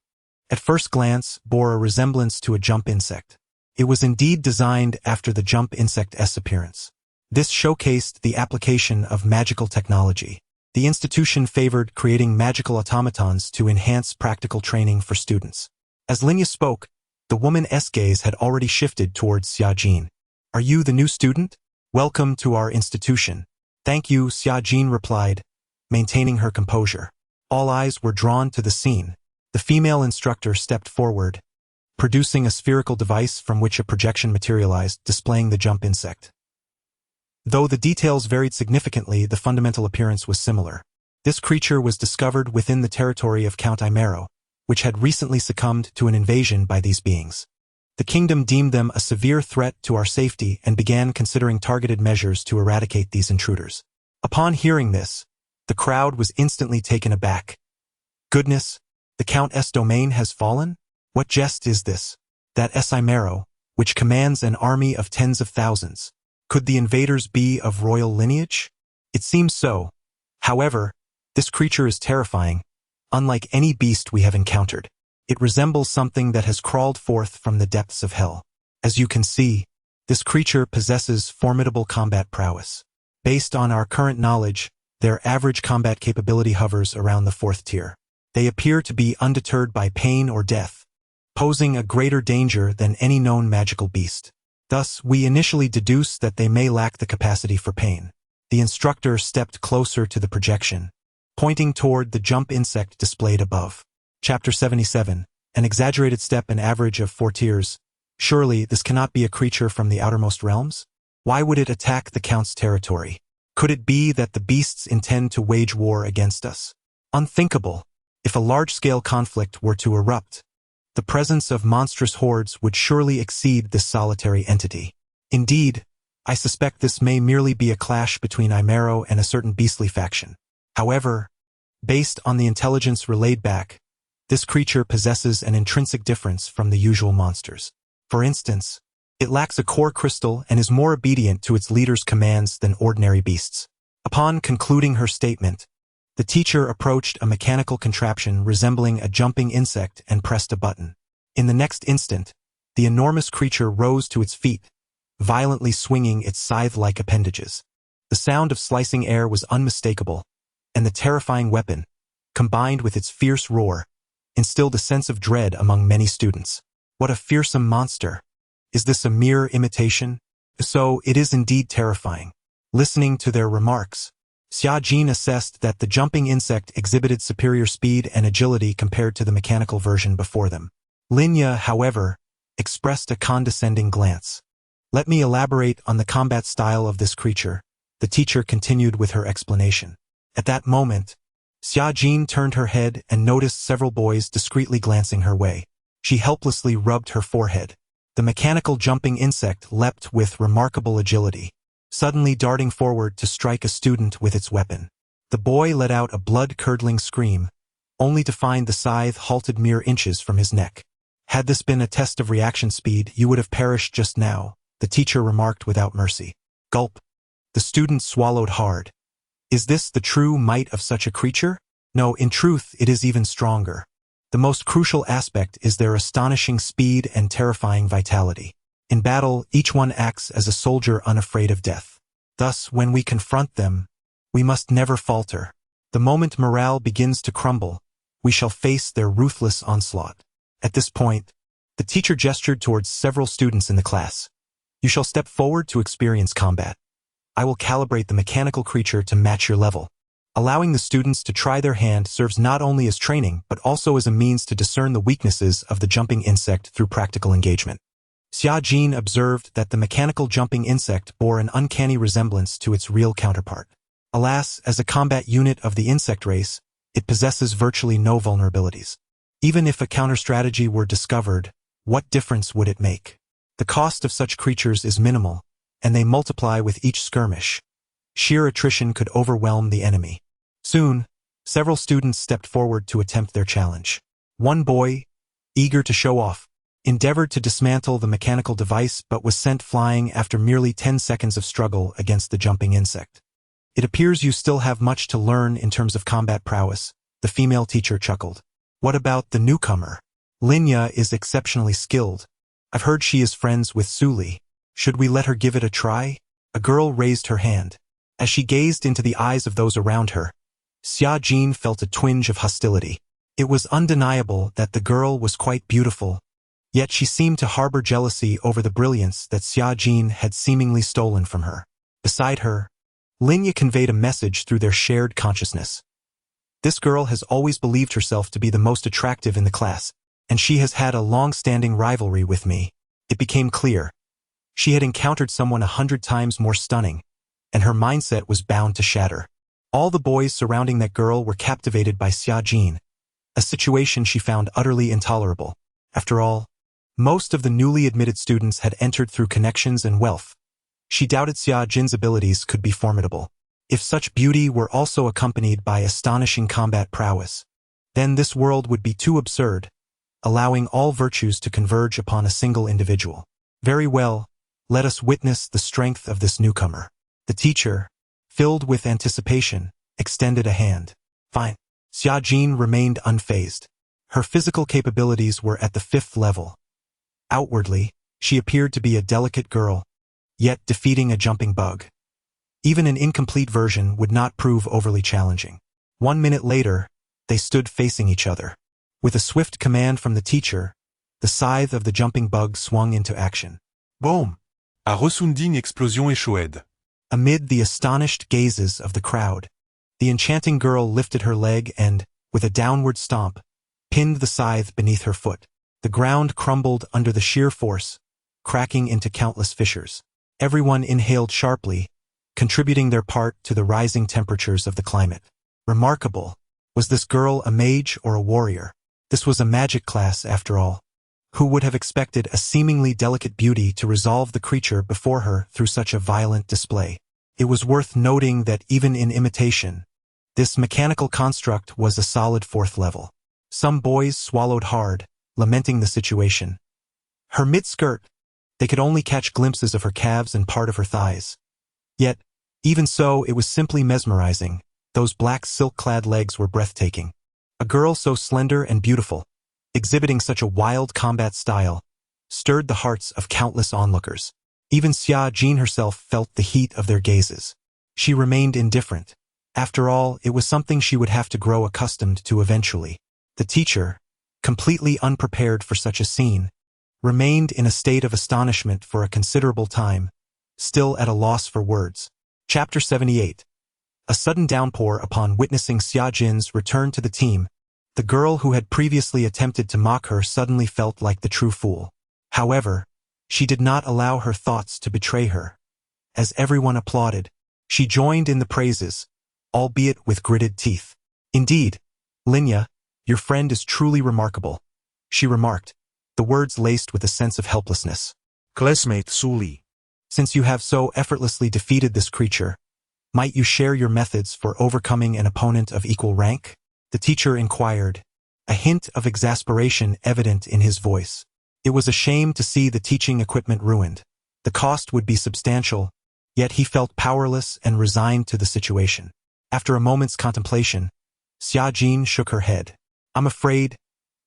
at first glance, bore a resemblance to a jump insect. It was indeed designed after the jump insect's appearance. This showcased the application of magical technology. The institution favored creating magical automatons to enhance practical training for students. As Linya spoke, the woman's gaze had already shifted towards Xia Jin. Are you the new student? Welcome to our institution. Thank you, Xia Jin replied, maintaining her composure. All eyes were drawn to the scene. The female instructor stepped forward, producing a spherical device from which a projection materialized, displaying the jump insect. Though the details varied significantly, the fundamental appearance was similar. This creature was discovered within the territory of Count Imero, which had recently succumbed to an invasion by these beings. The kingdom deemed them a severe threat to our safety and began considering targeted measures to eradicate these intruders. Upon hearing this, the crowd was instantly taken aback. Goodness, the Count's domain has fallen? What jest is this? That Imero, which commands an army of tens of thousands. Could the invaders be of royal lineage? It seems so. However, this creature is terrifying, unlike any beast we have encountered. It resembles something that has crawled forth from the depths of hell. As you can see, this creature possesses formidable combat prowess. Based on our current knowledge, their average combat capability hovers around the 4th tier. They appear to be undeterred by pain or death, posing a greater danger than any known magical beast. Thus, we initially deduce that they may lack the capacity for pain. The instructor stepped closer to the projection, pointing toward the jump insect displayed above. Chapter 77, an exaggerated step and average of 4 tiers. Surely this cannot be a creature from the outermost realms? Why would it attack the Count's territory? Could it be that the beasts intend to wage war against us? Unthinkable. If a large-scale conflict were to erupt, the presence of monstrous hordes would surely exceed this solitary entity. Indeed, I suspect this may merely be a clash between Imero and a certain beastly faction. However, based on the intelligence relayed back, this creature possesses an intrinsic difference from the usual monsters. For instance, it lacks a core crystal and is more obedient to its leader's commands than ordinary beasts. Upon concluding her statement, the teacher approached a mechanical contraption resembling a jumping insect and pressed a button. In the next instant, the enormous creature rose to its feet, violently swinging its scythe-like appendages. The sound of slicing air was unmistakable, and the terrifying weapon, combined with its fierce roar, instilled a sense of dread among many students. What a fearsome monster! Is this a mere imitation? So it is indeed terrifying. Listening to their remarks, Xiajin assessed that the jumping insect exhibited superior speed and agility compared to the mechanical version before them. Linya, however, expressed a condescending glance. Let me elaborate on the combat style of this creature, the teacher continued with her explanation. At that moment, Xiajin turned her head and noticed several boys discreetly glancing her way. She helplessly rubbed her forehead. The mechanical jumping insect leapt with remarkable agility, suddenly darting forward to strike a student with its weapon. The boy let out a blood-curdling scream, only to find the scythe halted mere inches from his neck. Had this been a test of reaction speed, you would have perished just now, the teacher remarked without mercy. Gulp. The student swallowed hard. Is this the true might of such a creature? No, in truth, it is even stronger. The most crucial aspect is their astonishing speed and terrifying vitality. In battle, each one acts as a soldier unafraid of death. Thus, when we confront them, we must never falter. The moment morale begins to crumble, we shall face their ruthless onslaught. At this point, the teacher gestured towards several students in the class. You shall step forward to experience combat. I will calibrate the mechanical creature to match your level. Allowing the students to try their hand serves not only as training but also as a means to discern the weaknesses of the jumping insect through practical engagement. Xiajin observed that the mechanical jumping insect bore an uncanny resemblance to its real counterpart. Alas, as a combat unit of the insect race, it possesses virtually no vulnerabilities. Even if a counter-strategy were discovered, what difference would it make? The cost of such creatures is minimal, and they multiply with each skirmish. Sheer attrition could overwhelm the enemy. Soon, several students stepped forward to attempt their challenge. One boy, eager to show off, endeavored to dismantle the mechanical device but was sent flying after merely 10 seconds of struggle against the jumping insect. It appears you still have much to learn in terms of combat prowess, the female teacher chuckled. What about the newcomer? Linya is exceptionally skilled. I've heard she is friends with Suli. Should we let her give it a try? A girl raised her hand. As she gazed into the eyes of those around her, Xiajin felt a twinge of hostility. It was undeniable that the girl was quite beautiful, yet she seemed to harbor jealousy over the brilliance that Xiajin had seemingly stolen from her. Beside her, Linya conveyed a message through their shared consciousness. This girl has always believed herself to be the most attractive in the class, and she has had a long-standing rivalry with me. It became clear. She had encountered someone 100 times more stunning, and her mindset was bound to shatter. All the boys surrounding that girl were captivated by Xiajin, a situation she found utterly intolerable. After all, most of the newly admitted students had entered through connections and wealth. She doubted Xiajin's abilities could be formidable. If such beauty were also accompanied by astonishing combat prowess, then this world would be too absurd, allowing all virtues to converge upon a single individual. Very well, let us witness the strength of this newcomer. The teacher, filled with anticipation, extended a hand. Fine. Xiajin remained unfazed. Her physical capabilities were at the 5th level. Outwardly, she appeared to be a delicate girl, yet defeating a jumping bug. Even an incomplete version would not prove overly challenging. 1 minute later, they stood facing each other. With a swift command from the teacher, the scythe of the jumping bug swung into action. Boom! A ressounding explosion échoed. Amid the astonished gazes of the crowd, the enchanting girl lifted her leg and, with a downward stomp, pinned the scythe beneath her foot. The ground crumbled under the sheer force, cracking into countless fissures. Everyone inhaled sharply, contributing their part to the rising temperatures of the climate. Remarkable. Was this girl a mage or a warrior? This was a magic class, after all. Who would have expected a seemingly delicate beauty to resolve the creature before her through such a violent display? It was worth noting that even in imitation, this mechanical construct was a solid fourth level. Some boys swallowed hard, lamenting the situation. Her mid-skirt, they could only catch glimpses of her calves and part of her thighs. Yet, even so, it was simply mesmerizing. Those black silk-clad legs were breathtaking. A girl so slender and beautiful, exhibiting such a wild combat style, stirred the hearts of countless onlookers. Even Xia Jin herself felt the heat of their gazes. She remained indifferent. After all, it was something she would have to grow accustomed to eventually. The teacher, completely unprepared for such a scene, remained in a state of astonishment for a considerable time, still at a loss for words. Chapter 78. A sudden downpour upon witnessing Xia Jin's return to the team. The girl who had previously attempted to mock her suddenly felt like the true fool. However, she did not allow her thoughts to betray her. As everyone applauded, she joined in the praises, albeit with gritted teeth. Indeed, Linya, your friend is truly remarkable, she remarked, the words laced with a sense of helplessness. Classmate Suli. Since you have so effortlessly defeated this creature, might you share your methods for overcoming an opponent of equal rank? The teacher inquired, a hint of exasperation evident in his voice. It was a shame to see the teaching equipment ruined. The cost would be substantial, yet he felt powerless and resigned to the situation. After a moment's contemplation, Xia Jin shook her head. I'm afraid,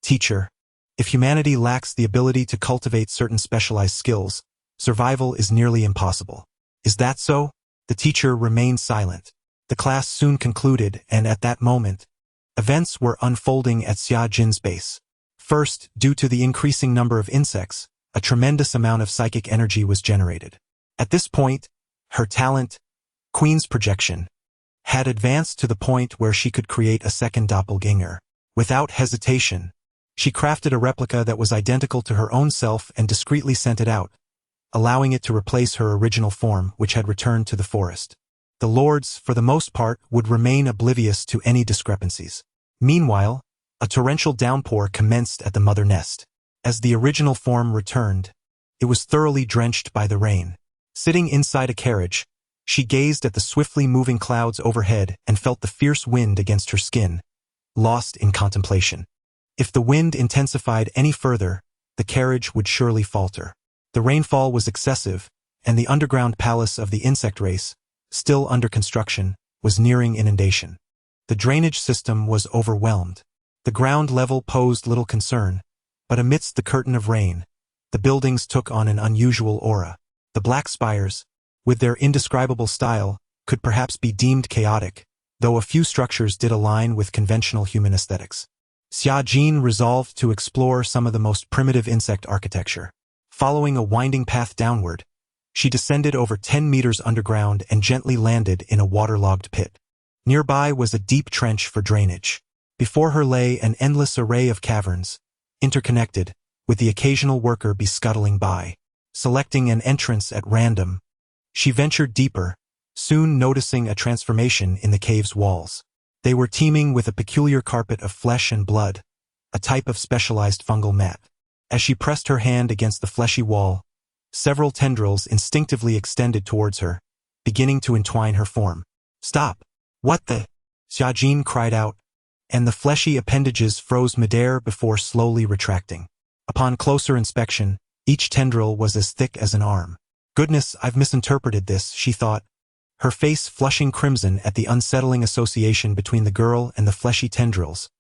teacher, if humanity lacks the ability to cultivate certain specialized skills, survival is nearly impossible. Is that so? The teacher remained silent. The class soon concluded, and at that moment, events were unfolding at Xia Jin's base. First, due to the increasing number of insects, a tremendous amount of psychic energy was generated. At this point, her talent, Queen's Projection, had advanced to the point where she could create a second doppelganger. Without hesitation, she crafted a replica that was identical to her own self and discreetly sent it out, allowing it to replace her original form, which had returned to the forest. The lords, for the most part, would remain oblivious to any discrepancies. Meanwhile, a torrential downpour commenced at the mother nest. As the original form returned, it was thoroughly drenched by the rain. Sitting inside a carriage, she gazed at the swiftly moving clouds overhead and felt the fierce wind against her skin, lost in contemplation. If the wind intensified any further, the carriage would surely falter. The rainfall was excessive, and the underground palace of the insect race, still under construction, was nearing inundation. The drainage system was overwhelmed. The ground level posed little concern, but amidst the curtain of rain, the buildings took on an unusual aura. The black spires, with their indescribable style, could perhaps be deemed chaotic, though a few structures did align with conventional human aesthetics. Xia Jin resolved to explore some of the most primitive insect architecture. Following a winding path downward, she descended over 10 meters underground and gently landed in a waterlogged pit. Nearby was a deep trench for drainage. Before her lay an endless array of caverns, interconnected, with the occasional worker scuttling by. Selecting an entrance at random, she ventured deeper, soon noticing a transformation in the cave's walls. They were teeming with a peculiar carpet of flesh and blood, a type of specialized fungal mat. As she pressed her hand against the fleshy wall, several tendrils instinctively extended towards her, beginning to entwine her form. Stop! What the? Xia Jin cried out, and the fleshy appendages froze midair before slowly retracting. Upon closer inspection, each tendril was as thick as an arm. Goodness, I've misinterpreted this, she thought, her face flushing crimson at the unsettling association between the girl and the fleshy tendrils,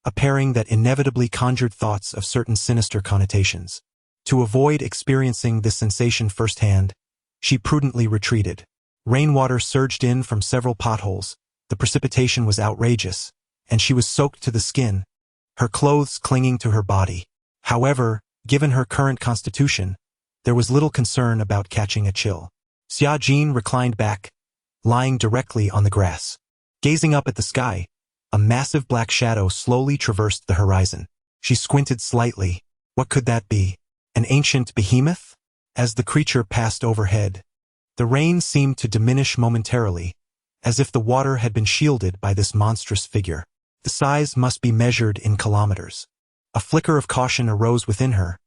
a pairing that inevitably conjured thoughts of certain sinister connotations. To avoid experiencing this sensation firsthand, she prudently retreated. Rainwater surged in from several potholes, the precipitation was outrageous, and she was soaked to the skin, her clothes clinging to her body. However, given her current constitution, there was little concern about catching a chill. Xia Jin reclined back, lying directly on the grass. Gazing up at the sky, a massive black shadow slowly traversed the horizon. She squinted slightly. What could that be? An ancient behemoth? As the creature passed overhead, the rain seemed to diminish momentarily, as if the water had been shielded by this monstrous figure. The size must be measured in kilometers. A flicker of caution arose within her,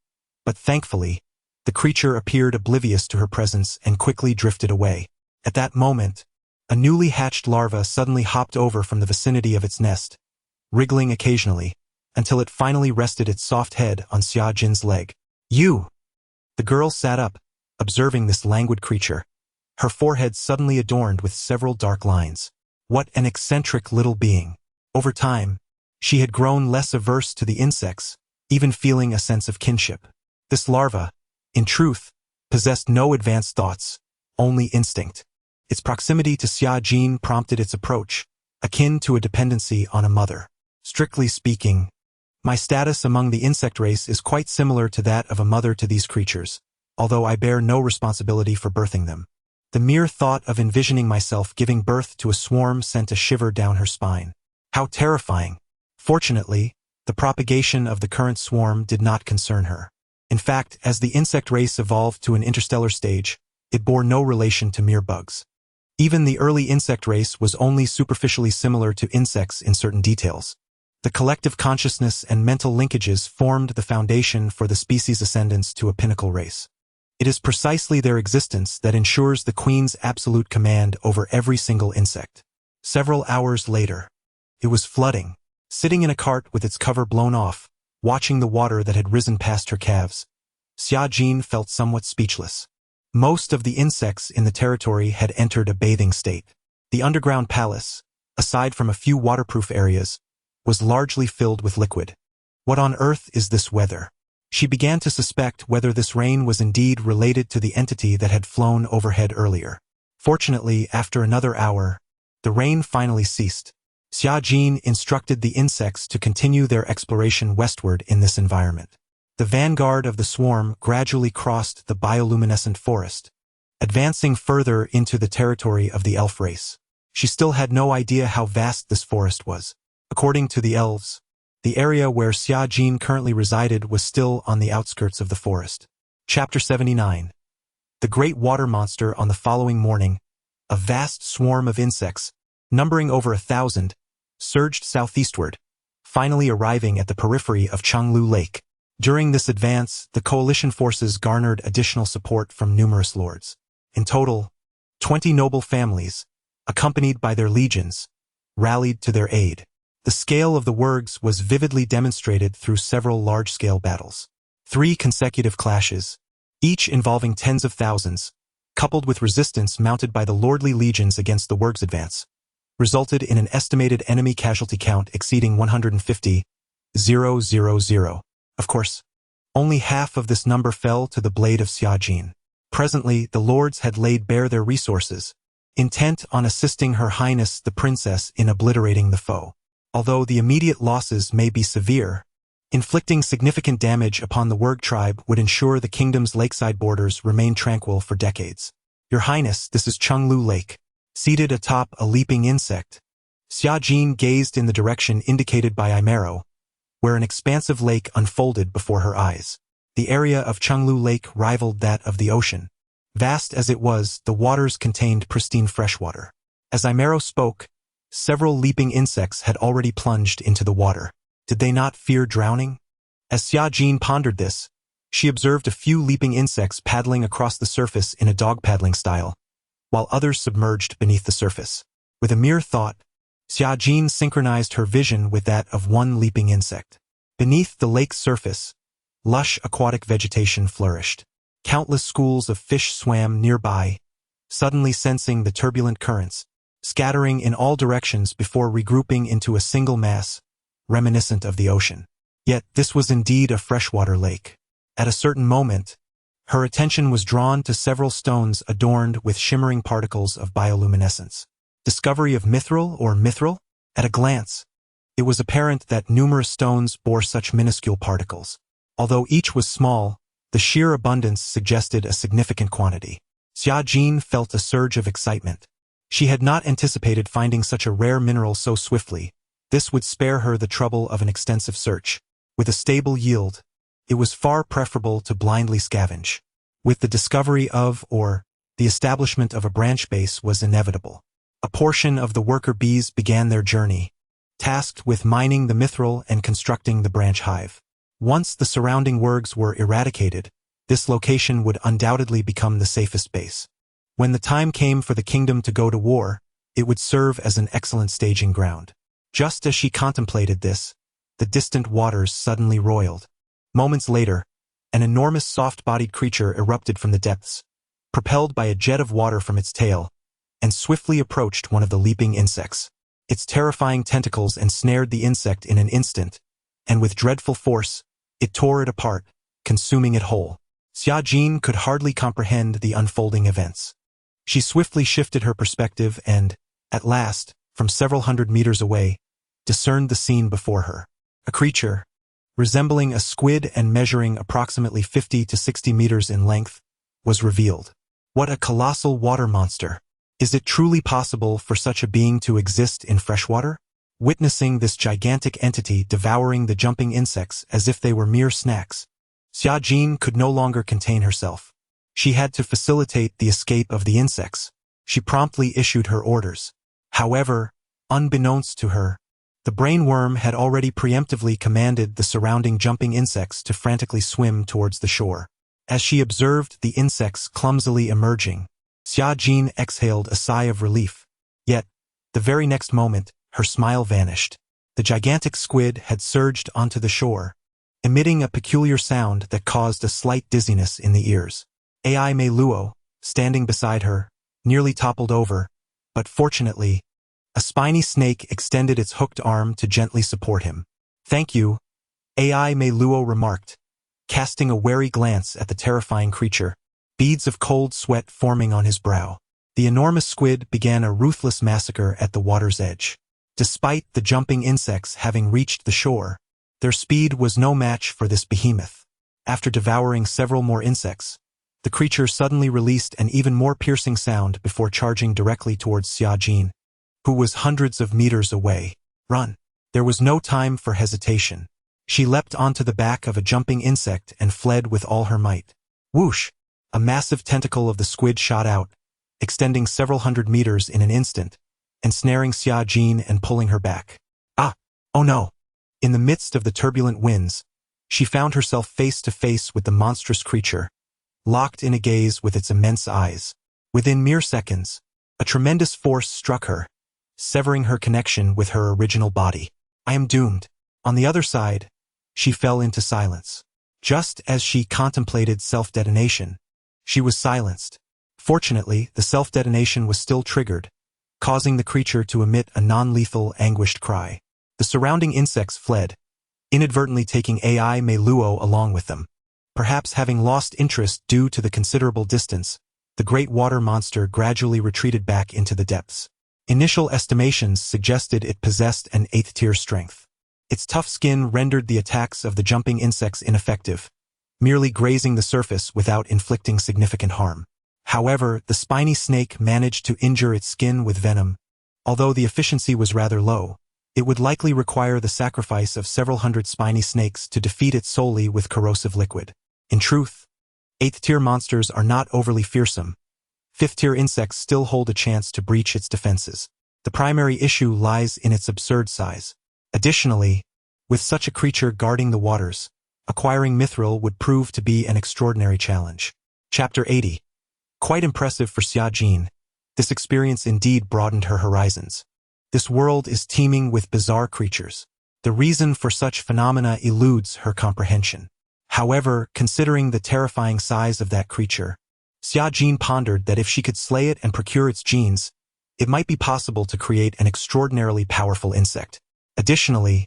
But thankfully, the creature appeared oblivious to her presence and quickly drifted away. At that moment, a newly hatched larva suddenly hopped over from the vicinity of its nest, wriggling occasionally, until it finally rested its soft head on Xia Jin's leg. "You!" The girl sat up, observing this languid creature, her forehead suddenly adorned with several dark lines. What an eccentric little being. Over time, she had grown less averse to the insects, even feeling a sense of kinship. This larva, in truth, possessed no advanced thoughts, only instinct. Its proximity to Xia Jin prompted its approach, akin to a dependency on a mother. Strictly speaking, my status among the insect race is quite similar to that of a mother to these creatures, although I bear no responsibility for birthing them. The mere thought of envisioning myself giving birth to a swarm sent a shiver down her spine. How terrifying! Fortunately, the propagation of the current swarm did not concern her. In fact, as the insect race evolved to an interstellar stage, it bore no relation to mere bugs. Even the early insect race was only superficially similar to insects in certain details. The collective consciousness and mental linkages formed the foundation for the species' ascendance to a pinnacle race. It is precisely their existence that ensures the queen's absolute command over every single insect. Several hours later, it was flooding. Sitting in a cart with its cover blown off, watching the water that had risen past her calves, Xia Jin felt somewhat speechless. Most of the insects in the territory had entered a bathing state. The underground palace, aside from a few waterproof areas, was largely filled with liquid. What on earth is this weather? She began to suspect whether this rain was indeed related to the entity that had flown overhead earlier. Fortunately, after another hour, the rain finally ceased. Xia Jin instructed the insects to continue their exploration westward in this environment. The vanguard of the swarm gradually crossed the bioluminescent forest, advancing further into the territory of the elf race. She still had no idea how vast this forest was. According to the elves, the area where Xia Jin currently resided was still on the outskirts of the forest. Chapter 79. The Great Water Monster. On the following morning, a vast swarm of insects, numbering over 1,000, surged southeastward, finally arriving at the periphery of Changlu Lake. During this advance, the coalition forces garnered additional support from numerous lords. In total, 20 noble families, accompanied by their legions, rallied to their aid. The scale of the Wurgs was vividly demonstrated through several large-scale battles. 3 consecutive clashes, each involving tens of thousands, coupled with resistance mounted by the lordly legions against the Wurgs' advance, resulted in an estimated enemy casualty count exceeding 150,000. Of course, only half of this number fell to the blade of Xia Jin. Presently, the lords had laid bare their resources, intent on assisting Her Highness the Princess in obliterating the foe. Although the immediate losses may be severe, inflicting significant damage upon the Wurg tribe would ensure the kingdom's lakeside borders remain tranquil for decades. Your Highness, this is Changlu Lake. Seated atop a leaping insect, Xia Jin gazed in the direction indicated by Imero, where an expansive lake unfolded before her eyes. The area of Changlu Lake rivaled that of the ocean. Vast as it was, the waters contained pristine freshwater. As Imero spoke, several leaping insects had already plunged into the water. Did they not fear drowning? As Xia Jin pondered this, she observed a few leaping insects paddling across the surface in a dog paddling style, while others submerged beneath the surface. With a mere thought, Xia Jin synchronized her vision with that of one leaping insect. Beneath the lake's surface, lush aquatic vegetation flourished. Countless schools of fish swam nearby, suddenly sensing the turbulent currents, scattering in all directions before regrouping into a single mass, reminiscent of the ocean. Yet this was indeed a freshwater lake. At a certain moment, her attention was drawn to several stones adorned with shimmering particles of bioluminescence. Discovery of mithril or mithril? At a glance, it was apparent that numerous stones bore such minuscule particles. Although each was small, the sheer abundance suggested a significant quantity. Xia Jin felt a surge of excitement. She had not anticipated finding such a rare mineral so swiftly. This would spare her the trouble of an extensive search. With a stable yield, it was far preferable to blindly scavenge. With the discovery of, or the establishment of a branch base was inevitable. A portion of the worker bees began their journey, tasked with mining the mithril and constructing the branch hive. Once the surrounding worgs were eradicated, this location would undoubtedly become the safest base. When the time came for the kingdom to go to war, it would serve as an excellent staging ground. Just as she contemplated this, the distant waters suddenly roiled. Moments later, an enormous soft-bodied creature erupted from the depths, propelled by a jet of water from its tail, and swiftly approached one of the leaping insects. Its terrifying tentacles ensnared the insect in an instant, and with dreadful force, it tore it apart, consuming it whole. Xia Jin could hardly comprehend the unfolding events. She swiftly shifted her perspective and, at last, from several hundred meters away, discerned the scene before her. A creature, resembling a squid and measuring approximately 50 to 60 meters in length, was revealed. What a colossal water monster! Is it truly possible for such a being to exist in freshwater? Witnessing this gigantic entity devouring the jumping insects as if they were mere snacks, Xia Jin could no longer contain herself. She had to facilitate the escape of the insects. She promptly issued her orders. However, unbeknownst to her, the brainworm had already preemptively commanded the surrounding jumping insects to frantically swim towards the shore. As she observed the insects clumsily emerging, Xia Jin exhaled a sigh of relief. Yet, the very next moment, her smile vanished. The gigantic squid had surged onto the shore, emitting a peculiar sound that caused a slight dizziness in the ears. Ai Mei Luo, standing beside her, nearly toppled over, but fortunately, a spiny snake extended its hooked arm to gently support him. "Thank you," Ai Mei Luo remarked, casting a wary glance at the terrifying creature, beads of cold sweat forming on his brow. The enormous squid began a ruthless massacre at the water's edge. Despite the jumping insects having reached the shore, their speed was no match for this behemoth. After devouring several more insects, the creature suddenly released an even more piercing sound before charging directly towards Xia Jin, who was hundreds of meters away. "Run!" There was no time for hesitation. She leapt onto the back of a jumping insect and fled with all her might. Whoosh! A massive tentacle of the squid shot out, extending several hundred meters in an instant, ensnaring Xia Jin and pulling her back. Ah! Oh no! In the midst of the turbulent winds, she found herself face to face with the monstrous creature, locked in a gaze with its immense eyes. Within mere seconds, a tremendous force struck her, severing her connection with her original body. "I am doomed." On the other side, she fell into silence. Just as she contemplated self-detonation, she was silenced. Fortunately, the self-detonation was still triggered, causing the creature to emit a non-lethal, anguished cry. The surrounding insects fled, inadvertently taking Ai Mei Luo along with them. Perhaps having lost interest due to the considerable distance, the great water monster gradually retreated back into the depths. Initial estimations suggested it possessed an 8th-tier strength. Its tough skin rendered the attacks of the jumping insects ineffective, merely grazing the surface without inflicting significant harm. However, the spiny snake managed to injure its skin with venom. Although the efficiency was rather low, it would likely require the sacrifice of several hundred spiny snakes to defeat it solely with corrosive liquid. In truth, 8th-tier monsters are not overly fearsome. 5th-tier insects still hold a chance to breach its defenses. The primary issue lies in its absurd size. Additionally, with such a creature guarding the waters, acquiring mithril would prove to be an extraordinary challenge. Chapter 80. Quite impressive for Xia Jin, this experience indeed broadened her horizons. This world is teeming with bizarre creatures. The reason for such phenomena eludes her comprehension. However, considering the terrifying size of that creature, Xia Jin pondered that if she could slay it and procure its genes, it might be possible to create an extraordinarily powerful insect. Additionally,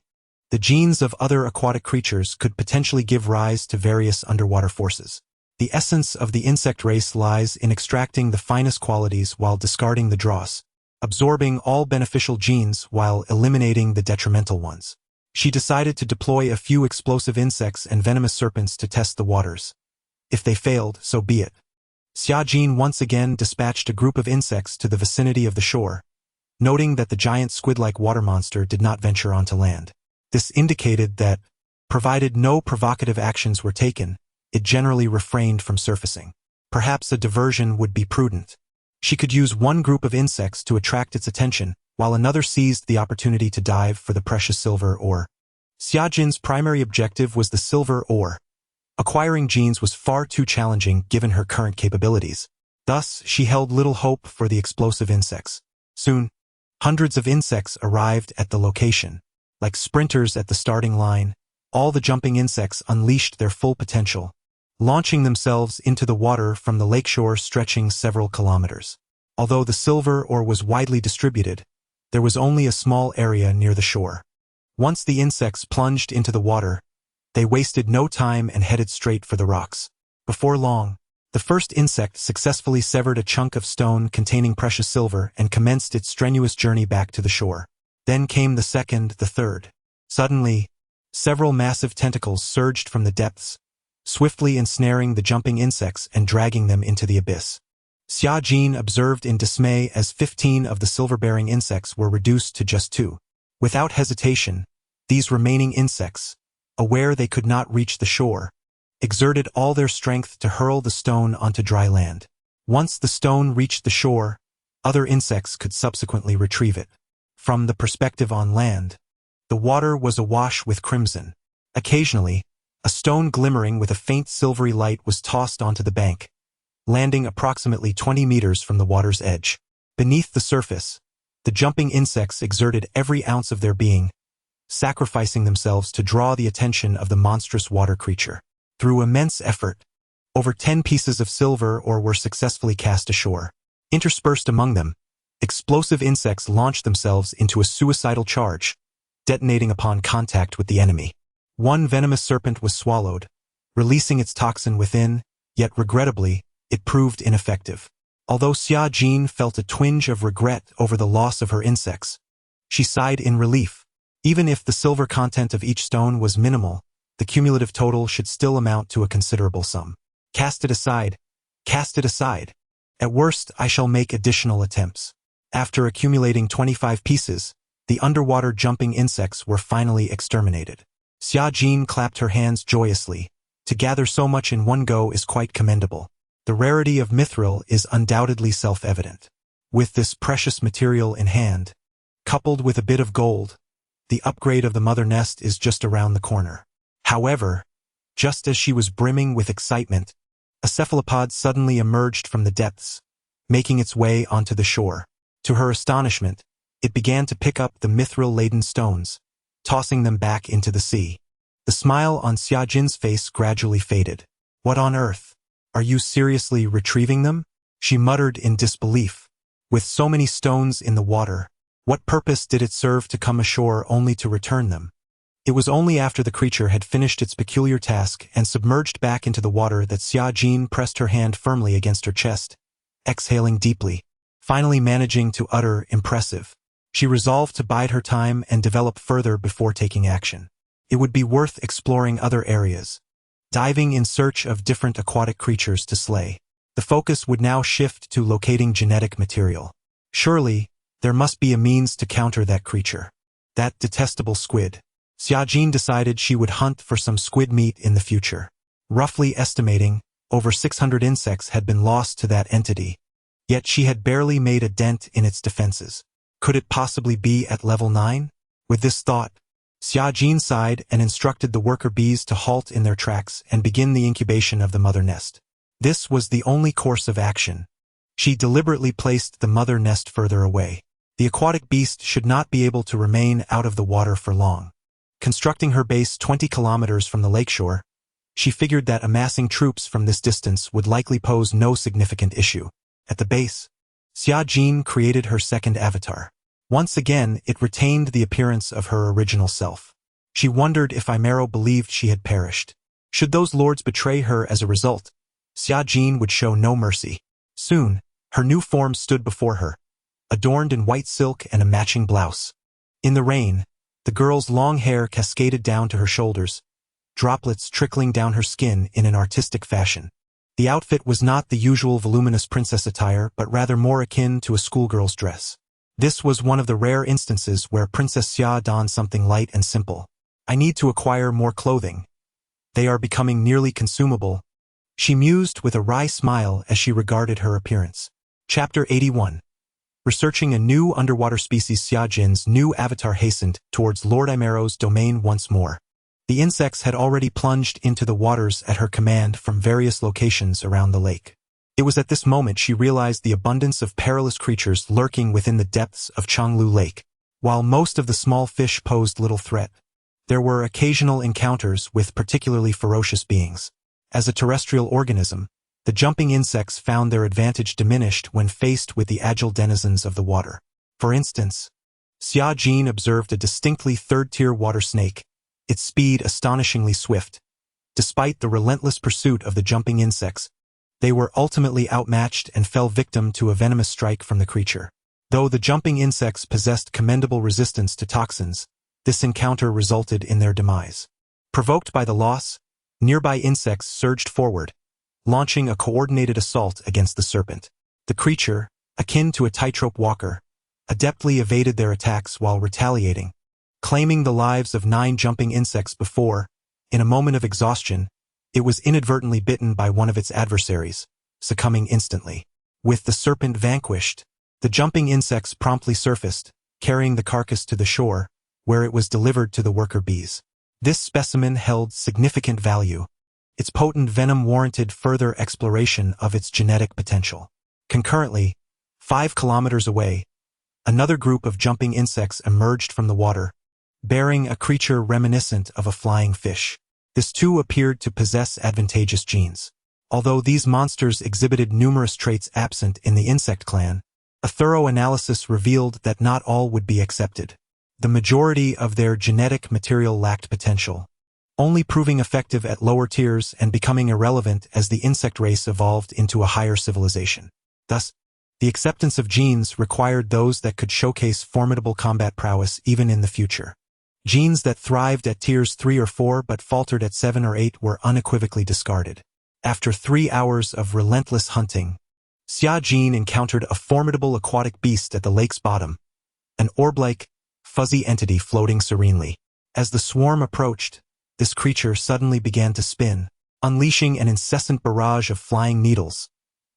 the genes of other aquatic creatures could potentially give rise to various underwater forces. The essence of the insect race lies in extracting the finest qualities while discarding the dross, absorbing all beneficial genes while eliminating the detrimental ones. She decided to deploy a few explosive insects and venomous serpents to test the waters. If they failed, so be it. Xia Jin once again dispatched a group of insects to the vicinity of the shore, noting that the giant squid-like water monster did not venture onto land. This indicated that, provided no provocative actions were taken, it generally refrained from surfacing. Perhaps a diversion would be prudent. She could use one group of insects to attract its attention, while another seized the opportunity to dive for the precious silver ore. Xiajin's primary objective was the silver ore. Acquiring genes was far too challenging given her current capabilities. Thus, she held little hope for the explosive insects. Soon, hundreds of insects arrived at the location. Like sprinters at the starting line, all the jumping insects unleashed their full potential, launching themselves into the water from the lakeshore stretching several kilometers. Although the silver ore was widely distributed, there was only a small area near the shore. Once the insects plunged into the water, they wasted no time and headed straight for the rocks. Before long, the first insect successfully severed a chunk of stone containing precious silver and commenced its strenuous journey back to the shore. Then came the second, the third. Suddenly, several massive tentacles surged from the depths, swiftly ensnaring the jumping insects and dragging them into the abyss. Xiajin observed in dismay as 15 of the silver-bearing insects were reduced to just 2. Without hesitation, these remaining insects, aware they could not reach the shore, exerted all their strength to hurl the stone onto dry land. Once the stone reached the shore, other insects could subsequently retrieve it. From the perspective on land, the water was awash with crimson. Occasionally, a stone glimmering with a faint silvery light was tossed onto the bank, landing approximately 20 meters from the water's edge. Beneath the surface, the jumping insects exerted every ounce of their being, sacrificing themselves to draw the attention of the monstrous water creature. Through immense effort, over 10 pieces of silver ore were successfully cast ashore. Interspersed among them, explosive insects launched themselves into a suicidal charge, detonating upon contact with the enemy. One venomous serpent was swallowed, releasing its toxin within, yet regrettably, it proved ineffective. Although Xiajin felt a twinge of regret over the loss of her insects, she sighed in relief. Even if the silver content of each stone was minimal, the cumulative total should still amount to a considerable sum. Cast it aside. Cast it aside. At worst, I shall make additional attempts. After accumulating 25 pieces, the underwater jumping insects were finally exterminated. Xiajin clapped her hands joyously. To gather so much in one go is quite commendable. The rarity of mithril is undoubtedly self-evident. With this precious material in hand, coupled with a bit of gold, the upgrade of the mother nest is just around the corner. However, just as she was brimming with excitement, a cephalopod suddenly emerged from the depths, making its way onto the shore. To her astonishment, it began to pick up the mithril-laden stones, tossing them back into the sea. The smile on Xiajin's face gradually faded. What on earth? Are you seriously retrieving them? She muttered in disbelief. With so many stones in the water, what purpose did it serve to come ashore only to return them? It was only after the creature had finished its peculiar task and submerged back into the water that Xiajin pressed her hand firmly against her chest, exhaling deeply, finally managing to utter impressive. She resolved to bide her time and develop further before taking action. It would be worth exploring other areas, diving in search of different aquatic creatures to slay. The focus would now shift to locating genetic material. Surely, there must be a means to counter that creature. That detestable squid. Xiajin decided she would hunt for some squid meat in the future. Roughly estimating, over 600 insects had been lost to that entity, yet she had barely made a dent in its defenses. Could it possibly be at level 9? With this thought, Xiajin sighed and instructed the worker bees to halt in their tracks and begin the incubation of the mother nest. This was the only course of action. She deliberately placed the mother nest further away. The aquatic beast should not be able to remain out of the water for long. Constructing her base 20 kilometers from the lakeshore, she figured that amassing troops from this distance would likely pose no significant issue. At the base, Xiajin created her second avatar. Once again, it retained the appearance of her original self. She wondered if Imero believed she had perished. Should those lords betray her as a result, Xiajin would show no mercy. Soon, her new form stood before her, adorned in white silk and a matching blouse. In the rain, the girl's long hair cascaded down to her shoulders, droplets trickling down her skin in an artistic fashion. The outfit was not the usual voluminous princess attire, but rather more akin to a schoolgirl's dress. This was one of the rare instances where Princess Xia donned something light and simple. I need to acquire more clothing. They are becoming nearly consumable, she mused with a wry smile as she regarded her appearance. Chapter 81. Researching a new underwater species, Xia Jin's new avatar hastened towards Lord Imero's domain once more. The insects had already plunged into the waters at her command from various locations around the lake. It was at this moment she realized the abundance of perilous creatures lurking within the depths of Changlu Lake. While most of the small fish posed little threat, there were occasional encounters with particularly ferocious beings. As a terrestrial organism, the jumping insects found their advantage diminished when faced with the agile denizens of the water. For instance, Xia Jin observed a distinctly third-tier water snake, its speed astonishingly swift. Despite the relentless pursuit of the jumping insects, they were ultimately outmatched and fell victim to a venomous strike from the creature. Though the jumping insects possessed commendable resistance to toxins, this encounter resulted in their demise. Provoked by the loss, nearby insects surged forward, launching a coordinated assault against the serpent. The creature, akin to a tightrope walker, adeptly evaded their attacks while retaliating, claiming the lives of 9 jumping insects before, in a moment of exhaustion, it was inadvertently bitten by one of its adversaries, succumbing instantly. With the serpent vanquished, the jumping insects promptly surfaced, carrying the carcass to the shore, where it was delivered to the worker bees. This specimen held significant value. Its potent venom warranted further exploration of its genetic potential. Concurrently, 5 kilometers away, another group of jumping insects emerged from the water, bearing a creature reminiscent of a flying fish. This too appeared to possess advantageous genes. Although these monsters exhibited numerous traits absent in the insect clan, a thorough analysis revealed that not all would be accepted. The majority of their genetic material lacked potential, only proving effective at lower tiers and becoming irrelevant as the insect race evolved into a higher civilization. Thus, the acceptance of genes required those that could showcase formidable combat prowess even in the future. Genes that thrived at tiers 3 or 4 but faltered at 7 or 8 were unequivocally discarded. After 3 hours of relentless hunting, Xia Jin encountered a formidable aquatic beast at the lake's bottom, an orb-like, fuzzy entity floating serenely. As the swarm approached, this creature suddenly began to spin, unleashing an incessant barrage of flying needles,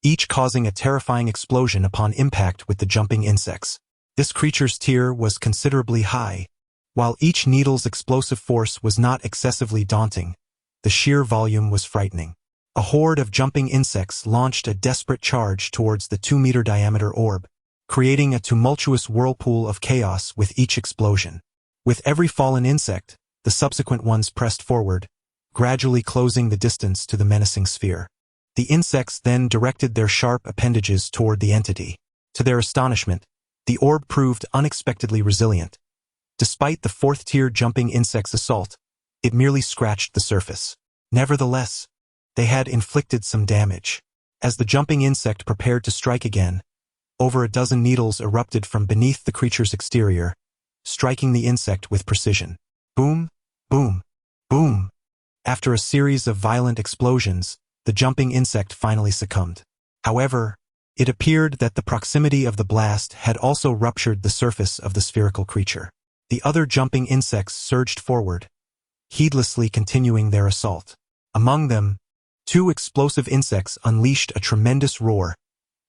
each causing a terrifying explosion upon impact with the jumping insects. This creature's tier was considerably high. While each needle's explosive force was not excessively daunting, the sheer volume was frightening. A horde of jumping insects launched a desperate charge towards the 2-meter diameter orb, creating a tumultuous whirlpool of chaos with each explosion. With every fallen insect, the subsequent ones pressed forward, gradually closing the distance to the menacing sphere. The insects then directed their sharp appendages toward the entity. To their astonishment, the orb proved unexpectedly resilient. Despite the 4th-tier jumping insect's assault, it merely scratched the surface. Nevertheless, they had inflicted some damage. As the jumping insect prepared to strike again, over a dozen needles erupted from beneath the creature's exterior, striking the insect with precision. Boom, boom, boom. After a series of violent explosions, the jumping insect finally succumbed. However, it appeared that the proximity of the blast had also ruptured the surface of the spherical creature. The other jumping insects surged forward, heedlessly continuing their assault. Among them, 2 explosive insects unleashed a tremendous roar,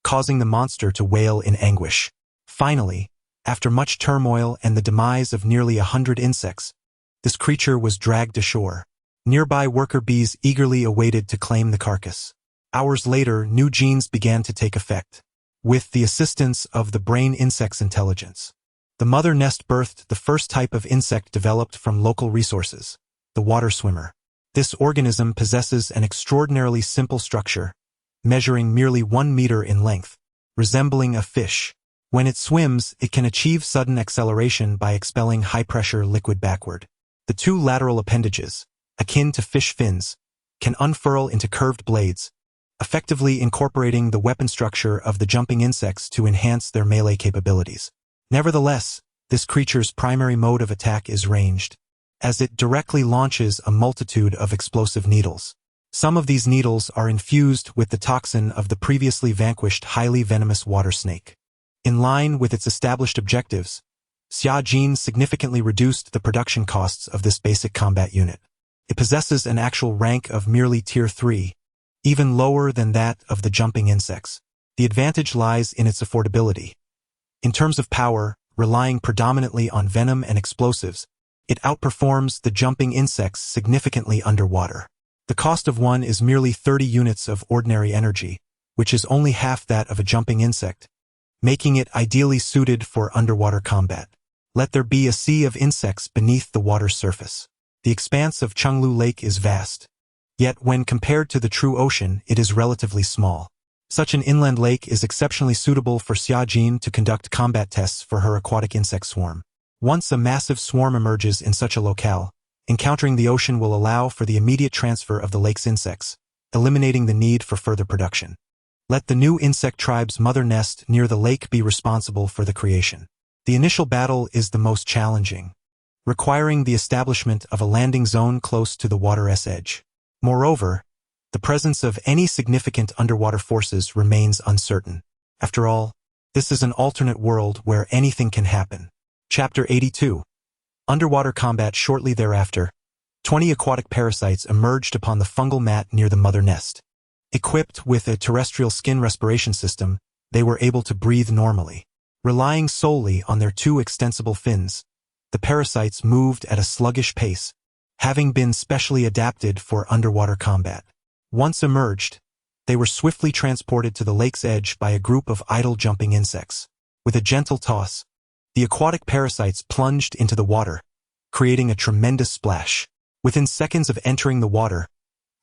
causing the monster to wail in anguish. Finally, after much turmoil and the demise of nearly 100 insects, this creature was dragged ashore. Nearby worker bees eagerly awaited to claim the carcass. Hours later, new genes began to take effect. With the assistance of the brain insect's intelligence, the mother nest birthed the first type of insect developed from local resources, the water swimmer. This organism possesses an extraordinarily simple structure, measuring merely 1 meter in length, resembling a fish. When it swims, it can achieve sudden acceleration by expelling high-pressure liquid backward. The 2 lateral appendages, akin to fish fins, can unfurl into curved blades, effectively incorporating the weapon structure of the jumping insects to enhance their melee capabilities. Nevertheless, this creature's primary mode of attack is ranged, as it directly launches a multitude of explosive needles. Some of these needles are infused with the toxin of the previously vanquished highly venomous water snake. In line with its established objectives, Xia Jin significantly reduced the production costs of this basic combat unit. It possesses an actual rank of merely tier 3, even lower than that of the jumping insects. The advantage lies in its affordability. In terms of power, relying predominantly on venom and explosives, it outperforms the jumping insects significantly underwater. The cost of one is merely 30 units of ordinary energy, which is only half that of a jumping insect, making it ideally suited for underwater combat. Let there be a sea of insects beneath the water's surface. The expanse of Chenglu Lake is vast, yet when compared to the true ocean, it is relatively small. Such an inland lake is exceptionally suitable for Xia Jin to conduct combat tests for her aquatic insect swarm. Once a massive swarm emerges in such a locale, encountering the ocean will allow for the immediate transfer of the lake's insects, eliminating the need for further production. Let the new insect tribe's mother nest near the lake be responsible for the creation. The initial battle is the most challenging, requiring the establishment of a landing zone close to the water's edge. Moreover, the presence of any significant underwater forces remains uncertain. After all, this is an alternate world where anything can happen. Chapter 82. Underwater combat. Shortly thereafter, 20 aquatic parasites emerged upon the fungal mat near the mother nest. Equipped with a terrestrial skin respiration system, they were able to breathe normally. Relying solely on their two extensible fins, the parasites moved at a sluggish pace, having been specially adapted for underwater combat. Once emerged, they were swiftly transported to the lake's edge by a group of idle jumping insects. With a gentle toss, the aquatic parasites plunged into the water, creating a tremendous splash. Within seconds of entering the water,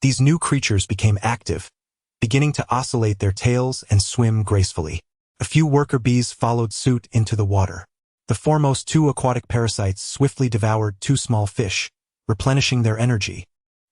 these new creatures became active, beginning to oscillate their tails and swim gracefully. A few worker bees followed suit into the water. The foremost two aquatic parasites swiftly devoured two small fish, replenishing their energy,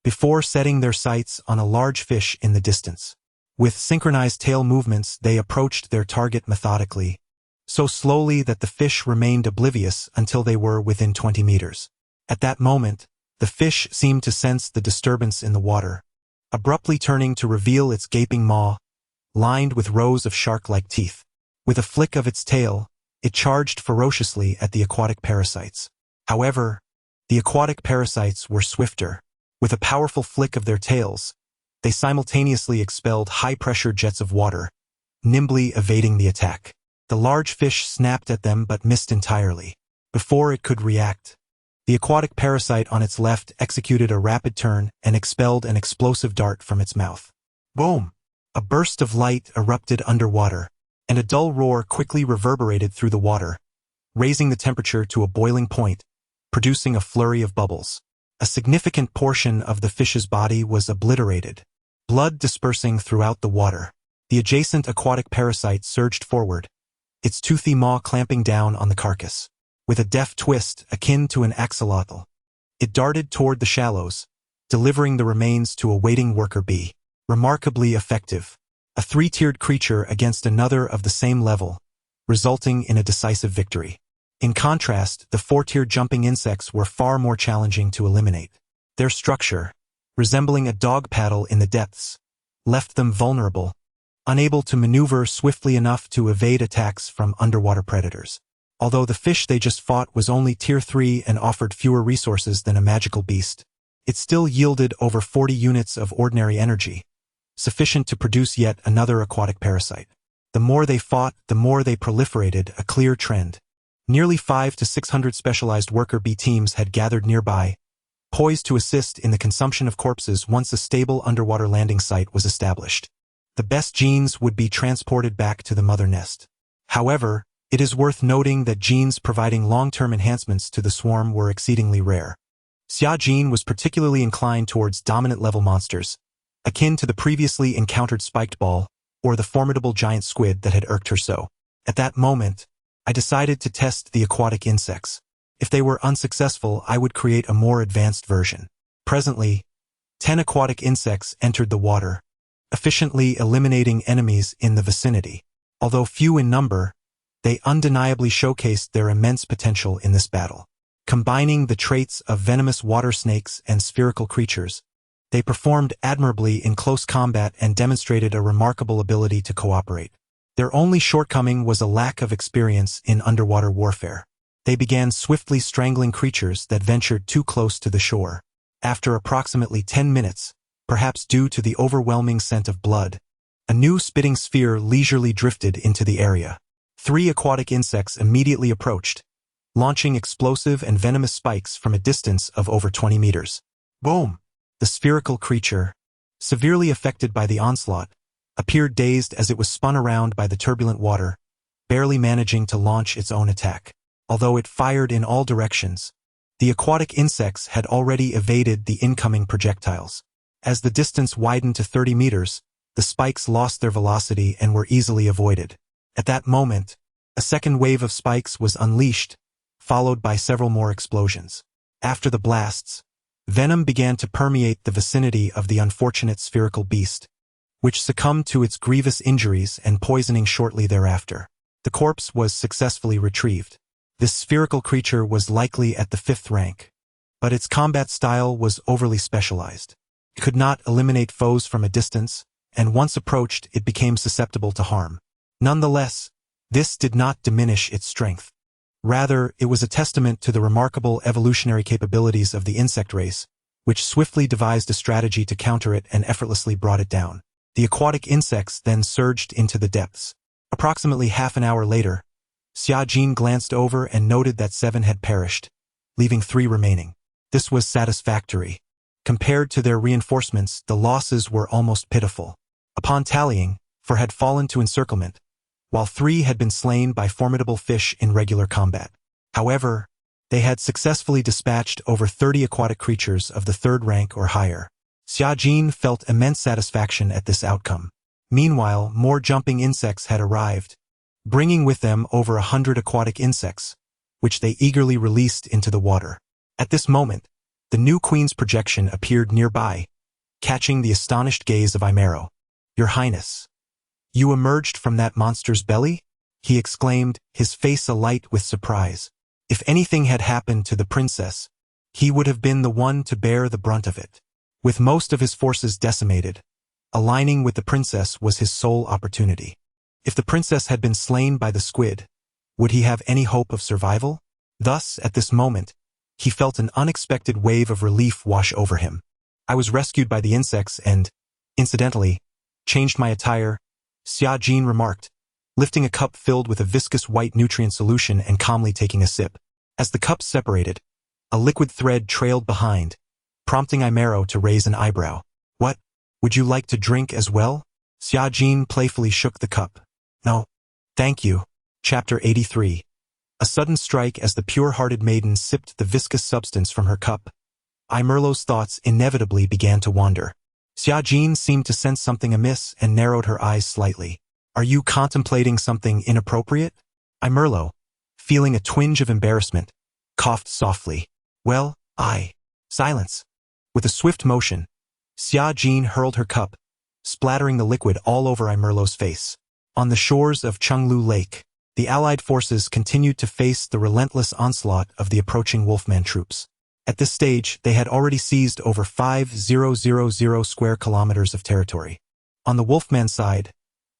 before setting their sights on a large fish in the distance. With synchronized tail movements, they approached their target methodically, so slowly that the fish remained oblivious until they were within 20 meters. At that moment, the fish seemed to sense the disturbance in the water, abruptly turning to reveal its gaping maw, lined with rows of shark-like teeth. With a flick of its tail, it charged ferociously at the aquatic parasites. However, the aquatic parasites were swifter. With a powerful flick of their tails, they simultaneously expelled high-pressure jets of water, nimbly evading the attack. The large fish snapped at them but missed entirely. Before it could react, the aquatic parasite on its left executed a rapid turn and expelled an explosive dart from its mouth. Boom! A burst of light erupted underwater, and a dull roar quickly reverberated through the water, raising the temperature to a boiling point, producing a flurry of bubbles. A significant portion of the fish's body was obliterated, blood dispersing throughout the water. The adjacent aquatic parasite surged forward, its toothy maw clamping down on the carcass. With a deft twist akin to an axolotl, it darted toward the shallows, delivering the remains to a waiting worker bee. Remarkably effective. A three-tiered creature against another of the same level, resulting in a decisive victory. In contrast, the four-tiered jumping insects were far more challenging to eliminate. Their structure, resembling a dog paddle in the depths, left them vulnerable, unable to maneuver swiftly enough to evade attacks from underwater predators. Although the fish they just fought was only Tier 3 and offered fewer resources than a magical beast, it still yielded over 40 units of ordinary energy, sufficient to produce yet another aquatic parasite. The more they fought, the more they proliferated, a clear trend. Nearly 500 to 600 specialized worker bee teams had gathered nearby, poised to assist in the consumption of corpses once a stable underwater landing site was established. The best genes would be transported back to the mother nest. However, it is worth noting that genes providing long-term enhancements to the swarm were exceedingly rare. Xia Jin was particularly inclined towards dominant-level monsters, akin to the previously encountered spiked ball or the formidable giant squid that had irked her so. At that moment, I decided to test the aquatic insects. If they were unsuccessful, I would create a more advanced version. Presently, 10 aquatic insects entered the water, efficiently eliminating enemies in the vicinity. Although few in number, they undeniably showcased their immense potential in this battle. Combining the traits of venomous water snakes and spherical creatures, they performed admirably in close combat and demonstrated a remarkable ability to cooperate. Their only shortcoming was a lack of experience in underwater warfare. They began swiftly strangling creatures that ventured too close to the shore. After approximately 10 minutes, perhaps due to the overwhelming scent of blood, a new spitting sphere leisurely drifted into the area. 3 aquatic insects immediately approached, launching explosive and venomous spikes from a distance of over 20 meters. Boom! The spherical creature, severely affected by the onslaught, appeared dazed as it was spun around by the turbulent water, barely managing to launch its own attack. Although it fired in all directions, the aquatic insects had already evaded the incoming projectiles. As the distance widened to 30 meters, the spikes lost their velocity and were easily avoided. At that moment, a second wave of spikes was unleashed, followed by several more explosions. After the blasts, venom began to permeate the vicinity of the unfortunate spherical beast, which succumbed to its grievous injuries and poisoning shortly thereafter. The corpse was successfully retrieved. This spherical creature was likely at the 5th rank, but its combat style was overly specialized. It could not eliminate foes from a distance, and once approached it became susceptible to harm. Nonetheless, this did not diminish its strength. Rather, it was a testament to the remarkable evolutionary capabilities of the insect race, which swiftly devised a strategy to counter it and effortlessly brought it down. The aquatic insects then surged into the depths. Approximately half an hour later, Xiajin glanced over and noted that 7 had perished, leaving 3 remaining. This was satisfactory. Compared to their reinforcements, the losses were almost pitiful. Upon tallying, 4 had fallen to encirclement, while 3 had been slain by formidable fish in regular combat. However, they had successfully dispatched over 30 aquatic creatures of the 3rd rank or higher. Xiajin felt immense satisfaction at this outcome. Meanwhile, more jumping insects had arrived, bringing with them over 100 aquatic insects, which they eagerly released into the water. At this moment, the new queen's projection appeared nearby, catching the astonished gaze of Imero. "Your Highness, you emerged from that monster's belly?" he exclaimed, his face alight with surprise. If anything had happened to the princess, he would have been the one to bear the brunt of it. With most of his forces decimated, aligning with the princess was his sole opportunity. If the princess had been slain by the squid, would he have any hope of survival? Thus, at this moment, he felt an unexpected wave of relief wash over him. "I was rescued by the insects and, incidentally, changed my attire," Xiajin remarked, lifting a cup filled with a viscous white nutrient solution and calmly taking a sip. As the cups separated, a liquid thread trailed behind, prompting Imero to raise an eyebrow. "What? Would you like to drink as well?" Xiajin playfully shook the cup. "No, thank you." Chapter 83. A sudden strike as the pure-hearted maiden sipped the viscous substance from her cup. Imerlo's thoughts inevitably began to wander. Xiajin seemed to sense something amiss and narrowed her eyes slightly. "Are you contemplating something inappropriate?" Imerlo, feeling a twinge of embarrassment, coughed softly. "Well, Silence." With a swift motion, Xiajin hurled her cup, splattering the liquid all over Imerlo's face. On the shores of Chenglu Lake, the Allied forces continued to face the relentless onslaught of the approaching Wolfman troops. At this stage, they had already seized over 5,000 square kilometers of territory. On the Wolfman side,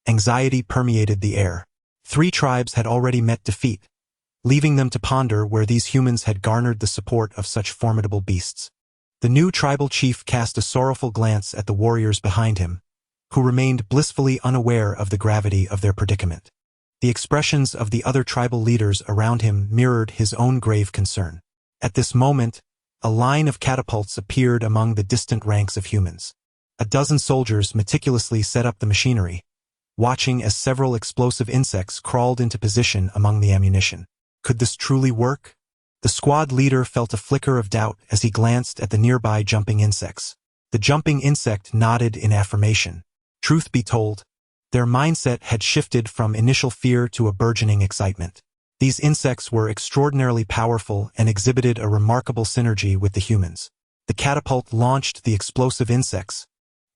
anxiety permeated the air. 3 tribes had already met defeat, leaving them to ponder where these humans had garnered the support of such formidable beasts. The new tribal chief cast a sorrowful glance at the warriors behind him, who remained blissfully unaware of the gravity of their predicament. The expressions of the other tribal leaders around him mirrored his own grave concern. At this moment, a line of catapults appeared among the distant ranks of humans. A dozen soldiers meticulously set up the machinery, watching as several explosive insects crawled into position among the ammunition. Could this truly work? The squad leader felt a flicker of doubt as he glanced at the nearby jumping insects. The jumping insect nodded in affirmation. Truth be told, their mindset had shifted from initial fear to a burgeoning excitement. These insects were extraordinarily powerful and exhibited a remarkable synergy with the humans. The catapult launched the explosive insects,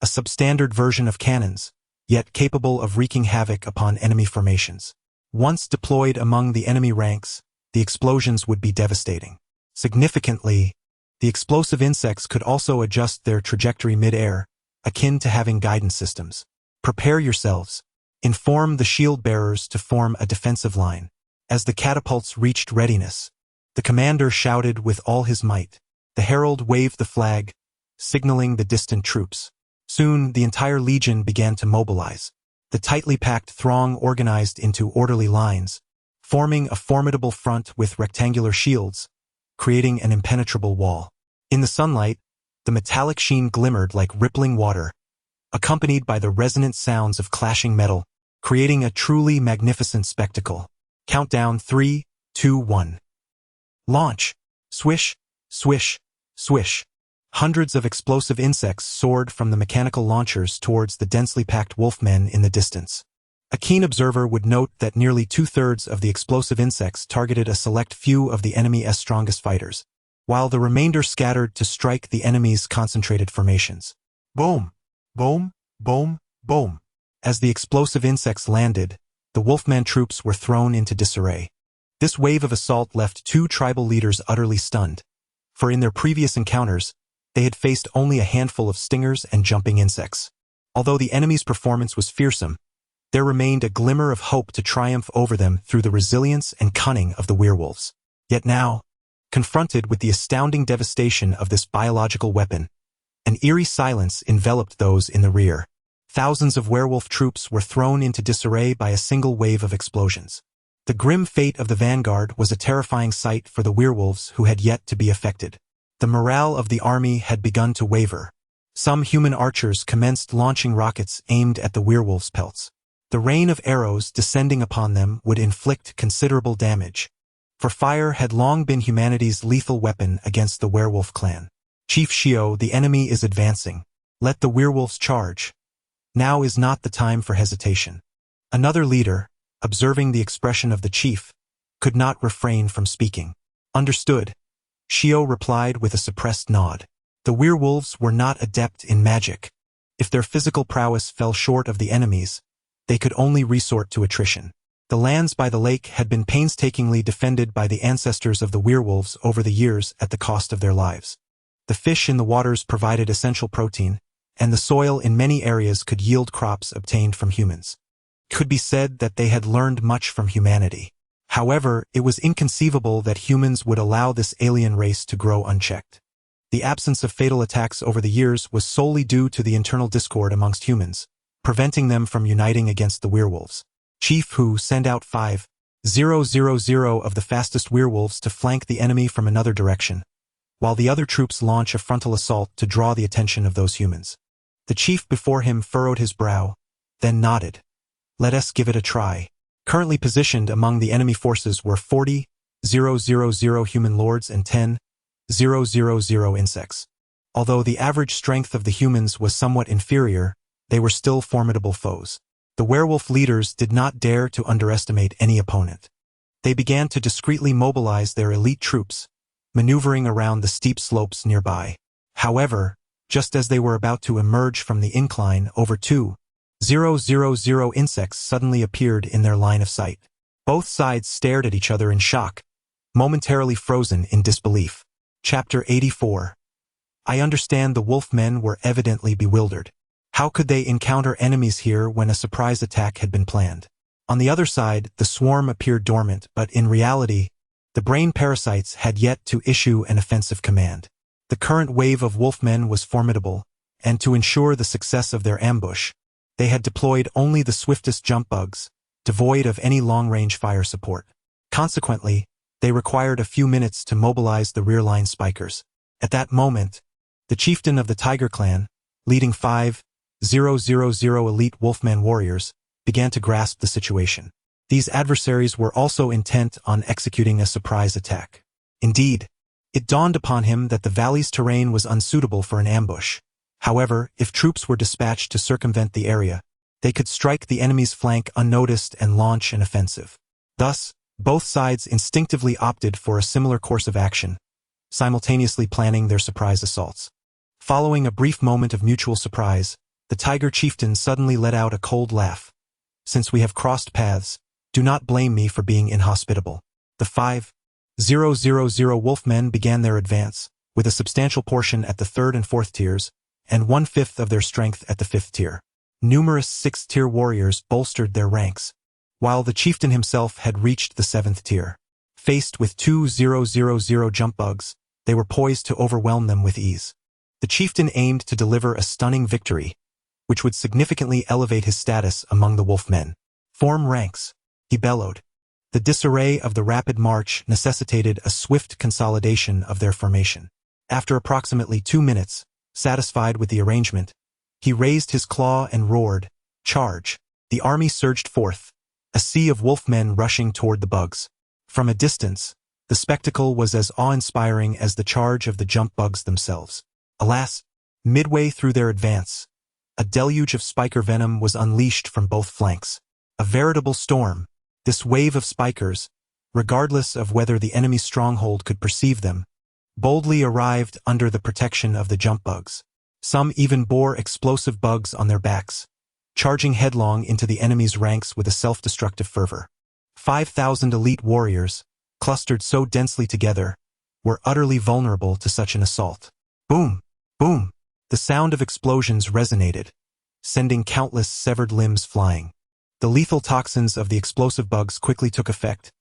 a substandard version of cannons, yet capable of wreaking havoc upon enemy formations. Once deployed among the enemy ranks, the explosions would be devastating. Significantly, the explosive insects could also adjust their trajectory mid-air, akin to having guidance systems. "Prepare yourselves. Inform the shield bearers to form a defensive line." As the catapults reached readiness, the commander shouted with all his might. The herald waved the flag, signaling the distant troops. Soon, the entire legion began to mobilize. The tightly packed throng organized into orderly lines, forming a formidable front with rectangular shields, creating an impenetrable wall. In the sunlight, the metallic sheen glimmered like rippling water, accompanied by the resonant sounds of clashing metal, creating a truly magnificent spectacle. Countdown 3, 2, 1. Launch! Swish, swish, swish. Hundreds of explosive insects soared from the mechanical launchers towards the densely packed wolfmen in the distance. A keen observer would note that nearly two-thirds of the explosive insects targeted a select few of the enemy's strongest fighters, while the remainder scattered to strike the enemy's concentrated formations. Boom! Boom! Boom! Boom! As the explosive insects landed, the wolfman troops were thrown into disarray. This wave of assault left two tribal leaders utterly stunned, for in their previous encounters, they had faced only a handful of stingers and jumping insects. Although the enemy's performance was fearsome, there remained a glimmer of hope to triumph over them through the resilience and cunning of the werewolves. Yet now, confronted with the astounding devastation of this biological weapon, an eerie silence enveloped those in the rear. Thousands of werewolf troops were thrown into disarray by a single wave of explosions. The grim fate of the vanguard was a terrifying sight for the werewolves who had yet to be affected. The morale of the army had begun to waver. Some human archers commenced launching rockets aimed at the werewolves' pelts. The rain of arrows descending upon them would inflict considerable damage, for fire had long been humanity's lethal weapon against the werewolf clan. Chief Shio, the enemy is advancing. Let the werewolves charge. Now is not the time for hesitation. Another leader, observing the expression of the chief, could not refrain from speaking. Understood, Shio replied with a suppressed nod. The werewolves were not adept in magic. If their physical prowess fell short of the enemy's, they could only resort to attrition. The lands by the lake had been painstakingly defended by the ancestors of the werewolves over the years at the cost of their lives. The fish in the waters provided essential protein, and the soil in many areas could yield crops obtained from humans. It could be said that they had learned much from humanity. However, it was inconceivable that humans would allow this alien race to grow unchecked. The absence of fatal attacks over the years was solely due to the internal discord amongst humans, preventing them from uniting against the werewolves. Chief Hu sent out 5,000 of the fastest werewolves to flank the enemy from another direction, while the other troops launch a frontal assault to draw the attention of those humans. The chief before him furrowed his brow, then nodded. Let us give it a try. Currently positioned among the enemy forces were 40,000 human lords and 10,000 insects. Although the average strength of the humans was somewhat inferior, they were still formidable foes. The werewolf leaders did not dare to underestimate any opponent. They began to discreetly mobilize their elite troops, maneuvering around the steep slopes nearby. However, just as they were about to emerge from the incline, over 2,000 insects suddenly appeared in their line of sight. Both sides stared at each other in shock, momentarily frozen in disbelief. Chapter 84. I understand the wolf men were evidently bewildered. How could they encounter enemies here when a surprise attack had been planned? On the other side, the swarm appeared dormant, but in reality, the brain parasites had yet to issue an offensive command. The current wave of wolfmen was formidable, and to ensure the success of their ambush, they had deployed only the swiftest jump bugs, devoid of any long-range fire support. Consequently, they required a few minutes to mobilize the rear-line spikers. At that moment, the chieftain of the Tiger clan, leading 5,000 elite wolfman warriors, began to grasp the situation. These adversaries were also intent on executing a surprise attack. Indeed, it dawned upon him that the valley's terrain was unsuitable for an ambush. However, if troops were dispatched to circumvent the area, they could strike the enemy's flank unnoticed and launch an offensive. Thus, both sides instinctively opted for a similar course of action, simultaneously planning their surprise assaults. Following a brief moment of mutual surprise, the Tiger chieftain suddenly let out a cold laugh. Since we have crossed paths, do not blame me for being inhospitable. The 5,000 wolfmen began their advance, with a substantial portion at the 3rd and 4th tiers, and 1/5 of their strength at the 5th tier. Numerous 6th-tier warriors bolstered their ranks, while the chieftain himself had reached the 7th tier. Faced with 2,000 jump bugs, they were poised to overwhelm them with ease. The chieftain aimed to deliver a stunning victory, which would significantly elevate his status among the wolfmen. Form ranks, he bellowed. The disarray of the rapid march necessitated a swift consolidation of their formation. After approximately 2 minutes, satisfied with the arrangement, he raised his claw and roared, "Charge!" The army surged forth, a sea of wolfmen rushing toward the bugs. From a distance, the spectacle was as awe-inspiring as the charge of the jump bugs themselves. Alas, midway through their advance, a deluge of spiker venom was unleashed from both flanks. A veritable storm, this wave of spikers, regardless of whether the enemy's stronghold could perceive them, boldly arrived under the protection of the jump bugs. Some even bore explosive bugs on their backs, charging headlong into the enemy's ranks with a self-destructive fervor. 5,000 elite warriors, clustered so densely together, were utterly vulnerable to such an assault. Boom! Boom! The sound of explosions resonated, sending countless severed limbs flying. The lethal toxins of the explosive bugs quickly took effect,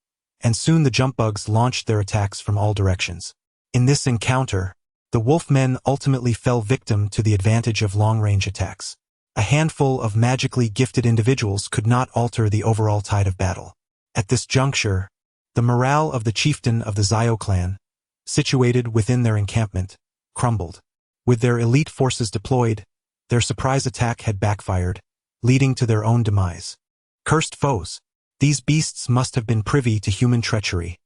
and soon the jump bugs launched their attacks from all directions. In this encounter, the wolfmen ultimately fell victim to the advantage of long-range attacks. A handful of magically gifted individuals could not alter the overall tide of battle. At this juncture, the morale of the chieftain of the Zio clan, situated within their encampment, crumbled. With their elite forces deployed, their surprise attack had backfired, leading to their own demise. Cursed foes! These beasts must have been privy to human treachery.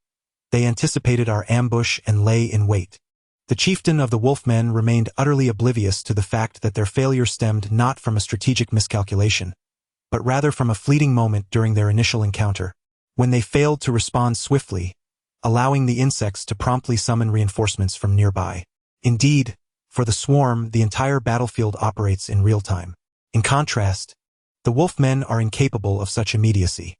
They anticipated our ambush and lay in wait. The chieftain of the wolfmen remained utterly oblivious to the fact that their failure stemmed not from a strategic miscalculation, but rather from a fleeting moment during their initial encounter, when they failed to respond swiftly, allowing the insects to promptly summon reinforcements from nearby. Indeed, for the swarm, the entire battlefield operates in real time. In contrast, the wolfmen are incapable of such immediacy.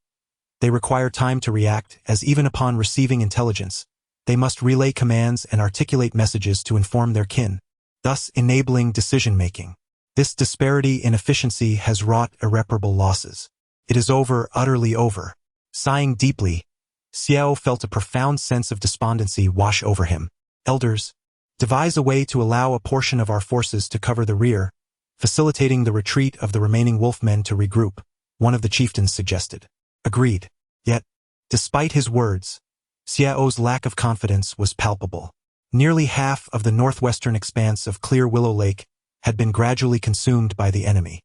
They require time to react, as even upon receiving intelligence, they must relay commands and articulate messages to inform their kin, thus enabling decision-making. This disparity in efficiency has wrought irreparable losses. It is over, utterly over. Sighing deeply, Xiao felt a profound sense of despondency wash over him. Elders, devise a way to allow a portion of our forces to cover the rear, facilitating the retreat of the remaining wolfmen to regroup, one of the chieftains suggested. Agreed. Yet, despite his words, Xiao's lack of confidence was palpable. Nearly half of the northwestern expanse of Clear Willow Lake had been gradually consumed by the enemy.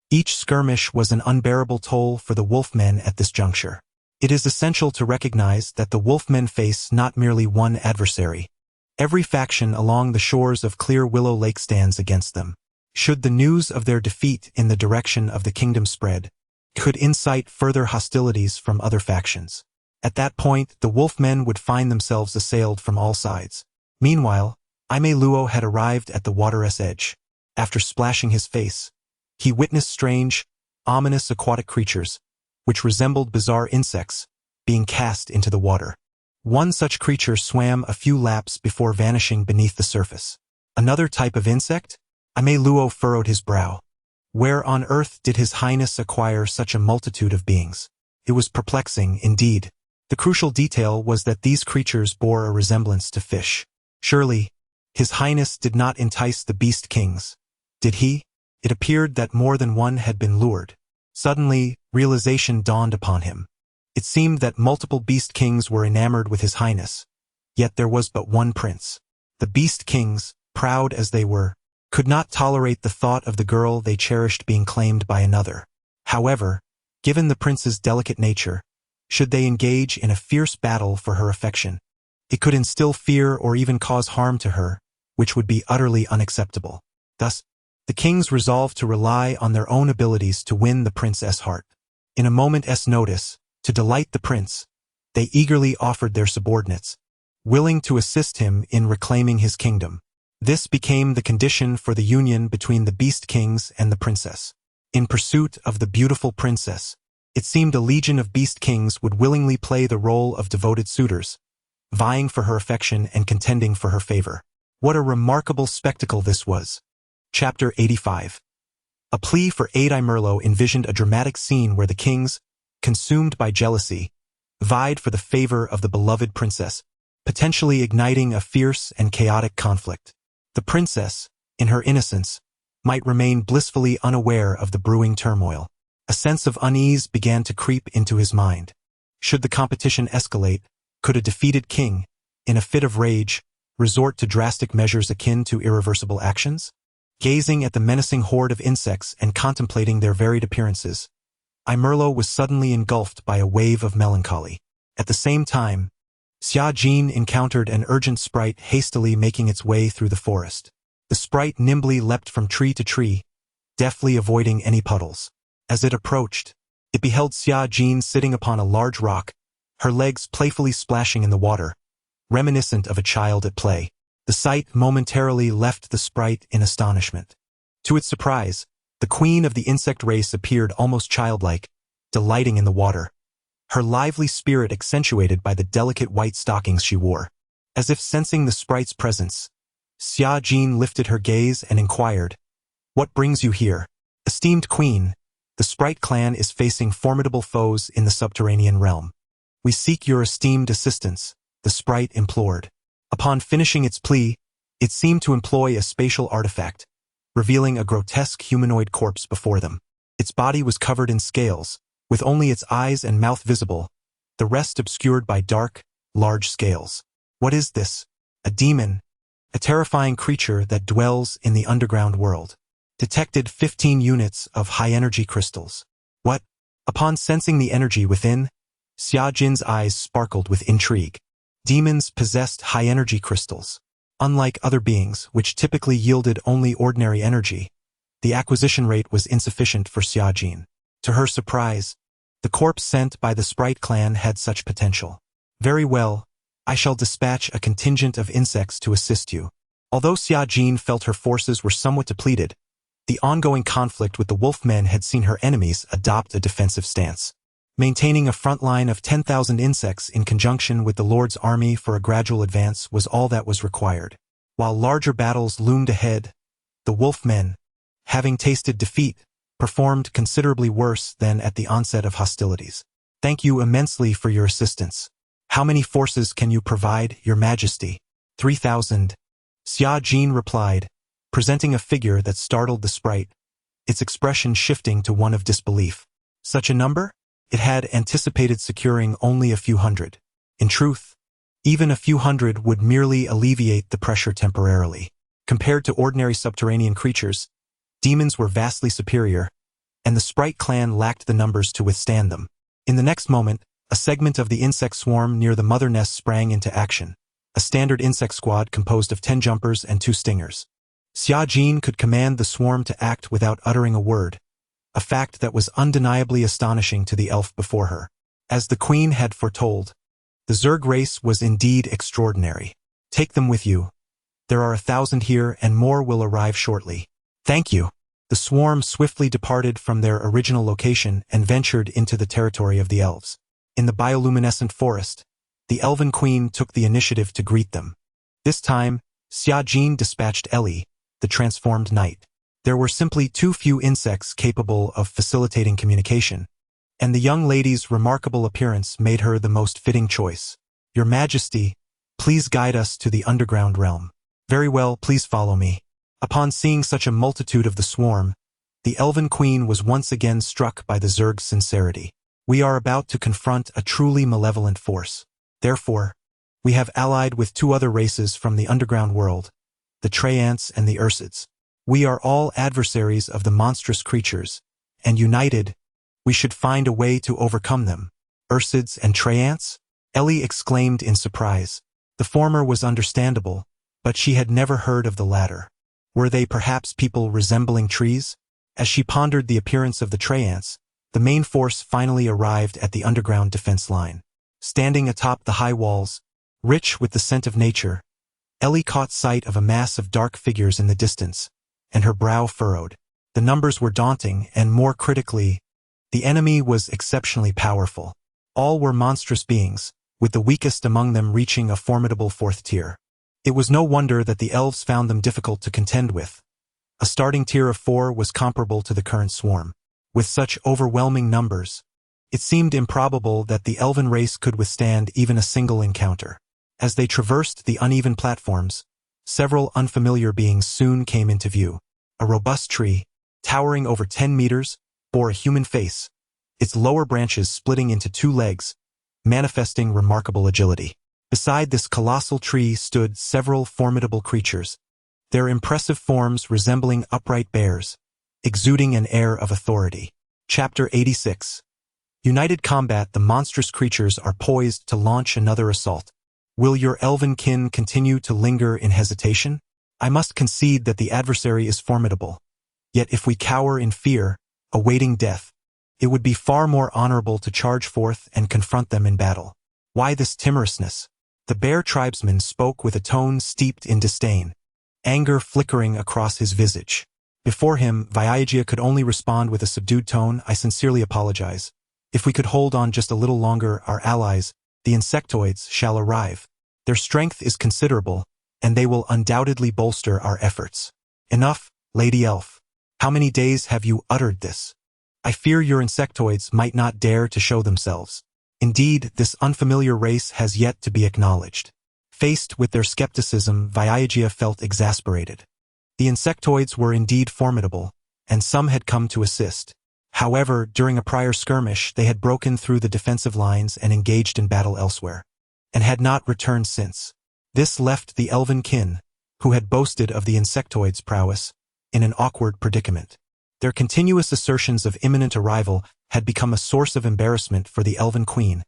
Each skirmish was an unbearable toll for the wolfmen at this juncture. It is essential to recognize that the wolfmen face not merely one adversary. Every faction along the shores of Clear Willow Lake stands against them. Should the news of their defeat in the direction of the kingdom spread, could incite further hostilities from other factions. At that point, the wolfmen would find themselves assailed from all sides. Meanwhile, Aime Luo had arrived at the water's edge. After splashing his face, he witnessed strange, ominous aquatic creatures, which resembled bizarre insects, being cast into the water. One such creature swam a few laps before vanishing beneath the surface. Another type of insect? Aime Luo furrowed his brow. Where on earth did His Highness acquire such a multitude of beings? It was perplexing, indeed. The crucial detail was that these creatures bore a resemblance to fish. Surely, His Highness did not entice the beast kings, did he? It appeared that more than one had been lured. Suddenly, realization dawned upon him. It seemed that multiple beast kings were enamored with His Highness, yet there was but one prince. The beast kings, proud as they were, could not tolerate the thought of the girl they cherished being claimed by another. However, given the prince's delicate nature, should they engage in a fierce battle for her affection, it could instill fear or even cause harm to her, which would be utterly unacceptable. Thus, the kings resolved to rely on their own abilities to win the prince's heart. In a moment's notice, to delight the prince, they eagerly offered their subordinates, willing to assist him in reclaiming his kingdom. This became the condition for the union between the beast kings and the princess. In pursuit of the beautiful princess, it seemed a legion of beast kings would willingly play the role of devoted suitors, vying for her affection and contending for her favor. What a remarkable spectacle this was. Chapter 85. A plea for aid. Merlot envisioned a dramatic scene where the kings, consumed by jealousy, vied for the favor of the beloved princess, potentially igniting a fierce and chaotic conflict. The princess, in her innocence, might remain blissfully unaware of the brewing turmoil. A sense of unease began to creep into his mind. Should the competition escalate, could a defeated king, in a fit of rage, resort to drastic measures akin to irreversible actions? Gazing at the menacing horde of insects and contemplating their varied appearances, Merlot was suddenly engulfed by a wave of melancholy. At the same time, Xia Jin encountered an urgent sprite hastily making its way through the forest. The sprite nimbly leapt from tree to tree, deftly avoiding any puddles. As it approached, it beheld Xia Jin sitting upon a large rock, her legs playfully splashing in the water, reminiscent of a child at play. The sight momentarily left the sprite in astonishment. To its surprise, the queen of the insect race appeared almost childlike, delighting in the water, her lively spirit accentuated by the delicate white stockings she wore. As if sensing the sprite's presence, Xia Jin lifted her gaze and inquired, "What brings you here?" "Esteemed queen, the sprite clan is facing formidable foes in the subterranean realm. We seek your esteemed assistance," the sprite implored. Upon finishing its plea, it seemed to employ a spatial artifact, revealing a grotesque humanoid corpse before them. Its body was covered in scales, with only its eyes and mouth visible, the rest obscured by dark, large scales. What is this? A demon, a terrifying creature that dwells in the underground world. Detected 15 units of high-energy crystals. What? Upon sensing the energy within, Xia Jin's eyes sparkled with intrigue. Demons possessed high-energy crystals. Unlike other beings, which typically yielded only ordinary energy, the acquisition rate was insufficient for Xia Jin. To her surprise, the corpse sent by the sprite clan had such potential. "Very well, I shall dispatch a contingent of insects to assist you." Although Xia Jin felt her forces were somewhat depleted, the ongoing conflict with the wolfmen had seen her enemies adopt a defensive stance. Maintaining a front line of 10,000 insects in conjunction with the Lord's army for a gradual advance was all that was required. While larger battles loomed ahead, the wolfmen, having tasted defeat, performed considerably worse than at the onset of hostilities. "Thank you immensely for your assistance. How many forces can you provide, Your Majesty?" 3,000. Xia Jin replied, presenting a figure that startled the sprite, its expression shifting to one of disbelief. Such a number? It had anticipated securing only a few hundred. In truth, even a few hundred would merely alleviate the pressure temporarily. Compared to ordinary subterranean creatures, demons were vastly superior, and the sprite clan lacked the numbers to withstand them. In the next moment, a segment of the insect swarm near the mother nest sprang into action, a standard insect squad composed of 10 jumpers and 2 stingers. Xia Jin could command the swarm to act without uttering a word, a fact that was undeniably astonishing to the elf before her. As the queen had foretold, the Zerg race was indeed extraordinary. "Take them with you. There are 1,000 here and more will arrive shortly." "Thank you." The swarm swiftly departed from their original location and ventured into the territory of the elves. In the bioluminescent forest, the elven queen took the initiative to greet them. This time, Xia Jin dispatched Ellie, the transformed knight. There were simply too few insects capable of facilitating communication, and the young lady's remarkable appearance made her the most fitting choice. "Your Majesty, please guide us to the underground realm." "Very well, please follow me." Upon seeing such a multitude of the swarm, the elven queen was once again struck by the Zerg's sincerity. "We are about to confront a truly malevolent force. Therefore, we have allied with 2 other races from the underground world, the Treants and the Ursids. We are all adversaries of the monstrous creatures, and united, we should find a way to overcome them." "Ursids and Treants?" Ellie exclaimed in surprise. The former was understandable, but she had never heard of the latter. Were they perhaps people resembling trees? As she pondered the appearance of the Treants, the main force finally arrived at the underground defense line. Standing atop the high walls, rich with the scent of nature, Ellie caught sight of a mass of dark figures in the distance, and her brow furrowed. The numbers were daunting, and more critically, the enemy was exceptionally powerful. All were monstrous beings, with the weakest among them reaching a formidable 4th tier. It was no wonder that the elves found them difficult to contend with. A starting tier of 4 was comparable to the current swarm. With such overwhelming numbers, it seemed improbable that the elven race could withstand even a single encounter. As they traversed the uneven platforms, several unfamiliar beings soon came into view. A robust tree, towering over 10 meters, bore a human face, its lower branches splitting into 2 legs, manifesting remarkable agility. Beside this colossal tree stood several formidable creatures, their impressive forms resembling upright bears, exuding an air of authority. Chapter 86. United combat, the monstrous creatures are poised to launch another assault. Will your elven kin continue to linger in hesitation? I must concede that the adversary is formidable. Yet if we cower in fear, awaiting death, it would be far more honorable to charge forth and confront them in battle. Why this timorousness? The bear tribesman spoke with a tone steeped in disdain, anger flickering across his visage. Before him, Vyagia could only respond with a subdued tone. I sincerely apologize. If we could hold on just a little longer, our allies, the insectoids, shall arrive. Their strength is considerable, and they will undoubtedly bolster our efforts. Enough, Lady Elf. How many days have you uttered this? I fear your insectoids might not dare to show themselves. Indeed, this unfamiliar race has yet to be acknowledged. Faced with their skepticism, Vyagia felt exasperated. The insectoids were indeed formidable, and some had come to assist. However, during a prior skirmish, they had broken through the defensive lines and engaged in battle elsewhere, and had not returned since. This left the elven kin, who had boasted of the insectoids' prowess, in an awkward predicament. Their continuous assertions of imminent arrival had become a source of embarrassment for the elven queen,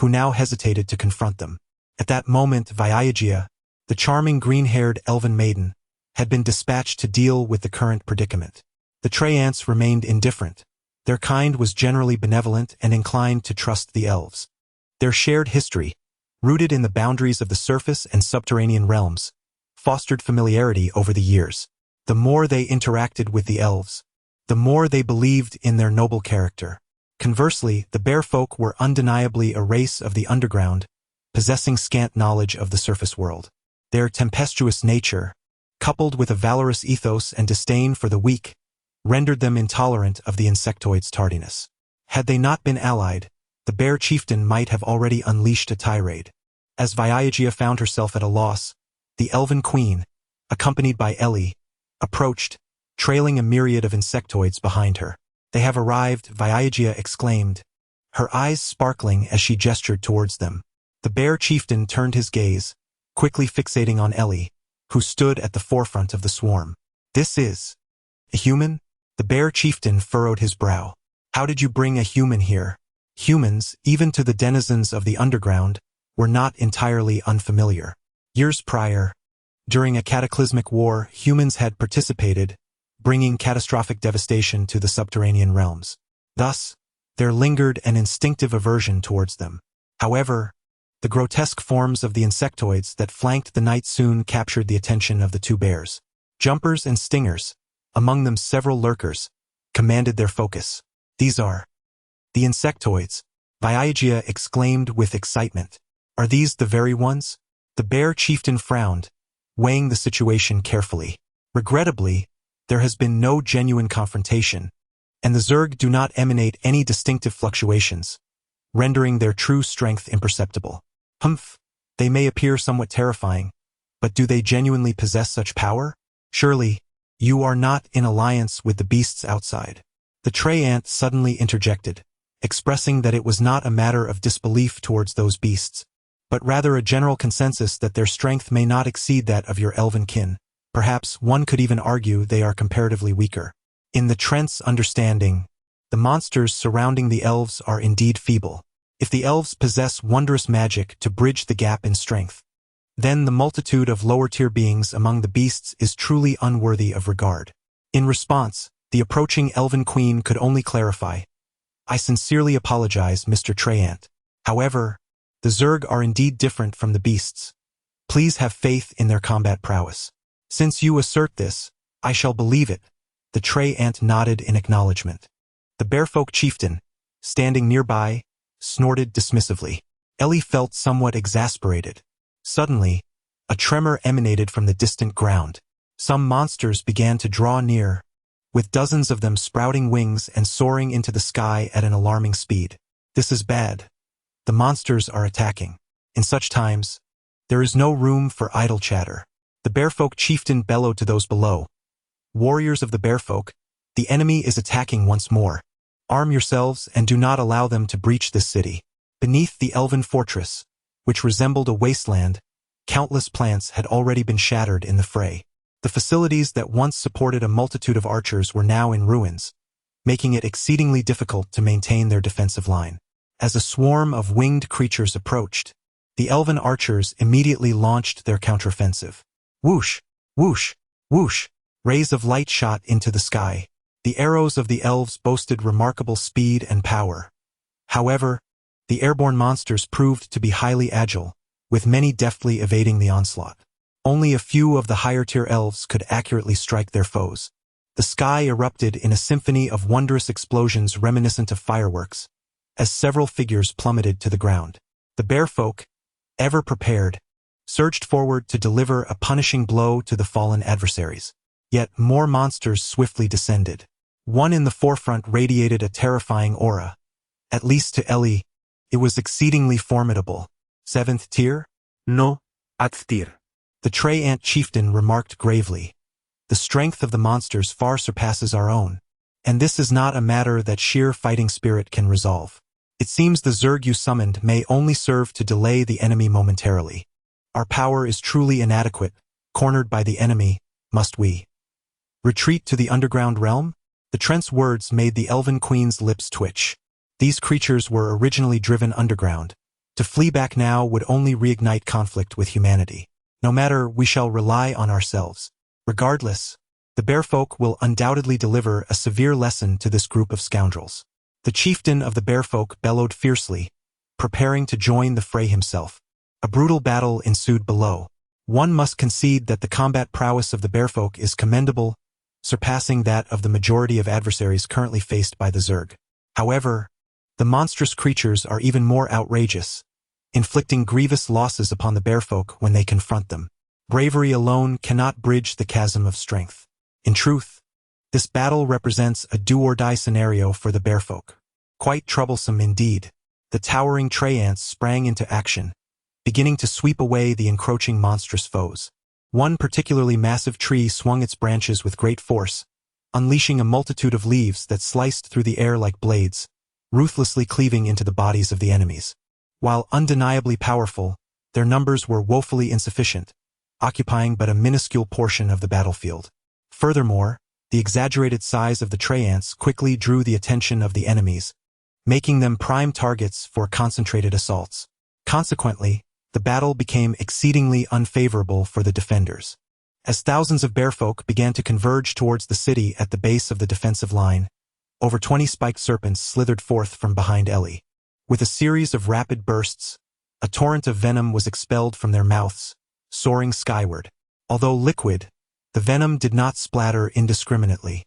who now hesitated to confront them. At that moment, Vyagia, the charming green-haired elven maiden, had been dispatched to deal with the current predicament. The Traiants remained indifferent. Their kind was generally benevolent and inclined to trust the elves. Their shared history, rooted in the boundaries of the surface and subterranean realms, fostered familiarity over the years. The more they interacted with the elves, the more they believed in their noble character. Conversely, the bear folk were undeniably a race of the underground, possessing scant knowledge of the surface world. Their tempestuous nature, coupled with a valorous ethos and disdain for the weak, rendered them intolerant of the insectoids' tardiness. Had they not been allied, the bear chieftain might have already unleashed a tirade. As Vyagia found herself at a loss, the elven queen, accompanied by Ellie, approached, trailing a myriad of insectoids behind her. They have arrived, Vyagia exclaimed, her eyes sparkling as she gestured towards them. The bear chieftain turned his gaze, quickly fixating on Ellie, who stood at the forefront of the swarm. This is a human? The bear chieftain furrowed his brow. How did you bring a human here? Humans, even to the denizens of the underground, were not entirely unfamiliar. Years prior, during a cataclysmic war, humans had participated, bringing catastrophic devastation to the subterranean realms. Thus, there lingered an instinctive aversion towards them. However, the grotesque forms of the insectoids that flanked the night soon captured the attention of the 2 bears. Jumpers and stingers, among them several lurkers, commanded their focus. These are the insectoids, Vyagia exclaimed with excitement. Are these the very ones? The bear chieftain frowned, weighing the situation carefully. Regrettably, there has been no genuine confrontation, and the Zerg do not emanate any distinctive fluctuations, rendering their true strength imperceptible. Humph, they may appear somewhat terrifying, but do they genuinely possess such power? Surely, you are not in alliance with the beasts outside. The Traiant suddenly interjected, expressing that it was not a matter of disbelief towards those beasts, but rather a general consensus that their strength may not exceed that of your elven kin. Perhaps one could even argue they are comparatively weaker. In the Trent's understanding, the monsters surrounding the elves are indeed feeble. If the elves possess wondrous magic to bridge the gap in strength, then the multitude of lower-tier beings among the beasts is truly unworthy of regard. In response, the approaching elven queen could only clarify, I sincerely apologize, Mr. Traiant. However, the Zerg are indeed different from the beasts. Please have faith in their combat prowess. Since you assert this, I shall believe it. The Traiant nodded in acknowledgement. The bearfolk chieftain, standing nearby, snorted dismissively. Ellie felt somewhat exasperated. Suddenly, a tremor emanated from the distant ground. Some monsters began to draw near, with dozens of them sprouting wings and soaring into the sky at an alarming speed. This is bad. The monsters are attacking. In such times, there is no room for idle chatter. The bearfolk chieftain bellowed to those below, Warriors of the Bearfolk, the enemy is attacking once more. Arm yourselves and do not allow them to breach this city. Beneath the elven fortress, which resembled a wasteland, countless plants had already been shattered in the fray. The facilities that once supported a multitude of archers were now in ruins, making it exceedingly difficult to maintain their defensive line. As a swarm of winged creatures approached, the elven archers immediately launched their counteroffensive. Whoosh, whoosh, whoosh, rays of light shot into the sky. The arrows of the elves boasted remarkable speed and power. However, the airborne monsters proved to be highly agile, with many deftly evading the onslaught. Only a few of the higher-tier elves could accurately strike their foes. The sky erupted in a symphony of wondrous explosions reminiscent of fireworks, as several figures plummeted to the ground. The Bearfolk, ever prepared, surged forward to deliver a punishing blow to the fallen adversaries. Yet more monsters swiftly descended. One in the forefront radiated a terrifying aura. At least to Ellie, it was exceedingly formidable. 7th tier? No, 8th tier. The Trey Ant chieftain remarked gravely. The strength of the monsters far surpasses our own, and this is not a matter that sheer fighting spirit can resolve. It seems the Zerg you summoned may only serve to delay the enemy momentarily. Our power is truly inadequate. Cornered by the enemy, must we retreat to the underground realm? The Trent's words made the Elven Queen's lips twitch. These creatures were originally driven underground. To flee back now would only reignite conflict with humanity. No matter, we shall rely on ourselves. Regardless, the Bearfolk will undoubtedly deliver a severe lesson to this group of scoundrels. The chieftain of the Bearfolk bellowed fiercely, preparing to join the fray himself. A brutal battle ensued below. One must concede that the combat prowess of the Bearfolk is commendable, surpassing that of the majority of adversaries currently faced by the Zerg. However, the monstrous creatures are even more outrageous, inflicting grievous losses upon the Bearfolk when they confront them. Bravery alone cannot bridge the chasm of strength. In truth, this battle represents a do-or-die scenario for the Bearfolk. Quite troublesome indeed. The towering Trey Ants sprang into action, beginning to sweep away the encroaching monstrous foes. One particularly massive tree swung its branches with great force, unleashing a multitude of leaves that sliced through the air like blades, ruthlessly cleaving into the bodies of the enemies. While undeniably powerful, their numbers were woefully insufficient, occupying but a minuscule portion of the battlefield. Furthermore, the exaggerated size of the Trey Ants quickly drew the attention of the enemies, making them prime targets for concentrated assaults. Consequently, the battle became exceedingly unfavorable for the defenders. As thousands of Bearfolk began to converge towards the city at the base of the defensive line, over 20 spiked serpents slithered forth from behind Ellie. With a series of rapid bursts, a torrent of venom was expelled from their mouths, soaring skyward. Although liquid, the venom did not splatter indiscriminately.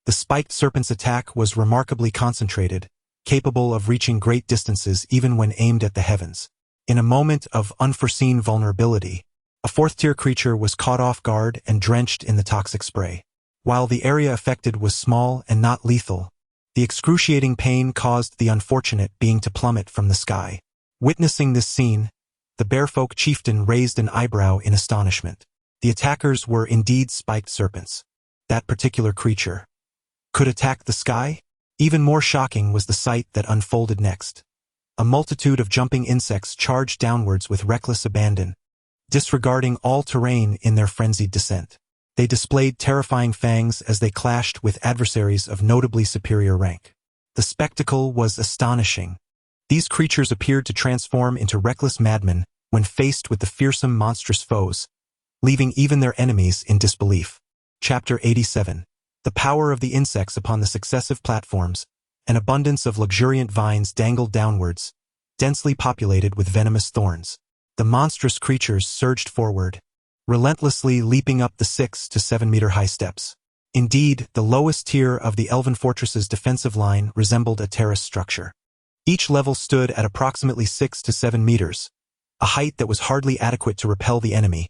The spiked serpent's attack was remarkably concentrated, capable of reaching great distances even when aimed at the heavens. In a moment of unforeseen vulnerability, a 4th-tier creature was caught off guard and drenched in the toxic spray. While the area affected was small and not lethal, the excruciating pain caused the unfortunate being to plummet from the sky. Witnessing this scene, the Bearfolk chieftain raised an eyebrow in astonishment. The attackers were indeed spiked serpents. That particular creature could attack the sky? Even more shocking was the sight that unfolded next. A multitude of jumping insects charged downwards with reckless abandon, disregarding all terrain in their frenzied descent. They displayed terrifying fangs as they clashed with adversaries of notably superior rank. The spectacle was astonishing. These creatures appeared to transform into reckless madmen when faced with the fearsome monstrous foes, leaving even their enemies in disbelief. Chapter 87. The power of the insects upon the successive platforms. An abundance of luxuriant vines dangled downwards, densely populated with venomous thorns. The monstrous creatures surged forward, relentlessly leaping up the 6 to 7 meter high steps. Indeed, the lowest tier of the Elven Fortress's defensive line resembled a terrace structure. Each level stood at approximately 6 to 7 meters, a height that was hardly adequate to repel the enemy,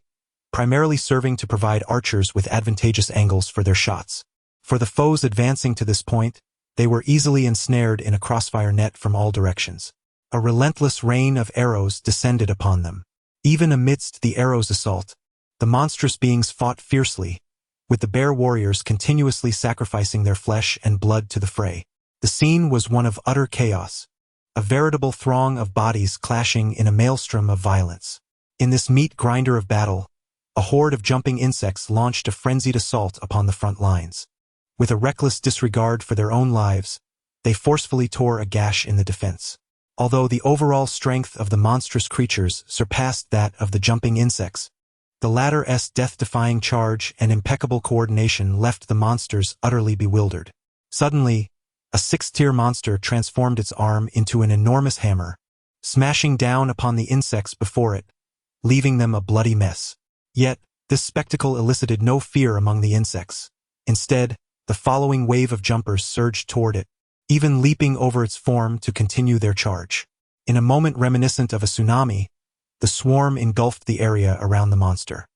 primarily serving to provide archers with advantageous angles for their shots. For the foes advancing to this point, they were easily ensnared in a crossfire net from all directions. A relentless rain of arrows descended upon them. Even amidst the arrows' assault, the monstrous beings fought fiercely, with the bear warriors continuously sacrificing their flesh and blood to the fray. The scene was one of utter chaos, a veritable throng of bodies clashing in a maelstrom of violence. In this meat grinder of battle, a horde of jumping insects launched a frenzied assault upon the front lines. With a reckless disregard for their own lives, they forcefully tore a gash in the defense. Although the overall strength of the monstrous creatures surpassed that of the jumping insects, the latter's death-defying charge and impeccable coordination left the monsters utterly bewildered. Suddenly, a sixth-tier monster transformed its arm into an enormous hammer, smashing down upon the insects before it, leaving them a bloody mess. Yet, this spectacle elicited no fear among the insects. Instead, the following wave of jumpers surged toward it, even leaping over its form to continue their charge. In a moment reminiscent of a tsunami, the swarm engulfed the area around the monster.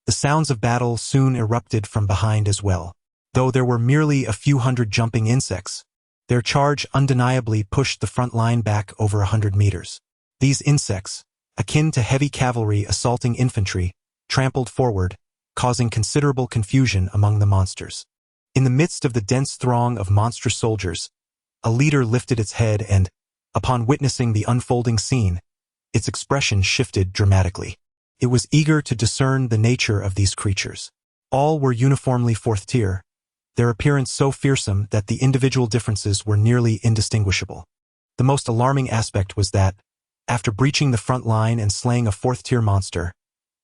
The sounds of battle soon erupted from behind as well. Though there were merely a few hundred jumping insects, their charge undeniably pushed the front line back over 100 meters. These insects, akin to heavy cavalry assaulting infantry, trampled forward, causing considerable confusion among the monsters. In the midst of the dense throng of monstrous soldiers, a leader lifted its head and, upon witnessing the unfolding scene, its expression shifted dramatically. It was eager to discern the nature of these creatures. All were uniformly fourth tier, their appearance so fearsome that the individual differences were nearly indistinguishable. The most alarming aspect was that, after breaching the front line and slaying a fourth-tier monster,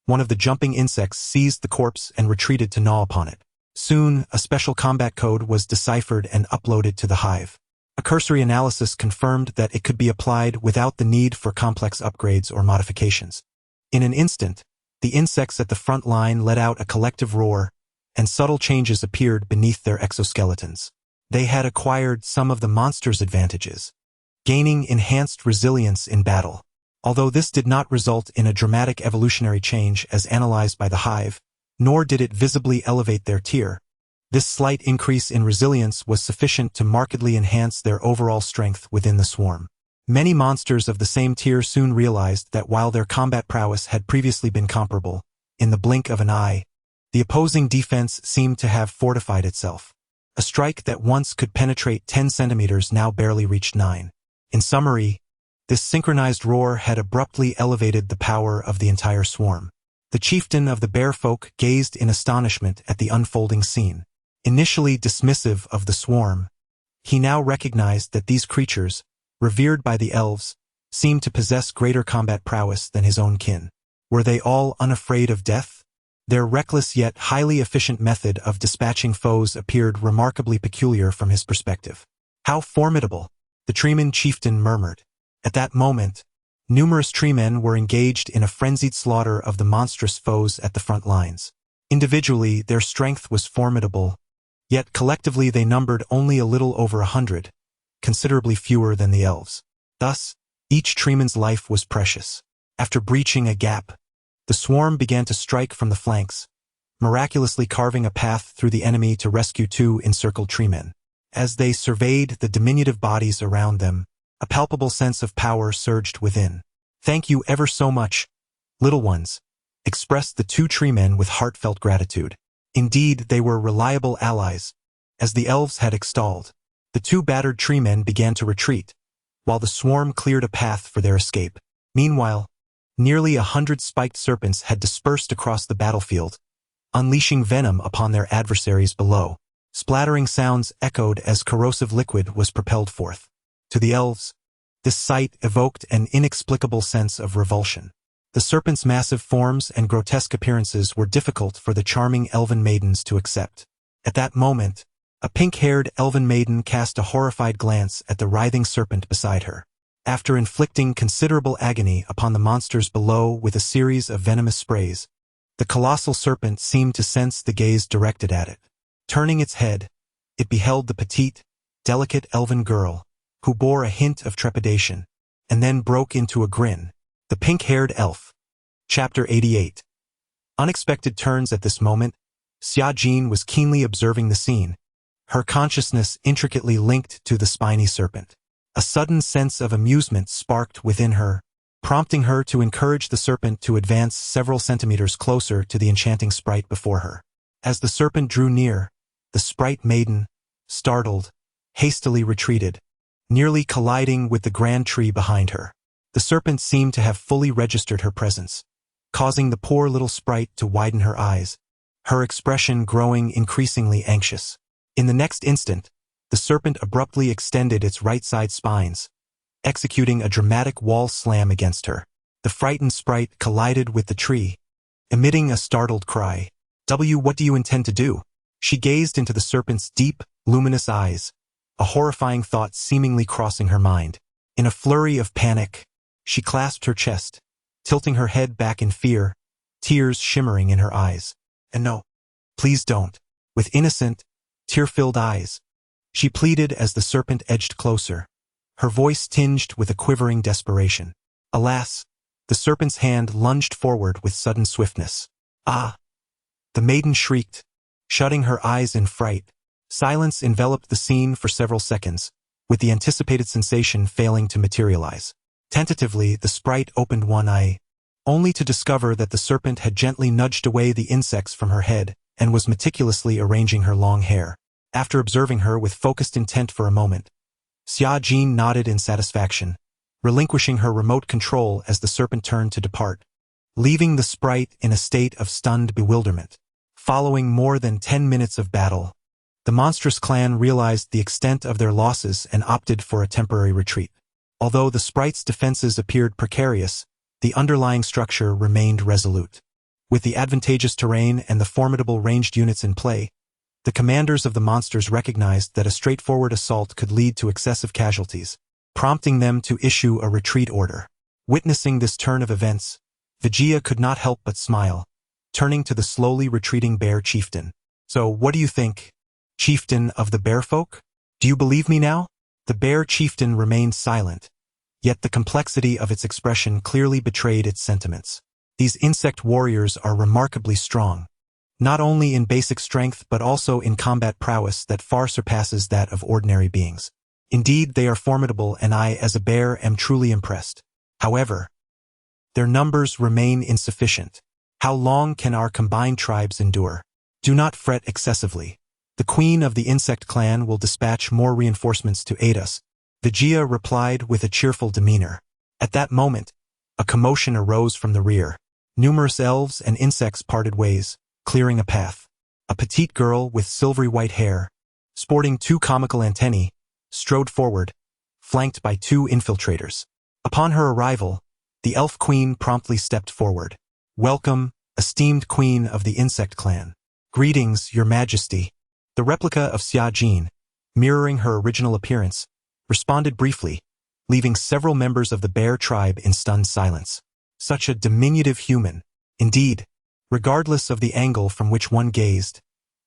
one of the jumping insects seized the corpse and retreated to gnaw upon it. Soon, a special combat code was deciphered and uploaded to the hive. A cursory analysis confirmed that it could be applied without the need for complex upgrades or modifications. In an instant, the insects at the front line let out a collective roar, and subtle changes appeared beneath their exoskeletons. They had acquired some of the monster's advantages, gaining enhanced resilience in battle. Although this did not result in a dramatic evolutionary change as analyzed by the hive, nor did it visibly elevate their tier, this slight increase in resilience was sufficient to markedly enhance their overall strength within the swarm. Many monsters of the same tier soon realized that while their combat prowess had previously been comparable, in the blink of an eye, the opposing defense seemed to have fortified itself. A strike that once could penetrate 10 centimeters now barely reached 9. In summary, this synchronized roar had abruptly elevated the power of the entire swarm. The chieftain of the bear folk gazed in astonishment at the unfolding scene. Initially dismissive of the swarm, he now recognized that these creatures, revered by the elves, seemed to possess greater combat prowess than his own kin. Were they all unafraid of death? Their reckless yet highly efficient method of dispatching foes appeared remarkably peculiar from his perspective. How formidable, the treeman chieftain murmured. At that moment, numerous treemen were engaged in a frenzied slaughter of the monstrous foes at the front lines. Individually, their strength was formidable, yet collectively they numbered only a little over 100, considerably fewer than the elves. Thus, each treeman's life was precious. After breaching a gap, the swarm began to strike from the flanks, miraculously carving a path through the enemy to rescue 2 encircled treemen. As they surveyed the diminutive bodies around them, a palpable sense of power surged within. "Thank you ever so much, little ones," expressed the 2 treemen with heartfelt gratitude. Indeed, they were reliable allies, as the elves had extolled. The 2 battered treemen began to retreat, while the swarm cleared a path for their escape. Meanwhile, nearly 100 spiked serpents had dispersed across the battlefield, unleashing venom upon their adversaries below. Splattering sounds echoed as corrosive liquid was propelled forth. To the elves, this sight evoked an inexplicable sense of revulsion. The serpents' massive forms and grotesque appearances were difficult for the charming elven maidens to accept. At that moment, a pink-haired elven maiden cast a horrified glance at the writhing serpent beside her. After inflicting considerable agony upon the monsters below with a series of venomous sprays, the colossal serpent seemed to sense the gaze directed at it. Turning its head, it beheld the petite, delicate elven girl, who bore a hint of trepidation, and then broke into a grin. The pink-haired elf. Chapter 88. Unexpected turns at this moment, Xia Jin was keenly observing the scene, her consciousness intricately linked to the spiny serpent. A sudden sense of amusement sparked within her, prompting her to encourage the serpent to advance several centimeters closer to the enchanting sprite before her. As the serpent drew near, the sprite maiden, startled, hastily retreated, nearly colliding with the grand tree behind her. The serpent seemed to have fully registered her presence, causing the poor little sprite to widen her eyes, her expression growing increasingly anxious. In the next instant, the serpent abruptly extended its right side spines, executing a dramatic wall slam against her. The frightened sprite collided with the tree, emitting a startled cry. What do you intend to do? She gazed into the serpent's deep, luminous eyes, a horrifying thought seemingly crossing her mind. In a flurry of panic, she clasped her chest, tilting her head back in fear, tears shimmering in her eyes. And no, please don't. With innocent, tear-filled eyes, she pleaded as the serpent edged closer, her voice tinged with a quivering desperation. Alas, the serpent's hand lunged forward with sudden swiftness. Ah! The maiden shrieked, shutting her eyes in fright. Silence enveloped the scene for several seconds, with the anticipated sensation failing to materialize. Tentatively, the sprite opened one eye, only to discover that the serpent had gently nudged away the insects from her head and was meticulously arranging her long hair. After observing her with focused intent for a moment, Xia Jin nodded in satisfaction, relinquishing her remote control as the serpent turned to depart, leaving the sprite in a state of stunned bewilderment. Following more than 10 minutes of battle, the monstrous clan realized the extent of their losses and opted for a temporary retreat. Although the sprite's defenses appeared precarious, the underlying structure remained resolute. With the advantageous terrain and the formidable ranged units in play, the commanders of the monsters recognized that a straightforward assault could lead to excessive casualties, prompting them to issue a retreat order. Witnessing this turn of events, Vijaya could not help but smile, turning to the slowly retreating bear chieftain. So what do you think, chieftain of the bear folk? Do you believe me now? The bear chieftain remained silent, yet the complexity of its expression clearly betrayed its sentiments. These insect warriors are remarkably strong, not only in basic strength but also in combat prowess that far surpasses that of ordinary beings. Indeed, they are formidable, and I, as a bear, am truly impressed. However, their numbers remain insufficient. How long can our combined tribes endure? Do not fret excessively. The queen of the insect clan will dispatch more reinforcements to aid us, Vijaya replied with a cheerful demeanor. At that moment, a commotion arose from the rear. Numerous elves and insects parted ways, clearing a path. A petite girl with silvery white hair, sporting 2 comical antennae, strode forward, flanked by 2 infiltrators. Upon her arrival, the elf queen promptly stepped forward. Welcome, esteemed queen of the insect clan. Greetings, your majesty. The replica of Xia Jin, mirroring her original appearance, responded briefly, leaving several members of the bear tribe in stunned silence. Such a diminutive human. Indeed, regardless of the angle from which one gazed,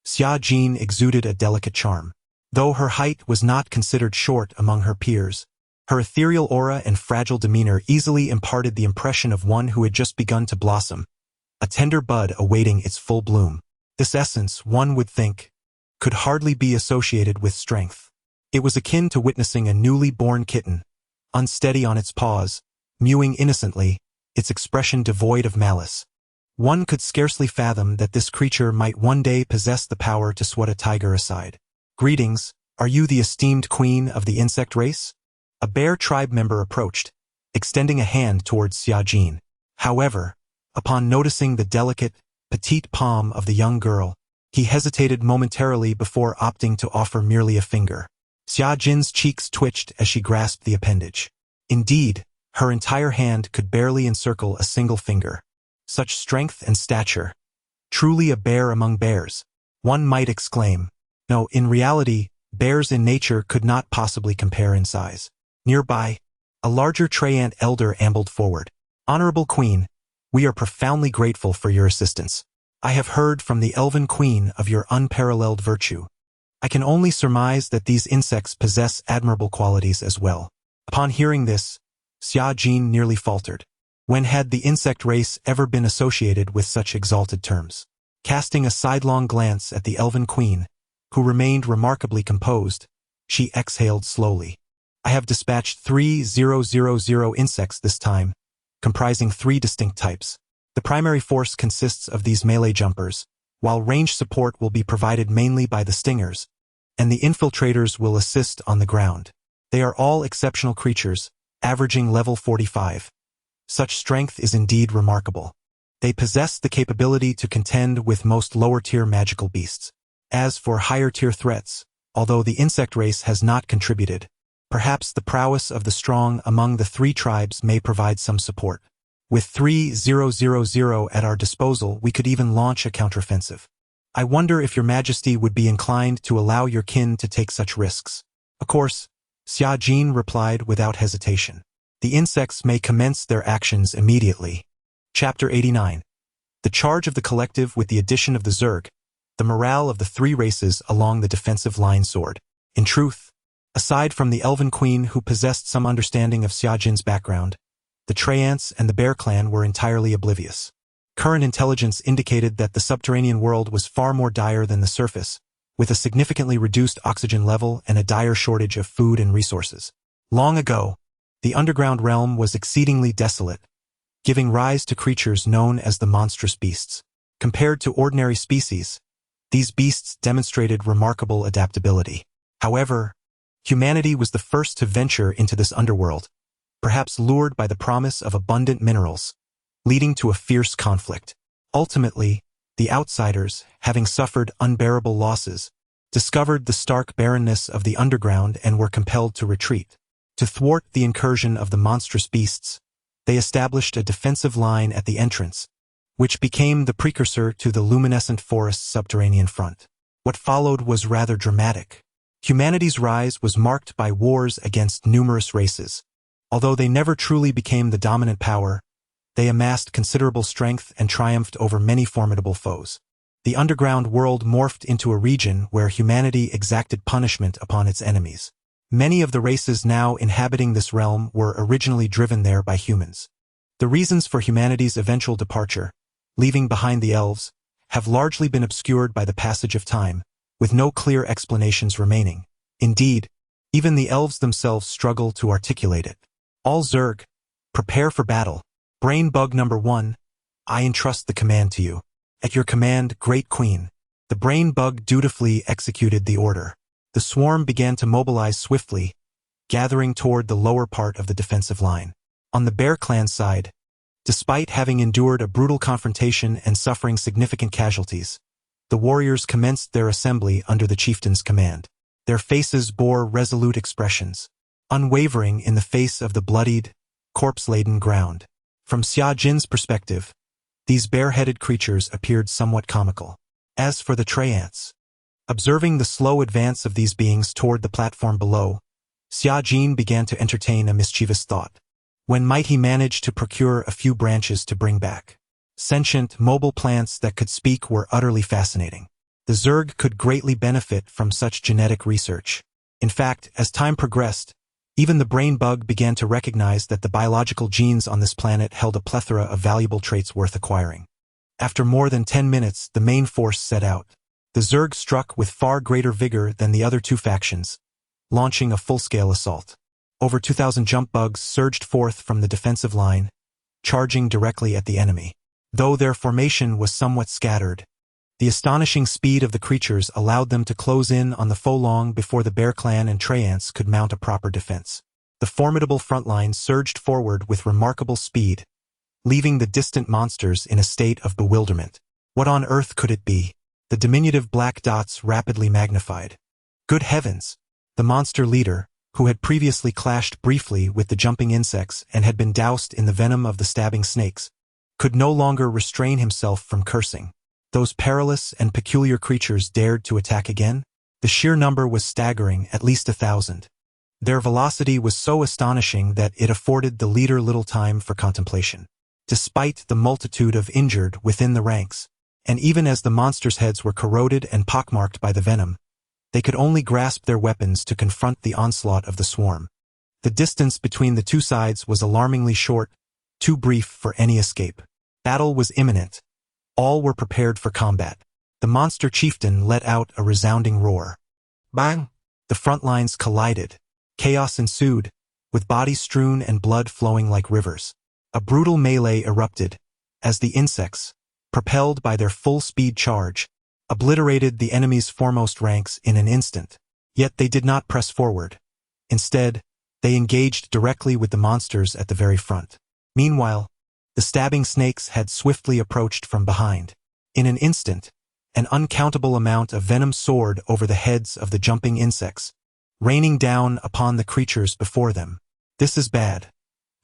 Xia Jin exuded a delicate charm. Though her height was not considered short among her peers, her ethereal aura and fragile demeanor easily imparted the impression of one who had just begun to blossom, a tender bud awaiting its full bloom. This essence, one would think, could hardly be associated with strength. It was akin to witnessing a newly born kitten, unsteady on its paws, mewing innocently, its expression devoid of malice. One could scarcely fathom that this creature might one day possess the power to swat a tiger aside. Greetings, are you the esteemed queen of the insect race? A bear tribe member approached, extending a hand towards Xia Jin. However, upon noticing the delicate, petite palm of the young girl, he hesitated momentarily before opting to offer merely a finger. Xia Jin's cheeks twitched as she grasped the appendage. Indeed, her entire hand could barely encircle a single finger. Such strength and stature. Truly a bear among bears, one might exclaim. No, in reality, bears in nature could not possibly compare in size. Nearby, a larger Treyant elder ambled forward. Honorable Queen, we are profoundly grateful for your assistance. I have heard from the Elven Queen of your unparalleled virtue. I can only surmise that these insects possess admirable qualities as well. Upon hearing this, Xia Jin nearly faltered. When had the insect race ever been associated with such exalted terms? Casting a sidelong glance at the Elven Queen, who remained remarkably composed, she exhaled slowly. I have dispatched 3,000 insects this time, comprising 3 distinct types. The primary force consists of these melee jumpers, while range support will be provided mainly by the stingers, and the infiltrators will assist on the ground. They are all exceptional creatures, averaging level 45. Such strength is indeed remarkable. They possess the capability to contend with most lower-tier magical beasts. As for higher-tier threats, although the insect race has not contributed, perhaps the prowess of the strong among the three tribes may provide some support. With 3000 at our disposal, we could even launch a counteroffensive. I wonder if your majesty would be inclined to allow your kin to take such risks. Of course, Xia Jin replied without hesitation. The insects may commence their actions immediately. Chapter 89. The charge of the collective with the addition of the Zerg, the morale of the three races along the defensive line soared. In truth, aside from the Elven Queen who possessed some understanding of Xia Jin's background, the Treants and the Bear Clan were entirely oblivious. Current intelligence indicated that the subterranean world was far more dire than the surface, with a significantly reduced oxygen level and a dire shortage of food and resources. Long ago, the underground realm was exceedingly desolate, giving rise to creatures known as the monstrous beasts. Compared to ordinary species, these beasts demonstrated remarkable adaptability. However, humanity was the first to venture into this underworld, perhaps lured by the promise of abundant minerals, leading to a fierce conflict. Ultimately, the outsiders, having suffered unbearable losses, discovered the stark barrenness of the underground and were compelled to retreat. To thwart the incursion of the monstrous beasts, they established a defensive line at the entrance, which became the precursor to the luminescent forest's subterranean front. What followed was rather dramatic. Humanity's rise was marked by wars against numerous races. Although they never truly became the dominant power, they amassed considerable strength and triumphed over many formidable foes. The underground world morphed into a region where humanity exacted punishment upon its enemies. Many of the races now inhabiting this realm were originally driven there by humans. The reasons for humanity's eventual departure, leaving behind the elves, have largely been obscured by the passage of time, with no clear explanations remaining. Indeed, even the elves themselves struggle to articulate it. All Zerg, prepare for battle. Brain Bug number 1, I entrust the command to you. At your command, Great Queen. The Brain Bug dutifully executed the order. The swarm began to mobilize swiftly, gathering toward the lower part of the defensive line. On the Bear Clan side, despite having endured a brutal confrontation and suffering significant casualties, the warriors commenced their assembly under the chieftain's command. Their faces bore resolute expressions, unwavering in the face of the bloodied, corpse-laden ground. From Xia Jin's perspective, these bare-headed creatures appeared somewhat comical. As for the Treants, observing the slow advance of these beings toward the platform below, Xia Jin began to entertain a mischievous thought. When might he manage to procure a few branches to bring back? Sentient, mobile plants that could speak were utterly fascinating. The Zerg could greatly benefit from such genetic research. In fact, as time progressed, even the Brain Bug began to recognize that the biological genes on this planet held a plethora of valuable traits worth acquiring. After more than 10 minutes, the main force set out. The Zerg struck with far greater vigor than the other two factions, launching a full-scale assault. Over 2,000 jump bugs surged forth from the defensive line, charging directly at the enemy. Though their formation was somewhat scattered, the astonishing speed of the creatures allowed them to close in on the foe long before the Bear Clan and Treants could mount a proper defense. The formidable front line surged forward with remarkable speed, leaving the distant monsters in a state of bewilderment. What on earth could it be? The diminutive black dots rapidly magnified. Good heavens! The monster leader, who had previously clashed briefly with the jumping insects and had been doused in the venom of the stabbing snakes, could no longer restrain himself from cursing. Those perilous and peculiar creatures dared to attack again? The sheer number was staggering, at least 1,000. Their velocity was so astonishing that it afforded the leader little time for contemplation. Despite the multitude of injured within the ranks, and even as the monsters' heads were corroded and pockmarked by the venom, they could only grasp their weapons to confront the onslaught of the swarm. The distance between the two sides was alarmingly short, too brief for any escape. Battle was imminent. All were prepared for combat. The monster chieftain let out a resounding roar. Bang! The front lines collided. Chaos ensued, with bodies strewn and blood flowing like rivers. A brutal melee erupted, as the insects, propelled by their full-speed charge, obliterated the enemy's foremost ranks in an instant. Yet they did not press forward. Instead, they engaged directly with the monsters at the very front. Meanwhile, the stabbing snakes had swiftly approached from behind. In an instant, an uncountable amount of venom soared over the heads of the jumping insects, raining down upon the creatures before them. This is bad.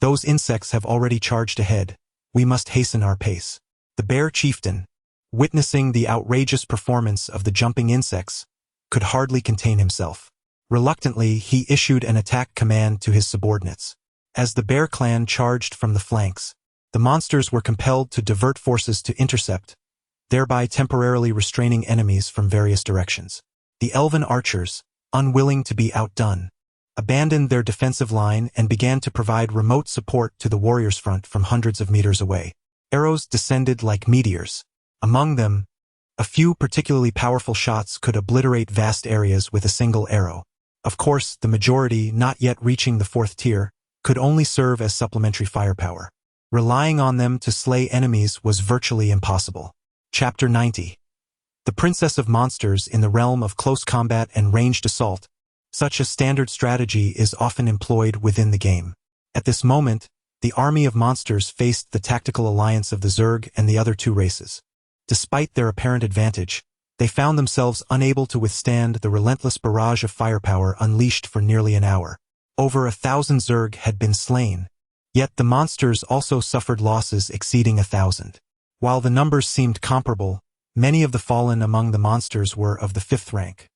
Those insects have already charged ahead. We must hasten our pace. The bear chieftain, witnessing the outrageous performance of the jumping insects, could hardly contain himself. Reluctantly, he issued an attack command to his subordinates. As the bear clan charged from the flanks, the monsters were compelled to divert forces to intercept, thereby temporarily restraining enemies from various directions. The elven archers, unwilling to be outdone, abandoned their defensive line and began to provide remote support to the warriors' front from hundreds of meters away. Arrows descended like meteors. Among them, a few particularly powerful shots could obliterate vast areas with a single arrow. Of course, the majority, not yet reaching the fourth tier, could only serve as supplementary firepower. Relying on them to slay enemies was virtually impossible. Chapter 90. The Princess of Monsters in the realm of close combat and ranged assault. Such a standard strategy is often employed within the game. At this moment, the army of monsters faced the tactical alliance of the Zerg and the other two races. Despite their apparent advantage, they found themselves unable to withstand the relentless barrage of firepower unleashed for nearly an hour. Over 1,000 Zerg had been slain, yet the monsters also suffered losses exceeding 1,000. While the numbers seemed comparable, many of the fallen among the monsters were of the 5th rank,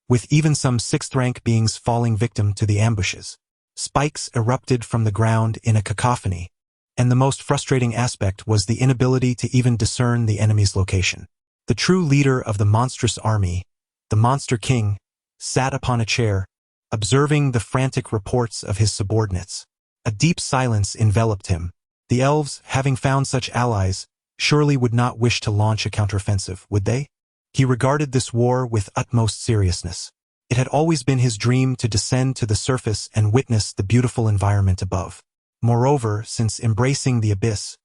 with even some 6th rank beings falling victim to the ambushes. Spikes erupted from the ground in a cacophony, and the most frustrating aspect was the inability to even discern the enemy's location. The true leader of the monstrous army, the Monster King, sat upon a chair, observing the frantic reports of his subordinates. A deep silence enveloped him. The elves, having found such allies, surely would not wish to launch a counteroffensive, would they? He regarded this war with utmost seriousness. It had always been his dream to descend to the surface and witness the beautiful environment above. Moreover, since embracing the abyss,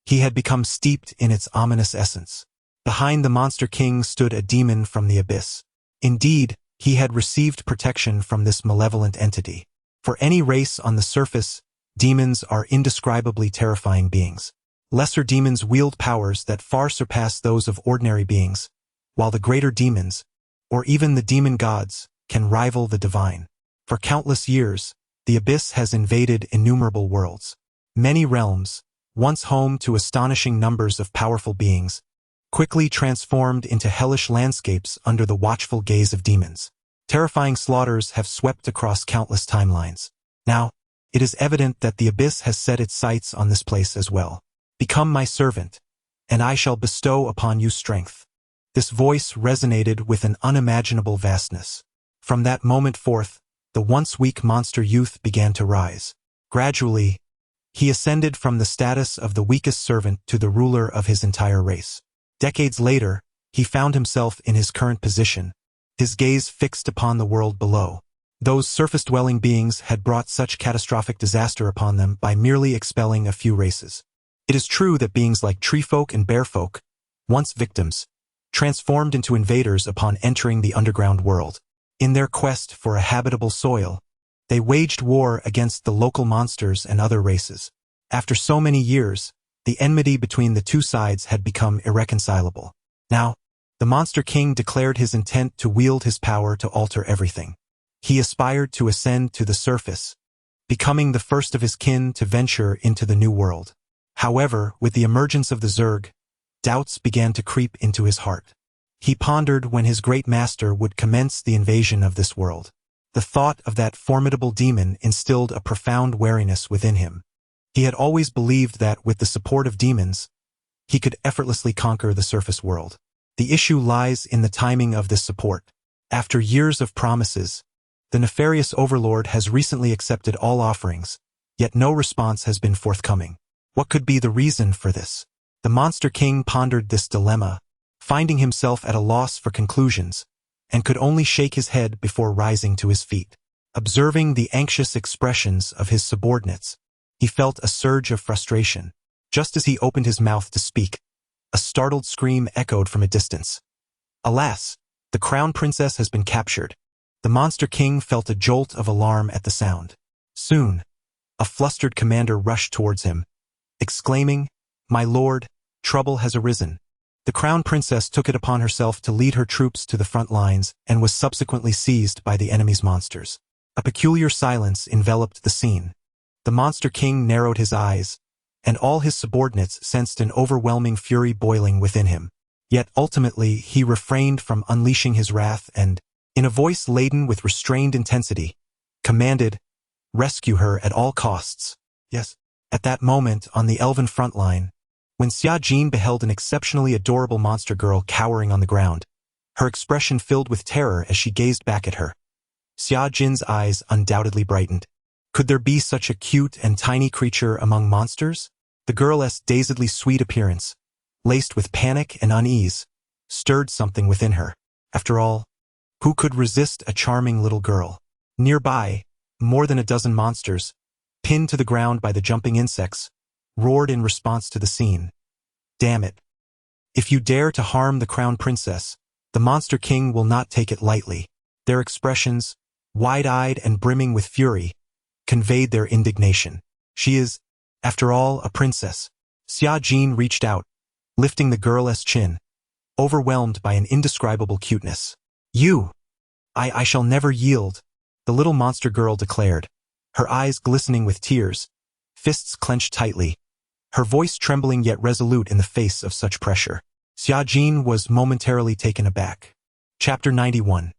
he had become steeped in its ominous essence. Behind the Monster King stood a demon from the abyss. Indeed, he had received protection from this malevolent entity. For any race on the surface, demons are indescribably terrifying beings. Lesser demons wield powers that far surpass those of ordinary beings, while the greater demons, or even the demon gods, can rival the divine. For countless years, the abyss has invaded innumerable worlds. Many realms, once home to astonishing numbers of powerful beings, quickly transformed into hellish landscapes under the watchful gaze of demons. Terrifying slaughters have swept across countless timelines. Now, it is evident that the abyss has set its sights on this place as well. Become my servant, and I shall bestow upon you strength. This voice resonated with an unimaginable vastness. From that moment forth, the once weak monster youth began to rise. Gradually, he ascended from the status of the weakest servant to the ruler of his entire race. Decades later, he found himself in his current position, his gaze fixed upon the world below. Those surface-dwelling beings had brought such catastrophic disaster upon them by merely expelling a few races. It is true that beings like treefolk and bearfolk, once victims, transformed into invaders upon entering the underground world. In their quest for a habitable soil, they waged war against the local monsters and other races. After so many years, the enmity between the two sides had become irreconcilable. Now, the Monster King declared his intent to wield his power to alter everything. He aspired to ascend to the surface, becoming the first of his kin to venture into the new world. However, with the emergence of the Zerg, doubts began to creep into his heart. He pondered when his great master would commence the invasion of this world. The thought of that formidable demon instilled a profound wariness within him. He had always believed that, with the support of demons, he could effortlessly conquer the surface world. The issue lies in the timing of this support. After years of promises, the nefarious overlord has recently accepted all offerings, yet no response has been forthcoming. What could be the reason for this? The Monster King pondered this dilemma, finding himself at a loss for conclusions, and could only shake his head before rising to his feet. Observing the anxious expressions of his subordinates, he felt a surge of frustration. Just as he opened his mouth to speak, a startled scream echoed from a distance. Alas, the crown princess has been captured. The monster king felt a jolt of alarm at the sound. Soon, a flustered commander rushed towards him, exclaiming, "My lord, trouble has arisen." The crown princess took it upon herself to lead her troops to the front lines and was subsequently seized by the enemy's monsters. A peculiar silence enveloped the scene. The monster king narrowed his eyes, and all his subordinates sensed an overwhelming fury boiling within him. Yet ultimately he refrained from unleashing his wrath and, in a voice laden with restrained intensity, commanded, "Rescue her at all costs." Yes. At that moment, on the elven front line, when Xia Jin beheld an exceptionally adorable monster girl cowering on the ground, her expression filled with terror as she gazed back at her. Xia Jin's eyes undoubtedly brightened. Could there be such a cute and tiny creature among monsters? The girl's dazedly sweet appearance, laced with panic and unease, stirred something within her. After all, who could resist a charming little girl? Nearby, more than a dozen monsters, pinned to the ground by the jumping insects, roared in response to the scene. "Damn it! If you dare to harm the crown princess, the monster king will not take it lightly." Their expressions, wide-eyed and brimming with fury, conveyed their indignation. "She is, after all, a princess." Xia Jin reached out, lifting the girl's chin, overwhelmed by an indescribable cuteness. "You! I shall never yield," the little monster girl declared, her eyes glistening with tears, fists clenched tightly, her voice trembling yet resolute in the face of such pressure. Xia Jin was momentarily taken aback. Chapter 91.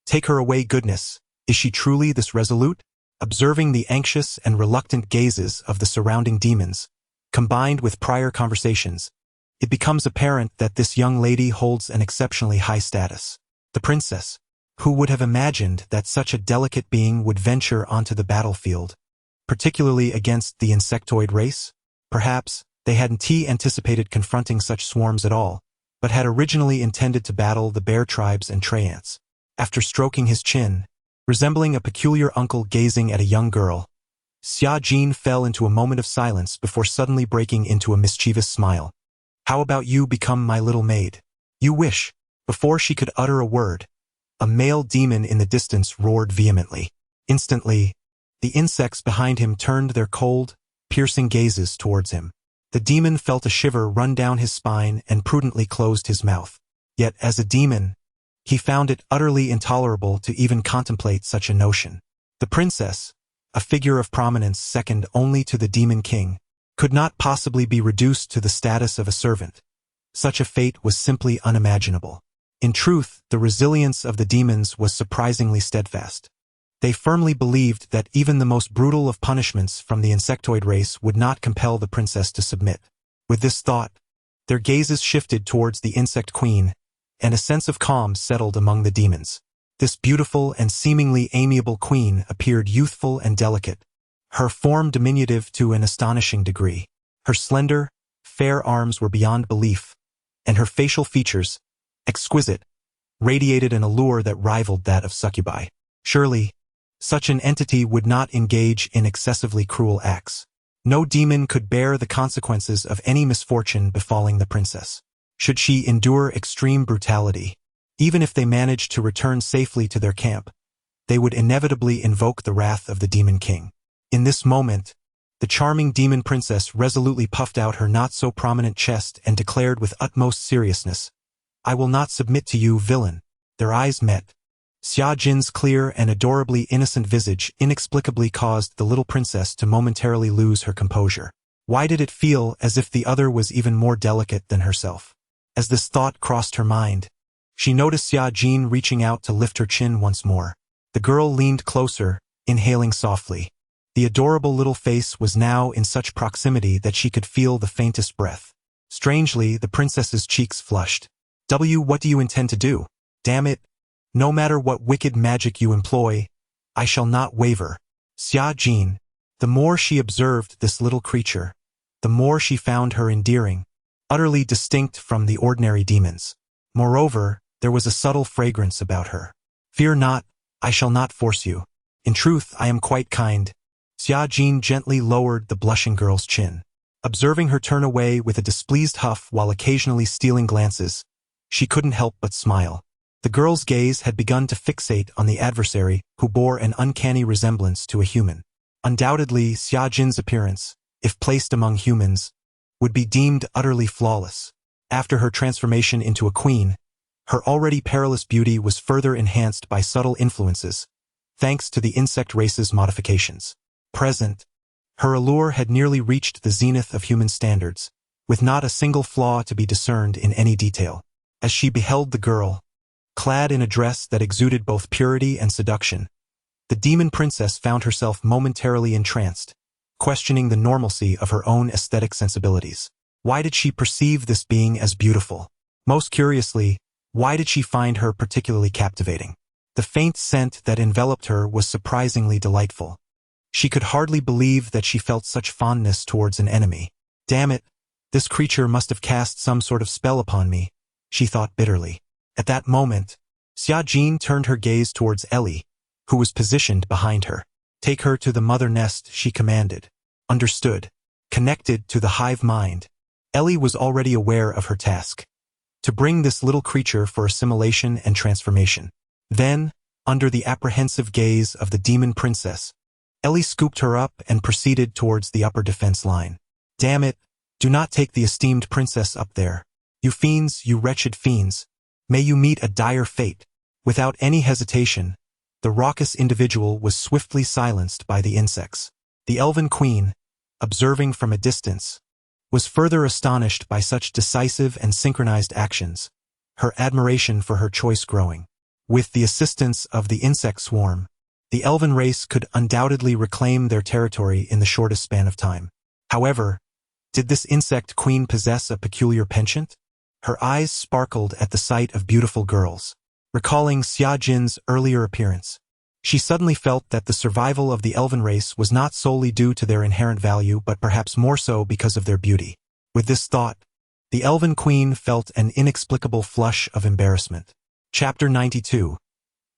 Take her away, goodness. Is she truly this resolute? Observing the anxious and reluctant gazes of the surrounding demons, combined with prior conversations, it becomes apparent that this young lady holds an exceptionally high status. The princess, who would have imagined that such a delicate being would venture onto the battlefield, particularly against the insectoid race? Perhaps they hadn't anticipated confronting such swarms at all, but had originally intended to battle the bear tribes and treants. After stroking his chin, resembling a peculiar uncle gazing at a young girl, Xia Jin fell into a moment of silence before suddenly breaking into a mischievous smile. "How about you become my little maid? You wish?" Before she could utter a word, a male demon in the distance roared vehemently. Instantly, the insects behind him turned their cold, piercing gazes towards him. The demon felt a shiver run down his spine and prudently closed his mouth. Yet, as a demon, he found it utterly intolerable to even contemplate such a notion. The princess, a figure of prominence second only to the demon king, could not possibly be reduced to the status of a servant. Such a fate was simply unimaginable. In truth, the resilience of the demons was surprisingly steadfast. They firmly believed that even the most brutal of punishments from the insectoid race would not compel the princess to submit. With this thought, their gazes shifted towards the insect queen, and a sense of calm settled among the demons. This beautiful and seemingly amiable queen appeared youthful and delicate, her form diminutive to an astonishing degree. Her slender, fair arms were beyond belief, and her facial features, exquisite, radiated an allure that rivaled that of succubi. Surely, such an entity would not engage in excessively cruel acts. No demon could bear the consequences of any misfortune befalling the princess. Should she endure extreme brutality, even if they managed to return safely to their camp, they would inevitably invoke the wrath of the demon king. In this moment, the charming demon princess resolutely puffed out her not-so-prominent chest and declared with utmost seriousness, "I will not submit to you, villain." Their eyes met. Xia Jin's clear and adorably innocent visage inexplicably caused the little princess to momentarily lose her composure. Why did it feel as if the other was even more delicate than herself? As this thought crossed her mind, she noticed Xia Jin reaching out to lift her chin once more. The girl leaned closer, inhaling softly. The adorable little face was now in such proximity that she could feel the faintest breath. Strangely, the princess's cheeks flushed. What do you intend to do? Damn it. No matter what wicked magic you employ, I shall not waver. Xia Jin, the more she observed this little creature, the more she found her endearing, utterly distinct from the ordinary demons. Moreover, there was a subtle fragrance about her. Fear not, I shall not force you. In truth, I am quite kind. Xia Jin gently lowered the blushing girl's chin. Observing her turn away with a displeased huff while occasionally stealing glances, She couldn't help but smile. The girl's gaze had begun to fixate on the adversary, who bore an uncanny resemblance to a human. Undoubtedly, Xia Jin's appearance, if placed among humans, would be deemed utterly flawless. After her transformation into a queen, her already perilous beauty was further enhanced by subtle influences, thanks to the insect race's modifications. Present, her allure had nearly reached the zenith of human standards, with not a single flaw to be discerned in any detail. As she beheld the girl, clad in a dress that exuded both purity and seduction, the demon princess found herself momentarily entranced, questioning the normalcy of her own aesthetic sensibilities. Why did she perceive this being as beautiful? Most curiously, why did she find her particularly captivating? The faint scent that enveloped her was surprisingly delightful. She could hardly believe that she felt such fondness towards an enemy. Damn it, this creature must have cast some sort of spell upon me, she thought bitterly. At that moment, Xia Jin turned her gaze towards Ellie, who was positioned behind her. Take her to the mother nest, she commanded. Understood. Connected to the hive mind, Ellie was already aware of her task: to bring this little creature for assimilation and transformation. Then, under the apprehensive gaze of the demon princess, Ellie scooped her up and proceeded towards the upper defense line. Damn it, do not take the esteemed princess up there. You fiends, you wretched fiends. May you meet a dire fate. Without any hesitation, the raucous individual was swiftly silenced by the insects. The elven queen, observing from a distance, was further astonished by such decisive and synchronized actions, her admiration for her choice growing. With the assistance of the insect swarm, the elven race could undoubtedly reclaim their territory in the shortest span of time. However, did this insect queen possess a peculiar penchant? Her eyes sparkled at the sight of beautiful girls. Recalling Xia Jin's earlier appearance, she suddenly felt that the survival of the elven race was not solely due to their inherent value but perhaps more so because of their beauty. With this thought, the elven queen felt an inexplicable flush of embarrassment. Chapter 92.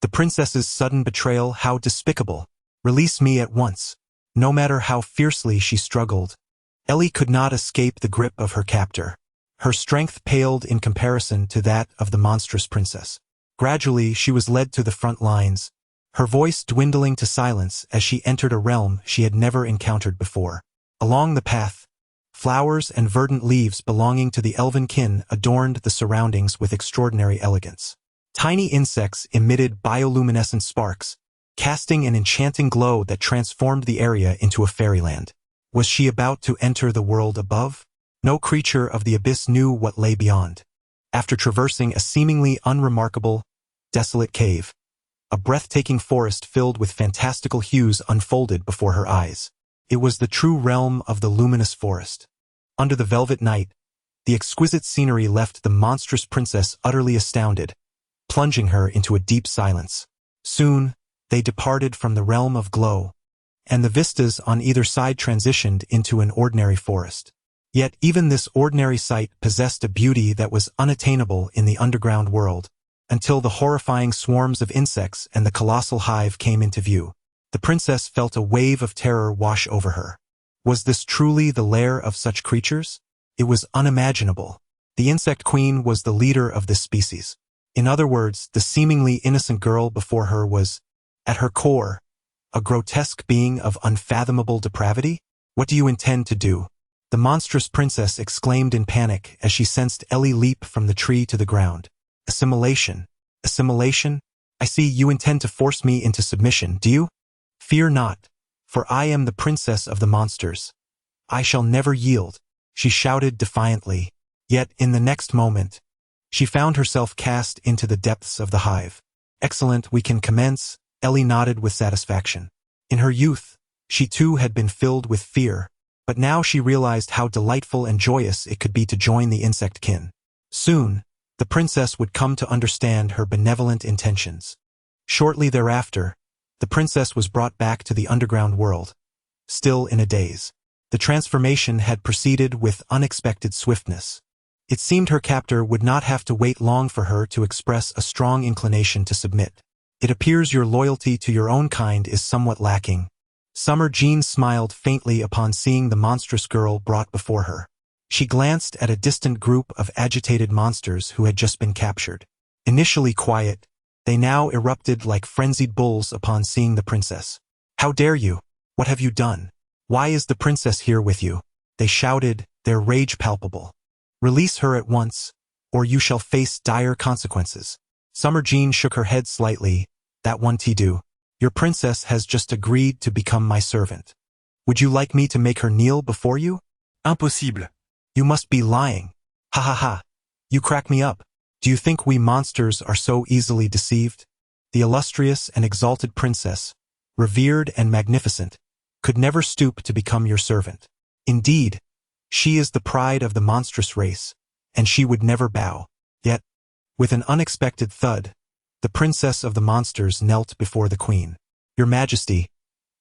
The princess's sudden betrayal. How despicable. Release me at once. No matter how fiercely she struggled, Ellie could not escape the grip of her captor. Her strength paled in comparison to that of the monstrous princess. Gradually, she was led to the front lines, her voice dwindling to silence as she entered a realm she had never encountered before. Along the path, flowers and verdant leaves belonging to the elven kin adorned the surroundings with extraordinary elegance. Tiny insects emitted bioluminescent sparks, casting an enchanting glow that transformed the area into a fairyland. Was she about to enter the world above? No creature of the abyss knew what lay beyond. After traversing a seemingly unremarkable, desolate cave, a breathtaking forest filled with fantastical hues unfolded before her eyes. It was the true realm of the luminous forest. Under the velvet night, the exquisite scenery left the monstrous princess utterly astounded, plunging her into a deep silence. Soon, they departed from the realm of glow, and the vistas on either side transitioned into an ordinary forest. Yet even this ordinary sight possessed a beauty that was unattainable in the underground world, until the horrifying swarms of insects and the colossal hive came into view. The princess felt a wave of terror wash over her. Was this truly the lair of such creatures? It was unimaginable. The insect queen was the leader of this species. In other words, the seemingly innocent girl before her was, at her core, a grotesque being of unfathomable depravity? What do you intend to do? The monstrous princess exclaimed in panic as she sensed Ellie leap from the tree to the ground. Assimilation. Assimilation? I see you intend to force me into submission, do you? Fear not, for I am the princess of the monsters. I shall never yield, she shouted defiantly. Yet in the next moment, she found herself cast into the depths of the hive. Excellent, we can commence, Ellie nodded with satisfaction. In her youth, she too had been filled with fear, but now she realized how delightful and joyous it could be to join the insect kin. Soon, the princess would come to understand her benevolent intentions. Shortly thereafter, the princess was brought back to the underground world, still in a daze. The transformation had proceeded with unexpected swiftness. It seemed her captor would not have to wait long for her to express a strong inclination to submit. It appears your loyalty to your own kind is somewhat lacking. Summer Jean smiled faintly upon seeing the monstrous girl brought before her. She glanced at a distant group of agitated monsters who had just been captured. Initially quiet, they now erupted like frenzied bulls upon seeing the princess. "How dare you? What have you done? Why is the princess here with you?" they shouted, their rage palpable. "Release her at once, or you shall face dire consequences." Summer Jean shook her head slightly. "That won't do. Your princess has just agreed to become my servant. Would you like me to make her kneel before you?" Impossible. "You must be lying. Ha ha ha. You crack me up. Do you think we monsters are so easily deceived? The illustrious and exalted princess, revered and magnificent, could never stoop to become your servant. Indeed, she is the pride of the monstrous race, and she would never bow." Yet, with an unexpected thud, the princess of the monsters knelt before the queen. "Your Majesty,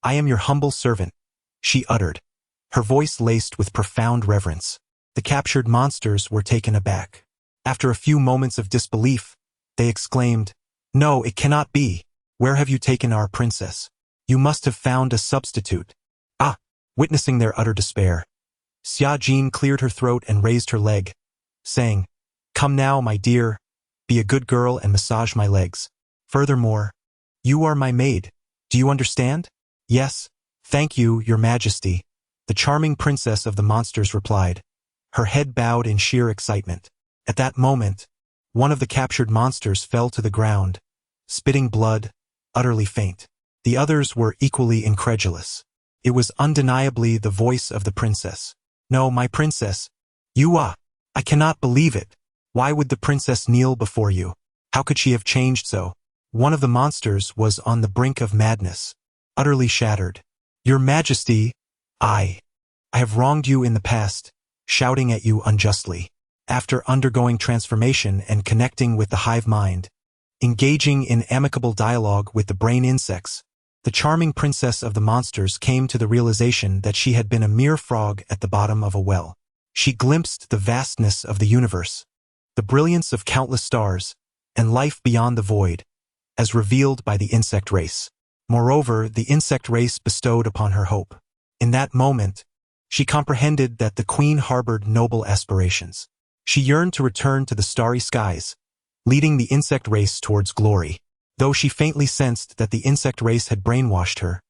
I am your humble servant," she uttered, her voice laced with profound reverence. The captured monsters were taken aback. After a few moments of disbelief, they exclaimed, "No, it cannot be. Where have you taken our princess? You must have found a substitute." "Ah!" Witnessing their utter despair, Xia Jin cleared her throat and raised her leg, saying, "Come now, my dear, be a good girl and massage my legs. Furthermore, you are my maid. Do you understand?" "Yes, thank you, Your Majesty," the charming princess of the monsters replied, her head bowed in sheer excitement. At that moment, one of the captured monsters fell to the ground, spitting blood, utterly faint. The others were equally incredulous. It was undeniably the voice of the princess. "No, my princess. I cannot believe it. Why would the princess kneel before you? How could she have changed so?" One of the monsters was on the brink of madness, utterly shattered. "Your Majesty, I have wronged you in the past, shouting at you unjustly." After undergoing transformation and connecting with the hive mind, engaging in amicable dialogue with the brain insects, the charming princess of the monsters came to the realization that she had been a mere frog at the bottom of a well. She glimpsed the vastness of the universe, the brilliance of countless stars, and life beyond the void, as revealed by the insect race. Moreover, the insect race bestowed upon her hope. In that moment, she comprehended that the queen harbored noble aspirations. She yearned to return to the starry skies, leading the insect race towards glory. Though she faintly sensed that the insect race had brainwashed her,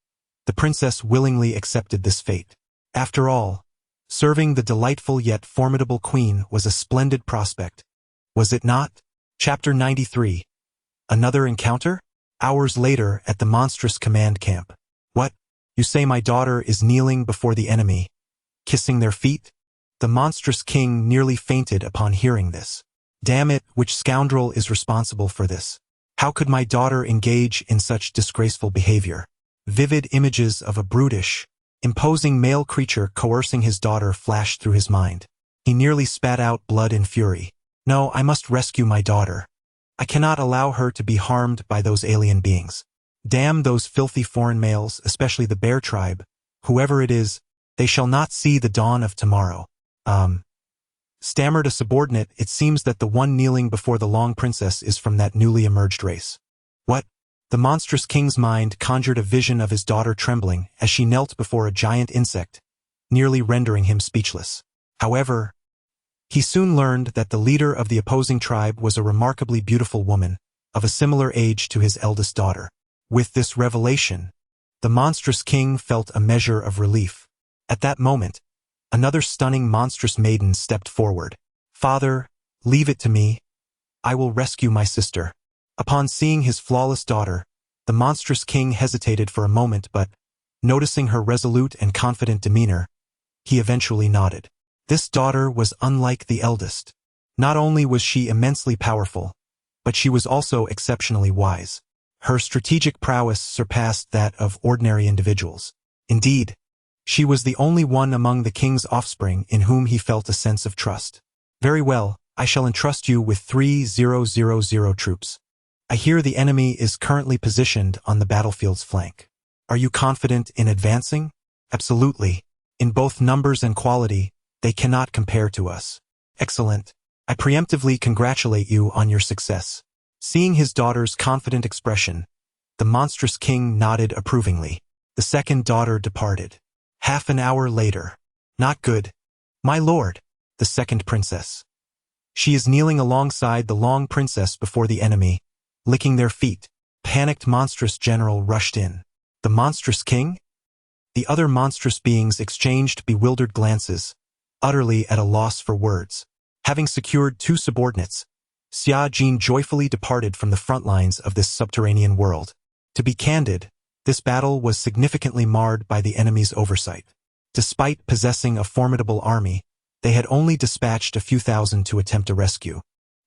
the princess willingly accepted this fate. After all, serving the delightful yet formidable queen was a splendid prospect, was it not? Chapter 93. Another encounter? Hours later at the monstrous command camp. "What? You say my daughter is kneeling before the enemy, kissing their feet?" The monstrous king nearly fainted upon hearing this. "Damn it, which scoundrel is responsible for this? How could my daughter engage in such disgraceful behavior?" Vivid images of a brutish, imposing male creature coercing his daughter flashed through his mind. He nearly spat out blood in fury. "No, I must rescue my daughter. I cannot allow her to be harmed by those alien beings. Damn those filthy foreign males, especially the bear tribe. Whoever it is, they shall not see the dawn of tomorrow." Stammered a subordinate. "It seems that the one kneeling before the long princess is from that newly emerged race." "What?" The monstrous king's mind conjured a vision of his daughter trembling as she knelt before a giant insect, nearly rendering him speechless. However, he soon learned that the leader of the opposing tribe was a remarkably beautiful woman, of a similar age to his eldest daughter. With this revelation, the monstrous king felt a measure of relief. At that moment, another stunning monstrous maiden stepped forward. "Father, leave it to me. I will rescue my sister." Upon seeing his flawless daughter, the monstrous king hesitated for a moment, but, noticing her resolute and confident demeanor, he eventually nodded. This daughter was unlike the eldest. Not only was she immensely powerful, but she was also exceptionally wise. Her strategic prowess surpassed that of ordinary individuals. Indeed, she was the only one among the king's offspring in whom he felt a sense of trust. "Very well, I shall entrust you with 3000 troops. I hear the enemy is currently positioned on the battlefield's flank. Are you confident in advancing?" "Absolutely. In both numbers and quality, they cannot compare to us." "Excellent. I preemptively congratulate you on your success." Seeing his daughter's confident expression, the monstrous king nodded approvingly. The second daughter departed. Half an hour later. "Not good. My lord, the second princess. She is kneeling alongside the long princess before the enemy, licking their feet. Panicked monstrous general rushed in. The monstrous king? The other monstrous beings exchanged bewildered glances, utterly at a loss for words. Having secured 2 subordinates, Xia Jin joyfully departed from the front lines of this subterranean world. To be candid, this battle was significantly marred by the enemy's oversight. Despite possessing a formidable army, they had only dispatched a few thousand to attempt a rescue.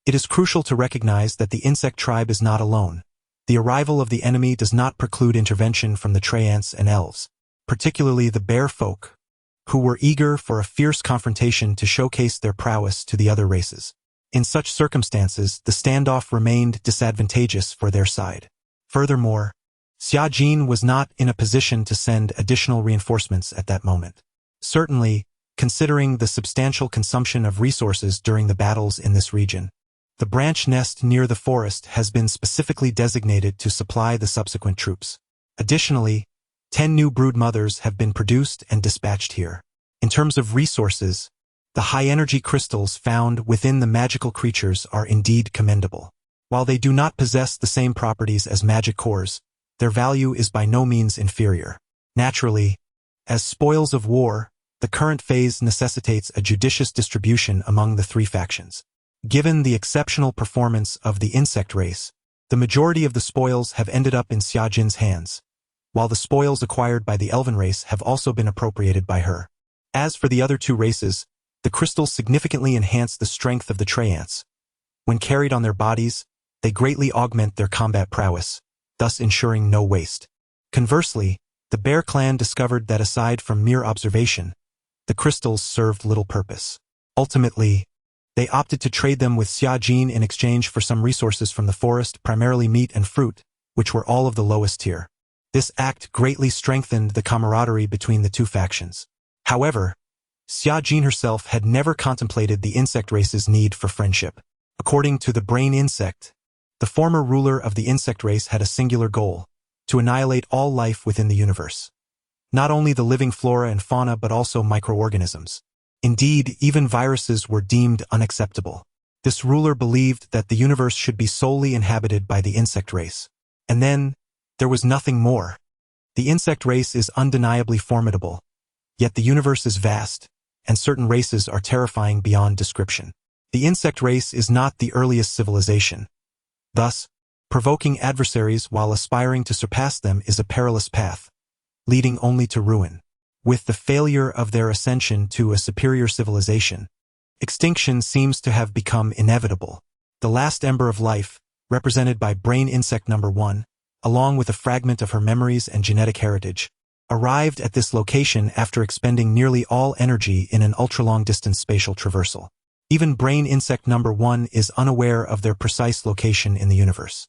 It is crucial to recognize that the insect tribe is not alone. The arrival of the enemy does not preclude intervention from the Treants and elves, particularly the bear folk, who were eager for a fierce confrontation to showcase their prowess to the other races. In such circumstances, the standoff remained disadvantageous for their side. Furthermore, Xia Jin was not in a position to send additional reinforcements at that moment. Certainly, considering the substantial consumption of resources during the battles in this region, the branch nest near the forest has been specifically designated to supply the subsequent troops. Additionally, 10 new brood mothers have been produced and dispatched here. In terms of resources, the high-energy crystals found within the magical creatures are indeed commendable. While they do not possess the same properties as magic cores, their value is by no means inferior. Naturally, as spoils of war, the current phase necessitates a judicious distribution among the 3 factions. Given the exceptional performance of the insect race, the majority of the spoils have ended up in Xia Jin's hands, while the spoils acquired by the elven race have also been appropriated by her. As for the other 2 races, the crystals significantly enhance the strength of the Treants. When carried on their bodies, they greatly augment their combat prowess, thus ensuring no waste. Conversely, the Bear clan discovered that aside from mere observation, the crystals served little purpose. Ultimately, they opted to trade them with Xia Jin in exchange for some resources from the forest, primarily meat and fruit, which were all of the lowest tier. This act greatly strengthened the camaraderie between the 2 factions. However, Xia Jin herself had never contemplated the insect race's need for friendship. According to the brain insect, the former ruler of the insect race had a singular goal: to annihilate all life within the universe. Not only the living flora and fauna but also microorganisms. Indeed, even viruses were deemed unacceptable. This ruler believed that the universe should be solely inhabited by the insect race. And then, there was nothing more. The insect race is undeniably formidable, yet the universe is vast, and certain races are terrifying beyond description. The insect race is not the earliest civilization. Thus, provoking adversaries while aspiring to surpass them is a perilous path, leading only to ruin. With the failure of their ascension to a superior civilization, extinction seems to have become inevitable. The last ember of life, represented by brain insect number 1, along with a fragment of her memories and genetic heritage, arrived at this location after expending nearly all energy in an ultra-long-distance spatial traversal. Even brain insect number 1 is unaware of their precise location in the universe.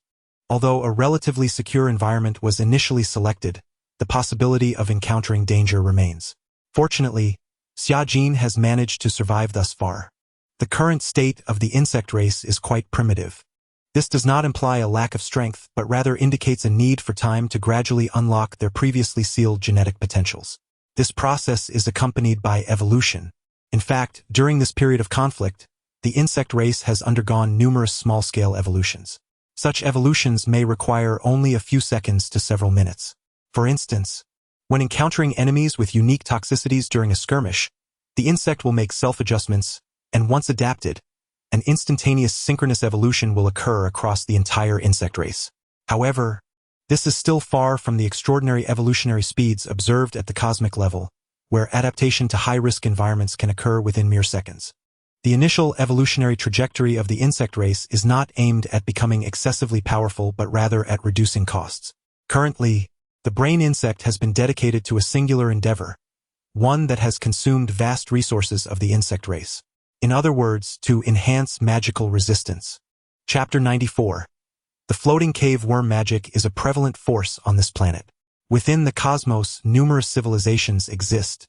Although a relatively secure environment was initially selected, the possibility of encountering danger remains. Fortunately, Xia Jin has managed to survive thus far. The current state of the insect race is quite primitive. This does not imply a lack of strength, but rather indicates a need for time to gradually unlock their previously sealed genetic potentials. This process is accompanied by evolution. In fact, during this period of conflict, the insect race has undergone numerous small-scale evolutions. Such evolutions may require only a few seconds to several minutes. For instance, when encountering enemies with unique toxicities during a skirmish, the insect will make self-adjustments, and once adapted, an instantaneous synchronous evolution will occur across the entire insect race. However, this is still far from the extraordinary evolutionary speeds observed at the cosmic level, where adaptation to high-risk environments can occur within mere seconds. The initial evolutionary trajectory of the insect race is not aimed at becoming excessively powerful but rather at reducing costs. Currently, the brain insect has been dedicated to a singular endeavor, one that has consumed vast resources of the insect race. In other words, to enhance magical resistance. Chapter 94. The floating cave worm magic is a prevalent force on this planet. Within the cosmos, numerous civilizations exist,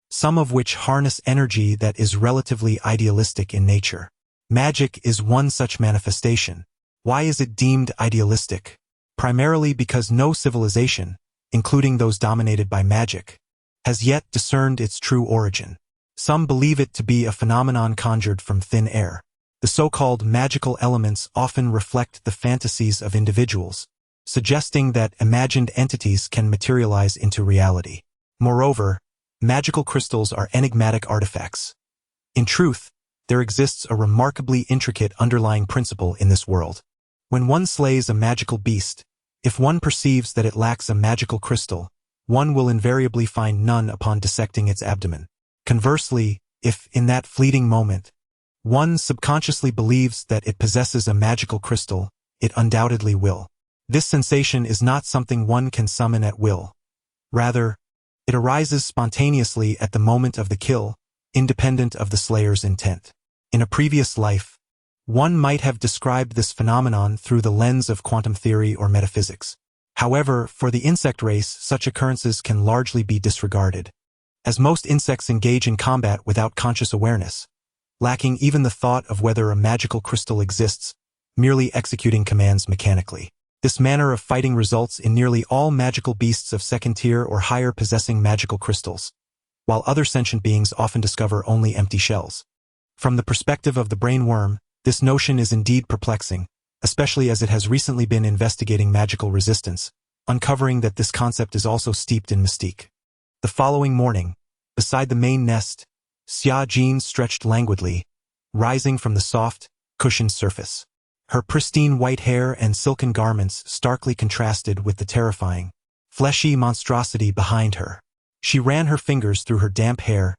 some of which harness energy that is relatively idealistic in nature. Magic is one such manifestation. Why is it deemed idealistic? Primarily because no civilization, including those dominated by magic, has yet discerned its true origin. Some believe it to be a phenomenon conjured from thin air. The so-called magical elements often reflect the fantasies of individuals, suggesting that imagined entities can materialize into reality. Moreover, magical crystals are enigmatic artifacts. In truth, there exists a remarkably intricate underlying principle in this world. When one slays a magical beast, if one perceives that it lacks a magical crystal, one will invariably find none upon dissecting its abdomen. Conversely, if, in that fleeting moment, one subconsciously believes that it possesses a magical crystal, it undoubtedly will. This sensation is not something one can summon at will. Rather, it arises spontaneously at the moment of the kill, independent of the slayer's intent. In a previous life, one might have described this phenomenon through the lens of quantum theory or metaphysics. However, for the insect race, such occurrences can largely be disregarded, as most insects engage in combat without conscious awareness, lacking even the thought of whether a magical crystal exists, merely executing commands mechanically. This manner of fighting results in nearly all magical beasts of second tier or higher possessing magical crystals, while other sentient beings often discover only empty shells. From the perspective of the brain worm, this notion is indeed perplexing, especially as it has recently been investigating magical resistance, uncovering that this concept is also steeped in mystique. The following morning, beside the main nest, Xia Jin stretched languidly, rising from the soft, cushioned surface. Her pristine white hair and silken garments starkly contrasted with the terrifying, fleshy monstrosity behind her. She ran her fingers through her damp hair,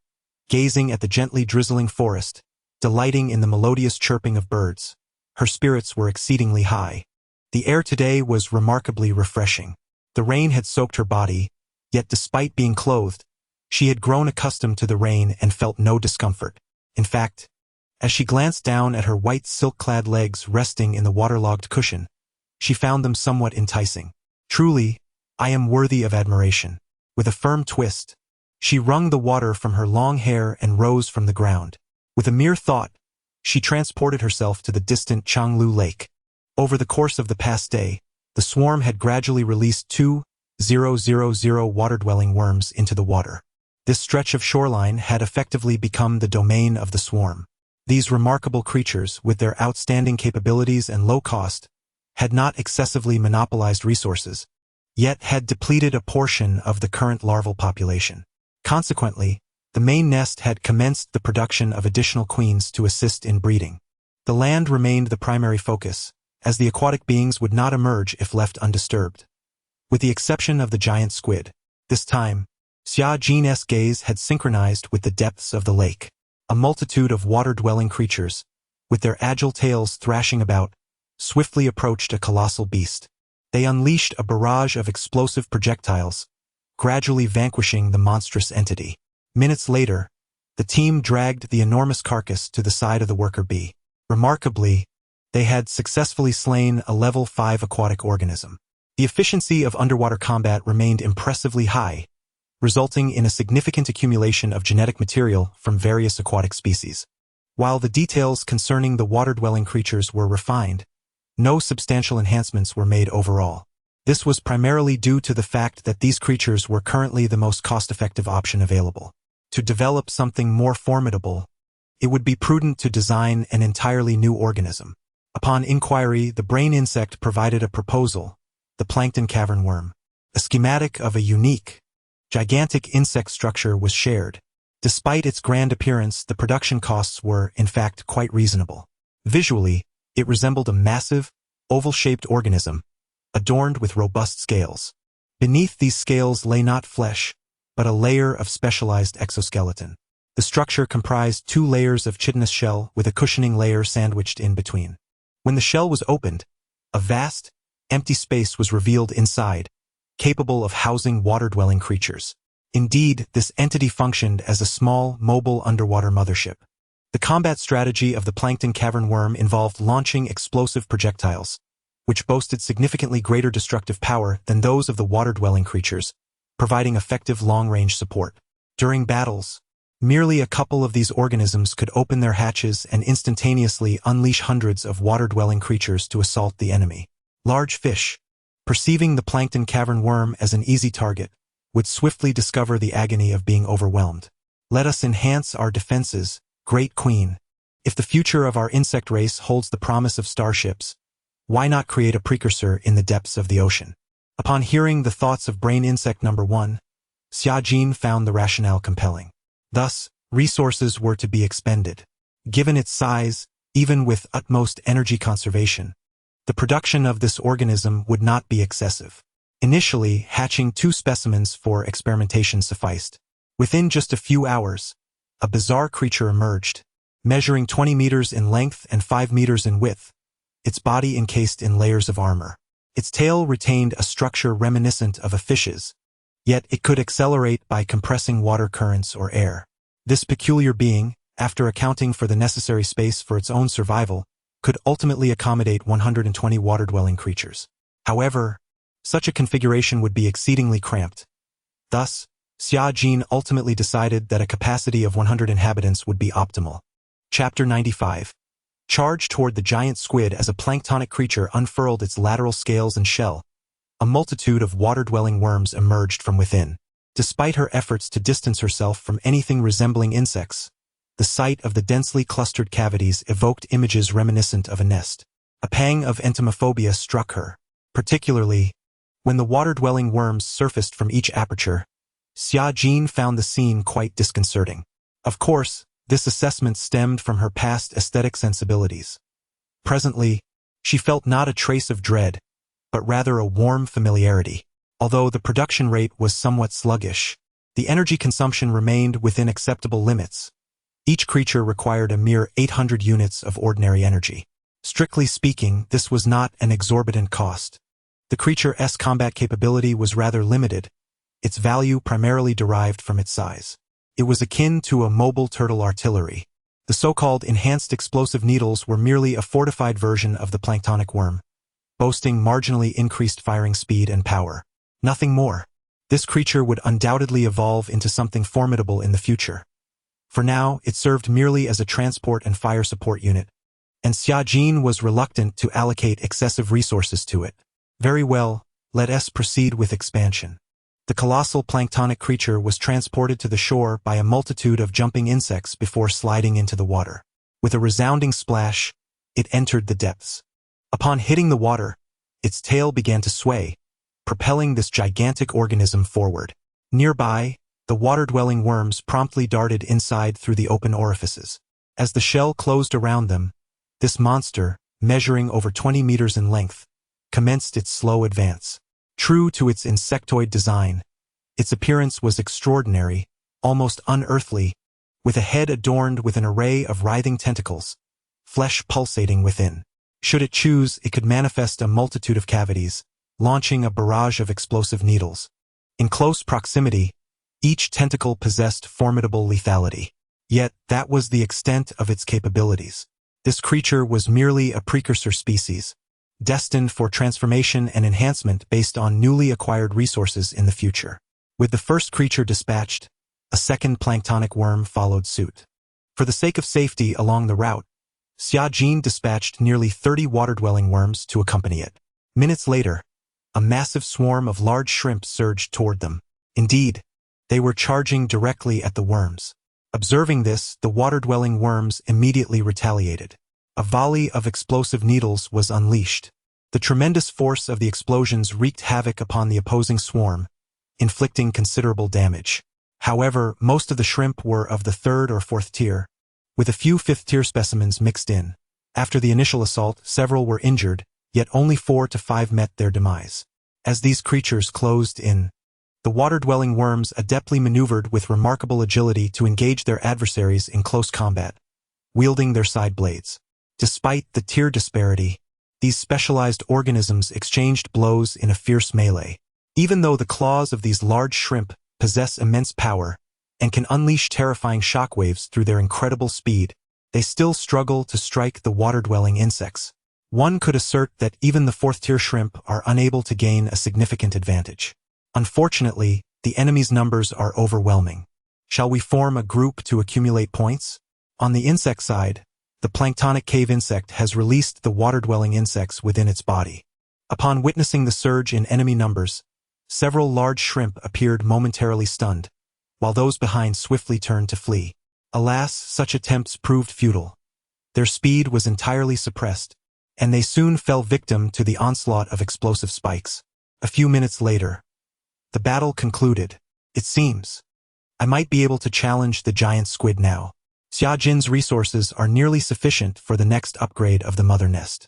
gazing at the gently drizzling forest, delighting in the melodious chirping of birds. Her spirits were exceedingly high. The air today was remarkably refreshing. The rain had soaked her body, yet despite being clothed, she had grown accustomed to the rain and felt no discomfort. In fact, as she glanced down at her white silk-clad legs resting in the waterlogged cushion, she found them somewhat enticing. Truly, I am worthy of admiration. With a firm twist, she wrung the water from her long hair and rose from the ground. With a mere thought, she transported herself to the distant Changlu Lake. Over the course of the past day, the swarm had gradually released 2,000 water-dwelling worms into the water. This stretch of shoreline had effectively become the domain of the swarm. These remarkable creatures, with their outstanding capabilities and low cost, had not excessively monopolized resources, yet had depleted a portion of the current larval population. Consequently, the main nest had commenced the production of additional queens to assist in breeding. The land remained the primary focus, as the aquatic beings would not emerge if left undisturbed. With the exception of the giant squid, this time, Xia Jin's gaze had synchronized with the depths of the lake. A multitude of water-dwelling creatures, with their agile tails thrashing about, swiftly approached a colossal beast. They unleashed a barrage of explosive projectiles, gradually vanquishing the monstrous entity. Minutes later, the team dragged the enormous carcass to the side of the worker bee. Remarkably, they had successfully slain a level 5 aquatic organism. The efficiency of underwater combat remained impressively high, resulting in a significant accumulation of genetic material from various aquatic species. While the details concerning the water-dwelling creatures were refined, no substantial enhancements were made overall. This was primarily due to the fact that these creatures were currently the most cost-effective option available. To develop something more formidable, it would be prudent to design an entirely new organism. Upon inquiry, the brain insect provided a proposal, the plankton cavern worm. A schematic of a unique, gigantic insect structure was shared. Despite its grand appearance, the production costs were, in fact, quite reasonable. Visually, it resembled a massive, oval-shaped organism, adorned with robust scales. Beneath these scales lay not flesh, but a layer of specialized exoskeleton. The structure comprised 2 layers of chitinous shell with a cushioning layer sandwiched in between. When the shell was opened, a vast, empty space was revealed inside, capable of housing water-dwelling creatures. Indeed, this entity functioned as a small, mobile underwater mothership. The combat strategy of the plankton cavern worm involved launching explosive projectiles, which boasted significantly greater destructive power than those of the water-dwelling creatures, providing effective long-range support. During battles, merely a couple of these organisms could open their hatches and instantaneously unleash hundreds of water-dwelling creatures to assault the enemy. Large fish, perceiving the plankton cavern worm as an easy target, would swiftly discover the agony of being overwhelmed. Let us enhance our defenses, Great Queen. If the future of our insect race holds the promise of starships, why not create a precursor in the depths of the ocean? Upon hearing the thoughts of brain insect number 1, Xiajin found the rationale compelling. Thus, resources were to be expended. Given its size, even with utmost energy conservation, the production of this organism would not be excessive. Initially, hatching 2 specimens for experimentation sufficed. Within just a few hours, a bizarre creature emerged, measuring 20 meters in length and 5 meters in width, its body encased in layers of armor. Its tail retained a structure reminiscent of a fish's, yet it could accelerate by compressing water currents or air. This peculiar being, after accounting for the necessary space for its own survival, could ultimately accommodate 120 water-dwelling creatures. However, such a configuration would be exceedingly cramped. Thus, Xiajin ultimately decided that a capacity of 100 inhabitants would be optimal. Chapter 95. Charge toward the giant squid. As a planktonic creature unfurled its lateral scales and shell, a multitude of water-dwelling worms emerged from within. Despite her efforts to distance herself from anything resembling insects, the sight of the densely clustered cavities evoked images reminiscent of a nest. A pang of entomophobia struck her, particularly when the water-dwelling worms surfaced from each aperture. Xiajin found the scene quite disconcerting. Of course, this assessment stemmed from her past aesthetic sensibilities. Presently, she felt not a trace of dread, but rather a warm familiarity. Although the production rate was somewhat sluggish, the energy consumption remained within acceptable limits. Each creature required a mere 800 units of ordinary energy. Strictly speaking, this was not an exorbitant cost. The creature's combat capability was rather limited, its value primarily derived from its size. It was akin to a mobile turtle artillery. The so-called enhanced explosive needles were merely a fortified version of the planktonic worm, boasting marginally increased firing speed and power. Nothing more. This creature would undoubtedly evolve into something formidable in the future. For now, it served merely as a transport and fire support unit, and Xiajin was reluctant to allocate excessive resources to it. Very well, let us proceed with expansion. The colossal planktonic creature was transported to the shore by a multitude of jumping insects before sliding into the water. With a resounding splash, it entered the depths. Upon hitting the water, its tail began to sway, propelling this gigantic organism forward. Nearby, the water-dwelling worms promptly darted inside through the open orifices. As the shell closed around them, this monster, measuring over 20 meters in length, commenced its slow advance. True to its insectoid design, its appearance was extraordinary, almost unearthly, with a head adorned with an array of writhing tentacles, flesh pulsating within. Should it choose, it could manifest a multitude of cavities, launching a barrage of explosive needles. In close proximity, each tentacle possessed formidable lethality. Yet, that was the extent of its capabilities. This creature was merely a precursor species, destined for transformation and enhancement based on newly acquired resources in the future. With the first creature dispatched, a second planktonic worm followed suit. For the sake of safety along the route, Xiajin dispatched nearly 30 water-dwelling worms to accompany it. Minutes later, a massive swarm of large shrimp surged toward them. Indeed, they were charging directly at the worms. Observing this, the water-dwelling worms immediately retaliated. A volley of explosive needles was unleashed. The tremendous force of the explosions wreaked havoc upon the opposing swarm, inflicting considerable damage. However, most of the shrimp were of the 3rd or 4th tier, with a few 5th-tier specimens mixed in. After the initial assault, several were injured, yet only 4 to 5 met their demise. As these creatures closed in, the water-dwelling worms adeptly maneuvered with remarkable agility to engage their adversaries in close combat, wielding their side blades. Despite the tier disparity, these specialized organisms exchanged blows in a fierce melee. Even though the claws of these large shrimp possess immense power and can unleash terrifying shockwaves through their incredible speed, they still struggle to strike the water-dwelling insects. One could assert that even the 4th-tier shrimp are unable to gain a significant advantage. Unfortunately, the enemy's numbers are overwhelming. Shall we form a group to accumulate points? On the insect side, the planktonic cave insect has released the water-dwelling insects within its body. Upon witnessing the surge in enemy numbers, several large shrimp appeared momentarily stunned, while those behind swiftly turned to flee. Alas, such attempts proved futile. Their speed was entirely suppressed, and they soon fell victim to the onslaught of explosive spikes. A few minutes later, the battle concluded. It seems I might be able to challenge the giant squid now. Xia Jin's resources are nearly sufficient for the next upgrade of the mother nest.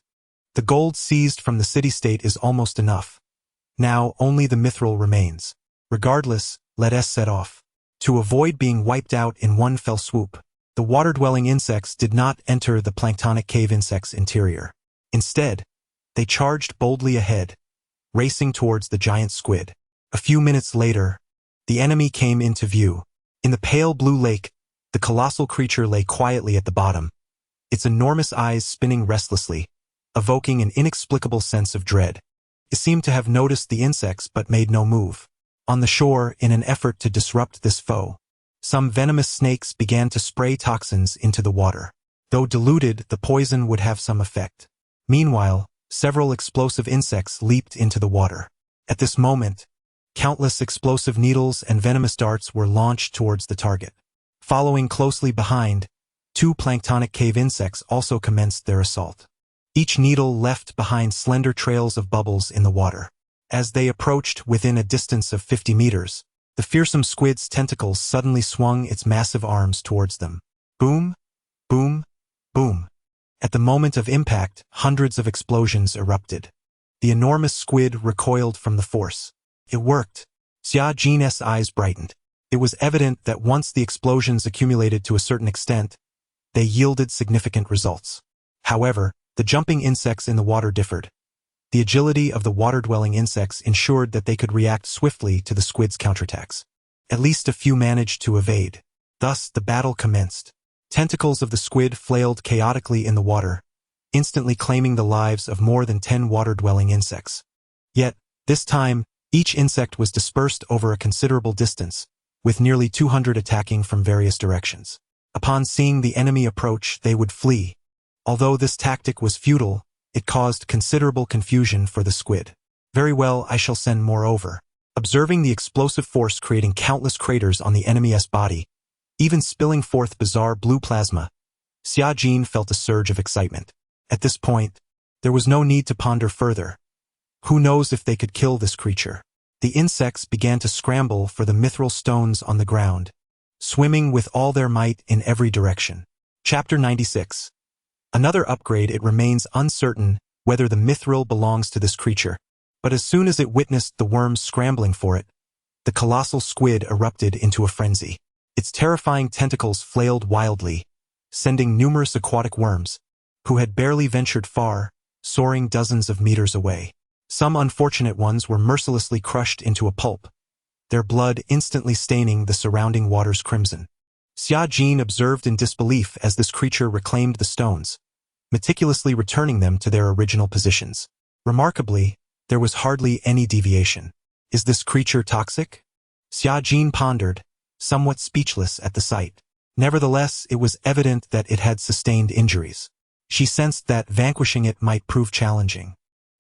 The gold seized from the city-state is almost enough. Now only the mithril remains. Regardless, let us set off. To avoid being wiped out in one fell swoop, the water-dwelling insects did not enter the planktonic cave insect's interior. Instead, they charged boldly ahead, racing towards the giant squid. A few minutes later, the enemy came into view. In the pale blue lake, the colossal creature lay quietly at the bottom, its enormous eyes spinning restlessly, evoking an inexplicable sense of dread. It seemed to have noticed the insects but made no move. On the shore, in an effort to disrupt this foe, some venomous snakes began to spray toxins into the water. Though diluted, the poison would have some effect. Meanwhile, several explosive insects leaped into the water. At this moment, countless explosive needles and venomous darts were launched towards the target. Following closely behind, 2 planktonic cave insects also commenced their assault. Each needle left behind slender trails of bubbles in the water. As they approached within a distance of 50 meters, the fearsome squid's tentacles suddenly swung its massive arms towards them. Boom, boom, boom. At the moment of impact, hundreds of explosions erupted. The enormous squid recoiled from the force. It worked. Xia Jin's eyes brightened. It was evident that once the explosions accumulated to a certain extent, they yielded significant results. However, the jumping insects in the water differed. The agility of the water-dwelling insects ensured that they could react swiftly to the squid's counterattacks. At least a few managed to evade. Thus, the battle commenced. Tentacles of the squid flailed chaotically in the water, instantly claiming the lives of more than 10 water-dwelling insects. Yet, this time, each insect was dispersed over a considerable distance, with nearly 200 attacking from various directions. Upon seeing the enemy approach, they would flee. Although this tactic was futile, it caused considerable confusion for the squid. Very well, I shall send more over. Observing the explosive force creating countless craters on the enemy's body, even spilling forth bizarre blue plasma, Xia Jin felt a surge of excitement. At this point, there was no need to ponder further. Who knows if they could kill this creature? The insects began to scramble for the mithril stones on the ground, swimming with all their might in every direction. Chapter 96. Another upgrade. It remains uncertain whether the mithril belongs to this creature, but as soon as it witnessed the worms scrambling for it, the colossal squid erupted into a frenzy. Its terrifying tentacles flailed wildly, sending numerous aquatic worms, who had barely ventured far, soaring dozens of meters away. Some unfortunate ones were mercilessly crushed into a pulp, their blood instantly staining the surrounding waters crimson. Xia Jin observed in disbelief as this creature reclaimed the stones, meticulously returning them to their original positions. Remarkably, there was hardly any deviation. Is this creature toxic? Xia Jin pondered, somewhat speechless at the sight. Nevertheless, it was evident that it had sustained injuries. She sensed that vanquishing it might prove challenging,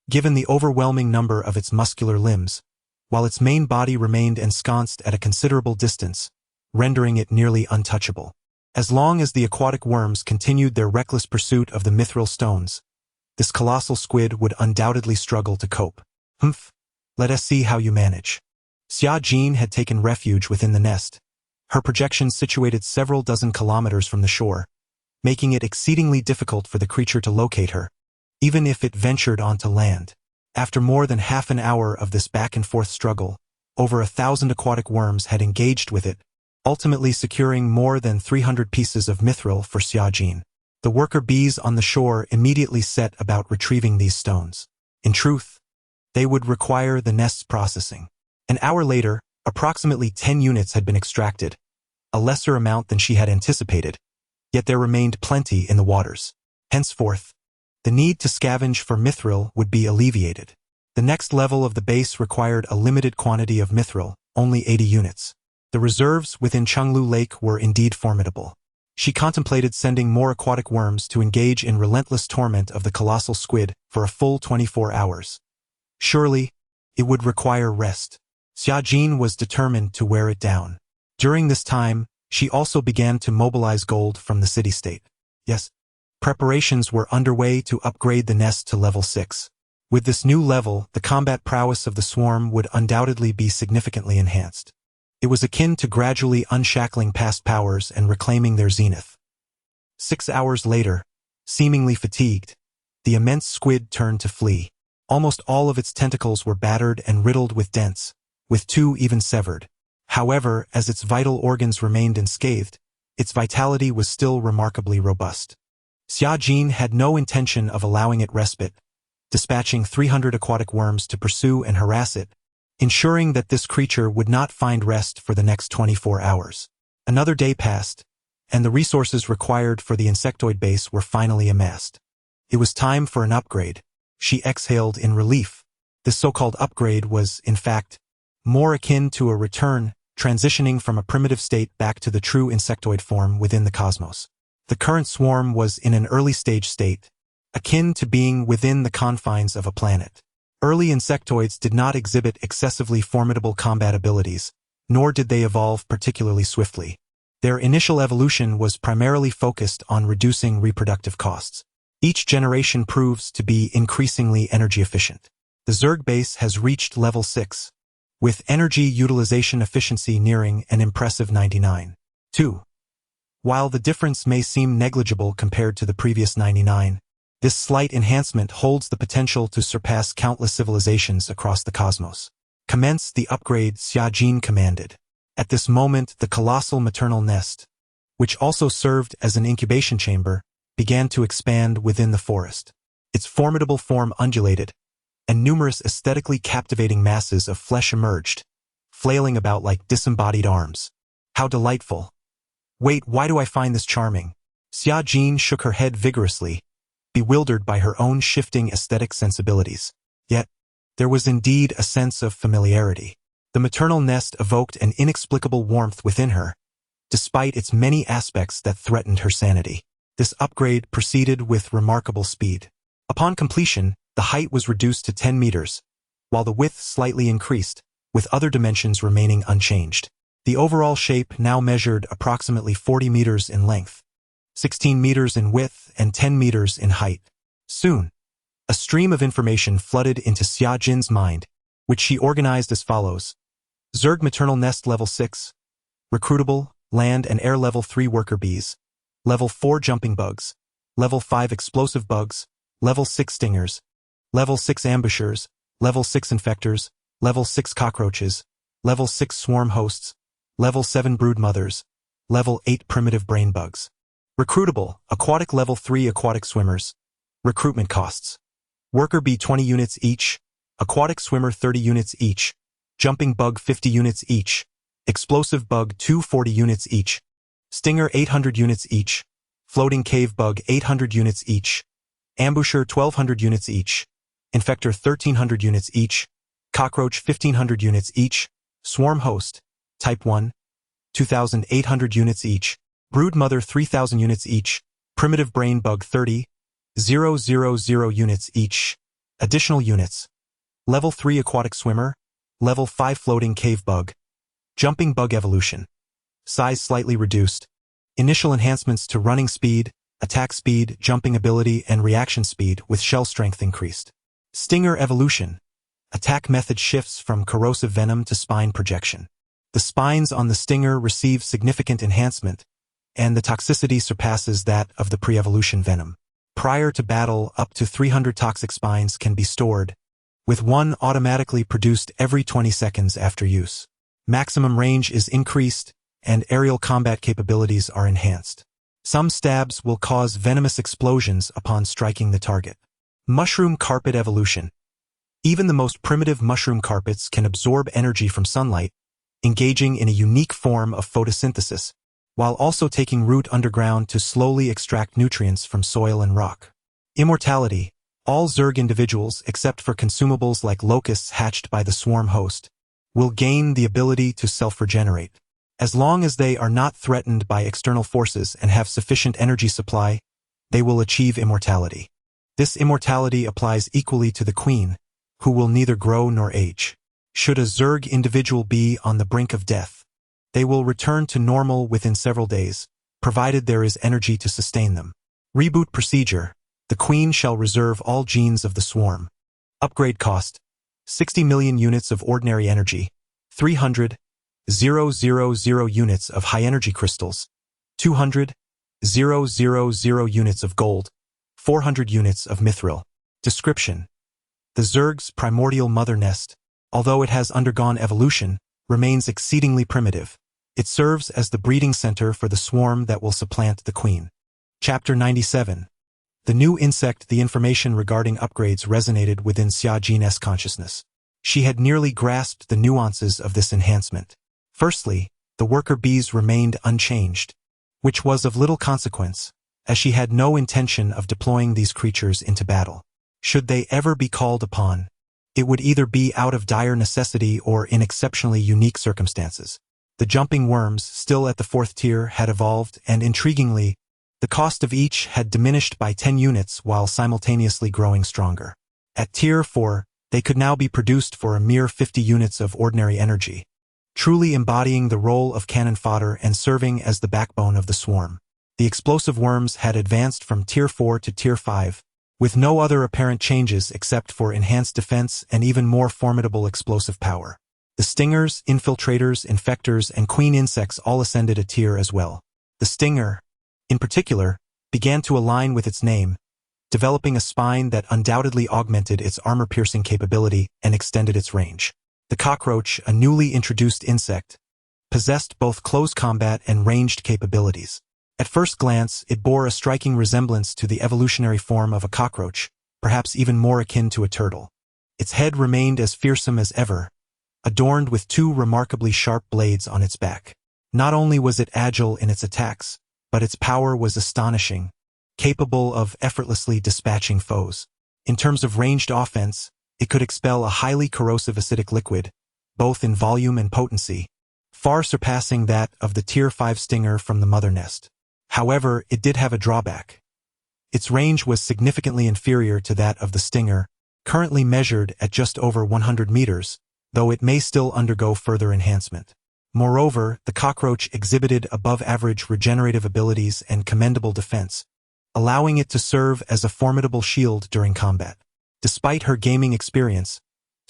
given the overwhelming number of its muscular limbs, while its main body remained ensconced at a considerable distance, rendering it nearly untouchable. As long as the aquatic worms continued their reckless pursuit of the mithril stones, this colossal squid would undoubtedly struggle to cope. Let us see how you manage. Xia Jin had taken refuge within the nest, her projection situated several dozen kilometers from the shore, making it exceedingly difficult for the creature to locate her, even if it ventured onto land. After more than half an hour of this back-and-forth struggle, over 1,000 aquatic worms had engaged with it, ultimately securing more than 300 pieces of mithril for Xia Jin. The worker bees on the shore immediately set about retrieving these stones. In truth, they would require the nest's processing. An hour later, approximately 10 units had been extracted, a lesser amount than she had anticipated, yet there remained plenty in the waters. Henceforth, the need to scavenge for mithril would be alleviated. The next level of the base required a limited quantity of mithril, only 80 units. The reserves within Chenglu Lake were indeed formidable. She contemplated sending more aquatic worms to engage in relentless torment of the colossal squid for a full 24 hours. Surely, it would require rest. Xia Jin was determined to wear it down. During this time, she also began to mobilize gold from the city-state. Yes, preparations were underway to upgrade the nest to level 6. With this new level, the combat prowess of the swarm would undoubtedly be significantly enhanced. It was akin to gradually unshackling past powers and reclaiming their zenith. 6 hours later, seemingly fatigued, the immense squid turned to flee. Almost all of its tentacles were battered and riddled with dents, with 2 even severed. However, as its vital organs remained unscathed, its vitality was still remarkably robust. Xia Jin had no intention of allowing it respite, dispatching 300 aquatic worms to pursue and harass it, ensuring that this creature would not find rest for the next 24 hours. Another day passed, and the resources required for the insectoid base were finally amassed. It was time for an upgrade. She exhaled in relief. This so-called upgrade was, in fact, more akin to a return, transitioning from a primitive state back to the true insectoid form within the cosmos. The current swarm was in an early-stage state, akin to being within the confines of a planet. Early insectoids did not exhibit excessively formidable combat abilities, nor did they evolve particularly swiftly. Their initial evolution was primarily focused on reducing reproductive costs. Each generation proves to be increasingly energy efficient. The Zerg base has reached level 6, with energy utilization efficiency nearing an impressive 99. 2. While the difference may seem negligible compared to the previous 99, this slight enhancement holds the potential to surpass countless civilizations across the cosmos. Commence the upgrade, Xia Jin commanded. At this moment, the colossal maternal nest, which also served as an incubation chamber, began to expand within the forest. Its formidable form undulated, and numerous aesthetically captivating masses of flesh emerged, flailing about like disembodied arms. How delightful! Wait, why do I find this charming? Xia Jin shook her head vigorously, bewildered by her own shifting aesthetic sensibilities. Yet, there was indeed a sense of familiarity. The maternal nest evoked an inexplicable warmth within her, despite its many aspects that threatened her sanity. This upgrade proceeded with remarkable speed. Upon completion, the height was reduced to 10 meters, while the width slightly increased, with other dimensions remaining unchanged. The overall shape now measured approximately 40 meters in length, 16 meters in width, and 10 meters in height. Soon, a stream of information flooded into Xia Jin's mind, which she organized as follows. Zerg maternal nest level 6, recruitable, land and air level 3 worker bees, level 4 jumping bugs, level 5 explosive bugs, level 6 stingers, level 6 ambushers, level 6 infectors, level 6 cockroaches, level 6 swarm hosts, level 7 brood mothers, level 8 primitive brain bugs. Recruitable, aquatic level 3 aquatic swimmers. Recruitment costs. Worker bee 20 units each, aquatic swimmer 30 units each, jumping bug 50 units each, explosive bug 240 units each, stinger 800 units each, floating cave bug 800 units each, ambusher 1200 units each, infector 1300 units each, cockroach 1500 units each, swarm host, type 1, 2800 units each, brood mother 3000 units each, primitive brain bug 30,000 units each. Additional units. Level 3 aquatic swimmer, level 5 floating cave bug, jumping bug evolution. Size slightly reduced. Initial enhancements to running speed, attack speed, jumping ability, and reaction speed with shell strength increased. Stinger evolution. Attack method shifts from corrosive venom to spine projection. The spines on the stinger receive significant enhancement, and the toxicity surpasses that of the pre-evolution venom. Prior to battle, up to 300 toxic spines can be stored, with one automatically produced every 20 seconds after use. Maximum range is increased, and aerial combat capabilities are enhanced. Some stabs will cause venomous explosions upon striking the target. Mushroom carpet evolution. Even the most primitive mushroom carpets can absorb energy from sunlight, engaging in a unique form of photosynthesis, while also taking root underground to slowly extract nutrients from soil and rock. Immortality. All Zerg individuals, except for consumables like locusts hatched by the swarm host, will gain the ability to self-regenerate. As long as they are not threatened by external forces and have sufficient energy supply, they will achieve immortality. This immortality applies equally to the queen, who will neither grow nor age. Should a Zerg individual be on the brink of death, They will return to normal within several days, provided there is energy to sustain them. Reboot procedure. The Queen shall reserve all genes of the swarm. Upgrade cost. 60 million units of ordinary energy, 300,000 units of high-energy crystals, 200,000 units of gold, 400 units of mithril. Description. The Zerg's primordial mother nest, although it has undergone evolution, remains exceedingly primitive. It serves as the breeding center for the swarm that will supplant the Queen. Chapter 97. The new insect. The information regarding upgrades resonated within Xia Jin's consciousness. She had nearly grasped the nuances of this enhancement. Firstly, the worker bees remained unchanged, which was of little consequence, as she had no intention of deploying these creatures into battle. Should they ever be called upon, it would either be out of dire necessity or in exceptionally unique circumstances. The jumping worms, still at the 4th tier, had evolved, and intriguingly, the cost of each had diminished by 10 units while simultaneously growing stronger. At tier 4, they could now be produced for a mere 50 units of ordinary energy, truly embodying the role of cannon fodder and serving as the backbone of the swarm. The explosive worms had advanced from tier 4 to tier 5, with no other apparent changes except for enhanced defense and even more formidable explosive power. The stingers, infiltrators, infectors, and queen insects all ascended a tier as well. The stinger, in particular, began to align with its name, developing a spine that undoubtedly augmented its armor-piercing capability and extended its range. The cockroach, a newly introduced insect, possessed both close combat and ranged capabilities. At first glance, it bore a striking resemblance to the evolutionary form of a cockroach, perhaps even more akin to a turtle. Its head remained as fearsome as ever, adorned with 2 remarkably sharp blades on its back. Not only was it agile in its attacks, but its power was astonishing, capable of effortlessly dispatching foes. In terms of ranged offense, it could expel a highly corrosive acidic liquid, both in volume and potency, far surpassing that of the tier 5 stinger from the mother nest. However, it did have a drawback. Its range was significantly inferior to that of the stinger, currently measured at just over 100 meters, though it may still undergo further enhancement. Moreover, the cockroach exhibited above-average regenerative abilities and commendable defense, allowing it to serve as a formidable shield during combat. Despite her gaming experience,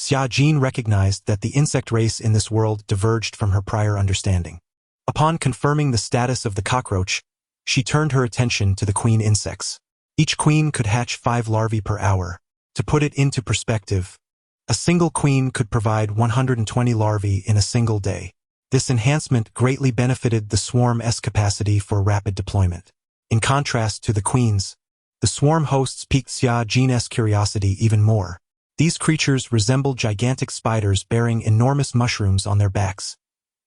Xia Jin recognized that the insect race in this world diverged from her prior understanding. Upon confirming the status of the cockroach, she turned her attention to the queen insects. Each queen could hatch 5 larvae per hour. To put it into perspective, a single queen could provide 120 larvae in a single day. This enhancement greatly benefited the swarm's capacity for rapid deployment. In contrast to the queens, the swarm hosts piqued Xia Jin's curiosity even more. These creatures resembled gigantic spiders bearing enormous mushrooms on their backs,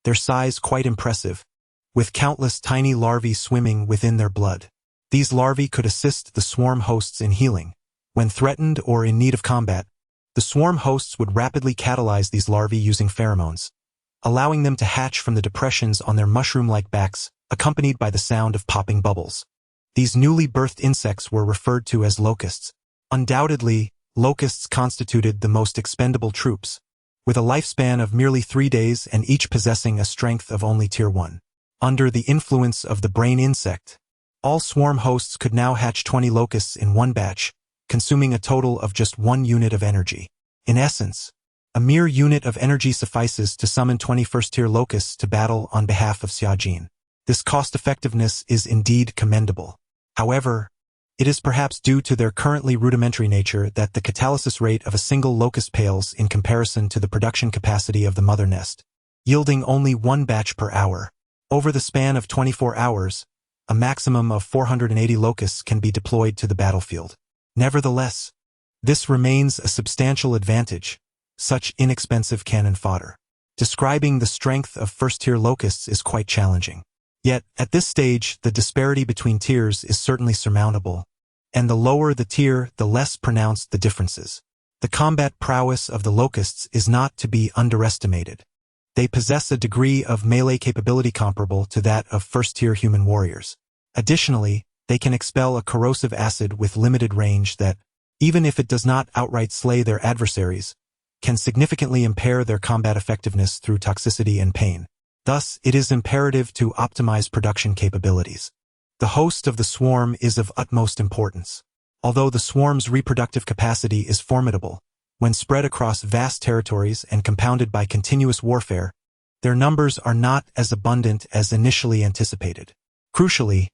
their size quite impressive, with countless tiny larvae swimming within their blood. These larvae could assist the swarm hosts in healing. When threatened or in need of combat, the swarm hosts would rapidly catalyze these larvae using pheromones, allowing them to hatch from the depressions on their mushroom-like backs, accompanied by the sound of popping bubbles. These newly birthed insects were referred to as locusts. Undoubtedly, locusts constituted the most expendable troops, with a lifespan of merely 3 days and each possessing a strength of only tier 1. Under the influence of the brain insect, all swarm hosts could now hatch 20 locusts in one batch, consuming a total of just 1 unit of energy. In essence, a mere unit of energy suffices to summon 20 first-tier locusts to battle on behalf of Xia Jin. This cost-effectiveness is indeed commendable. However, it is perhaps due to their currently rudimentary nature that the catalysis rate of a single locust pales in comparison to the production capacity of the mother nest, yielding only 1 batch per hour. Over the span of 24 hours, a maximum of 480 locusts can be deployed to the battlefield. Nevertheless, this remains a substantial advantage, such inexpensive cannon fodder. Describing the strength of first-tier locusts is quite challenging. Yet, at this stage, the disparity between tiers is certainly surmountable, and the lower the tier, the less pronounced the differences. The combat prowess of the locusts is not to be underestimated. They possess a degree of melee capability comparable to that of first-tier human warriors. Additionally, they can expel a corrosive acid with limited range that, even if it does not outright slay their adversaries, can significantly impair their combat effectiveness through toxicity and pain. Thus, it is imperative to optimize production capabilities. The host of the swarm is of utmost importance. Although the swarm's reproductive capacity is formidable, when spread across vast territories and compounded by continuous warfare, their numbers are not as abundant as initially anticipated. Crucially,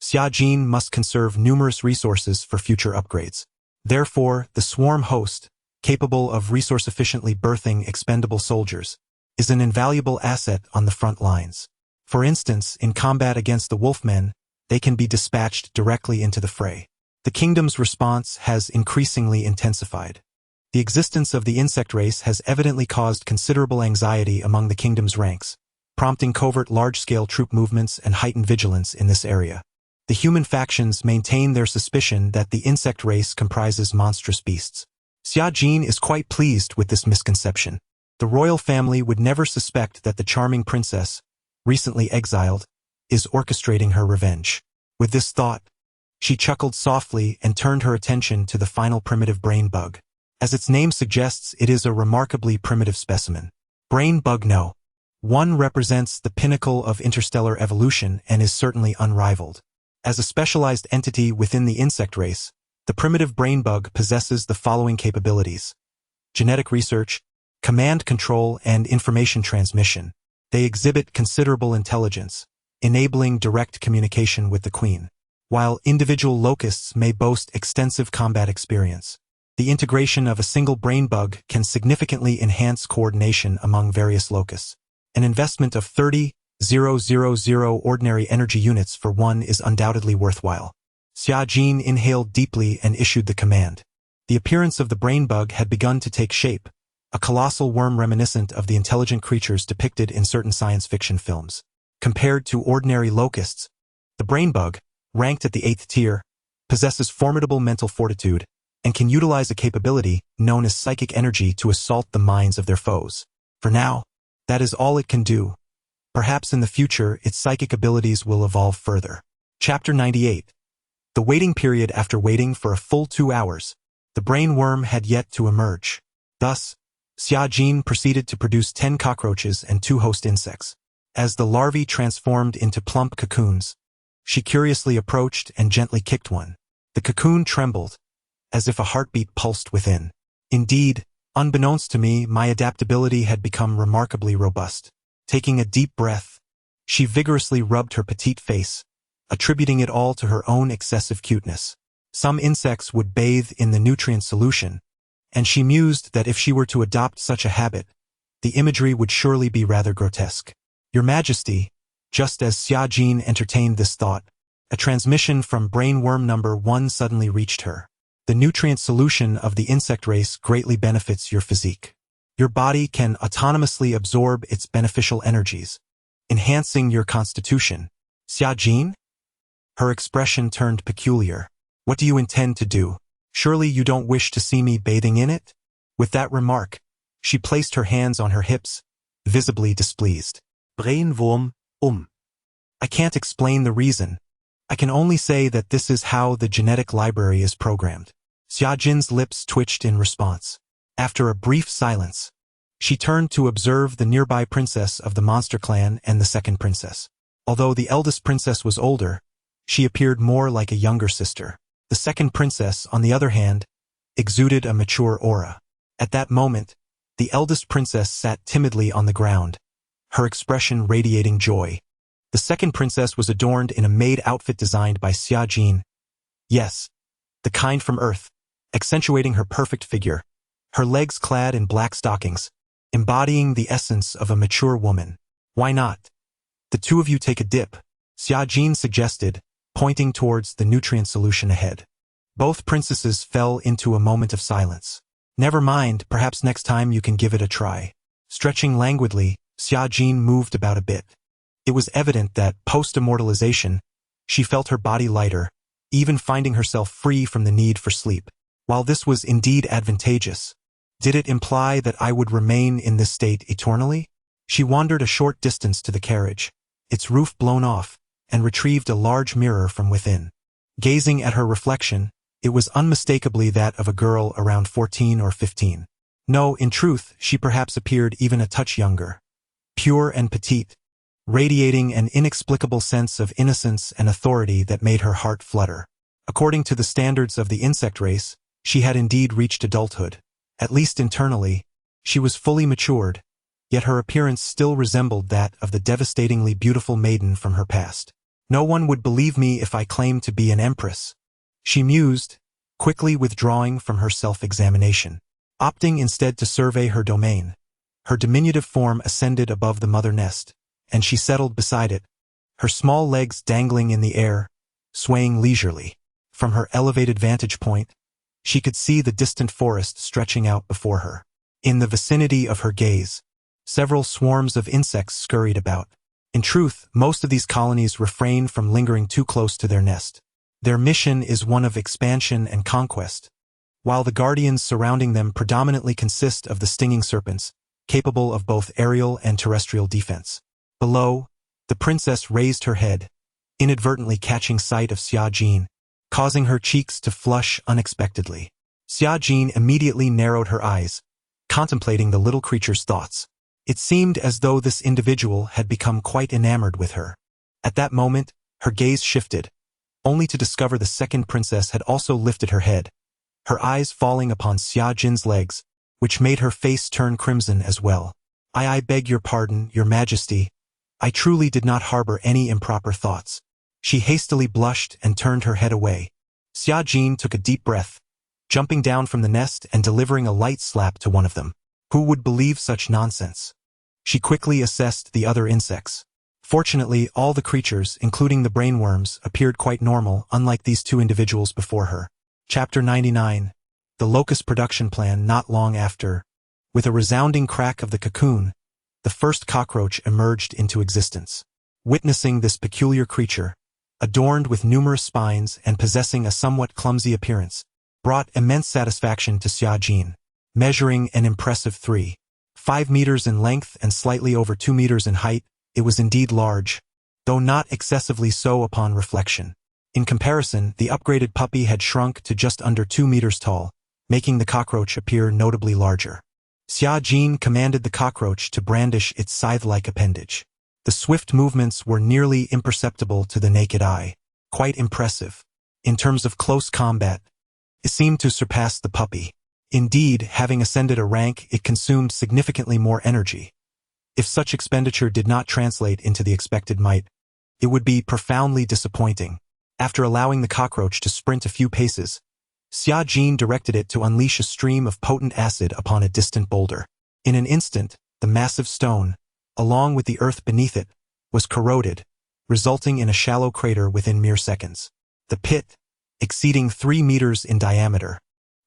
Xiajin must conserve numerous resources for future upgrades. Therefore, the swarm host, capable of resource-efficiently birthing expendable soldiers, is an invaluable asset on the front lines. For instance, in combat against the wolfmen, they can be dispatched directly into the fray. The kingdom's response has increasingly intensified. The existence of the insect race has evidently caused considerable anxiety among the kingdom's ranks, prompting covert large-scale troop movements and heightened vigilance in this area. The human factions maintain their suspicion that the insect race comprises monstrous beasts. Xiajin is quite pleased with this misconception. The royal family would never suspect that the charming princess, recently exiled, is orchestrating her revenge. With this thought, she chuckled softly and turned her attention to the final primitive brain bug. As its name suggests, it is a remarkably primitive specimen. Brain bug No. 1 represents the pinnacle of interstellar evolution and is certainly unrivaled. As a specialized entity within the insect race, the primitive brain bug possesses the following capabilities: genetic research, command control, and information transmission. They exhibit considerable intelligence, enabling direct communication with the queen. While individual locusts may boast extensive combat experience, the integration of a single brain bug can significantly enhance coordination among various locusts. An investment of 30,000 ordinary energy units for one is undoubtedly worthwhile. Xiajin inhaled deeply and issued the command. The appearance of the brain bug had begun to take shape, a colossal worm reminiscent of the intelligent creatures depicted in certain science fiction films. Compared to ordinary locusts, the brain bug, ranked at the 8th tier, possesses formidable mental fortitude and can utilize a capability known as psychic energy to assault the minds of their foes. For now, that is all it can do. Perhaps in the future, its psychic abilities will evolve further. Chapter 98. The waiting period. After waiting for a full 2 hours, the brain worm had yet to emerge. Thus, Xiajin proceeded to produce 10 cockroaches and 2 host insects. As the larvae transformed into plump cocoons, she curiously approached and gently kicked one. The cocoon trembled, as if a heartbeat pulsed within. Indeed, unbeknownst to me, my adaptability had become remarkably robust. Taking a deep breath, she vigorously rubbed her petite face, attributing it all to her own excessive cuteness. Some insects would bathe in the nutrient solution, and she mused that if she were to adopt such a habit, the imagery would surely be rather grotesque. Your Majesty, just as Xiajin entertained this thought, a transmission from brainworm number 1 suddenly reached her. The nutrient solution of the insect race greatly benefits your physique. Your body can autonomously absorb its beneficial energies, enhancing your constitution. Xiajin? Her expression turned peculiar. What do you intend to do? Surely you don't wish to see me bathing in it? With that remark, she placed her hands on her hips, visibly displeased. Brainwurm, I can't explain the reason. I can only say that this is how the genetic library is programmed. Xiajin's lips twitched in response. After a brief silence, she turned to observe the nearby princess of the monster clan and the second princess. Although the eldest princess was older, she appeared more like a younger sister. The second princess, on the other hand, exuded a mature aura. At that moment, the eldest princess sat timidly on the ground, her expression radiating joy. The second princess was adorned in a maid outfit designed by Xiajin. Yes, the kind from Earth, accentuating her perfect figure, her legs clad in black stockings, embodying the essence of a mature woman. Why not? The two of you take a dip, Xiajin suggested, pointing towards the nutrient solution ahead. Both princesses fell into a moment of silence. Never mind, perhaps next time you can give it a try. Stretching languidly, Xiajin moved about a bit. It was evident that, post-immortalization, she felt her body lighter, even finding herself free from the need for sleep. While this was indeed advantageous, did it imply that I would remain in this state eternally? She wandered a short distance to the carriage, its roof blown off, and retrieved a large mirror from within. Gazing at her reflection, it was unmistakably that of a girl around 14 or 15. No, in truth, she perhaps appeared even a touch younger. Pure and petite, radiating an inexplicable sense of innocence and authority that made her heart flutter. According to the standards of the insect race, she had indeed reached adulthood. At least internally, she was fully matured, yet her appearance still resembled that of the devastatingly beautiful maiden from her past. No one would believe me if I claimed to be an empress, she mused, quickly withdrawing from her self-examination. Opting instead to survey her domain, her diminutive form ascended above the mother nest, and she settled beside it, her small legs dangling in the air, swaying leisurely. From her elevated vantage point, she could see the distant forest stretching out before her. In the vicinity of her gaze, several swarms of insects scurried about. In truth, most of these colonies refrain from lingering too close to their nest. Their mission is one of expansion and conquest, while the guardians surrounding them predominantly consist of the stinging serpents, capable of both aerial and terrestrial defense. Below, the princess raised her head, inadvertently catching sight of Xia Jin, causing her cheeks to flush unexpectedly. Xia Jin immediately narrowed her eyes, contemplating the little creature's thoughts. It seemed as though this individual had become quite enamored with her. At that moment, her gaze shifted, only to discover the second princess had also lifted her head, her eyes falling upon Xia Jin's legs, which made her face turn crimson as well. I beg your pardon, your majesty. I truly did not harbor any improper thoughts. She hastily blushed and turned her head away. Xia Jin took a deep breath, jumping down from the nest and delivering a light slap to one of them. Who would believe such nonsense? She quickly assessed the other insects. Fortunately, all the creatures, including the brainworms, appeared quite normal, unlike these two individuals before her. Chapter 99. The Locust Production Plan. Not long after, with a resounding crack of the cocoon, the first cockroach emerged into existence. Witnessing this peculiar creature, adorned with numerous spines and possessing a somewhat clumsy appearance, brought immense satisfaction to Xia Jin. Measuring an impressive 3.5 meters in length and slightly over 2 meters in height, it was indeed large, though not excessively so upon reflection. In comparison, the upgraded puppy had shrunk to just under 2 meters tall, making the cockroach appear notably larger. Xia Jin commanded the cockroach to brandish its scythe-like appendage. The swift movements were nearly imperceptible to the naked eye. Quite impressive. In terms of close combat, it seemed to surpass the puppy. Indeed, having ascended a rank, it consumed significantly more energy. If such expenditure did not translate into the expected might, it would be profoundly disappointing. After allowing the cockroach to sprint a few paces, Xia Jin directed it to unleash a stream of potent acid upon a distant boulder. In an instant, the massive stone, along with the earth beneath it, was corroded, resulting in a shallow crater within mere seconds. The pit, exceeding 3 meters in diameter,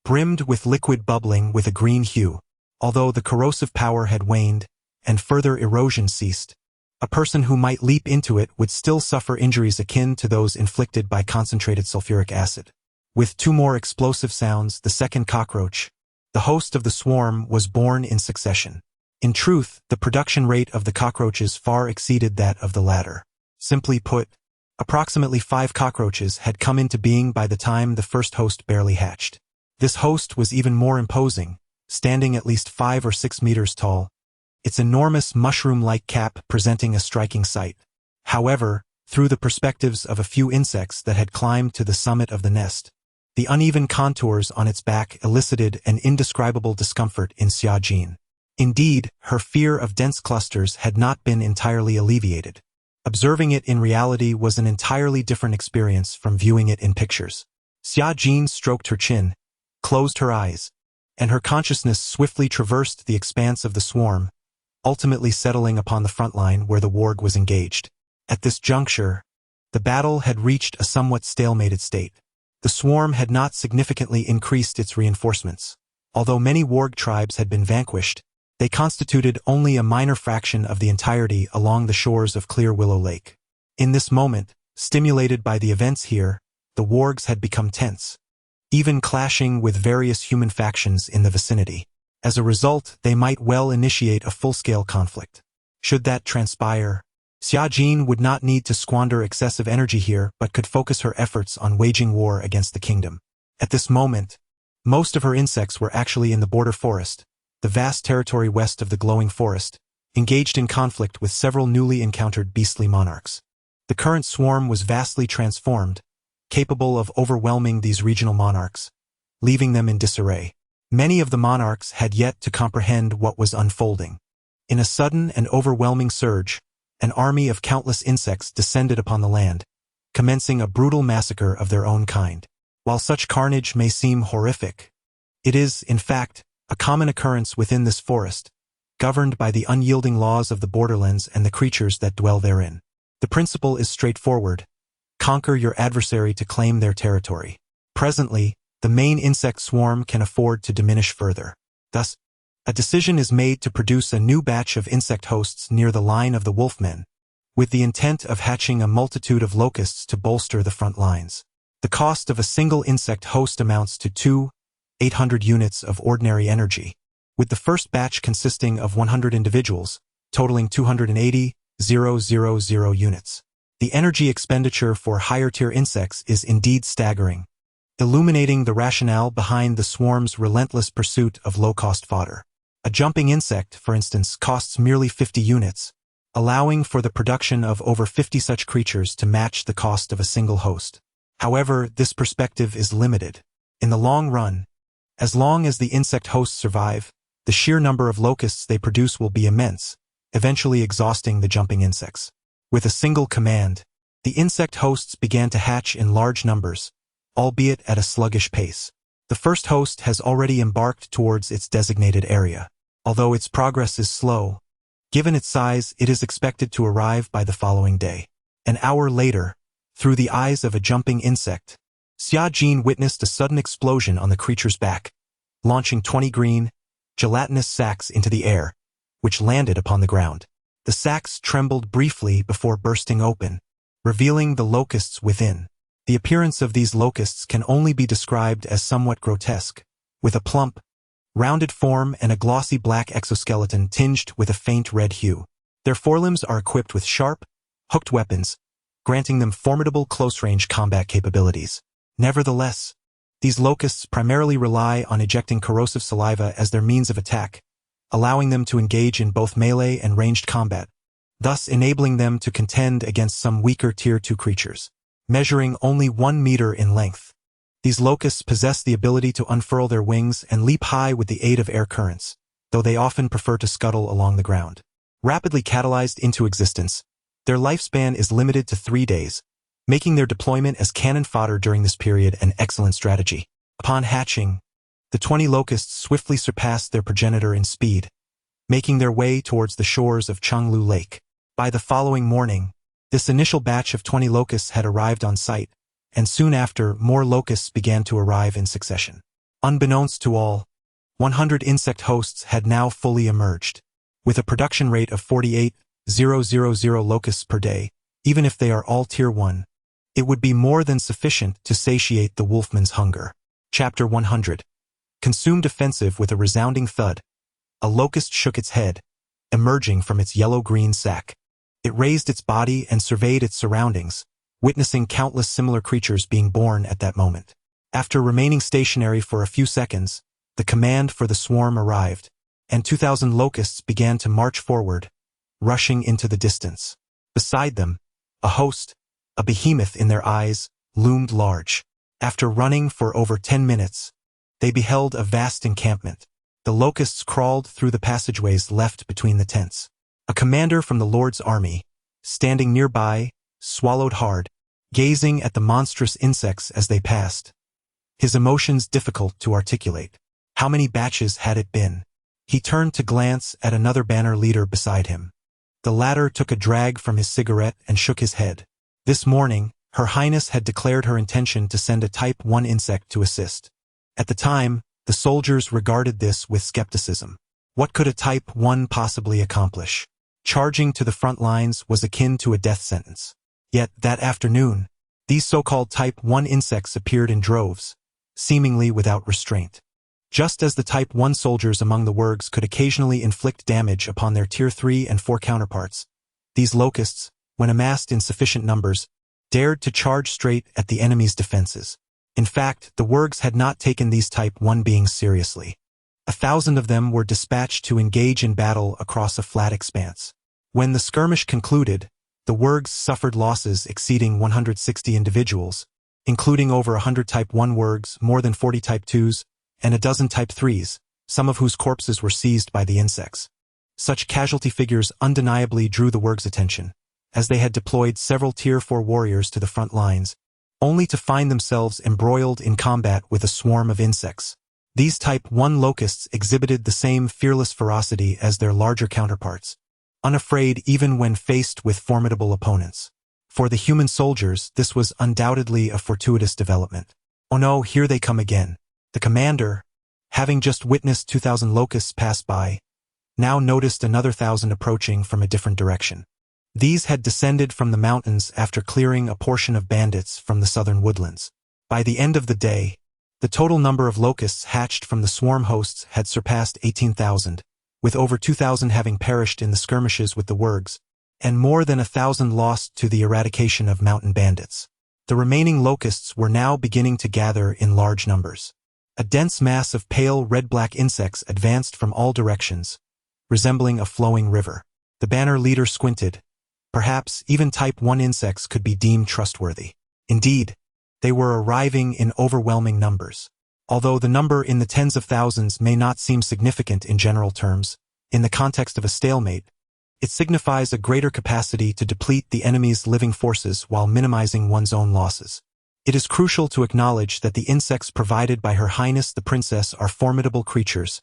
brimmed with liquid bubbling with a green hue. Although the corrosive power had waned, and further erosion ceased, a person who might leap into it would still suffer injuries akin to those inflicted by concentrated sulfuric acid. With 2 more explosive sounds, the second cockroach, the host of the swarm, was born in succession. In truth, the production rate of the cockroaches far exceeded that of the latter. Simply put, approximately 5 cockroaches had come into being by the time the first host barely hatched. This host was even more imposing, standing at least 5 or 6 meters tall, its enormous mushroom-like cap presenting a striking sight. However, through the perspectives of a few insects that had climbed to the summit of the nest, the uneven contours on its back elicited an indescribable discomfort in Xia Jin. Indeed, her fear of dense clusters had not been entirely alleviated. Observing it in reality was an entirely different experience from viewing it in pictures. Xia Jin stroked her chin, closed her eyes, and her consciousness swiftly traversed the expanse of the swarm, ultimately settling upon the front line where the warg was engaged. At this juncture, the battle had reached a somewhat stalemated state. The swarm had not significantly increased its reinforcements. Although many warg tribes had been vanquished, they constituted only a minor fraction of the entirety along the shores of Clear Willow Lake. In this moment, stimulated by the events here, the wargs had become tense, even clashing with various human factions in the vicinity. As a result, they might well initiate a full-scale conflict. Should that transpire, Xia Jin would not need to squander excessive energy here but could focus her efforts on waging war against the kingdom. At this moment, most of her insects were actually in the border forest, the vast territory west of the glowing forest, engaged in conflict with several newly encountered beastly monarchs. The current swarm was vastly transformed, capable of overwhelming these regional monarchs, leaving them in disarray. Many of the monarchs had yet to comprehend what was unfolding. In a sudden and overwhelming surge, an army of countless insects descended upon the land, commencing a brutal massacre of their own kind. While such carnage may seem horrific, it is, in fact, a common occurrence within this forest, governed by the unyielding laws of the borderlands and the creatures that dwell therein. The principle is straightforward: conquer your adversary to claim their territory. Presently, the main insect swarm can afford to diminish further. Thus, a decision is made to produce a new batch of insect hosts near the line of the wolfmen, with the intent of hatching a multitude of locusts to bolster the front lines. The cost of a single insect host amounts to 800 units of ordinary energy, with the first batch consisting of 100 individuals, totaling 280,000 units. The energy expenditure for higher-tier insects is indeed staggering, illuminating the rationale behind the swarm's relentless pursuit of low-cost fodder. A jumping insect, for instance, costs merely 50 units, allowing for the production of over 50 such creatures to match the cost of a single host. However, this perspective is limited. In the long run, as long as the insect hosts survive, the sheer number of locusts they produce will be immense, eventually exhausting the jumping insects. With a single command, the insect hosts began to hatch in large numbers, albeit at a sluggish pace. The first host has already embarked towards its designated area. Although its progress is slow, given its size, it is expected to arrive by the following day. An hour later, through the eyes of a jumping insect, Xia Jin witnessed a sudden explosion on the creature's back, launching 20 green, gelatinous sacks into the air, which landed upon the ground. The sacks trembled briefly before bursting open, revealing the locusts within. The appearance of these locusts can only be described as somewhat grotesque, with a plump, rounded form and a glossy black exoskeleton tinged with a faint red hue. Their forelimbs are equipped with sharp, hooked weapons, granting them formidable close-range combat capabilities. Nevertheless, these locusts primarily rely on ejecting corrosive saliva as their means of attack, allowing them to engage in both melee and ranged combat, thus enabling them to contend against some weaker Tier 2 creatures. Measuring only 1 meter in length, these locusts possess the ability to unfurl their wings and leap high with the aid of air currents, though they often prefer to scuttle along the ground. Rapidly catalyzed into existence, their lifespan is limited to 3 days, making their deployment as cannon fodder during this period an excellent strategy. Upon hatching, the 20 locusts swiftly surpassed their progenitor in speed, making their way towards the shores of Chenglu Lake. By the following morning, this initial batch of 20 locusts had arrived on site, and soon after, more locusts began to arrive in succession. Unbeknownst to all, 100 insect hosts had now fully emerged. With a production rate of 48,000 locusts per day, even if they are all Tier 1, it would be more than sufficient to satiate the wolfman's hunger. Chapter 100. Consumed offensive. With a resounding thud, a locust shook its head, emerging from its yellow-green sack. It raised its body and surveyed its surroundings, witnessing countless similar creatures being born at that moment. After remaining stationary for a few seconds, the command for the swarm arrived, and 2,000 locusts began to march forward, rushing into the distance. Beside them, a host, a behemoth in their eyes, loomed large. After running for over 10 minutes, they beheld a vast encampment. The locusts crawled through the passageways left between the tents. A commander from the Lord's army, standing nearby, swallowed hard, gazing at the monstrous insects as they passed, his emotions difficult to articulate. How many batches had it been? He turned to glance at another banner leader beside him. The latter took a drag from his cigarette and shook his head. This morning, Her Highness had declared her intention to send a Type 1 insect to assist. At the time, the soldiers regarded this with skepticism. What could a Type 1 possibly accomplish? Charging to the front lines was akin to a death sentence. Yet, that afternoon, these so-called Type 1 insects appeared in droves, seemingly without restraint. Just as the Type 1 soldiers among the Wurgs could occasionally inflict damage upon their Tier 3 and 4 counterparts, these locusts, when amassed in sufficient numbers, dared to charge straight at the enemy's defenses. In fact, the Wurgs had not taken these Type 1 beings seriously. 1,000 of them were dispatched to engage in battle across a flat expanse. When the skirmish concluded, the wargs suffered losses exceeding 160 individuals, including over 100 Type 1 wargs, more than 40 Type 2s, and a dozen Type 3s, some of whose corpses were seized by the insects. Such casualty figures undeniably drew the wargs' attention, as they had deployed several Tier 4 warriors to the front lines, only to find themselves embroiled in combat with a swarm of insects. These Type 1 locusts exhibited the same fearless ferocity as their larger counterparts, unafraid even when faced with formidable opponents. For the human soldiers, this was undoubtedly a fortuitous development. Oh no, here they come again. The commander, having just witnessed 2,000 locusts pass by, now noticed another 1,000 approaching from a different direction. These had descended from the mountains after clearing a portion of bandits from the southern woodlands. By the end of the day, the total number of locusts hatched from the swarm hosts had surpassed 18,000, with over 2,000 having perished in the skirmishes with the wargs, and more than 1,000 lost to the eradication of mountain bandits. The remaining locusts were now beginning to gather in large numbers. A dense mass of pale red-black insects advanced from all directions, resembling a flowing river. The banner leader squinted. Perhaps even Type 1 insects could be deemed trustworthy. Indeed, they were arriving in overwhelming numbers. Although the number in the tens of thousands may not seem significant in general terms, in the context of a stalemate, it signifies a greater capacity to deplete the enemy's living forces while minimizing one's own losses. It is crucial to acknowledge that the insects provided by Her Highness the Princess are formidable creatures,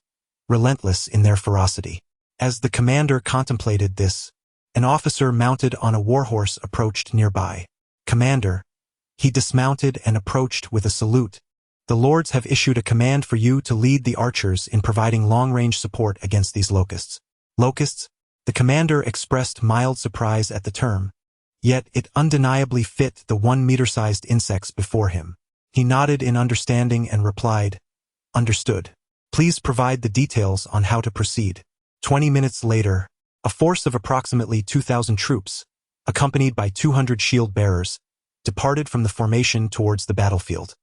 relentless in their ferocity. As the commander contemplated this, an officer mounted on a warhorse approached nearby. "Commander," he dismounted and approached with a salute. "The lords have issued a command for you to lead the archers in providing long-range support against these locusts." Locusts? The commander expressed mild surprise at the term, yet it undeniably fit the 1-meter-sized insects before him. He nodded in understanding and replied, "Understood. Please provide the details on how to proceed." 20 minutes later, a force of approximately 2,000 troops, accompanied by 200 shield-bearers, departed from the formation towards the battlefield.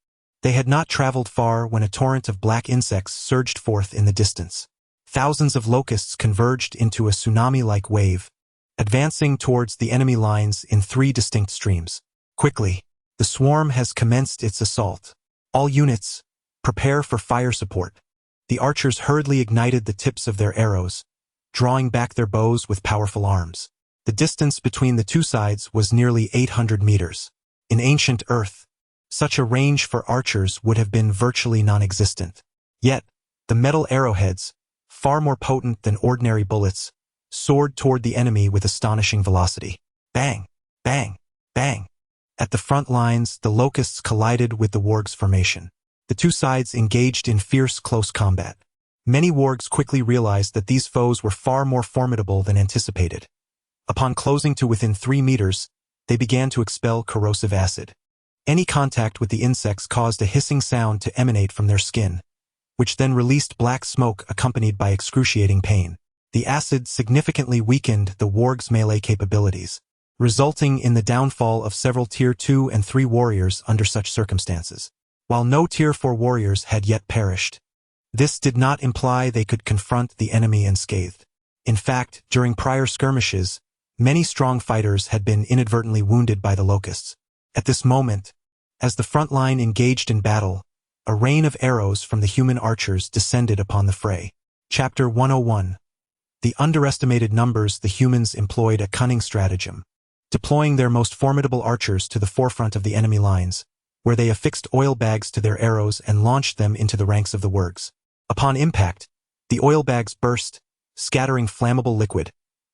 They had not traveled far when a torrent of black insects surged forth in the distance. Thousands of locusts converged into a tsunami-like wave, advancing towards the enemy lines in 3 distinct streams. "Quickly, the swarm has commenced its assault. All units, prepare for fire support." The archers hurriedly ignited the tips of their arrows, drawing back their bows with powerful arms. The distance between the two sides was nearly 800 meters. In ancient Earth, such a range for archers would have been virtually non-existent. Yet, the metal arrowheads, far more potent than ordinary bullets, soared toward the enemy with astonishing velocity. Bang! Bang! Bang! At the front lines, the locusts collided with the wargs' formation. The two sides engaged in fierce close combat. Many wargs quickly realized that these foes were far more formidable than anticipated. Upon closing to within 3 meters, they began to expel corrosive acid. Any contact with the insects caused a hissing sound to emanate from their skin, which then released black smoke accompanied by excruciating pain. The acid significantly weakened the wargs' melee capabilities, resulting in the downfall of several Tier 2 and 3 warriors under such circumstances. While no Tier 4 warriors had yet perished, this did not imply they could confront the enemy unscathed. In fact, during prior skirmishes, many strong fighters had been inadvertently wounded by the locusts. At this moment, as the front line engaged in battle, a rain of arrows from the human archers descended upon the fray. Chapter 101. The underestimated numbers. The humans employed a cunning stratagem, deploying their most formidable archers to the forefront of the enemy lines, where they affixed oil bags to their arrows and launched them into the ranks of the wargs. Upon impact, the oil bags burst, scattering flammable liquid,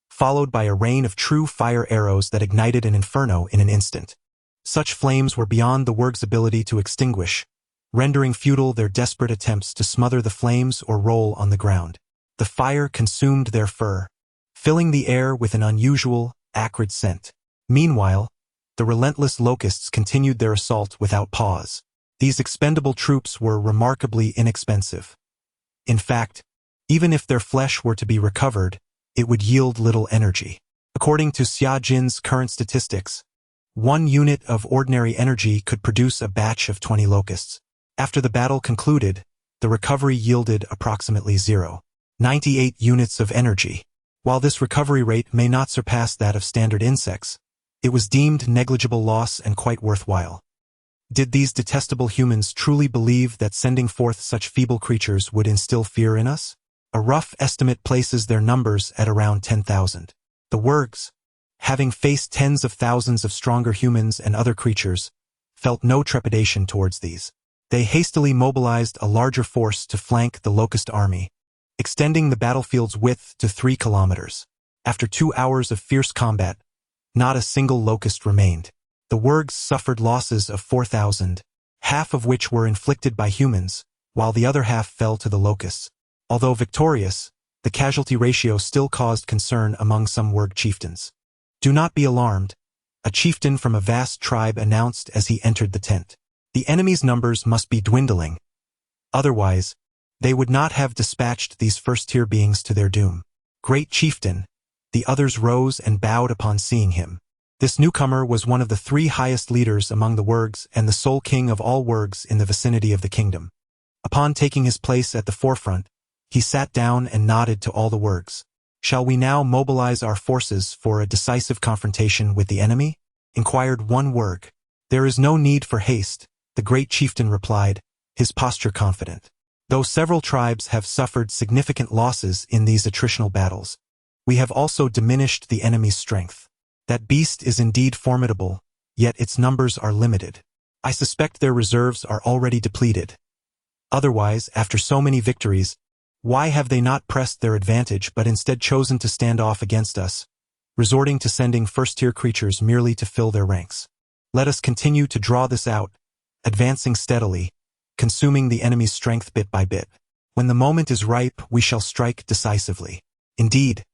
followed by a rain of true fire arrows that ignited an inferno in an instant. Such flames were beyond the wargs' ability to extinguish, rendering futile their desperate attempts to smother the flames or roll on the ground. The fire consumed their fur, filling the air with an unusual, acrid scent. Meanwhile, the relentless locusts continued their assault without pause. These expendable troops were remarkably inexpensive. In fact, even if their flesh were to be recovered, it would yield little energy. According to Xia Jin's current statistics, 1 unit of ordinary energy could produce a batch of 20 locusts. After the battle concluded, the recovery yielded approximately 0.98 units of energy. While this recovery rate may not surpass that of standard insects, it was deemed negligible loss and quite worthwhile. Did these detestable humans truly believe that sending forth such feeble creatures would instill fear in us? A rough estimate places their numbers at around 10,000. The Wurgs, having faced tens of thousands of stronger humans and other creatures, felt no trepidation towards these. They hastily mobilized a larger force to flank the Locust army, extending the battlefield's width to 3 kilometers. After 2 hours of fierce combat, not a single Locust remained. The Wurgs suffered losses of 4,000, half of which were inflicted by humans, while the other half fell to the Locusts. Although victorious, the casualty ratio still caused concern among some Wurg chieftains. "Do not be alarmed," a chieftain from a vast tribe announced as he entered the tent. "The enemy's numbers must be dwindling. Otherwise, they would not have dispatched these first-tier beings to their doom." "Great chieftain," the others rose and bowed upon seeing him. This newcomer was one of the 3 highest leaders among the Wurgs and the sole king of all Wurgs in the vicinity of the kingdom. Upon taking his place at the forefront, he sat down and nodded to all the Wurgs. "Shall we now mobilize our forces for a decisive confrontation with the enemy?" inquired one Wurg. "There is no need for haste," the great chieftain replied, his posture confident. "Though several tribes have suffered significant losses in these attritional battles, we have also diminished the enemy's strength. That beast is indeed formidable, yet its numbers are limited. I suspect their reserves are already depleted. Otherwise, after so many victories, why have they not pressed their advantage but instead chosen to stand off against us, resorting to sending first-tier creatures merely to fill their ranks? Let us continue to draw this out, advancing steadily, consuming the enemy's strength bit by bit. When the moment is ripe, we shall strike decisively." Indeed,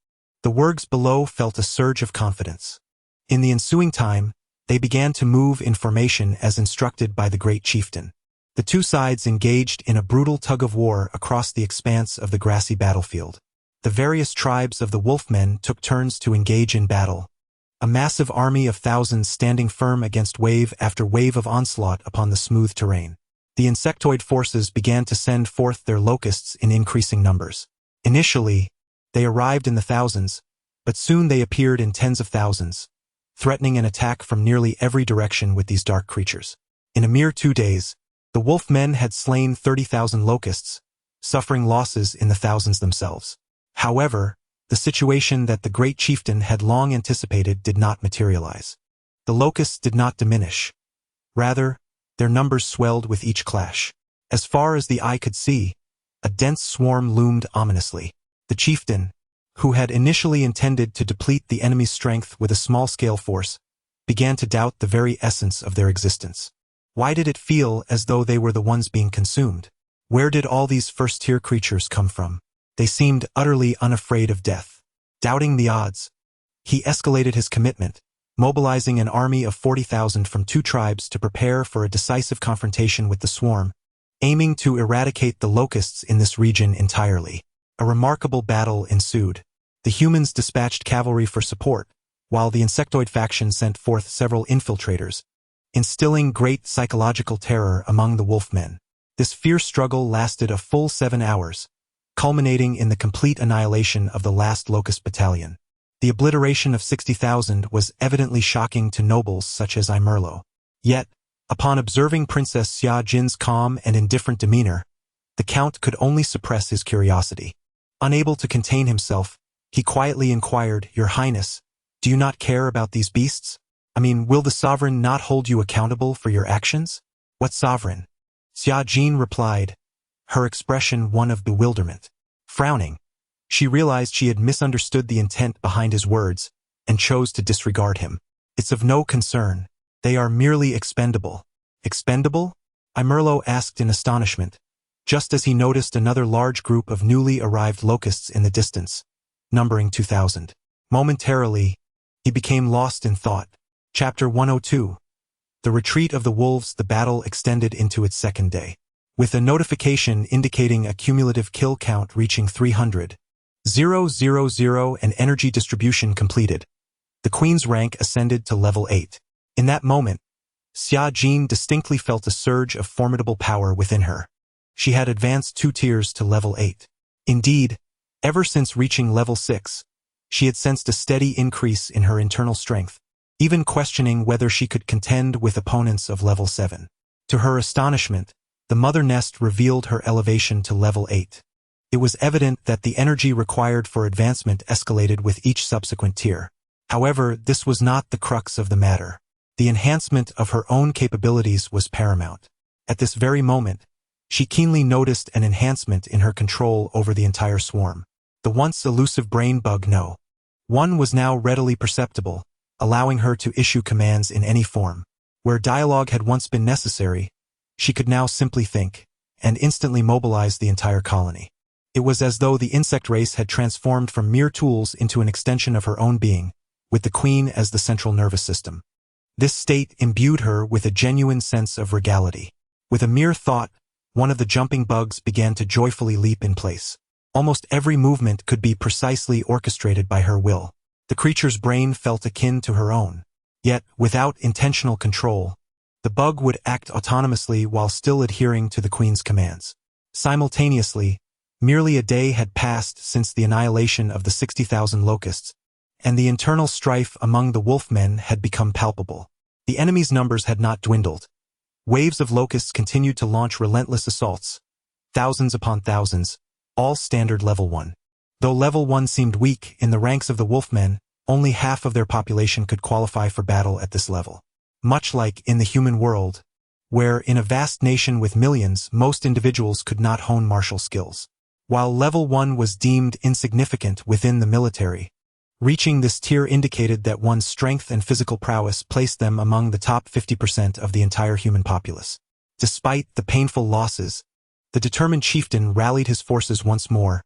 the Wurgs below felt a surge of confidence. In the ensuing time, they began to move in formation as instructed by the great chieftain. The 2 sides engaged in a brutal tug-of-war across the expanse of the grassy battlefield. The various tribes of the Wolfmen took turns to engage in battle, a massive army of thousands standing firm against wave after wave of onslaught upon the smooth terrain. The insectoid forces began to send forth their locusts in increasing numbers. Initially, they arrived in the thousands, but soon they appeared in tens of thousands, threatening an attack from nearly every direction with these dark creatures. In a mere 2 days, the Wolfmen had slain 30,000 locusts, suffering losses in the thousands themselves. However, the situation that the great chieftain had long anticipated did not materialize. The locusts did not diminish. Rather, their numbers swelled with each clash. As far as the eye could see, a dense swarm loomed ominously. The chieftain, who had initially intended to deplete the enemy's strength with a small-scale force, began to doubt the very essence of their existence. Why did it feel as though they were the ones being consumed? Where did all these first-tier creatures come from? They seemed utterly unafraid of death. Doubting the odds, he escalated his commitment, mobilizing an army of 40,000 from 2 tribes to prepare for a decisive confrontation with the swarm, aiming to eradicate the locusts in this region entirely. A remarkable battle ensued. The humans dispatched cavalry for support, while the insectoid faction sent forth several infiltrators, instilling great psychological terror among the Wolfmen. This fierce struggle lasted a full 7 hours, culminating in the complete annihilation of the last Locust battalion. The obliteration of 60,000 was evidently shocking to nobles such as Imerlo. Yet, upon observing Princess Xia Jin's calm and indifferent demeanor, the Count could only suppress his curiosity. Unable to contain himself, he quietly inquired, "Your Highness, do you not care about these beasts? I mean, will the sovereign not hold you accountable for your actions?" "What sovereign?" Xia Jin replied, her expression one of bewilderment. Frowning, she realized she had misunderstood the intent behind his words and chose to disregard him. "It's of no concern. They are merely expendable." "Expendable?" Imerlo asked in astonishment, just as he noticed another large group of newly arrived locusts in the distance, numbering 2,000. Momentarily, he became lost in thought. Chapter 102. The retreat of the wolves. The battle extended into its 2nd day. With a notification indicating a cumulative kill count reaching 300,000 and energy distribution completed, the Queen's rank ascended to level 8. In that moment, Xia Jin distinctly felt a surge of formidable power within her. she had advanced 2 tiers to level 8. Indeed, ever since reaching level 6, she had sensed a steady increase in her internal strength, even questioning whether she could contend with opponents of level 7. To her astonishment, the mother nest revealed her elevation to level 8. It was evident that the energy required for advancement escalated with each subsequent tier. However, this was not the crux of the matter. The enhancement of her own capabilities was paramount. At this very moment, she keenly noticed an enhancement in her control over the entire swarm. The once elusive brain bug No. 1 was now readily perceptible, allowing her to issue commands in any form. Where dialogue had once been necessary, she could now simply think, and instantly mobilize the entire colony. It was as though the insect race had transformed from mere tools into an extension of her own being, with the queen as the central nervous system. This state imbued her with a genuine sense of regality. With a mere thought, one of the jumping bugs began to joyfully leap in place. Almost every movement could be precisely orchestrated by her will. The creature's brain felt akin to her own. Yet, without intentional control, the bug would act autonomously while still adhering to the queen's commands. Simultaneously, merely a day had passed since the annihilation of the 60,000 locusts, and the internal strife among the wolfmen had become palpable. The enemy's numbers had not dwindled. Waves of locusts continued to launch relentless assaults, thousands upon thousands, all standard level 1. Though level 1 seemed weak in the ranks of the wolfmen, only half of their population could qualify for battle at this level. Much like in the human world, where in a vast nation with millions, most individuals could not hone martial skills. While level 1 was deemed insignificant within the military, reaching this tier indicated that one's strength and physical prowess placed them among the top 50% of the entire human populace. Despite the painful losses, the determined chieftain rallied his forces once more,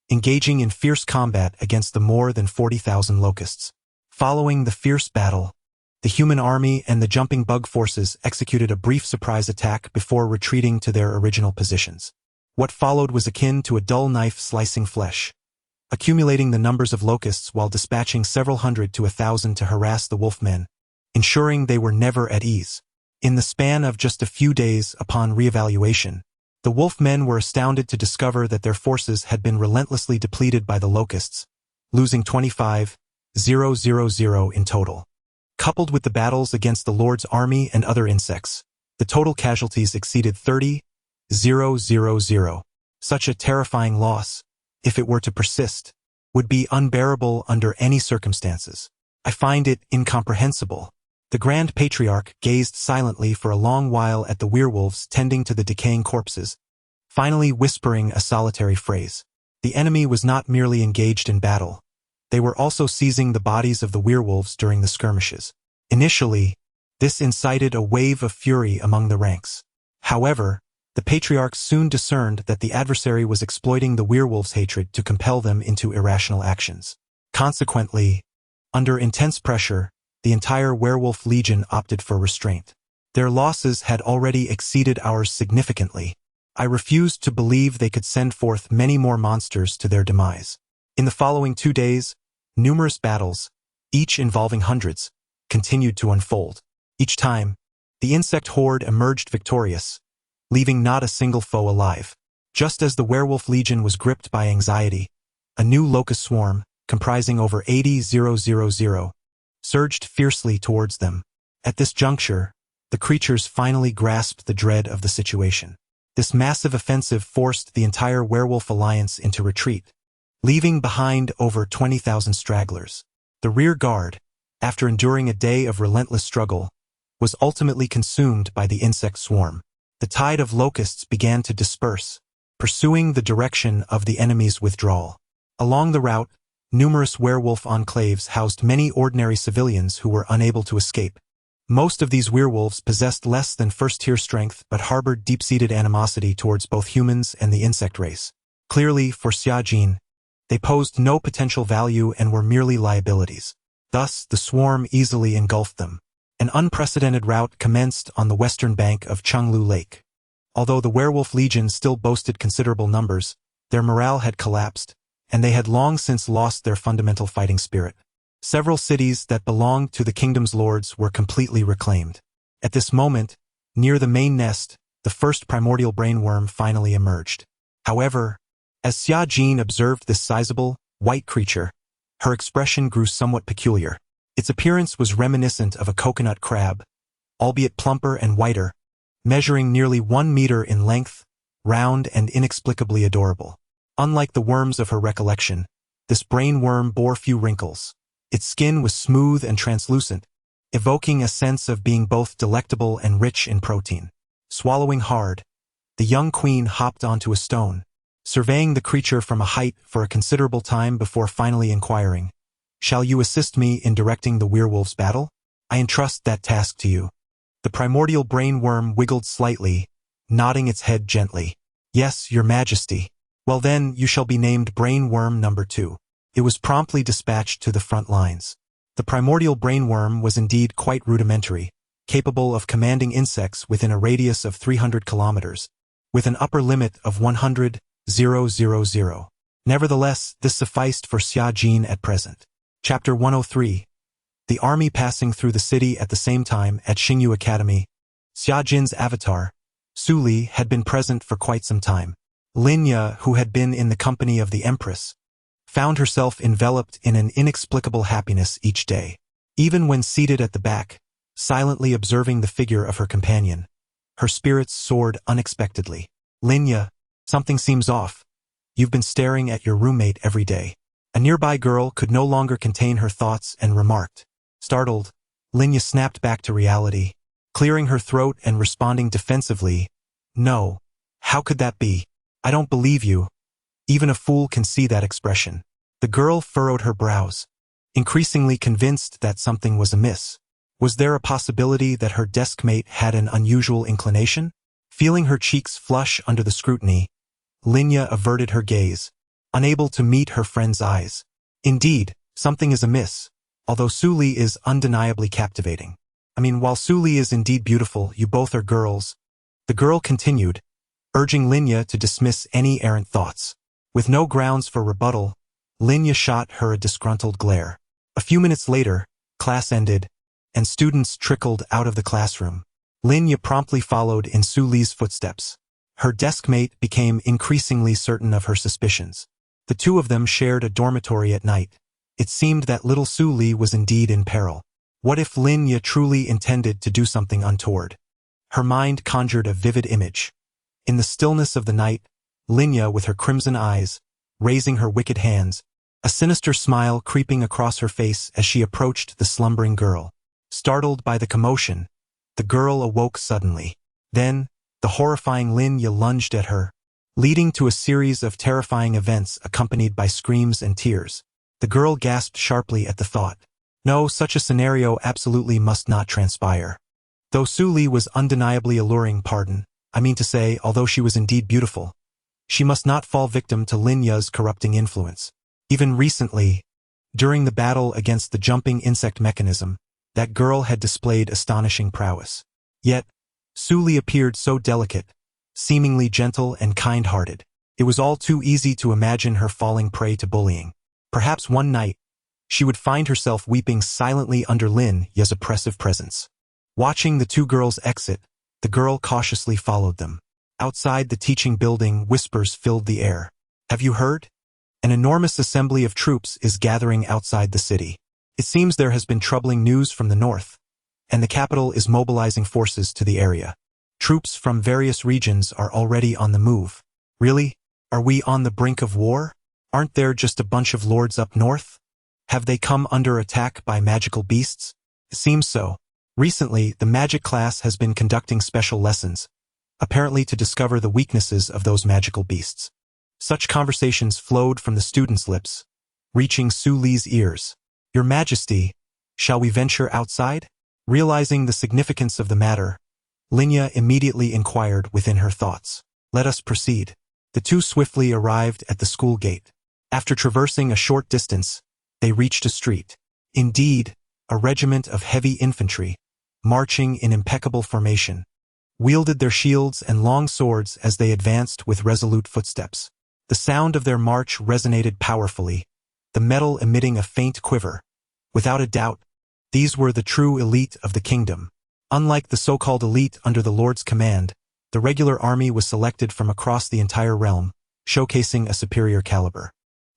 engaging in fierce combat against the more than 40,000 locusts. Following the fierce battle, the human army and the jumping bug forces executed a brief surprise attack before retreating to their original positions. What followed was akin to a dull knife slicing flesh, accumulating the numbers of locusts while dispatching several hundred to 1,000 to harass the wolfmen, ensuring they were never at ease. In the span of just a few days upon reevaluation, the wolfmen were astounded to discover that their forces had been relentlessly depleted by the locusts, losing 25,000 in total. Coupled with the battles against the Lord's army and other insects, the total casualties exceeded 30,000. Such a terrifying loss, if it were to persist, would be unbearable under any circumstances. I find it incomprehensible. The Grand Patriarch gazed silently for a long while at the werewolves tending to the decaying corpses, finally whispering a solitary phrase. The enemy was not merely engaged in battle. They were also seizing the bodies of the werewolves during the skirmishes. Initially, this incited a wave of fury among the ranks. However, the Patriarch soon discerned that the adversary was exploiting the werewolves' hatred to compel them into irrational actions. Consequently, under intense pressure, the entire werewolf legion opted for restraint. Their losses had already exceeded ours significantly. I refused to believe they could send forth many more monsters to their demise. In the following 2 days, numerous battles, each involving hundreds, continued to unfold. Each time, the insect horde emerged victorious, leaving not a single foe alive. Just as the werewolf legion was gripped by anxiety, a new locust swarm, comprising over 80,000, surged fiercely towards them. At this juncture, the creatures finally grasped the dread of the situation. This massive offensive forced the entire werewolf alliance into retreat, leaving behind over 20,000 stragglers. The rear guard, after enduring a day of relentless struggle, was ultimately consumed by the insect swarm. The tide of locusts began to disperse, pursuing the direction of the enemy's withdrawal. Along the route, numerous werewolf enclaves housed many ordinary civilians who were unable to escape. Most of these werewolves possessed less than first-tier strength but harbored deep-seated animosity towards both humans and the insect race. Clearly, for Xiaojin, they posed no potential value and were merely liabilities. Thus, the swarm easily engulfed them. An unprecedented rout commenced on the western bank of Chenglu Lake. Although the werewolf legion still boasted considerable numbers, their morale had collapsed, and they had long since lost their fundamental fighting spirit. Several cities that belonged to the kingdom's lords were completely reclaimed. At this moment, near the main nest, the first primordial brainworm finally emerged. However, as Xia Jin observed this sizable, white creature, her expression grew somewhat peculiar. Its appearance was reminiscent of a coconut crab, albeit plumper and whiter, measuring nearly 1 meter in length, round and inexplicably adorable. Unlike the worms of her recollection, this brainworm bore few wrinkles. Its skin was smooth and translucent, evoking a sense of being both delectable and rich in protein. Swallowing hard, the young queen hopped onto a stone, surveying the creature from a height for a considerable time before finally inquiring, "Shall you assist me in directing the werewolves' battle? I entrust that task to you." The primordial brainworm wiggled slightly, nodding its head gently. "Yes, your majesty." "Well then, you shall be named Brainworm number 2. It was promptly dispatched to the front lines. The primordial brainworm was indeed quite rudimentary, capable of commanding insects within a radius of 300 kilometers, with an upper limit of 100,000. Nevertheless, this sufficed for Xia Jin at present. Chapter 103. The army passing through the city at the same time at Xingyu Academy. Xia Jin's avatar, Su Li, had been present for quite some time. Linya, who had been in the company of the Empress, found herself enveloped in an inexplicable happiness each day. Even when seated at the back, silently observing the figure of her companion, her spirits soared unexpectedly. "Linya, something seems off. You've been staring at your roommate every day." A nearby girl could no longer contain her thoughts and remarked. Startled, Linya snapped back to reality, clearing her throat and responding defensively, "No, how could that be? I don't believe you. Even a fool can see that expression." The girl furrowed her brows, increasingly convinced that something was amiss. Was there a possibility that her deskmate had an unusual inclination? Feeling her cheeks flush under the scrutiny, Linya averted her gaze, unable to meet her friend's eyes. Indeed, something is amiss, although Su Li is undeniably captivating. While Su Li is indeed beautiful, you both are girls. The girl continued, urging Linya to dismiss any errant thoughts. With no grounds for rebuttal, Linya shot her a disgruntled glare. A few minutes later, class ended, and students trickled out of the classroom. Linya promptly followed in Su Li's footsteps. Her deskmate became increasingly certain of her suspicions. The two of them shared a dormitory at night. It seemed that little Su Li was indeed in peril. What if Linya truly intended to do something untoward? Her mind conjured a vivid image. In the stillness of the night, Linya, with her crimson eyes, raising her wicked hands, a sinister smile creeping across her face as she approached the slumbering girl. Startled by the commotion, the girl awoke suddenly. Then, the horrifying Linya lunged at her, leading to a series of terrifying events accompanied by screams and tears. The girl gasped sharply at the thought. No, such a scenario absolutely must not transpire. Though Su Li was undeniably alluring, although she was indeed beautiful, she must not fall victim to Linya's corrupting influence. Even recently, during the battle against the jumping insect mechanism, that girl had displayed astonishing prowess. Yet, Su Li appeared so delicate, seemingly gentle and kind-hearted. It was all too easy to imagine her falling prey to bullying. Perhaps one night, she would find herself weeping silently under Lin Ya's oppressive presence. Watching the two girls exit, the girl cautiously followed them. Outside the teaching building, whispers filled the air. "Have you heard? An enormous assembly of troops is gathering outside the city. It seems there has been troubling news from the north, and the capital is mobilizing forces to the area. Troops from various regions are already on the move." "Really? Are we on the brink of war? Aren't there just a bunch of lords up north? Have they come under attack by magical beasts?" "It seems so. Recently, the magic class has been conducting special lessons, apparently to discover the weaknesses of those magical beasts." Such conversations flowed from the students' lips, reaching Su Li's ears. "Your Majesty, shall we venture outside?" Realizing the significance of the matter, Linya immediately inquired within her thoughts. "Let us proceed." The two swiftly arrived at the school gate. After traversing a short distance, they reached a street. Indeed, a regiment of heavy infantry, marching in impeccable formation, wielded their shields and long swords as they advanced with resolute footsteps. The sound of their march resonated powerfully, the metal emitting a faint quiver. Without a doubt, these were the true elite of the kingdom. Unlike the so-called elite under the Lord's command, The regular army was selected from across the entire realm, showcasing a superior caliber.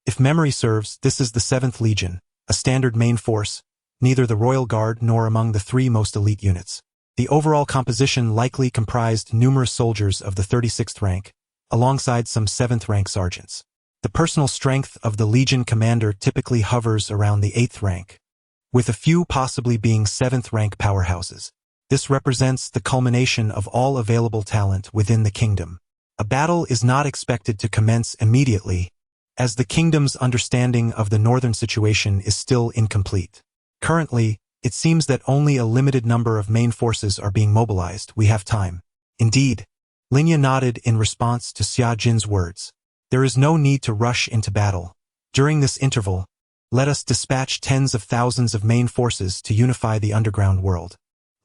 If memory serves, this is the 7th Legion, a standard main force, neither the Royal Guard nor among the 3 most elite units. The overall composition likely comprised numerous soldiers of the 36th rank, alongside some 7th rank sergeants. The personal strength of the Legion commander typically hovers around the 8th rank, with a few possibly being 7th rank powerhouses. This represents the culmination of all available talent within the kingdom. A battle is not expected to commence immediately, as the kingdom's understanding of the northern situation is still incomplete. Currently, it seems that only a limited number of main forces are being mobilized. We have time. Indeed, Linya nodded in response to Xia Jin's words. There is no need to rush into battle. During this interval, let us dispatch tens of thousands of main forces to unify the underground world.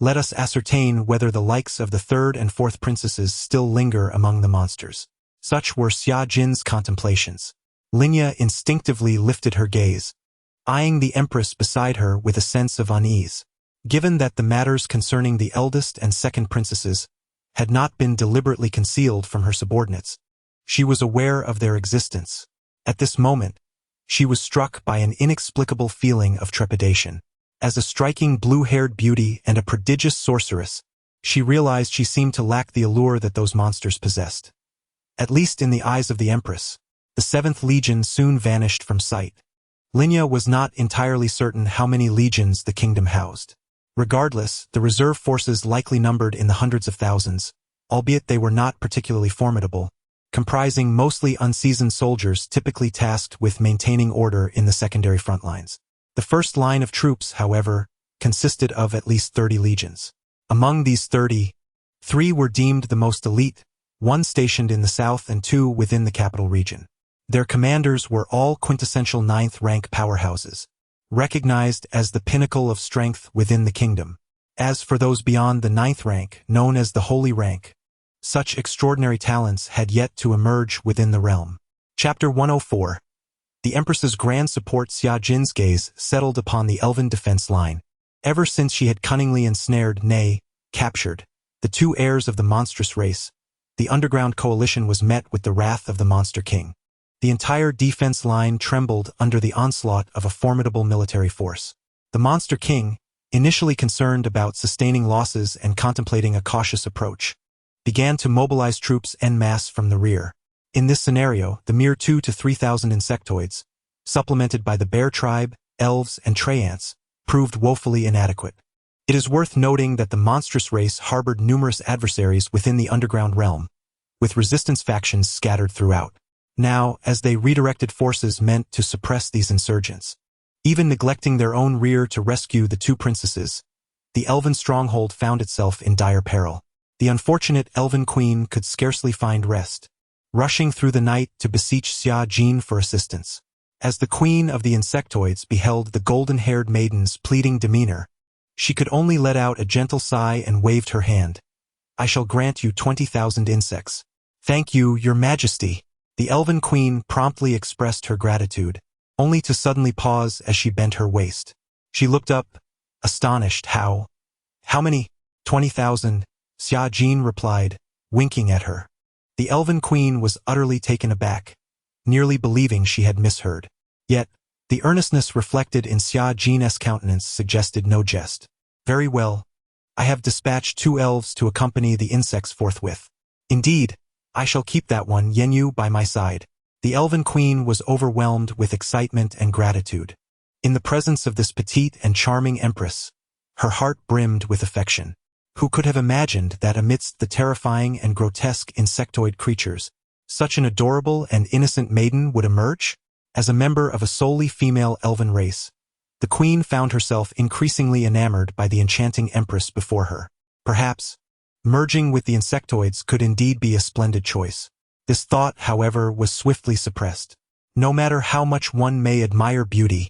Let us ascertain whether the likes of the 3rd and 4th princesses still linger among the monsters. Such were Xia Jin's contemplations. Linya instinctively lifted her gaze, eyeing the Empress beside her with a sense of unease. Given that the matters concerning the eldest and 2nd princesses had not been deliberately concealed from her subordinates, she was aware of their existence. At this moment, she was struck by an inexplicable feeling of trepidation. As a striking blue-haired beauty and a prodigious sorceress, she realized she seemed to lack the allure that those monsters possessed. At least in the eyes of the Empress, the 7th Legion soon vanished from sight. Linya was not entirely certain how many legions the kingdom housed. Regardless, the reserve forces likely numbered in the hundreds of thousands, albeit they were not particularly formidable, comprising mostly unseasoned soldiers typically tasked with maintaining order in the secondary front lines. The first line of troops, however, consisted of at least 30 legions. Among these 30, 3 were deemed the most elite, 1 stationed in the south and 2 within the capital region. Their commanders were all quintessential 9th rank powerhouses, recognized as the pinnacle of strength within the kingdom. As for those beyond the 9th rank, known as the Holy Rank, such extraordinary talents had yet to emerge within the realm. Chapter 104. The Empress's grand support. Xia Jin's gaze settled upon the elven defense line. Ever since she had cunningly ensnared, nay, captured, the 2 heirs of the monstrous race, the underground coalition was met with the wrath of the Monster King. The entire defense line trembled under the onslaught of a formidable military force. The Monster King, initially concerned about sustaining losses and contemplating a cautious approach, began to mobilize troops en masse from the rear. In this scenario, the mere 2,000 to 3,000 insectoids, supplemented by the bear tribe, elves, and treants, proved woefully inadequate. It is worth noting that the monstrous race harbored numerous adversaries within the underground realm, with resistance factions scattered throughout. Now, as they redirected forces meant to suppress these insurgents, even neglecting their own rear to rescue the 2 princesses, the elven stronghold found itself in dire peril. The unfortunate elven queen could scarcely find rest, rushing through the night to beseech Xia Jin for assistance. As the queen of the insectoids beheld the golden-haired maiden's pleading demeanor, she could only let out a gentle sigh and waved her hand. I shall grant you 20,000 insects. Thank you, your majesty. The elven queen promptly expressed her gratitude, only to suddenly pause as she bent her waist. She looked up, astonished. How many? 20,000, Xia Jin replied, winking at her. The elven queen was utterly taken aback, nearly believing she had misheard. Yet, the earnestness reflected in Xia Jin's countenance suggested no jest. Very well. I have dispatched 2 elves to accompany the insects forthwith. Indeed, I shall keep that one Yenyu by my side. The elven queen was overwhelmed with excitement and gratitude. In the presence of this petite and charming empress, her heart brimmed with affection. Who could have imagined that amidst the terrifying and grotesque insectoid creatures, such an adorable and innocent maiden would emerge? As a member of a solely female elven race, the queen found herself increasingly enamored by the enchanting empress before her. Perhaps, merging with the insectoids could indeed be a splendid choice. This thought, however, was swiftly suppressed. No matter how much one may admire beauty,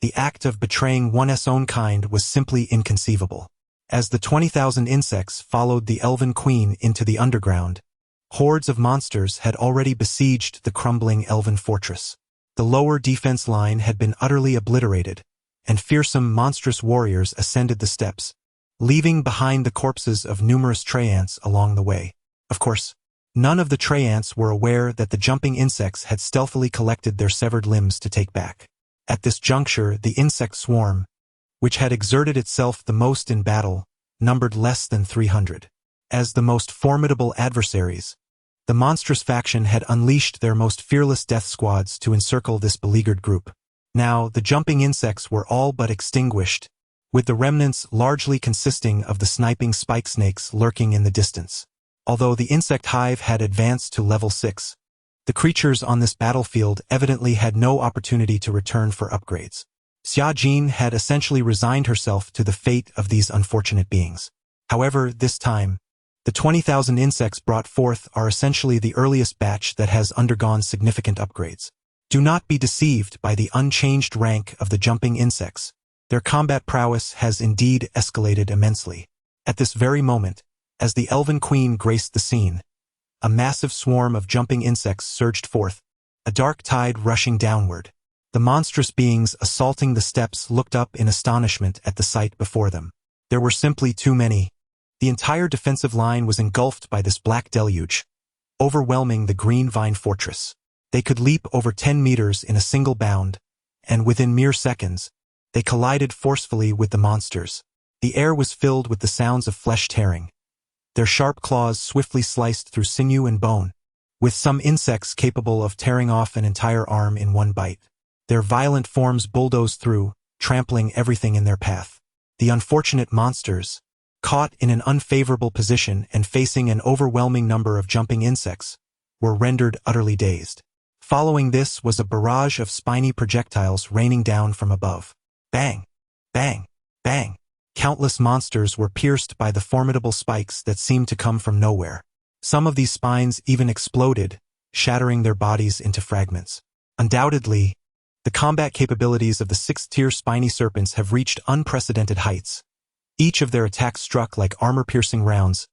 the act of betraying one's own kind was simply inconceivable. As the 20,000 insects followed the elven queen into the underground, hordes of monsters had already besieged the crumbling elven fortress. The lower defense line had been utterly obliterated, and fearsome monstrous warriors ascended the steps, leaving behind the corpses of numerous treants along the way. Of course, none of the tray ants were aware that the jumping insects had stealthily collected their severed limbs to take back. At this juncture, the insect swarm, which had exerted itself the most in battle, numbered less than 300. As the most formidable adversaries, the monstrous faction had unleashed their most fearless death squads to encircle this beleaguered group. Now, the jumping insects were all but extinguished, with the remnants largely consisting of the sniping spike snakes lurking in the distance. Although the insect hive had advanced to level 6, the creatures on this battlefield evidently had no opportunity to return for upgrades. Xia Jin had essentially resigned herself to the fate of these unfortunate beings. However, this time, the 20,000 insects brought forth are essentially the earliest batch that has undergone significant upgrades. Do not be deceived by the unchanged rank of the jumping insects. Their combat prowess has indeed escalated immensely. At this very moment, as the Elven Queen graced the scene, a massive swarm of jumping insects surged forth, a dark tide rushing downward. The monstrous beings assaulting the steps looked up in astonishment at the sight before them. There were simply too many. The entire defensive line was engulfed by this black deluge, overwhelming the green vine fortress. They could leap over 10 meters in a single bound, and within mere seconds, they collided forcefully with the monsters. The air was filled with the sounds of flesh tearing. Their sharp claws swiftly sliced through sinew and bone, with some insects capable of tearing off an entire arm in one bite. Their violent forms bulldozed through, trampling everything in their path. The unfortunate monsters, caught in an unfavorable position and facing an overwhelming number of jumping insects, were rendered utterly dazed. Following this was a barrage of spiny projectiles raining down from above. Bang! Bang! Bang! Countless monsters were pierced by the formidable spikes that seemed to come from nowhere. Some of these spines even exploded, shattering their bodies into fragments. Undoubtedly, the combat capabilities of the 6th-tier spiny serpents have reached unprecedented heights. Each of their attacks struck like armor-piercing rounds,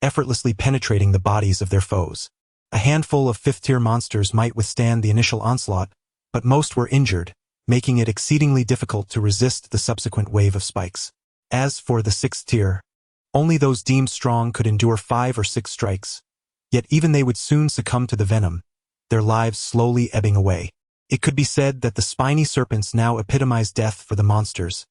effortlessly penetrating the bodies of their foes. A handful of 5th-tier monsters might withstand the initial onslaught, but most were injured, making it exceedingly difficult to resist the subsequent wave of spikes. As for the 6th tier, only those deemed strong could endure 5 or 6 strikes, yet even they would soon succumb to the venom, their lives slowly ebbing away. It could be said that the spiny serpents now epitomize death for the monsters,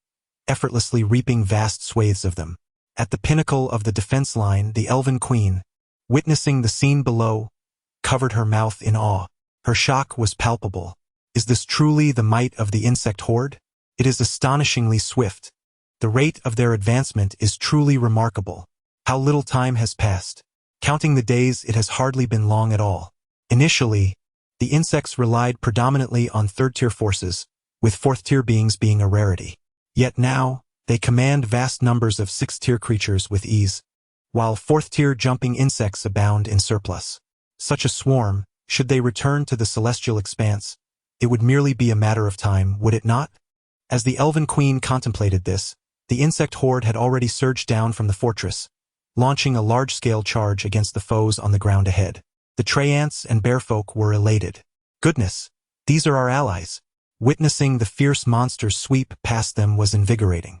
effortlessly reaping vast swathes of them. At the pinnacle of the defense line, the Elven Queen, witnessing the scene below, covered her mouth in awe. Her shock was palpable. Is this truly the might of the insect horde? It is astonishingly swift. The rate of their advancement is truly remarkable. How little time has passed. Counting the days, it has hardly been long at all. Initially, the insects relied predominantly on 3rd-tier forces, with 4th-tier beings being a rarity. Yet now, they command vast numbers of 6th-tier creatures with ease, while 4th-tier jumping insects abound in surplus. Such a swarm, should they return to the celestial expanse, it would merely be a matter of time, would it not? As the Elven Queen contemplated this, the insect horde had already surged down from the fortress, launching a large-scale charge against the foes on the ground ahead. The tray ants and bearfolk were elated. Goodness, these are our allies. Witnessing the fierce monsters sweep past them was invigorating.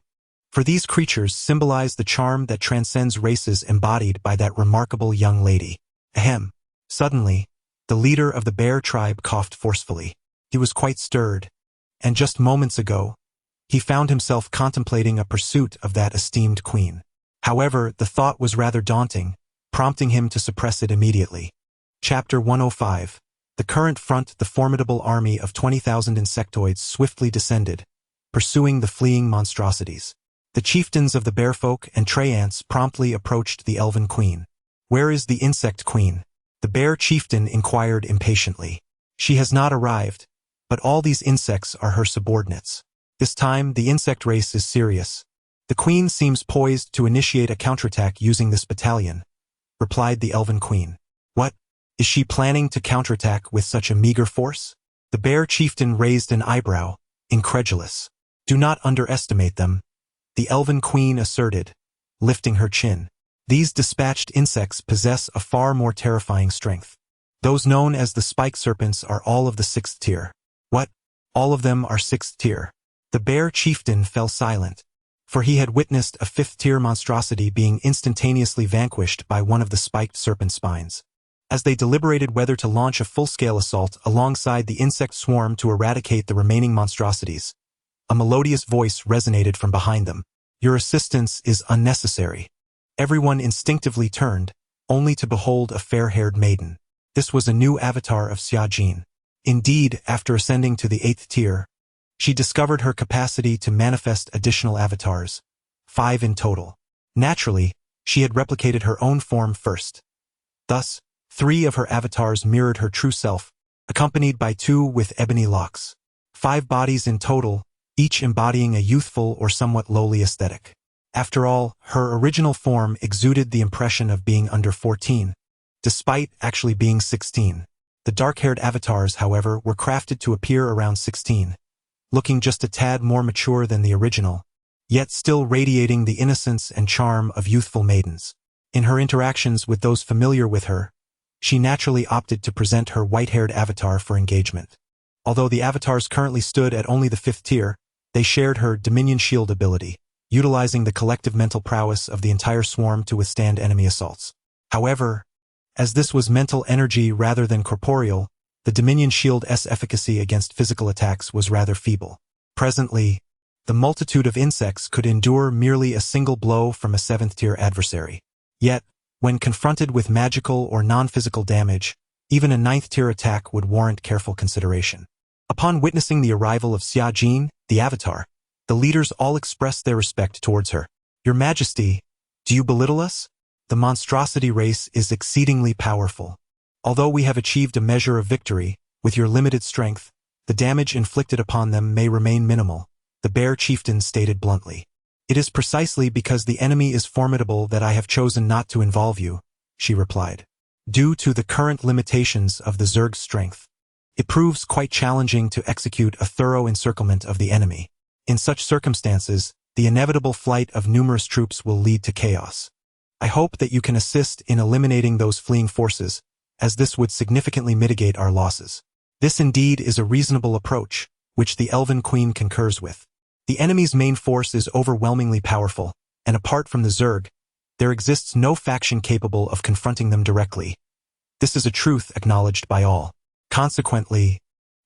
For these creatures symbolized the charm that transcends races embodied by that remarkable young lady. Ahem. Suddenly, the leader of the bear tribe coughed forcefully. He was quite stirred, and just moments ago, he found himself contemplating a pursuit of that esteemed queen. However, the thought was rather daunting, prompting him to suppress it immediately. Chapter 105. The current front, the formidable army of 20,000 insectoids swiftly descended, pursuing the fleeing monstrosities. The chieftains of the bearfolk and tray ants promptly approached the Elven Queen. Where is the insect queen? The bear chieftain inquired impatiently. She has not arrived, but all these insects are her subordinates. This time, the insect race is serious. The queen seems poised to initiate a counterattack using this battalion, replied the Elven Queen. What? Is she planning to counterattack with such a meager force? The bear chieftain raised an eyebrow, incredulous. Do not underestimate them, the Elven Queen asserted, lifting her chin. These dispatched insects possess a far more terrifying strength. Those known as the spike serpents are all of the 6th tier. What? All of them are 6th tier. The bear chieftain fell silent. for he had witnessed a fifth-tier monstrosity being instantaneously vanquished by one of the spiked serpent spines. As they deliberated whether to launch a full-scale assault alongside the insect swarm to eradicate the remaining monstrosities, a melodious voice resonated from behind them. "Your assistance is unnecessary." Everyone instinctively turned, only to behold a fair-haired maiden. This was a new avatar of Xia Jin. Indeed, after ascending to the 8th tier, she discovered her capacity to manifest additional avatars, 5 in total. Naturally, she had replicated her own form first. Thus, 3 of her avatars mirrored her true self, accompanied by 2 with ebony locks. 5 bodies in total, each embodying a youthful or somewhat lowly aesthetic. After all, her original form exuded the impression of being under 14, despite actually being 16. The dark-haired avatars, however, were crafted to appear around 16, looking just a tad more mature than the original, yet still radiating the innocence and charm of youthful maidens. In her interactions with those familiar with her, she naturally opted to present her white-haired avatar for engagement. Although the avatars currently stood at only the 5th tier, they shared her Dominion Shield ability, utilizing the collective mental prowess of the entire swarm to withstand enemy assaults. However, as this was mental energy rather than corporeal, the Dominion Shield's efficacy against physical attacks was rather feeble. Presently, the multitude of insects could endure merely a single blow from a 7th-tier adversary. Yet, when confronted with magical or non-physical damage, even a 9th-tier attack would warrant careful consideration. Upon witnessing the arrival of Xia Jin, the Avatar, the leaders all expressed their respect towards her. "Your Majesty, do you belittle us? The monstrosity race is exceedingly powerful. Although we have achieved a measure of victory, with your limited strength, the damage inflicted upon them may remain minimal," the Bear Chieftain stated bluntly. "It is precisely because the enemy is formidable that I have chosen not to involve you," she replied. "Due to the current limitations of the Zerg's strength, it proves quite challenging to execute a thorough encirclement of the enemy. In such circumstances, the inevitable flight of numerous troops will lead to chaos. I hope that you can assist in eliminating those fleeing forces, as this would significantly mitigate our losses." This indeed is a reasonable approach, which the Elven Queen concurs with. The enemy's main force is overwhelmingly powerful, and apart from the Zerg, there exists no faction capable of confronting them directly. This is a truth acknowledged by all. Consequently,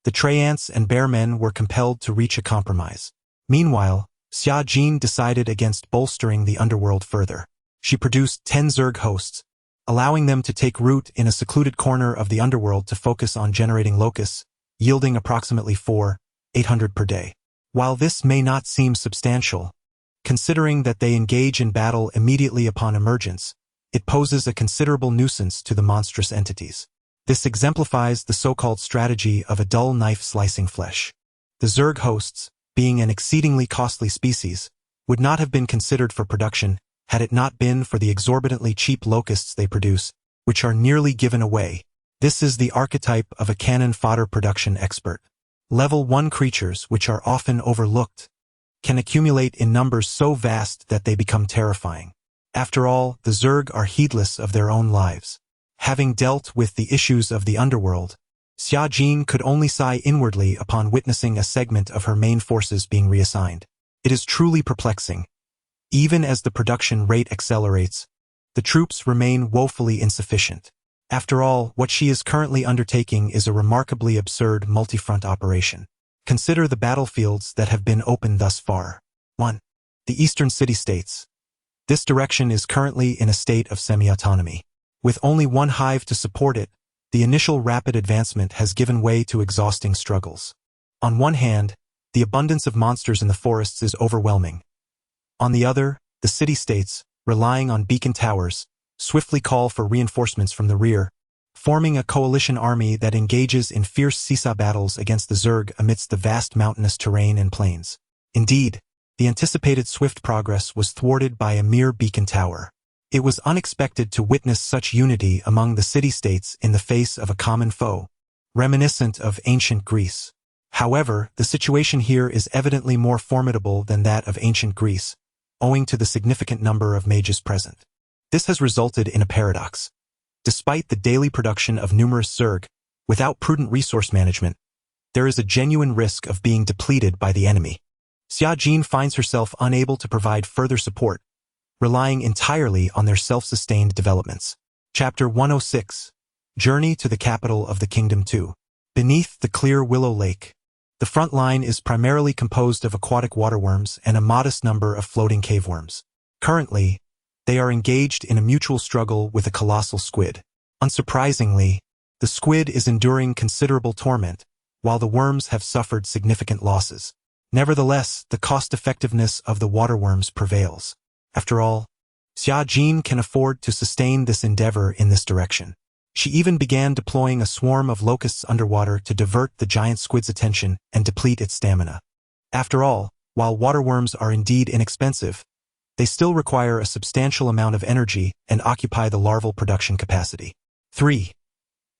the Treants and Bearmen were compelled to reach a compromise. Meanwhile, Xia Jin decided against bolstering the underworld further. She produced 10 Zerg hosts, allowing them to take root in a secluded corner of the underworld to focus on generating locusts, yielding approximately 4,800 per day. While this may not seem substantial, considering that they engage in battle immediately upon emergence, it poses a considerable nuisance to the monstrous entities. This exemplifies the so-called strategy of a dull knife slicing flesh. The Zerg hosts, being an exceedingly costly species, would not have been considered for production had it not been for the exorbitantly cheap locusts they produce, which are nearly given away. This is the archetype of a cannon fodder production expert. Level 1 creatures, which are often overlooked, can accumulate in numbers so vast that they become terrifying. After all, the Zerg are heedless of their own lives. Having dealt with the issues of the underworld, Xia Jin could only sigh inwardly upon witnessing a segment of her main forces being reassigned. It is truly perplexing. Even as the production rate accelerates, the troops remain woefully insufficient. After all, what she is currently undertaking is a remarkably absurd multi-front operation. Consider the battlefields that have been opened thus far. 1. The eastern city-states. This direction is currently in a state of semi-autonomy. With only one hive to support it, the initial rapid advancement has given way to exhausting struggles. On one hand, the abundance of monsters in the forests is overwhelming. On the other, the city-states, relying on beacon towers, swiftly call for reinforcements from the rear, forming a coalition army that engages in fierce seesaw battles against the Zerg amidst the vast mountainous terrain and plains. Indeed, the anticipated swift progress was thwarted by a mere beacon tower. It was unexpected to witness such unity among the city-states in the face of a common foe, reminiscent of ancient Greece. However, the situation here is evidently more formidable than that of ancient Greece, owing to the significant number of mages present. This has resulted in a paradox. Despite the daily production of numerous Zerg, without prudent resource management, there is a genuine risk of being depleted by the enemy. Xia Jin finds herself unable to provide further support, relying entirely on their self-sustained developments. Chapter 106. Journey to the Capital of the Kingdom 2. Beneath the clear Willow Lake, the front line is primarily composed of aquatic waterworms and a modest number of floating caveworms. Currently, they are engaged in a mutual struggle with a colossal squid. Unsurprisingly, the squid is enduring considerable torment, while the worms have suffered significant losses. Nevertheless, the cost-effectiveness of the waterworms prevails. After all, Xia Jin can afford to sustain this endeavor in this direction. She even began deploying a swarm of locusts underwater to divert the giant squid's attention and deplete its stamina. After all, while waterworms are indeed inexpensive, they still require a substantial amount of energy and occupy the larval production capacity. 3.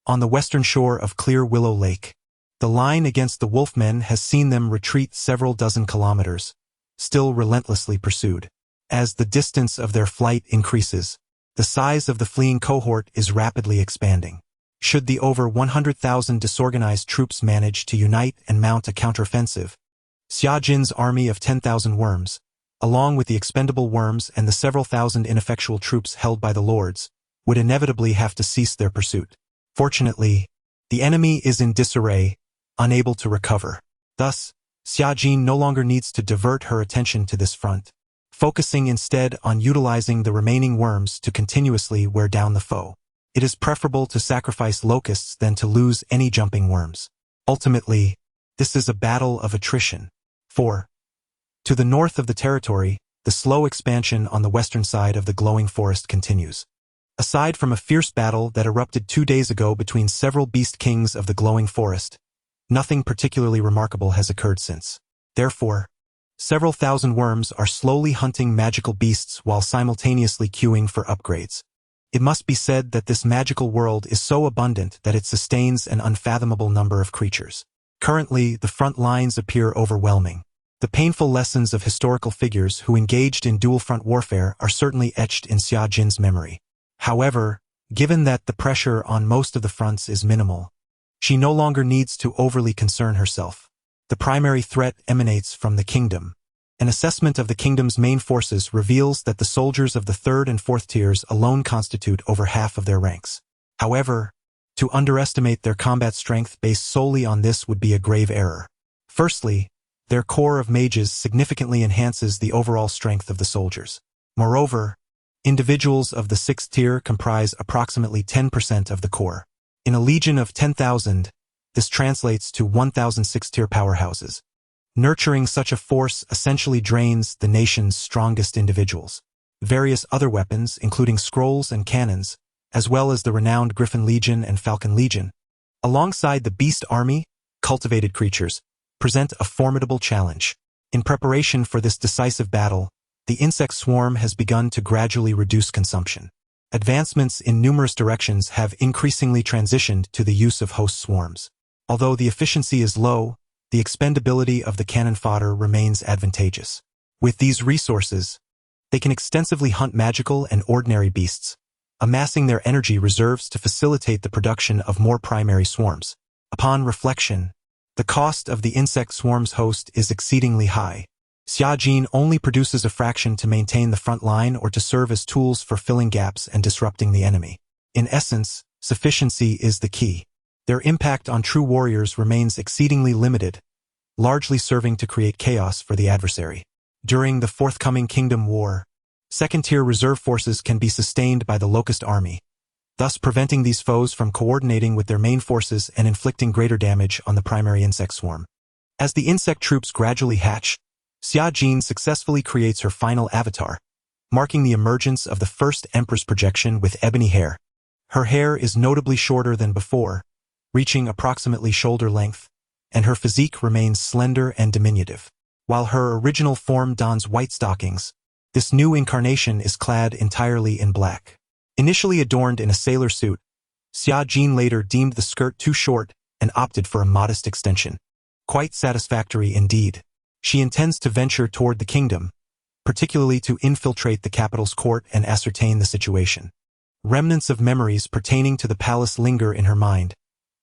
On the western shore of Clear Willow Lake, the line against the wolfmen has seen them retreat several dozen kilometers, still relentlessly pursued. As the distance of their flight increases, the size of the fleeing cohort is rapidly expanding. Should the over 100,000 disorganized troops manage to unite and mount a counteroffensive, Xia Jin's army of 10,000 worms, along with the expendable worms and the several thousand ineffectual troops held by the lords, would inevitably have to cease their pursuit. Fortunately, the enemy is in disarray, unable to recover. Thus, Xia Jin no longer needs to divert her attention to this front, focusing instead on utilizing the remaining worms to continuously wear down the foe. It is preferable to sacrifice locusts than to lose any jumping worms. Ultimately, this is a battle of attrition. 4. To the north of the territory, the slow expansion on the western side of the glowing forest continues. Aside from a fierce battle that erupted 2 days ago between several beast kings of the glowing forest, nothing particularly remarkable has occurred since. Therefore, several thousand worms are slowly hunting magical beasts while simultaneously queuing for upgrades. It must be said that this magical world is so abundant that it sustains an unfathomable number of creatures. Currently, the front lines appear overwhelming. The painful lessons of historical figures who engaged in dual-front warfare are certainly etched in Xia Jin's memory. However, given that the pressure on most of the fronts is minimal, she no longer needs to overly concern herself. The primary threat emanates from the kingdom. An assessment of the kingdom's main forces reveals that the soldiers of the 3rd and 4th tiers alone constitute over half of their ranks. However, to underestimate their combat strength based solely on this would be a grave error. Firstly, their corps of mages significantly enhances the overall strength of the soldiers. Moreover, individuals of the 6th tier comprise approximately 10% of the corps. In a legion of 10,000, this translates to 1,000 6th-tier powerhouses. Nurturing such a force essentially drains the nation's strongest individuals. Various other weapons, including scrolls and cannons, as well as the renowned Griffin Legion and Falcon Legion, alongside the Beast Army, cultivated creatures, present a formidable challenge. In preparation for this decisive battle, the insect swarm has begun to gradually reduce consumption. Advancements in numerous directions have increasingly transitioned to the use of host swarms. Although the efficiency is low, the expendability of the cannon fodder remains advantageous. With these resources, they can extensively hunt magical and ordinary beasts, amassing their energy reserves to facilitate the production of more primary swarms. Upon reflection, the cost of the insect swarm's host is exceedingly high. Xia Jin only produces a fraction to maintain the front line or to serve as tools for filling gaps and disrupting the enemy. In essence, sufficiency is the key. Their impact on true warriors remains exceedingly limited, largely serving to create chaos for the adversary. During the forthcoming Kingdom War, 2nd-tier reserve forces can be sustained by the Locust Army, thus preventing these foes from coordinating with their main forces and inflicting greater damage on the primary insect swarm. As the insect troops gradually hatch, Xia Jin successfully creates her final avatar, marking the emergence of the first Empress projection with ebony hair. Her hair is notably shorter than before, reaching approximately shoulder length, and her physique remains slender and diminutive. While her original form dons white stockings, this new incarnation is clad entirely in black. Initially adorned in a sailor suit, Xia Jin later deemed the skirt too short and opted for a modest extension. Quite satisfactory indeed. She intends to venture toward the kingdom, particularly to infiltrate the capital's court and ascertain the situation. Remnants of memories pertaining to the palace linger in her mind,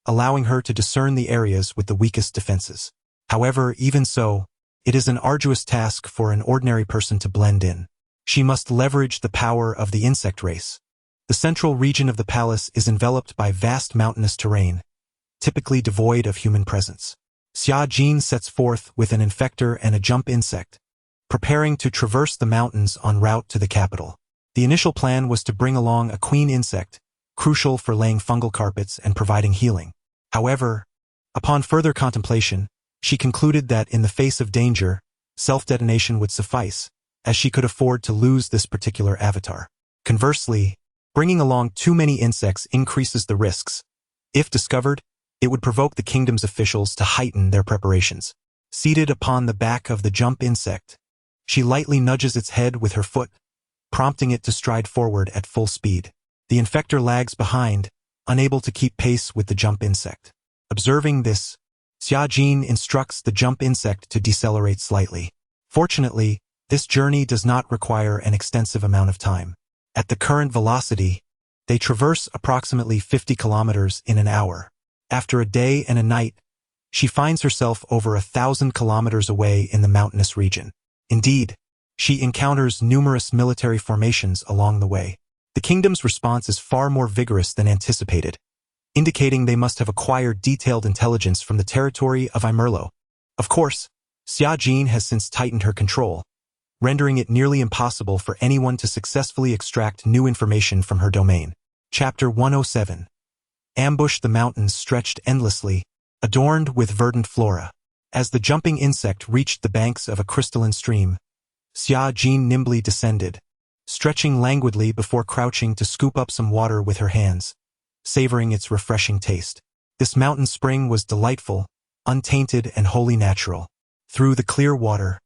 allowing her to discern the areas with the weakest defenses. However, even so, It is an arduous task for an ordinary person to blend in. She must leverage the power of the insect race. The central region of the palace is enveloped by vast mountainous terrain, typically devoid of human presence. Xia Jin sets forth with an infector and a jump insect, preparing to traverse the mountains en route to the capital. The initial plan was to bring along a queen insect, crucial for laying fungal carpets and providing healing. However, upon further contemplation, she concluded that in the face of danger, self-detonation would suffice, as she could afford to lose this particular avatar. Conversely, bringing along too many insects increases the risks. If discovered, it would provoke the kingdom's officials to heighten their preparations. Seated upon the back of the jump insect, she lightly nudges its head with her foot, prompting it to stride forward at full speed. The infector lags behind, unable to keep pace with the jump insect. Observing this, Xia Jin instructs the jump insect to decelerate slightly. Fortunately, this journey does not require an extensive amount of time. At the current velocity, they traverse approximately 50 kilometers in an hour. After a day and a night, she finds herself over 1,000 kilometers away in the mountainous region. Indeed, she encounters numerous military formations along the way. The kingdom's response is far more vigorous than anticipated, indicating they must have acquired detailed intelligence from the territory of Imerlo. Of course, Xia Jin has since tightened her control, rendering it nearly impossible for anyone to successfully extract new information from her domain. Chapter 107. Ambush. The mountains stretched endlessly, adorned with verdant flora. As the jumping insect reached the banks of a crystalline stream, Xia Jin nimbly descended, stretching languidly before crouching to scoop up some water with her hands, savoring its refreshing taste. This mountain spring was delightful, untainted, and wholly natural. Through the clear water,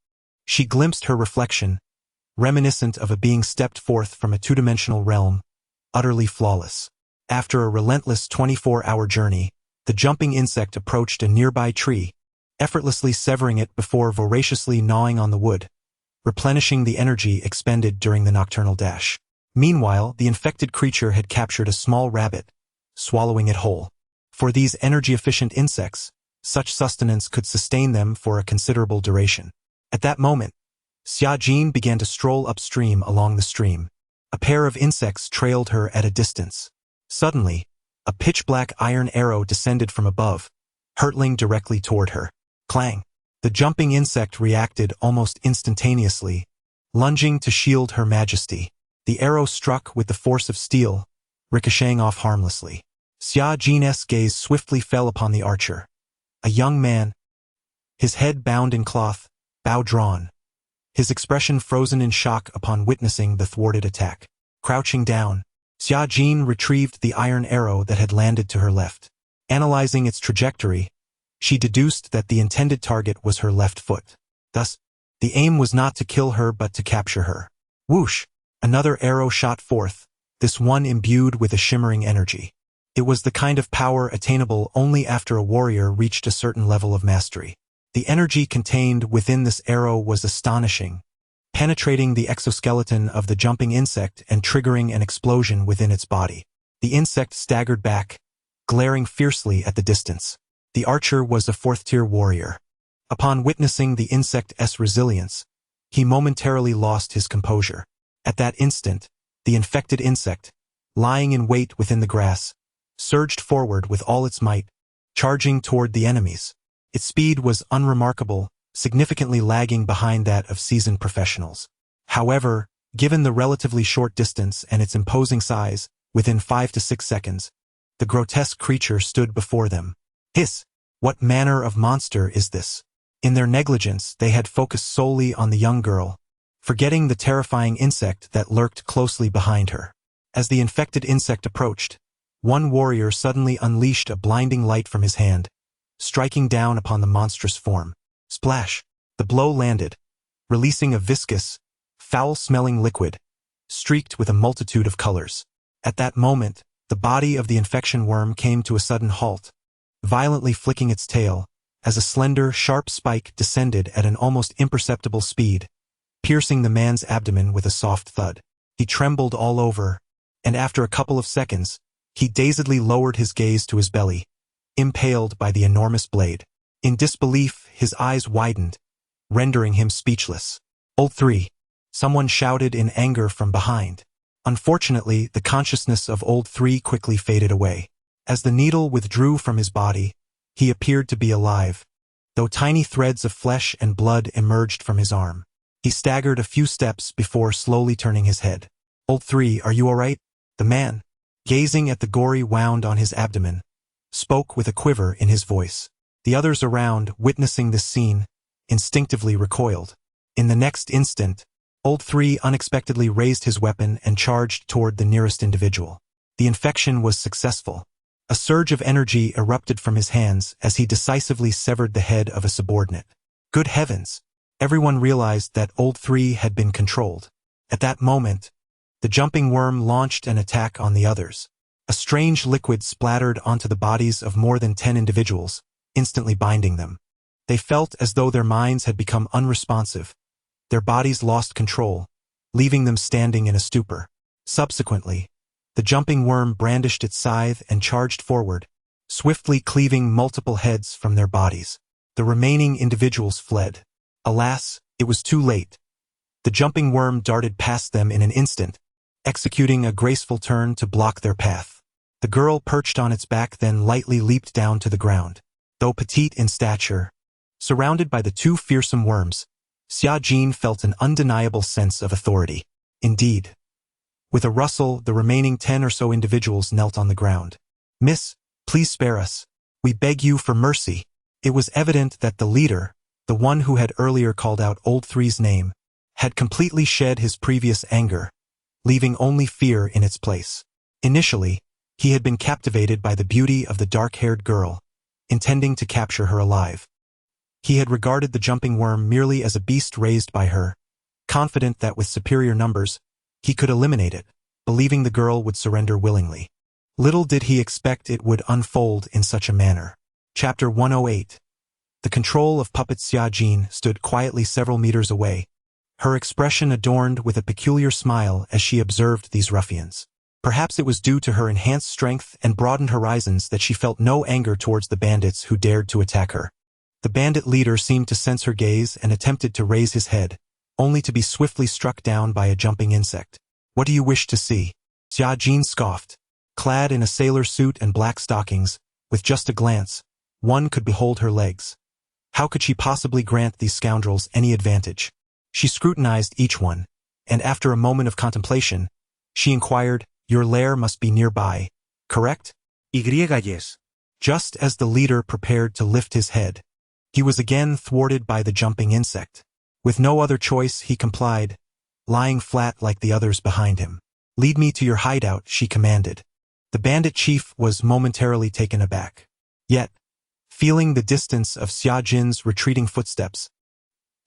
she glimpsed her reflection, reminiscent of a being stepped forth from a two-dimensional realm, utterly flawless. After a relentless 24-hour journey, the jumping insect approached a nearby tree, effortlessly severing it before voraciously gnawing on the wood, replenishing the energy expended during the nocturnal dash. Meanwhile, the infected creature had captured a small rabbit, swallowing it whole. For these energy-efficient insects, such sustenance could sustain them for a considerable duration. At that moment, Xia Jin began to stroll upstream along the stream. A pair of insects trailed her at a distance. Suddenly, a pitch-black iron arrow descended from above, hurtling directly toward her. Clang! The jumping insect reacted almost instantaneously, lunging to shield Her Majesty. The arrow struck with the force of steel, ricocheting off harmlessly. Xia Jin's gaze swiftly fell upon the archer. A young man, his head bound in cloth, bow drawn, his expression frozen in shock upon witnessing the thwarted attack. Crouching down, Xia Jin retrieved the iron arrow that had landed to her left. Analyzing its trajectory, she deduced that the intended target was her left foot. Thus, the aim was not to kill her but to capture her. Whoosh! Another arrow shot forth, this one imbued with a shimmering energy. It was the kind of power attainable only after a warrior reached a certain level of mastery. The energy contained within this arrow was astonishing, penetrating the exoskeleton of the jumping insect and triggering an explosion within its body. The insect staggered back, glaring fiercely at the distance. The archer was a fourth-tier warrior. Upon witnessing the insect's resilience, he momentarily lost his composure. At that instant, the infected insect, lying in wait within the grass, surged forward with all its might, charging toward the enemies. Its speed was unremarkable, significantly lagging behind that of seasoned professionals. However, given the relatively short distance and its imposing size, within 5 to 6 seconds, the grotesque creature stood before them. Hiss! What manner of monster is this? In their negligence, they had focused solely on the young girl, forgetting the terrifying insect that lurked closely behind her. As the infected insect approached, one warrior suddenly unleashed a blinding light from his hand, striking down upon the monstrous form. Splash! The blow landed, releasing a viscous, foul-smelling liquid, streaked with a multitude of colors. At that moment, the body of the infection worm came to a sudden halt, violently flicking its tail, as a slender, sharp spike descended at an almost imperceptible speed, piercing the man's abdomen with a soft thud. He trembled all over, and after a couple of seconds, he dazedly lowered his gaze to his belly, impaled by the enormous blade. In disbelief, his eyes widened, rendering him speechless. Old 3. Someone shouted in anger from behind. Unfortunately, the consciousness of Old 3 quickly faded away. As the needle withdrew from his body, he appeared to be alive, though tiny threads of flesh and blood emerged from his arm. He staggered a few steps before slowly turning his head. Old 3, are you all right? The man, gazing at the gory wound on his abdomen, spoke with a quiver in his voice. The others around, witnessing this scene, instinctively recoiled. In the next instant, Old 3 unexpectedly raised his weapon and charged toward the nearest individual. The infection was successful. A surge of energy erupted from his hands as he decisively severed the head of a subordinate. Good heavens! Everyone realized that Old 3 had been controlled. At that moment, the jumping worm launched an attack on the others. A strange liquid splattered onto the bodies of more than 10 individuals, instantly binding them. They felt as though their minds had become unresponsive. Their bodies lost control, leaving them standing in a stupor. Subsequently, the jumping worm brandished its scythe and charged forward, swiftly cleaving multiple heads from their bodies. The remaining individuals fled. Alas, it was too late. The jumping worm darted past them in an instant, executing a graceful turn to block their path. The girl perched on its back then lightly leaped down to the ground. Though petite in stature, surrounded by the two fearsome worms, Xia Jin felt an undeniable sense of authority. Indeed, with a rustle, the remaining 10 or so individuals knelt on the ground. Miss, please spare us. We beg you for mercy. It was evident that the leader, the one who had earlier called out Old 3's name, had completely shed his previous anger, leaving only fear in its place. Initially, he had been captivated by the beauty of the dark-haired girl, intending to capture her alive. He had regarded the jumping worm merely as a beast raised by her, confident that with superior numbers, he could eliminate it, believing the girl would surrender willingly. Little did he expect it would unfold in such a manner. Chapter 108. The control of puppet Xia Jin stood quietly several meters away, her expression adorned with a peculiar smile as she observed these ruffians. Perhaps it was due to her enhanced strength and broadened horizons that she felt no anger towards the bandits who dared to attack her. The bandit leader seemed to sense her gaze and attempted to raise his head, only to be swiftly struck down by a jumping insect. What do you wish to see? Xia Jin scoffed. Clad in a sailor suit and black stockings, with just a glance, one could behold her legs. How could she possibly grant these scoundrels any advantage? She scrutinized each one, and after a moment of contemplation, she inquired, your lair must be nearby, correct? Yes. Just as the leader prepared to lift his head, he was again thwarted by the jumping insect. With no other choice, he complied, lying flat like the others behind him. Lead me to your hideout, she commanded. The bandit chief was momentarily taken aback. Yet, feeling the distance of Xia Jin's retreating footsteps,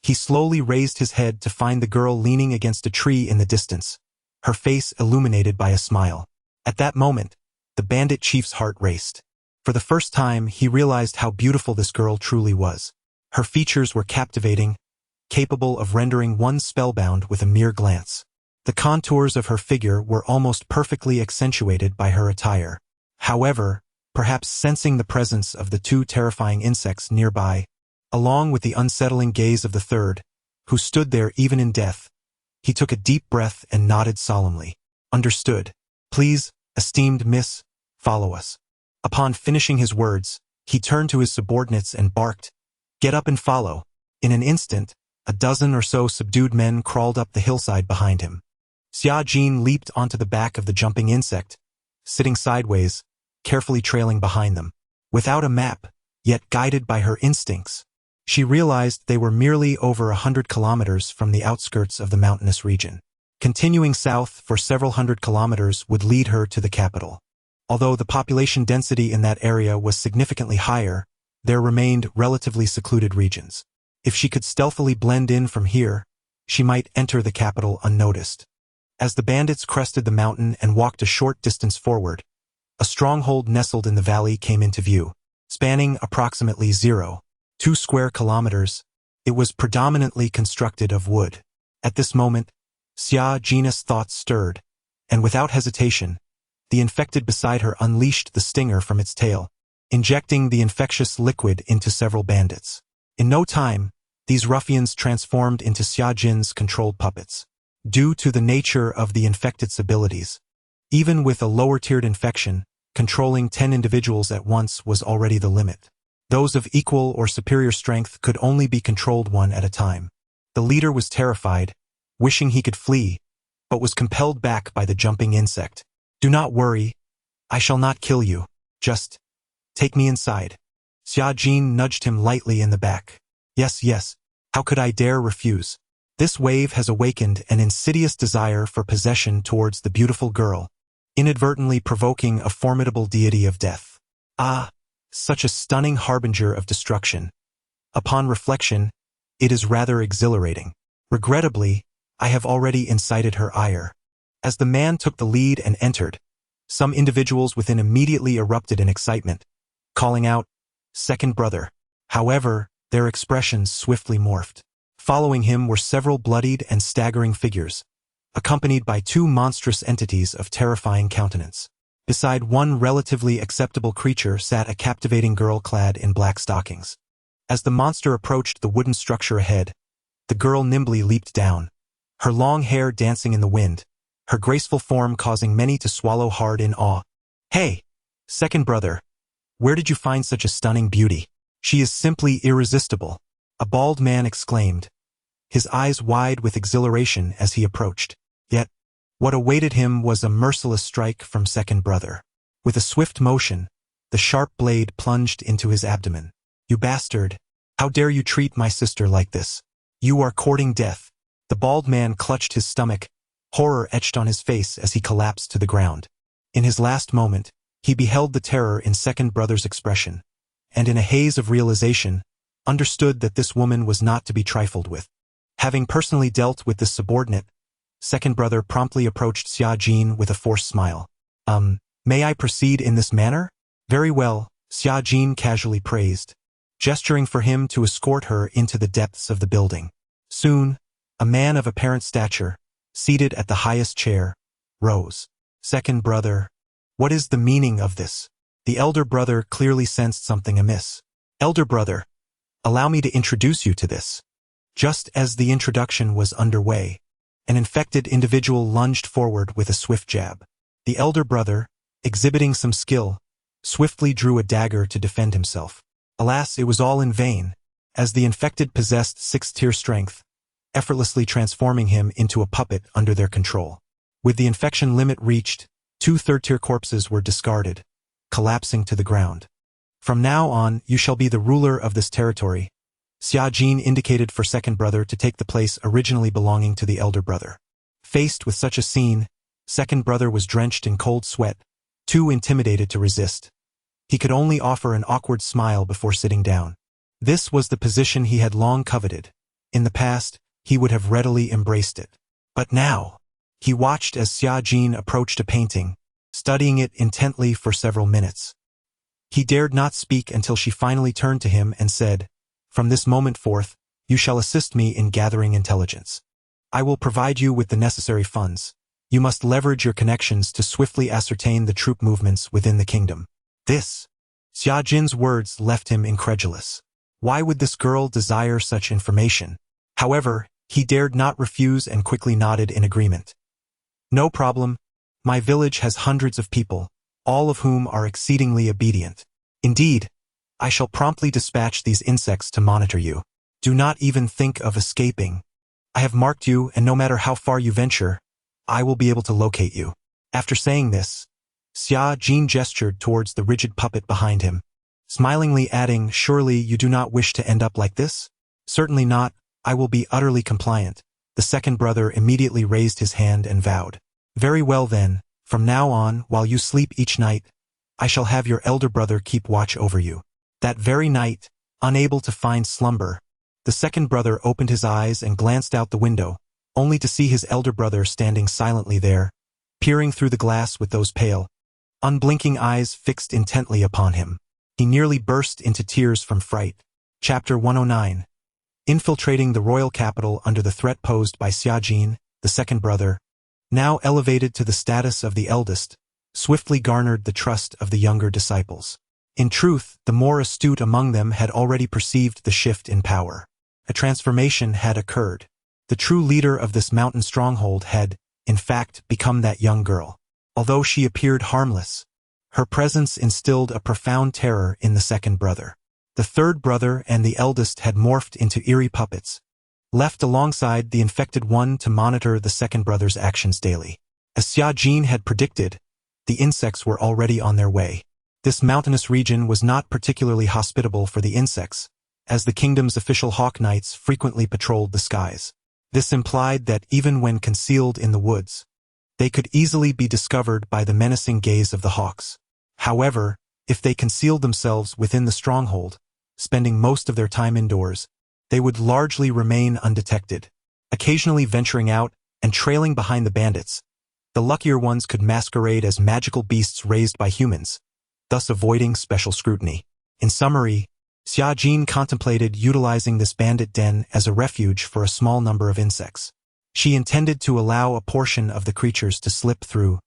he slowly raised his head to find the girl leaning against a tree in the distance, her face illuminated by a smile. At that moment, the bandit chief's heart raced. For the first time, he realized how beautiful this girl truly was. Her features were captivating, capable of rendering one spellbound with a mere glance. The contours of her figure were almost perfectly accentuated by her attire. However, perhaps sensing the presence of the two terrifying insects nearby, along with the unsettling gaze of the third, who stood there even in death, he took a deep breath and nodded solemnly. Understood. Please, esteemed miss, follow us. Upon finishing his words, he turned to his subordinates and barked, get up and follow. In an instant, a dozen or so subdued men crawled up the hillside behind him. Xia Jin leaped onto the back of the jumping insect, sitting sideways, carefully trailing behind them. Without a map, yet guided by her instincts, she realized they were merely over 100 kilometers from the outskirts of the mountainous region. Continuing south for several hundred kilometers would lead her to the capital. Although the population density in that area was significantly higher, there remained relatively secluded regions. If she could stealthily blend in from here, she might enter the capital unnoticed. As the bandits crested the mountain and walked a short distance forward, a stronghold nestled in the valley came into view. Spanning approximately 0.2 square kilometers, it was predominantly constructed of wood. At this moment, Xia Jin's thoughts stirred, and without hesitation, the infected beside her unleashed the stinger from its tail, injecting the infectious liquid into several bandits. In no time, these ruffians transformed into Xia Jin's controlled puppets. Due to the nature of the infected's abilities, even with a lower-tiered infection, controlling 10 individuals at once was already the limit. Those of equal or superior strength could only be controlled one at a time. The leader was terrified, wishing he could flee, but was compelled back by the jumping insect. "Do not worry. I shall not kill you. Just take me inside." Xia Jin nudged him lightly in the back. "Yes, yes. How could I dare refuse?" This wave has awakened an insidious desire for possession towards the beautiful girl, inadvertently provoking a formidable deity of death. Ah, such a stunning harbinger of destruction. Upon reflection, it is rather exhilarating. Regrettably, I have already incited her ire. As the man took the lead and entered, some individuals within immediately erupted in excitement, calling out, "Second brother." However, their expressions swiftly morphed. Following him were several bloodied and staggering figures, accompanied by two monstrous entities of terrifying countenance. Beside one relatively acceptable creature sat a captivating girl clad in black stockings. As the monster approached the wooden structure ahead, the girl nimbly leaped down, her long hair dancing in the wind, her graceful form causing many to swallow hard in awe. "Hey, second brother, where did you find such a stunning beauty? She is simply irresistible," a bald man exclaimed, his eyes wide with exhilaration as he approached. Yet, what awaited him was a merciless strike from second brother. With a swift motion, the sharp blade plunged into his abdomen. "You bastard! How dare you treat my sister like this? You are courting death." The bald man clutched his stomach, horror etched on his face as he collapsed to the ground. In his last moment, he beheld the terror in second brother's expression, and in a haze of realization, understood that this woman was not to be trifled with. Having personally dealt with this subordinate, second brother promptly approached Xia Jin with a forced smile. May I proceed in this manner?" "Very well," Xia Jin casually praised, gesturing for him to escort her into the depths of the building. Soon, a man of apparent stature, seated at the highest chair, rose. "Second brother, what is the meaning of this?" The elder brother clearly sensed something amiss. "Elder brother, allow me to introduce you to this." Just as the introduction was underway, an infected individual lunged forward with a swift jab. The elder brother, exhibiting some skill, swiftly drew a dagger to defend himself. Alas, it was all in vain, as the infected possessed 6th-tier strength, effortlessly transforming him into a puppet under their control. With the infection limit reached, 2 3rd-tier corpses were discarded, collapsing to the ground. "From now on, you shall be the ruler of this territory." Xia Jin indicated for second brother to take the place originally belonging to the elder brother. Faced with such a scene, second brother was drenched in cold sweat, too intimidated to resist. He could only offer an awkward smile before sitting down. This was the position he had long coveted. In the past, he would have readily embraced it. But now, he watched as Xia Jin approached a painting, studying it intently for several minutes. He dared not speak until she finally turned to him and said, "From this moment forth, you shall assist me in gathering intelligence. I will provide you with the necessary funds. You must leverage your connections to swiftly ascertain the troop movements within the kingdom." This, Xia Jin's words left him incredulous. Why would this girl desire such information? However, he dared not refuse and quickly nodded in agreement. "No problem. My village has hundreds of people, all of whom are exceedingly obedient. Indeed, I shall promptly dispatch these insects to monitor you. Do not even think of escaping. I have marked you, and no matter how far you venture, I will be able to locate you." After saying this, Xia Jin gestured towards the rigid puppet behind him, smilingly adding, "Surely you do not wish to end up like this?" "Certainly not. I will be utterly compliant." The second brother immediately raised his hand and vowed. "Very well then, from now on, while you sleep each night, I shall have your elder brother keep watch over you." That very night, unable to find slumber, the second brother opened his eyes and glanced out the window, only to see his elder brother standing silently there, peering through the glass with those pale, unblinking eyes fixed intently upon him. He nearly burst into tears from fright. Chapter 109. Infiltrating the royal capital under the threat posed by Xia Jin, the second brother, now elevated to the status of the eldest, swiftly garnered the trust of the younger disciples. In truth, the more astute among them had already perceived the shift in power. A transformation had occurred. The true leader of this mountain stronghold had, in fact, become that young girl. Although she appeared harmless, her presence instilled a profound terror in the second brother. The third brother and the eldest had morphed into eerie puppets, left alongside the infected one to monitor the second brother's actions daily. As Xia Jin had predicted, the insects were already on their way. This mountainous region was not particularly hospitable for the insects, as the kingdom's official hawk knights frequently patrolled the skies. This implied that even when concealed in the woods, they could easily be discovered by the menacing gaze of the hawks. However, if they concealed themselves within the stronghold, spending most of their time indoors, they would largely remain undetected, occasionally venturing out and trailing behind the bandits. The luckier ones could masquerade as magical beasts raised by humans, thus avoiding special scrutiny. In summary, Xia Jin contemplated utilizing this bandit den as a refuge for a small number of insects. She intended to allow a portion of the creatures to slip through,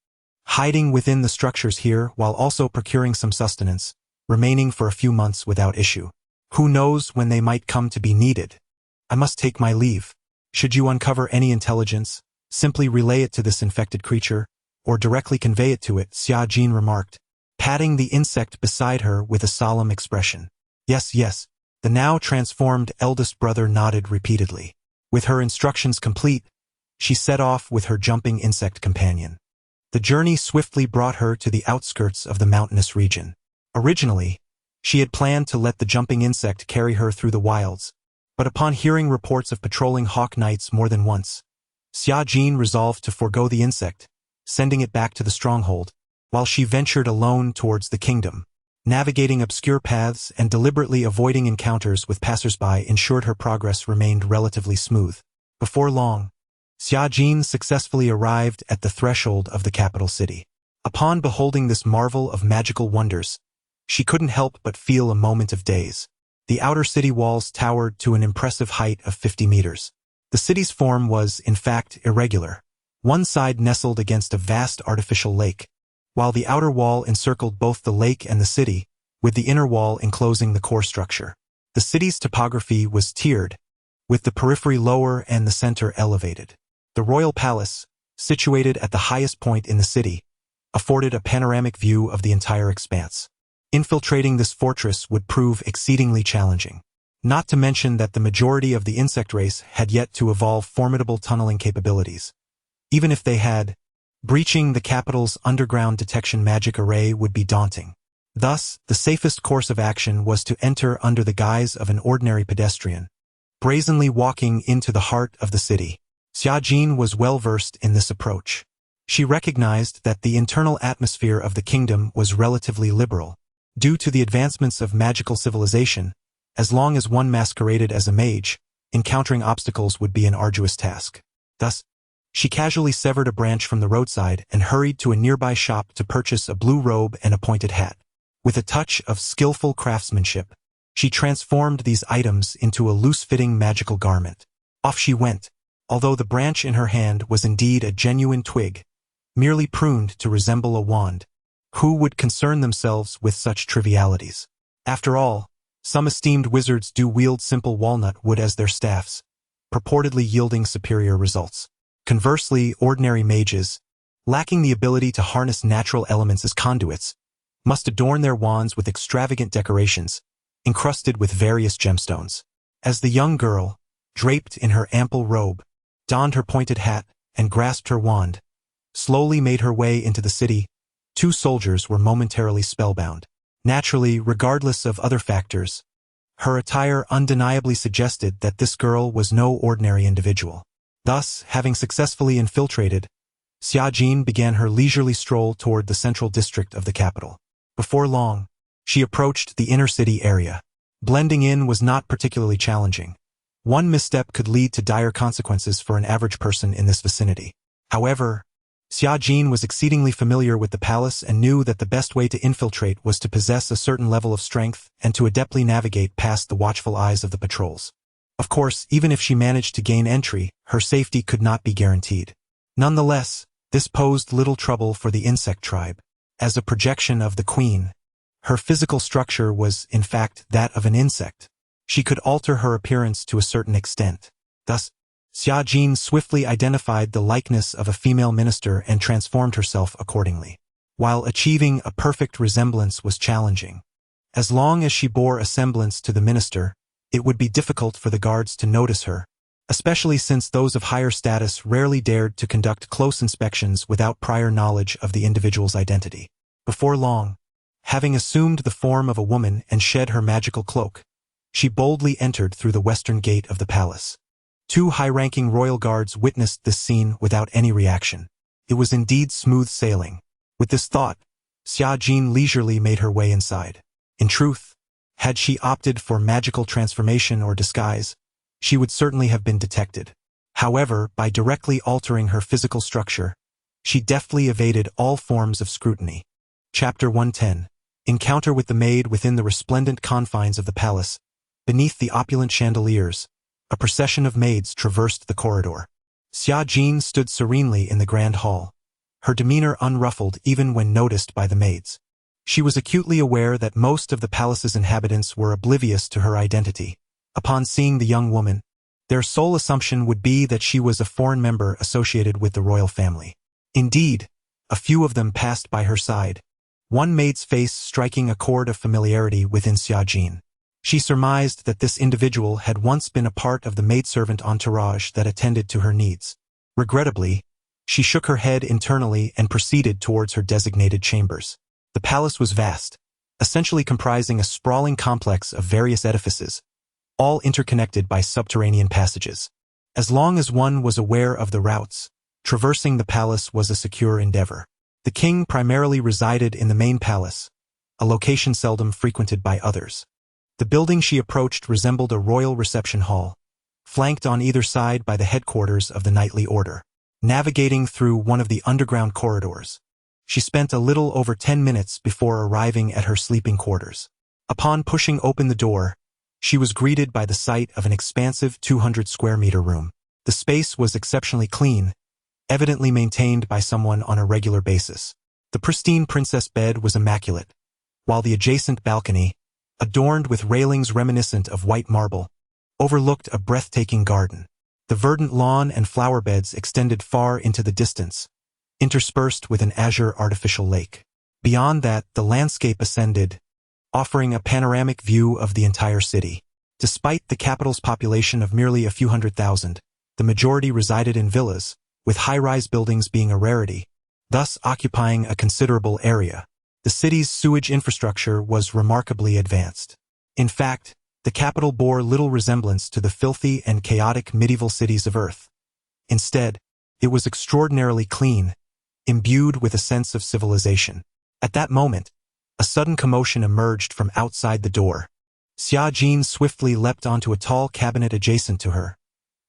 hiding within the structures here while also procuring some sustenance, remaining for a few months without issue. Who knows when they might come to be needed? I must take my leave. Should you uncover any intelligence, simply relay it to this infected creature, or directly convey it to it, Xia Jin remarked, patting the insect beside her with a solemn expression. Yes, yes, the now transformed eldest brother nodded repeatedly. With her instructions complete, she set off with her jumping insect companion. The journey swiftly brought her to the outskirts of the mountainous region. Originally, she had planned to let the jumping insect carry her through the wilds, but upon hearing reports of patrolling hawk knights more than once, Xia Jin resolved to forego the insect, sending it back to the stronghold, while she ventured alone towards the kingdom. Navigating obscure paths and deliberately avoiding encounters with passers-by ensured her progress remained relatively smooth. Before long, Xia Jin successfully arrived at the threshold of the capital city. Upon beholding this marvel of magical wonders, she couldn't help but feel a moment of daze. The outer city walls towered to an impressive height of 50 meters. The city's form was, in fact, irregular. One side nestled against a vast artificial lake, while the outer wall encircled both the lake and the city, with the inner wall enclosing the core structure. The city's topography was tiered, with the periphery lower and the center elevated. The royal palace, situated at the highest point in the city, afforded a panoramic view of the entire expanse. Infiltrating this fortress would prove exceedingly challenging. Not to mention that the majority of the insect race had yet to evolve formidable tunneling capabilities. Even if they had, breaching the capital's underground detection magic array would be daunting. Thus, the safest course of action was to enter under the guise of an ordinary pedestrian, brazenly walking into the heart of the city. Xia Jin was well versed in this approach. She recognized that the internal atmosphere of the kingdom was relatively liberal. Due to the advancements of magical civilization, as long as one masqueraded as a mage, encountering obstacles would be an arduous task. Thus, she casually severed a branch from the roadside and hurried to a nearby shop to purchase a blue robe and a pointed hat. With a touch of skillful craftsmanship, she transformed these items into a loose-fitting magical garment. Off she went, although the branch in her hand was indeed a genuine twig, merely pruned to resemble a wand. Who would concern themselves with such trivialities? After all, some esteemed wizards do wield simple walnut wood as their staffs, purportedly yielding superior results. Conversely, ordinary mages, lacking the ability to harness natural elements as conduits, must adorn their wands with extravagant decorations, encrusted with various gemstones. As the young girl, draped in her ample robe, donned her pointed hat and grasped her wand, slowly made her way into the city, two soldiers were momentarily spellbound. Naturally, regardless of other factors, her attire undeniably suggested that this girl was no ordinary individual. Thus, having successfully infiltrated, Xia Jin began her leisurely stroll toward the central district of the capital. Before long, she approached the inner city area. Blending in was not particularly challenging. One misstep could lead to dire consequences for an average person in this vicinity. However, Xia Jin was exceedingly familiar with the palace and knew that the best way to infiltrate was to possess a certain level of strength and to adeptly navigate past the watchful eyes of the patrols. Of course, even if she managed to gain entry, her safety could not be guaranteed. Nonetheless, this posed little trouble for the insect tribe. As a projection of the queen, her physical structure was, in fact, that of an insect. she could alter her appearance to a certain extent. Thus, Xia Jin swiftly identified the likeness of a female minister and transformed herself accordingly. While achieving a perfect resemblance was challenging, as long as she bore a semblance to the minister, it would be difficult for the guards to notice her, especially since those of higher status rarely dared to conduct close inspections without prior knowledge of the individual's identity. Before long, having assumed the form of a woman and shed her magical cloak, she boldly entered through the western gate of the palace. 2 high-ranking royal guards witnessed this scene without any reaction. It was indeed smooth sailing. With this thought, Xia Jin leisurely made her way inside. In truth, had she opted for magical transformation or disguise, she would certainly have been detected. However, by directly altering her physical structure, she deftly evaded all forms of scrutiny. Chapter 110. Encounter with the maid within the resplendent confines of the palace. Beneath the opulent chandeliers, a procession of maids traversed the corridor. Xia Jin stood serenely in the grand hall, her demeanor unruffled even when noticed by the maids. She was acutely aware that most of the palace's inhabitants were oblivious to her identity. Upon seeing the young woman, their sole assumption would be that she was a foreign member associated with the royal family. Indeed, a few of them passed by her side, one maid's face striking a chord of familiarity within Xia Jin. She surmised that this individual had once been a part of the maidservant entourage that attended to her needs. Regrettably, she shook her head internally and proceeded towards her designated chambers. The palace was vast, essentially comprising a sprawling complex of various edifices, all interconnected by subterranean passages. As long as one was aware of the routes, traversing the palace was a secure endeavor. The king primarily resided in the main palace, a location seldom frequented by others. The building she approached resembled a royal reception hall, flanked on either side by the headquarters of the knightly order. Navigating through one of the underground corridors, she spent a little over 10 minutes before arriving at her sleeping quarters. Upon pushing open the door, she was greeted by the sight of an expansive 200-square-meter room. The space was exceptionally clean, evidently maintained by someone on a regular basis. The pristine princess bed was immaculate, while the adjacent balcony, adorned with railings reminiscent of white marble, overlooked a breathtaking garden. The verdant lawn and flower beds extended far into the distance, interspersed with an azure artificial lake. Beyond that, the landscape ascended, offering a panoramic view of the entire city. Despite the capital's population of merely a few 100,000, the majority resided in villas, with high-rise buildings being a rarity, thus occupying a considerable area. The city's sewage infrastructure was remarkably advanced. In fact, the capital bore little resemblance to the filthy and chaotic medieval cities of Earth. Instead, it was extraordinarily clean, imbued with a sense of civilization. At that moment, a sudden commotion emerged from outside the door. Xia Jin swiftly leapt onto a tall cabinet adjacent to her,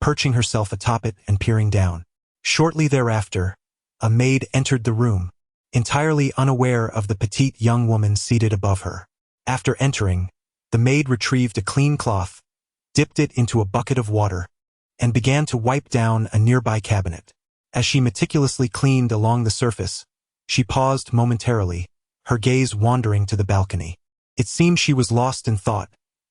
perching herself atop it and peering down. Shortly thereafter, a maid entered the room, entirely unaware of the petite young woman seated above her. After entering, the maid retrieved a clean cloth, dipped it into a bucket of water, and began to wipe down a nearby cabinet. As she meticulously cleaned along the surface, she paused momentarily, her gaze wandering to the balcony. It seemed she was lost in thought,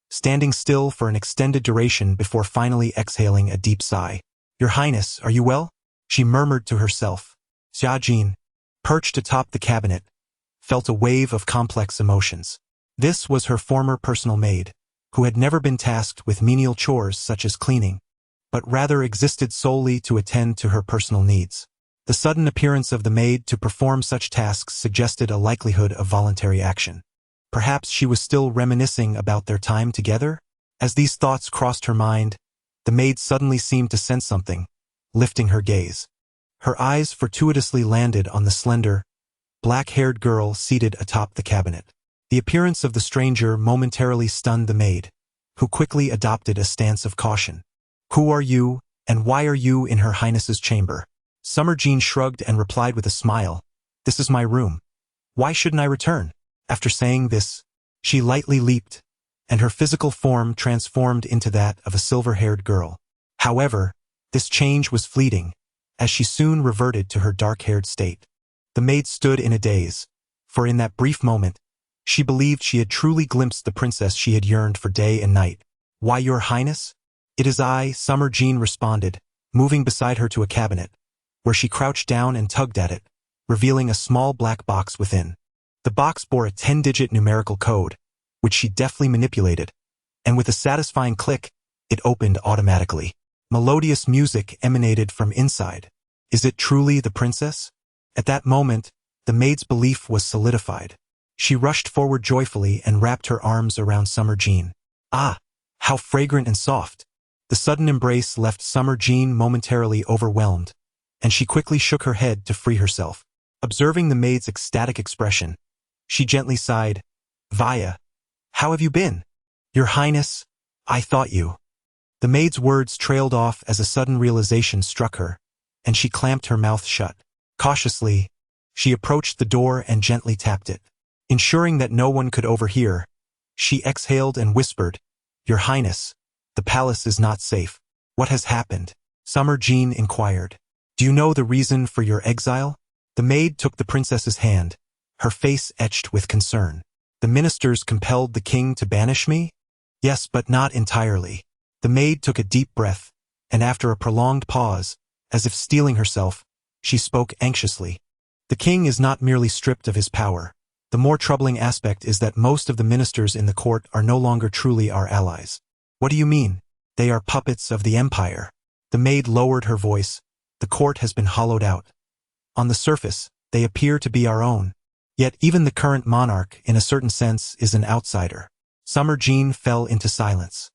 standing still for an extended duration before finally exhaling a deep sigh. "Your Highness, are you well?" she murmured to herself. Xia Jin, perched atop the cabinet, felt a wave of complex emotions. This was her former personal maid, who had never been tasked with menial chores such as cleaning, but rather existed solely to attend to her personal needs. The sudden appearance of the maid to perform such tasks suggested a likelihood of voluntary action. Perhaps she was still reminiscing about their time together? As these thoughts crossed her mind, the maid suddenly seemed to sense something, lifting her gaze. Her eyes fortuitously landed on the slender, black-haired girl seated atop the cabinet. The appearance of the stranger momentarily stunned the maid, who quickly adopted a stance of caution. "Who are you, and why are you in Her Highness's chamber?" Summer Jean shrugged and replied with a smile, "This is my room. Why shouldn't I return?" After saying this, she lightly leaped, and her physical form transformed into that of a silver-haired girl. However, this change was fleeting, as she soon reverted to her dark-haired state. The maid stood in a daze, for in that brief moment, she believed she had truly glimpsed the princess she had yearned for day and night. Why, Your Highness? It is I, Summer Jean responded, moving beside her to a cabinet, where she crouched down and tugged at it, revealing a small black box within. The box bore a 10-digit numerical code, which she deftly manipulated, and with a satisfying click, it opened automatically. Melodious music emanated from inside. Is it truly the princess? At that moment, the maid's belief was solidified. She rushed forward joyfully and wrapped her arms around Summer Jean. Ah, how fragrant and soft! The sudden embrace left Summer Jean momentarily overwhelmed, and she quickly shook her head to free herself. Observing the maid's ecstatic expression, she gently sighed, Vaya, how have you been? Your Highness, I thought you. The maid's words trailed off as a sudden realization struck her, and she clamped her mouth shut. Cautiously, she approached the door and gently tapped it. Ensuring that no one could overhear, she exhaled and whispered, Your Highness, the palace is not safe. What has happened? Summer Jean inquired. Do you know the reason for your exile? The maid took the princess's hand, her face etched with concern. The ministers compelled the king to banish me? Yes, but not entirely. The maid took a deep breath, and after a prolonged pause, as if steeling herself, she spoke anxiously. The king is not merely stripped of his power. The more troubling aspect is that most of the ministers in the court are no longer truly our allies. What do you mean? They are puppets of the empire. The maid lowered her voice. The court has been hollowed out. On the surface, they appear to be our own. Yet even the current monarch, in a certain sense, is an outsider. Summer Jean fell into silence.